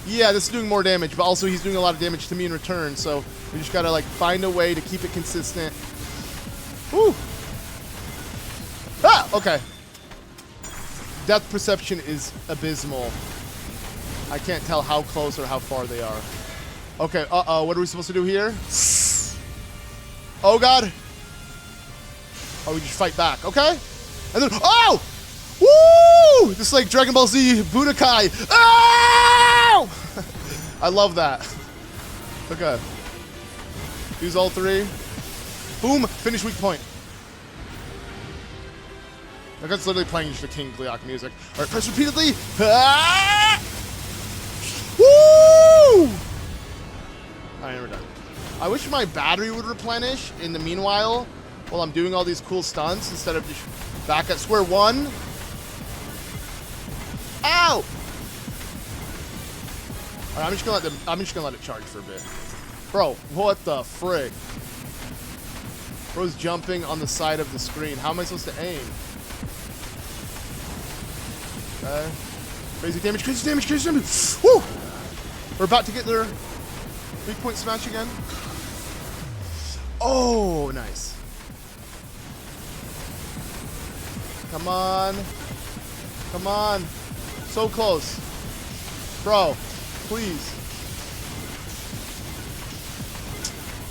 S1: Yeah, this is doing more damage, but also he's doing a lot of damage to me in return, so we just gotta, like, find a way to keep it consistent. Woo! Ah! Okay. Depth perception is abysmal. I can't tell how close or how far they are. Okay, uh-oh, what are we supposed to do here? Oh, God. Oh, we just fight back. Okay. And then, oh! Woo! Just like Dragon Ball Z Budokai. Oh! I love that. Okay. Use all three. Boom. Finish weak point. Like that's literally playing just the King Gliok music. All right, press repeatedly. Ah! Woo! Alright, we're done. I wish my battery would replenish in the meanwhile while I'm doing all these cool stunts instead of just back at square one. Ow! Alright, I'm just gonna let it charge for a bit. Bro, what the frick? Bro's jumping on the side of the screen. How am I supposed to aim? Okay. Crazy damage, crazy damage, crazy damage. Woo! We're about to get their big point smash again. Oh, nice. Come on. Come on. So close. Bro, please.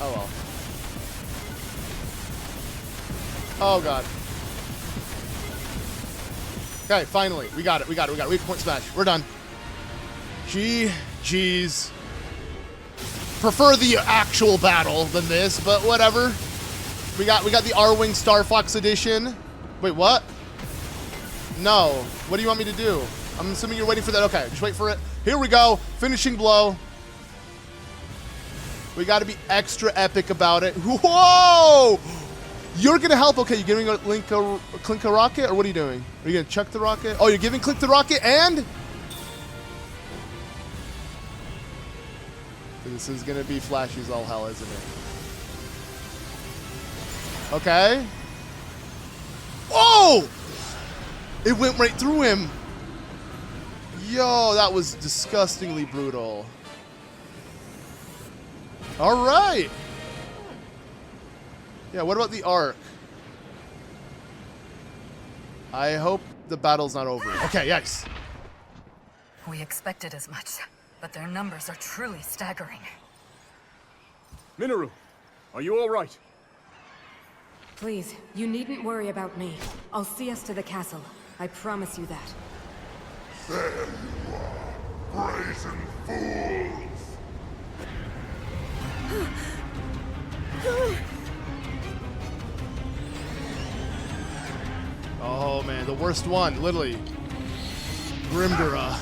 S1: Oh well. Oh god. Okay, finally. We got it. We got it. We got it. Weak point smash. We're done. GG's. Prefer the actual battle than this, but whatever. We got the R-Wing Star Fox edition. Wait, what? No. What do you want me to do? I'm assuming you're waiting for that. Okay, just wait for it. Here we go. Finishing blow. We got to be extra epic about it. Whoa! You're going to help. Okay, you're giving Clink a rocket, or what are you doing? Are you going to chuck the rocket? Oh, you're giving Clink the rocket, and... This is going to be flashy as all hell, isn't it? Okay. Oh! It went right through him. Yo, that was disgustingly brutal. All right. Yeah, what about the arc? I hope the battle's not over. Okay, yes.
S22: We expected as much, but their numbers are truly staggering.
S3: Mineru, are you all right?
S8: Please, you needn't worry about me. I'll see us to the castle. I promise you that.
S10: There you are, brazen fools!
S1: Oh man, the worst one, literally. Grimgera.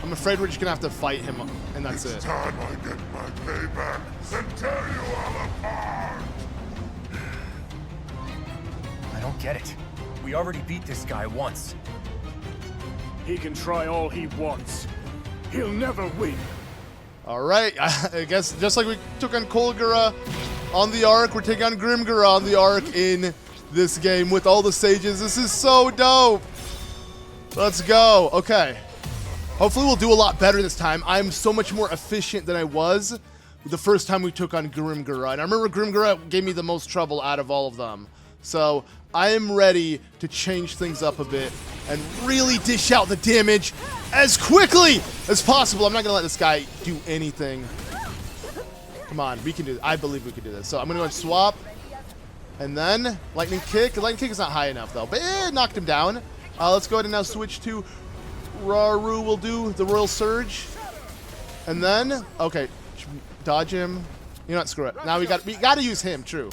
S1: I'm afraid we're just gonna have to fight him, and that's it.
S10: It's time I get my payback and tear you all apart!
S16: I don't get it. We already beat this guy once.
S3: He can try all he wants. He'll never win.
S1: All right, I guess just like we took on Kolgera on the Ark, we're taking on Grimgera on the Ark in this game with all the sages. This is so dope. Let's go. Okay. Hopefully we'll do a lot better this time. I'm so much more efficient than I was the first time we took on Grimgera. And I remember Grimgera gave me the most trouble out of all of them. So I am ready to change things up a bit and really dish out the damage as quickly as possible. I'm not going to let this guy do anything. Come on, we can do this. I believe we can do this. So I'm going to go and swap. And then lightning kick. Lightning kick is not high enough though, but it knocked him down. Let's go ahead and now switch to Rauru. Will do the Royal Surge. And then, okay, dodge him. You know what, screw it. Now we got to use him, true.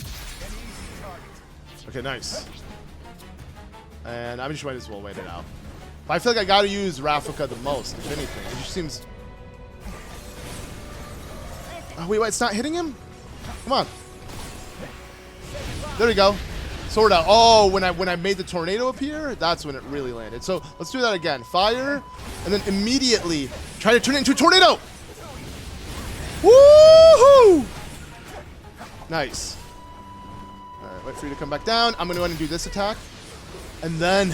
S1: Okay, nice. And I just might as well wait it out. But I feel like I gotta use Rafika the most, if anything. It just seems... Oh, wait, it's not hitting him? Come on. There we go. Sword out. Oh, when I made the tornado appear, that's when it really landed. So let's do that again. Fire, and then immediately try to turn it into a tornado. Woohoo! Nice. Alright, wait for you to come back down. I'm gonna go ahead and do this attack. And then,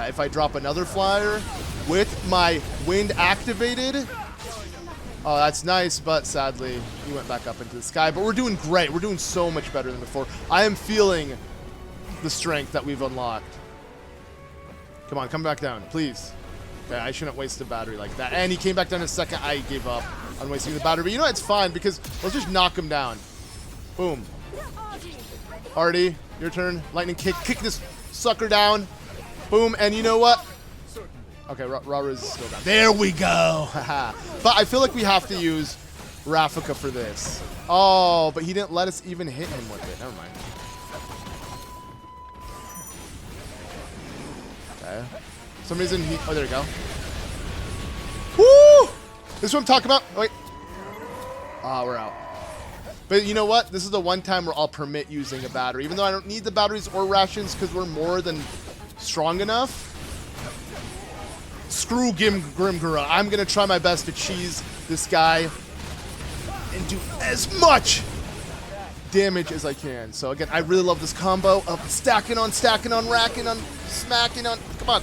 S1: if I drop another flyer with my wind activated, oh, that's nice, but sadly, he went back up into the sky. But we're doing great. We're doing so much better than before. I am feeling the strength that we've unlocked. Come on, come back down, please. Okay, I shouldn't waste a battery like that. And he came back down in a second. I gave up on wasting the battery. But you know, it's fine, because let's just knock him down. Boom. Arty, your turn. Lightning kick. Kick this sucker down. Boom. And you know what? Okay, Rauru is still down. There we go. But I feel like we have to use Rafika for this. Oh, but he didn't let us even hit him with it. Never mind. Okay. For some reason he... Oh, there we go. Woo! This is what I'm talking about. Oh, wait. Ah, we're out. But you know what? This is the one time where I'll permit using a battery. Even though I don't need the batteries or rations because we're more than strong enough. screw Grimgera. I'm gonna try my best to cheese this guy and do as much damage as I can. So again, I really love this combo of stacking on, racking on, smacking on. Come on.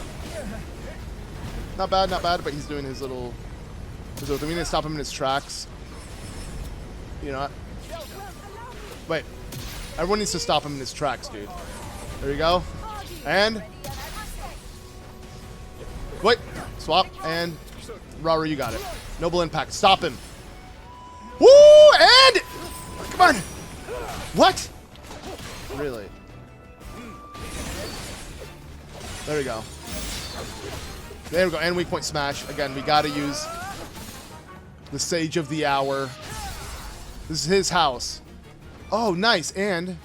S1: Not bad, but he's doing his little... So we need to stop him in his tracks. You know what? Wait. Everyone needs to stop him in his tracks, dude. There you go. And... Wait. Swap. And... Rauru, you got it. Noble impact. Stop him. Woo! And... Come on! What? Really? There we go. There we go. And weak point smash. Again, we gotta use the Sage of the Hour. This is his house. Oh, nice. And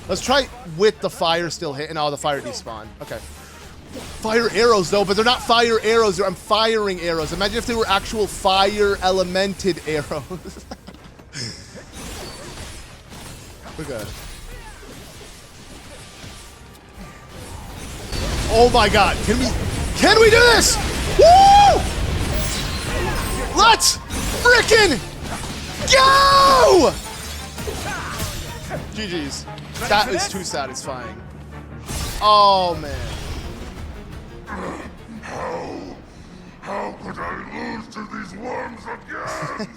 S1: let's try with the fire still hitting. Oh, the fire despawn. Okay. Fire arrows, though, but they're not fire arrows. I'm firing arrows. Imagine if they were actual fire elemented arrows. Look at it. Oh my god. Can we do this? Woo! Let's frickin' go! GG's. That is too satisfying. Oh man.
S10: How could I lose to these worms again?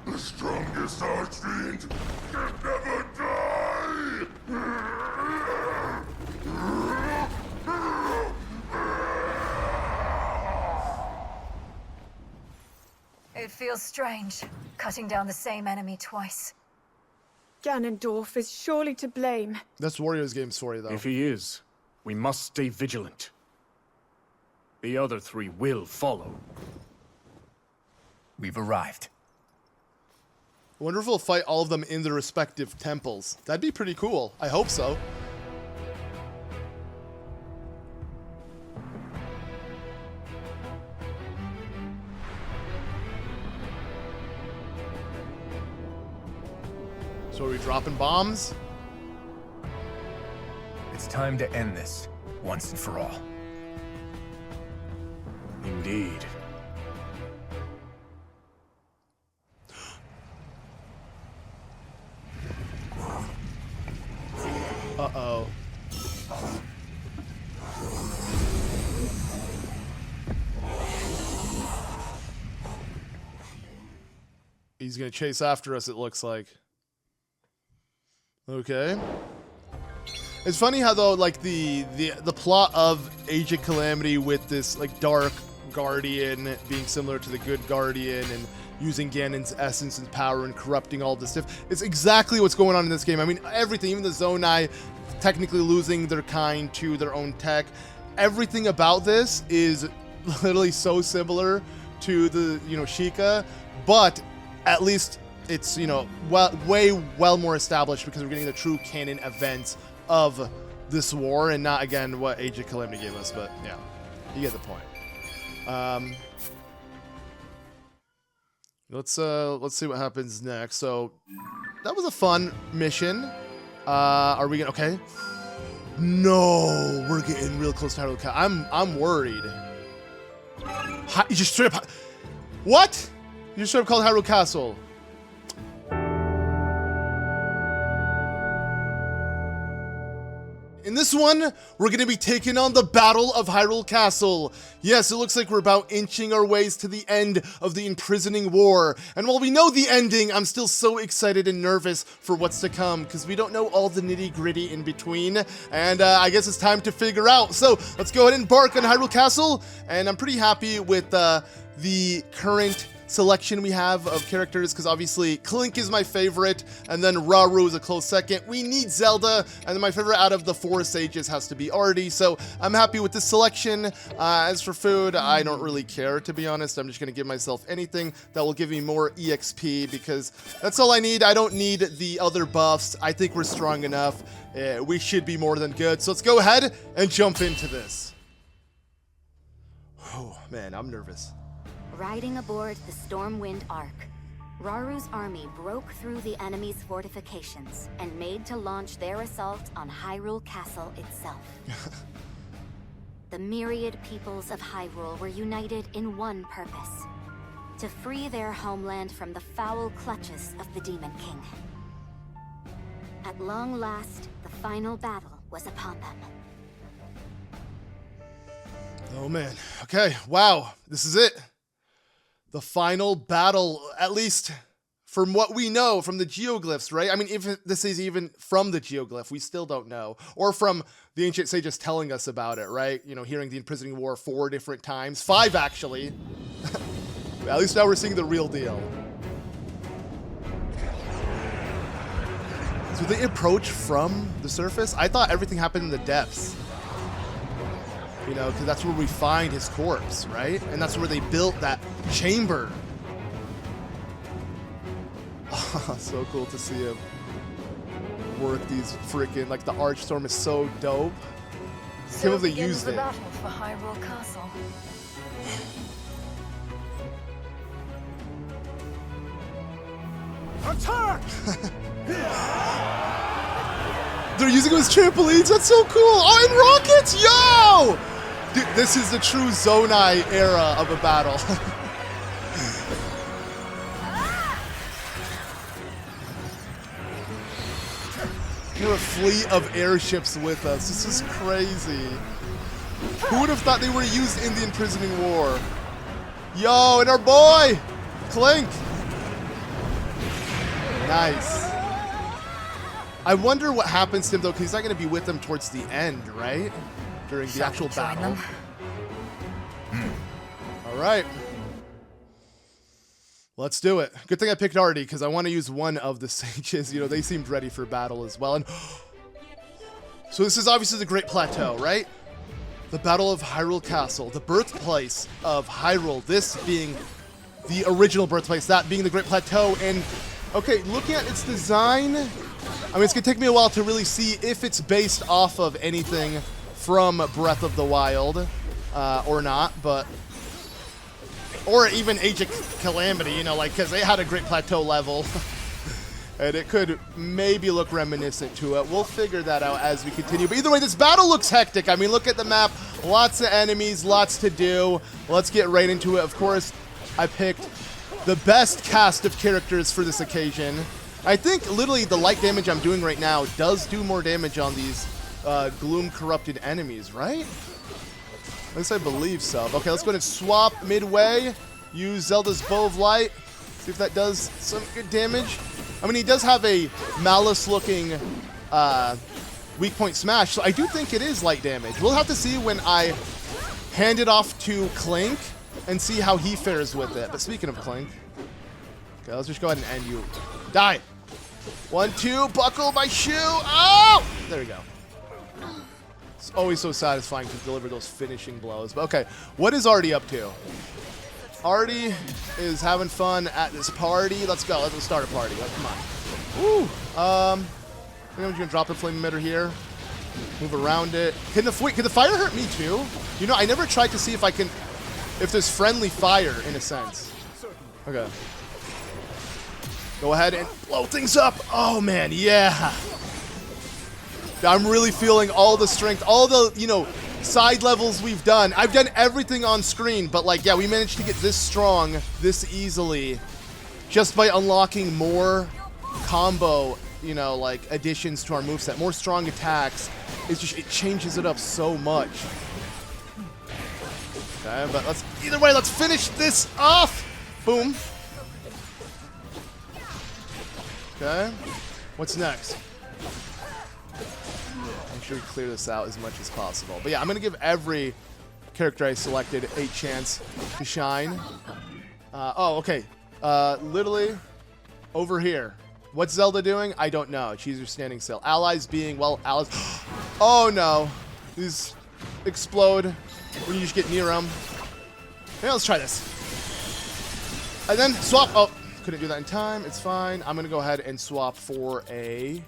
S10: The strongest archfiend can never die!
S7: It feels strange, cutting down the same enemy twice.
S4: Ganondorf is surely to blame.
S1: That's Warriors game story, though.
S3: If he is, we must stay vigilant. The other three will follow.
S16: We've arrived.
S1: I wonder if we'll fight all of them in their respective temples. That'd be pretty cool. I hope so. So are we dropping bombs?
S16: It's time to end this, once and for all.
S3: Indeed.
S1: Uh-oh. He's gonna chase after us, it looks like. Okay. It's funny how, though, like, the plot of Age of Calamity with this, like, dark guardian being similar to the good guardian and using Ganon's essence and power and corrupting all this stuff. It's exactly what's going on in this game. I mean, everything, even the Zonai technically losing their kind to their own tech. Everything about this is literally so similar to the, Sheikah, but at least it's, way more established because we're getting the true canon events of this war and not, again, what Age of Calamity gave us, but yeah, you get the point. Let's see what happens next. So that was a fun mission. Are we gonna? Okay. No, we're getting real close to Hyrule Castle. I'm worried. You just straight up. What? You just straight up called Hyrule Castle. In this one, we're going to be taking on the Battle of Hyrule Castle. Yes, it looks like we're about inching our ways to the end of the Imprisoning War. And while we know the ending, I'm still so excited and nervous for what's to come, because we don't know all the nitty-gritty in between. And I guess it's time to figure out. So let's go ahead and embark on Hyrule Castle. And I'm pretty happy with the current selection we have of characters, because obviously Clink is my favorite, and then Rauru is a close second. We need Zelda, and then my favorite out of the 4 sages has to be Arty, so I'm happy with this selection. As for food, I don't really care, to be honest. I'm just going to give myself anything that will give me more EXP, because that's all I need. I don't need the other buffs. I think we're strong enough. We should be more than good, so let's go ahead and jump into this. Oh man, I'm nervous.
S2: Riding aboard the Stormwind Ark, Rauru's army broke through the enemy's fortifications and made to launch their assault on Hyrule Castle itself. The myriad peoples of Hyrule were united in one purpose: to free their homeland from the foul clutches of the Demon King. At long last, the final battle was upon them.
S1: Oh man. Okay, wow. This is it. The final battle, at least from what we know from the geoglyphs, right? I mean, if this is even from the geoglyph, we still don't know. Or from the ancient sages telling us about it, right? You know, hearing the Imprisoning War 4 different times. 5, actually. At least now we're seeing the real deal. So they approach from the surface? I thought everything happened in the depths. You know, because that's where we find his corpse, right? And that's where they built that chamber. Oh, so cool to see him work these freaking, like the Archstorm is so dope. Can't believe they used it.
S7: Battle for Hyrule Castle.
S1: Attack! They're using them as trampolines. That's so cool. Oh, and rockets! Yo! Dude, this is the true Zonai era of a battle. We have a fleet of airships with us. This is crazy. Who would have thought they were used in the Imprisoning War? Yo, and our boy, Clink. Nice. I wonder what happens to him though, because he's not going to be with them towards the end, right? During the actual battle. All right. Let's do it. Good thing I picked Arty, because I want to use one of the sages. You know, they seemed ready for battle as well. And so this is obviously the Great Plateau, right? The Battle of Hyrule Castle, the birthplace of Hyrule. This being the original birthplace, that being the Great Plateau. And okay, looking at its design, I mean, it's gonna take me a while to really see if it's based off of anything from Breath of the Wild or not, but or even Age of Calamity, you know, like, because they had a Great Plateau level. And it could maybe look reminiscent to it. We'll figure that out as we continue. But either way, this battle looks hectic. I mean, look at the map. Lots of enemies, lots to do. Let's get right into it. Of course, I picked the best cast of characters for this occasion. I think literally the light damage I'm doing right now does do more damage on these gloom-corrupted enemies, right? At least I believe so. Okay, let's go ahead and swap midway. Use Zelda's Bow of Light. See if that does some good damage. I mean, he does have a malice-looking weak point smash, so I do think it is light damage. We'll have to see when I hand it off to Clink and see how he fares with it. But speaking of Clink, okay, let's just go ahead and end you. Die. 1, 2, buckle my shoe. Oh! There we go. It's always so satisfying to deliver those finishing blows. But okay, what is Arty up to? Arty is having fun at this party. Let's go. Let's start a party. Like, come on. Woo! I'm just gonna drop the flame emitter here. Move around it. Can the fire hurt me too? You know, I never tried to see if I can, if there's friendly fire in a sense. Okay. Go ahead and blow things up. Oh man, yeah. I'm really feeling all the strength, all the, you know, side levels we've done. I've done everything on screen, but like, yeah, we managed to get this strong this easily just by unlocking more combo, you know, like additions to our moveset, more strong attacks. It's just, it changes it up so much. Okay, but either way, let's finish this off. Boom. Okay, what's next? Make sure we clear this out as much as possible. But yeah, I'm going to give every character I selected a chance to shine. Oh, okay. Literally over here. What's Zelda doing? I don't know. She's just standing still. Allies being, well, allies. Oh no. These explode when you just get near them. Okay, let's try this. And then swap. Oh, couldn't do that in time. It's fine. I'm going to go ahead and swap for a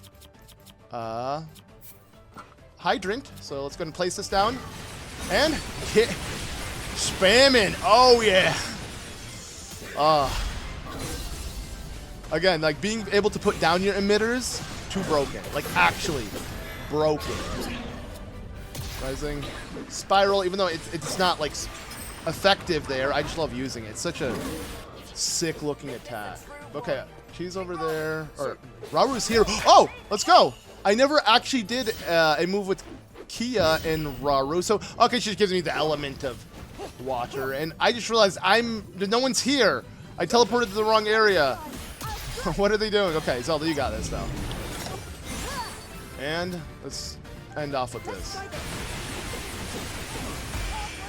S1: hydrant. So let's go ahead and place this down. And hit. Spamming. Oh, yeah. Again, like being able to put down your emitters, too broken. Like actually broken. Rising. Spiral, even though it's not like effective there, I just love using it. It's such a sick looking attack. Okay, she's over there. Or Rauru's here. Oh, let's go. I never actually did a move with Kia and Rauru. So, okay, she just gives me the element of water. And I just realized no one's here. I teleported to the wrong area. What are they doing? Okay, Zelda, you got this though. And let's end off with this.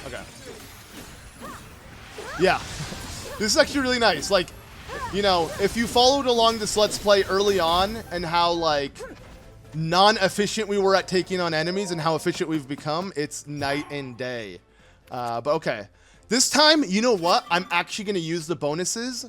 S1: Okay. Yeah. This is actually really nice. Like, you know, if you followed along this Let's Play early on and how, like, non-efficient we were at taking on enemies and how efficient we've become, it's night and day. But okay. This time, you know what? I'm actually going to use the bonuses.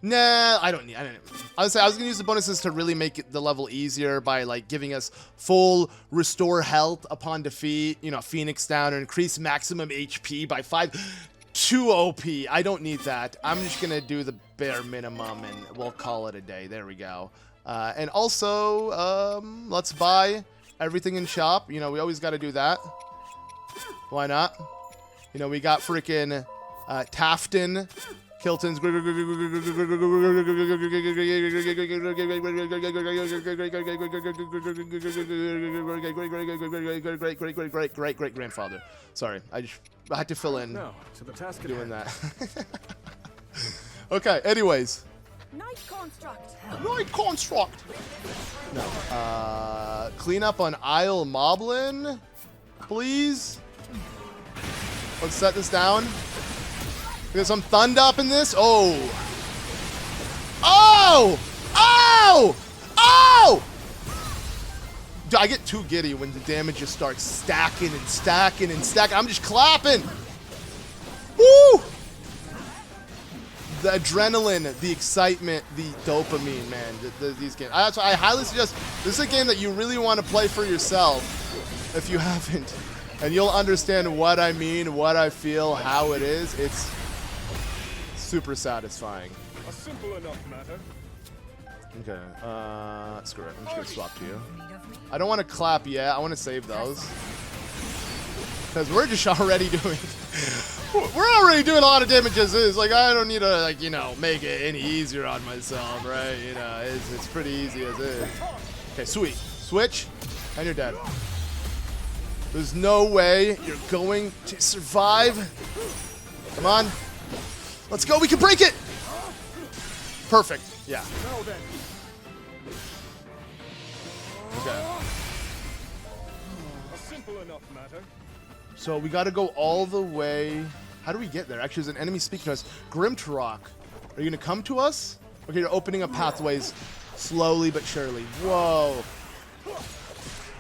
S1: Nah, I don't need. I was going to use the bonuses to really make the level easier by like giving us full restore health upon defeat, you know, Phoenix down, or increase maximum HP by 5. Too OP. I don't need that. I'm just going to do the bare minimum and we'll call it a day. There we go. And also, let's buy everything in shop. You know, we always got to do that. Why not? You know, we got freaking Tafton. Kilton's great grandfather. Sorry, I had to fill in doing that. Okay, anyways.
S11: Night construct.
S1: Night construct. No. Clean up on Isle Moblin, please. Let's set this down. There's some thunder up in this. Oh. Oh! Oh! Oh! Dude, I get too giddy when the damage just starts stacking and stacking and stacking. I'm just clapping. Woo! The adrenaline, the excitement, the dopamine, man. These games. That's why I highly suggest. This is a game that you really want to play for yourself if you haven't. And you'll understand what I mean, what I feel, how it is. It's super satisfying.
S10: A simple enough matter.
S1: Okay, screw it. I'm just gonna swap to you. I don't want to clap yet. I want to save those. Because we're just already doing... we're already doing a lot of damage as is. Like, I don't need to, like, you know, make it any easier on myself, right? You know, it's pretty easy as is. Okay, sweet. Switch, and you're dead. There's no way you're going to survive. Come on. Let's go. We can break it. Perfect. Yeah. Okay.
S10: A simple enough matter.
S1: So we got to go all the way. How do we get there? Actually, there's an enemy speaking to us. Grimgera. Are you going to come to us? Okay, you're opening up pathways slowly but surely. Whoa.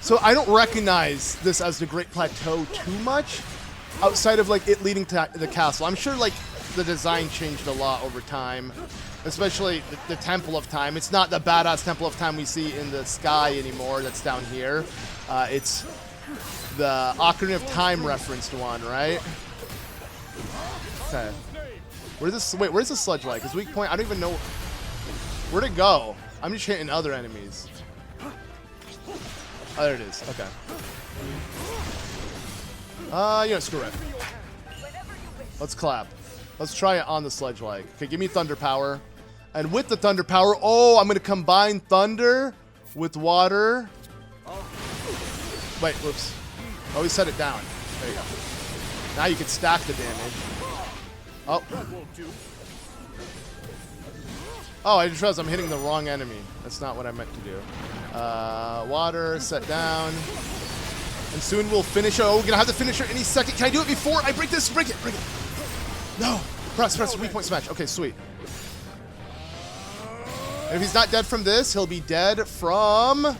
S1: So I don't recognize this as the Great Plateau too much outside of like it leading to the castle. I'm sure like the design changed a lot over time, especially the Temple of Time. It's not the badass Temple of Time we see in the sky anymore that's down here. It's the Ocarina of Time referenced one, right? Okay. Where's this sludge like? His weak point, I don't even know. Where'd it go? I'm just hitting other enemies. Oh, there it is. Okay. You know, screw it. Let's clap. Let's try it on the sludge like. Okay, give me thunder power. And with the thunder power, oh, I'm going to combine thunder with water. Wait, whoops. Oh, we set it down. There you go. Now you can stack the damage. Oh. Oh, I just realized I'm hitting the wrong enemy. That's not what I meant to do. Water, set down. And soon we'll finish. Oh, we're going to have the finisher any second. Can I do it before I break this? Break it, break it. No. Press, 3-point smash. Okay, sweet. And if he's not dead from this, he'll be dead from...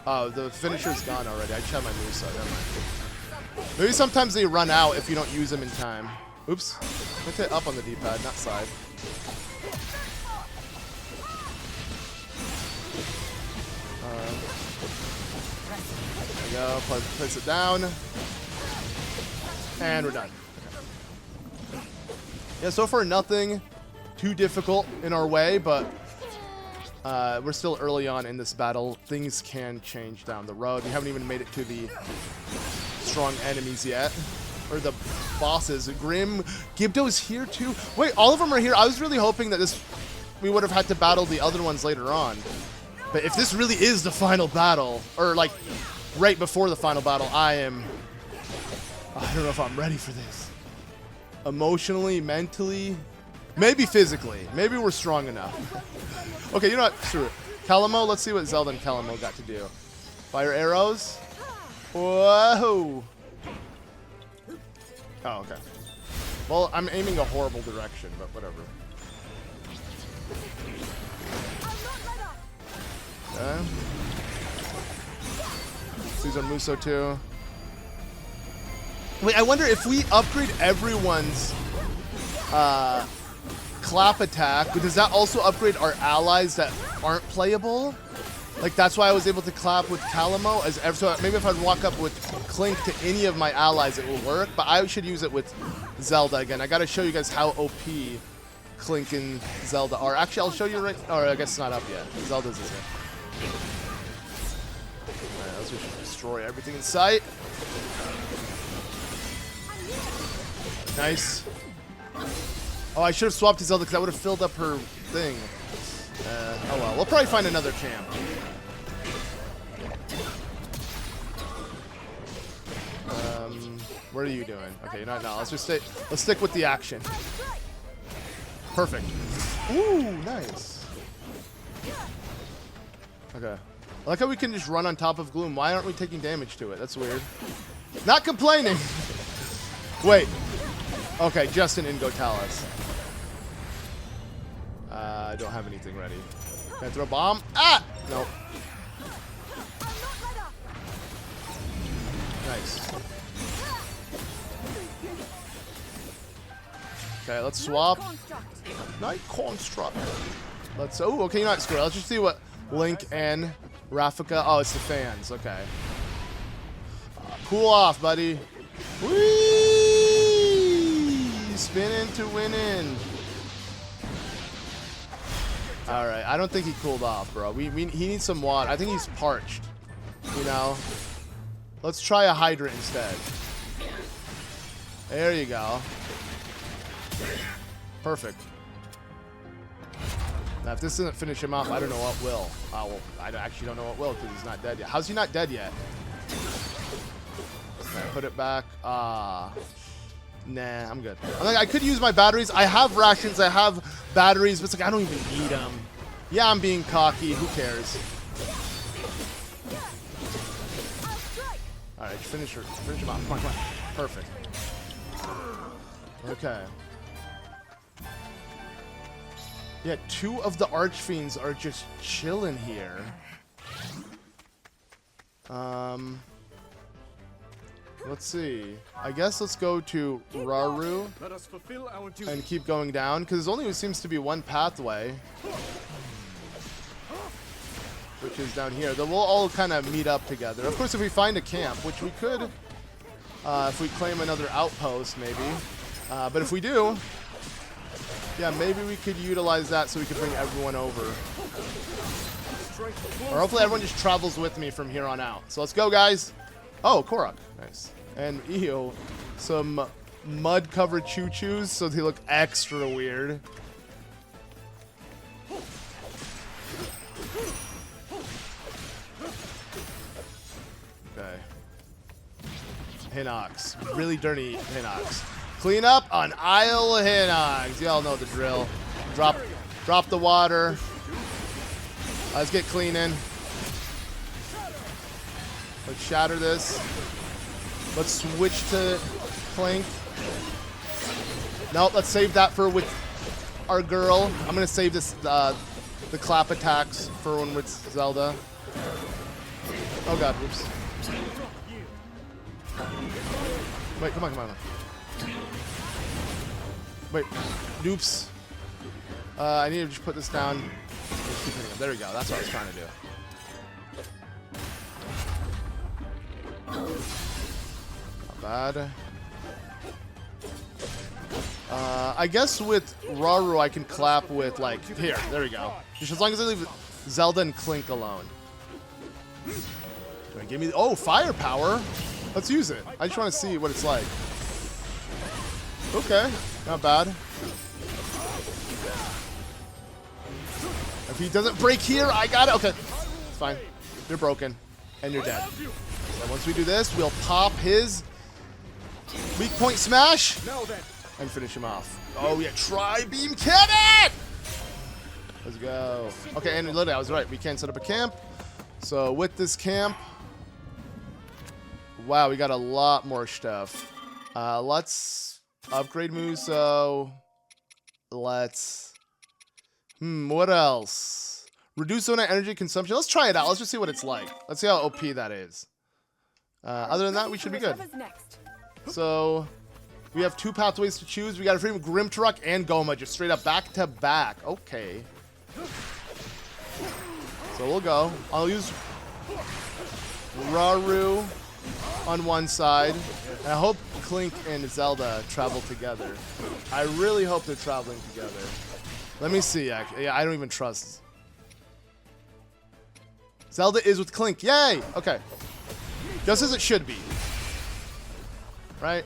S1: Oh, the finisher's gone already. I just have my moveset. Never mind. Maybe sometimes they run out if you don't use them in time. Oops. I hit up on the D-pad, not side. There we go. Place it down. And we're done. Okay. Yeah, so far nothing too difficult in our way, but we're still early on in this battle. Things can change down the road. We haven't even made it to the strong enemies yet. Or the bosses. Gibdo is here too. Wait, all of them are here. I was really hoping that we would have had to battle the other ones later on. But if this really is the final battle, or like right before the final battle, I don't know if I'm ready for this. Emotionally, mentally, maybe physically. Maybe we're strong enough. Okay, you know what? Screw it. Calamo, let's see what Zelda and Calamo got to do. Fire arrows. Whoa. Oh, okay. Well, I'm aiming a horrible direction, but whatever. Okay. Caesar Muso too. Wait, I wonder if we upgrade everyone's clap attack, does that also upgrade our allies that aren't playable? Like, that's why I was able to clap with Calamo. So maybe if I walk up with Clink to any of my allies, it will work. But I should use it with Zelda again. I got to show you guys how OP Clink and Zelda are. Actually, I'll show you right... Or I guess it's not up yet. Zelda's is here. Alright, let's just destroy everything in sight. Nice. Oh, I should have swapped to Zelda because I would have filled up her thing. Oh well, we'll probably find another camp. What are you doing? Okay, no, let's just stay. Let's stick with the action. Perfect. Ooh, nice. Okay. I like how we can just run on top of Gloom. Why aren't we taking damage to it? That's weird. Not complaining. Wait. Okay, Justin Ingo Talos. I don't have anything ready. Can I throw a bomb? Ah! Nope. Nice. Okay, let's swap. Night Construct. Let's. Oh, okay, you're not screwed. Let's just see what Link and Rafika. Oh, it's the fans. Okay. Cool off, buddy. Whee! Spinning to winning. All right, I don't think he cooled off, bro. He needs some water. I think he's parched. You know. Let's try a hydrant instead. There you go. Perfect. Now, if this doesn't finish him off, I don't know what will. I actually don't know what will because he's not dead yet. How's he not dead yet? Can I put it back? Nah, I'm good. I could use my batteries. I have rations. I have batteries, but it's like I don't even need them. Yeah, I'm being cocky. Who cares? All right, finish him off. Come on. Perfect. Okay. Yeah, 2 of the Archfiends are just chilling here. Let's see. I guess let's go to Rauru and keep going down, because only seems to be one pathway, which is down here. Then we'll all kind of meet up together. Of course, if we find a camp, which we could, if we claim another outpost, maybe. But if we do, yeah, maybe we could utilize that so we could bring everyone over. Or hopefully everyone just travels with me from here on out. So let's go, guys. Oh, Korok. Nice. And ew, some mud-covered choo-choos, so they look extra weird. Okay. Hinox. Really dirty Hinox. Clean up on Isle Hinox. Y'all know the drill. Drop the water. Let's get cleaning. Let's shatter this. Let's switch to Clink. Nope, let's save that for with our girl. I'm gonna save this the clap attacks for one with Zelda. Oh god, whoops. Wait, come on. Wait, oops. I need to just put this down. Just keep hitting him. There we go. That's what I was trying to do. Not bad. I guess with Rauru, I can clap with, like, here. There we go. Just as long as I leave Zelda and Clink alone. Give me, oh, firepower. Let's use it. I just want to see what it's like. Okay, not bad. If he doesn't break here, I got it. Okay, it's fine. You're broken, and you're dead. So once we do this, we'll pop his weak point smash and finish him off. Oh yeah, tri-beam cannon! Let's go. Okay, and literally, I was right. We can set up a camp. So with this camp, wow, we got a lot more stuff. Let's upgrade Muso. Let's, what else? Reduce Zona energy consumption. Let's try it out. Let's just see what it's like. Let's see how OP that is. Other than that, we should be good. So we have 2 pathways to choose. We got a free Grimgera and Goma, just straight up back to back. Okay. So we'll go. I'll use Rauru on one side. And I hope Clink and Zelda travel together. I really hope they're traveling together. Let me see. Yeah, I don't even trust. Zelda is with Clink. Yay! Okay. Just as it should be. Right?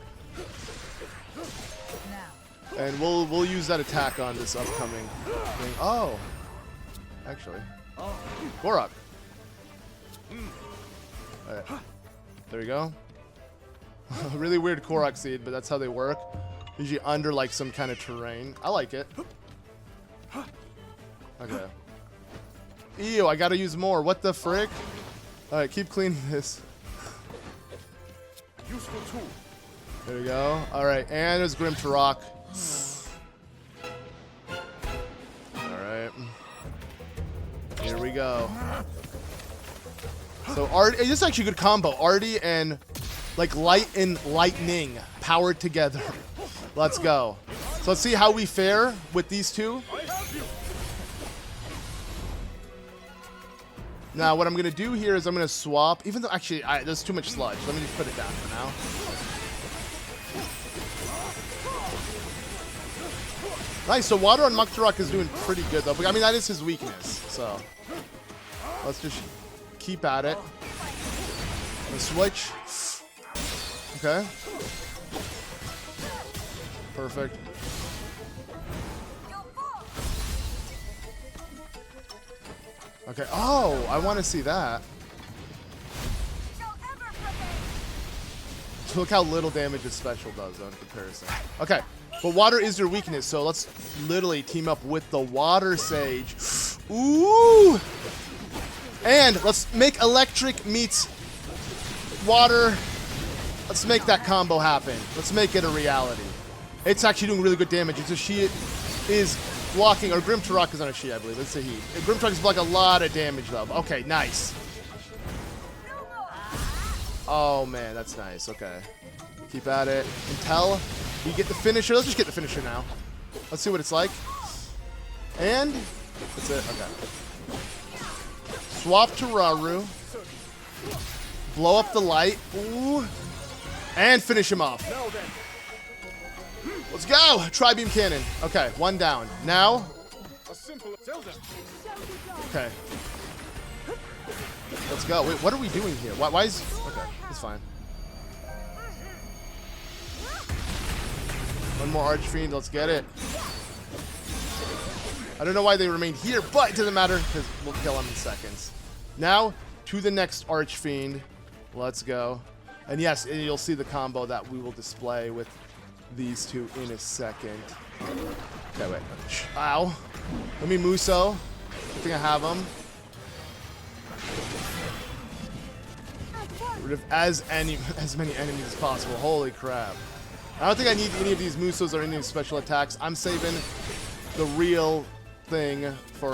S1: And we'll use that attack on this upcoming thing. Oh. Actually. Korok. Alright. There you go. Really weird Korok seed, but that's how they work. Usually under like some kind of terrain. I like it. Okay. Ew, I gotta use more. What the frick? Alright, keep cleaning this.
S19: Useful tool.
S1: There we go. Alright, and there's Grimgera. Alright. Here we go. So Arty, this is actually a good combo. Arty and like light and lightning powered together. Let's go. So let's see how we fare with these two. Now what I'm gonna do here is I'm gonna swap, even though actually there's too much sludge. Let me just put it down for now. Nice, so water on Grimgera is doing pretty good though. But I mean that is his weakness, so let's just keep at it. And switch. Okay. Perfect. Okay. Oh, I want to see that. Look how little damage his special does, though, in comparison. Okay. But water is your weakness, so let's literally team up with the Water Sage. Ooh! And let's make electric meets water. Let's make that combo happen. Let's make it a reality. It's actually doing really good damage. It's a she is blocking, or Grimgera is on a she, I believe. It's a he. Grimgera is blocking a lot of damage, though. Okay, nice. Oh, man, that's nice. Okay. Keep at it until we get the finisher. Let's just get the finisher now. Let's see what it's like. And that's it. Okay. Swap to Rauru. Blow up the light. Ooh. And finish him off. Let's go. Tri-beam cannon. Okay, one down. Now. Okay. Let's go. Wait, what are we doing here? Why is... Okay, it's fine. One more Archfiend. Let's get it. I don't know why they remain here, but it doesn't matter because we'll kill them in seconds. Now, to the next Archfiend. Let's go. And yes, and you'll see the combo that we will display with these two in a second. Okay, wait. Ow. Let me Muso. I think I have him. Get rid of as many enemies as possible. Holy crap. I don't think I need any of these Musos or any special attacks. I'm saving the real thing for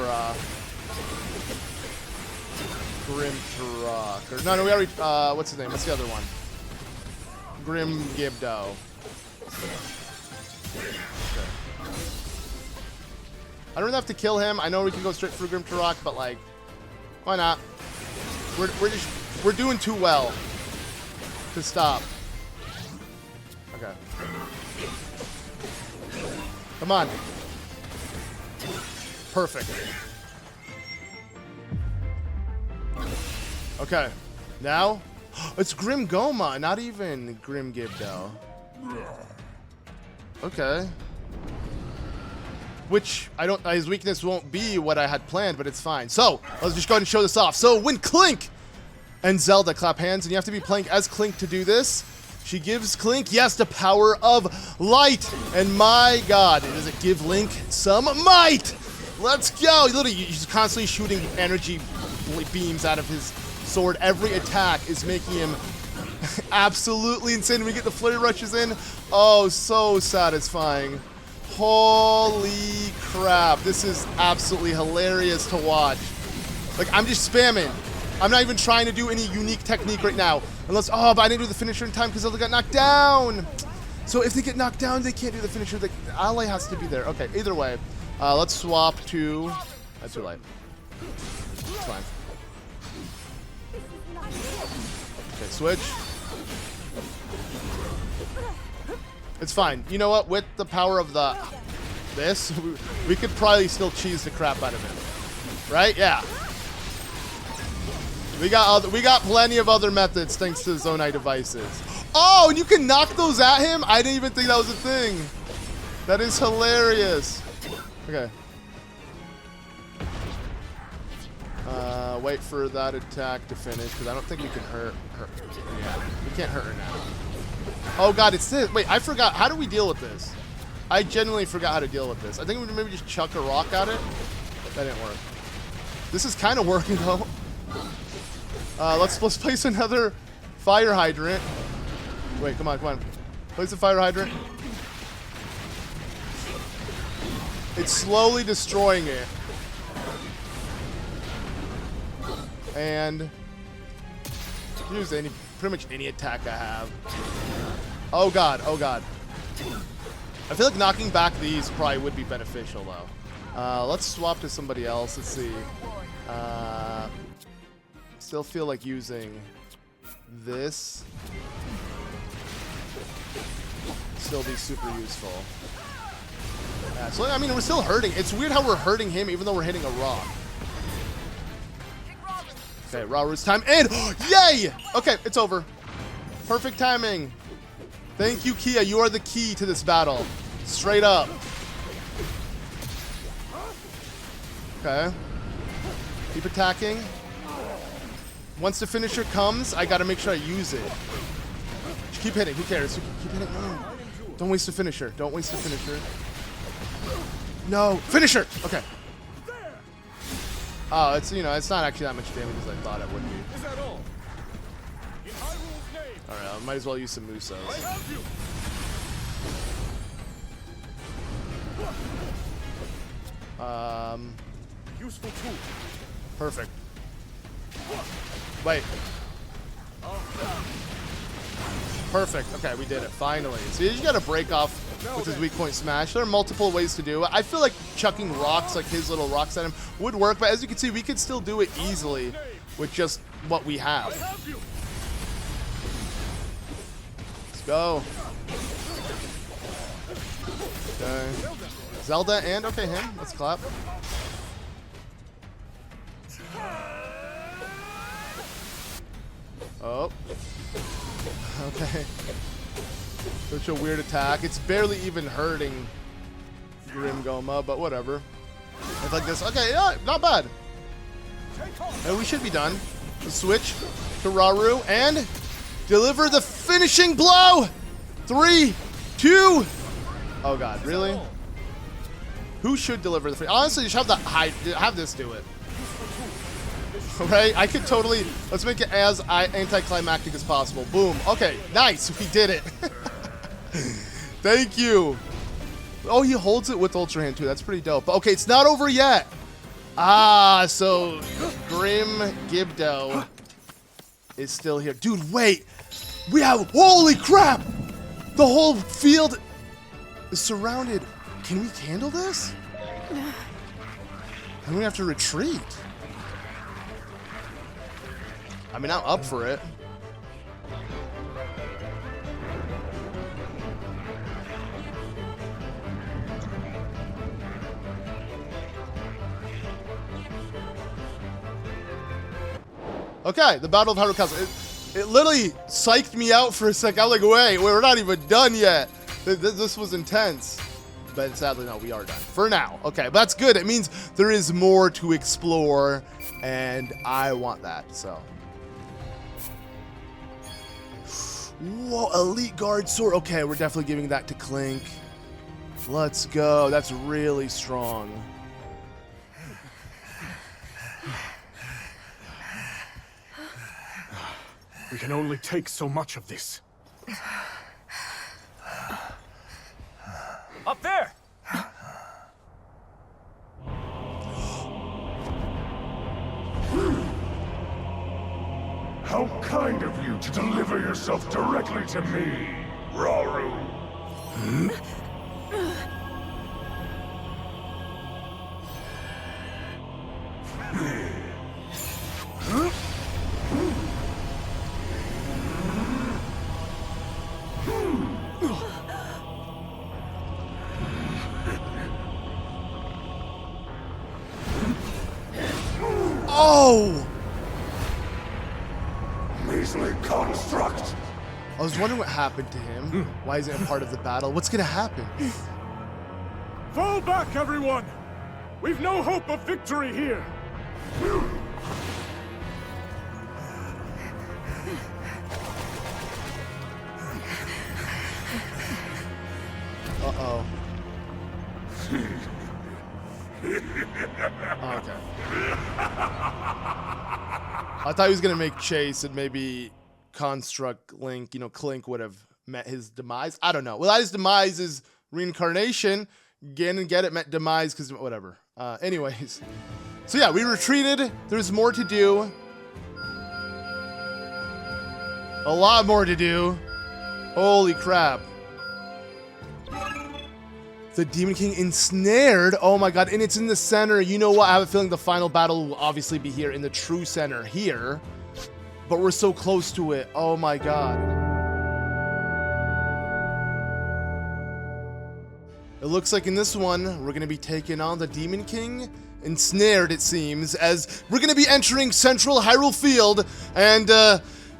S1: Grimgera. No, we already what's his name? What's the other one? Grimgera. Okay. I don't have to kill him. I know we can go straight for Grimgera, but like, why not? We're doing too well to stop. Okay. Come on. Perfect. Okay. Now, it's Grimgoma, not even Grimgibdo. Okay. Which, his weakness won't be what I had planned, but it's fine. So, let's just go ahead and show this off. So, when Clink and Zelda clap hands, and you have to be playing as Clink to do this, she gives Clink, yes, the power of light. And my God, does it give Link some might? Let's go. Literally, he's constantly shooting energy beams out of his sword. Every attack is making him absolutely insane. When we get the flurry rushes in, oh, so satisfying. Holy crap. This is absolutely hilarious to watch. Like, I'm just spamming. I'm not even trying to do any unique technique right now. Unless, oh, but I didn't do the finisher in time because Zelda got knocked down. So if they get knocked down, they can't do the finisher. The ally has to be there. Okay, either way. Let's swap to... That's too light. It's fine. Okay, switch. It's fine. You know what? With the power of this, we could probably still cheese the crap out of him. Right? Yeah. We got plenty of other methods thanks to Zonai devices. Oh, and you can knock those at him? I didn't even think that was a thing. That is hilarious. Okay. Wait for that attack to finish, because I don't think we can hurt her. Yeah, we can't hurt her now. Oh God, it's this. Wait, I forgot. How do we deal with this? I genuinely forgot how to deal with this. I think we would maybe just chuck a rock at it. That didn't work. This is kind of working though. Let's place another fire hydrant. Wait, come on. Place a fire hydrant. It's slowly destroying it. And use pretty much any attack I have. Oh God. I feel like knocking back these probably would be beneficial though. Let's swap to somebody else. Let's see. Still feel like using this. Still be super useful. Yeah, so I mean, we're still hurting. It's weird how we're hurting him even though we're hitting a rock. Okay, Rauru's time, and yay! Okay, it's over. Perfect timing. Thank you, Kia. You are the key to this battle. Straight up. Okay. Keep attacking. Once the finisher comes, I gotta make sure I use it. Just keep hitting. Who cares? Keep hitting. No. Don't waste the finisher. Don't waste the finisher. No. Finisher! Okay. Oh, it's, it's not actually that much damage as I thought it would be. Alright, I might as well use some Musos.
S19: Useful tool.
S1: Perfect. Wait. Perfect. Okay, we did it. Finally. So you just gotta break off with his weak point smash. There are multiple ways to do it. I feel like chucking rocks, like his little rocks at him, would work, but as you can see, we could still do it easily with just what we have. Let's go. Okay. Zelda and, okay, him. Let's clap. Oh. Okay. Such a weird attack. It's barely even hurting Grimgoma, but whatever. It's like this. Okay, yeah, not bad. And we should be done. Let's switch to Rauru and deliver the finishing blow. 3, 2. Oh God, really? Who should deliver the? Honestly, just have this do it. Right? I could totally. Let's make it as anticlimactic as possible. Boom. Okay, nice. We did it. Thank you. Oh, he holds it with Ultra Hand too. That's pretty dope. Okay, it's not over yet. Ah, so Grimgibdo is still here. Dude, wait. We have. Holy crap! The whole field is surrounded. Can we handle this? I'm gonna have to retreat. I mean, I'm up for it. Okay, the Battle of Hyrule Castle. It literally psyched me out for a sec. I was like, wait, we're not even done yet. This was intense. But sadly, no, we are done. For now. Okay, but that's good. It means there is more to explore, and I want that, so. Whoa, Elite Guard Sword. Okay, we're definitely giving that to Clink. Let's go. That's really strong.
S3: We can only take so much of this.
S16: Up there!
S10: How kind of you to deliver yourself directly to me, Rauru.
S1: Oh!
S10: Measly construct!
S1: I was wondering what happened to him. Why isn't it part of the battle? What's gonna happen?
S10: Fall back, everyone! We've no hope of victory here!
S1: Uh-oh. Okay. I thought he was gonna make Chase and maybe Construct Link, you know, Clink would have met his demise. I don't know. Well, his demise is reincarnation. Get it, met demise, because whatever. Anyways. So yeah, we retreated. There's more to do. A lot more to do. Holy crap. The Demon King ensnared. Oh my god, and it's in the center. You know what? I have a feeling the final battle will obviously be here in the true center here. But we're so close to it. Oh my god. It looks like in this one, we're going to be taking on the Demon King. Ensnared, it seems, as we're going to be entering Central Hyrule Field. And,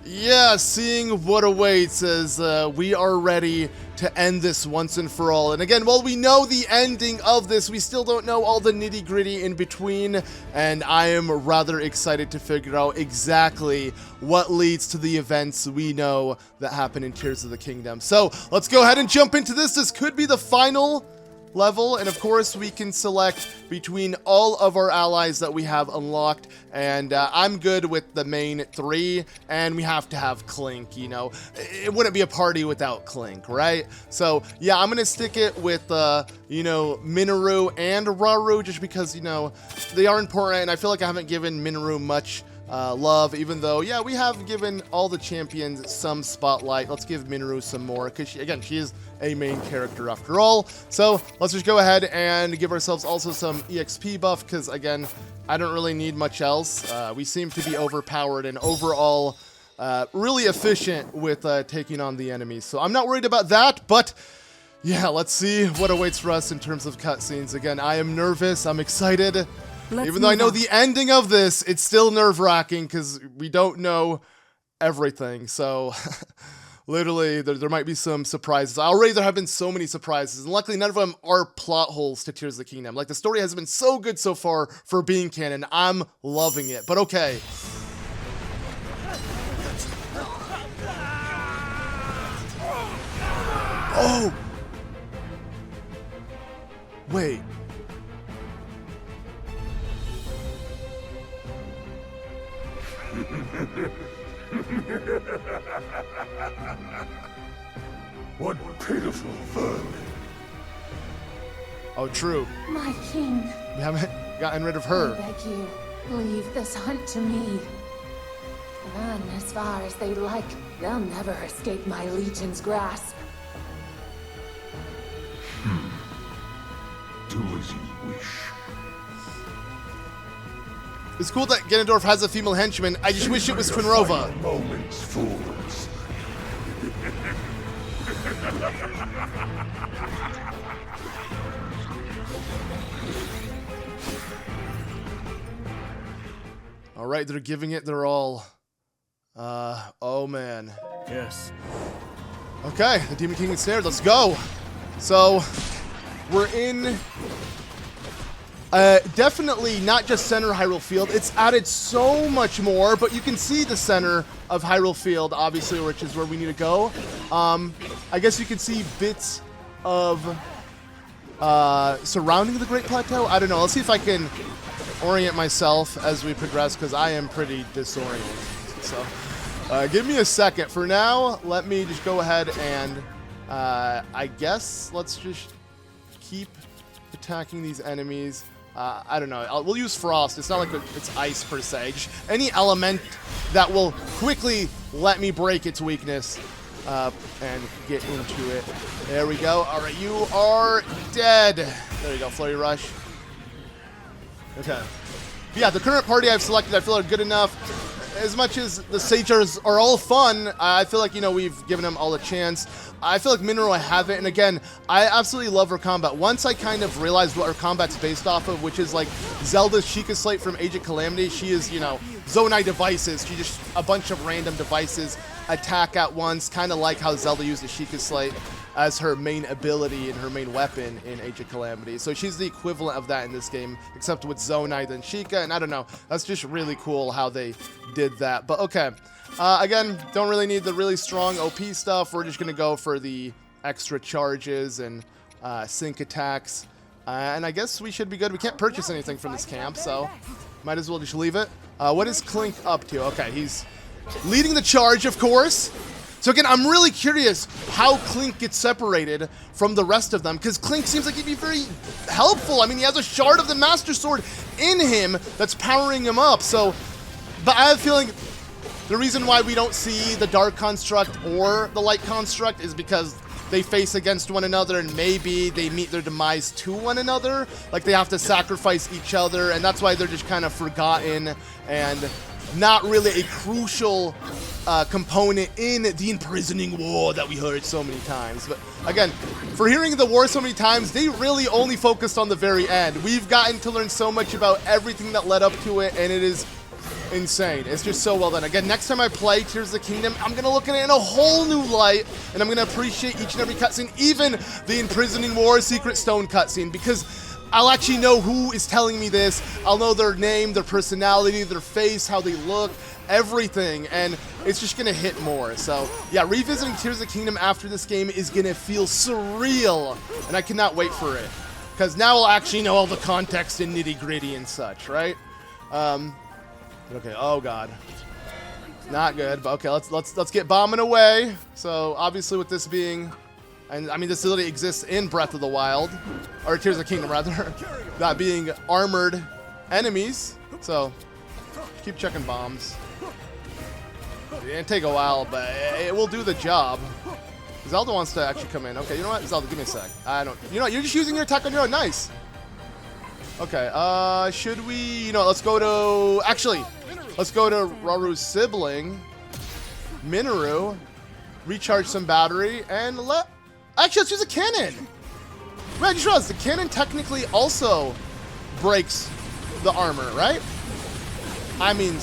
S1: yeah, seeing what awaits as we are ready to end this once and for all. And again, while we know the ending of this, we still don't know all the nitty-gritty in between, and I am rather excited to figure out exactly what leads to the events we know that happen in Tears of the Kingdom. So let's go ahead and jump into this. This could be the final level, and of course we can select between all of our allies that we have unlocked, and I'm good with the main three, and we have to have Clink. You know, it wouldn't be a party without Clink, right? So yeah, I'm gonna stick it with you know, Mineru and Rauru, just because, you know, they are important, and I feel like I haven't given Mineru much love, even though, yeah, we have given all the champions some spotlight. Let's give Mineru some more, because again, she is a main character after all. So let's just go ahead and give ourselves also some EXP buff, because again, I don't really need much else. We seem to be overpowered and overall really efficient with taking on the enemies. So I'm not worried about that, but yeah, let's see what awaits for us in terms of cutscenes. Again, I am nervous, I'm excited. Even though I know the ending of this, it's still nerve-wracking because we don't know everything. So literally, there might be some surprises. Already there have been so many surprises, and luckily none of them are plot holes to Tears of the Kingdom. Like, the story has been so good so far for being canon. I'm loving it, but okay. Oh! Wait.
S10: What pitiful vermin.
S1: Oh, true.
S9: My king.
S1: We haven't gotten rid of her.
S9: I beg you, leave this hunt to me. Run as far as they like. They'll never escape my legion's grasp.
S10: Do as you wish.
S1: It's cool that Ganondorf has a female henchman. I just wish it was Twinrova.
S10: Moments, fools.
S1: All right, they're giving it their all. Oh man.
S3: Yes.
S1: Okay, the Demon King is snared. Let's go. So, we're in definitely not just center Hyrule Field. It's added so much more, but you can see the center of Hyrule Field, obviously, which is where we need to go. I guess you can see bits of surrounding the Great Plateau. I don't know. Let's see if I can orient myself as we progress, because I am pretty disoriented. So, give me a second. For now, let me just go ahead and, I guess, let's just keep attacking these enemies. I don't know. We'll use Frost. It's not like it's ice per se. Just any element that will quickly let me break its weakness and get into it. There we go. All right, you are dead. There you go. Flurry Rush. Okay. Yeah, the current party I've selected I feel are good enough. As much as the Sages are all fun, I feel like, you know, we've given them all a chance. I feel like Mineru, I haven't, and again, I absolutely love her combat. Once I kind of realized what her combat's based off of, which is like Zelda's Sheikah Slate from Age of Calamity, she is, you know, Zonai devices. She just, a bunch of random devices attack at once, kind of like how Zelda used the Sheikah Slate as her main ability and her main weapon in Age of Calamity. So she's the equivalent of that in this game, except with Zonai than Sheikah, and I don't know, that's just really cool how they did that. But okay, again, don't really need the really strong OP stuff. We're just gonna go for the extra charges and sync attacks, and I guess we should be good. We can't purchase anything from this camp, so might as well just leave it. What is Clink up to? Okay, he's leading the charge, of course. So again, I'm really curious how Clink gets separated from the rest of them, because Clink seems like he'd be very helpful. I mean, he has a shard of the Master Sword in him that's powering him up. So, but I have a feeling the reason why we don't see the Dark Construct or the Light Construct is because they face against one another, and maybe they meet their demise to one another. Like, they have to sacrifice each other, and that's why they're just kind of forgotten and not really a crucial component in the Imprisoning War that we heard so many times. But again, for hearing the war so many times, they really only focused on the very end. We've gotten to learn so much about everything that led up to it, and it is insane. It's just so well done. Again, next time I play Tears of the Kingdom, I'm going to look at it in a whole new light, and I'm going to appreciate each and every cutscene, even the Imprisoning War Secret Stone cutscene, because I'll actually know who is telling me this. I'll know their name, their personality, their face, how they look, everything, and it's just gonna hit more. So yeah, revisiting Tears of the Kingdom after this game is gonna feel surreal, and I cannot wait for it, because now I'll actually know all the context and nitty-gritty and such, right? Okay. Oh god, not good. But okay, let's get bombing away. So obviously, with this being, and I mean, this ability exists in Breath of the Wild, or Tears of the Kingdom rather, that being armored enemies. So keep checking bombs. It'll take a while, but it will do the job. Zelda wants to actually come in. Okay, you know what? Zelda, give me a sec. I don't, you know what? You're just using your attack on your own. Nice. Okay, should we, you know, let's go to, actually, let's go to Rauru's sibling, Mineru, recharge some battery, and actually, let's use a cannon. Man, I just realized the cannon technically also breaks the armor, right? I mean,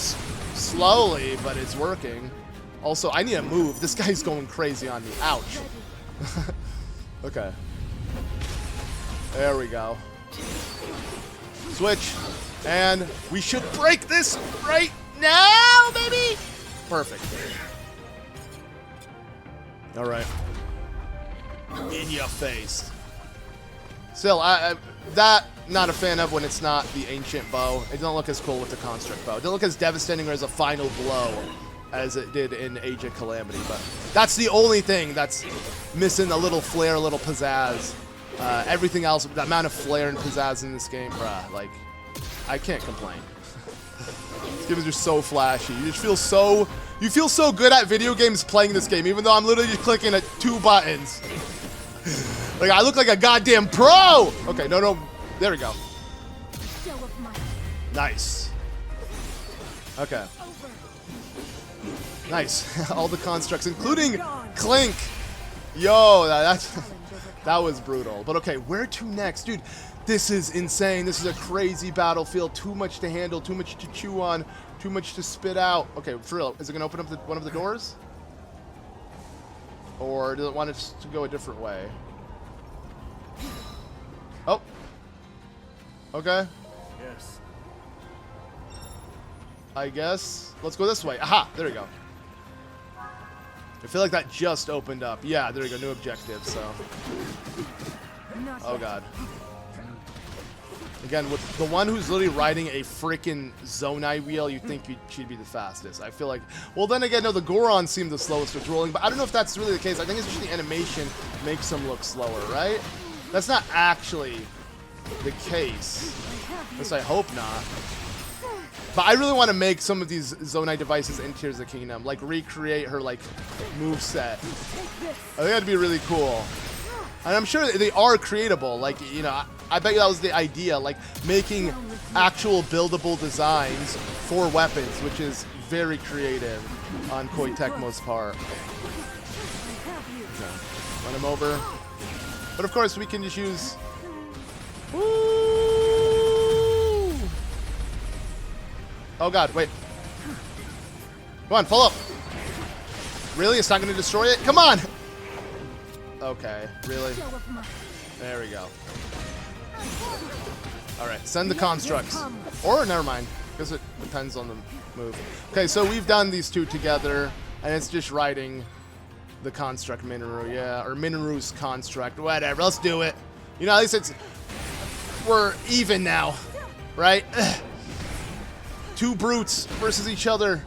S1: slowly, but it's working. Also, I need to move. This guy's going crazy on me. Ouch. Okay. There we go. Switch. And we should break this right now, baby! Perfect. All right. In your face. Still, that not a fan of when it's not the ancient bow. It doesn't look as cool with the construct bow. It doesn't look as devastating or as a final blow as it did in Age of Calamity, but that's the only thing that's missing a little flair, a little pizzazz. Everything else, the amount of flair and pizzazz in this game, bruh, like, I can't complain. These games are so flashy. You just feel so, you feel so good at video games playing this game, even though I'm literally just clicking at 2 buttons. Like, I look like a goddamn pro! Okay, no, there we go. Nice. Okay. Nice. All the constructs, including Clink. Yo, that was brutal. But okay, where to next? Dude, This is insane. This is a crazy battlefield. Too much to handle, too much to chew on, too much to spit out. Okay, for real, is it gonna open up one of the doors? Or does it want us to go a different way? Oh. Okay.
S19: Yes.
S1: I guess. Let's go this way. Aha! There we go. I feel like that just opened up. Yeah, there we go. New objective, so. Oh, God. Again, with the one who's literally riding a freaking Zonai wheel, you'd think she'd be the fastest. I feel like... Well, then again, no, the Goron seemed the slowest with rolling, but I don't know if that's really the case. I think it's just the animation makes them look slower, right? That's not actually the case. At least I hope not. But I really want to make some of these Zonai devices in Tears of the Kingdom. Like, recreate her, like, moveset. I think that'd be really cool. And I'm sure they are creatable. Like, you know, I bet you that was the idea. Like, making actual buildable designs for weapons, which is very creative on Koei Tecmo's part. Okay. Run him over. But of course, we can just use... Woo! Oh god, wait. Come on, pull up. Really? It's not going to destroy it? Come on! Okay, really? There we go. Alright, send the constructs. Or, never mind, because it depends on the move. Okay, so we've done these two together, and it's just riding the construct Mineru, yeah, or Mineru's construct, whatever, let's do it. You know, at least it's... We're even now, right? Two brutes versus each other.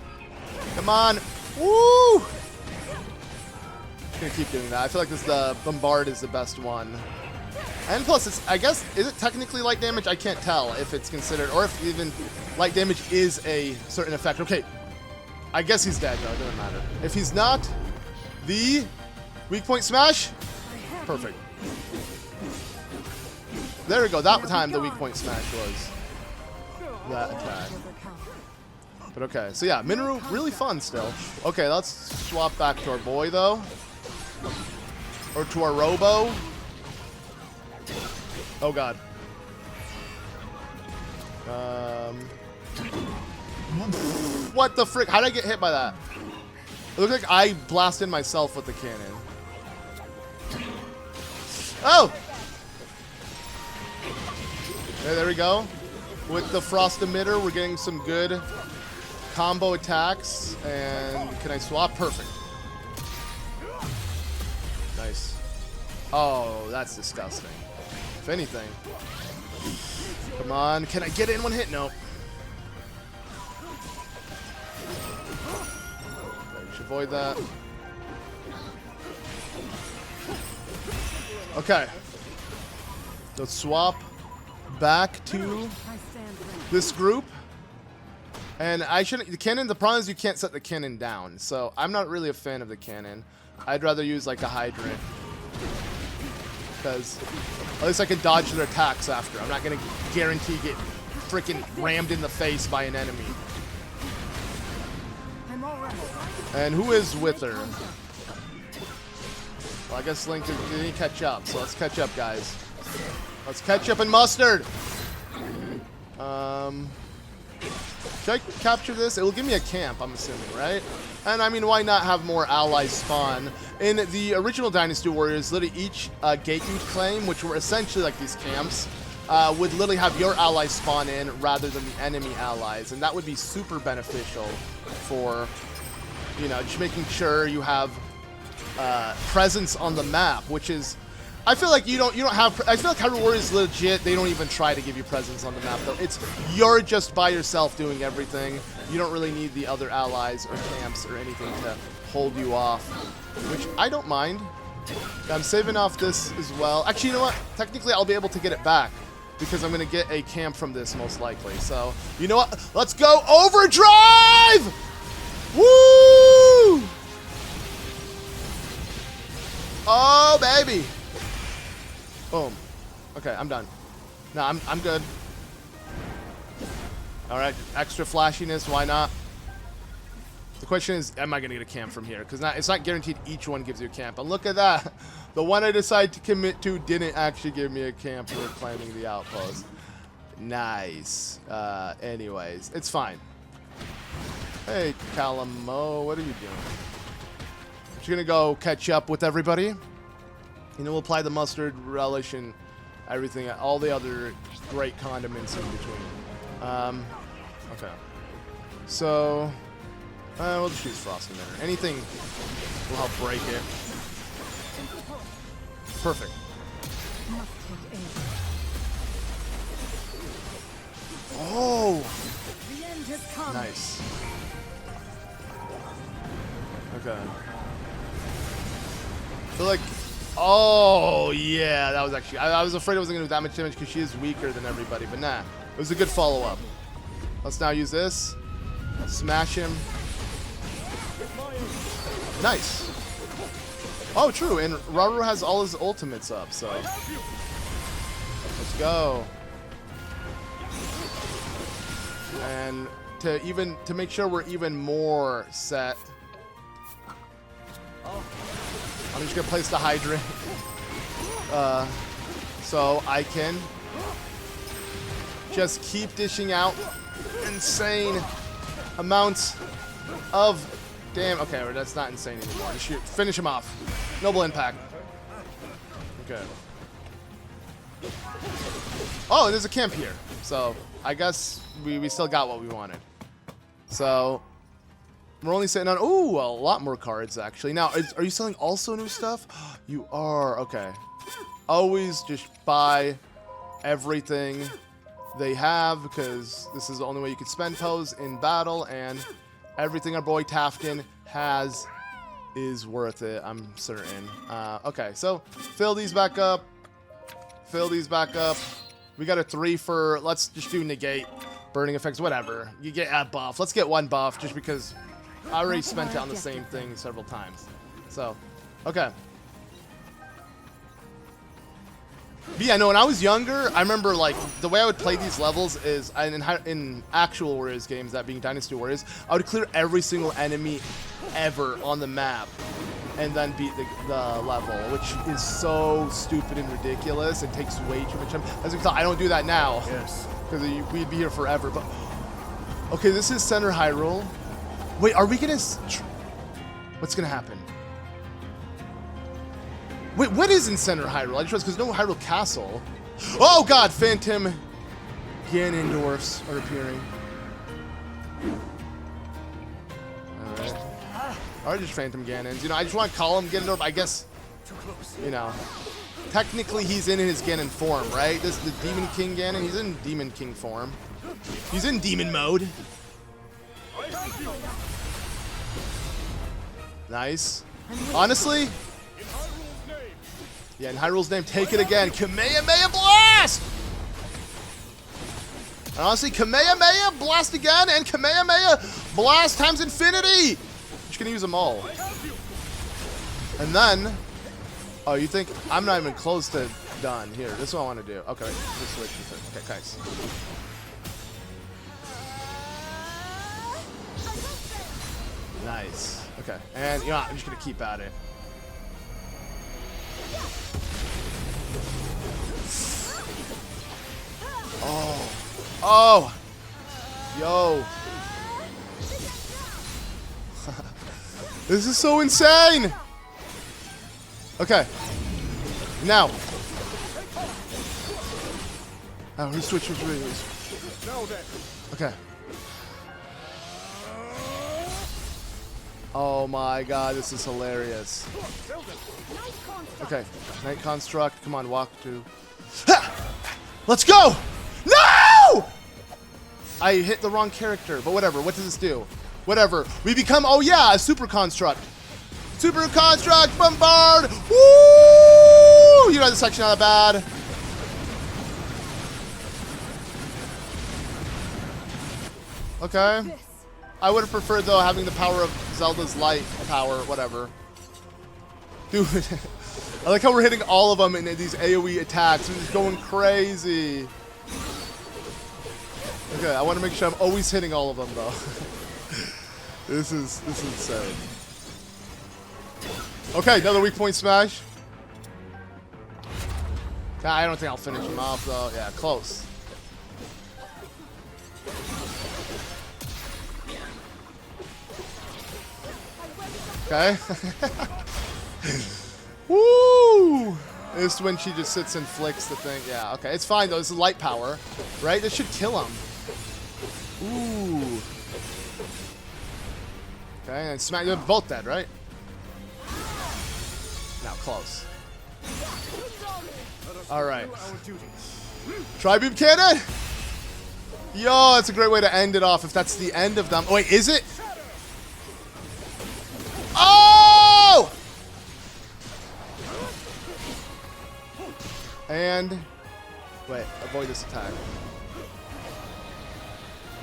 S1: Come on. Woo! Gonna keep doing that. I feel like the Bombard is the best one. And plus, it's, I guess, is it technically light damage? I can't tell if it's considered, or if even light damage is a certain effect. Okay, I guess he's dead, though. It doesn't matter. If he's not, the weak point smash? Perfect. There we go. That time the weak point smash was that attack. But okay, so yeah, Mineru, really fun still. Okay, let's swap back to our boy, though. Or to our Robo. Oh, God. What the frick? How did I get hit by that? It looked like I blasted myself with the cannon. Oh! Okay, there we go. With the Frost Emitter, we're getting some good combo attacks. And can I swap? Perfect. Nice. Oh, that's disgusting. If anything. Come on. Can I get it in one hit? Nope. Okay, we should avoid that. Okay. Let's swap back to this group. And I shouldn't... The cannon, the problem is you can't set the cannon down. So I'm not really a fan of the cannon. I'd rather use like a hydrant. Because at least I can dodge their attacks after. I'm not going to guarantee get freaking rammed in the face by an enemy. And who is with her? Well, I guess Link didn't catch up. So let's catch up, guys. Let's catch up in mustard. Should I capture this? It will give me a camp, I'm assuming, right? And I mean, why not have more allies spawn? In the original Dynasty Warriors, literally each gate you'd claim, which were essentially like these camps, would literally have your allies spawn in rather than the enemy allies. And that would be super beneficial for, you know, just making sure you have presence on the map, which is... I feel like you don't have... I feel like Hyrule Warriors is legit. They don't even try to give you presence on the map, though. You're just by yourself doing everything. You don't really need the other allies or camps or anything to hold you off, which I don't mind. I'm saving off this as well. Actually, you know what? Technically, I'll be able to get it back because I'm going to get a camp from this most likely. So, you know what? Let's go overdrive! Woo! Oh, baby. Boom. Okay, I'm done. No, I'm good. Alright, extra flashiness, why not? The question is, am I going to get a camp from here? Because it's not guaranteed each one gives you a camp. And look at that. The one I decided to commit to didn't actually give me a camp for claiming the outpost. Nice. Anyways, it's fine. Hey, Calamo, what are you doing? Just gonna go catch up with everybody. And then we'll apply the mustard, relish, and everything, all the other great condiments in between. Okay. So, we'll just use Frosting Manor. Anything will help break it. Perfect. Oh! Nice. Okay. I feel like, oh yeah, that was actually, I was afraid it wasn't going to do that much damage because she is weaker than everybody, but nah. It was a good follow-up. Let's now use this. Smash him. Nice. Oh, true, and Rauru has all his ultimates up, so. Let's go. And to make sure we're even more set, I'm just gonna place the hydrant, so I can just keep dishing out insane amounts of damn. Okay, that's not insane anymore. Just shoot, finish him off. Noble impact. Okay. Oh, there's a camp here, so I guess we still got what we wanted. So we're only sitting on, ooh, a lot more cards actually. Now, are you selling also new stuff? You are, okay. Always just buy everything they have because this is the only way you can spend pose in battle, and everything our boy Tafkin has is worth it, I'm certain. Okay, so fill these back up. Fill these back up. We got a 3 for, let's just do negate, burning effects, whatever. You get a buff. Let's get 1 buff just because I already spent it on the same thing several times. So, okay. But yeah, no, when I was younger, I remember, like, the way I would play these levels is, in actual Warriors games, that being Dynasty Warriors, I would clear every single enemy ever on the map and then beat the level, which is so stupid and ridiculous. It takes way too much time. As you can tell, I don't do that now.
S3: Yes.
S1: Because we'd be here forever. But okay, this is Center Hyrule. Wait, are we gonna... What's gonna happen? Wait, what is in Center Hyrule? I just realized because no Hyrule Castle. Oh god, Phantom Ganondorfs are appearing. Alright. Or just Phantom Ganons. You know, I just want to call him Ganondorf. I guess, you know, technically he's in his Ganon form, right? This is the Demon King Ganon. He's in Demon King form. He's in demon mode. Nice. Honestly, yeah, in Hyrule's name, take it again. Kamehameha Blast! And honestly, Kamehameha Blast again, and Kamehameha Blast times infinity! Just gonna use them all. And then, oh, you think I'm not even close to done? Here, this is what I want to do. Okay, just switch. Okay, guys. Nice. Okay, and you know, I'm just gonna keep at it. Oh. Oh. Yo. This is so insane. Okay. Now. Oh, who switched? Okay. Oh my god, this is hilarious. Okay, Night Construct. Come on, walk to. Ha! Let's go! No! I hit the wrong character, but whatever. What does this do? Whatever. We become, oh yeah, a Super Construct. Super Construct, bombard! Woo! You know, this section not that bad. Okay. I would have preferred, though, having the power of Zelda's light power, whatever. Dude, I like how we're hitting all of them in these AoE attacks. We're just going crazy. Okay, I want to make sure I'm always hitting all of them, though. This is insane. Okay, another weak point smash. I don't think I'll finish him off, though. Yeah, close. Okay. Woo! This is when she just sits and flicks the thing. Yeah, okay. It's fine, though. This is light power, right? This should kill him. Ooh. Okay, and smack. They're both dead, right? Now, close. Alright. Tri-beam cannon! Yo, that's a great way to end it off if that's the end of them. Oh, wait, is it? Oh! And wait, avoid this attack.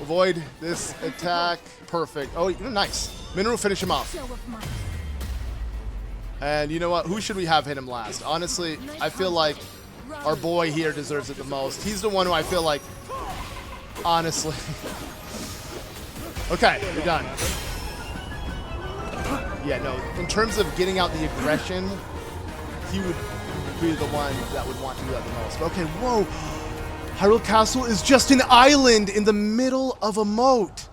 S1: Avoid this attack. Perfect. Oh, nice. Mineru, finish him off. And you know what? Who should we have hit him last? Honestly, I feel like our boy here deserves it the most. He's the one who I feel like, honestly. Okay, you're done. Yeah, no, in terms of getting out the aggression, he would be the one that would want to do that the most. But okay, whoa. Hyrule Castle is just an island in the middle of a moat.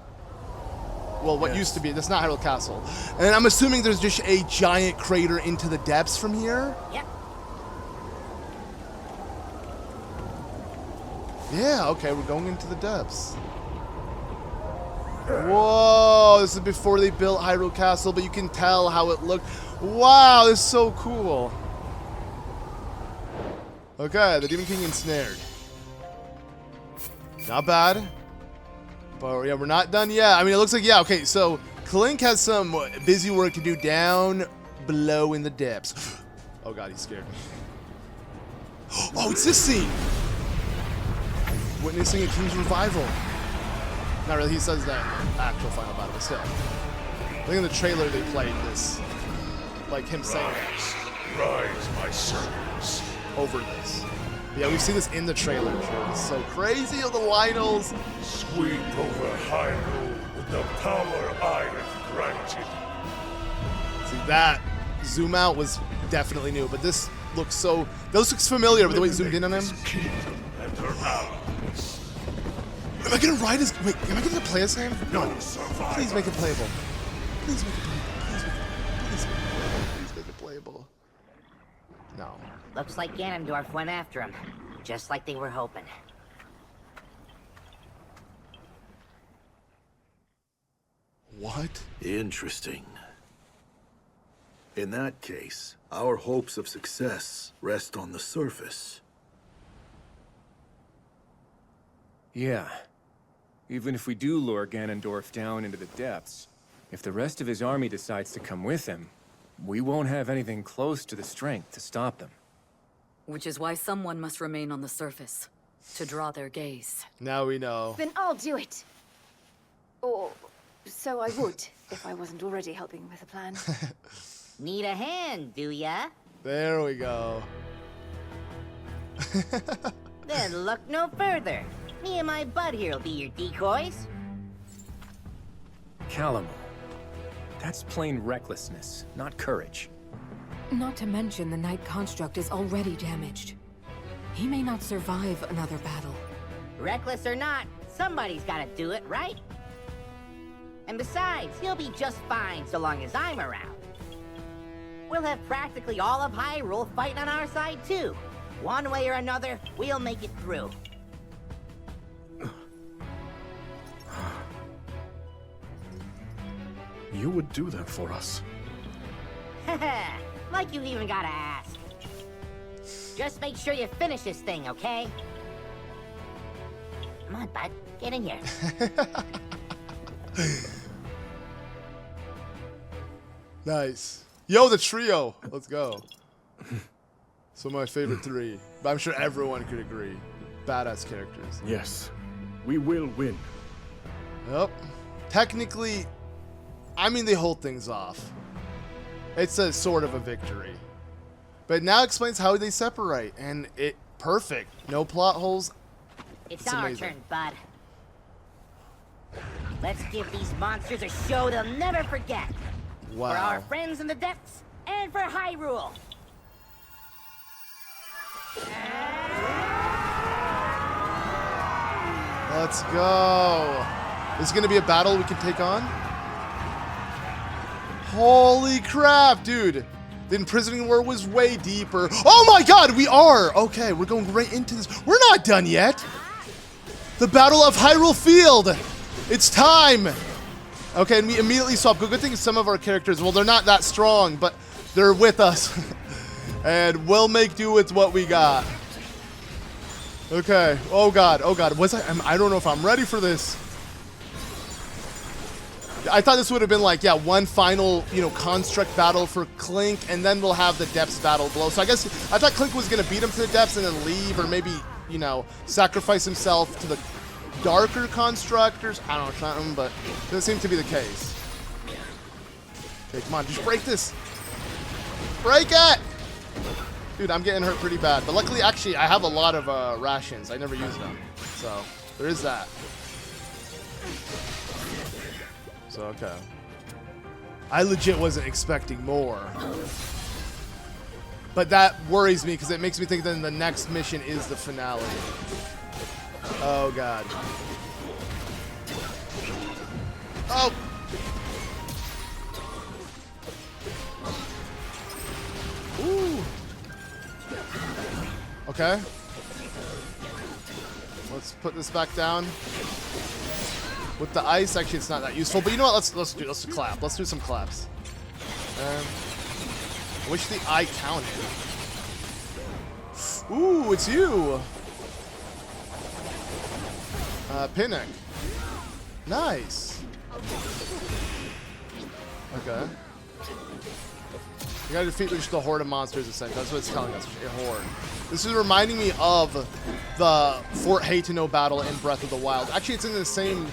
S1: Well, what used to be. That's not Hyrule Castle. And I'm assuming there's just a giant crater into the depths from here?
S15: Yep.
S1: Yeah, okay, we're going into the depths. Whoa, this is before they built Hyrule Castle, but you can tell how it looked. Wow, this is so cool. Okay, the Demon King ensnared. Not bad. But yeah, we're not done yet. I mean, it looks like, yeah, okay, so Clink has some busy work to do down below in the depths. Oh god, he scared me. Oh, it's this scene! Witnessing a king's revival. Not really, he says that in the actual final battle, but still. I think in the trailer they played this. Like him saying that.
S10: Rise, my servants.
S1: Over this. Yeah, we've seen this in the trailer. It's so crazy of the Lionels.
S10: Sweep over Hyrule with the power I have granted.
S1: See, that zoom out was definitely new, but this looks so... Those looks familiar with the way it zoomed in on him.
S10: And her allies.
S1: Am I gonna ride as... Wait, am I gonna play as him? No. Please make it playable. Please make it playable. Please make it playable. No.
S15: Looks like Ganondorf went after him, just like they were hoping.
S1: What?
S5: Interesting. In that case, our hopes of success rest on the surface.
S17: Yeah. Even if we do lure Ganondorf down into the depths, if the rest of his army decides to come with him, we won't have anything close to the strength to stop them.
S6: Which is why someone must remain on the surface, to draw their gaze.
S1: Now we know.
S20: Then I'll do it. Or so I would, if I wasn't already helping with the plan.
S15: Need a hand, do ya?
S1: There we go.
S15: Then look no further. Me and my bud here'll be your decoys.
S17: Calamo. That's plain recklessness, not courage.
S8: Not to mention the Knight construct is already damaged. He may not survive another battle.
S15: Reckless or not, somebody's gotta do it, right? And besides, he'll be just fine so long as I'm around. We'll have practically all of Hyrule fighting on our side too. One way or another, we'll make it through.
S3: You would do that for us.
S15: Like you even gotta ask. Just make sure you finish this thing, okay? Come on, bud. Get in here.
S1: Nice. Yo, the trio. Let's go. So my favorite three. But I'm sure everyone could agree. Badass characters.
S3: Yes. We will win.
S1: Yep. Technically, I mean, they hold things off. It's a sort of a victory. But now explains how they separate. And it perfect. No plot holes.
S15: It's our turn, bud. Let's give these monsters a show they'll never forget.
S1: Wow.
S15: For our friends in the depths, and for Hyrule.
S1: Let's go. This is going to be a battle we can take on. Holy crap, dude. The Imprisoning War was way deeper. Oh my god, we are. Okay, we're going right into this. We're not done yet. The Battle of Hyrule Field. It's time. Okay, and we immediately swap. Good thing some of our characters, well, they're not that strong, but they're with us. And we'll make do with what we got. Okay. Oh god. Oh god. I don't know if I'm ready for this. I thought this would have been like, yeah, one final, construct battle for Clink, and then we'll have the depths battle below. So I thought Clink was going to beat him to the depths and then leave, or maybe, sacrifice himself to the darker constructors. I don't know, something, but it doesn't seem to be the case. Okay, come on, just break this. Break it! Dude, I'm getting hurt pretty bad. But luckily, actually, I have a lot of rations. I never use them. So, there is that. So, okay. I legit wasn't expecting more. But that worries me because it makes me think that the next mission is the finale. Oh, God. Oh! Ooh! Okay. Let's put this back down. With the ice, actually, it's not that useful. But you know what? Let's clap. Let's do some claps. I wish the eye counted. Ooh, it's you. Pinnock. Nice. Okay. You gotta defeat the horde of monsters, essentially. That's what it's telling us. A horde. This is reminding me of the Fort Haytano battle in Breath of the Wild. Actually, it's in the same...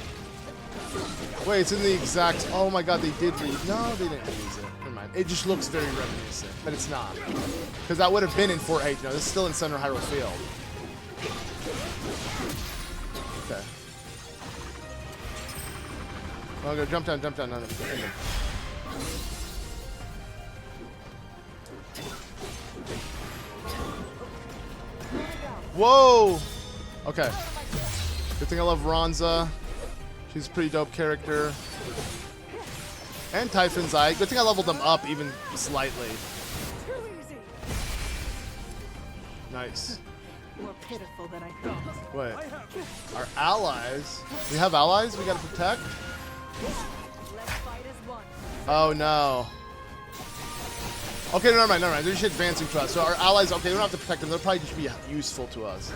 S1: Wait, it's in the exact... Oh my god, they did No, they didn't use it. Never mind. It just looks very reminiscent, but it's not. Because that would have been in Fort Haytano. This is still in Center Hyrule Field. Okay. I'll go jump down. No. Whoa! Okay. Good thing I love Ronza. She's a pretty dope character. And Typhon's Eye. Good thing I leveled them up even slightly. Nice.
S14: More pitiful than I thought.
S1: Wait. Our allies? We have allies we gotta protect? Oh no. Okay, never mind. They're just advancing to us. So our allies, okay, we don't have to protect them. They'll probably just be useful to us.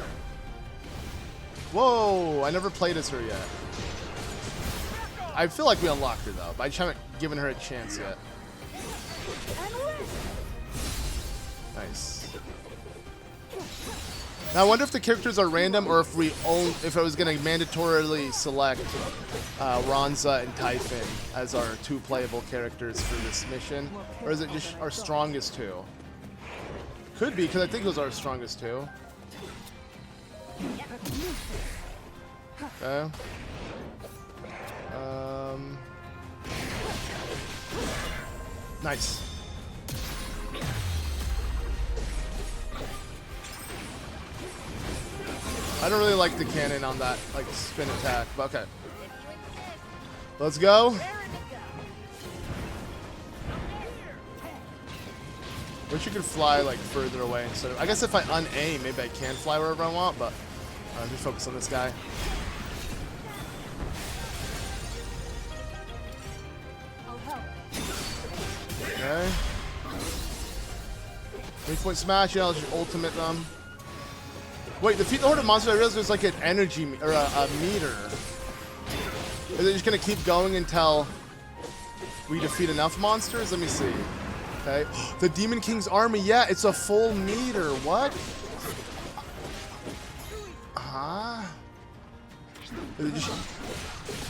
S1: Whoa, I never played as her yet. I feel like we unlocked her though, but I just haven't given her a chance yet. Nice. Now I wonder if the characters are random or if if I was gonna mandatorily select Ronza and Typhon as our two playable characters for this mission, or is it just our strongest two? Could be, because I think those are our strongest two. Okay. Nice. I don't really like the cannon on that, like, spin attack, but okay. Let's go. Wish you could fly, like, further away instead of... I guess if I unaim, maybe I can fly wherever I want, but... let me focus on this guy. Okay. 3-point smash, yeah, I'll just ultimate them. Wait, defeat the horde of monsters. I realized there's like an energy or a meter. Is it just gonna keep going until we defeat enough monsters? Let me see. Okay, the Demon King's army. Yeah, it's a full meter. What? Is it just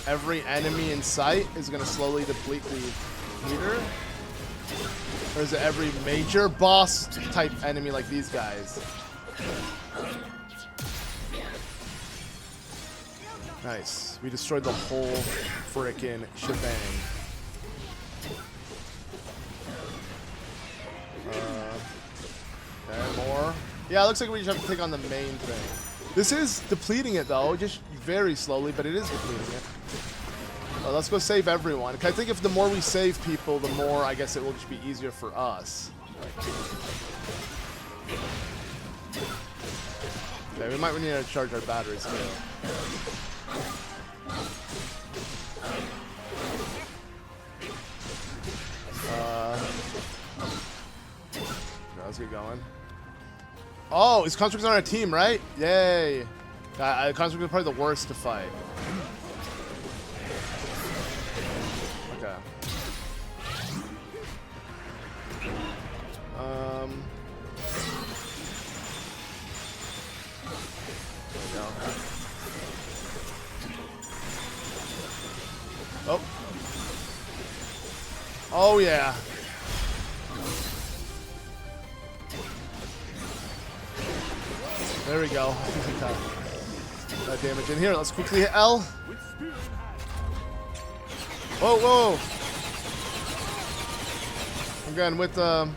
S1: every enemy in sight is gonna slowly deplete the meter? Or is it every major boss type enemy like these guys? Nice. We destroyed the whole frickin' shebang. Okay, more. Yeah, it looks like we just have to take on the main thing. This is depleting it, though, just very slowly, but it is depleting it. Well, let's go save everyone. I think if the more we save people, the more, I guess, it will just be easier for us. Okay, we might need to charge our batteries, too. Let's get going. Oh, is Construct's on our team, right? Yay. Construct is probably the worst to fight. Okay. There we go. Oh. Oh, yeah. There we go. That damage in here. Let's quickly hit L. Whoa, whoa. Again, with the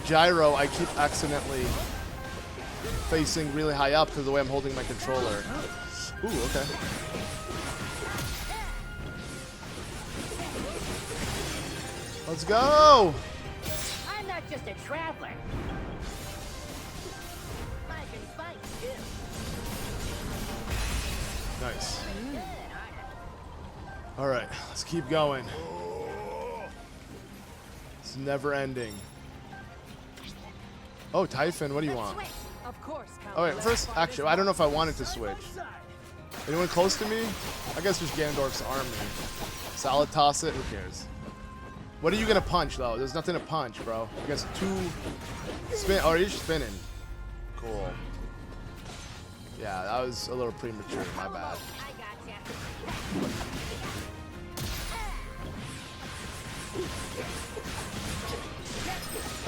S1: gyro, I keep accidentally facing really high up because of the way I'm holding my controller. Ooh, okay. Let's go.
S15: I'm not just a traveler.
S1: Nice. All right, let's keep going. It's never ending. Oh, Typhon, what do you want?
S11: Of course,
S1: Oh wait, first, actually, I don't know if I wanted to switch. Anyone close to me? I guess just Ganondorf's army. Solid toss it, who cares? What are you gonna punch though? There's nothing to punch, bro. I guess 2 spin. Oh, you're spinning. Cool. Yeah, that was a little premature. My bad.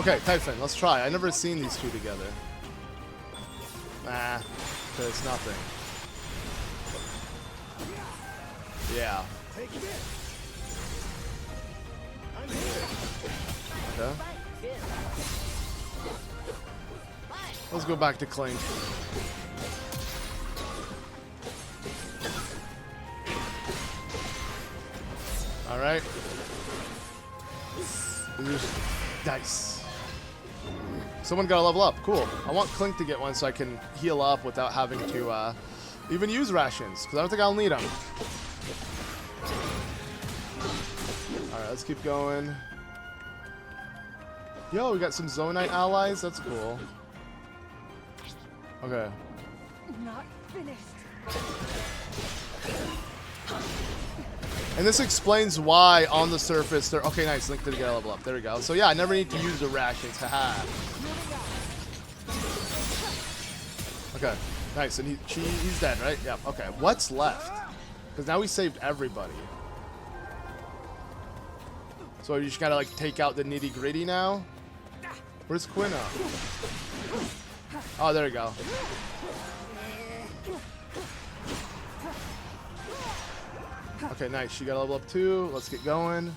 S1: Okay, Typhon, let's try. I've never seen these two together. Nah, it's nothing. Yeah. Okay. Let's go back to Clink. All right. Nice. Someone got to level up. Cool. I want Clink to get one so I can heal up without having to even use rations, because I don't think I'll need them. All right, let's keep going. Yo, we got some Zonite allies. That's cool. Okay.
S11: Not finished.
S1: And this explains why on the surface they're okay. Nice, Link did get a level up. There we go. So yeah, I never need to use the rations. Haha. Okay, nice. And he's dead, right? Yeah. Okay. What's left? Because now we saved everybody. So you just gotta like take out the nitty gritty now. Where's Quina? Oh, there we go. Okay, nice. She got a level up too. Let's get going.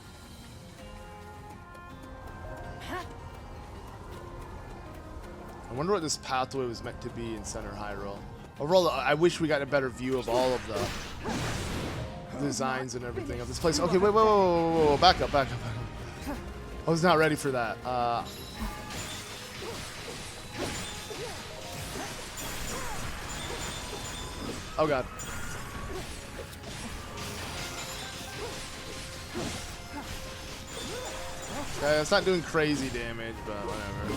S1: I wonder what this pathway was meant to be in Center Hyrule. Overall, I wish we got a better view of all of the designs and everything of this place. Okay, wait, whoa. Back up. I was not ready for that. Oh, God. Okay, it's not doing crazy damage, but whatever.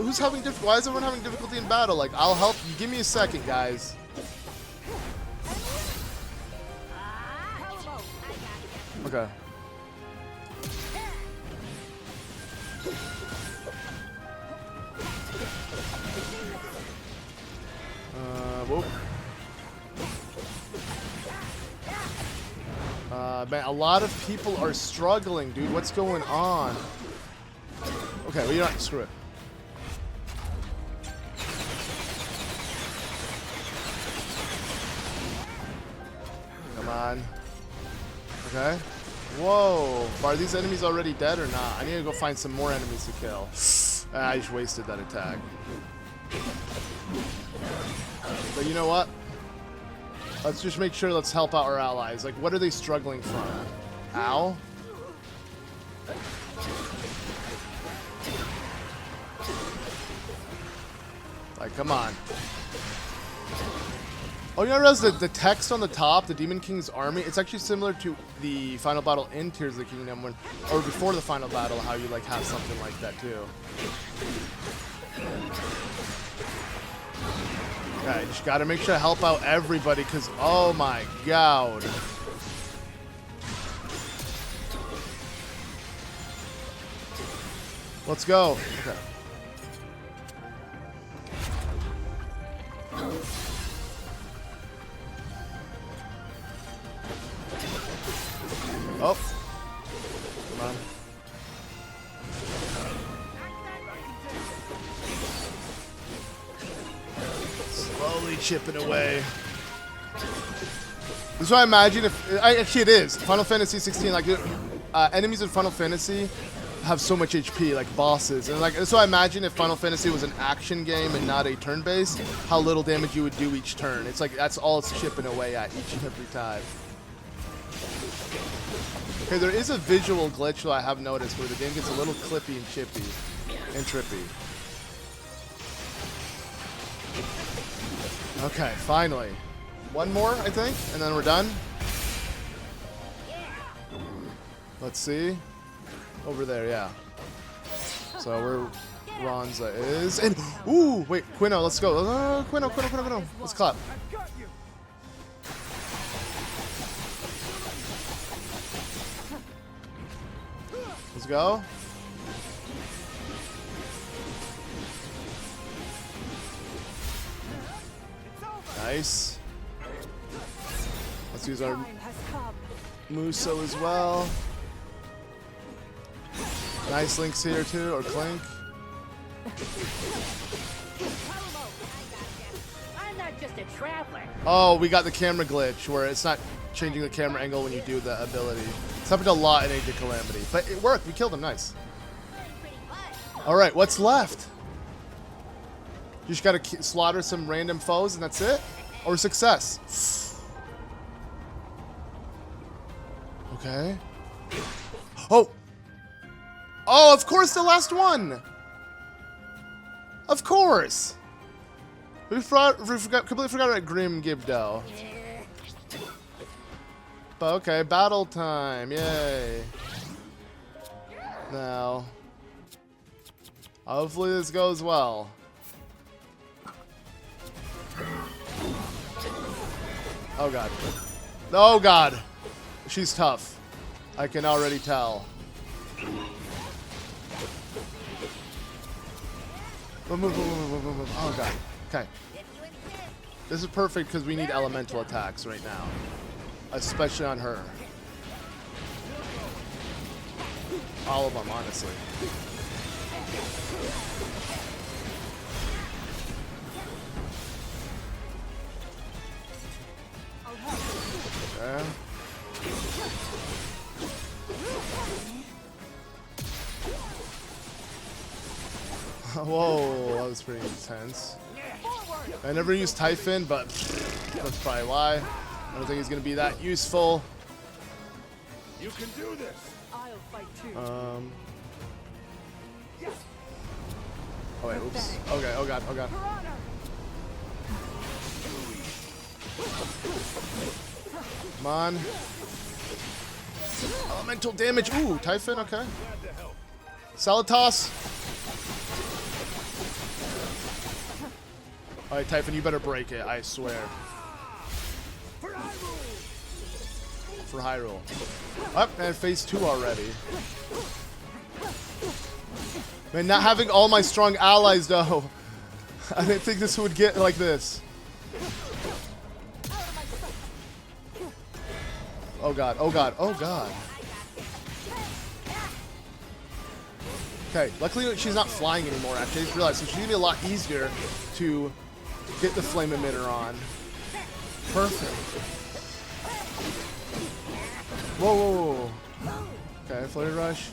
S1: Who's having why is everyone having difficulty in battle? Like, I'll help you. Give me a second, guys. Okay. Whoop. Man, a lot of people are struggling, dude. What's going on? Okay, well, you're not. Screw it. Come on. Okay. Whoa. Are these enemies already dead or not? I need to go find some more enemies to kill. I just wasted that attack. But you know what? Let's just make sure, let's help out our allies. Like, what are they struggling from? Ow. Like, come on. Oh, you know, realize the text on the top, the Demon King's army, it's actually similar to the final battle in Tears of the Kingdom, when, or before the final battle, how you like have something like that too. Okay, just gotta make sure to help out everybody, because, oh my god. Let's go. Okay. Oh. Come on. Slowly chipping away. This is what I imagine if... actually, it is. Final Fantasy 16, like, enemies in Final Fantasy have so much HP, like bosses. And like, that's what I imagine if Final Fantasy was an action game and not a turn-based, how little damage you would do each turn. It's like, that's all it's chipping away at each and every time. Okay, there is a visual glitch that I have noticed where the game gets a little clippy and chippy and trippy. Okay, finally. One more, I think, and then we're done. Let's see. Over there, yeah. So where Ronza is. And, ooh, wait, Quino, let's go. Quino. Let's clap. Let's go. Nice. Let's use our Muso as well. Nice links here too, or Clink.
S15: I'm not just a traveler.
S1: Oh, we got the camera glitch where it's not changing the camera angle when you do the ability. It's happened a lot in Age of Calamity, but it worked. We killed him. Nice. All right, what's left? You just gotta slaughter some random foes and that's it? Or success? Okay. Oh! Oh, of course, the last one! Of course! We completely forgot about Grimgera. But okay, battle time, yay. Now, hopefully this goes well. Oh god. Oh god! She's tough. I can already tell. Move. Oh god. Okay. This is perfect because we need elemental attacks right now. Especially on her. All of them, honestly. Okay. Whoa, that was pretty intense. I never used Typhon, but that's probably why. I don't think he's gonna be that useful.
S19: You can do this.
S11: I'll fight too.
S1: Oh wait, oops. Okay, oh god. Come on. Elemental damage. Ooh, Typhon, okay. Salatos. Alright, Typhon, you better break it, I swear. For Hyrule. Oh, and phase 2 already. Man, not having all my strong allies, though. I didn't think this would get like this. Oh god. Okay, luckily she's not flying anymore, actually. I just realized, so she's gonna be a lot easier to get the flame emitter on. Perfect. Whoa. Okay, Flurry Rush.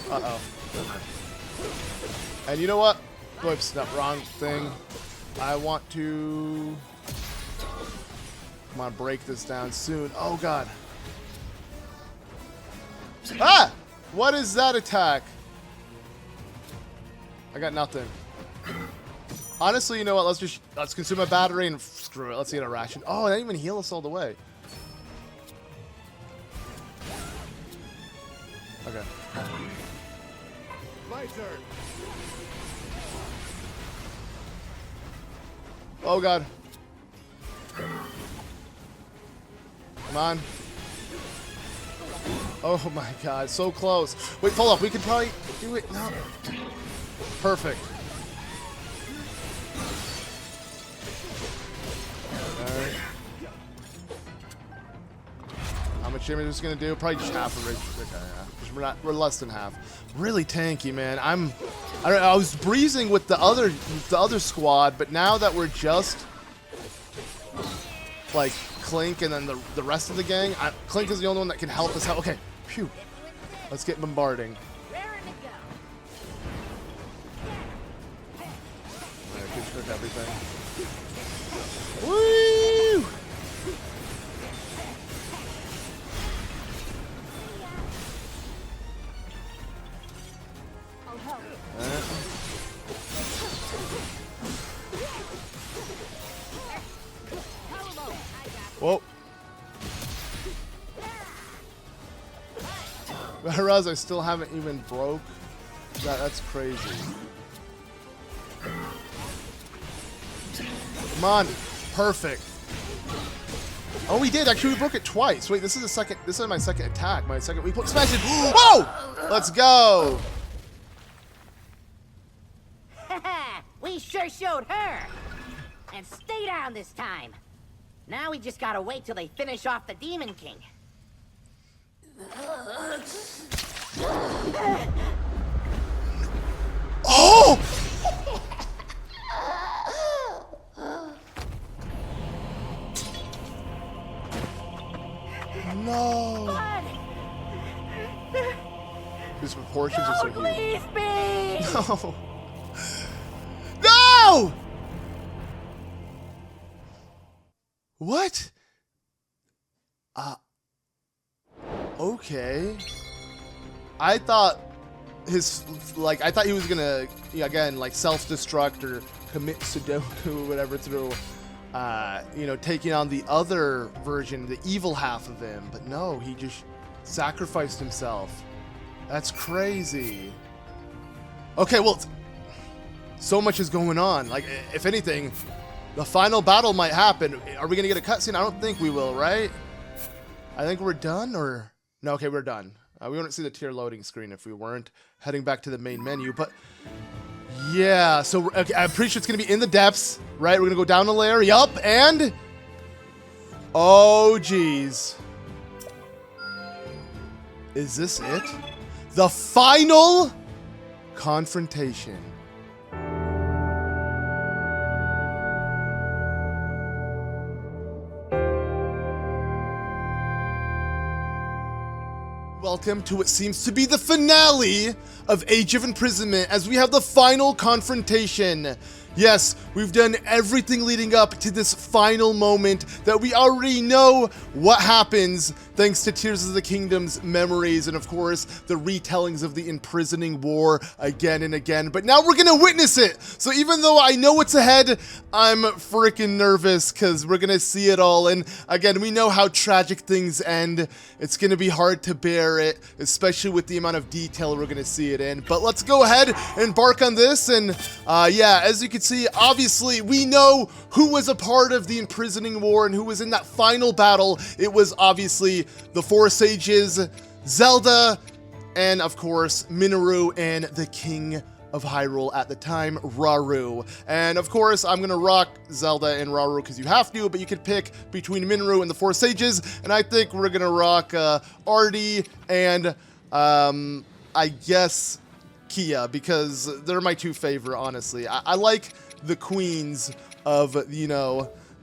S1: Uh-oh. And you know what? Whoops, not wrong thing. I want to... Come on, break this down soon. Oh, God. Ah! What is that attack? I got nothing. Honestly, you know what? Let's consume a battery and screw it. Let's get a ration. Oh, that didn't even heal us all the way. Okay.
S19: My turn.
S1: Oh, God. Come on. Oh, my God. So close. Wait, hold up. We could probably do it. No. Perfect. Alright. How much damage is this going to do? Probably just half of it. Okay, yeah. We're less than half. Really tanky, man. I was breezing with the other squad, but now that we're just like Clink and then the rest of the gang, Clink is the only one that can help us out. Okay, phew. Let's get bombarding. Alright, good cook everything. Woo! Whoa. Whereas I still haven't even broke. That's crazy. Come on. Perfect. Oh, we did. Actually, we broke it twice. Wait, this is my second attack. My second weak point. Smash it. Whoa! Let's go.
S15: We sure showed her. And stay down this time. Now we just gotta wait till they finish off the Demon King.
S1: Oh! No. His proportions are so huge.
S15: Leave me!
S1: No. No! What? Okay. I thought I thought he was gonna, again, like self-destruct or commit Sudoku or whatever through, taking on the other version, the evil half of him. But no, he just sacrificed himself. That's crazy. Okay, well, so much is going on. Like, if anything, the final battle might happen. Are we gonna get a cutscene? I don't think we will, right? I think we're done, or no? Okay, we're done. We wouldn't see the tier loading screen if we weren't heading back to the main menu. But yeah, so okay, I'm pretty sure it's gonna be in the depths, right? We're gonna go down a layer. Yup, and oh geez, is this it? The final confrontation. Welcome to what seems to be the finale of Age of Imprisonment, as we have the final confrontation. Yes, we've done everything leading up to this final moment that we already know what happens thanks to Tears of the Kingdom's memories and, of course, the retellings of the Imprisoning War again and again. But now we're gonna witness it! So even though I know what's ahead, I'm freaking nervous because we're gonna see it all. And again, we know how tragic things end. It's gonna be hard to bear it, especially with the amount of detail we're gonna see it in. But let's go ahead and embark on this. And yeah, as you can see, obviously, we know who was a part of the Imprisoning War and who was in that final battle. It was obviously the four sages, Zelda, and of course, Mineru and the King of Hyrule at the time, Rauru. And of course, I'm gonna rock Zelda and Rauru because you have to, but you could pick between Mineru and the four sages, and I think we're gonna rock Arty and I guess Kia, because they're my two favorite, honestly. I like the queens of,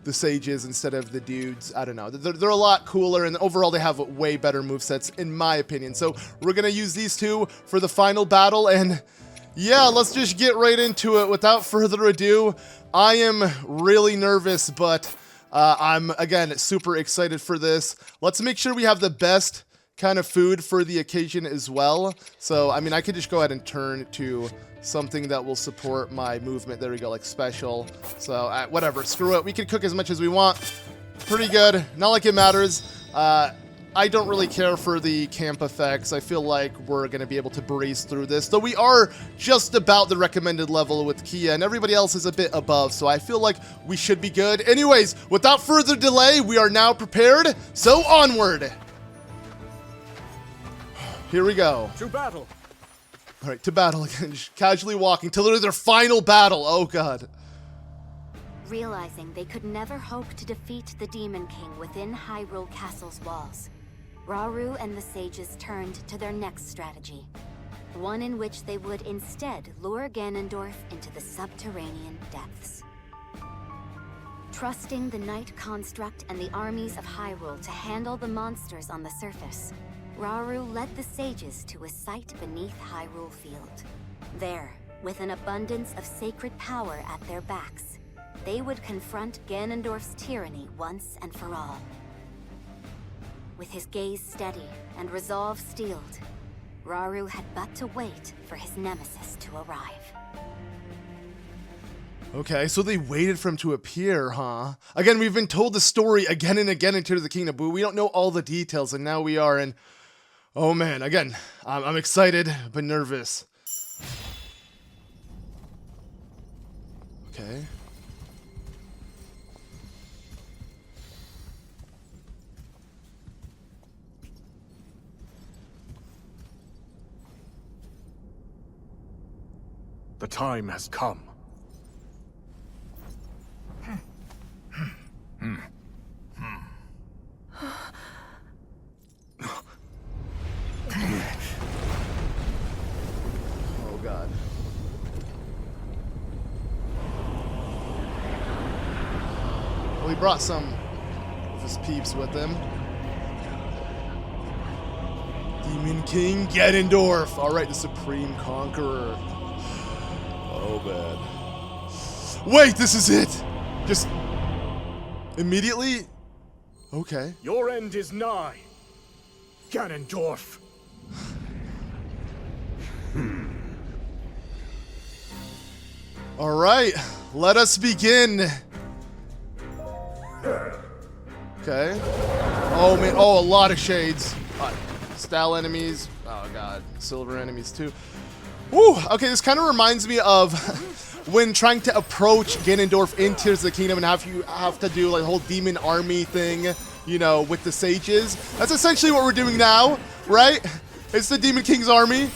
S1: the sages instead of the dudes. I don't know. They're a lot cooler, and overall they have way better movesets in my opinion. So we're gonna use these two for the final battle, and yeah, let's just get right into it. Without further ado, I am really nervous, but I'm, again, super excited for this. Let's make sure we have the best kind of food for the occasion as well. So, I mean, I could just go ahead and turn to something that will support my movement. There we go, like special. So, whatever, screw it. We can cook as much as we want. Pretty good. Not like it matters. I don't really care for the camp effects. I feel like we're going to be able to breeze through this, though we are just about the recommended level with Kia, and everybody else is a bit above, so I feel like we should be good. Anyways, without further delay, we are now prepared, so onward! Here we go.
S3: To battle!
S1: Alright, to battle again, just casually walking to literally their final battle, oh god.
S2: Realizing they could never hope to defeat the Demon King within Hyrule Castle's walls, Rauru and the sages turned to their next strategy, one in which they would instead lure Ganondorf into the subterranean depths. Trusting the Night Construct and the armies of Hyrule to handle the monsters on the surface, Rauru led the sages to a site beneath Hyrule Field. There, with an abundance of sacred power at their backs, they would confront Ganondorf's tyranny once and for all. With his gaze steady and resolve steeled, Rauru had but to wait for his nemesis to arrive.
S1: Okay, so they waited for him to appear, huh? Again, we've been told the story again and again in Tears of the Kingdom, but we don't know all the details, and now we are, and oh man, again, I'm excited, but nervous. Okay.
S3: The time has come.
S1: Oh god. Well, he brought some of his peeps with him. Demon King Ganondorf. Alright, the Supreme Conqueror. Oh, bad. Wait, this is it! Just immediately? Okay.
S3: Your end is nigh, Ganondorf.
S1: Alright, let us begin. Okay. Oh man, oh, a lot of shades. Style enemies. Oh god, silver enemies too. Woo! Okay, this kind of reminds me of when trying to approach Ganondorf in Tears of the Kingdom and you have to do like the whole demon army thing, you know, with the sages. That's essentially what we're doing now, right? It's the Demon King's army.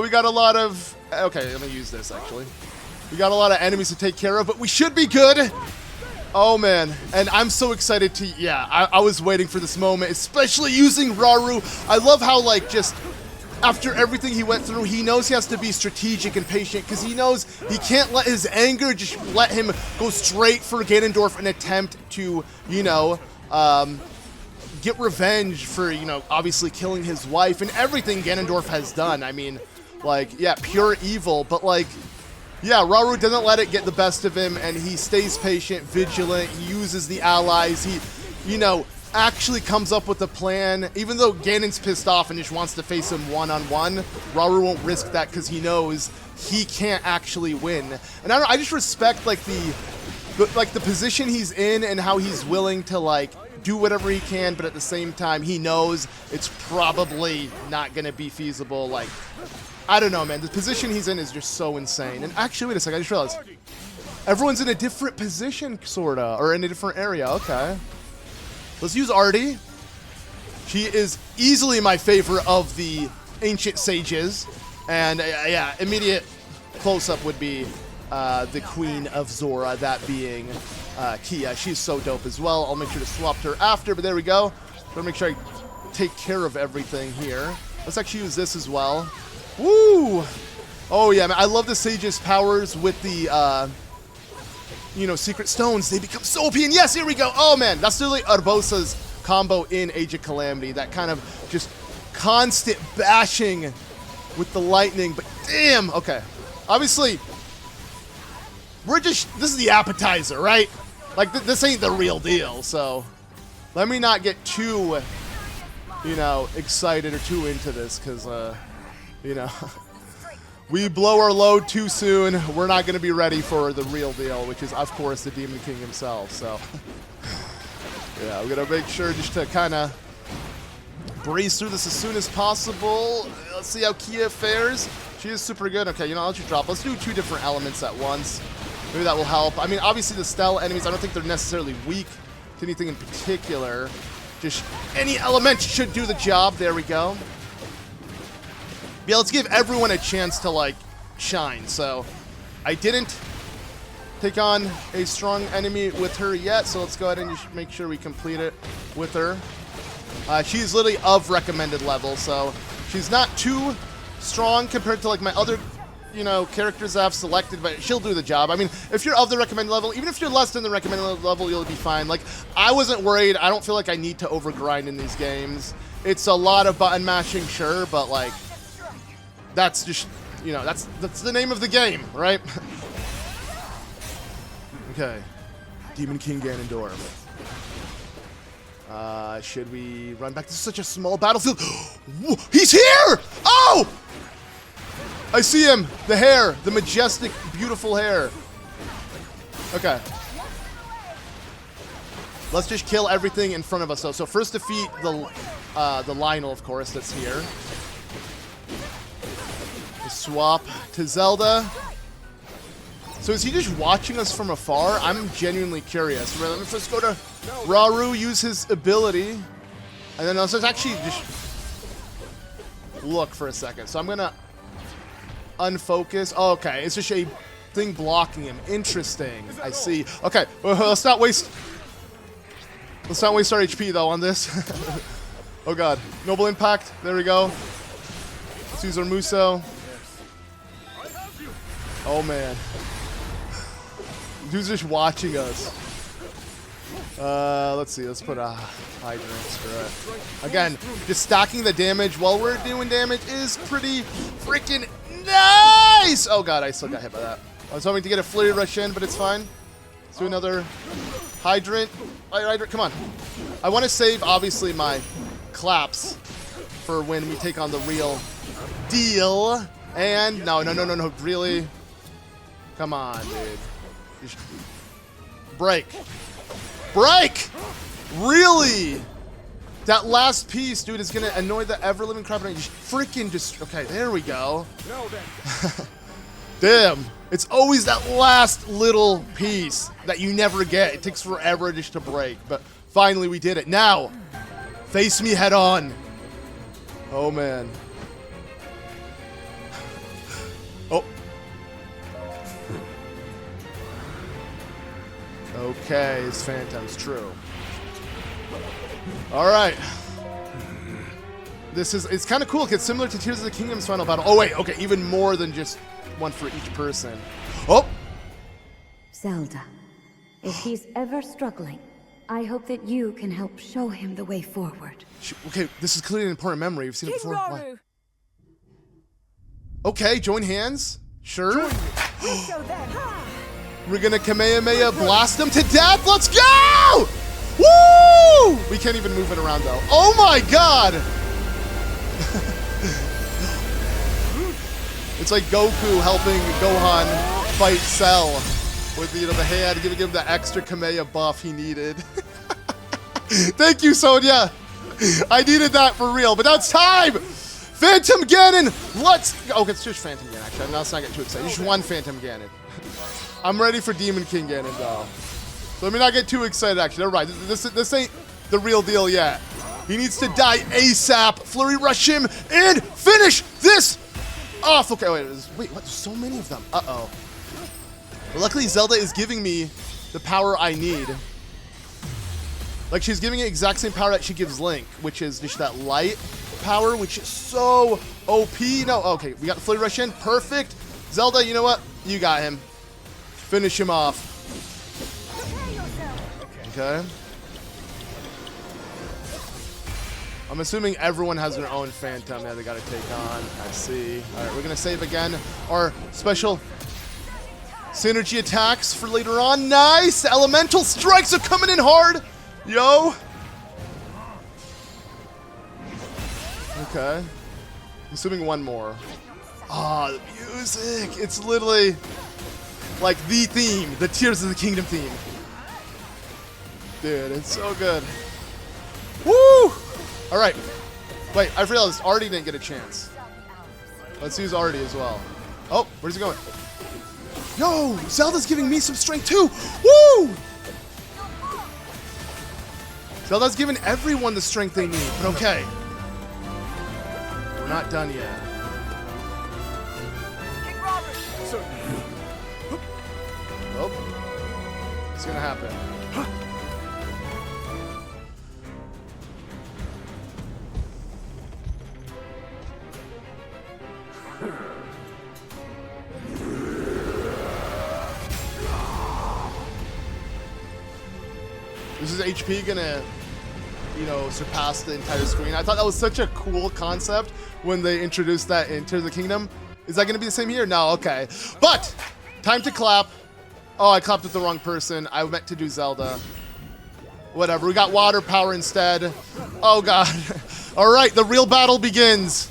S1: We got a lot of... Okay, let me use this, actually. We got a lot of enemies to take care of, but we should be good. Oh, man. And I'm so excited to... Yeah, I was waiting for this moment, especially using Rauru. I love how, like, just... After everything he went through, he knows he has to be strategic and patient because he knows he can't let his anger just let him go straight for Ganondorf and attempt to, you know, get revenge for, you know, obviously killing his wife and everything Ganondorf has done. I mean, like, yeah, pure evil, but like, yeah, Rauru doesn't let it get the best of him and he stays patient, vigilant, he uses the allies, he, you know, actually comes up with a plan. Even though Ganon's pissed off and just wants to face him one-on-one, Rauru won't risk that because he knows he can't actually win. And I just respect like the position he's in and how he's willing to like do whatever he can, but at the same time he knows it's probably not gonna be feasible. Like, I don't know, man. The position he's in is just so insane. And actually, wait a second, I just realized everyone's in a different position, sorta, or in a different area. Okay. Let's use Arty. She is easily my favorite of the ancient sages. And yeah, immediate close-up would be the Queen of Zora, that being Kia. She's so dope as well. I'll make sure to swap her after, but there we go. Gotta make sure I take care of everything here. Let's actually use this as well. Woo! Oh yeah, man, I love the sage's powers with the you know, secret stones, they become so OP. And yes, here we go. Oh man, that's literally Urbosa's combo in Age of Calamity. That kind of just constant bashing with the lightning. But damn, okay. Obviously, this is the appetizer, right? Like, this ain't the real deal, so let me not get too, you know, excited or too into this, because, you know, we blow our load too soon. We're not going to be ready for the real deal, which is, of course, the Demon King himself, so yeah, we're going to make sure just to kind of breeze through this as soon as possible. Let's see how Kia fares. She is super good. Okay, you know, I'll let you drop. Let's do 2 different elements at once. Maybe that will help. I mean, obviously the Stell enemies, I don't think they're necessarily weak to anything in particular. Just any element should do the job. There we go. Yeah, let's give everyone a chance to, like, shine. So, I didn't take on a strong enemy with her yet, so let's go ahead and just make sure we complete it with her. She's literally of recommended level, so she's not too strong compared to, like, my other, you know, characters I've selected, but she'll do the job. I mean, if you're of the recommended level, even if you're less than the recommended level, you'll be fine. Like, I wasn't worried. I don't feel like I need to overgrind in these games. It's a lot of button mashing, sure, but, like, that's just, you know, that's the name of the game, right? Okay. Demon King Ganondorf. Should we run back? This is such a small battlefield. He's here! Oh! I see him. The hair. The majestic, beautiful hair. Okay. Let's just kill everything in front of us, though. So first defeat the Lionel, of course, that's here. Let's swap to Zelda. So is he just watching us from afar? I'm genuinely curious. Let me first go to Rauru, use his ability. And then let's actually just look for a second. So I'm going to unfocus. Oh, okay, it's just a thing blocking him. Interesting. I see. Okay, let's not waste our HP, though, on this. Oh, God. Noble Impact. There we go. Let's use our Muso. Oh, man. Dude's just watching us. Let's see. Let's put a Hydrant. Screw it. Again, just stacking the damage while we're doing damage is pretty freaking nice! Oh, God. I still got hit by that. I was hoping to get a Flurry Rush in, but it's fine. Let's do another Hydrant. Hydrant, come on. I want to save, obviously, my claps for when we take on the real deal. And no, really? Come on, dude. Just break. Break! Really? That last piece, dude, is going to annoy the ever-living crap out of me. Just freaking just... Okay, there we go. Damn. It's always that last little piece that you never get. It takes forever just to break. But finally, we did it. Now, face me head on. Oh, man. Oh. Okay, his Phantom's true. All right. It's kind of cool. It's similar to Tears of the Kingdom's final battle. Oh, wait. Okay, even more than just one for each person. Oh!
S2: Zelda, if he's ever struggling, I hope that you can help show him the way forward.
S1: Okay, this is clearly an important memory. We've seen it before. King Rauru. Okay, join hands. Sure. We're gonna Kamehameha blast him to death. Let's go! Woo! We can't even move it around though. Oh my God! It's like Goku helping Gohan fight Cell with, you know, the hand, giving him the extra Kamehameha buff he needed. Thank you, Sonia. I needed that for real, but now it's time. Phantom Ganon. Let's. Oh, it's just Phantom Ganon. Actually, let's not get too excited. Just one Phantom Ganon. I'm ready for Demon King Ganon, though. So let me not get too excited, actually. Never mind. This ain't the real deal yet. He needs to die ASAP. Flurry rush him and finish this off. Okay, wait, what? There's so many of them. Uh-oh. Well, luckily, Zelda is giving me the power I need. Like, she's giving me the exact same power that she gives Link, which is just that light power, which is so OP. No, okay, we got Flurry rush in. Perfect. Zelda, you know what? You got him. Finish him off. Okay. I'm assuming everyone has their own phantom that they gotta take on. I see. Alright, we're gonna save again our special synergy attacks for later on. Nice! The elemental strikes are coming in hard! Yo! Okay. I'm assuming one more. Ah, the music! It's literally like the theme, the Tears of the Kingdom theme. Dude, it's so good. Woo! Alright. Wait, I realized Arty didn't get a chance. Let's use Arty as well. Oh, where's he going? Yo! Zelda's giving me some strength too! Woo! Zelda's giving everyone the strength they need, but okay. We're not done yet.
S21: King Rauru!
S1: Oh. What's gonna happen? Is his HP gonna, you know, surpass the entire screen? I thought that was such a cool concept when they introduced that in Tears of the Kingdom. Is that gonna be the same here? No, okay. But, time to clap. Oh, I clapped with the wrong person. I meant to do Zelda. Whatever, we got water power instead. Oh god. Alright, the real battle begins.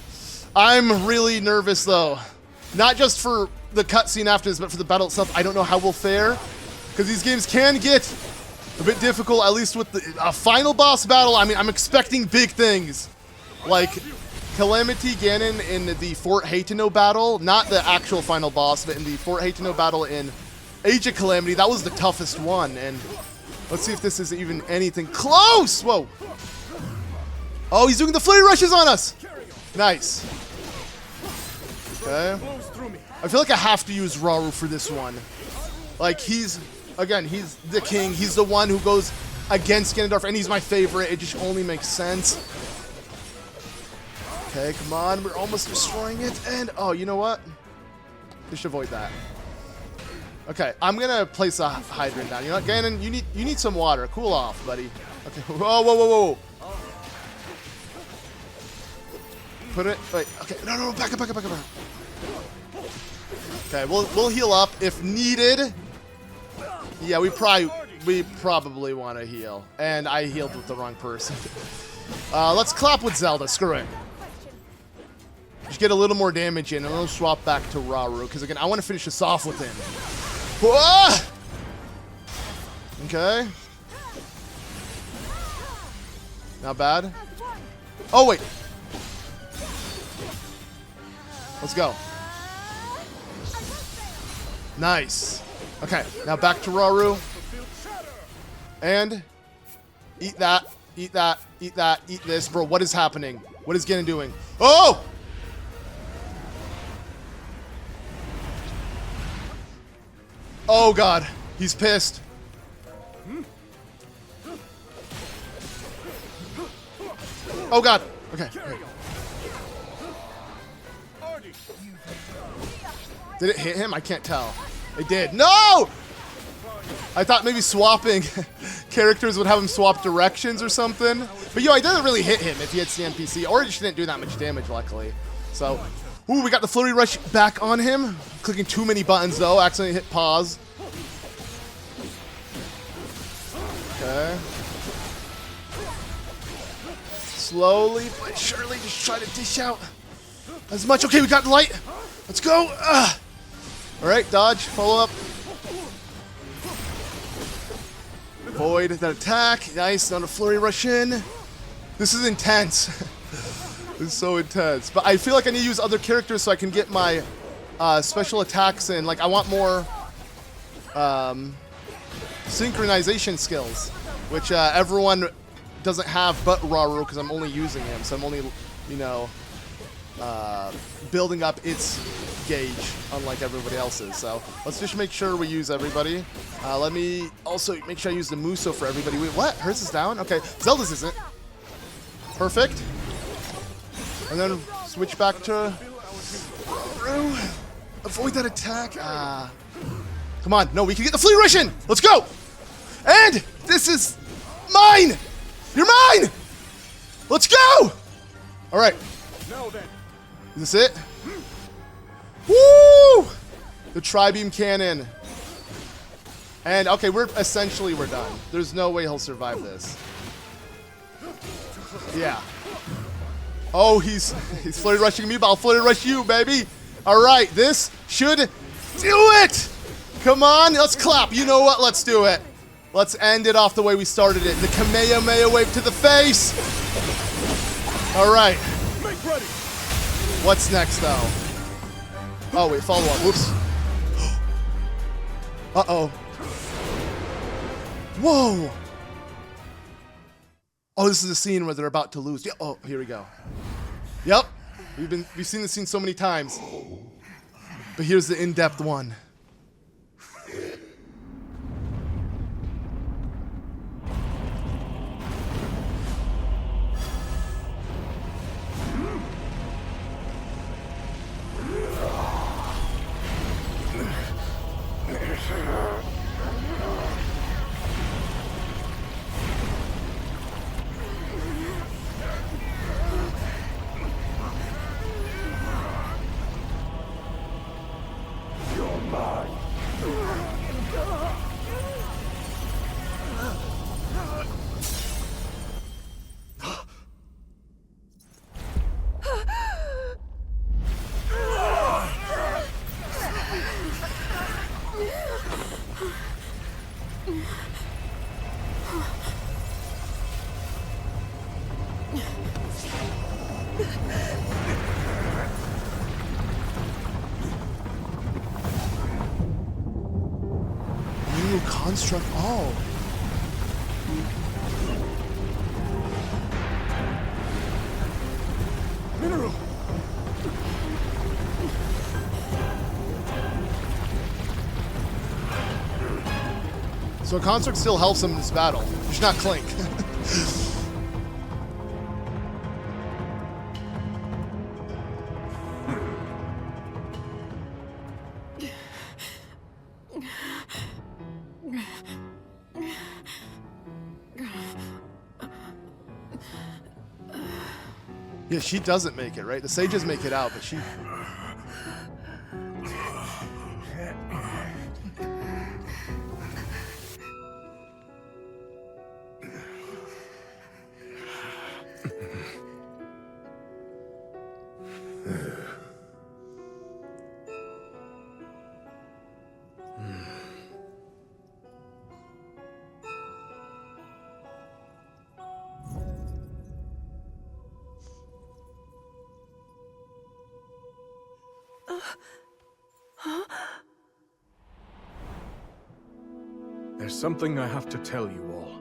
S1: I'm really nervous though. Not just for the cutscene after this, but for the battle itself. I don't know how we'll fare. Because these games can get a bit difficult, at least with the final boss battle. I mean, I'm expecting big things. Like Calamity Ganon in the Fort Haytano battle. Not the actual final boss, but in the Fort Haytano battle in Age of Calamity. That was the toughest one. And let's see if this is even anything close. Whoa. Oh, he's doing the flurry rushes on us. Nice. Okay. I feel like I have to use Rauru for this one. Like, he's the king. He's the one who goes against Ganondorf, and he's my favorite. It just only makes sense. Okay, come on. We're almost destroying it. And, oh, you know what? Just avoid that. Okay, I'm going to place a hydrant down. You know what, Ganon? You need some water. Cool off, buddy. Okay. Whoa, whoa, whoa, whoa. Put it. Wait. Okay. No. Back up. Okay. We'll heal up if needed. Yeah, we probably want to heal, and I healed with the wrong person. Let's clap with Zelda. Screw it. Just get a little more damage in, and we'll swap back to Rauru because again, I want to finish this off with him. Whoa! Okay. Not bad. Oh wait. Let's go. Nice. Okay, now back to Rauru. And eat that, eat this. Bro, what is happening? What is Ganon doing? Oh! Oh god, he's pissed. Oh god. Okay. Did it hit him? I can't tell. It did. No! I thought maybe swapping characters would have him swap directions or something. But yo, I didn't really hit him if he hits the NPC, or it just didn't do that much damage, luckily. So, ooh, we got the flurry rush back on him. Clicking too many buttons though, accidentally hit pause. Okay. Slowly but surely just try to dish out as much. Okay, we got the light. Let's go. Alright, dodge, follow up. Avoid that attack. Nice, not a flurry rush in. This is intense. This is so intense. But I feel like I need to use other characters so I can get my special attacks in. Like, I want more synchronization skills, which everyone doesn't have but Rauru because I'm only using him. So I'm only, you know, building up its gauge, unlike everybody else's. So let's just make sure we use everybody. Let me also make sure I use the Muso for everybody. Wait, what? Hers is down? Okay, Zelda's isn't. Perfect. And then switch back to Rauru. Avoid that attack. Come on, no, we can get the flea rush in. Let's go. And This is mine! You're mine! Let's go! All right.
S19: Now then.
S1: Is this it? Woo! The Tri-Beam Cannon. And, okay, we're done. There's no way he'll survive this. Yeah. Oh, he's flurry rushing me, but I'll flurry rush you, baby. All right, this should do it. Come on, let's clap. You know what? Let's do it. Let's end it off the way we started it. The Kamehameha wave to the face. All right.
S19: Make ready.
S1: What's next, though? Oh, wait, follow up. Whoops. Uh-oh. Whoa. Oh, this is the scene where they're about to lose. Yeah. Oh, here we go. Yep. We've seen this scene so many times. But here's the in-depth one. Construct all.
S19: Mineru.
S1: So Construct still helps him in this battle. Just not Clink. Yeah, she doesn't make it, right? The sages make it out, but she...
S3: There's something I have to tell you all.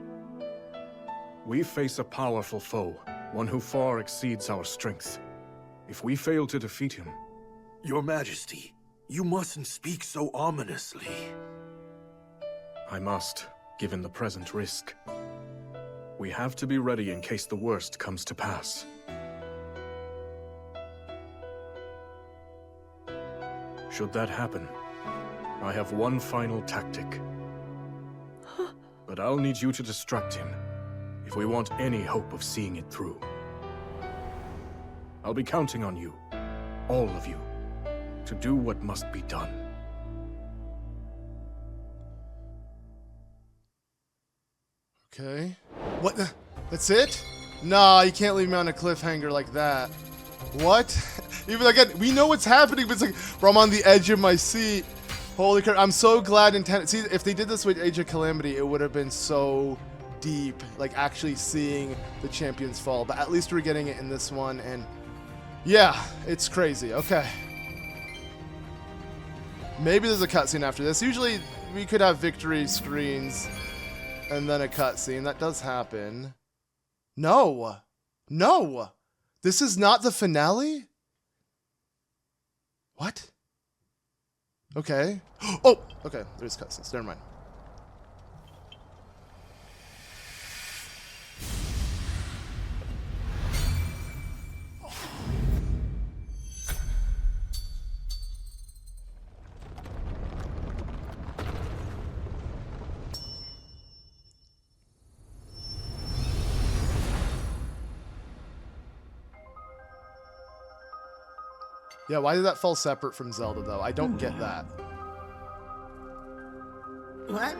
S3: We face a powerful foe, one who far exceeds our strength. If we fail to defeat him...
S5: Your Majesty, you mustn't speak so ominously.
S3: I must, given the present risk. We have to be ready in case the worst comes to pass. Should that happen, I have one final tactic. But I'll need you to distract him, if we want any hope of seeing it through. I'll be counting on you, all of you, to do what must be done.
S1: Okay. What the? That's it? Nah, you can't leave me on a cliffhanger like that. What? Even again, we know what's happening, but it's like, bro, I'm on the edge of my seat. Holy crap, I'm so glad See, if they did this with Age of Calamity, it would have been so deep, like actually seeing the champions fall. But at least we're getting it in this one, and yeah, it's crazy. Okay. Maybe there's a cutscene after this. Usually, we could have victory screens and then a cutscene. That does happen. No. No. This is not the finale? What? Okay. Oh, okay. There's cutscenes. Never mind. Yeah, why did that fall separate from Zelda, though? I don't get that.
S15: What?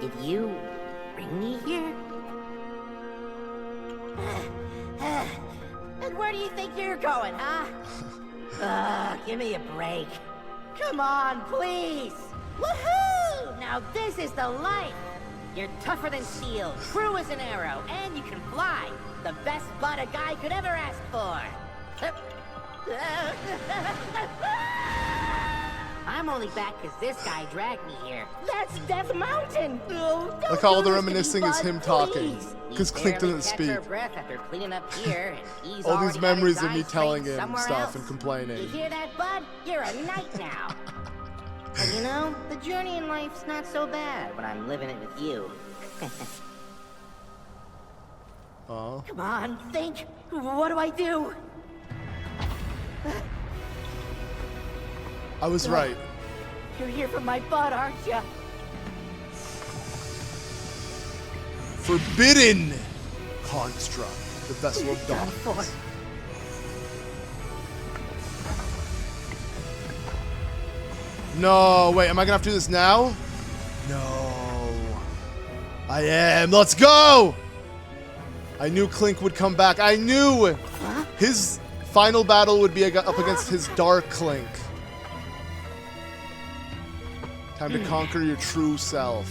S15: Did you bring me here? And where do you think you're going, huh? Give me a break. Come on, please! Woohoo! Now this is the life! You're tougher than steel, true as an arrow, and you can fly! The best butt a guy could ever ask for! I'm only back because this guy dragged me here. That's Death Mountain!
S1: Like all the reminiscing is him talking. Because Clink doesn't speak. All these memories of me telling him stuff and complaining.
S15: You hear that, bud? You're a knight now. And you know, the journey in life's not so bad when I'm living it with you.
S1: Oh.
S15: Come on, think. What do I do?
S1: I was right.
S15: You're here for my butt, aren't you?
S1: Forbidden construct. The vessel of darkness. No, wait, am I gonna have to do this now? No. I am. Let's go! I knew Clink would come back. I knew his final battle would be up against his Dark Clink. Time to conquer your true self.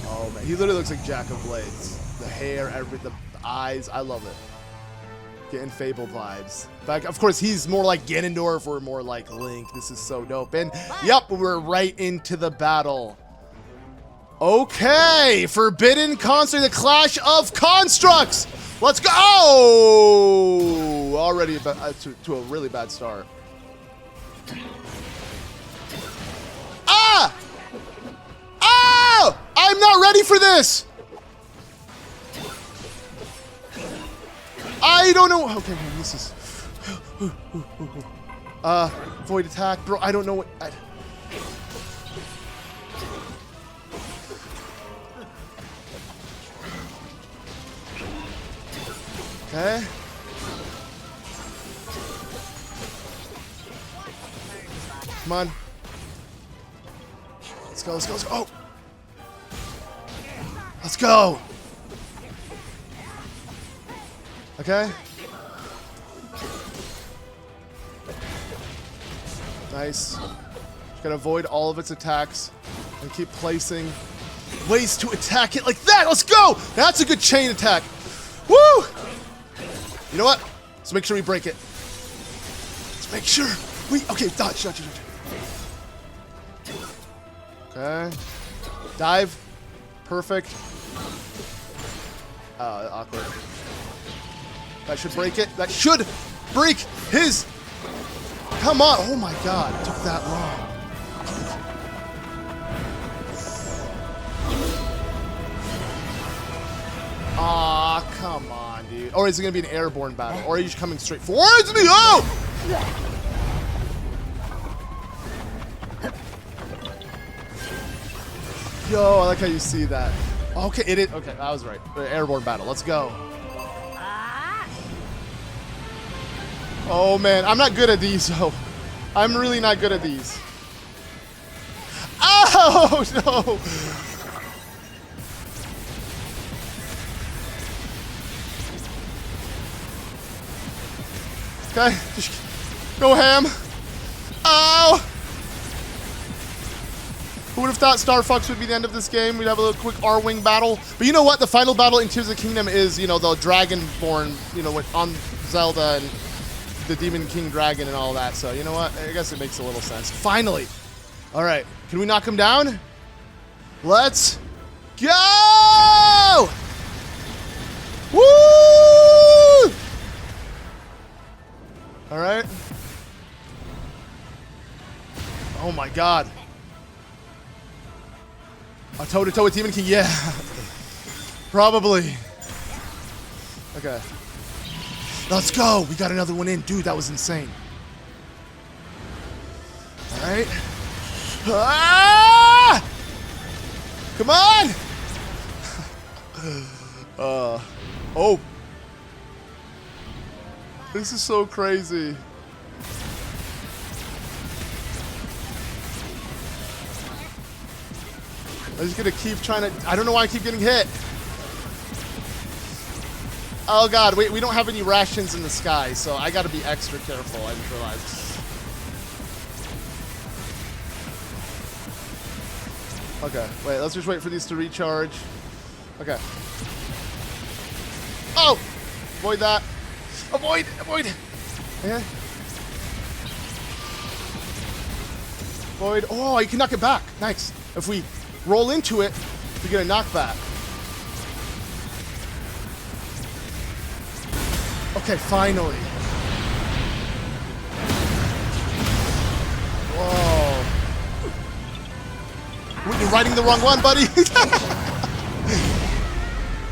S1: Oh man, he literally looks like Jack of Blades. The hair, the eyes, I love it. Getting Fable vibes. In fact, of course, he's more like Ganondorf or more like Link. This is so dope. And yep, we're right into the battle. Okay, Forbidden Construct, the Clash of Constructs. Let's go! Oh, already to a really bad start. Ah! Oh! I'm not ready for this! I don't know. Okay, this is. Void attack, bro. I don't know what. Okay. Come on. Let's go, let's go, let's go. Oh! Let's go! Okay. Nice. Just gotta avoid all of its attacks and keep placing ways to attack it like that. Let's go! That's a good chain attack. Woo! You know what? Let's make sure we break it. Let's make sure we... Okay, dodge, dodge, dodge. Okay. Dive. Perfect. Awkward. That should break it. That should break his... Come on. Oh my god. It took that long. Aw, come on, dude. Or is it going to be an airborne battle? Or are you just coming straight towards me? Oh! Yo, I like how you see that. Okay, it is. Okay, I was right. Airborne battle. Let's go. Oh, man. I'm not good at these, though. I'm really not good at these. Oh, no. Okay, just go ham. Oh! Who would have thought Star Fox would be the end of this game? We'd have a little quick R-Wing battle. But you know what? The final battle in Tears of the Kingdom is, you know, the Dragonborn, you know, on Zelda and the Demon King Dragon and all that. So, you know what? I guess it makes a little sense. Finally! All right. Can we knock him down? Let's go! Woo! All right. Oh my god. A toe-to-toe with Demon King? Yeah. Probably. Okay. Let's go. We got another one in. Dude, that was insane. All right. Ah! Come on. Oh. This is so crazy. I'm just gonna keep trying to. I don't know why I keep getting hit. Oh god, wait, we don't have any rations in the sky, so I gotta be extra careful, I just realized. Okay, wait, let's just wait for these to recharge. Okay. Oh! Avoid that. Avoid! Avoid! Okay. Avoid. Oh, you can knock it back. Nice. If we roll into it, we get a knockback. Okay, finally. Whoa. You're riding the wrong one, buddy.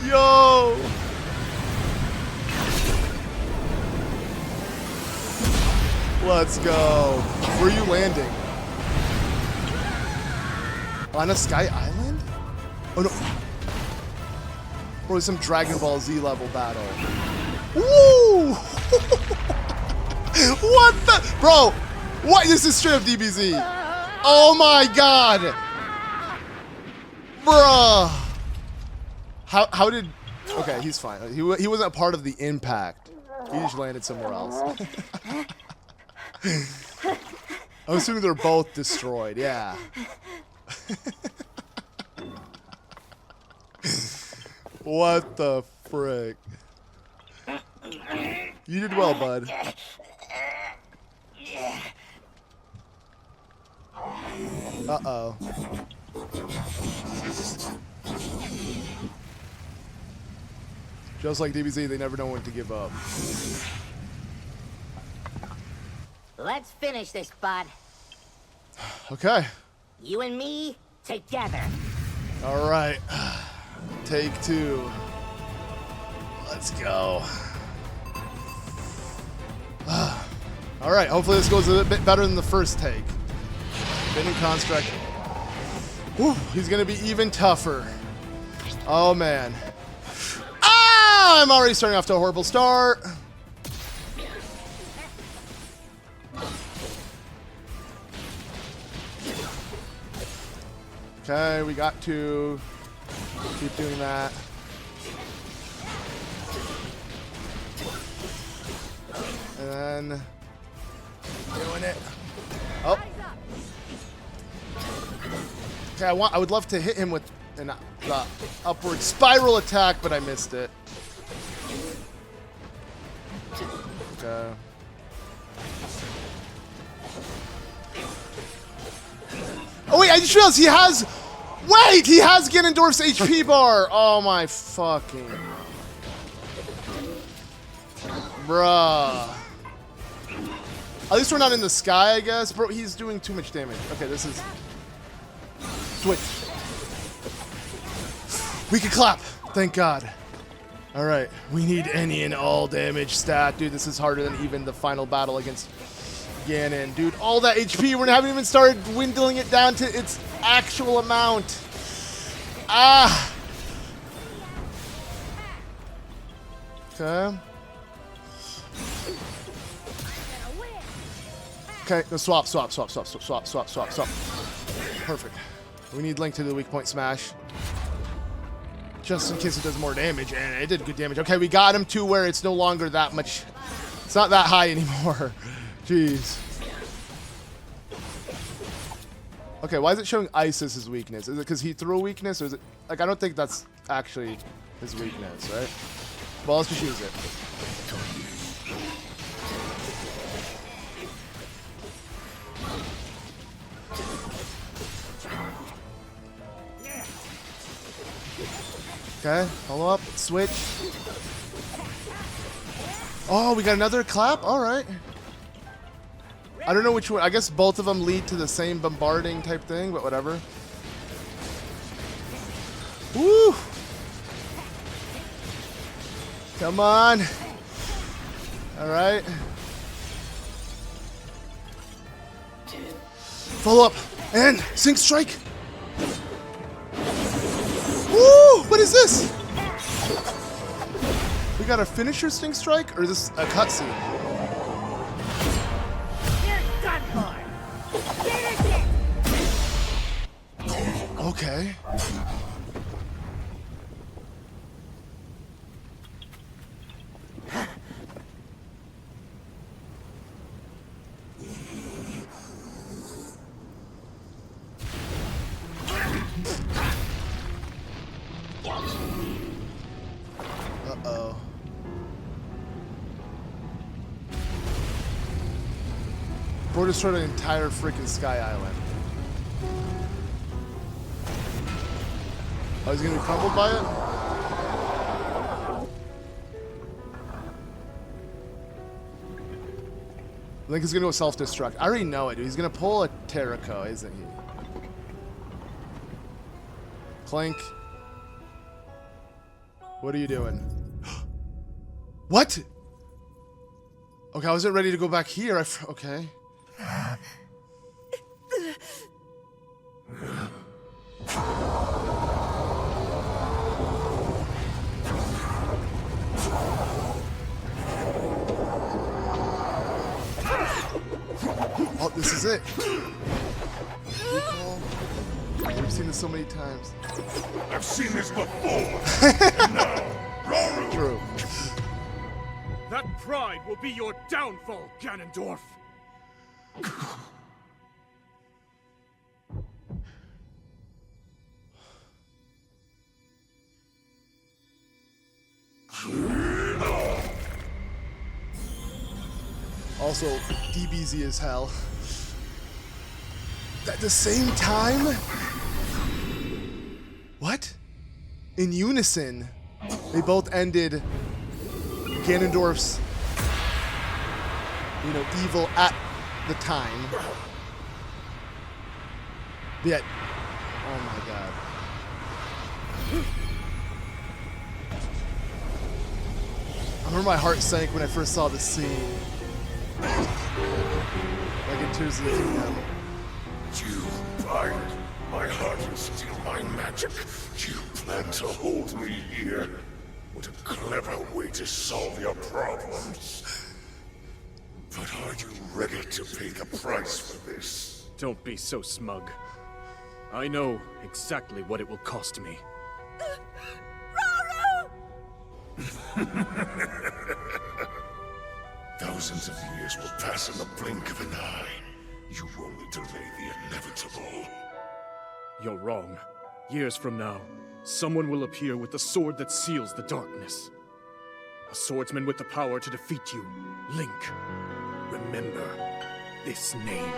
S1: Yo. Let's go. Where are you landing? On a sky island? Oh no. Or some Dragon Ball Z level battle. Woo! What the? Bro, what? This is straight up DBZ. Oh my god. Bruh. How did... Okay, he's fine. He wasn't a part of the impact. He just landed somewhere else. I'm assuming they're both destroyed. Yeah. What the frick? You did well, bud. Uh-oh. Just like DBZ, they never know when to give up.
S15: Let's finish this, bud.
S1: Okay.
S15: You and me, together.
S1: All right. Take two. Let's go. All right. Hopefully this goes a bit better than the first take. Bending construct. Whew, he's going to be even tougher. Oh, man. Ah! I'm already starting off to a horrible start. Okay, we got to keep doing that. And then doing it. Oh. Okay, I would love to hit him with an upward spiral attack, but I missed it. Okay. Oh wait, I just realized he has... Wait, he has Ganondorf's HP bar. Oh my fucking... Bruh. At least we're not in the sky, I guess. Bro, he's doing too much damage. Okay, this is... Switch. We can clap. Thank God. Alright, we need any and all damage stat. Dude, this is harder than even the final battle against Ganon. Dude, all that HP, we haven't even started dwindling it down to its actual amount. Ah! Okay. Okay, no, swap. Perfect. We need Link to do the weak point smash. Just in case it does more damage, and it did good damage. Okay, we got him to where it's no longer that much. It's not that high anymore. Jeez. Okay, why is it showing ice as his weakness? Is it because he threw a weakness, or is it... Like, I don't think that's actually his weakness, right? Well, let's just use it. Okay, follow up, switch. Oh, we got another clap? Alright. I don't know which one. I guess both of them lead to the same bombarding type thing, but whatever. Woo! Come on. Alright. Follow up. And Sync Strike. Woo! What is this? We got a finisher Sync Strike? Or is this a cutscene?
S15: You're done for.
S1: Okay. Uh-oh. Bro destroyed an entire freaking Sky Island. Oh, he's gonna be crumbled by it? Link is gonna go self-destruct. I already know it, dude. He's gonna pull a Terraco, isn't he? Clink. What are you doing? What? Okay, I wasn't ready to go back here. Okay. Oh, this is it. We've seen this so many times.
S10: I've seen this before. And now, Rauru.
S1: True.
S19: That pride will be your downfall, Ganondorf.
S1: Also, DBZ as hell. At the same time? What? In unison, they both ended Ganondorf's, evil at the time. Yet, oh my god. I remember my heart sank when I first saw this scene. Like in Tears of the Kingdom.
S10: You pirate, my heart and steal my magic. You plan to hold me here. What a clever way to solve your problems. But are you ready to pay the price for this?
S19: Don't be so smug. I know exactly what it will cost me.
S10: Thousands of years will pass in the blink of an eye. You only delay the inevitable.
S19: You're wrong. Years from now, someone will appear with the sword that seals the darkness. A swordsman with the power to defeat you, Link. Remember this name.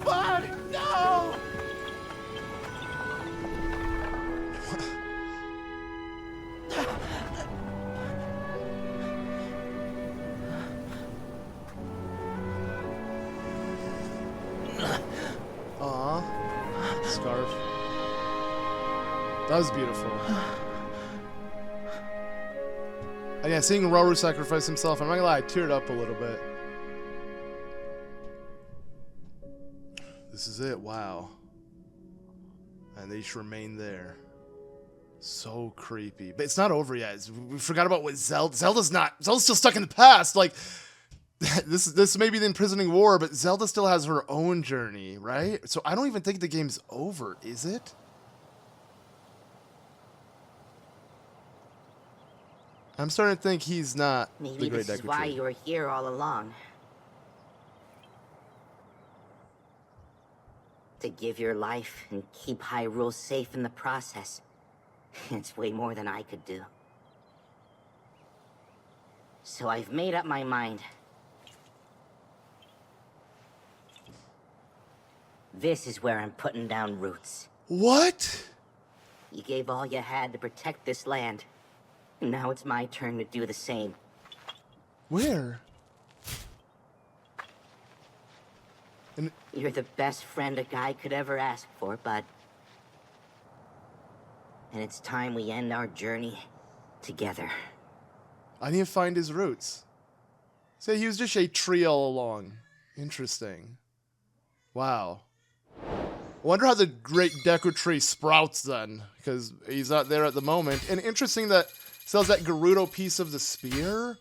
S15: Bud, no!
S1: Aww. Scarf. That was beautiful. And yeah, seeing Rauru sacrifice himself, I'm not gonna lie, I teared up a little bit. This is it, wow. And they just remain there. So creepy. But it's not over yet. We forgot about what Zelda's still stuck in the past. Like, this may be the Imprisoning War, but Zelda still has her own journey, right? So I don't even think the game's over, is it? I'm starting to think he's not
S15: Maybe
S1: the great
S15: this is
S1: Deku
S15: why
S1: Tree.
S15: you were here all along. To give your life and keep Hyrule safe in the process. It's way more than I could do. So I've made up my mind. This is where I'm putting down roots.
S1: What?
S15: You gave all you had to protect this land. Now it's my turn to do the same.
S1: Where?
S15: You're the best friend a guy could ever ask for, bud. And it's time we end our journey together.
S1: I need to find his roots. Say he was just a tree all along. Interesting. Wow. I wonder how the great Deku Tree sprouts then, because he's not there at the moment. And interesting that sells that Gerudo piece of the spear.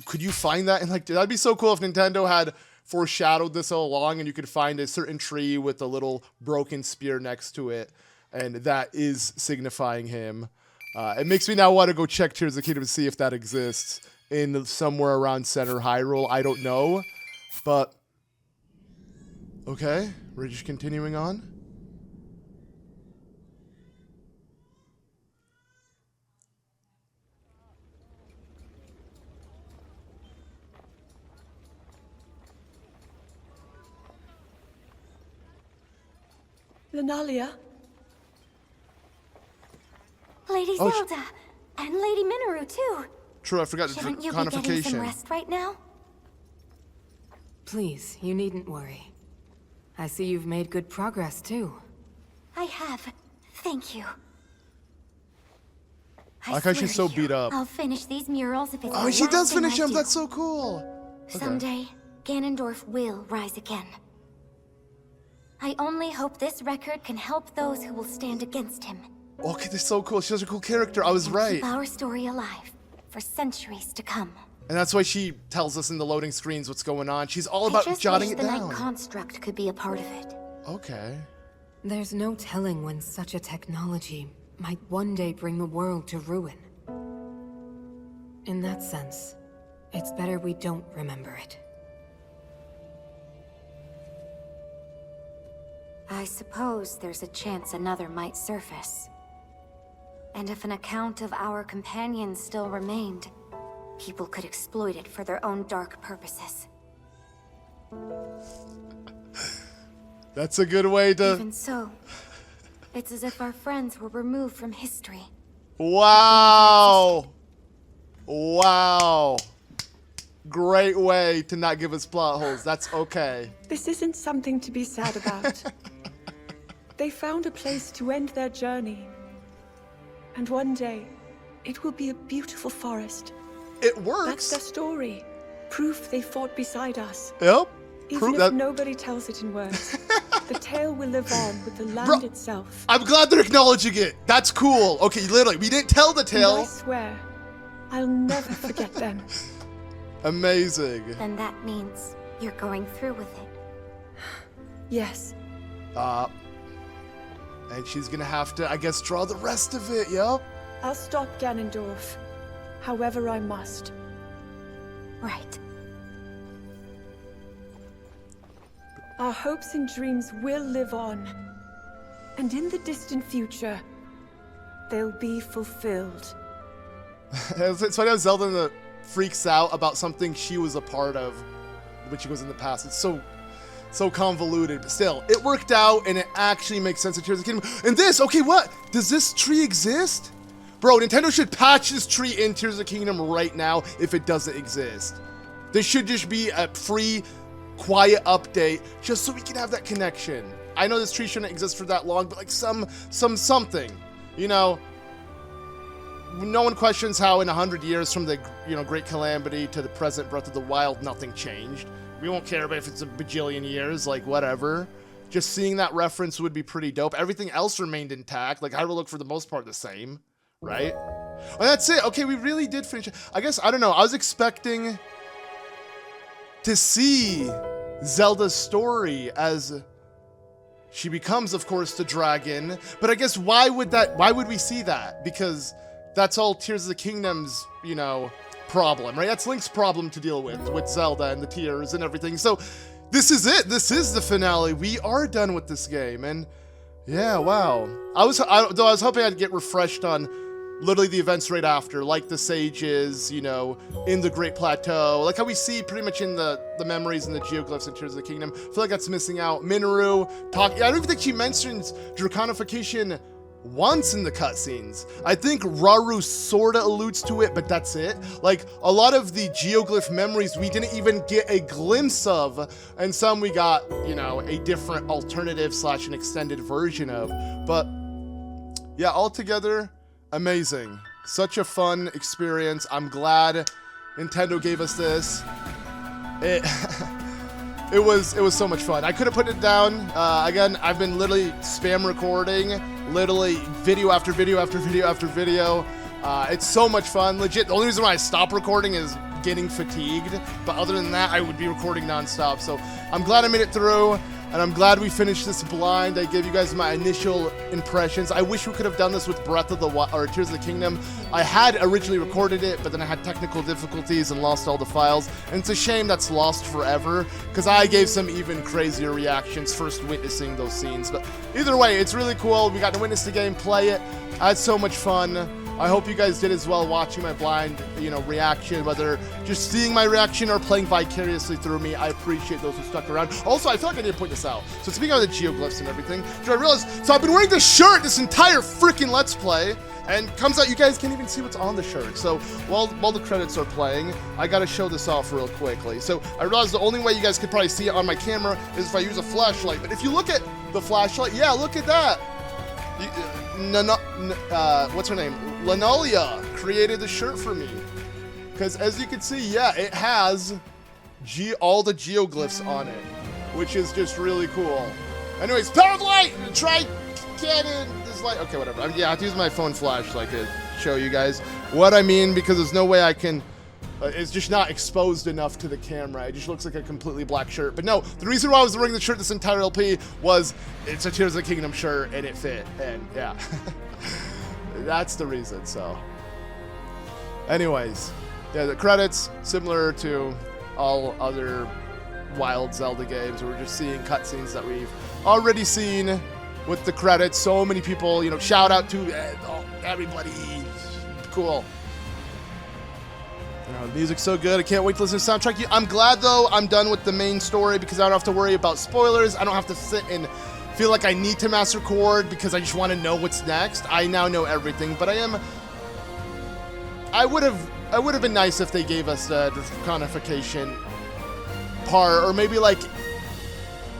S1: Could you find that? And like, that'd be so cool if Nintendo had foreshadowed this all along, and you could find a certain tree with a little broken spear next to it, and that is signifying him. It makes me now want to go check Tears of the Kingdom to see if that exists in somewhere around Center Hyrule. I don't know, but okay, we're just continuing on.
S4: Lunalia?
S2: Lady
S1: Oh,
S2: Zelda, and Lady Mineru too.
S1: True, I forgot the
S2: Shouldn't you be getting some
S1: conification.
S2: rest right now?
S8: Please, you needn't worry. I see you've made good progress, too.
S2: I have. Thank you.
S1: I like how she's so beat up.
S2: I'll finish these murals if it's
S1: Oh,
S2: the
S1: she
S2: last
S1: does
S2: thing
S1: finish
S2: I
S1: him.
S2: do.
S1: That's so cool. Okay.
S2: Someday, Ganondorf will rise again. I only hope this record can help those who will stand against him.
S1: Okay, that's so cool. She has a cool character. I was right.
S2: Keep our story alive for centuries to come.
S1: And that's why she tells us in the loading screens what's going on. She's all
S2: I
S1: about
S2: just
S1: jotting
S2: wish
S1: it
S2: the
S1: down.
S2: Night Construct could be a part of it.
S1: Okay.
S8: There's no telling when such a technology might one day bring the world to ruin. In that sense, it's better we don't remember it.
S2: I suppose there's a chance another might surface. And if an account of our companions still remained, people could exploit it for their own dark purposes.
S1: That's a good way to...
S2: Even so, it's as if our friends were removed from history.
S1: Wow! Wow. Great way to not give us plot holes. That's okay.
S4: This isn't something to be sad about. They found a place to end their journey. And one day, it will be a beautiful forest.
S1: It works.
S4: That's their story. Proof they fought beside us.
S1: Yep.
S4: Even
S1: Proof
S4: if
S1: that...
S4: nobody tells it in words, the tale will live on with the land itself.
S1: I'm glad they're acknowledging it. That's cool. Okay, literally, we didn't tell the
S4: And I
S1: tale.
S4: swear, I'll never forget them.
S1: Amazing.
S2: Then that means you're going through with it.
S4: Yes.
S1: And she's gonna have to, I guess, draw the rest of it. Yep.
S4: I'll stop Ganondorf, however I must.
S2: Right.
S4: Our hopes and dreams will live on. And in the distant future, they'll be fulfilled.
S1: It's funny how Zelda freaks out about something she was a part of when she was in the past. It's so convoluted, but still, it worked out, and it actually makes sense in Tears of the Kingdom. And this, okay, what? Does this tree exist? Bro, Nintendo should patch this tree in Tears of the Kingdom right now if it doesn't exist. This should just be a free, quiet update, just so we can have that connection. I know this tree shouldn't exist for that long, but like something, you know? No one questions how in 100 years from the, Great Calamity to the present Breath of the Wild, nothing changed. We won't care about if it's a bajillion years, like whatever. Just seeing that reference would be pretty dope. Everything else remained intact. Like Hyrule looked for the most part the same, right? Oh, that's it. Okay, we really did finish it. I guess, I don't know. I was expecting to see Zelda's story as she becomes, of course, the dragon. But I guess why would we see that? Because that's all Tears of the Kingdom's, you know, problem, right? That's Link's problem to deal with Zelda and the tears and everything. So this is it. This is the finale. We are done with this game, and yeah, wow. Though I was hoping I'd get refreshed on literally the events right after, like the Sages, you know, in the Great Plateau, like how we see pretty much in the memories and the geoglyphs in Tears of the Kingdom. I feel like that's missing out. Mineru, I don't even think she mentions Draconification once in the cutscenes. I think Rauru sorta alludes to it, but that's it. Like, a lot of the geoglyph memories we didn't even get a glimpse of, and some we got, you know, a different alternative / an extended version of. But yeah, altogether, amazing. Such a fun experience. I'm glad Nintendo gave us this. It was so much fun. I could have put it down. Again, I've been literally spam recording, literally video after video after video after video. It's so much fun. Legit, the only reason why I stop recording is getting fatigued. But other than that, I would be recording nonstop. So I'm glad I made it through. And I'm glad we finished this blind. I gave you guys my initial impressions. I wish we could have done this with Breath of the Wild or Tears of the Kingdom. I had originally recorded it, but then I had technical difficulties and lost all the files. And it's a shame that's lost forever, because I gave some even crazier reactions first witnessing those scenes. But either way, it's really cool. We got to witness the game, play it. I had so much fun. I hope you guys did as well, watching my blind, you know, reaction, whether just seeing my reaction or playing vicariously through me. I appreciate those who stuck around. Also, I feel like I need to point this out. So speaking of the geoglyphs and everything, I realized, so I've been wearing this shirt this entire freaking Let's Play, and comes out, you guys can't even see what's on the shirt. So while the credits are playing, I gotta show this off real quickly. So I realized the only way you guys could probably see it on my camera is if I use a flashlight. But if you look at the flashlight, yeah, look at that. What's her name? Linolia created the shirt for me. Because as you can see, yeah, it has all the geoglyphs on it, which is just really cool. Anyways, power of light! Try cannon this light. Okay, whatever. Yeah, I have to use my phone flashlight to show you guys what I mean, because there's no way I can. It's just not exposed enough to the camera. It just looks like a completely black shirt. But no, the reason why I was wearing the shirt this entire LP was it's a Tears of the Kingdom shirt and it fit. And yeah, that's the reason. So anyways, yeah, the credits, similar to all other Wild Zelda games, we're just seeing cutscenes that we've already seen with the credits. So many people, you know, shout out to everybody. Cool. The music's so good. I can't wait to listen to the soundtrack. I'm glad, though, I'm done with the main story, because I don't have to worry about spoilers. I don't have to sit and feel like I need to master chord because I just want to know what's next. I now know everything, but I would have been nice if they gave us the Draconification part, or maybe like,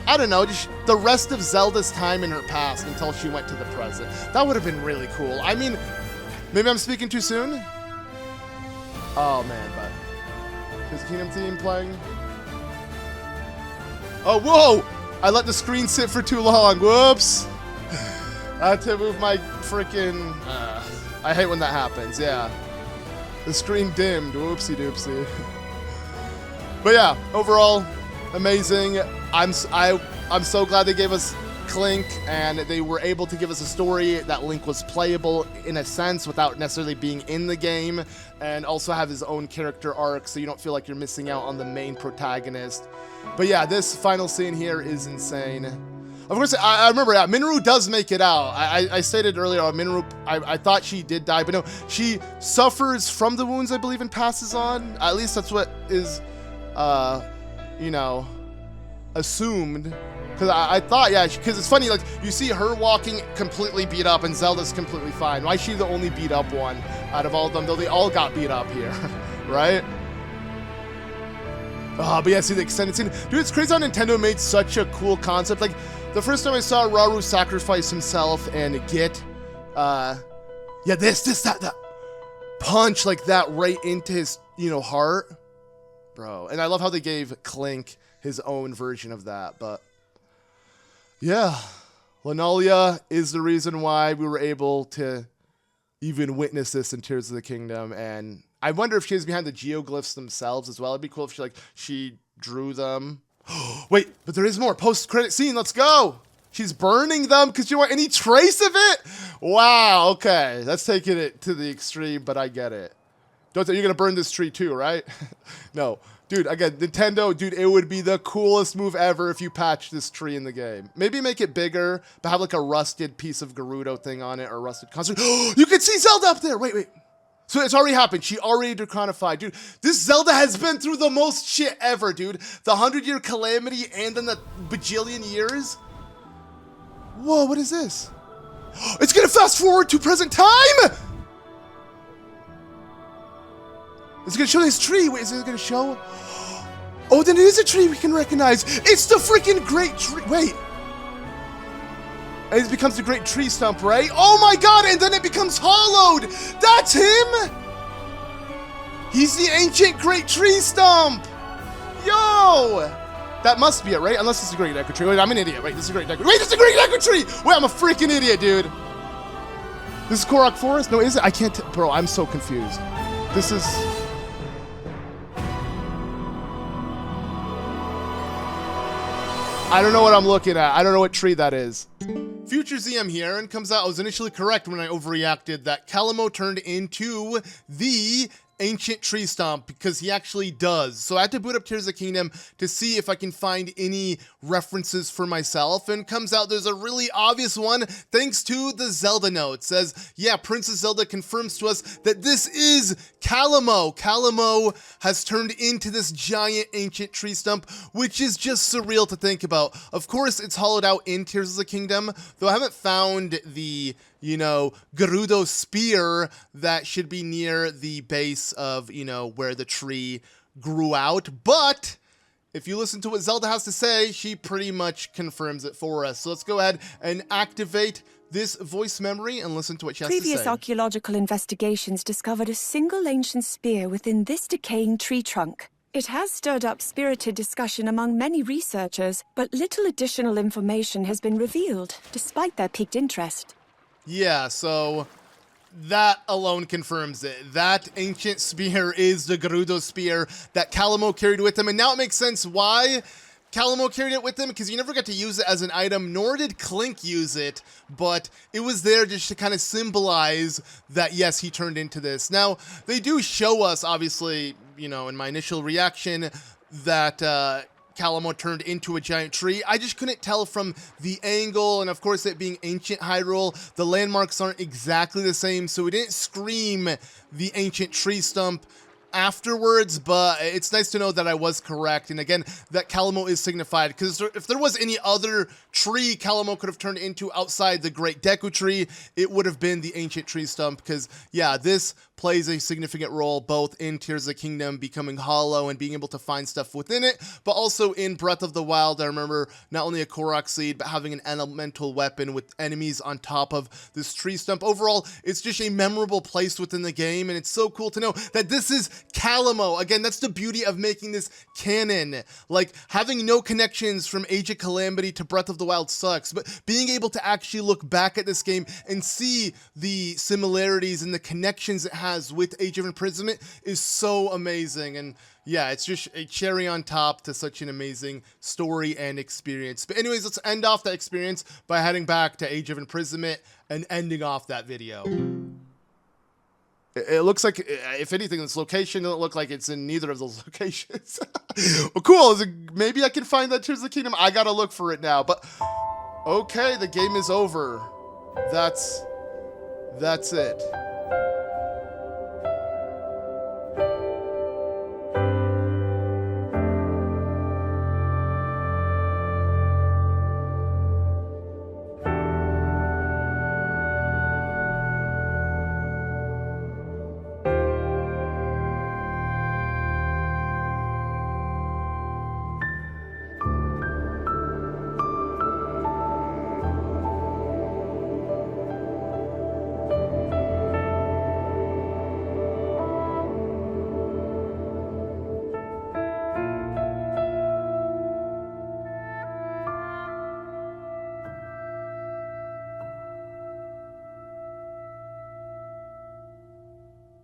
S1: I don't know, just the rest of Zelda's time in her past until she went to the present. That would have been really cool. I mean, maybe I'm speaking too soon? Oh man, but is the Kingdom theme playing? Oh, whoa! I let the screen sit for too long. Whoops! I had to move my freaking. I hate when that happens. Yeah, the screen dimmed. Whoopsie doopsie. But yeah, overall, amazing. I'm so glad they gave us Clink, and they were able to give us a story that Link was playable in a sense without necessarily being in the game, and also have his own character arc, so you don't feel like you're missing out on the main protagonist. But yeah, this final scene here is insane. Of course, I remember, yeah, Mineru does make it out. I stated earlier, Mineru, I thought she did die, but no, she suffers from the wounds, I believe, and passes on. At least that's what is, you know, assumed. Because I thought, yeah, because it's funny, like, you see her walking completely beat up and Zelda's completely fine. Why is she the only beat up one out of all of them, though they all got beat up here, right? Oh, but yeah, see the extended scene. Dude, it's crazy how Nintendo made such a cool concept. Like, the first time I saw Rauru sacrifice himself and get, yeah, that punch like that right into his, you know, heart. Bro, and I love how they gave Clink his own version of that, but yeah, Linolia is the reason why we were able to even witness this in Tears of the Kingdom, and I wonder if she's behind the geoglyphs themselves as well. It'd be cool if she drew them. Wait, but there is more post-credit scene. Let's go. She's burning them because you want any trace of it? Wow, okay. That's taking it to the extreme, but I get it. You're going to burn this tree too, right? No. Dude, again, Nintendo, dude, it would be the coolest move ever if you patched this tree in the game. Maybe make it bigger, but have like a rusted piece of Gerudo thing on it or a rusted concert. You can see Zelda up there. Wait. So it's already happened. She already decronified. Dude, this Zelda has been through the most shit ever, dude. The 100-year calamity and then the bajillion years. Whoa, what is this? It's gonna fast forward to present time! Is it gonna show this tree? Wait, is it gonna show? Oh, then it is a tree we can recognize. It's the freaking great tree. Wait. And it becomes the great tree stump, right? Oh my god, and then it becomes hollowed. That's him. He's the ancient great tree stump. Yo. That must be it, right? Unless it's a great Deku tree. Wait, I'm an idiot. Wait, this is a great Deku. Wait, this is a great Deku tree. Wait, I'm a freaking idiot, dude. This is Korok Forest? No, is it? I can't. Bro, I'm so confused. This is. I don't know what I'm looking at. I don't know what tree that is. Future ZM here, and comes out, I was initially correct when I overreacted that Calamo turned into the ancient tree stump, because he actually does. So I had to boot up Tears of the Kingdom to see if I can find any references for myself, and comes out there's a really obvious one thanks to the Zelda note. It says, yeah, Princess Zelda confirms to us that this is Calamo. Calamo has turned into this giant ancient tree stump, which is just surreal to think about. Of course, it's hollowed out in Tears of the Kingdom, though I haven't found the, you know, Gerudo spear that should be near the base of, you know, where the tree grew out. But if you listen to what Zelda has to say, she pretty much confirms it for us. So let's go ahead and activate this voice memory and listen to what she has to say.
S13: Previous archaeological investigations discovered a single ancient spear within this decaying tree trunk. It has stirred up spirited discussion among many researchers, but little additional information has been revealed, despite their piqued interest.
S1: Yeah, so that alone confirms it. That ancient spear is the Gerudo spear that Calamo carried with him, and now it makes sense why Calamo carried it with him, because you never got to use it as an item, nor did Clink use it, but it was there just to kind of symbolize that, yes, he turned into this. Now, they do show us, obviously, you know, in my initial reaction, that Calamo turned into a giant tree. I just couldn't tell from the angle, and of course it being ancient Hyrule, the landmarks aren't exactly the same, so it didn't scream the ancient tree stump afterwards, but it's nice to know that I was correct, and again, that Calamo is signified, because if there was any other tree Calamo could have turned into outside the Great Deku Tree, it would have been the ancient tree stump, because, yeah, this plays a significant role both in Tears of the Kingdom becoming hollow and being able to find stuff within it, but also in Breath of the Wild. I remember not only a Korok seed, but having an elemental weapon with enemies on top of this tree stump. Overall, it's just a memorable place within the game, and it's so cool to know that this is Calamo. Again, that's the beauty of making this canon. Like, having no connections from Age of Calamity to Breath of the Wild sucks, but being able to actually look back at this game and see the similarities and the connections it has with Age of Imprisonment is so amazing. And yeah, it's just a cherry on top to such an amazing story and experience. But anyways, let's end off that experience by heading back to Age of Imprisonment and ending off that video. It looks like, if anything, this location doesn't look like it's in neither of those locations. Well, cool. Maybe I can find that Tears of the Kingdom. I gotta look for it now. But okay, the game is over. That's it.